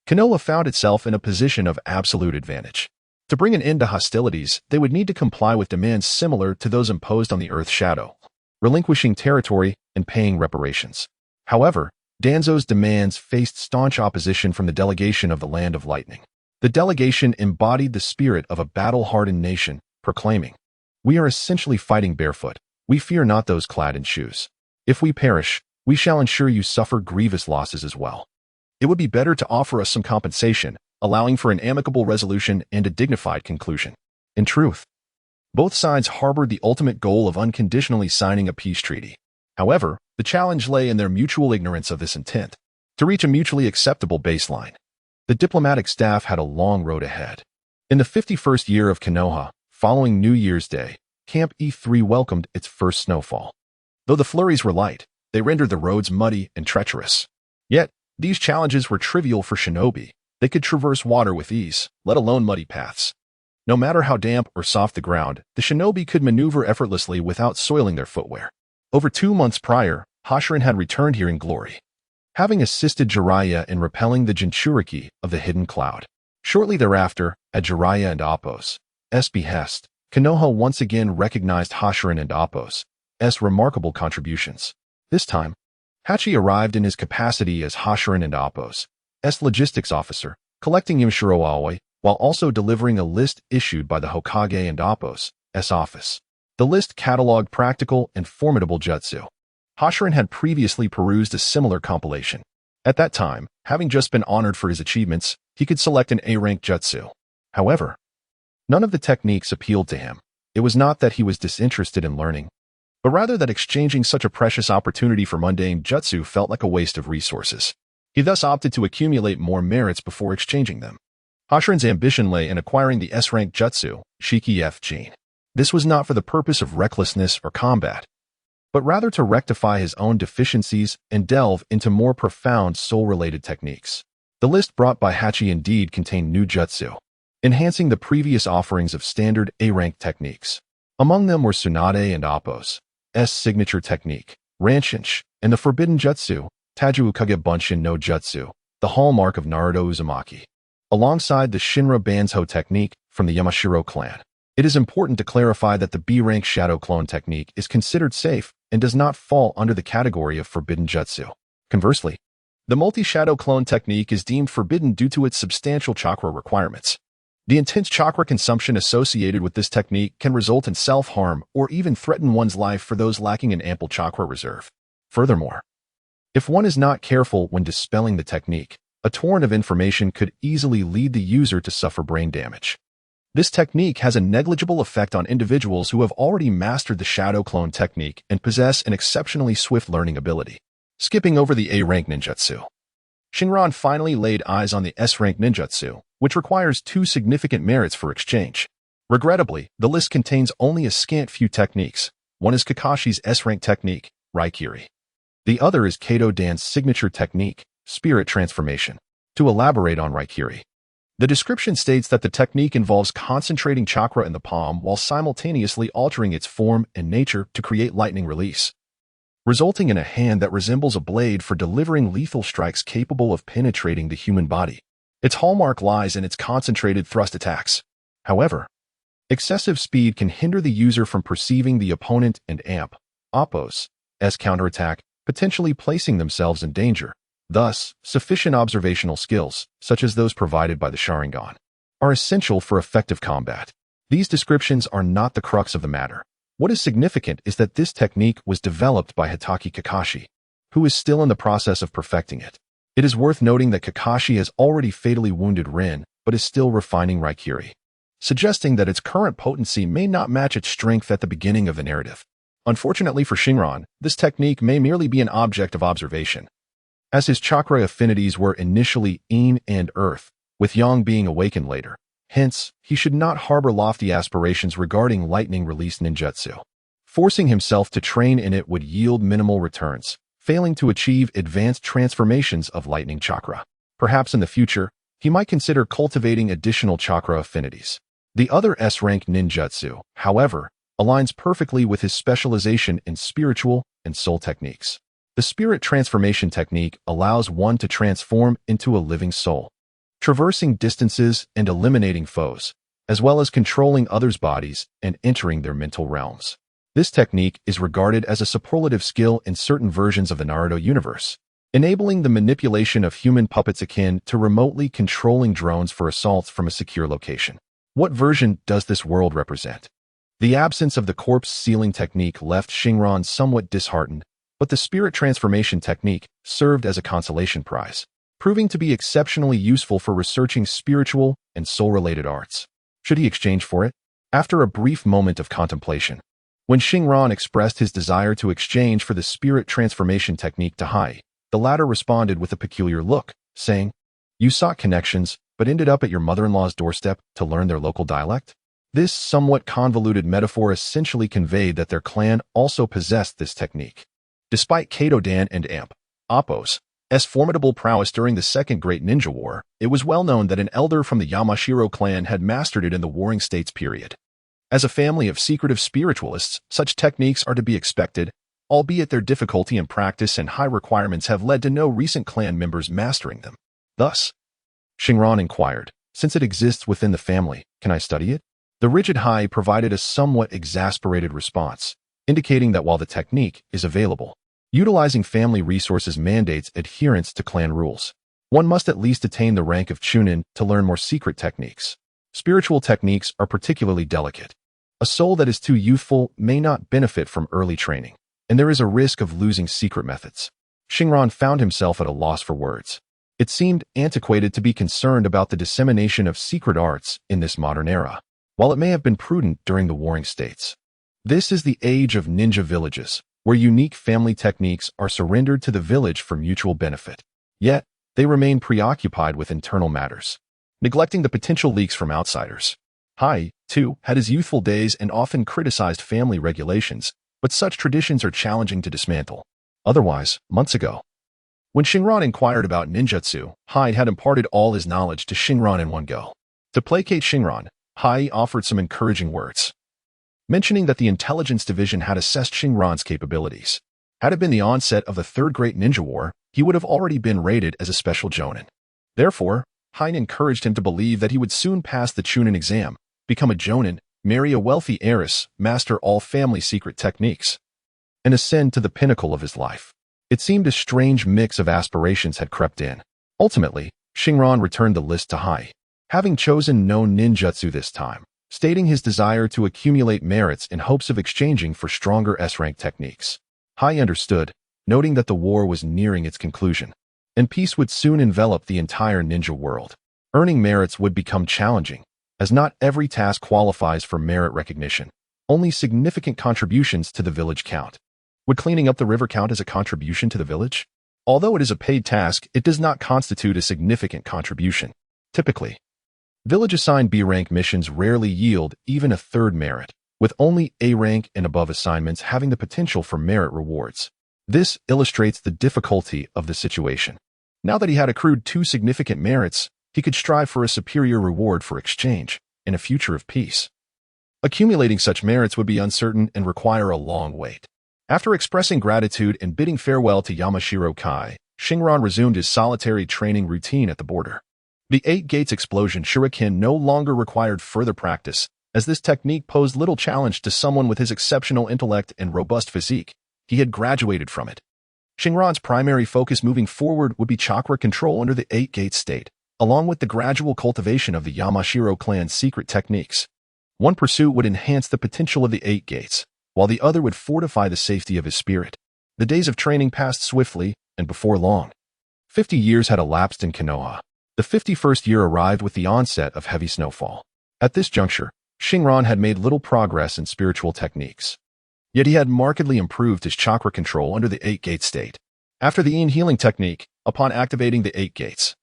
Konoha found itself in a position of absolute advantage. To bring an end to hostilities, they would need to comply with demands similar to those imposed on the Earth Shadow, relinquishing territory and paying reparations. However, Danzo's demands faced staunch opposition from the delegation of the Land of Lightning. The delegation embodied the spirit of a battle-hardened nation, proclaiming, "We are essentially fighting barefoot. We fear not those clad in shoes. If we perish, we shall ensure you suffer grievous losses as well. It would be better to offer us some compensation, allowing for an amicable resolution and a dignified conclusion." In truth, both sides harbored the ultimate goal of unconditionally signing a peace treaty. However, the challenge lay in their mutual ignorance of this intent. To reach a mutually acceptable baseline, the diplomatic staff had a long road ahead. In the 51st year of Konoha, following New Year's Day, Camp E3 welcomed its first snowfall. Though the flurries were light, they rendered the roads muddy and treacherous. Yet, these challenges were trivial for shinobi. They could traverse water with ease, let alone muddy paths. No matter how damp or soft the ground, the shinobi could maneuver effortlessly without soiling their footwear. Over 2 months prior, Hashirin had returned here in glory, having assisted Jiraiya in repelling the Jinchuriki of the hidden cloud. Shortly thereafter, at Jiraiya and Appo's behest, Konoha once again recognized Hashirin and Appo's remarkable contributions. This time, Hachi arrived in his capacity as Hashirin and Appo's logistics officer, collecting Yamashiro Aoi, while also delivering a list issued by the Hokage and Appo's office. The list cataloged practical and formidable jutsu. Hashirin had previously perused a similar compilation. At that time, having just been honored for his achievements, he could select an A-rank jutsu. However, none of the techniques appealed to him. It was not that he was disinterested in learning, but rather that exchanging such a precious opportunity for mundane jutsu felt like a waste of resources. He thus opted to accumulate more merits before exchanging them. Hashirin's ambition lay in acquiring the S-rank jutsu, Shiki F Gene. This was not for the purpose of recklessness or combat, but rather to rectify his own deficiencies and delve into more profound soul-related techniques. The list brought by Hachi indeed contained new jutsu, enhancing the previous offerings of standard A-rank techniques. Among them were Tsunade and Appo's signature technique, Ranshinshi, and the forbidden jutsu, Taju Ukage Bunshin no Jutsu, the hallmark of Naruto Uzumaki, alongside the Shinra Banzho technique from the Yamashiro clan. It is important to clarify that the B-rank Shadow Clone technique is considered safe and does not fall under the category of forbidden jutsu. Conversely, The multi-shadow clone technique is deemed forbidden due to its substantial chakra requirements. The intense chakra consumption associated with this technique can result in self-harm or even threaten one's life for those lacking an ample chakra reserve. Furthermore, if one is not careful when dispelling the technique, a torrent of information could easily lead the user to suffer brain damage. This technique has a negligible effect on individuals who have already mastered the shadow clone technique and possess an exceptionally swift learning ability. Skipping over the A-rank ninjutsu. Xingran finally laid eyes on the S-rank ninjutsu, which requires 2 significant merits for exchange. Regrettably, the list contains only a scant few techniques. One is Kakashi's S-rank technique, Raikiri. The other is Kato Dan's signature technique, spirit transformation. To elaborate on Raikiri, the description states that the technique involves concentrating chakra in the palm while simultaneously altering its form and nature to create lightning release, resulting in a hand that resembles a blade for delivering lethal strikes capable of penetrating the human body. Its hallmark lies in its concentrated thrust attacks. However, excessive speed can hinder the user from perceiving the opponent and oppose as counterattack, potentially placing themselves in danger. Thus, sufficient observational skills, such as those provided by the Sharingan, are essential for effective combat. These descriptions are not the crux of the matter. What is significant is that this technique was developed by Hitaki Kakashi, who is still in the process of perfecting it. It is worth noting that Kakashi has already fatally wounded Rin, but is still refining Raikiri, suggesting that its current potency may not match its strength at the beginning of the narrative. Unfortunately for Xingran, this technique may merely be an object of observation, as his chakra affinities were initially yin and earth, with yang being awakened later. Hence, he should not harbor lofty aspirations regarding lightning-release ninjutsu. Forcing himself to train in it would yield minimal returns, failing to achieve advanced transformations of lightning chakra. Perhaps in the future, he might consider cultivating additional chakra affinities. The other S-rank ninjutsu, however, aligns perfectly with his specialization in spiritual and soul techniques. The spirit transformation technique allows one to transform into a living soul, traversing distances and eliminating foes, as well as controlling others' bodies and entering their mental realms. This technique is regarded as a superlative skill in certain versions of the Naruto universe, enabling the manipulation of human puppets akin to remotely controlling drones for assaults from a secure location. What version does this world represent? The absence of the corpse sealing technique left Xingran somewhat disheartened, but the spirit transformation technique served as a consolation prize, proving to be exceptionally useful for researching spiritual and soul-related arts. Should he exchange for it? After a brief moment of contemplation, when Xingran expressed his desire to exchange for the spirit transformation technique to Hai, the latter responded with a peculiar look, saying, "You sought connections, but ended up at your mother-in-law's doorstep to learn their local dialect?" This somewhat convoluted metaphor essentially conveyed that their clan also possessed this technique. Despite Kato Dan and Appo's formidable prowess during the Second Great Ninja War, it was well known that an elder from the Yamashiro clan had mastered it in the Warring States period. As a family of secretive spiritualists, such techniques are to be expected, albeit their difficulty in practice and high requirements have led to no recent clan members mastering them. Thus, Xingran inquired, "Since it exists within the family, can I study it?" The rigid Hai provided a somewhat exasperated response, indicating that while the technique is available, utilizing family resources mandates adherence to clan rules. One must at least attain the rank of Chunin to learn more secret techniques. Spiritual techniques are particularly delicate. A soul that is too youthful may not benefit from early training, and there is a risk of losing secret methods. Xingran found himself at a loss for words. It seemed antiquated to be concerned about the dissemination of secret arts in this modern era, while it may have been prudent during the Warring States. This is the age of ninja villages, where unique family techniques are surrendered to the village for mutual benefit. Yet, they remain preoccupied with internal matters, neglecting the potential leaks from outsiders. Hai, too, had his youthful days and often criticized family regulations, but such traditions are challenging to dismantle. Otherwise, months ago, when Xingran inquired about ninjutsu, Hai had imparted all his knowledge to Xingran in one go. To placate Xingran, Hai offered some encouraging words, mentioning that the intelligence division had assessed Xingran's capabilities. Had it been the onset of the Third Great Ninja War, he would have already been rated as a special jonin. Therefore, Hai encouraged him to believe that he would soon pass the Chunin exam, become a jonin, marry a wealthy heiress, master all family secret techniques, and ascend to the pinnacle of his life. It seemed a strange mix of aspirations had crept in. Ultimately, Xingran returned the list to Hai, having chosen no ninjutsu this time, stating his desire to accumulate merits in hopes of exchanging for stronger S-rank techniques. Hai understood, noting that the war was nearing its conclusion, and peace would soon envelop the entire ninja world. Earning merits would become challenging, as not every task qualifies for merit recognition. Only significant contributions to the village count. Would cleaning up the river count as a contribution to the village? Although it is a paid task, it does not constitute a significant contribution. Typically, village-assigned B-rank missions rarely yield even a third merit, with only A-rank and above assignments having the potential for merit rewards. This illustrates the difficulty of the situation. Now that he had accrued 2 significant merits, he could strive for a superior reward for exchange in a future of peace. Accumulating such merits would be uncertain and require a long wait. After expressing gratitude and bidding farewell to Yamashiro Kai, Xingran resumed his solitary training routine at the border. The 8 Gates explosion shuriken no longer required further practice, as this technique posed little challenge to someone with his exceptional intellect and robust physique. He had graduated from it. Xingran's primary focus moving forward would be chakra control under the 8 Gates state, along with the gradual cultivation of the Yamashiro clan's secret techniques. One pursuit would enhance the potential of the 8 Gates, while the other would fortify the safety of his spirit. The days of training passed swiftly, and before long, 50 years had elapsed in Konoha. The 51st year arrived with the onset of heavy snowfall. At this juncture, Xingran had made little progress in spiritual techniques. Yet he had markedly improved his chakra control under the 8 Gates state. After the Yin healing technique, upon activating the 8 Gates,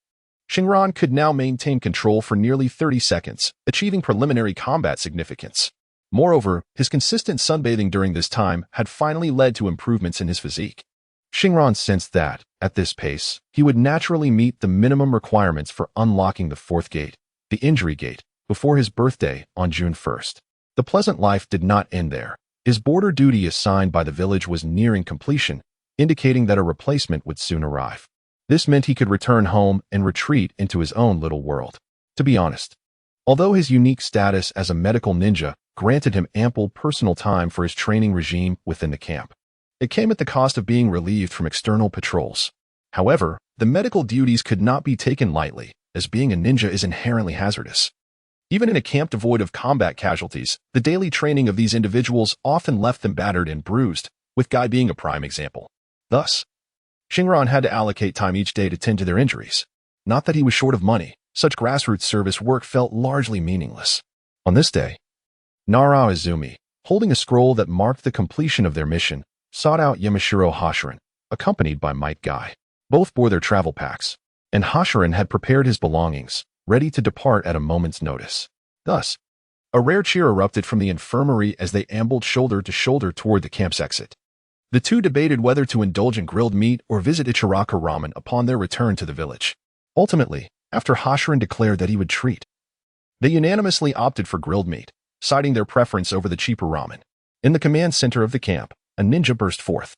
Xingran could now maintain control for nearly 30 seconds, achieving preliminary combat significance. Moreover, his consistent sunbathing during this time had finally led to improvements in his physique. Xingran sensed that, at this pace, he would naturally meet the minimum requirements for unlocking the 4th gate, the injury gate, before his birthday on June 1st. The pleasant life did not end there. His border duty assigned by the village was nearing completion, indicating that a replacement would soon arrive. This meant he could return home and retreat into his own little world. To be honest, although his unique status as a medical ninja granted him ample personal time for his training regime within the camp, it came at the cost of being relieved from external patrols. However, the medical duties could not be taken lightly, as being a ninja is inherently hazardous. Even in a camp devoid of combat casualties, the daily training of these individuals often left them battered and bruised, with Guy being a prime example. Thus, Xingran had to allocate time each day to tend to their injuries. Not that he was short of money, such grassroots service work felt largely meaningless. On this day, Nara Izumi, holding a scroll that marked the completion of their mission, sought out Yamashiro Hashiran, accompanied by Might Guy. Both bore their travel packs, and Hashiran had prepared his belongings, ready to depart at a moment's notice. Thus, a rare cheer erupted from the infirmary as they ambled shoulder to shoulder toward the camp's exit. The two debated whether to indulge in grilled meat or visit Ichiraka ramen upon their return to the village. Ultimately, after Hashiran declared that he would treat, they unanimously opted for grilled meat, citing their preference over the cheaper ramen. In the command center of the camp, a ninja burst forth,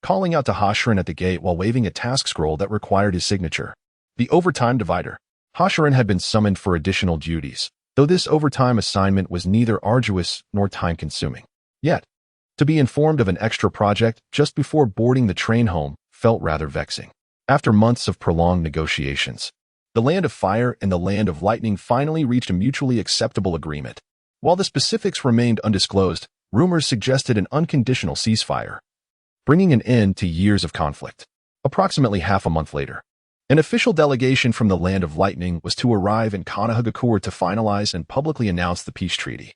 calling out to Hashiran at the gate while waving a task scroll that required his signature. The overtime divider. Hashiran had been summoned for additional duties, though this overtime assignment was neither arduous nor time-consuming. Yet, to be informed of an extra project just before boarding the train home felt rather vexing. After months of prolonged negotiations, the Land of Fire and the Land of Lightning finally reached a mutually acceptable agreement. While the specifics remained undisclosed, rumors suggested an unconditional ceasefire, bringing an end to years of conflict. Approximately half a month later, an official delegation from the Land of Lightning was to arrive in Kanahagakure to finalize and publicly announce the peace treaty.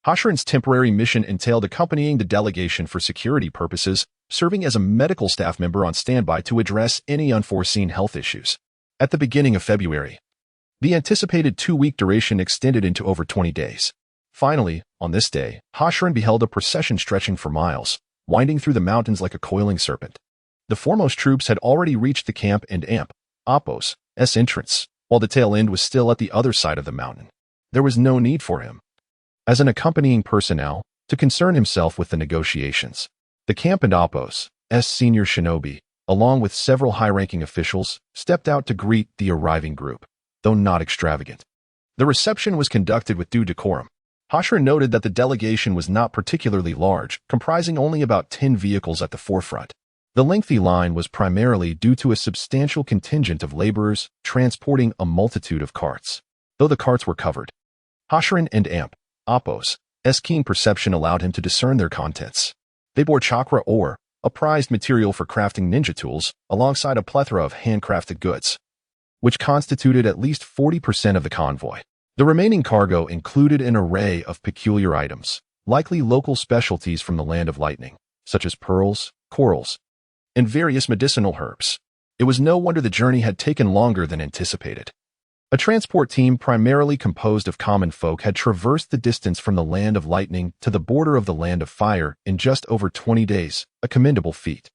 Hashiran's temporary mission entailed accompanying the delegation for security purposes, serving as a medical staff member on standby to address any unforeseen health issues. At the beginning of February, the anticipated 2-week duration extended into over 20 days. Finally, on this day, Hashiran beheld a procession stretching for miles, winding through the mountains like a coiling serpent. The foremost troops had already reached the camp and Appo's entrance, while the tail end was still at the other side of the mountain. There was no need for him, as an accompanying personnel, to concern himself with the negotiations. The camp and Appo's senior shinobi, along with several high-ranking officials, stepped out to greet the arriving group, though not extravagant. The reception was conducted with due decorum. Hashiran noted that the delegation was not particularly large, comprising only about 10 vehicles at the forefront. The lengthy line was primarily due to a substantial contingent of laborers transporting a multitude of carts. Though the carts were covered, Hashiran and Apos' keen perception allowed him to discern their contents. They bore chakra ore, a prized material for crafting ninja tools, alongside a plethora of handcrafted goods, which constituted at least 40% of the convoy. The remaining cargo included an array of peculiar items, likely local specialties from the Land of Lightning, such as pearls, corals, and various medicinal herbs. It was no wonder the journey had taken longer than anticipated. A transport team primarily composed of common folk had traversed the distance from the Land of Lightning to the border of the Land of Fire in just over 20 days, a commendable feat.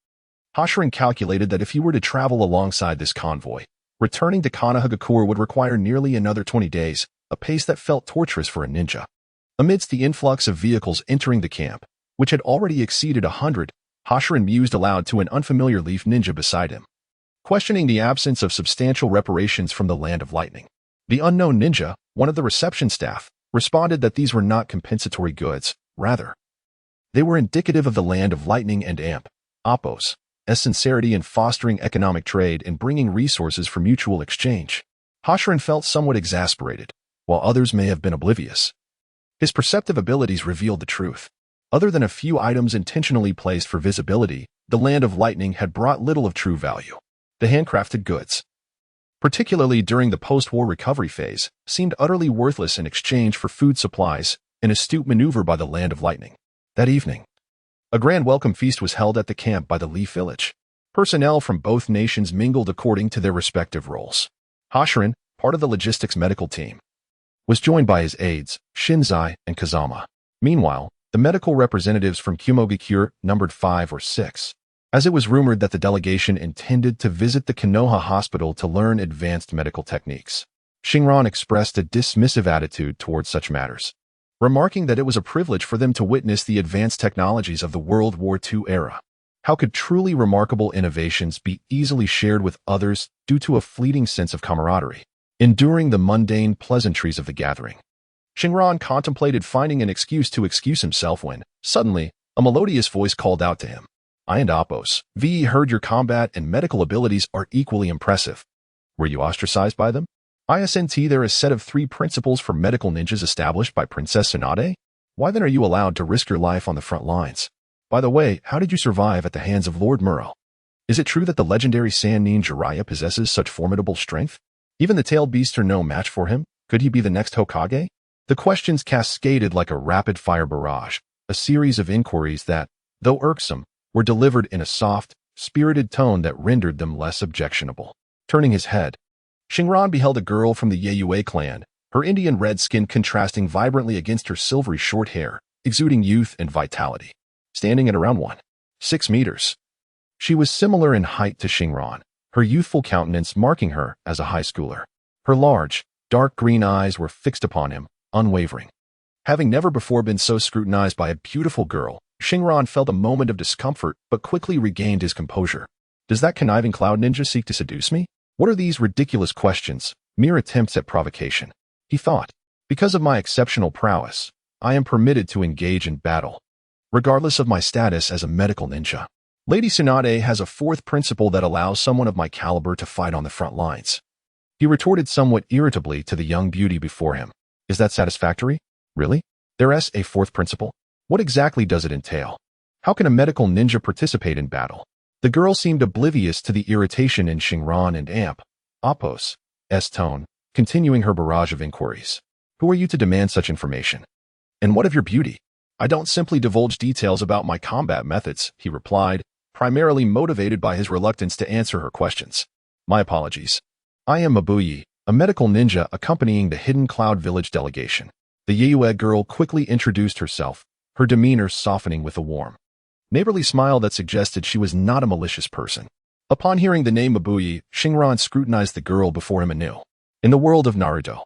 Hashiran calculated that if he were to travel alongside this convoy, returning to Konohagakure would require nearly another 20 days, a pace that felt torturous for a ninja. Amidst the influx of vehicles entering the camp, which had already exceeded 100, Hashiran mused aloud to an unfamiliar leaf ninja beside him, questioning the absence of substantial reparations from the Land of Lightning. The unknown ninja, one of the reception staff, responded that these were not compensatory goods, rather, they were indicative of the Land of Lightning and Apos' sincerity in fostering economic trade and bringing resources for mutual exchange. Hashiran felt somewhat exasperated, while others may have been oblivious. His perceptive abilities revealed the truth. Other than a few items intentionally placed for visibility, the Land of Lightning had brought little of true value. The handcrafted goods, particularly during the post-war recovery phase, seemed utterly worthless in exchange for food supplies, an astute maneuver by the Land of Lightning. That evening, a grand welcome feast was held at the camp by the Leaf Village. Personnel from both nations mingled according to their respective roles. Hashiran, part of the logistics medical team, was joined by his aides, Shinzai and Kazama. Meanwhile, the medical representatives from Kumogakure numbered 5 or 6. As it was rumored that the delegation intended to visit the Konoha hospital to learn advanced medical techniques, Xingran expressed a dismissive attitude towards such matters, remarking that it was a privilege for them to witness the advanced technologies of the World War II era. How could truly remarkable innovations be easily shared with others due to a fleeting sense of camaraderie? Enduring the mundane pleasantries of the gathering, Xingran contemplated finding an excuse to excuse himself when, suddenly, a melodious voice called out to him. I and Apos, V heard your combat and medical abilities are equally impressive. Were you ostracized by them? Isn't there a set of 3 principles for medical ninjas established by Princess Tsunade? Why then are you allowed to risk your life on the front lines? By the way, how did you survive at the hands of Lord Muro? Is it true that the legendary Sannin Jiraiya possesses such formidable strength? Even the tailed beasts are no match for him. Could he be the next Hokage? The questions cascaded like a rapid-fire barrage, a series of inquiries that, though irksome, were delivered in a soft, spirited tone that rendered them less objectionable. Turning his head, Xingran beheld a girl from the Yayue clan, her Indian red skin contrasting vibrantly against her silvery short hair, exuding youth and vitality. Standing at around 1.6 meters. She was similar in height to Xingran, her youthful countenance marking her as a high schooler. Her large, dark green eyes were fixed upon him, unwavering. Having never before been so scrutinized by a beautiful girl, Xingran felt a moment of discomfort but quickly regained his composure. Does that conniving cloud ninja seek to seduce me? What are these ridiculous questions, mere attempts at provocation? He thought. Because of my exceptional prowess, I am permitted to engage in battle, regardless of my status as a medical ninja. Lady Tsunade has a 4th principle that allows someone of my caliber to fight on the front lines. He retorted somewhat irritably to the young beauty before him. Is that satisfactory? Really? There's a 4th principle? What exactly does it entail? How can a medical ninja participate in battle? The girl seemed oblivious to the irritation in Xingran and Apos' tone, continuing her barrage of inquiries. Who are you to demand such information? And what of your beauty? I don't simply divulge details about my combat methods, he replied, primarily motivated by his reluctance to answer her questions. My apologies. I am Mabuyi, a medical ninja accompanying the Hidden Cloud Village delegation. The Yayue girl quickly introduced herself, her demeanor softening with a warm, neighborly smile that suggested she was not a malicious person. Upon hearing the name Mabuyi, Xingran scrutinized the girl before him anew. In the world of Naruto,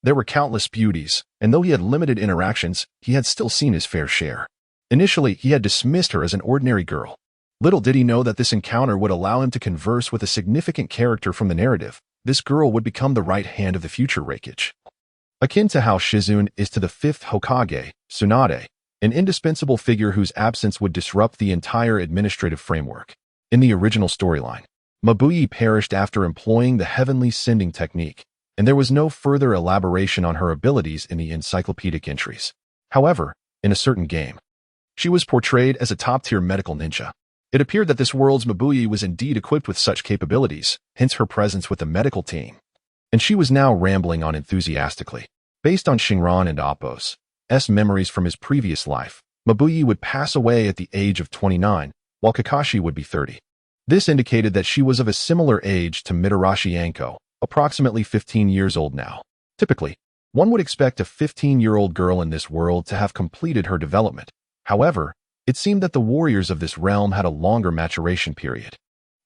there were countless beauties, and though he had limited interactions, he had still seen his fair share. Initially, he had dismissed her as an ordinary girl. Little did he know that this encounter would allow him to converse with a significant character from the narrative. This girl would become the right hand of the future Reikage. Akin to how Shizune is to the 5th Hokage, Tsunade, an indispensable figure whose absence would disrupt the entire administrative framework. In the original storyline, Mabuyi perished after employing the heavenly sending technique, and there was no further elaboration on her abilities in the encyclopedic entries. However, in a certain game, she was portrayed as a top-tier medical ninja. It appeared that this world's Mabuyi was indeed equipped with such capabilities, hence her presence with the medical team. And she was now rambling on enthusiastically. Based on Xingran and Appo's memories from his previous life, Mabuyi would pass away at the age of 29, while Kakashi would be 30. This indicated that she was of a similar age to Mitarashi Anko, approximately 15 years old now. Typically, one would expect a 15-year-old girl in this world to have completed her development. However, it seemed that the warriors of this realm had a longer maturation period.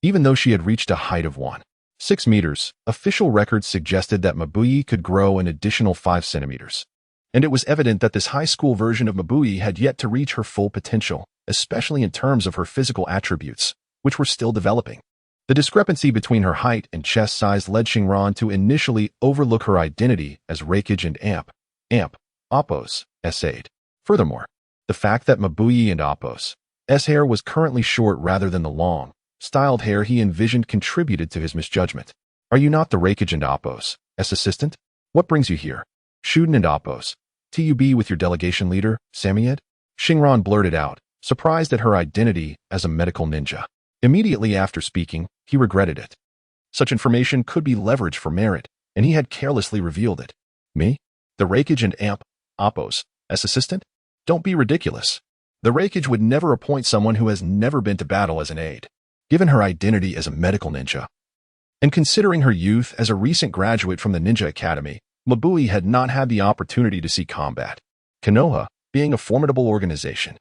Even though she had reached a height of 1.6 meters, official records suggested that Mabuyi could grow an additional 5 centimeters. And it was evident that this high school version of Mabuyi had yet to reach her full potential, especially in terms of her physical attributes, which were still developing. The discrepancy between her height and chest size led Xingran to initially overlook her identity as Reikage and Appo's aid. Furthermore, the fact that Mabuyi and Appo's hair was currently short rather than the long, styled hair he envisioned contributed to his misjudgment. Are you not the Reikage and Appo's assistant? What brings you here? Shuden and Appo's TUB with your delegation leader, Samyed? Xingran blurted out, surprised at her identity as a medical ninja. Immediately after speaking, he regretted it. Such information could be leveraged for merit, and he had carelessly revealed it. Me? The Reikage and Appo's assistant? Don't be ridiculous. The Reikage would never appoint someone who has never been to battle as an aide. Given her identity as a medical ninja, and considering her youth as a recent graduate from the Ninja Academy, Mabuyi had not had the opportunity to see combat. Konoha, being a formidable organization,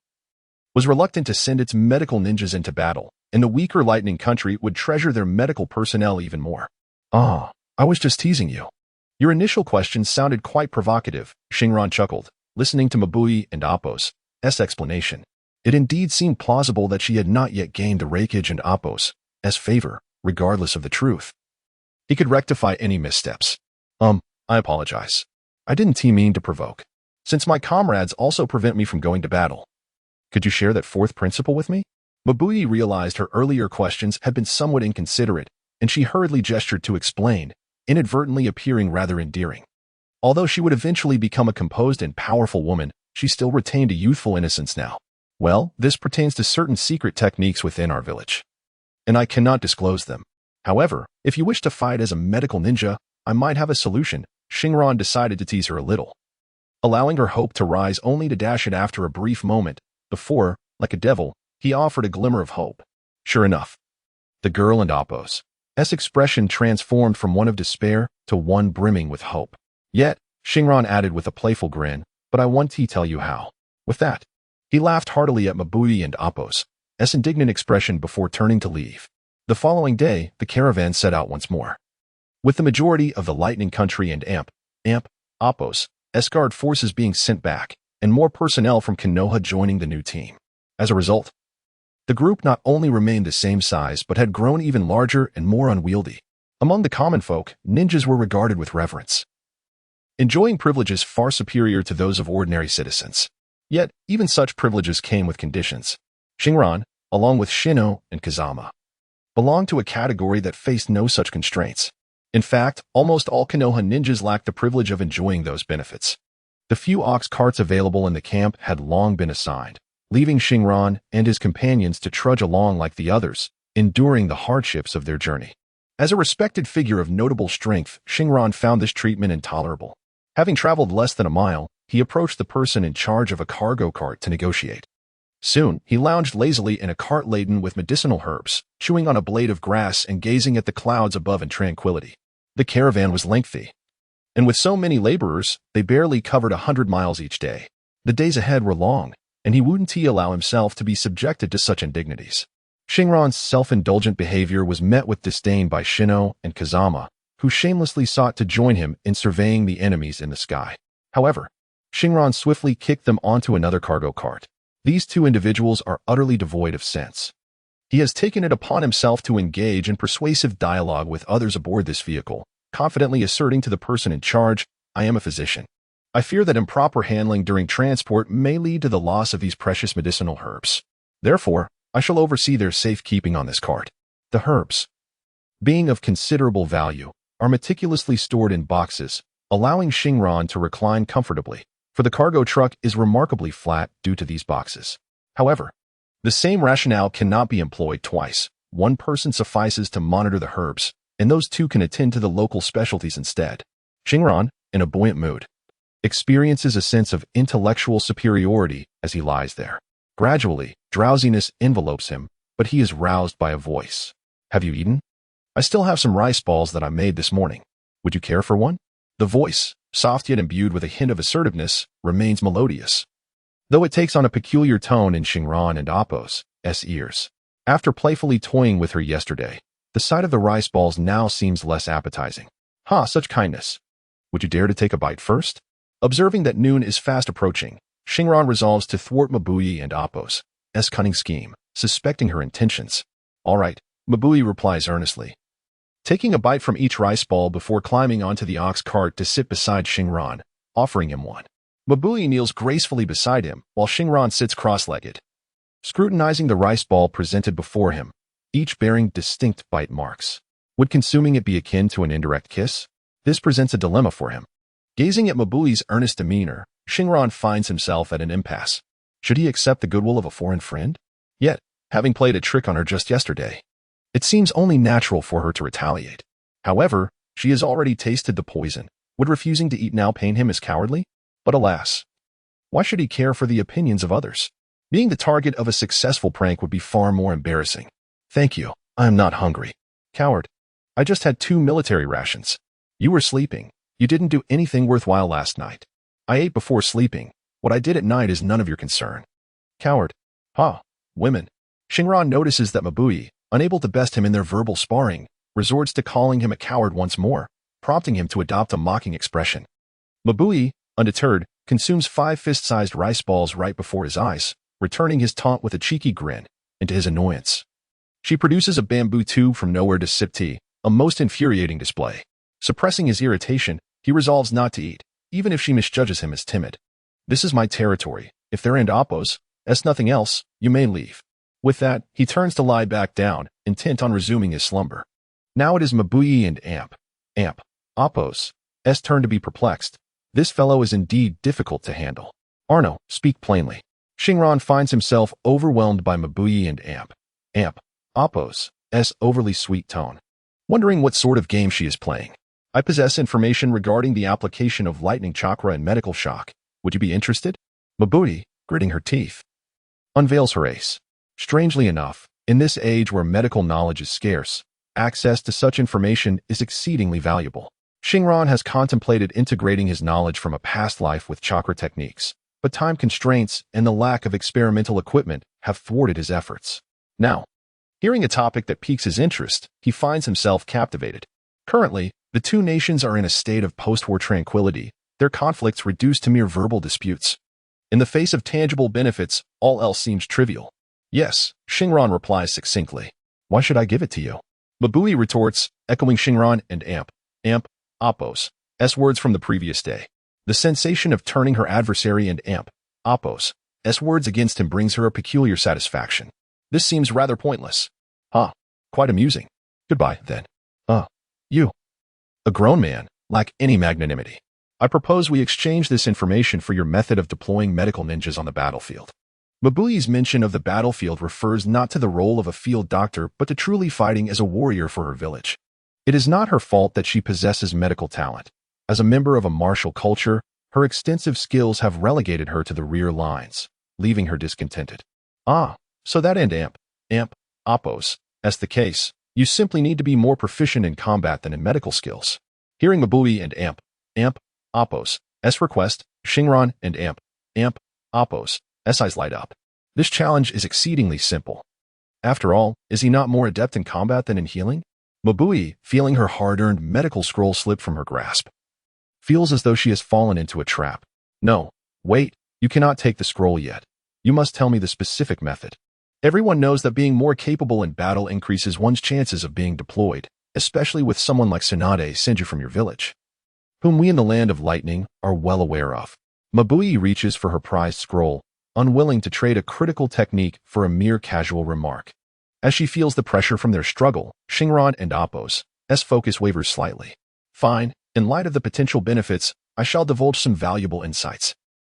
was reluctant to send its medical ninjas into battle, and the weaker Lightning Country would treasure their medical personnel even more. I was just teasing you. Your initial question sounded quite provocative, Xingran chuckled, listening to Mabuyi and Appo's explanation. It indeed seemed plausible that she had not yet gained the Reikage and Appo's favor, regardless of the truth. He could rectify any missteps. I apologize. I didn't mean to provoke. Since my comrades also prevent me from going to battle. Could you share that fourth principle with me? Mabuyi realized her earlier questions had been somewhat inconsiderate, and she hurriedly gestured to explain, inadvertently appearing rather endearing. Although she would eventually become a composed and powerful woman, she still retained a youthful innocence now. Well, this pertains to certain secret techniques within our village, and I cannot disclose them. However, if you wish to fight as a medical ninja, I might have a solution. Xingran decided to tease her a little, allowing her hope to rise only to dash it after a brief moment, before, like a devil, he offered a glimmer of hope. Sure enough, the girl and Appo's expression transformed from one of despair to one brimming with hope. Yet, Xingran added with a playful grin, but I want to tell you how. With that, he laughed heartily at Mabuyi and Appo's indignant expression before turning to leave. The following day, the caravan set out once more, with the majority of the Lightning Country and Appo's guard forces being sent back, and more personnel from Konoha joining the new team. As a result, the group not only remained the same size but had grown even larger and more unwieldy. Among the common folk, ninjas were regarded with reverence, enjoying privileges far superior to those of ordinary citizens. Yet, even such privileges came with conditions. Xingran, along with Shino and Kazama, belonged to a category that faced no such constraints. In fact, almost all Konoha ninjas lacked the privilege of enjoying those benefits. The few ox carts available in the camp had long been assigned, leaving Xingran and his companions to trudge along like the others, enduring the hardships of their journey. As a respected figure of notable strength, Xingran found this treatment intolerable. Having traveled less than a mile, he approached the person in charge of a cargo cart to negotiate. Soon, he lounged lazily in a cart laden with medicinal herbs, chewing on a blade of grass and gazing at the clouds above in tranquility. The caravan was lengthy, and with so many laborers, they barely covered 100 miles each day. The days ahead were long, and he wouldn't allow himself to be subjected to such indignities. Xingran's self-indulgent behavior was met with disdain by Shino and Kazama, who shamelessly sought to join him in surveying the enemies in the sky. However, Xingran swiftly kicked them onto another cargo cart. These two individuals are utterly devoid of sense. He has taken it upon himself to engage in persuasive dialogue with others aboard this vehicle, confidently asserting to the person in charge, "I am a physician. I fear that improper handling during transport may lead to the loss of these precious medicinal herbs. Therefore, I shall oversee their safekeeping on this cart. The herbs, being of considerable value, are meticulously stored in boxes, allowing Xingran to recline comfortably, for the cargo truck is remarkably flat due to these boxes. However, the same rationale cannot be employed twice. One person suffices to monitor the herbs, and those two can attend to the local specialties instead. Xingran, in a buoyant mood, experiences a sense of intellectual superiority as he lies there. Gradually, drowsiness envelopes him, but he is roused by a voice. Have you eaten? I still have some rice balls that I made this morning. Would you care for one? The voice, soft yet imbued with a hint of assertiveness, remains melodious, though it takes on a peculiar tone in Xingran and Appo's ears. After playfully toying with her yesterday, the sight of the rice balls now seems less appetizing. Such kindness. Would you dare to take a bite first? Observing that noon is fast approaching, Xingran resolves to thwart Mabui and Appo's cunning scheme, suspecting her intentions. All right, Mabui replies earnestly, taking a bite from each rice ball before climbing onto the ox cart to sit beside Xingran, offering him one. Mabui kneels gracefully beside him, while Xingran sits cross-legged, scrutinizing the rice ball presented before him, each bearing distinct bite marks. Would consuming it be akin to an indirect kiss? This presents a dilemma for him. Gazing at Mabui's earnest demeanor, Xingran finds himself at an impasse. Should he accept the goodwill of a foreign friend? Yet, having played a trick on her just yesterday, it seems only natural for her to retaliate. However, she has already tasted the poison. Would refusing to eat now pain him as cowardly? But alas, why should he care for the opinions of others? Being the target of a successful prank would be far more embarrassing. Thank you, I am not hungry. Coward, I just had 2 military rations. You were sleeping. You didn't do anything worthwhile last night. I ate before sleeping. What I did at night is none of your concern. Coward. Women. Xingran notices that Mabui, unable to best him in their verbal sparring, resorts to calling him a coward once more, prompting him to adopt a mocking expression. Mabui, undeterred, consumes 5 fist-sized rice balls right before his eyes, returning his taunt with a cheeky grin, and to his annoyance, she produces a bamboo tube from nowhere to sip tea, a most infuriating display. Suppressing his irritation, he resolves not to eat, even if she misjudges him as timid. This is my territory. If there ain't Appo's, nothing else, you may leave. With that, he turns to lie back down, intent on resuming his slumber. Now it is Mabui and Appo's turn to be perplexed. This fellow is indeed difficult to handle. Arno, speak plainly. Xingran finds himself overwhelmed by Mabui and Appo's overly sweet tone, wondering what sort of game she is playing. I possess information regarding the application of lightning chakra and medical shock. Would you be interested? Mabui, gritting her teeth, unveils her ace. Strangely enough, in this age where medical knowledge is scarce, access to such information is exceedingly valuable. Xingran has contemplated integrating his knowledge from a past life with chakra techniques, but time constraints and the lack of experimental equipment have thwarted his efforts. Now, hearing a topic that piques his interest, he finds himself captivated. Currently, the two nations are in a state of post-war tranquility, their conflicts reduced to mere verbal disputes. In the face of tangible benefits, all else seems trivial. Yes, Xingran replies succinctly. Why should I give it to you? Mabui retorts, echoing Xingran and Appo's words from the previous day. The sensation of turning her adversary and Appo's words against him brings her a peculiar satisfaction. This seems rather pointless. Quite amusing. Goodbye, then. You, a grown man, lack any magnanimity. I propose we exchange this information for your method of deploying medical ninjas on the battlefield. Mabui's mention of the battlefield refers not to the role of a field doctor, but to truly fighting as a warrior for her village. It is not her fault that she possesses medical talent. As a member of a martial culture, her extensive skills have relegated her to the rear lines, leaving her discontented. So that Appo's, as the case, you simply need to be more proficient in combat than in medical skills. Hearing Mabui and Appo's request, Xingran and Appo's eyes light up. This challenge is exceedingly simple. After all, is he not more adept in combat than in healing? Mabui, feeling her hard-earned medical scroll slip from her grasp, feels as though she has fallen into a trap. No, wait, you cannot take the scroll yet. You must tell me the specific method. Everyone knows that being more capable in battle increases one's chances of being deployed, especially with someone like Tsunade Senju from your village, whom we in the Land of Lightning are well aware of. Mabui reaches for her prized scroll, unwilling to trade a critical technique for a mere casual remark. As she feels the pressure from their struggle, Xingran and Appo's focus wavers slightly. Fine, in light of the potential benefits, I shall divulge some valuable insights.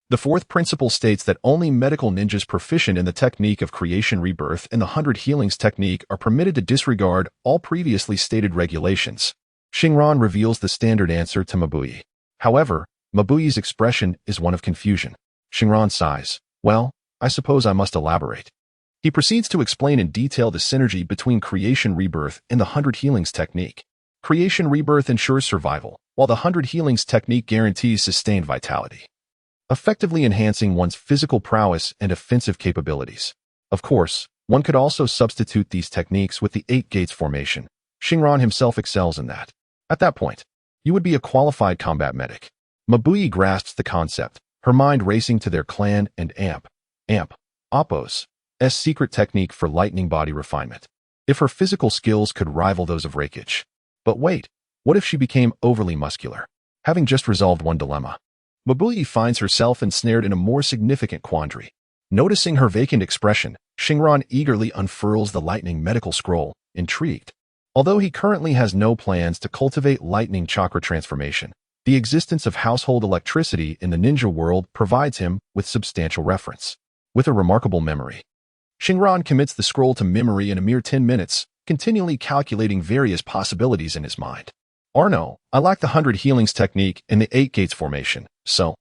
The fourth principle states that only medical ninjas proficient in the technique of creation rebirth and the 100 healings technique are permitted to disregard all previously stated regulations. Xingran reveals the standard answer to Mabui. However, Mabui's expression is one of confusion. Xingran sighs. Well, I suppose I must elaborate. He proceeds to explain in detail the synergy between creation rebirth and the 100 healings technique. Creation rebirth ensures survival, while the 100 healings technique guarantees sustained vitality, effectively enhancing one's physical prowess and offensive capabilities. Of course, one could also substitute these techniques with the 8 gates formation. Xingran himself excels in that. At that point, you would be a qualified combat medic. Mabui grasps the concept, her mind racing to their clan and Appo's secret technique for lightning body refinement. If her physical skills could rival those of Reikage. But wait, what if she became overly muscular? Having just resolved one dilemma, Mabui finds herself ensnared in a more significant quandary. Noticing her vacant expression, Xingran eagerly unfurls the lightning medical scroll, intrigued. Although he currently has no plans to cultivate lightning chakra transformation, the existence of household electricity in the ninja world provides him with substantial reference. With a remarkable memory, Xingran commits the scroll to memory in a mere 10 minutes, continually calculating various possibilities in his mind. Arno, I lack the 100 healings technique and the 8 gates formation, so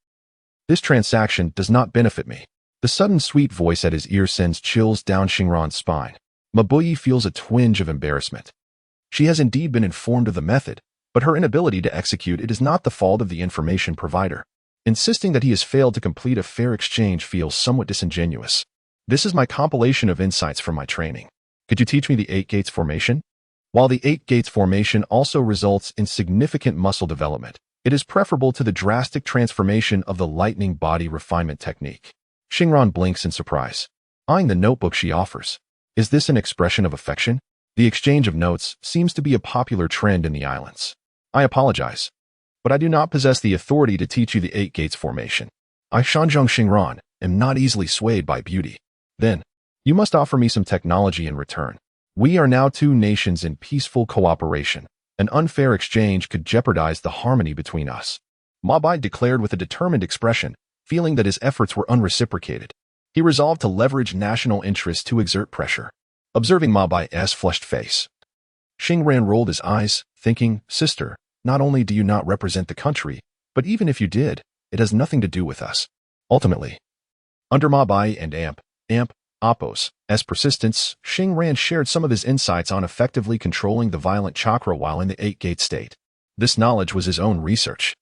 this transaction does not benefit me. The sudden sweet voice at his ear sends chills down Xingran's spine. Mabui feels a twinge of embarrassment. She has indeed been informed of the method, but her inability to execute it is not the fault of the information provider. Insisting that he has failed to complete a fair exchange feels somewhat disingenuous. This is my compilation of insights from my training. Could you teach me the 8 gates formation? While the 8 gates formation also results in significant muscle development, it is preferable to the drastic transformation of the lightning body refinement technique. Xingran blinks in surprise, eyeing the notebook she offers. Is this an expression of affection? The exchange of notes seems to be a popular trend in the islands. I apologize, but I do not possess the authority to teach you the 8 gates formation. I, Zhong Xingran, am not easily swayed by beauty. Then, you must offer me some technology in return. We are now 2 nations in peaceful cooperation. An unfair exchange could jeopardize the harmony between us. Mabai declared with a determined expression, feeling that his efforts were unreciprocated. He resolved to leverage national interests to exert pressure. Observing Mabai's flushed face, Xingran rolled his eyes, thinking, Sister, not only do you not represent the country, but even if you did, it has nothing to do with us. Ultimately, under Mabai and Appo's persistence, Xingran shared some of his insights on effectively controlling the violent chakra while in the 8-gate state. This knowledge was his own research,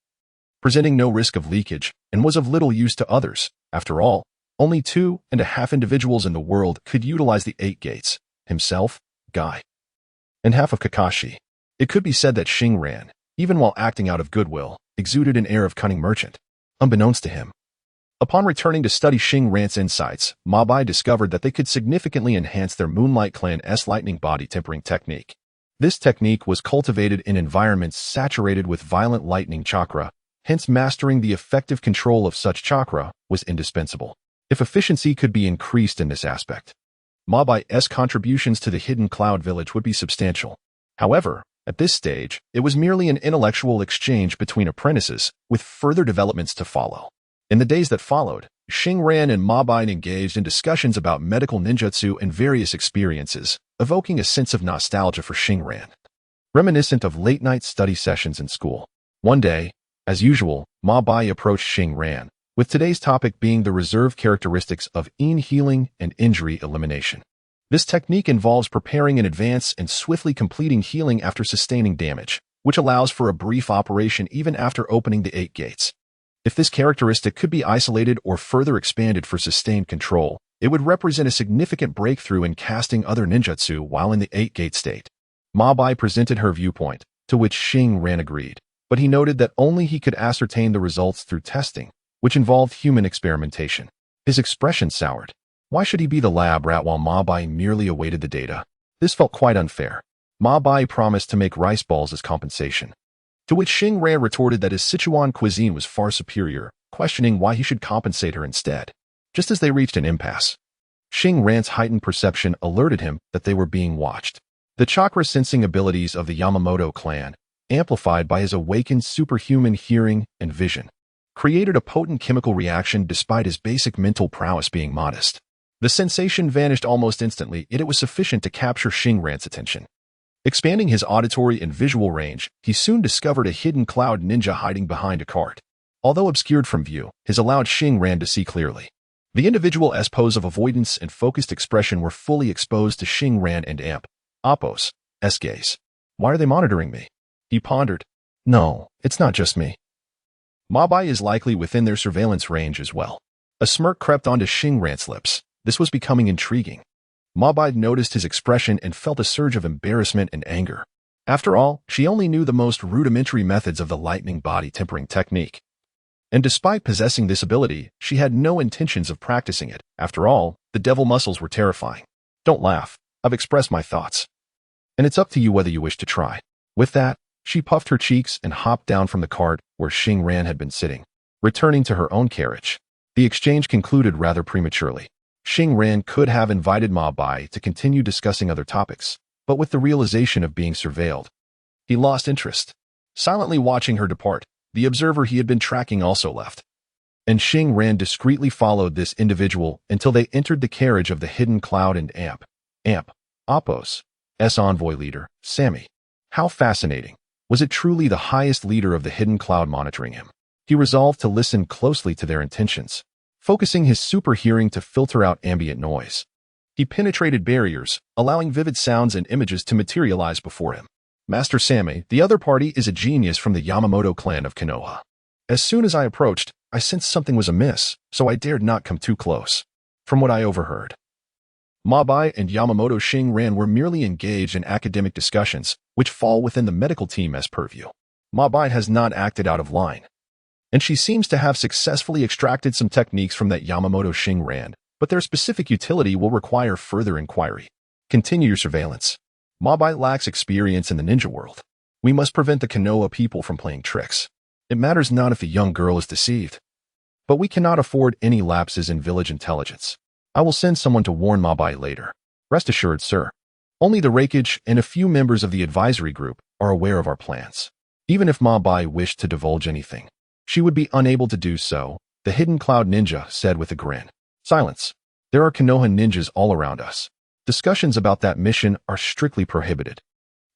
presenting no risk of leakage, and was of little use to others. After all, only 2.5 individuals in the world could utilize the 8 gates, himself, Guy, and half of Kakashi. It could be said that Xingran, even while acting out of goodwill, exuded an air of cunning merchant. Unbeknownst to him, upon returning to study Xingran's insights, Mabai discovered that they could significantly enhance their Moonlight Clan's lightning body tempering technique. This technique was cultivated in environments saturated with violent lightning chakra, hence mastering the effective control of such chakra was indispensable. If efficiency could be increased in this aspect, Mabai's contributions to the hidden cloud village would be substantial. However, at this stage, it was merely an intellectual exchange between apprentices, with further developments to follow. In the days that followed, Xingran and Mabai engaged in discussions about medical ninjutsu and various experiences, evoking a sense of nostalgia for Xingran, reminiscent of late-night study sessions in school. One day, as usual, Mabai approached Xingran, with today's topic being the reserve characteristics of healing and injury elimination. This technique involves preparing in advance and swiftly completing healing after sustaining damage, which allows for a brief operation even after opening the 8 gates. If this characteristic could be isolated or further expanded for sustained control, it would represent a significant breakthrough in casting other ninjutsu while in the 8-gate state. Mabai presented her viewpoint, to which Xingran agreed, but he noted that only he could ascertain the results through testing, which involved human experimentation. His expression soured. Why should he be the lab rat while Mabai merely awaited the data? This felt quite unfair. Mabai promised to make rice balls as compensation, to which Xingran retorted that his Sichuan cuisine was far superior, questioning why he should compensate her instead. Just as they reached an impasse, Xingran's heightened perception alerted him that they were being watched. The chakra-sensing abilities of the Yamamoto clan, amplified by his awakened superhuman hearing and vision, created a potent chemical reaction despite his basic mental prowess being modest. The sensation vanished almost instantly, yet it was sufficient to capture Xingran's attention. Expanding his auditory and visual range, he soon discovered a hidden cloud ninja hiding behind a cart. Although obscured from view, his allowed Xingran to see clearly. The individual's pose of avoidance and focused expression were fully exposed to Xingran and Apos' gaze. Why are they monitoring me? He pondered. No, it's not just me. Mabai is likely within their surveillance range as well. A smirk crept onto Xingran's lips. This was becoming intriguing. Mabai noticed his expression and felt a surge of embarrassment and anger. After all, she only knew the most rudimentary methods of the lightning body tempering technique. And despite possessing this ability, she had no intentions of practicing it. After all, the devil muscles were terrifying. Don't laugh. I've expressed my thoughts. And it's up to you whether you wish to try. With that, she puffed her cheeks and hopped down from the cart where Xingran had been sitting, returning to her own carriage. The exchange concluded rather prematurely. Xingran could have invited Ma Bai to continue discussing other topics, but with the realization of being surveilled, he lost interest. Silently watching her depart, the observer he had been tracking also left. And Xingran discreetly followed this individual until they entered the carriage of the hidden cloud and Apos' envoy leader, Sammy. How fascinating. Was it truly the highest leader of the hidden cloud monitoring him? He resolved to listen closely to their intentions, focusing his super hearing to filter out ambient noise. He penetrated barriers, allowing vivid sounds and images to materialize before him. Master Sammy, the other party, is a genius from the Yamamoto clan of Konoha. As soon as I approached, I sensed something was amiss, so I dared not come too close. From what I overheard, Mabai and Yamamoto Xingran were merely engaged in academic discussions, which fall within the medical team's purview. Mabai has not acted out of line, and she seems to have successfully extracted some techniques from that Yamamoto Xingran, but their specific utility will require further inquiry. Continue your surveillance. Mabai lacks experience in the ninja world. We must prevent the Konoha people from playing tricks. It matters not if the young girl is deceived, but we cannot afford any lapses in village intelligence. I will send someone to warn Mabai later. Rest assured, sir. Only the Raikage and a few members of the advisory group are aware of our plans. Even if Mabai wished to divulge anything, she would be unable to do so, the hidden cloud ninja said with a grin. Silence. There are Konoha ninjas all around us. Discussions about that mission are strictly prohibited.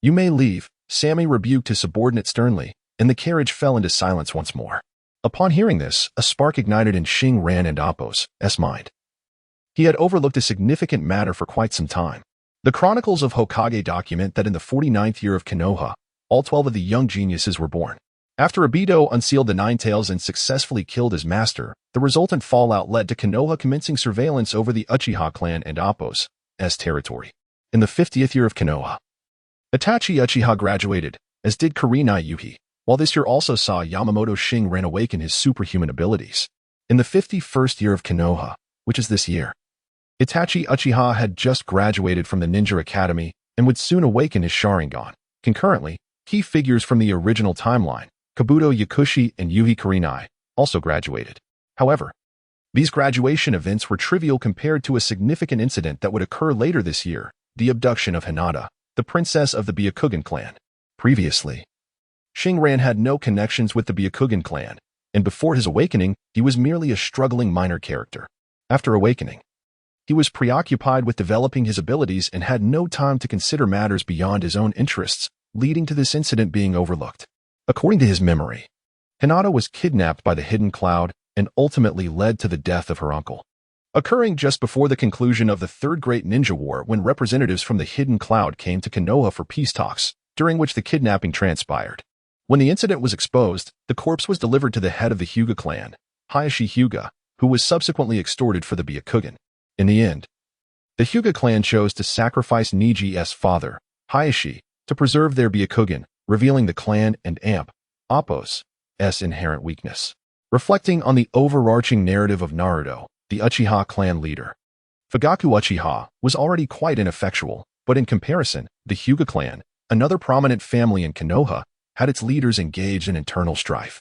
You may leave, Sammy rebuked his subordinate sternly, and the carriage fell into silence once more. Upon hearing this, a spark ignited in Xingran and Apos' mind. He had overlooked a significant matter for quite some time. The chronicles of Hokage document that in the 49th year of Konoha, all 12 of the young geniuses were born. After Obito unsealed the Nine Tails and successfully killed his master, the resultant fallout led to Konoha commencing surveillance over the Uchiha clan and Apos' territory. In the 50th year of Konoha, Itachi Uchiha graduated, as did Kurenai Yuhi, while this year also saw Yamamoto Xingran awaken his superhuman abilities. In the 51st year of Konoha, which is this year, Itachi Uchiha had just graduated from the Ninja Academy and would soon awaken his Sharingan. Concurrently, key figures from the original timeline, Kabuto Yakushi and Yuhi Kurenai, also graduated. However, these graduation events were trivial compared to a significant incident that would occur later this year, the abduction of Hinata, the princess of the Byakugan clan. Previously, Xingran had no connections with the Byakugan clan, and before his awakening, he was merely a struggling minor character. After awakening, he was preoccupied with developing his abilities and had no time to consider matters beyond his own interests, leading to this incident being overlooked. According to his memory, Hinata was kidnapped by the Hidden Cloud and ultimately led to the death of her uncle, occurring just before the conclusion of the Third Great Ninja War when representatives from the Hidden Cloud came to Konoha for peace talks, during which the kidnapping transpired. When the incident was exposed, the corpse was delivered to the head of the Hyuga clan, Hayashi Hyuga, who was subsequently extorted for the Byakugan. In the end, the Hyuga clan chose to sacrifice Niji's father, Hayashi, to preserve their Byakugan, revealing the clan and Apos' inherent weakness. Reflecting on the overarching narrative of Naruto, the Uchiha clan leader, Fugaku Uchiha, was already quite ineffectual, but in comparison, the Hyuga clan, another prominent family in Konoha, had its leaders engaged in internal strife.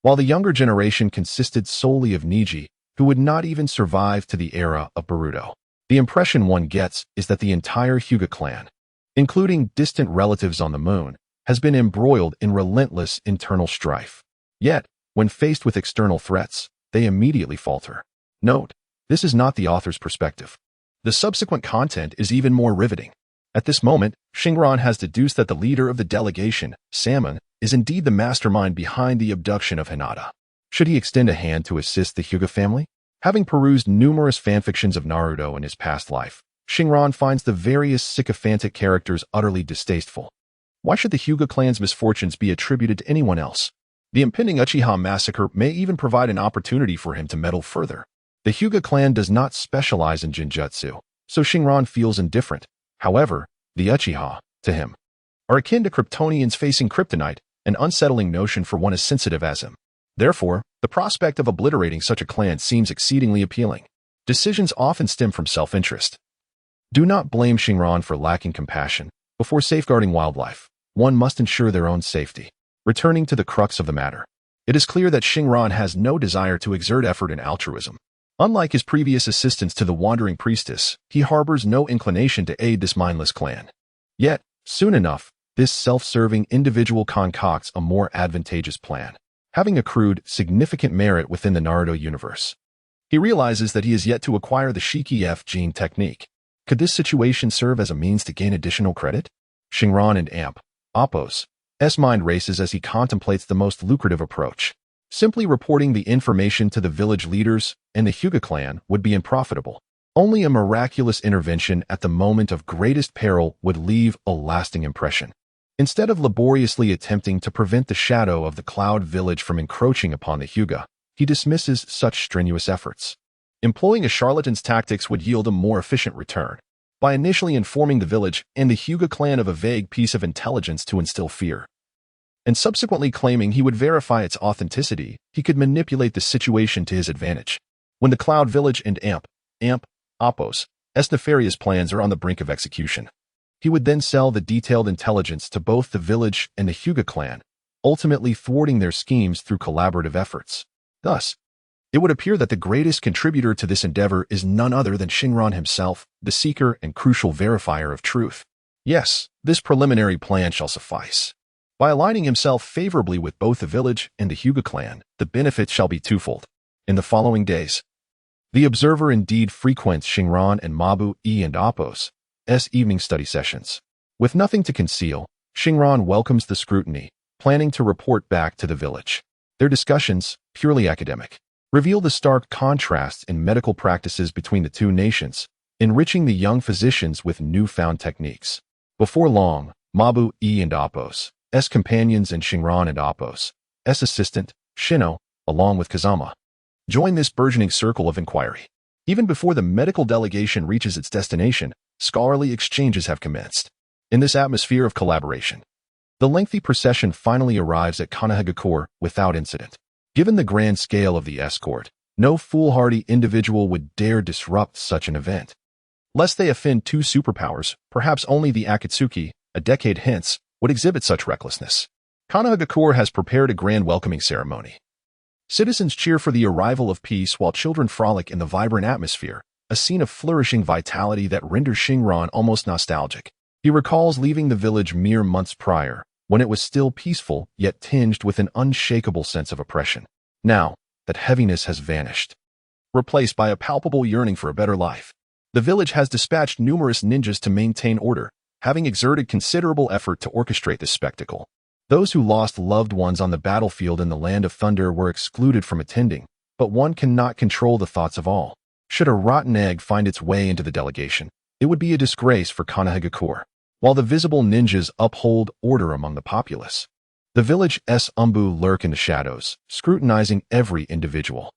While the younger generation consisted solely of Niji, who would not even survive to the era of Boruto. The impression one gets is that the entire Hyuga clan, including distant relatives on the moon, has been embroiled in relentless internal strife. Yet, when faced with external threats, they immediately falter. Note, this is not the author's perspective. The subsequent content is even more riveting. At this moment, Xingran has deduced that the leader of the delegation, Salmon, is indeed the mastermind behind the abduction of Hinata. Should he extend a hand to assist the Hyuga family? Having perused numerous fanfictions of Naruto in his past life, Xingran finds the various sycophantic characters utterly distasteful. Why should the Hyuga clan's misfortunes be attributed to anyone else? The impending Uchiha massacre may even provide an opportunity for him to meddle further. The Hyuga clan does not specialize in genjutsu, so Xingran feels indifferent. However, the Uchiha, to him, are akin to Kryptonians facing kryptonite, an unsettling notion for one as sensitive as him. Therefore, the prospect of obliterating such a clan seems exceedingly appealing. Decisions often stem from self-interest. Do not blame Xingran for lacking compassion. Before safeguarding wildlife, one must ensure their own safety. Returning to the crux of the matter, it is clear that Xingran has no desire to exert effort in altruism. Unlike his previous assistants to the wandering priestess, he harbors no inclination to aid this mindless clan. Yet, soon enough, this self-serving individual concocts a more advantageous plan, having accrued significant merit within the Naruto universe. He realizes that he is yet to acquire the Shiki F gene technique. Could this situation serve as a means to gain additional credit? Xingran and Appo's mind races as he contemplates the most lucrative approach. Simply reporting the information to the village leaders and the Hyuga clan would be unprofitable. Only a miraculous intervention at the moment of greatest peril would leave a lasting impression. Instead of laboriously attempting to prevent the shadow of the Cloud Village from encroaching upon the Hyuga, he dismisses such strenuous efforts. Employing a charlatan's tactics would yield a more efficient return. By initially informing the village and the Hyuga clan of a vague piece of intelligence to instill fear, and subsequently claiming he would verify its authenticity, he could manipulate the situation to his advantage. When the Cloud Village and Appo's nefarious plans are on the brink of execution, he would then sell the detailed intelligence to both the village and the Hyuga clan, ultimately thwarting their schemes through collaborative efforts. Thus, it would appear that the greatest contributor to this endeavor is none other than Xingran himself, the seeker and crucial verifier of truth. Yes, this preliminary plan shall suffice. By aligning himself favorably with both the village and the Hyuga clan, the benefits shall be twofold. In the following days, the observer indeed frequents Xingran and Appo's evening study sessions. With nothing to conceal, Xingran welcomes the scrutiny, planning to report back to the village. Their discussions, purely academic, reveal the stark contrasts in medical practices between the two nations, enriching the young physicians with newfound techniques. Before long, Appo's companions and Xingran and Appo's assistant, Shino, along with Kazama, join this burgeoning circle of inquiry. Even before the medical delegation reaches its destination, scholarly exchanges have commenced. In this atmosphere of collaboration, the lengthy procession finally arrives at Kanahagakure without incident. Given the grand scale of the escort, no foolhardy individual would dare disrupt such an event. Lest they offend two superpowers, perhaps only the Akatsuki, a decade hence, would exhibit such recklessness. Kanahagakure has prepared a grand welcoming ceremony. Citizens cheer for the arrival of peace while children frolic in the vibrant atmosphere, a scene of flourishing vitality that renders Xingran almost nostalgic. He recalls leaving the village mere months prior, when it was still peaceful yet tinged with an unshakable sense of oppression. Now, that heaviness has vanished, replaced by a palpable yearning for a better life. The village has dispatched numerous ninjas to maintain order, having exerted considerable effort to orchestrate this spectacle. Those who lost loved ones on the battlefield in the Land of Thunder were excluded from attending, but one cannot control the thoughts of all. Should a rotten egg find its way into the delegation, it would be a disgrace for Kanahagakure. While the visible ninjas uphold order among the populace, the village's umbu lurk in the shadows, scrutinizing every individual.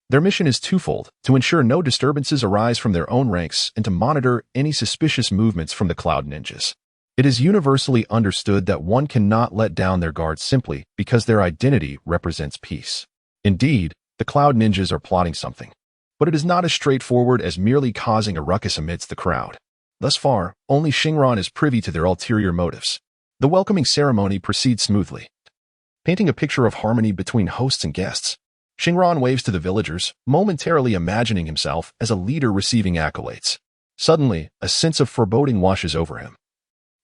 Their mission is twofold: to ensure no disturbances arise from their own ranks and to monitor any suspicious movements from the Cloud Ninjas. It is universally understood that one cannot let down their guard simply because their identity represents peace. Indeed, the Cloud Ninjas are plotting something, but it is not as straightforward as merely causing a ruckus amidst the crowd. Thus far, only Xingran is privy to their ulterior motives. The welcoming ceremony proceeds smoothly, painting a picture of harmony between hosts and guests. Xingran waves to the villagers, momentarily imagining himself as a leader receiving accolades. Suddenly, a sense of foreboding washes over him,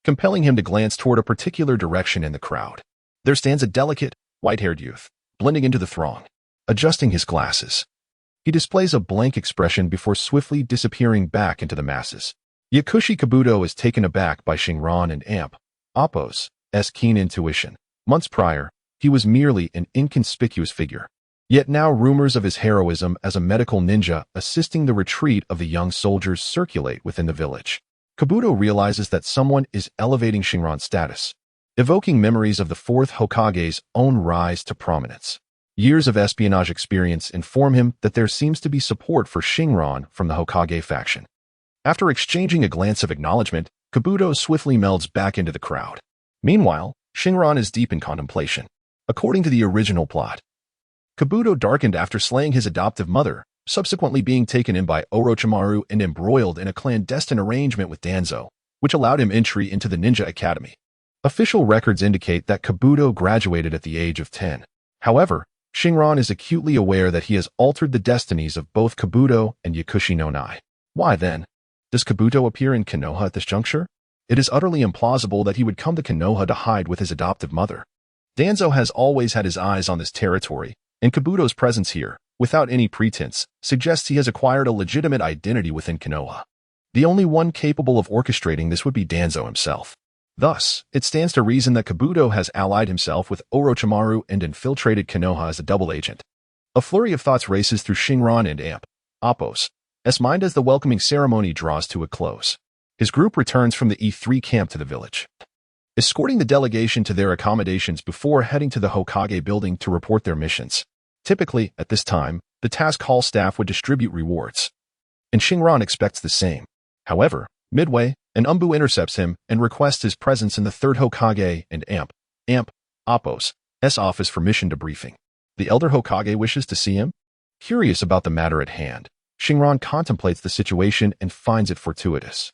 compelling him to glance toward a particular direction in the crowd. There stands a delicate, white-haired youth, blending into the throng. Adjusting his glasses, he displays a blank expression before swiftly disappearing back into the masses. Yakushi Kabuto is taken aback by Xingran and Appo's keen intuition. Months prior, he was merely an inconspicuous figure. Yet now rumors of his heroism as a medical ninja assisting the retreat of the young soldiers circulate within the village. Kabuto realizes that someone is elevating Xingran's status, evoking memories of the fourth Hokage's own rise to prominence. Years of espionage experience inform him that there seems to be support for Xingran from the Hokage faction. After exchanging a glance of acknowledgement, Kabuto swiftly melds back into the crowd. Meanwhile, Xingran is deep in contemplation. According to the original plot, Kabuto darkened after slaying his adoptive mother, subsequently being taken in by Orochimaru and embroiled in a clandestine arrangement with Danzo, which allowed him entry into the Ninja Academy. Official records indicate that Kabuto graduated at the age of 10. However, Xingran is acutely aware that he has altered the destinies of both Kabuto and Yakushi no Nai. Why then does Kabuto appear in Konoha at this juncture? It is utterly implausible that he would come to Konoha to hide with his adoptive mother. Danzo has always had his eyes on this territory, and Kabuto's presence here, without any pretense, suggests he has acquired a legitimate identity within Konoha. The only one capable of orchestrating this would be Danzo himself. Thus, it stands to reason that Kabuto has allied himself with Orochimaru and infiltrated Konoha as a double agent. A flurry of thoughts races through Xingran and Appo's mind as the welcoming ceremony draws to a close. His group returns from the E3 camp to the village, escorting the delegation to their accommodations before heading to the Hokage building to report their missions. Typically, at this time, the task hall staff would distribute rewards, and Xingran expects the same. However, midway, an Umbu intercepts him and requests his presence in the third Hokage and Appo's office for mission debriefing. The elder Hokage wishes to see him. Curious about the matter at hand, Xingran contemplates the situation and finds it fortuitous.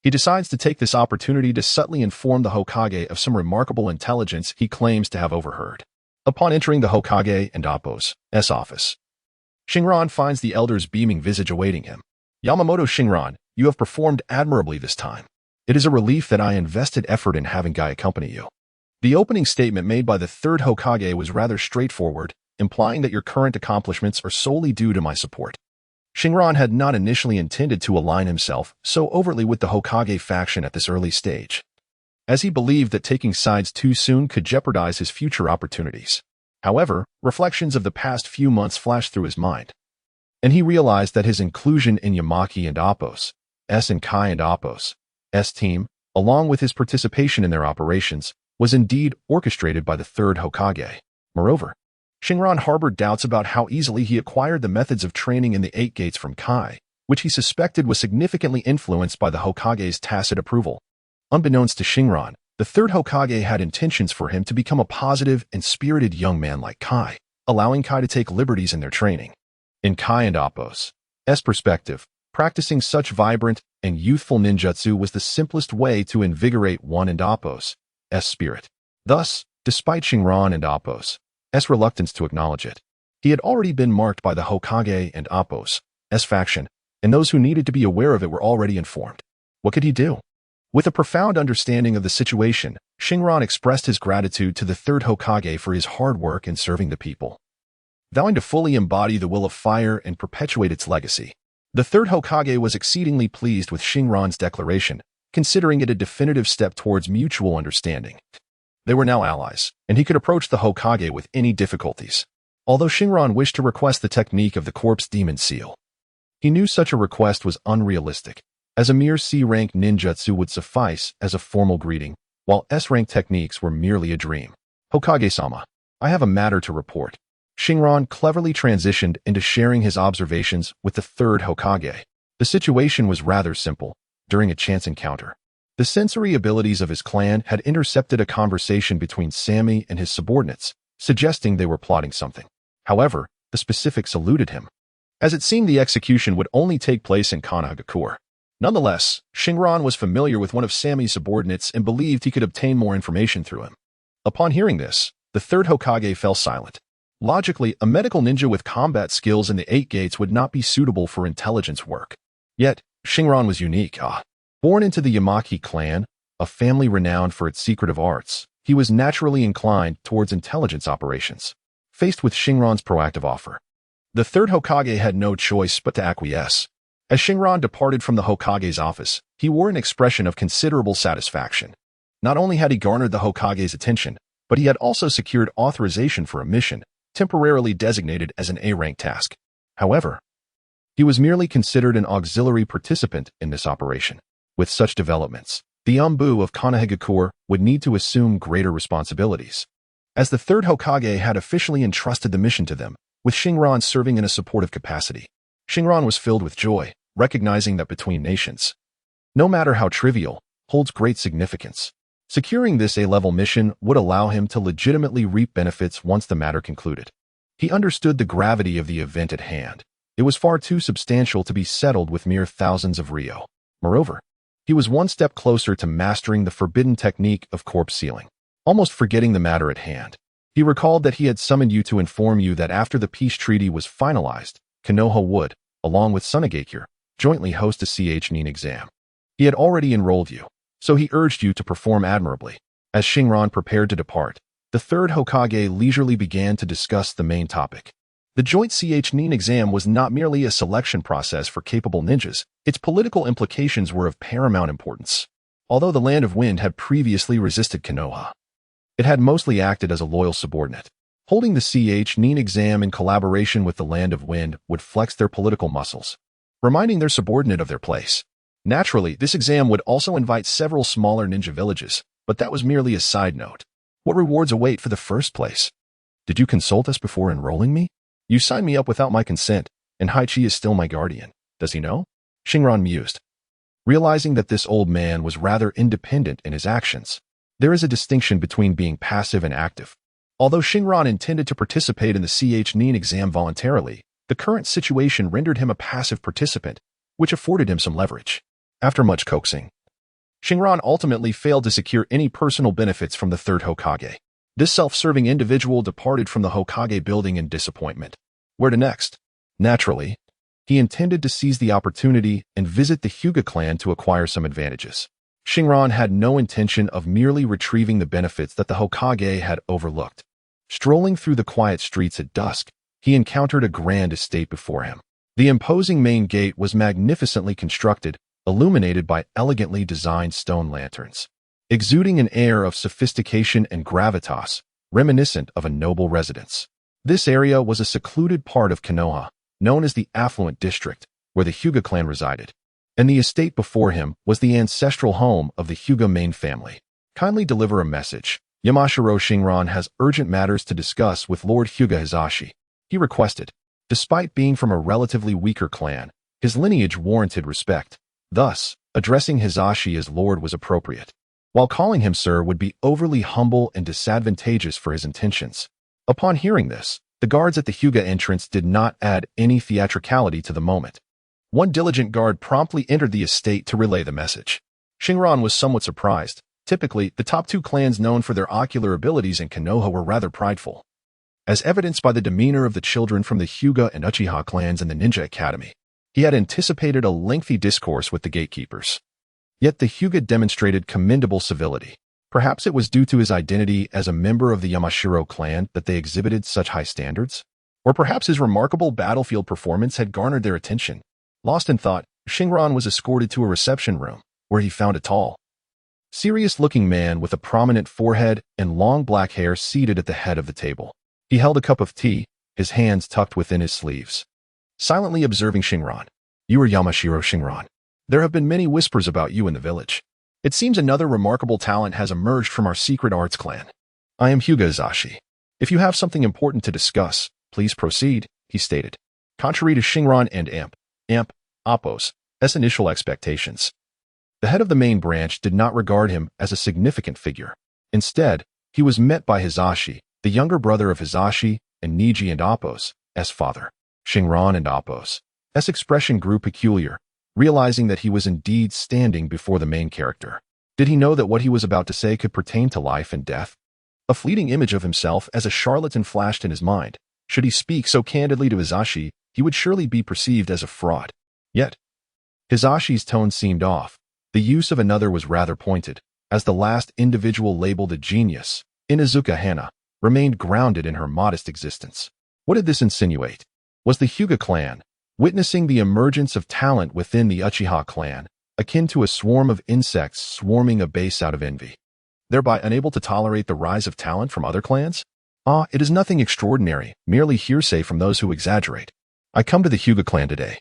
He decides to take this opportunity to subtly inform the Hokage of some remarkable intelligence he claims to have overheard. Upon entering the Hokage and Appo's office, Xingran finds the elder's beaming visage awaiting him. Yamamoto Xingran, you have performed admirably this time. It is a relief that I invested effort in having Guy accompany you. The opening statement made by the third Hokage was rather straightforward, implying that your current accomplishments are solely due to my support. Xingran had not initially intended to align himself so overtly with the Hokage faction at this early stage, as he believed that taking sides too soon could jeopardize his future opportunities. However, reflections of the past few months flashed through his mind, and he realized that his inclusion in Yamaki and Appo's and Kai and Appo's team, along with his participation in their operations, was indeed orchestrated by the third Hokage. Moreover, Xingran harbored doubts about how easily he acquired the methods of training in the Eight Gates from Kai, which he suspected was significantly influenced by the Hokage's tacit approval. Unbeknownst to Xingran, the third Hokage had intentions for him to become a positive and spirited young man like Kai, allowing Kai to take liberties in their training. In Kai and Appo's perspective, practicing such vibrant and youthful ninjutsu was the simplest way to invigorate one and Appo's spirit. Thus, despite Xingran and Appo's reluctance to acknowledge it, he had already been marked by the Hokage and Appo's faction, and those who needed to be aware of it were already informed. What could he do? With a profound understanding of the situation, Xingran expressed his gratitude to the third Hokage for his hard work in serving the people, vowing to fully embody the will of fire and perpetuate its legacy. The third Hokage was exceedingly pleased with Xingran's declaration, considering it a definitive step towards mutual understanding. They were now allies, and he could approach the Hokage with any difficulties. Although Xingran wished to request the technique of the corpse demon seal, he knew such a request was unrealistic, as a mere C-rank ninjutsu would suffice as a formal greeting, while S-rank techniques were merely a dream. Hokage-sama, I have a matter to report. Xingran cleverly transitioned into sharing his observations with the third Hokage. The situation was rather simple. During a chance encounter, the sensory abilities of his clan had intercepted a conversation between Sammy and his subordinates, suggesting they were plotting something. However, the specifics eluded him, as it seemed the execution would only take place in Konohagakure. Nonetheless, Xingran was familiar with one of Sammy's subordinates and believed he could obtain more information through him. Upon hearing this, the third Hokage fell silent, Logically, a medical ninja with combat skills in the Eight Gates would not be suitable for intelligence work. Yet, Xingran was unique. Born into the Yamanaka clan, a family renowned for its secretive arts, he was naturally inclined towards intelligence operations. Faced with Xingran's proactive offer, the third Hokage had no choice but to acquiesce. As Xingran departed from the Hokage's office, he wore an expression of considerable satisfaction. Not only had he garnered the Hokage's attention, but he had also secured authorization for a mission, temporarily designated as an A-rank task. However, he was merely considered an auxiliary participant in this operation. With such developments, the Umbu of Konohagakure would need to assume greater responsibilities. As the third Hokage had officially entrusted the mission to them, with Xingran serving in a supportive capacity, Xingran was filled with joy, recognizing that between nations, no matter how trivial, holds great significance. Securing this A-level mission would allow him to legitimately reap benefits once the matter concluded. He understood the gravity of the event at hand. It was far too substantial to be settled with mere thousands of ryo. Moreover, he was one step closer to mastering the forbidden technique of corpse sealing. Almost forgetting the matter at hand, he recalled that he had summoned you to inform you that after the peace treaty was finalized, Konoha would, along with Sunagakure, jointly host a genin exam. He had already enrolled you, so he urged you to perform admirably. As Xingran prepared to depart, the third Hokage leisurely began to discuss the main topic. The joint genin exam was not merely a selection process for capable ninjas, its political implications were of paramount importance. Although the Land of Wind had previously resisted Konoha, it had mostly acted as a loyal subordinate. Holding the genin exam in collaboration with the Land of Wind would flex their political muscles, reminding their subordinate of their place. Naturally, this exam would also invite several smaller ninja villages, but that was merely a side note. What rewards await for the first place? Did you consult us before enrolling me? You signed me up without my consent, and Haichi is still my guardian. Does he know? Xingran mused, realizing that this old man was rather independent in his actions. There is a distinction between being passive and active. Although Xingran intended to participate in the genin exam voluntarily, the current situation rendered him a passive participant, which afforded him some leverage. After much coaxing, Xingran ultimately failed to secure any personal benefits from the third Hokage. This self-serving individual departed from the Hokage building in disappointment. Where to next? Naturally, he intended to seize the opportunity and visit the Hyuga clan to acquire some advantages. Xingran had no intention of merely retrieving the benefits that the Hokage had overlooked. Strolling through the quiet streets at dusk, he encountered a grand estate before him. The imposing main gate was magnificently constructed, illuminated by elegantly designed stone lanterns, exuding an air of sophistication and gravitas, reminiscent of a noble residence. This area was a secluded part of Konoha, known as the Affluent District, where the Hyuga clan resided, and the estate before him was the ancestral home of the Hyuga main family. Kindly deliver a message. Yamashiro Xingran has urgent matters to discuss with Lord Hyuga Hizashi, he requested. Despite being from a relatively weaker clan, his lineage warranted respect. Thus, addressing Hizashi as Lord was appropriate, while calling him Sir would be overly humble and disadvantageous for his intentions. Upon hearing this, the guards at the Hyuga entrance did not add any theatricality to the moment. One diligent guard promptly entered the estate to relay the message. Xingran was somewhat surprised. Typically, the top two clans known for their ocular abilities in Konoha were rather prideful, as evidenced by the demeanor of the children from the Hyuga and Uchiha clans in the Ninja Academy. He had anticipated a lengthy discourse with the gatekeepers. Yet the Hyuga demonstrated commendable civility. Perhaps it was due to his identity as a member of the Yamashiro clan that they exhibited such high standards? Or perhaps his remarkable battlefield performance had garnered their attention. Lost in thought, Xingran was escorted to a reception room, where he found a tall, serious-looking man with a prominent forehead and long black hair seated at the head of the table. He held a cup of tea, his hands tucked within his sleeves, silently observing Xingran. You are Yamashiro Xingran. There have been many whispers about you in the village. It seems another remarkable talent has emerged from our secret arts clan. I am Hyuga Hizashi. If you have something important to discuss, please proceed, he stated. Contrary to Xingran and Appo's initial expectations, the head of the main branch did not regard him as a significant figure. Instead, he was met by Hizashi, the younger brother of Hizashi and Niji and Appo's father. Xingran and Appo's expression grew peculiar, realizing that he was indeed standing before the main character. Did he know that what he was about to say could pertain to life and death? A fleeting image of himself as a charlatan flashed in his mind, Should he speak so candidly to Hisashi, he would surely be perceived as a fraud. Yet, Hisashi's tone seemed off. The use of another was rather pointed, as the last individual labeled a genius, Inuzuka Hana, remained grounded in her modest existence. What did this insinuate? Was the Hyuga clan, witnessing the emergence of talent within the Uchiha clan, akin to a swarm of insects swarming a base out of envy, thereby unable to tolerate the rise of talent from other clans? It is nothing extraordinary, merely hearsay from those who exaggerate. I come to the Hyuga clan today,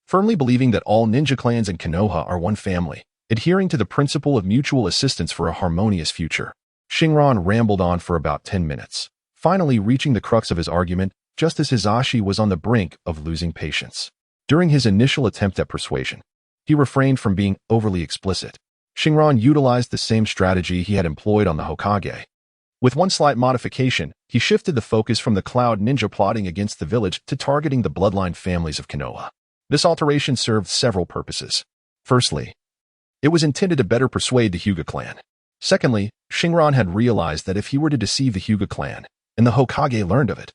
firmly believing that all ninja clans in Konoha are one family, adhering to the principle of mutual assistance for a harmonious future. Xingran rambled on for about 10 minutes, finally reaching the crux of his argument just as Hisashi was on the brink of losing patience. During his initial attempt at persuasion, he refrained from being overly explicit. Xingran utilized the same strategy he had employed on the Hokage. With one slight modification, he shifted the focus from the Cloud Ninja plotting against the village to targeting the bloodline families of Konoha. This alteration served several purposes. Firstly, it was intended to better persuade the Hyuga clan. Secondly, Xingran had realized that if he were to deceive the Hyuga clan, and the Hokage learned of it,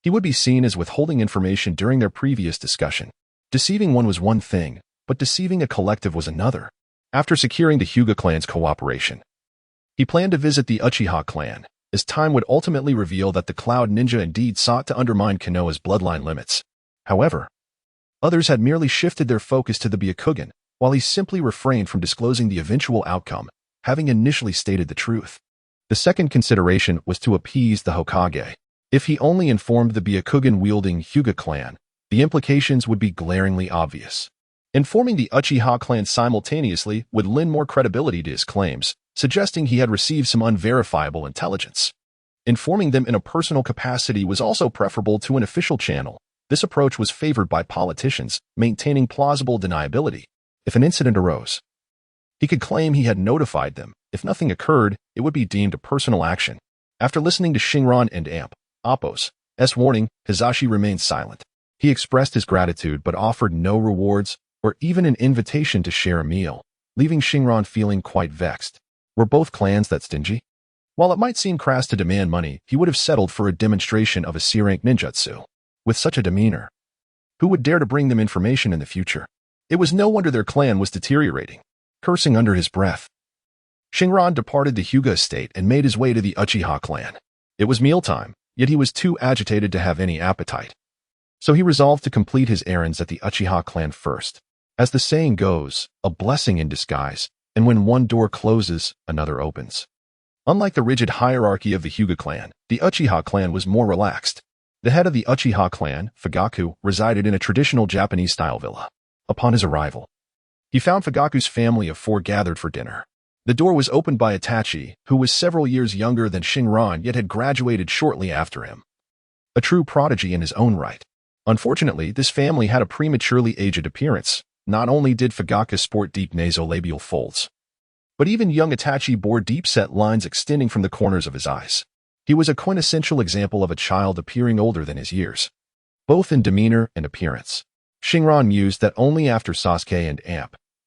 he would be seen as withholding information during their previous discussion. Deceiving one was one thing, but deceiving a collective was another. After securing the Hyuga clan's cooperation, he planned to visit the Uchiha clan, as time would ultimately reveal that the Cloud Ninja indeed sought to undermine Konoha's bloodline limits. However, others had merely shifted their focus to the Byakugan, while he simply refrained from disclosing the eventual outcome, having initially stated the truth. The second consideration was to appease the Hokage. If he only informed the Byakugan-wielding Hyuga clan, the implications would be glaringly obvious. Informing the Uchiha clan simultaneously would lend more credibility to his claims, suggesting he had received some unverifiable intelligence. Informing them in a personal capacity was also preferable to an official channel. This approach was favored by politicians, maintaining plausible deniability. If an incident arose, he could claim he had notified them. If nothing occurred, it would be deemed a personal action. After listening to Xingran and Appo's warning, Hisashi remained silent. He expressed his gratitude but offered no rewards or even an invitation to share a meal, leaving Xingran feeling quite vexed. Were both clans that stingy? While it might seem crass to demand money, he would have settled for a demonstration of a C-rank ninjutsu. With such a demeanor, who would dare to bring them information in the future? It was no wonder their clan was deteriorating. Cursing under his breath, Xingran departed the Hyuga estate and made his way to the Uchiha clan. It was mealtime, yet he was too agitated to have any appetite. So he resolved to complete his errands at the Uchiha clan first. As the saying goes, a blessing in disguise, and when one door closes, another opens. Unlike the rigid hierarchy of the Hyuga clan, the Uchiha clan was more relaxed. The head of the Uchiha clan, Fugaku, resided in a traditional Japanese-style villa. Upon his arrival, he found Fugaku's family of 4 gathered for dinner. The door was opened by Itachi, who was several years younger than Xingran yet had graduated shortly after him. A true prodigy in his own right. Unfortunately, this family had a prematurely aged appearance. Not only did Fugaku sport deep nasolabial folds, but even young Itachi bore deep-set lines extending from the corners of his eyes. He was a quintessential example of a child appearing older than his years, both in demeanor and appearance. Xingran mused that only after Sasuke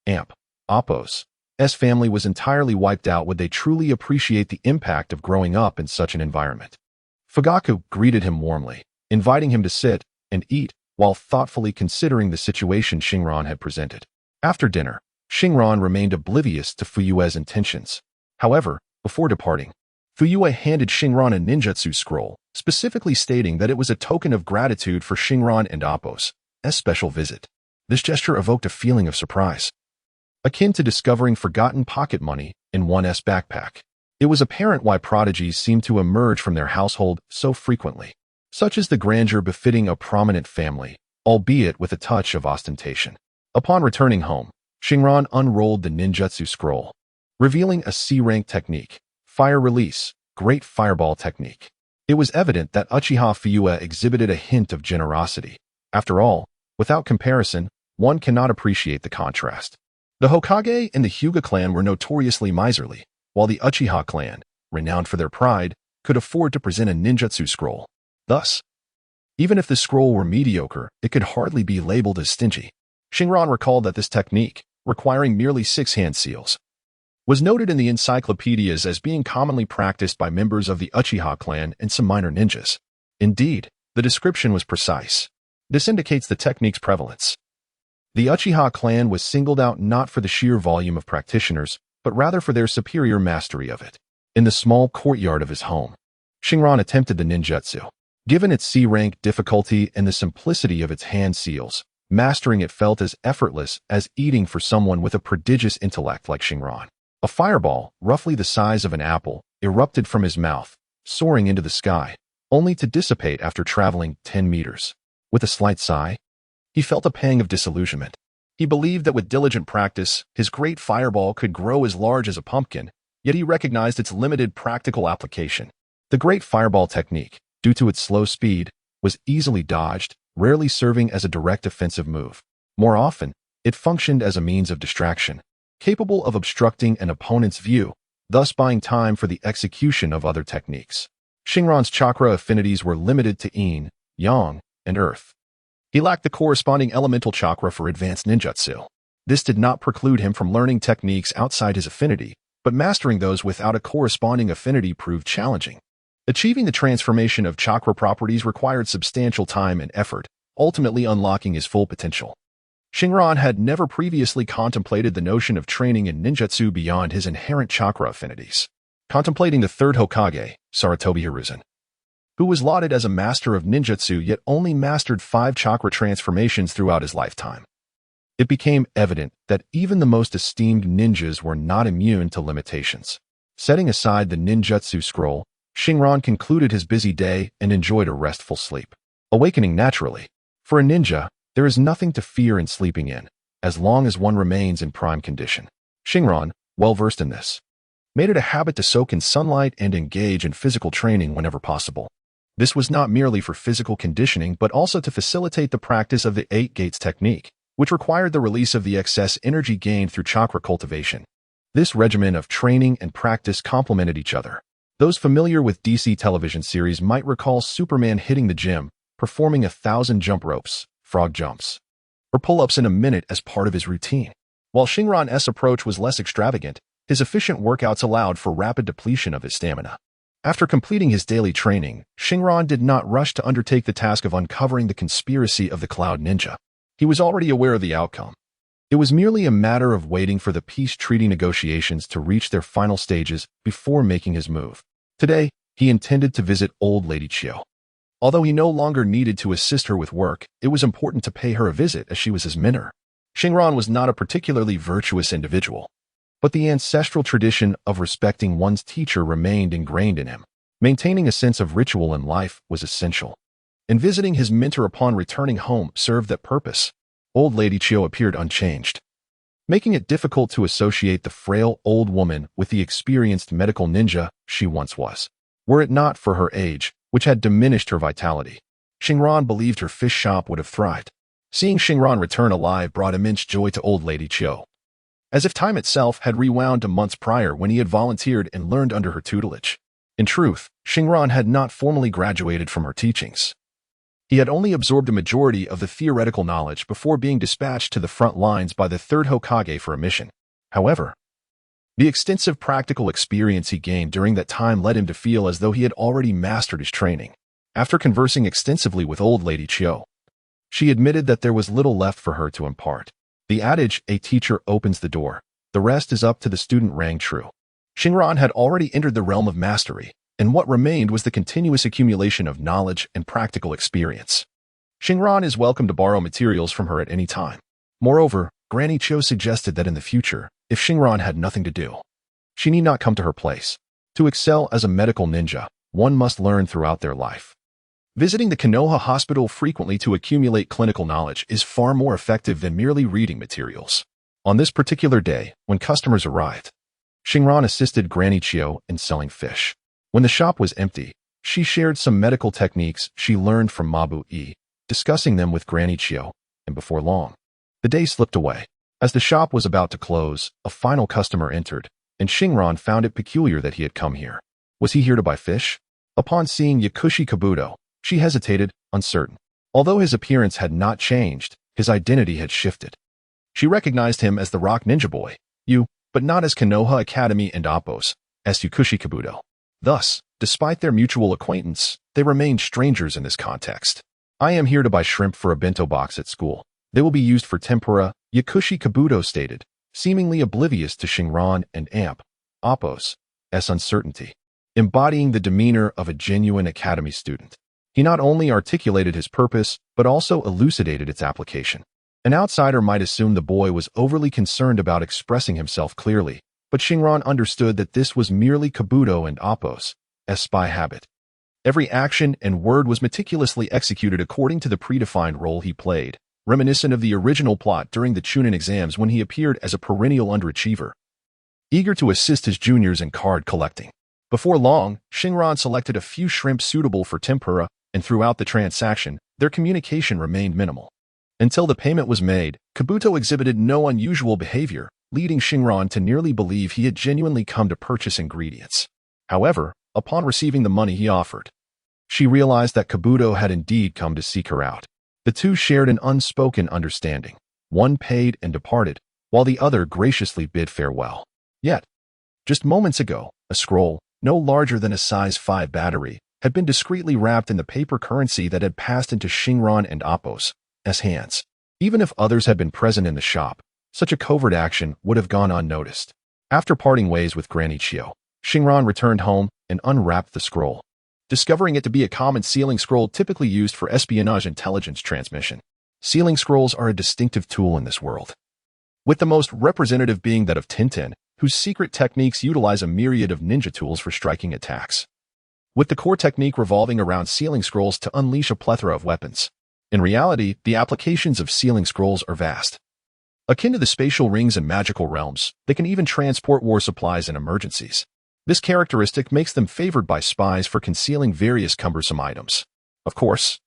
and Appo's family was entirely wiped out would they truly appreciate the impact of growing up in such an environment. Fugaku greeted him warmly, inviting him to sit and eat, while thoughtfully considering the situation Xingran had presented. After dinner, Xingran remained oblivious to Fuyue's intentions. However, before departing, Fuyue handed Xingran a ninjutsu scroll, specifically stating that it was a token of gratitude for Xingran and Appo's special visit. This gesture evoked a feeling of surprise, akin to discovering forgotten pocket money in one's backpack. It was apparent why prodigies seemed to emerge from their household so frequently. Such is the grandeur befitting a prominent family, albeit with a touch of ostentation. Upon returning home, Xingran unrolled the ninjutsu scroll, revealing a C-rank technique, fire release, great fireball technique. It was evident that Uchiha Fuyue exhibited a hint of generosity. After all, without comparison, one cannot appreciate the contrast. The Hokage and the Hyuga clan were notoriously miserly, while the Uchiha clan, renowned for their pride, could afford to present a ninjutsu scroll. Thus, even if the scroll were mediocre, it could hardly be labeled as stingy. Xingran recalled that this technique, requiring merely 6 hand seals, was noted in the encyclopedias as being commonly practiced by members of the Uchiha clan and some minor ninjas. Indeed, The description was precise. This indicates the technique's prevalence. The Uchiha clan was singled out not for the sheer volume of practitioners, but rather for their superior mastery of it. In the small courtyard of his home, Xingran attempted the ninjutsu. Given its C-rank difficulty and the simplicity of its hand seals, mastering it felt as effortless as eating for someone with a prodigious intellect like Xingran. A fireball, roughly the size of an apple, erupted from his mouth, soaring into the sky, only to dissipate after traveling 10 meters. With a slight sigh, he felt a pang of disillusionment. He believed that with diligent practice, his great fireball could grow as large as a pumpkin, yet he recognized its limited practical application. The great fireball technique, due to its slow speed, was easily dodged, rarely serving as a direct offensive move. More often, it functioned as a means of distraction, capable of obstructing an opponent's view, thus buying time for the execution of other techniques. Xingran's chakra affinities were limited to yin, yang, and earth. He lacked the corresponding elemental chakra for advanced ninjutsu. This did not preclude him from learning techniques outside his affinity, but mastering those without a corresponding affinity proved challenging. Achieving the transformation of chakra properties required substantial time and effort, ultimately unlocking his full potential. Xingran had never previously contemplated the notion of training in ninjutsu beyond his inherent chakra affinities. Contemplating the third Hokage, Sarutobi Hiruzen, who was lauded as a master of ninjutsu yet only mastered 5 chakra transformations throughout his lifetime. It became evident that even the most esteemed ninjas were not immune to limitations. Setting aside the ninjutsu scroll, Xingran concluded his busy day and enjoyed a restful sleep. Awakening naturally. For a ninja, there is nothing to fear in sleeping in, as long as one remains in prime condition. Xingran, well versed in this, made it a habit to soak in sunlight and engage in physical training whenever possible. This was not merely for physical conditioning but also to facilitate the practice of the 8 gates technique, which required the release of the excess energy gained through chakra cultivation. This regimen of training and practice complemented each other. Those familiar with DC television series might recall Superman hitting the gym, performing 1,000 jump ropes, frog jumps, or pull-ups in a minute as part of his routine. While Xingran's approach was less extravagant, his efficient workouts allowed for rapid depletion of his stamina. After completing his daily training, Xingran did not rush to undertake the task of uncovering the conspiracy of the Cloud Ninja. He was already aware of the outcome. It was merely a matter of waiting for the peace treaty negotiations to reach their final stages before making his move. Today, he intended to visit old Lady Chiu. Although he no longer needed to assist her with work, it was important to pay her a visit as she was his mentor. Xingran was not a particularly virtuous individual, but the ancestral tradition of respecting one's teacher remained ingrained in him. Maintaining a sense of ritual in life was essential, and visiting his mentor upon returning home served that purpose. Old Lady Chiu appeared unchanged, making it difficult to associate the frail old woman with the experienced medical ninja she once was. Were it not for her age, which had diminished her vitality, Xingran believed her fish shop would have thrived. Seeing Xingran return alive brought immense joy to old Lady Chiu, as if time itself had rewound to months prior when he had volunteered and learned under her tutelage. In truth, Xingran had not formally graduated from her teachings. He had only absorbed a majority of the theoretical knowledge before being dispatched to the front lines by the third Hokage for a mission. However, the extensive practical experience he gained during that time led him to feel as though he had already mastered his training. After conversing extensively with old Lady Chiu, she admitted that there was little left for her to impart. The adage, "A teacher opens the door, the rest is up to the student," rang true. Xingran had already entered the realm of mastery, and what remained was the continuous accumulation of knowledge and practical experience. Xingran is welcome to borrow materials from her at any time. Moreover, Granny Chiu suggested that in the future, if Xingran had nothing to do, she need not come to her place. To excel as a medical ninja, one must learn throughout their life. Visiting the Konoha hospital frequently to accumulate clinical knowledge is far more effective than merely reading materials. On this particular day, when customers arrived, Xingran assisted Granny Chiu in selling fish. When the shop was empty, she shared some medical techniques she learned from Mabu-e, discussing them with Granny Chiu, and before long, the day slipped away. As the shop was about to close, a final customer entered, and Xingran found it peculiar that he had come here. Was he here to buy fish? Upon seeing Yakushi Kabuto, she hesitated, uncertain. Although his appearance had not changed, his identity had shifted. She recognized him as the Rock Ninja Boy, but not as Konoha Academy and Oppos, as Yakushi Kabuto. Thus, despite their mutual acquaintance, they they remained strangers in this context. I am here to buy shrimp for a bento box at school. They will be used for tempura, Yakushi Kabuto stated, seemingly oblivious to Xingran and Apos' uncertainty. Embodying the demeanor of a genuine academy student, he not only articulated his purpose, but also elucidated its application. An outsider might assume the boy was overly concerned about expressing himself clearly, but Xingran understood that this was merely Kabuto and Apos' spy habit. Every action and word was meticulously executed according to the predefined role he played, reminiscent of the original plot during the Chunin exams when he appeared as a perennial underachiever, eager to assist his juniors in card collecting. Before long, Xingran selected a few shrimp suitable for tempura, and throughout the transaction, their communication remained minimal. Until the payment was made, Kabuto exhibited no unusual behavior, leading Xingran to nearly believe he had genuinely come to purchase ingredients. However, upon receiving the money he offered, she realized that Kabuto had indeed come to seek her out. The two shared an unspoken understanding. One paid and departed, while the other graciously bid farewell. Yet, just moments ago, a scroll, no larger than a size 5 battery, had been discreetly wrapped in the paper currency that had passed into Xingran and Apos' hands. Even if others had been present in the shop, such a covert action would have gone unnoticed. After parting ways with Granny Chio, Xingran returned home and unwrapped the scroll, discovering it to be a common sealing scroll typically used for espionage intelligence transmission. Sealing scrolls are a distinctive tool in this world, with the most representative being that of Tintin, whose secret techniques utilize a myriad of ninja tools for striking attacks, with the core technique revolving around sealing scrolls to unleash a plethora of weapons. In reality, the applications of sealing scrolls are vast. Akin to the spatial rings in magical realms, they can even transport war supplies in emergencies. This characteristic makes them favored by spies for concealing various cumbersome items. Of course,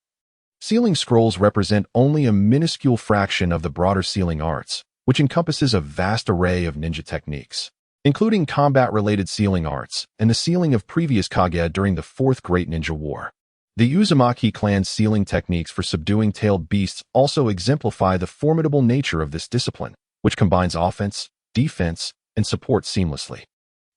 sealing scrolls represent only a minuscule fraction of the broader sealing arts, which encompasses a vast array of ninja techniques, including combat-related sealing arts and the sealing of previous kage during the Fourth Great Ninja War. The Uzumaki clan's sealing techniques for subduing tailed beasts also exemplify the formidable nature of this discipline, which combines offense, defense, and support seamlessly.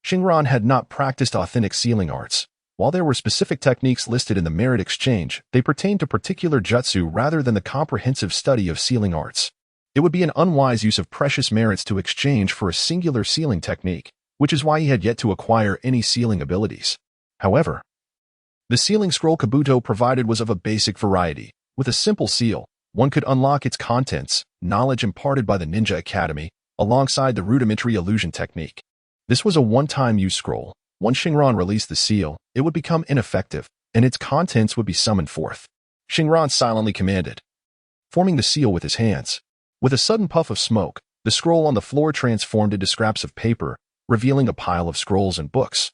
Xingran had not practiced authentic sealing arts. While there were specific techniques listed in the merit exchange, they pertained to particular jutsu rather than the comprehensive study of sealing arts. It would be an unwise use of precious merits to exchange for a singular sealing technique, which is why he had yet to acquire any sealing abilities. However, the sealing scroll Kabuto provided was of a basic variety. With a simple seal, one could unlock its contents, knowledge imparted by the Ninja Academy, alongside the rudimentary illusion technique. This was a one-time use scroll. Once Xingran released the seal, it would become ineffective, and its contents would be summoned forth. Xingran silently commanded, forming the seal with his hands. With a sudden puff of smoke, the scroll on the floor transformed into scraps of paper, revealing a pile of scrolls and books,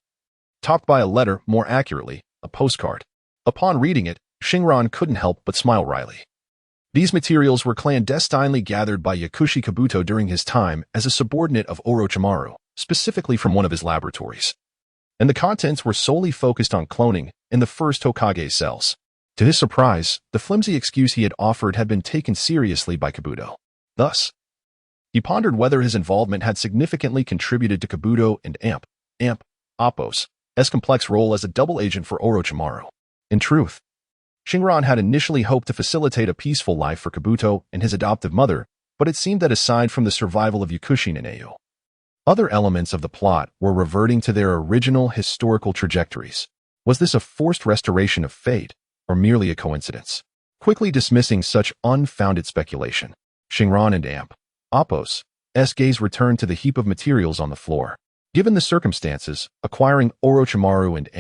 topped by a letter, more accurately, a postcard. Upon reading it, Xingran couldn't help but smile wryly. These materials were clandestinely gathered by Yakushi Kabuto during his time as a subordinate of Orochimaru, specifically from one of his laboratories, and the contents were solely focused on cloning in the first Hokage cells. To his surprise, the flimsy excuse he had offered had been taken seriously by Kabuto. Thus, he pondered whether his involvement had significantly contributed to Kabuto and Apos' complex role as a double agent for Orochimaru. In truth, Xingran had initially hoped to facilitate a peaceful life for Kabuto and his adoptive mother, but it seemed that aside from the survival of Yakushi Neneo, other elements of the plot were reverting to their original historical trajectories. Was this a forced restoration of fate, or merely a coincidence? Quickly dismissing such unfounded speculation, Xingran and Apos' gaze returned to the heap of materials on the floor. Given the circumstances, acquiring Orochimaru and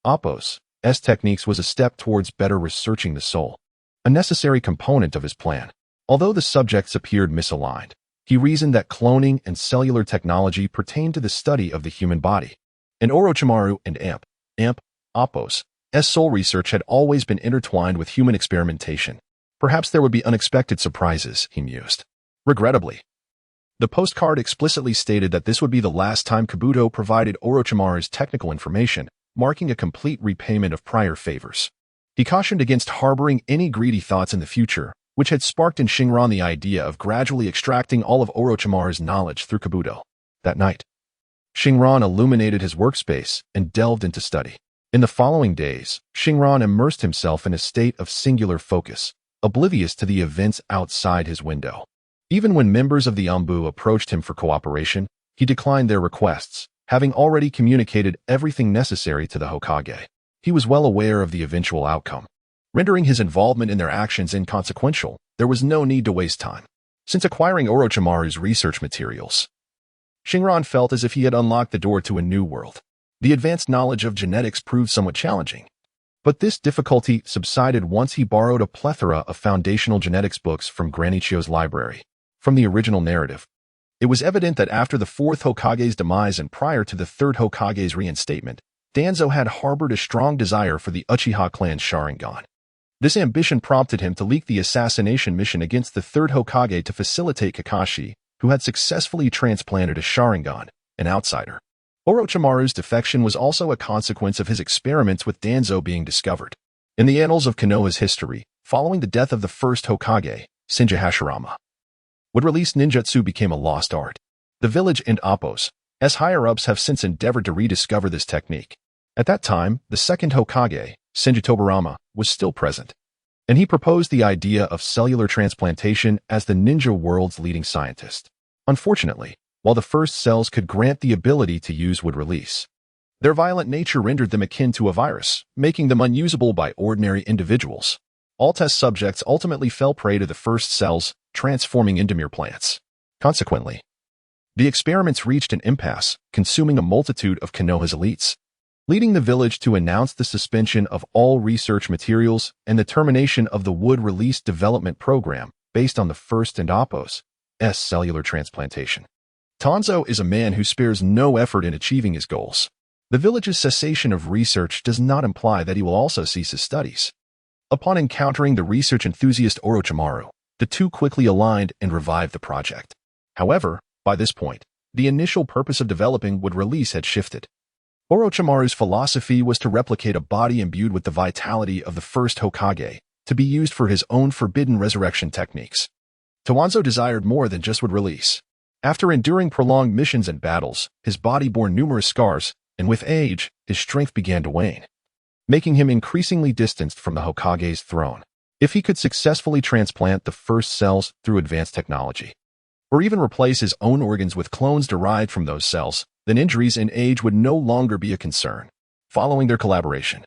Apos' techniques was a step towards better researching the soul, a necessary component of his plan. Although the subjects appeared misaligned, he reasoned that cloning and cellular technology pertained to the study of the human body, and Orochimaru and Apos' soul research had always been intertwined with human experimentation. Perhaps there would be unexpected surprises, he mused. Regrettably, the postcard explicitly stated that this would be the last time Kabuto provided Orochimaru's technical information, marking a complete repayment of prior favors. He cautioned against harboring any greedy thoughts in the future, which had sparked in Xingran the idea of gradually extracting all of Orochimaru's knowledge through Kabuto. That night, Xingran illuminated his workspace and delved into study. In the following days, Xingran immersed himself in a state of singular focus, oblivious to the events outside his window. Even when members of the Anbu approached him for cooperation, he declined their requests, having already communicated everything necessary to the Hokage. He was well aware of the eventual outcome. Rendering his involvement in their actions inconsequential, there was no need to waste time. Since acquiring Orochimaru's research materials, Xingran felt as if he had unlocked the door to a new world. The advanced knowledge of genetics proved somewhat challenging, but this difficulty subsided once he borrowed a plethora of foundational genetics books from Granichio's library. From the original narrative, it was evident that after the fourth Hokage's demise and prior to the third Hokage's reinstatement, Danzo had harbored a strong desire for the Uchiha clan's Sharingan. This ambition prompted him to leak the assassination mission against the third Hokage to facilitate Kakashi, who had successfully transplanted a Sharingan, an outsider. Orochimaru's defection was also a consequence of his experiments with Danzo being discovered. In the annals of Konoha's history, following the death of the first Hokage, Shinja Hashirama would release ninjutsu became a lost art. The village and Appos, as higher-ups have since endeavored to rediscover this technique. At that time, the second Hokage, Shinja Tobirama, was still present, and he proposed the idea of cellular transplantation as the ninja world's leading scientist. Unfortunately, while the first cells could grant the ability to use would release, their violent nature rendered them akin to a virus, making them unusable by ordinary individuals. All test subjects ultimately fell prey to the first cells, transforming into mere plants. Consequently, the experiments reached an impasse, consuming a multitude of Konoha's elites, leading the village to announce the suspension of all research materials and the termination of the wood-release development program based on the first and Appos' cellular transplantation. Danzo is a man who spares no effort in achieving his goals. The village's cessation of research does not imply that he will also cease his studies. Upon encountering the research enthusiast Orochimaru, the two quickly aligned and revived the project. However, by this point, the initial purpose of developing wood-release had shifted. Orochimaru's philosophy was to replicate a body imbued with the vitality of the first Hokage, to be used for his own forbidden resurrection techniques. Danzo desired more than just wood-release. After enduring prolonged missions and battles, his body bore numerous scars, and with age, his strength began to wane, making him increasingly distanced from the Hokage's throne. If he could successfully transplant the first cells through advanced technology, or even replace his own organs with clones derived from those cells, then injuries and age would no longer be a concern. Following their collaboration,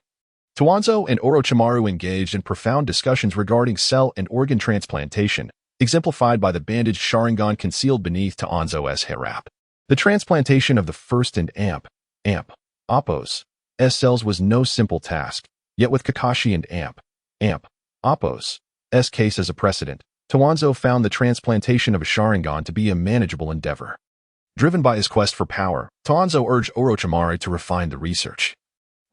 Danzo and Orochimaru engaged in profound discussions regarding cell and organ transplantation, exemplified by the bandaged Sharingan concealed beneath Danzo's harap. The transplantation of the first and Appos' cells was no simple task, yet with Kakashi and Appos' case as a precedent, Danzo found the transplantation of a Sharingan to be a manageable endeavor. Driven by his quest for power, Danzo urged Orochimaru to refine the research,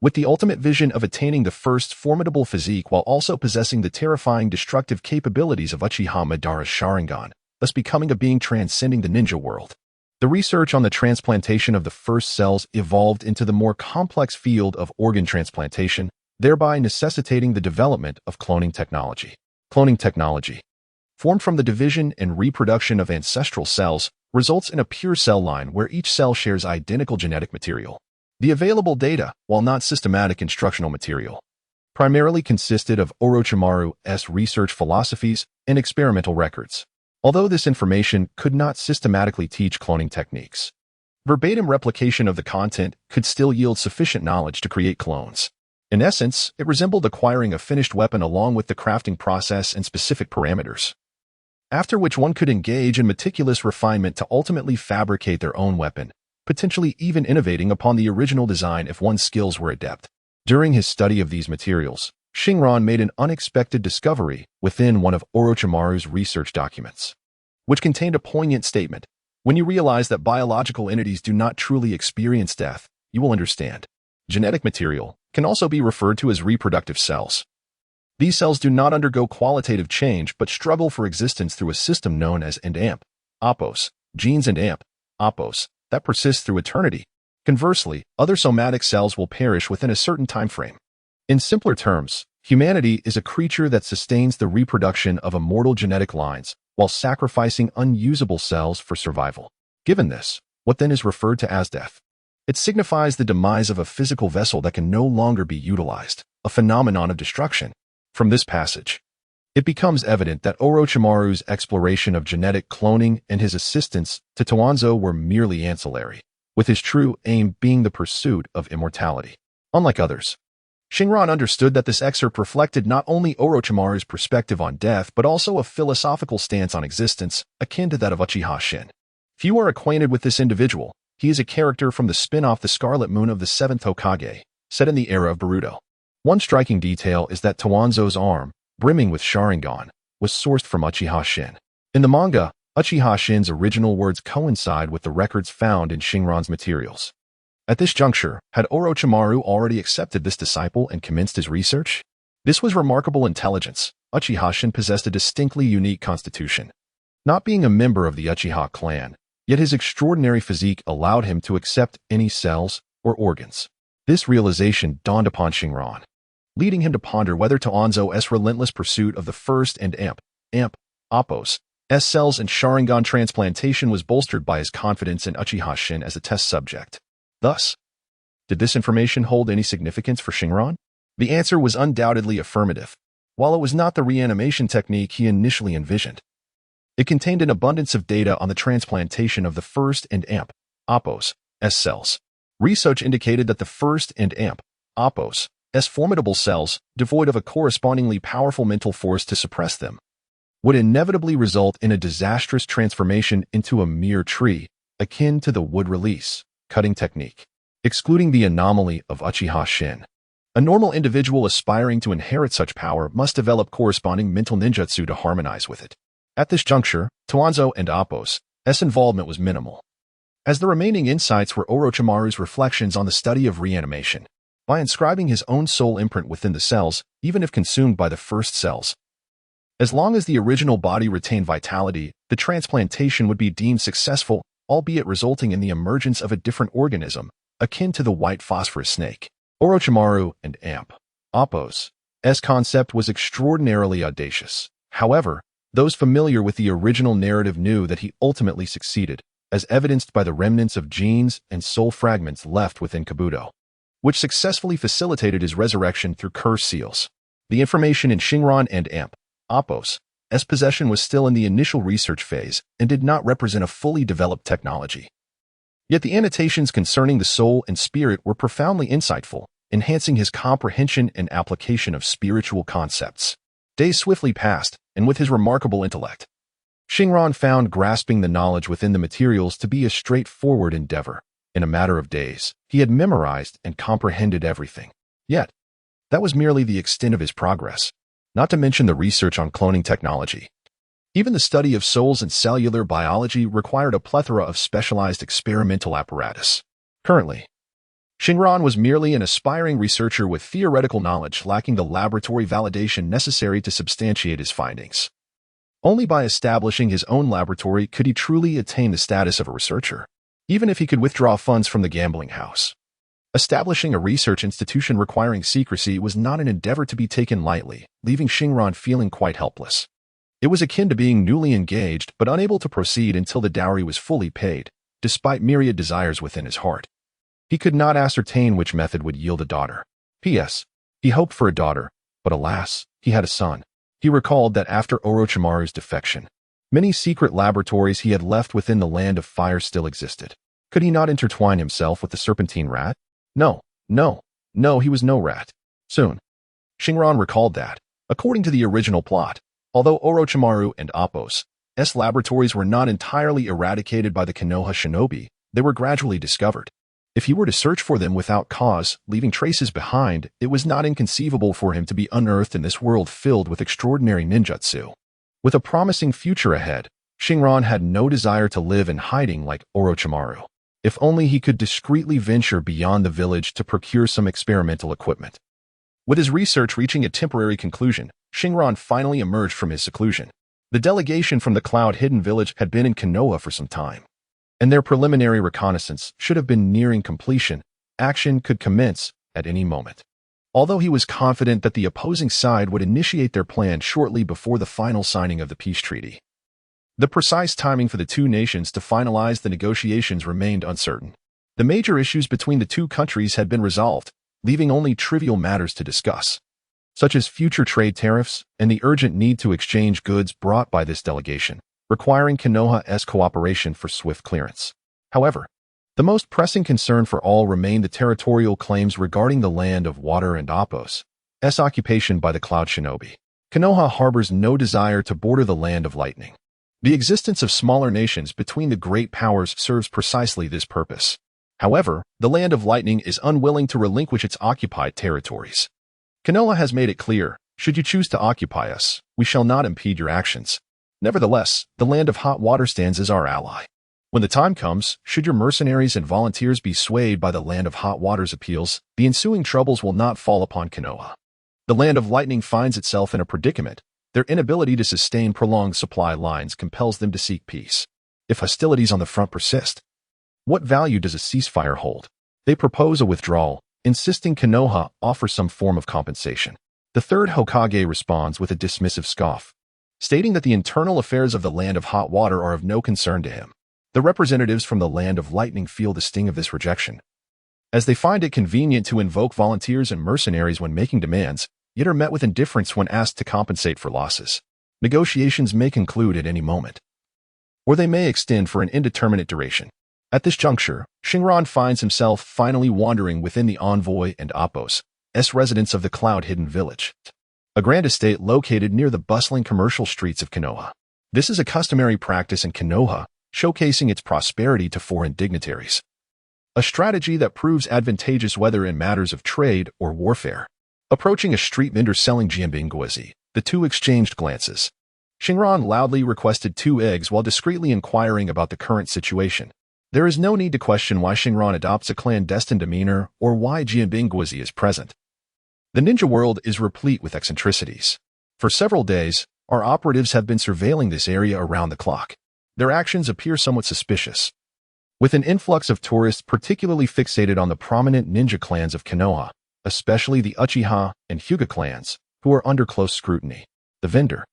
with the ultimate vision of attaining the first formidable physique while also possessing the terrifying destructive capabilities of Uchiha Madara's Sharingan, thus becoming a being transcending the ninja world. The research on the transplantation of the first cells evolved into the more complex field of organ transplantation, thereby necessitating the development of cloning technology. Cloning technology, formed from the division and reproduction of ancestral cells, results in a pure cell line where each cell shares identical genetic material. The available data, while not systematic instructional material, primarily consisted of Orochimaru's research philosophies and experimental records. Although this information could not systematically teach cloning techniques, verbatim replication of the content could still yield sufficient knowledge to create clones. In essence, it resembled acquiring a finished weapon along with the crafting process and specific parameters, after which one could engage in meticulous refinement to ultimately fabricate their own weapon, potentially even innovating upon the original design if one's skills were adept. During his study of these materials, Xingran made an unexpected discovery within one of Orochimaru's research documents, which contained a poignant statement. When you realize that biological entities do not truly experience death, you will understand. Genetic material can also be referred to as reproductive cells. These cells do not undergo qualitative change but struggle for existence through a system known as Appos, genes and Appos, that persist through eternity. Conversely, other somatic cells will perish within a certain time frame. In simpler terms, humanity is a creature that sustains the reproduction of immortal genetic lines while sacrificing unusable cells for survival. Given this, what then is referred to as death? It signifies the demise of a physical vessel that can no longer be utilized, a phenomenon of destruction. From this passage, it becomes evident that Orochimaru's exploration of genetic cloning and his assistance to Toanzo were merely ancillary, with his true aim being the pursuit of immortality. Unlike others, Xingran understood that this excerpt reflected not only Orochimaru's perspective on death but also a philosophical stance on existence, akin to that of Uchiha Shin. If you are acquainted with this individual, he is a character from the spin-off The Scarlet Moon of the Seventh Hokage, set in the era of Boruto. One striking detail is that Toanzo's arm, brimming with Sharingan, was sourced from Uchiha Shin. In the manga, Uchiha Shin's original words coincide with the records found in Xingran's materials. At this juncture, had Orochimaru already accepted this disciple and commenced his research? This was remarkable intelligence. Uchiha Shin possessed a distinctly unique constitution. Not being a member of the Uchiha clan, yet his extraordinary physique allowed him to accept any cells or organs. This realization dawned upon Xingran, leading him to ponder whether Toanzo's relentless pursuit of the first and Appos, cells and Sharingan transplantation was bolstered by his confidence in Uchiha Shin as a test subject. Thus, did this information hold any significance for Xingran? The answer was undoubtedly affirmative. While it was not the reanimation technique he initially envisioned, it contained an abundance of data on the transplantation of the first and Appos cells. Research indicated that the first and Appos formidable cells, devoid of a correspondingly powerful mental force to suppress them, would inevitably result in a disastrous transformation into a mere tree, akin to the wood release cutting technique. Excluding the anomaly of Uchiha Shin, a normal individual aspiring to inherit such power must develop corresponding mental ninjutsu to harmonize with it. At this juncture, Toanzo and Appos' involvement was minimal, as the remaining insights were Orochimaru's reflections on the study of reanimation. By inscribing his own soul imprint within the cells, even if consumed by the first cells, as long as the original body retained vitality, the transplantation would be deemed successful, albeit resulting in the emergence of a different organism, akin to the white phosphorus snake. Orochimaru and Appos' concept was extraordinarily audacious. However, those familiar with the original narrative knew that he ultimately succeeded, as evidenced by the remnants of genes and soul fragments left within Kabuto, which successfully facilitated his resurrection through curse seals. The information in Xingran and Appos' possession was still in the initial research phase and did not represent a fully developed technology. Yet the annotations concerning the soul and spirit were profoundly insightful, enhancing his comprehension and application of spiritual concepts. Days swiftly passed, and with his remarkable intellect, Xingran found grasping the knowledge within the materials to be a straightforward endeavor. In a matter of days, he had memorized and comprehended everything. Yet, that was merely the extent of his progress, not to mention the research on cloning technology. Even the study of souls and cellular biology required a plethora of specialized experimental apparatus. Currently, Xingran was merely an aspiring researcher with theoretical knowledge lacking the laboratory validation necessary to substantiate his findings. Only by establishing his own laboratory could he truly attain the status of a researcher, even if he could withdraw funds from the gambling house. Establishing a research institution requiring secrecy was not an endeavor to be taken lightly, leaving Xingran feeling quite helpless. It was akin to being newly engaged but unable to proceed until the dowry was fully paid, despite myriad desires within his heart. He could not ascertain which method would yield a daughter. P.S. He hoped for a daughter, but alas, he had a son. He recalled that after Orochimaru's defection, many secret laboratories he had left within the Land of Fire still existed. Could he not intertwine himself with the serpentine rat? No, he was no rat. Soon, Xingran recalled that, according to the original plot, although Orochimaru and Appos' laboratories were not entirely eradicated by the Konoha shinobi, they were gradually discovered. If he were to search for them without cause, leaving traces behind, it was not inconceivable for him to be unearthed in this world filled with extraordinary ninjutsu. With a promising future ahead, Xingran had no desire to live in hiding like Orochimaru. If only he could discreetly venture beyond the village to procure some experimental equipment. With his research reaching a temporary conclusion, Xingran finally emerged from his seclusion. The delegation from the Cloud-Hidden Village had been in Konoha for some time, and their preliminary reconnaissance should have been nearing completion. Action could commence at any moment. Although he was confident that the opposing side would initiate their plan shortly before the final signing of the peace treaty, the precise timing for the two nations to finalize the negotiations remained uncertain. The major issues between the two countries had been resolved, leaving only trivial matters to discuss, such as future trade tariffs and the urgent need to exchange goods brought by this delegation, requiring Konoha's cooperation for swift clearance. However, the most pressing concern for all remained the territorial claims regarding the land of water and Appos' occupation by the Cloud Shinobi. Konoha harbors no desire to border the land of lightning. The existence of smaller nations between the great powers serves precisely this purpose. However, the land of lightning is unwilling to relinquish its occupied territories. Konoha has made it clear, should you choose to occupy us, we shall not impede your actions. Nevertheless, the land of hot water stands as our ally. When the time comes, should your mercenaries and volunteers be swayed by the land of hot water's appeals, the ensuing troubles will not fall upon Konoha. The land of lightning finds itself in a predicament. Their inability to sustain prolonged supply lines compels them to seek peace. If hostilities on the front persist, what value does a ceasefire hold? They propose a withdrawal, insisting Konoha offer some form of compensation. The third Hokage responds with a dismissive scoff, stating that the internal affairs of the land of hot water are of no concern to him. The representatives from the land of lightning feel the sting of this rejection, as they find it convenient to invoke volunteers and mercenaries when making demands, yet are met with indifference when asked to compensate for losses. Negotiations may conclude at any moment, or they may extend for an indeterminate duration. At this juncture, Xingran finds himself finally wandering within the envoy and Appos' residence of the Cloud-Hidden Village, a grand estate located near the bustling commercial streets of Konoha. This is a customary practice in Konoha, showcasing its prosperity to foreign dignitaries. A strategy that proves advantageous whether in matters of trade or warfare. Approaching a street vendor selling jianbingguozi, the two exchanged glances. Xingran loudly requested 2 eggs while discreetly inquiring about the current situation. There is no need to question why Xingran adopts a clandestine demeanor or why jianbingguozi is present. The ninja world is replete with eccentricities. For several days, our operatives have been surveilling this area around the clock. Their actions appear somewhat suspicious, with an influx of tourists particularly fixated on the prominent ninja clans of Konoha, especially the Uchiha and Hyuga clans, who are under close scrutiny. The vendor,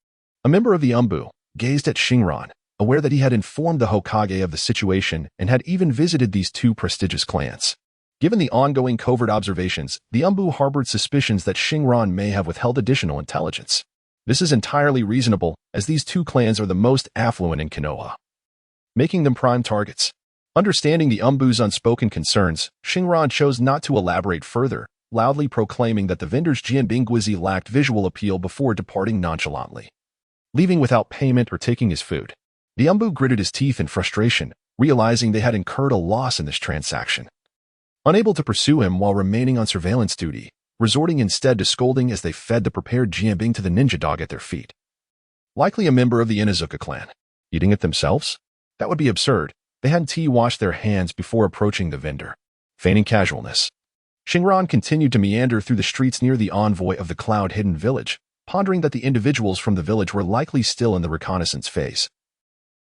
a member of the Umbu, gazed at Xingran, aware that he had informed the Hokage of the situation and had even visited these 2 prestigious clans. Given the ongoing covert observations, the Umbu harbored suspicions that Xingran may have withheld additional intelligence. This is entirely reasonable, as these 2 clans are the most affluent in Konoha, making them prime targets. Understanding the Umbu's unspoken concerns, Xingran chose not to elaborate further, loudly proclaiming that the vendor's jianbingguozi lacked visual appeal before departing nonchalantly, leaving without payment or taking his food. The Umbu gritted his teeth in frustration, realizing they had incurred a loss in this transaction. Unable to pursue him while remaining on surveillance duty, resorting instead to scolding as they fed the prepared jianbing to the ninja dog at their feet. Likely a member of the Inuzuka clan. Eating it themselves? That would be absurd. They had washed their hands before approaching the vendor. Feigning casualness, Xingran continued to meander through the streets near the envoy of the Cloud-Hidden Village, pondering that the individuals from the village were likely still in the reconnaissance phase,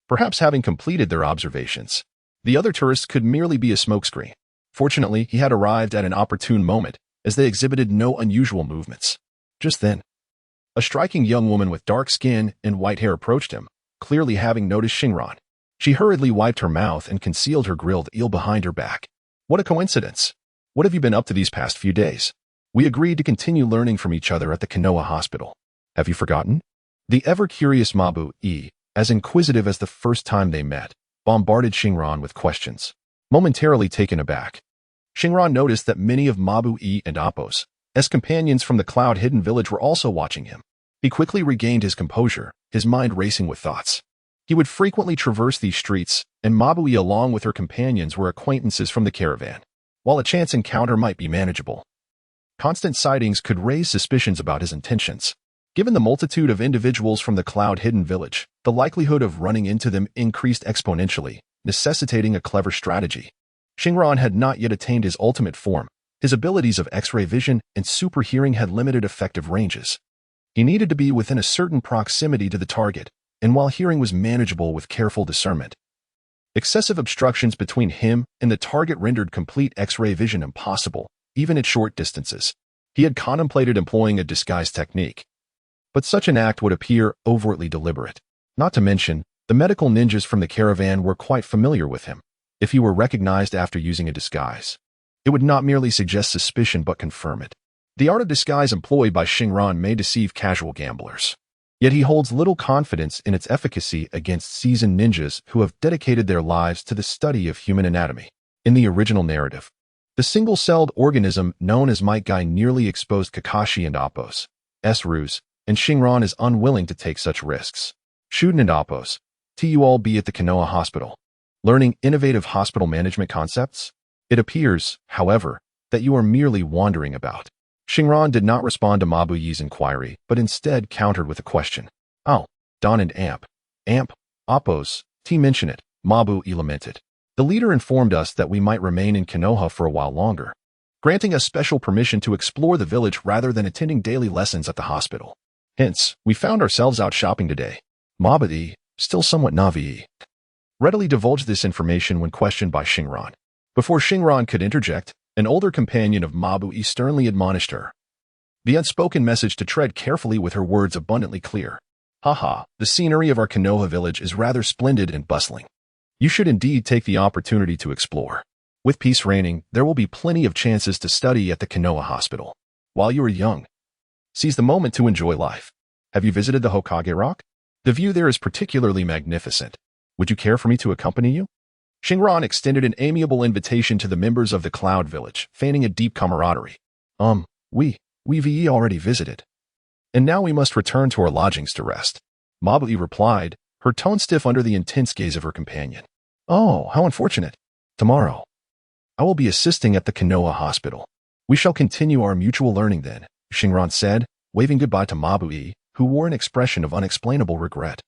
perhaps having completed their observations. The other tourists could merely be a smokescreen. Fortunately, he had arrived at an opportune moment, as they exhibited no unusual movements. Just then, a striking young woman with dark skin and white hair approached him, clearly having noticed Xingran. She hurriedly wiped her mouth and concealed her grilled eel behind her back. What a coincidence! What have you been up to these past few days? We agreed to continue learning from each other at the Konoha hospital. Have you forgotten? The ever-curious Mabu-e, as inquisitive as the first time they met, bombarded Xingran with questions. Momentarily taken aback, Xingran noticed that many of Mabu-e and Appos' companions from the Cloud-Hidden Village were also watching him. He quickly regained his composure, his mind racing with thoughts. He would frequently traverse these streets, and Mabu-e along with her companions were acquaintances from the caravan. While a chance encounter might be manageable, constant sightings could raise suspicions about his intentions. Given the multitude of individuals from the Cloud-Hidden Village, the likelihood of running into them increased exponentially, necessitating a clever strategy. Xingran had not yet attained his ultimate form. His abilities of X-ray vision and super hearing had limited effective ranges. He needed to be within a certain proximity to the target, and while hearing was manageable with careful discernment, excessive obstructions between him and the target rendered complete X-ray vision impossible, even at short distances. He had contemplated employing a disguise technique, but such an act would appear overtly deliberate. Not to mention, the medical ninjas from the caravan were quite familiar with him. if he were recognized after using a disguise. It would not merely suggest suspicion but confirm it. The art of disguise employed by Xingran may deceive casual gamblers. Yet he holds little confidence in its efficacy against seasoned ninjas who have dedicated their lives to the study of human anatomy. In the original narrative, the single-celled organism known as Myriad nearly exposed Kakashi and Appo's ruse, and Xingran is unwilling to take such risks. Shuden and Appo's you all be at the Konoha hospital, learning innovative hospital management concepts? It appears, however, that you are merely wandering about. Xingran did not respond to Mabuyi's inquiry, but instead countered with a question. Oh, Don and Amp, Appo's, mention it, Mabuyi lamented. The leader informed us that we might remain in Konoha for a while longer, granting us special permission to explore the village rather than attending daily lessons at the hospital. Hence, we found ourselves out shopping today. Mabuyi, still somewhat naive, readily divulged this information when questioned by Xingran. Before Xingran could interject, an older companion of Mabuyi sternly admonished her. The unspoken message to tread carefully with her words abundantly clear. Haha, the scenery of our Konoha village is rather splendid and bustling. You should indeed take the opportunity to explore. With peace reigning, there will be plenty of chances to study at the Konoha hospital. While you are young, seize the moment to enjoy life. Have you visited the Hokage Rock? The view there is particularly magnificent. Would you care for me to accompany you? Xingran extended an amiable invitation to the members of the Cloud Village, feigning a deep camaraderie. We've already visited. And now we must return to our lodgings to rest. Mabuyi replied, her tone stiff under the intense gaze of her companion. Oh, how unfortunate. Tomorrow, I will be assisting at the Konoha hospital. We shall continue our mutual learning then, Xingran said, waving goodbye to Mabuyi, who wore an expression of unexplainable regret.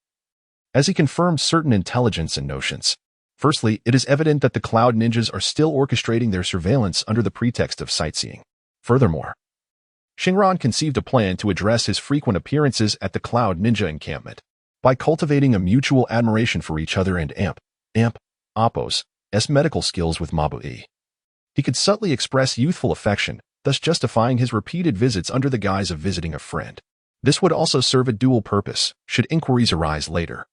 As he confirmed certain intelligence and notions. Firstly, it is evident that the Cloud Ninjas are still orchestrating their surveillance under the pretext of sightseeing. Furthermore, Xingran conceived a plan to address his frequent appearances at the Cloud Ninja encampment by cultivating a mutual admiration for each other and Appo's medical skills with Mabuyi. He could subtly express youthful affection, thus justifying his repeated visits under the guise of visiting a friend. This would also serve a dual purpose, should inquiries arise later.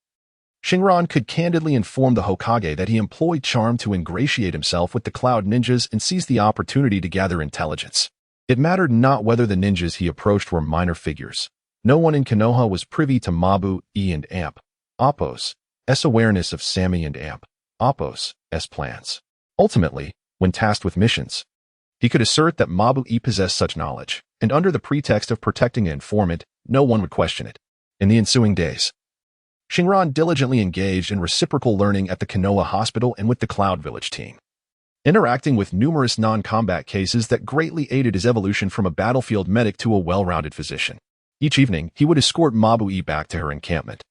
Xingran could candidly inform the Hokage that he employed charm to ingratiate himself with the Cloud Ninjas and seize the opportunity to gather intelligence. It mattered not whether the ninjas he approached were minor figures. No one in Konoha was privy to Mabuyi and Appo's awareness of Sammy and Appo's plans. Ultimately, when tasked with missions, he could assert that Mabuyi possessed such knowledge, and under the pretext of protecting an informant, no one would question it. In the ensuing days, Xingran diligently engaged in reciprocal learning at the Konoha hospital and with the Cloud Village team, interacting with numerous non-combat cases that greatly aided his evolution from a battlefield medic to a well-rounded physician. Each evening, he would escort Mabuyi back to her encampment.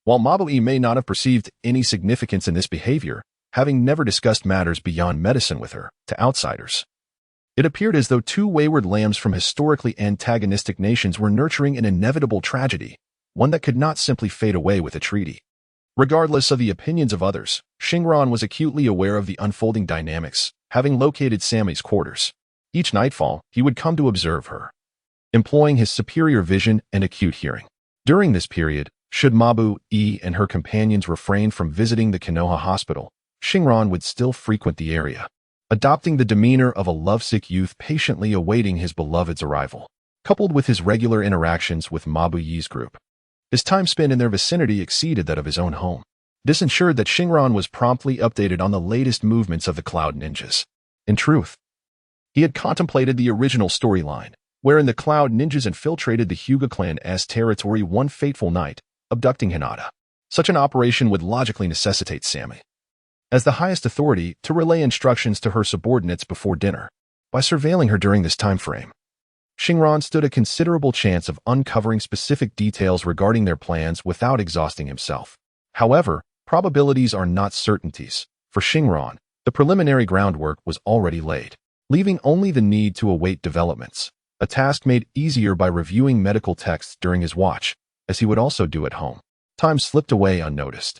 While Mabuyi may not have perceived any significance in this behavior, having never discussed matters beyond medicine with her, to outsiders, it appeared as though two wayward lambs from historically antagonistic nations were nurturing an inevitable tragedy, one that could not simply fade away with a treaty. Regardless of the opinions of others, Xingran was acutely aware of the unfolding dynamics, having located Sammy's quarters. Each nightfall, he would come to observe her, employing his superior vision and acute hearing. During this period, should Mabuyi and her companions refrain from visiting the Konoha hospital, Xingran would still frequent the area, adopting the demeanor of a lovesick youth patiently awaiting his beloved's arrival. Coupled with his regular interactions with Mabuyi's group, his time spent in their vicinity exceeded that of his own home. This ensured that Xingran was promptly updated on the latest movements of the Cloud Ninjas. In truth, he had contemplated the original storyline, wherein the Cloud Ninjas infiltrated the Hyuga clan's territory one fateful night, abducting Hinata. Such an operation would logically necessitate Sammy, as the highest authority, to relay instructions to her subordinates before dinner. By surveilling her during this time frame, Xingran stood a considerable chance of uncovering specific details regarding their plans without exhausting himself. However, probabilities are not certainties. For Xingran, the preliminary groundwork was already laid, leaving only the need to await developments, a task made easier by reviewing medical texts during his watch, as he would also do at home. Time slipped away unnoticed,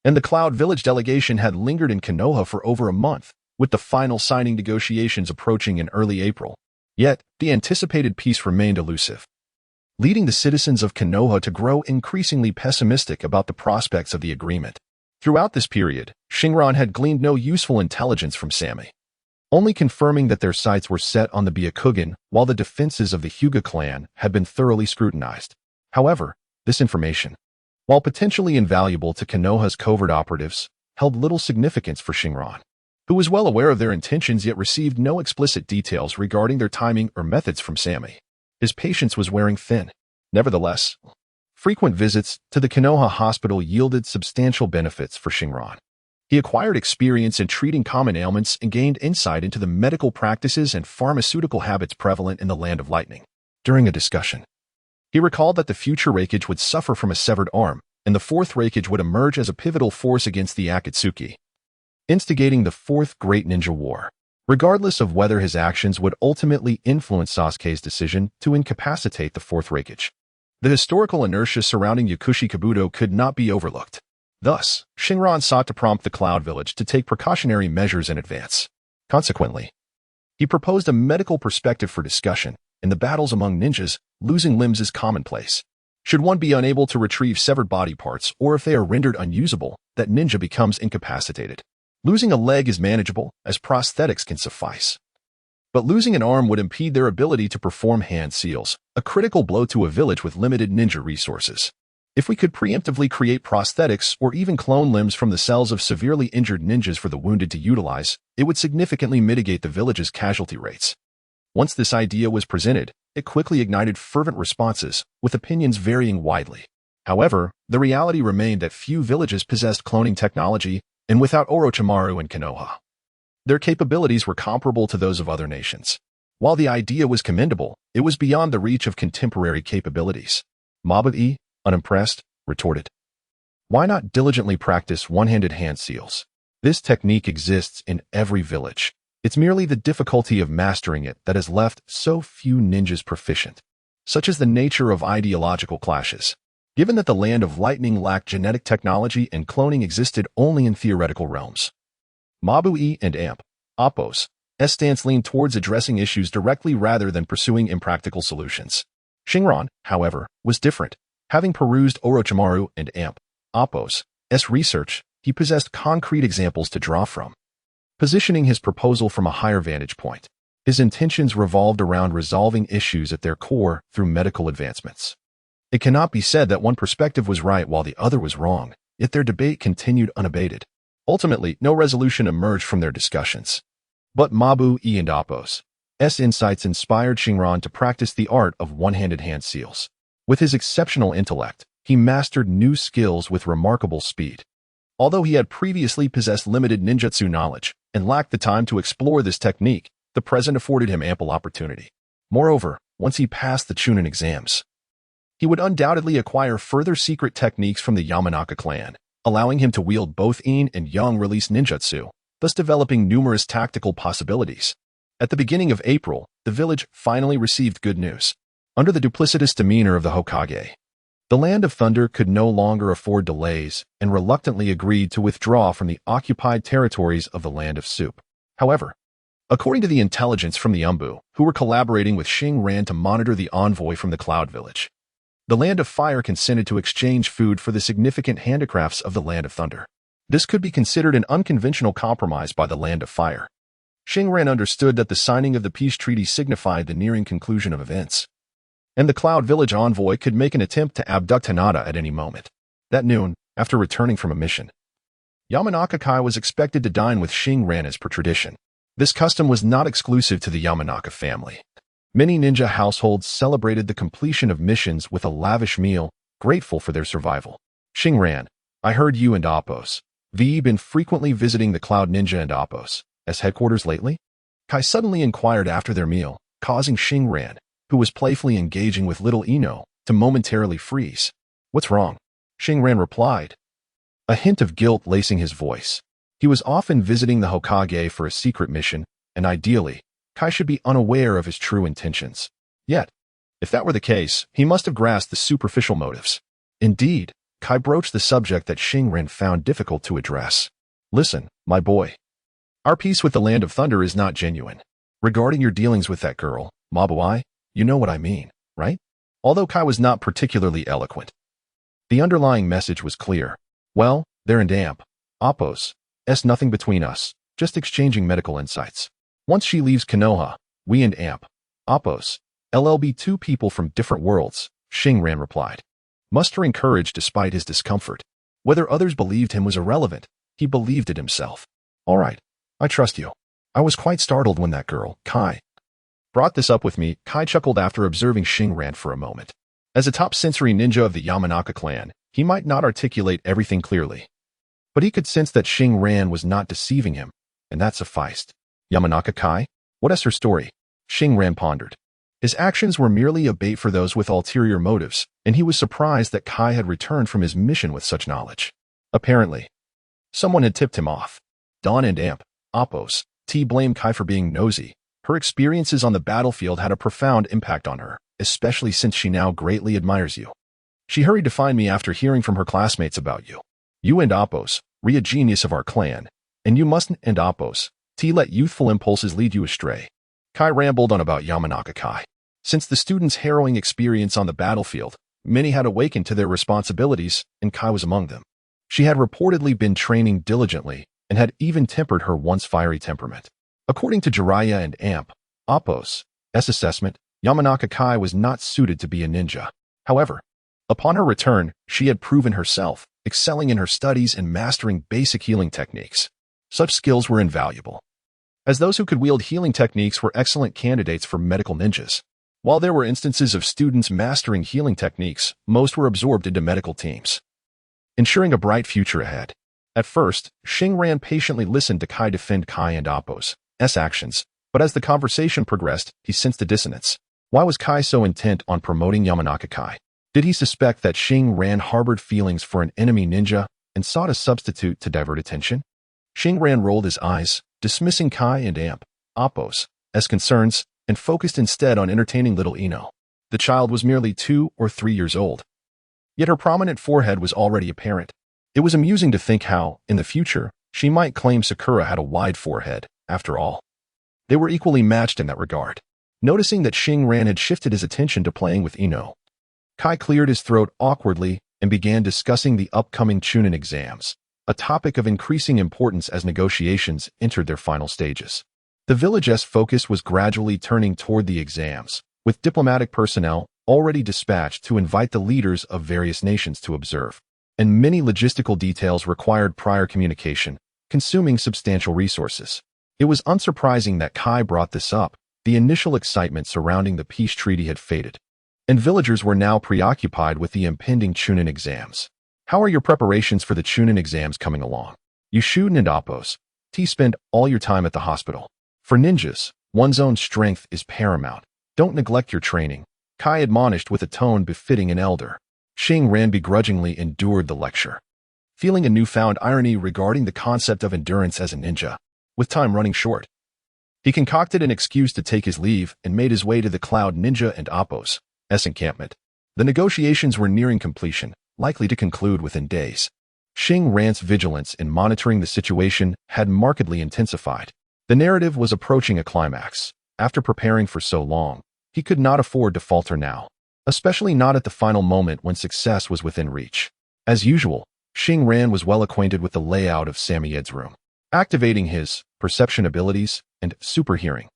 and the Cloud Village delegation had lingered in Konoha for over a month, with the final signing negotiations approaching in early April. Yet, the anticipated peace remained elusive, leading the citizens of Konoha to grow increasingly pessimistic about the prospects of the agreement. Throughout this period, Xingran had gleaned no useful intelligence from Sammy, only confirming that their sights were set on the Byakugan while the defenses of the Hyuga clan had been thoroughly scrutinized. However, this information, while potentially invaluable to Konoha's covert operatives, held little significance for Xingran, who was well aware of their intentions yet received no explicit details regarding their timing or methods from Sammy. His patience was wearing thin. Nevertheless, frequent visits to the Konoha hospital yielded substantial benefits for Xingran. He acquired experience in treating common ailments and gained insight into the medical practices and pharmaceutical habits prevalent in the Land of Lightning. During a discussion, he recalled that the future Reikage would suffer from a severed arm, and the fourth Reikage would emerge as a pivotal force against the Akatsuki, instigating the Fourth Great Ninja War. Regardless of whether his actions would ultimately influence Sasuke's decision to incapacitate the Fourth Reikage, the historical inertia surrounding Yakushi Kabuto could not be overlooked. Thus, Xingran sought to prompt the Cloud Village to take precautionary measures in advance. Consequently, he proposed a medical perspective for discussion. In the battles among ninjas, losing limbs is commonplace. Should one be unable to retrieve severed body parts, or if they are rendered unusable, that ninja becomes incapacitated. Losing a leg is manageable, as prosthetics can suffice. But losing an arm would impede their ability to perform hand seals, a critical blow to a village with limited ninja resources. If we could preemptively create prosthetics or even clone limbs from the cells of severely injured ninjas for the wounded to utilize, it would significantly mitigate the village's casualty rates. Once this idea was presented, it quickly ignited fervent responses, with opinions varying widely. However, the reality remained that few villages possessed cloning technology, and without Orochimaru and Konoha, their capabilities were comparable to those of other nations. While the idea was commendable, it was beyond the reach of contemporary capabilities. Mabu-e, unimpressed, retorted, "Why not diligently practice one-handed hand seals? This technique exists in every village. It's merely the difficulty of mastering it that has left so few ninjas proficient." Such is the nature of ideological clashes. Given that the Land of Lightning lacked genetic technology and cloning existed only in theoretical realms, Mabu-e and Appo's stance leaned towards addressing issues directly rather than pursuing impractical solutions. Xingran, however, was different. Having perused Orochimaru and Appo's research, he possessed concrete examples to draw from. Positioning his proposal from a higher vantage point, his intentions revolved around resolving issues at their core through medical advancements. It cannot be said that one perspective was right while the other was wrong, yet their debate continued unabated. Ultimately, no resolution emerged from their discussions. But Mabu-e and Appo's insights inspired Xingran to practice the art of one-handed hand seals. With his exceptional intellect, he mastered new skills with remarkable speed. Although he had previously possessed limited ninjutsu knowledge and lacked the time to explore this technique, the present afforded him ample opportunity. Moreover, once he passed the Chunin exams, he would undoubtedly acquire further secret techniques from the Yamanaka clan, allowing him to wield both in and yang-release ninjutsu, thus developing numerous tactical possibilities. At the beginning of April, the village finally received good news. Under the duplicitous demeanor of the Hokage, the Land of Thunder could no longer afford delays and reluctantly agreed to withdraw from the occupied territories of the Land of Soup. However, according to the intelligence from the Umbu, who were collaborating with Xingran to monitor the envoy from the Cloud Village, the Land of Fire consented to exchange food for the significant handicrafts of the Land of Thunder. This could be considered an unconventional compromise by the Land of Fire. Xingran understood that the signing of the peace treaty signified the nearing conclusion of events, and the Cloud Village envoy could make an attempt to abduct Hinata at any moment. That noon, after returning from a mission, Yamanaka Kai was expected to dine with Xingran as per tradition. This custom was not exclusive to the Yamanaka family. Many ninja households celebrated the completion of missions with a lavish meal, grateful for their survival. "Xingran, I heard you and Appo's been frequently visiting the Cloud Ninja and Appo's headquarters lately?" Kai suddenly inquired after their meal, causing Xingran, who was playfully engaging with little Ino, to momentarily freeze. "What's wrong?" Xingran replied, a hint of guilt lacing his voice. He was often visiting the Hokage for a secret mission, and ideally, Kai should be unaware of his true intentions. Yet, if that were the case, he must have grasped the superficial motives. Indeed, Kai broached the subject that Xingran found difficult to address. "Listen, my boy. Our peace with the Land of Thunder is not genuine. Regarding your dealings with that girl, Mabu-e, you know what I mean, right?" Although Kai was not particularly eloquent, the underlying message was clear. Well, there and Appo's Nothing between us, just exchanging medical insights. Once she leaves Konoha, we and Amp, Oppos, LLB two people from different worlds, Xingran replied, mustering courage despite his discomfort. Whether others believed him was irrelevant, he believed it himself. All right, I trust you. I was quite startled when that girl, Kai, brought this up with me. Kai chuckled after observing Xingran for a moment. As a top sensory ninja of the Yamanaka clan, he might not articulate everything clearly, but he could sense that Xingran was not deceiving him, and that sufficed. Yamanaka Kai? What is her story? Xingran pondered. His actions were merely a bait for those with ulterior motives, and he was surprised that Kai had returned from his mission with such knowledge. Apparently, someone had tipped him off. Dawn and Amp, Oppos, blamed Kai for being nosy. Her experiences on the battlefield had a profound impact on her, especially since she now greatly admires you. She hurried to find me after hearing from her classmates about you. You and Oppos, a genius of our clan, and you mustn't and Oppos, let youthful impulses lead you astray. Kai rambled on about Yamanaka Kai. Since the students' harrowing experience on the battlefield, many had awakened to their responsibilities, and Kai was among them. She had reportedly been training diligently and had even tempered her once fiery temperament. According to Jiraiya and Amp, Oppos' assessment, Yamanaka Kai was not suited to be a ninja. However, upon her return, she had proven herself, excelling in her studies and mastering basic healing techniques. Such skills were invaluable, as those who could wield healing techniques were excellent candidates for medical ninjas. While there were instances of students mastering healing techniques, most were absorbed into medical teams, ensuring a bright future ahead. At first, Xingran patiently listened to Kai defend Kai and Oppos' actions, but as the conversation progressed, he sensed a dissonance. Why was Kai so intent on promoting Yamanaka Kai? Did he suspect that Xingran harbored feelings for an enemy ninja and sought a substitute to divert attention? Xingran rolled his eyes, dismissing Kai and Amp, Oppos' concerns, and focused instead on entertaining little Ino. The child was merely 2 or 3 years old, yet her prominent forehead was already apparent. It was amusing to think how, in the future, she might claim Sakura had a wide forehead. After all, they were equally matched in that regard. Noticing that Xingran had shifted his attention to playing with Ino, Kai cleared his throat awkwardly and began discussing the upcoming Chunin exams, a topic of increasing importance as negotiations entered their final stages. The village's focus was gradually turning toward the exams, with diplomatic personnel already dispatched to invite the leaders of various nations to observe, and many logistical details required prior communication, consuming substantial resources. It was unsurprising that Kai brought this up. The initial excitement surrounding the peace treaty had faded, and villagers were now preoccupied with the impending Chunin exams. How are your preparations for the Chunin exams coming along? You Shuden and Oppos, spend all your time at the hospital. For ninjas, one's own strength is paramount. Don't neglect your training, Kai admonished with a tone befitting an elder. Xingran begrudgingly endured the lecture, feeling a newfound irony regarding the concept of endurance as a ninja. With time running short, he concocted an excuse to take his leave and made his way to the Cloud Ninja and Oppos' encampment. The negotiations were nearing completion, likely to conclude within days. Xingran's vigilance in monitoring the situation had markedly intensified. The narrative was approaching a climax. After preparing for so long, he could not afford to falter now, especially not at the final moment when success was within reach. As usual, Xingran was well acquainted with the layout of Samyed's room. Activating his perception abilities and super hearing,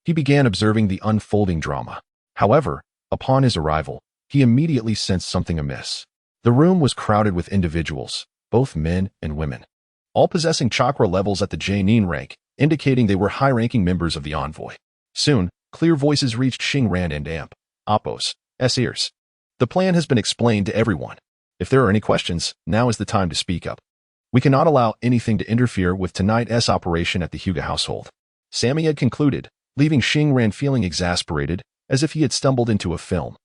he began observing the unfolding drama. However, upon his arrival, he immediately sensed something amiss. The room was crowded with individuals, both men and women, all possessing chakra levels at the genin rank, indicating they were high-ranking members of the envoy. Soon, clear voices reached Xingran and Amp, Oppos' ears. The plan has been explained to everyone. If there are any questions, now is the time to speak up. We cannot allow anything to interfere with tonight's operation at the Hyuga household. Samyed concluded, leaving Xingran feeling exasperated, as if he had stumbled into a film,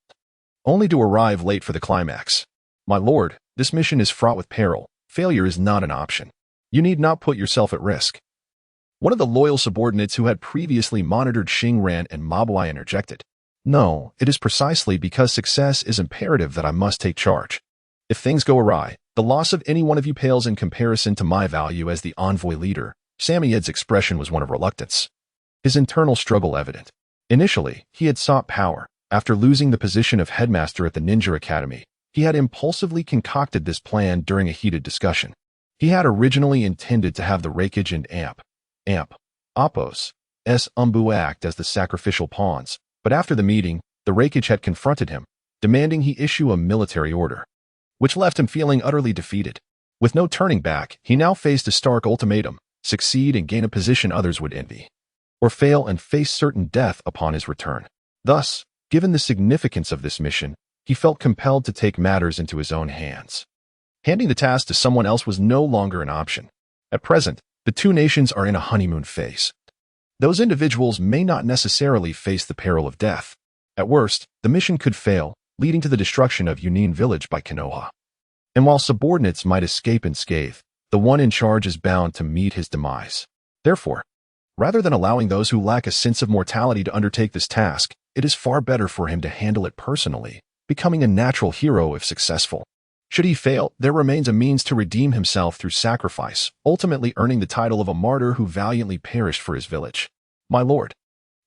only to arrive late for the climax. My lord, this mission is fraught with peril. Failure is not an option. You need not put yourself at risk. One of the loyal subordinates who had previously monitored Xingran and Mabuai interjected. No, it is precisely because success is imperative that I must take charge. If things go awry, the loss of any one of you pales in comparison to my value as the envoy leader. Samyed's expression was one of reluctance, his internal struggle evident. Initially, he had sought power. After losing the position of headmaster at the Ninja Academy, he had impulsively concocted this plan during a heated discussion. He had originally intended to have the Rakage and Appos, Umbu act as the sacrificial pawns, but after the meeting, the Rakage had confronted him, demanding he issue a military order, which left him feeling utterly defeated. With no turning back, he now faced a stark ultimatum: succeed and gain a position others would envy, or fail and face certain death upon his return. Thus, given the significance of this mission, he felt compelled to take matters into his own hands. Handing the task to someone else was no longer an option. At present, the two nations are in a honeymoon phase. Those individuals may not necessarily face the peril of death. At worst, the mission could fail, leading to the destruction of Yunin village by Konoha. And while subordinates might escape unscathed, the one in charge is bound to meet his demise. Therefore, rather than allowing those who lack a sense of mortality to undertake this task, it is far better for him to handle it personally, becoming a natural hero if successful. Should he fail, there remains a means to redeem himself through sacrifice, ultimately earning the title of a martyr who valiantly perished for his village. My lord,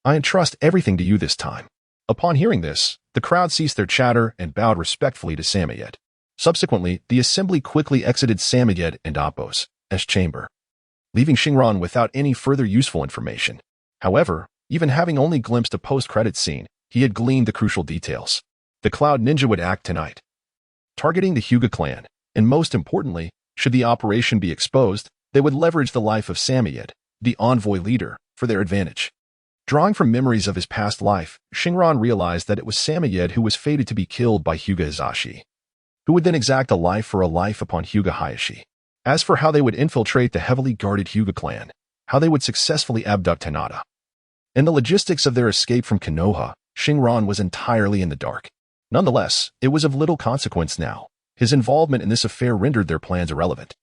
I entrust everything to you this time. Upon hearing this, the crowd ceased their chatter and bowed respectfully to Samoyed. Subsequently, the assembly quickly exited Samoyed and Appos' chamber, leaving Xingran without any further useful information. However, even having only glimpsed a post-credits scene, he had gleaned the crucial details. The Cloud Ninja would act tonight, targeting the Hyuga clan, and most importantly, should the operation be exposed, they would leverage the life of Samoyed, the envoy leader, for their advantage. Drawing from memories of his past life, Xingran realized that it was Samoyed who was fated to be killed by Hyuga Hisashi, who would then exact a life for a life upon Hyuga Hayashi. As for how they would infiltrate the heavily guarded Hyuga clan, how they would successfully abduct Hinata, and the logistics of their escape from Konoha, Xingran was entirely in the dark. Nonetheless, it was of little consequence now. His involvement in this affair rendered their plans irrelevant,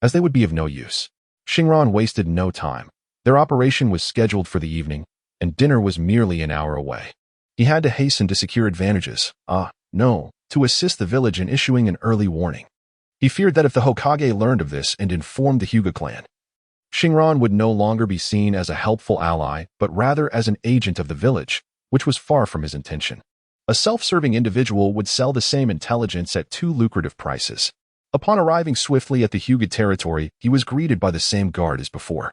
as they would be of no use. Xingran wasted no time. Their operation was scheduled for the evening, and dinner was merely an hour away. He had to hasten to secure advantages, to assist the village in issuing an early warning. He feared that if the Hokage learned of this and informed the Hyuga clan, Xingran would no longer be seen as a helpful ally, but rather as an agent of the village, which was far from his intention. A self-serving individual would sell the same intelligence at too lucrative prices. Upon arriving swiftly at the Hyuga territory, he was greeted by the same guard as before,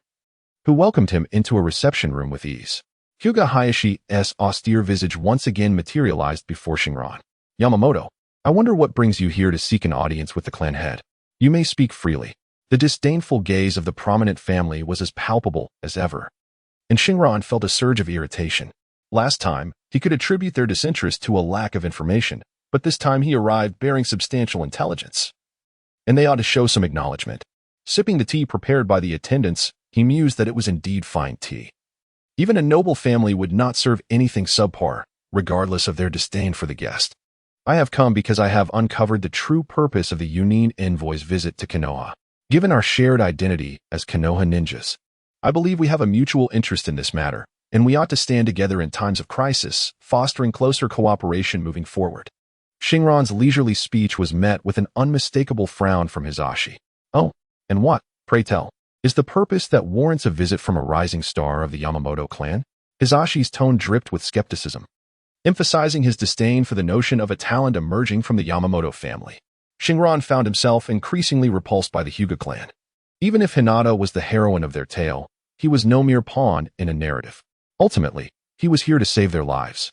who welcomed him into a reception room with ease. Hyuga Hayashi's austere visage once again materialized before Xingran. Yamamoto, I wonder what brings you here to seek an audience with the clan head. You may speak freely. The disdainful gaze of the prominent family was as palpable as ever, and Xingran felt a surge of irritation. Last time, he could attribute their disinterest to a lack of information, but this time he arrived bearing substantial intelligence, and they ought to show some acknowledgement. Sipping the tea prepared by the attendants, he mused that it was indeed fine tea. Even a noble family would not serve anything subpar, regardless of their disdain for the guest. I have come because I have uncovered the true purpose of the Yunin envoy's visit to Konoha. Given our shared identity as Konoha ninjas, I believe we have a mutual interest in this matter, and we ought to stand together in times of crisis, fostering closer cooperation moving forward. Xingran's leisurely speech was met with an unmistakable frown from Hisashi. Oh, and what, pray tell, is the purpose that warrants a visit from a rising star of the Yamamoto clan? Hisashi's tone dripped with skepticism, emphasizing his disdain for the notion of a talent emerging from the Yamamoto family. Xingran found himself increasingly repulsed by the Hyuga clan. Even if Hinata was the heroine of their tale, he was no mere pawn in a narrative. Ultimately, he was here to save their lives,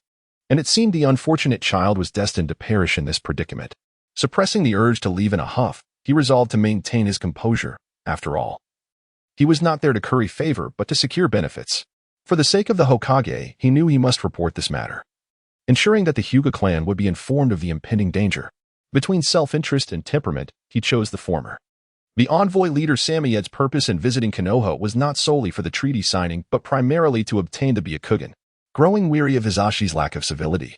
and it seemed the unfortunate child was destined to perish in this predicament. Suppressing the urge to leave in a huff, he resolved to maintain his composure. After all, he was not there to curry favor, but to secure benefits. For the sake of the Hokage, he knew he must report this matter, ensuring that the Hyuga clan would be informed of the impending danger. Between self-interest and temperament, he chose the former. The envoy leader Samoyed's purpose in visiting Konoha was not solely for the treaty signing, but primarily to obtain the Byakugan. Growing weary of Hisashi's lack of civility,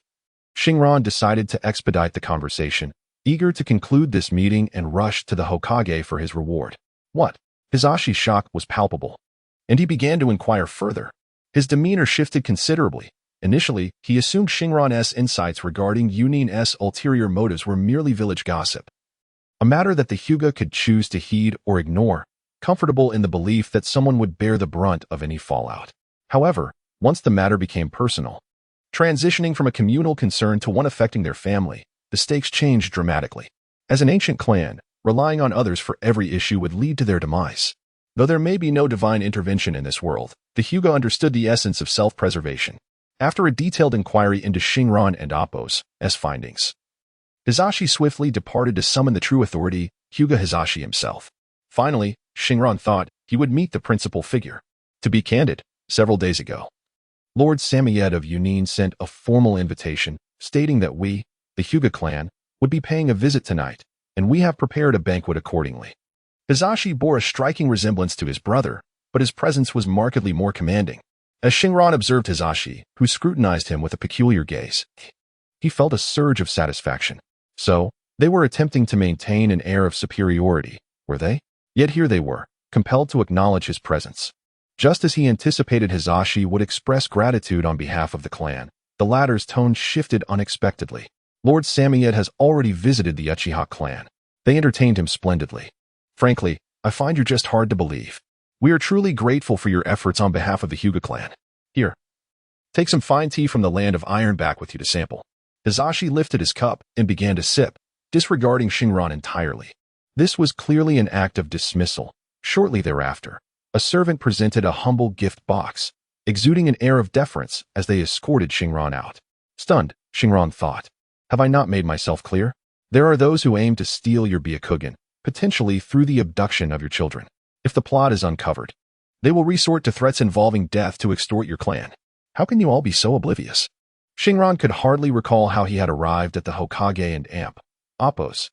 Xingran decided to expedite the conversation, eager to conclude this meeting and rush to the Hokage for his reward. What? Hisashi's shock was palpable, and he began to inquire further. His demeanor shifted considerably. Initially, he assumed Xingran's insights regarding Yunin's ulterior motives were merely village gossip, a matter that the Hyuga could choose to heed or ignore, comfortable in the belief that someone would bear the brunt of any fallout. However, once the matter became personal, transitioning from a communal concern to one affecting their family, the stakes changed dramatically. As an ancient clan, relying on others for every issue would lead to their demise. Though there may be no divine intervention in this world, the Hyuga understood the essence of self-preservation. After a detailed inquiry into Xingran and Appo's findings, Hisashi swiftly departed to summon the true authority, Hyuga Hisashi himself. Finally, Xingran thought he would meet the principal figure. To be candid, several days ago, Lord Samayed of Yunin sent a formal invitation stating that we, the Hyuga clan, would be paying a visit tonight, and we have prepared a banquet accordingly. Hisashi bore a striking resemblance to his brother, but his presence was markedly more commanding. As Xingran observed Hisashi, who scrutinized him with a peculiar gaze, he felt a surge of satisfaction. So, they were attempting to maintain an air of superiority, were they? Yet here they were, compelled to acknowledge his presence. Just as he anticipated Hisashi would express gratitude on behalf of the clan, the latter's tone shifted unexpectedly. Lord Samayed has already visited the Uchiha clan. They entertained him splendidly. Frankly, I find you just hard to believe. We are truly grateful for your efforts on behalf of the Hyuga clan. Here, take some fine tea from the land of Iron back with you to sample. Hisashi lifted his cup and began to sip, disregarding Xingran entirely. This was clearly an act of dismissal. Shortly thereafter, a servant presented a humble gift box, exuding an air of deference as they escorted Xingran out. Stunned, Xingran thought, have I not made myself clear? There are those who aim to steal your Byakugan, potentially through the abduction of your children. If the plot is uncovered, they will resort to threats involving death to extort your clan. How can you all be so oblivious? Xingran could hardly recall how he had arrived at the Hokage and Appo's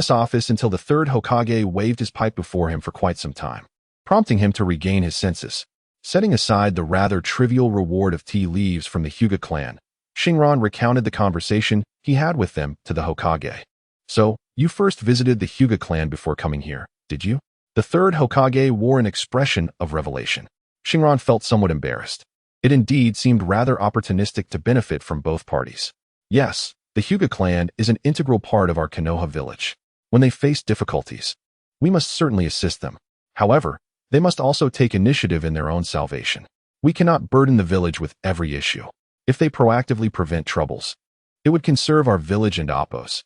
office until the third Hokage waved his pipe before him for quite some time, prompting him to regain his senses. Setting aside the rather trivial reward of tea leaves from the Hyuga clan, Xingran recounted the conversation he had with them to the Hokage. So, you first visited the Hyuga clan before coming here, did you? The third Hokage wore an expression of revelation. Xingran felt somewhat embarrassed. It indeed seemed rather opportunistic to benefit from both parties. Yes, the Hyuga clan is an integral part of our Konoha village. When they face difficulties, we must certainly assist them. However, they must also take initiative in their own salvation. We cannot burden the village with every issue. If they proactively prevent troubles, it would conserve our village and Appo's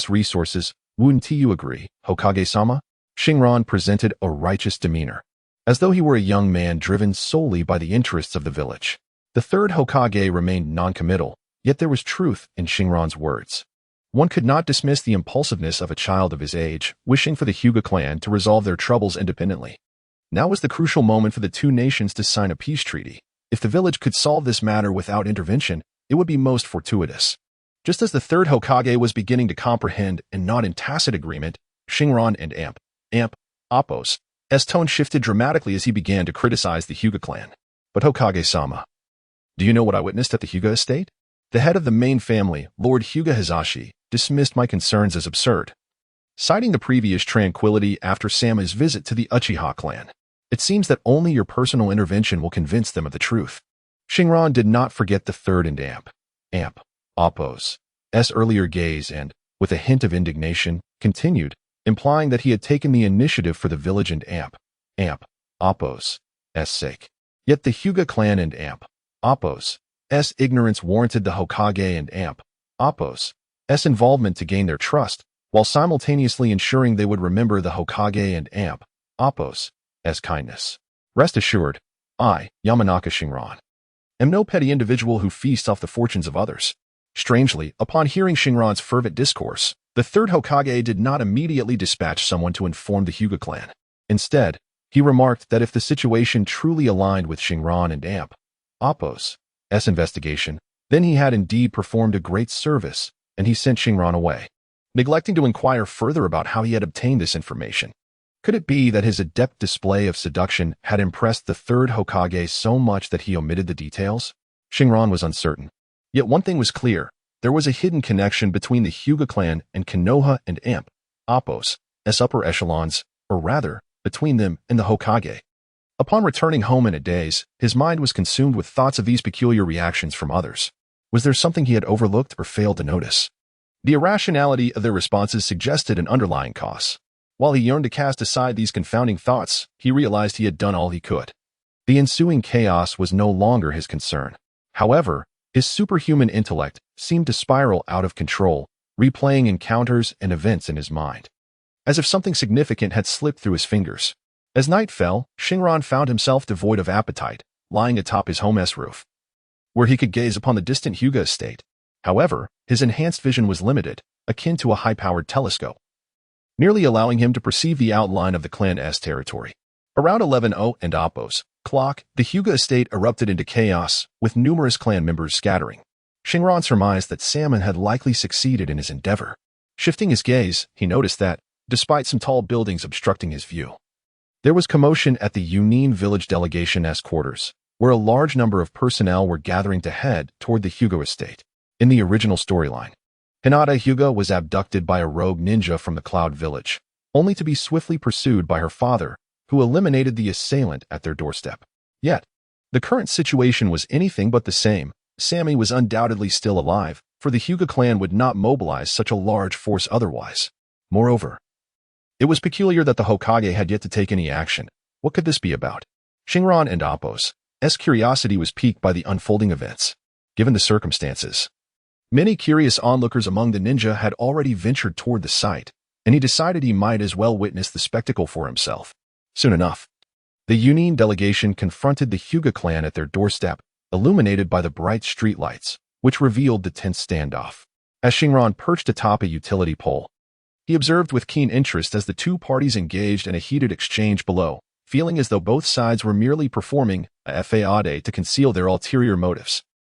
resources. Wouldn't you agree, Hokage-sama? Xingran presented a righteous demeanor, as though he were a young man driven solely by the interests of the village. The third Hokage remained non-committal, yet there was truth in Xingran's words. One could not dismiss the impulsiveness of a child of his age, wishing for the Hyuga clan to resolve their troubles independently. Now was the crucial moment for the two nations to sign a peace treaty. If the village could solve this matter without intervention, it would be most fortuitous. Just as the third Hokage was beginning to comprehend and nod in tacit agreement, Xingran and Appo's tone shifted dramatically as he began to criticize the Hyuga clan. But Hokage-sama, do you know what I witnessed at the Hyuga estate? The head of the main family, Lord Hyuga Hisashi, dismissed my concerns as absurd, citing the previous tranquility after Sama's visit to the Uchiha clan. It seems that only your personal intervention will convince them of the truth. Xingran did not forget the third and Appo's earlier gaze and, with a hint of indignation, continued, implying that he had taken the initiative for the village and Appo's sake. Yet the Hyuga clan and Appo's ignorance warranted the Hokage and Appo's involvement to gain their trust, while simultaneously ensuring they would remember the Hokage and Appo's kindness. Rest assured, I, Yamanaka Xingran, am no petty individual who feasts off the fortunes of others. Strangely, upon hearing Xingran's fervent discourse, the third Hokage did not immediately dispatch someone to inform the Hyuga clan. Instead, he remarked that if the situation truly aligned with Xingran and Appo's investigation, then he had indeed performed a great service, and he sent Xingran away, neglecting to inquire further about how he had obtained this information. Could it be that his adept display of seduction had impressed the third Hokage so much that he omitted the details? Xingran was uncertain. Yet one thing was clear. There was a hidden connection between the Hyuga clan and Konoha and Appo's upper echelons, or rather, between them and the Hokage. Upon returning home in a daze, his mind was consumed with thoughts of these peculiar reactions from others. Was there something he had overlooked or failed to notice? The irrationality of their responses suggested an underlying cause. While he yearned to cast aside these confounding thoughts, he realized he had done all he could. The ensuing chaos was no longer his concern. However, his superhuman intellect seemed to spiral out of control, replaying encounters and events in his mind. as if something significant had slipped through his fingers. As night fell, Xingran found himself devoid of appetite, lying atop his home's roof, where he could gaze upon the distant Hyuga estate. However, his enhanced vision was limited, akin to a high-powered telescope, nearly allowing him to perceive the outline of the clan's territory. Around 11:00 and Oppo's clock, the Hyuga estate erupted into chaos, with numerous clan members scattering. Xingran surmised that Salmon had likely succeeded in his endeavor. Shifting his gaze, he noticed that, despite some tall buildings obstructing his view, there was commotion at the Yunin village delegation's quarters, where a large number of personnel were gathering to head toward the Hyuga estate. In the original storyline, Hinata Hyuga was abducted by a rogue ninja from the Cloud Village, only to be swiftly pursued by her father, who eliminated the assailant at their doorstep. Yet, the current situation was anything but the same. Sammy was undoubtedly still alive, for the Hyuga clan would not mobilize such a large force otherwise. Moreover, it was peculiar that the Hokage had yet to take any action. What could this be about? Xingran and Oppo's curiosity was piqued by the unfolding events. Given the circumstances, many curious onlookers among the ninja had already ventured toward the site, and he decided he might as well witness the spectacle for himself. Soon enough, the Yunin delegation confronted the Hyuga clan at their doorstep, illuminated by the bright streetlights, which revealed the tense standoff. As Xingran perched atop a utility pole, he observed with keen interest as the two parties engaged in a heated exchange below, feeling as though both sides were merely performing a facade to conceal their ulterior motives.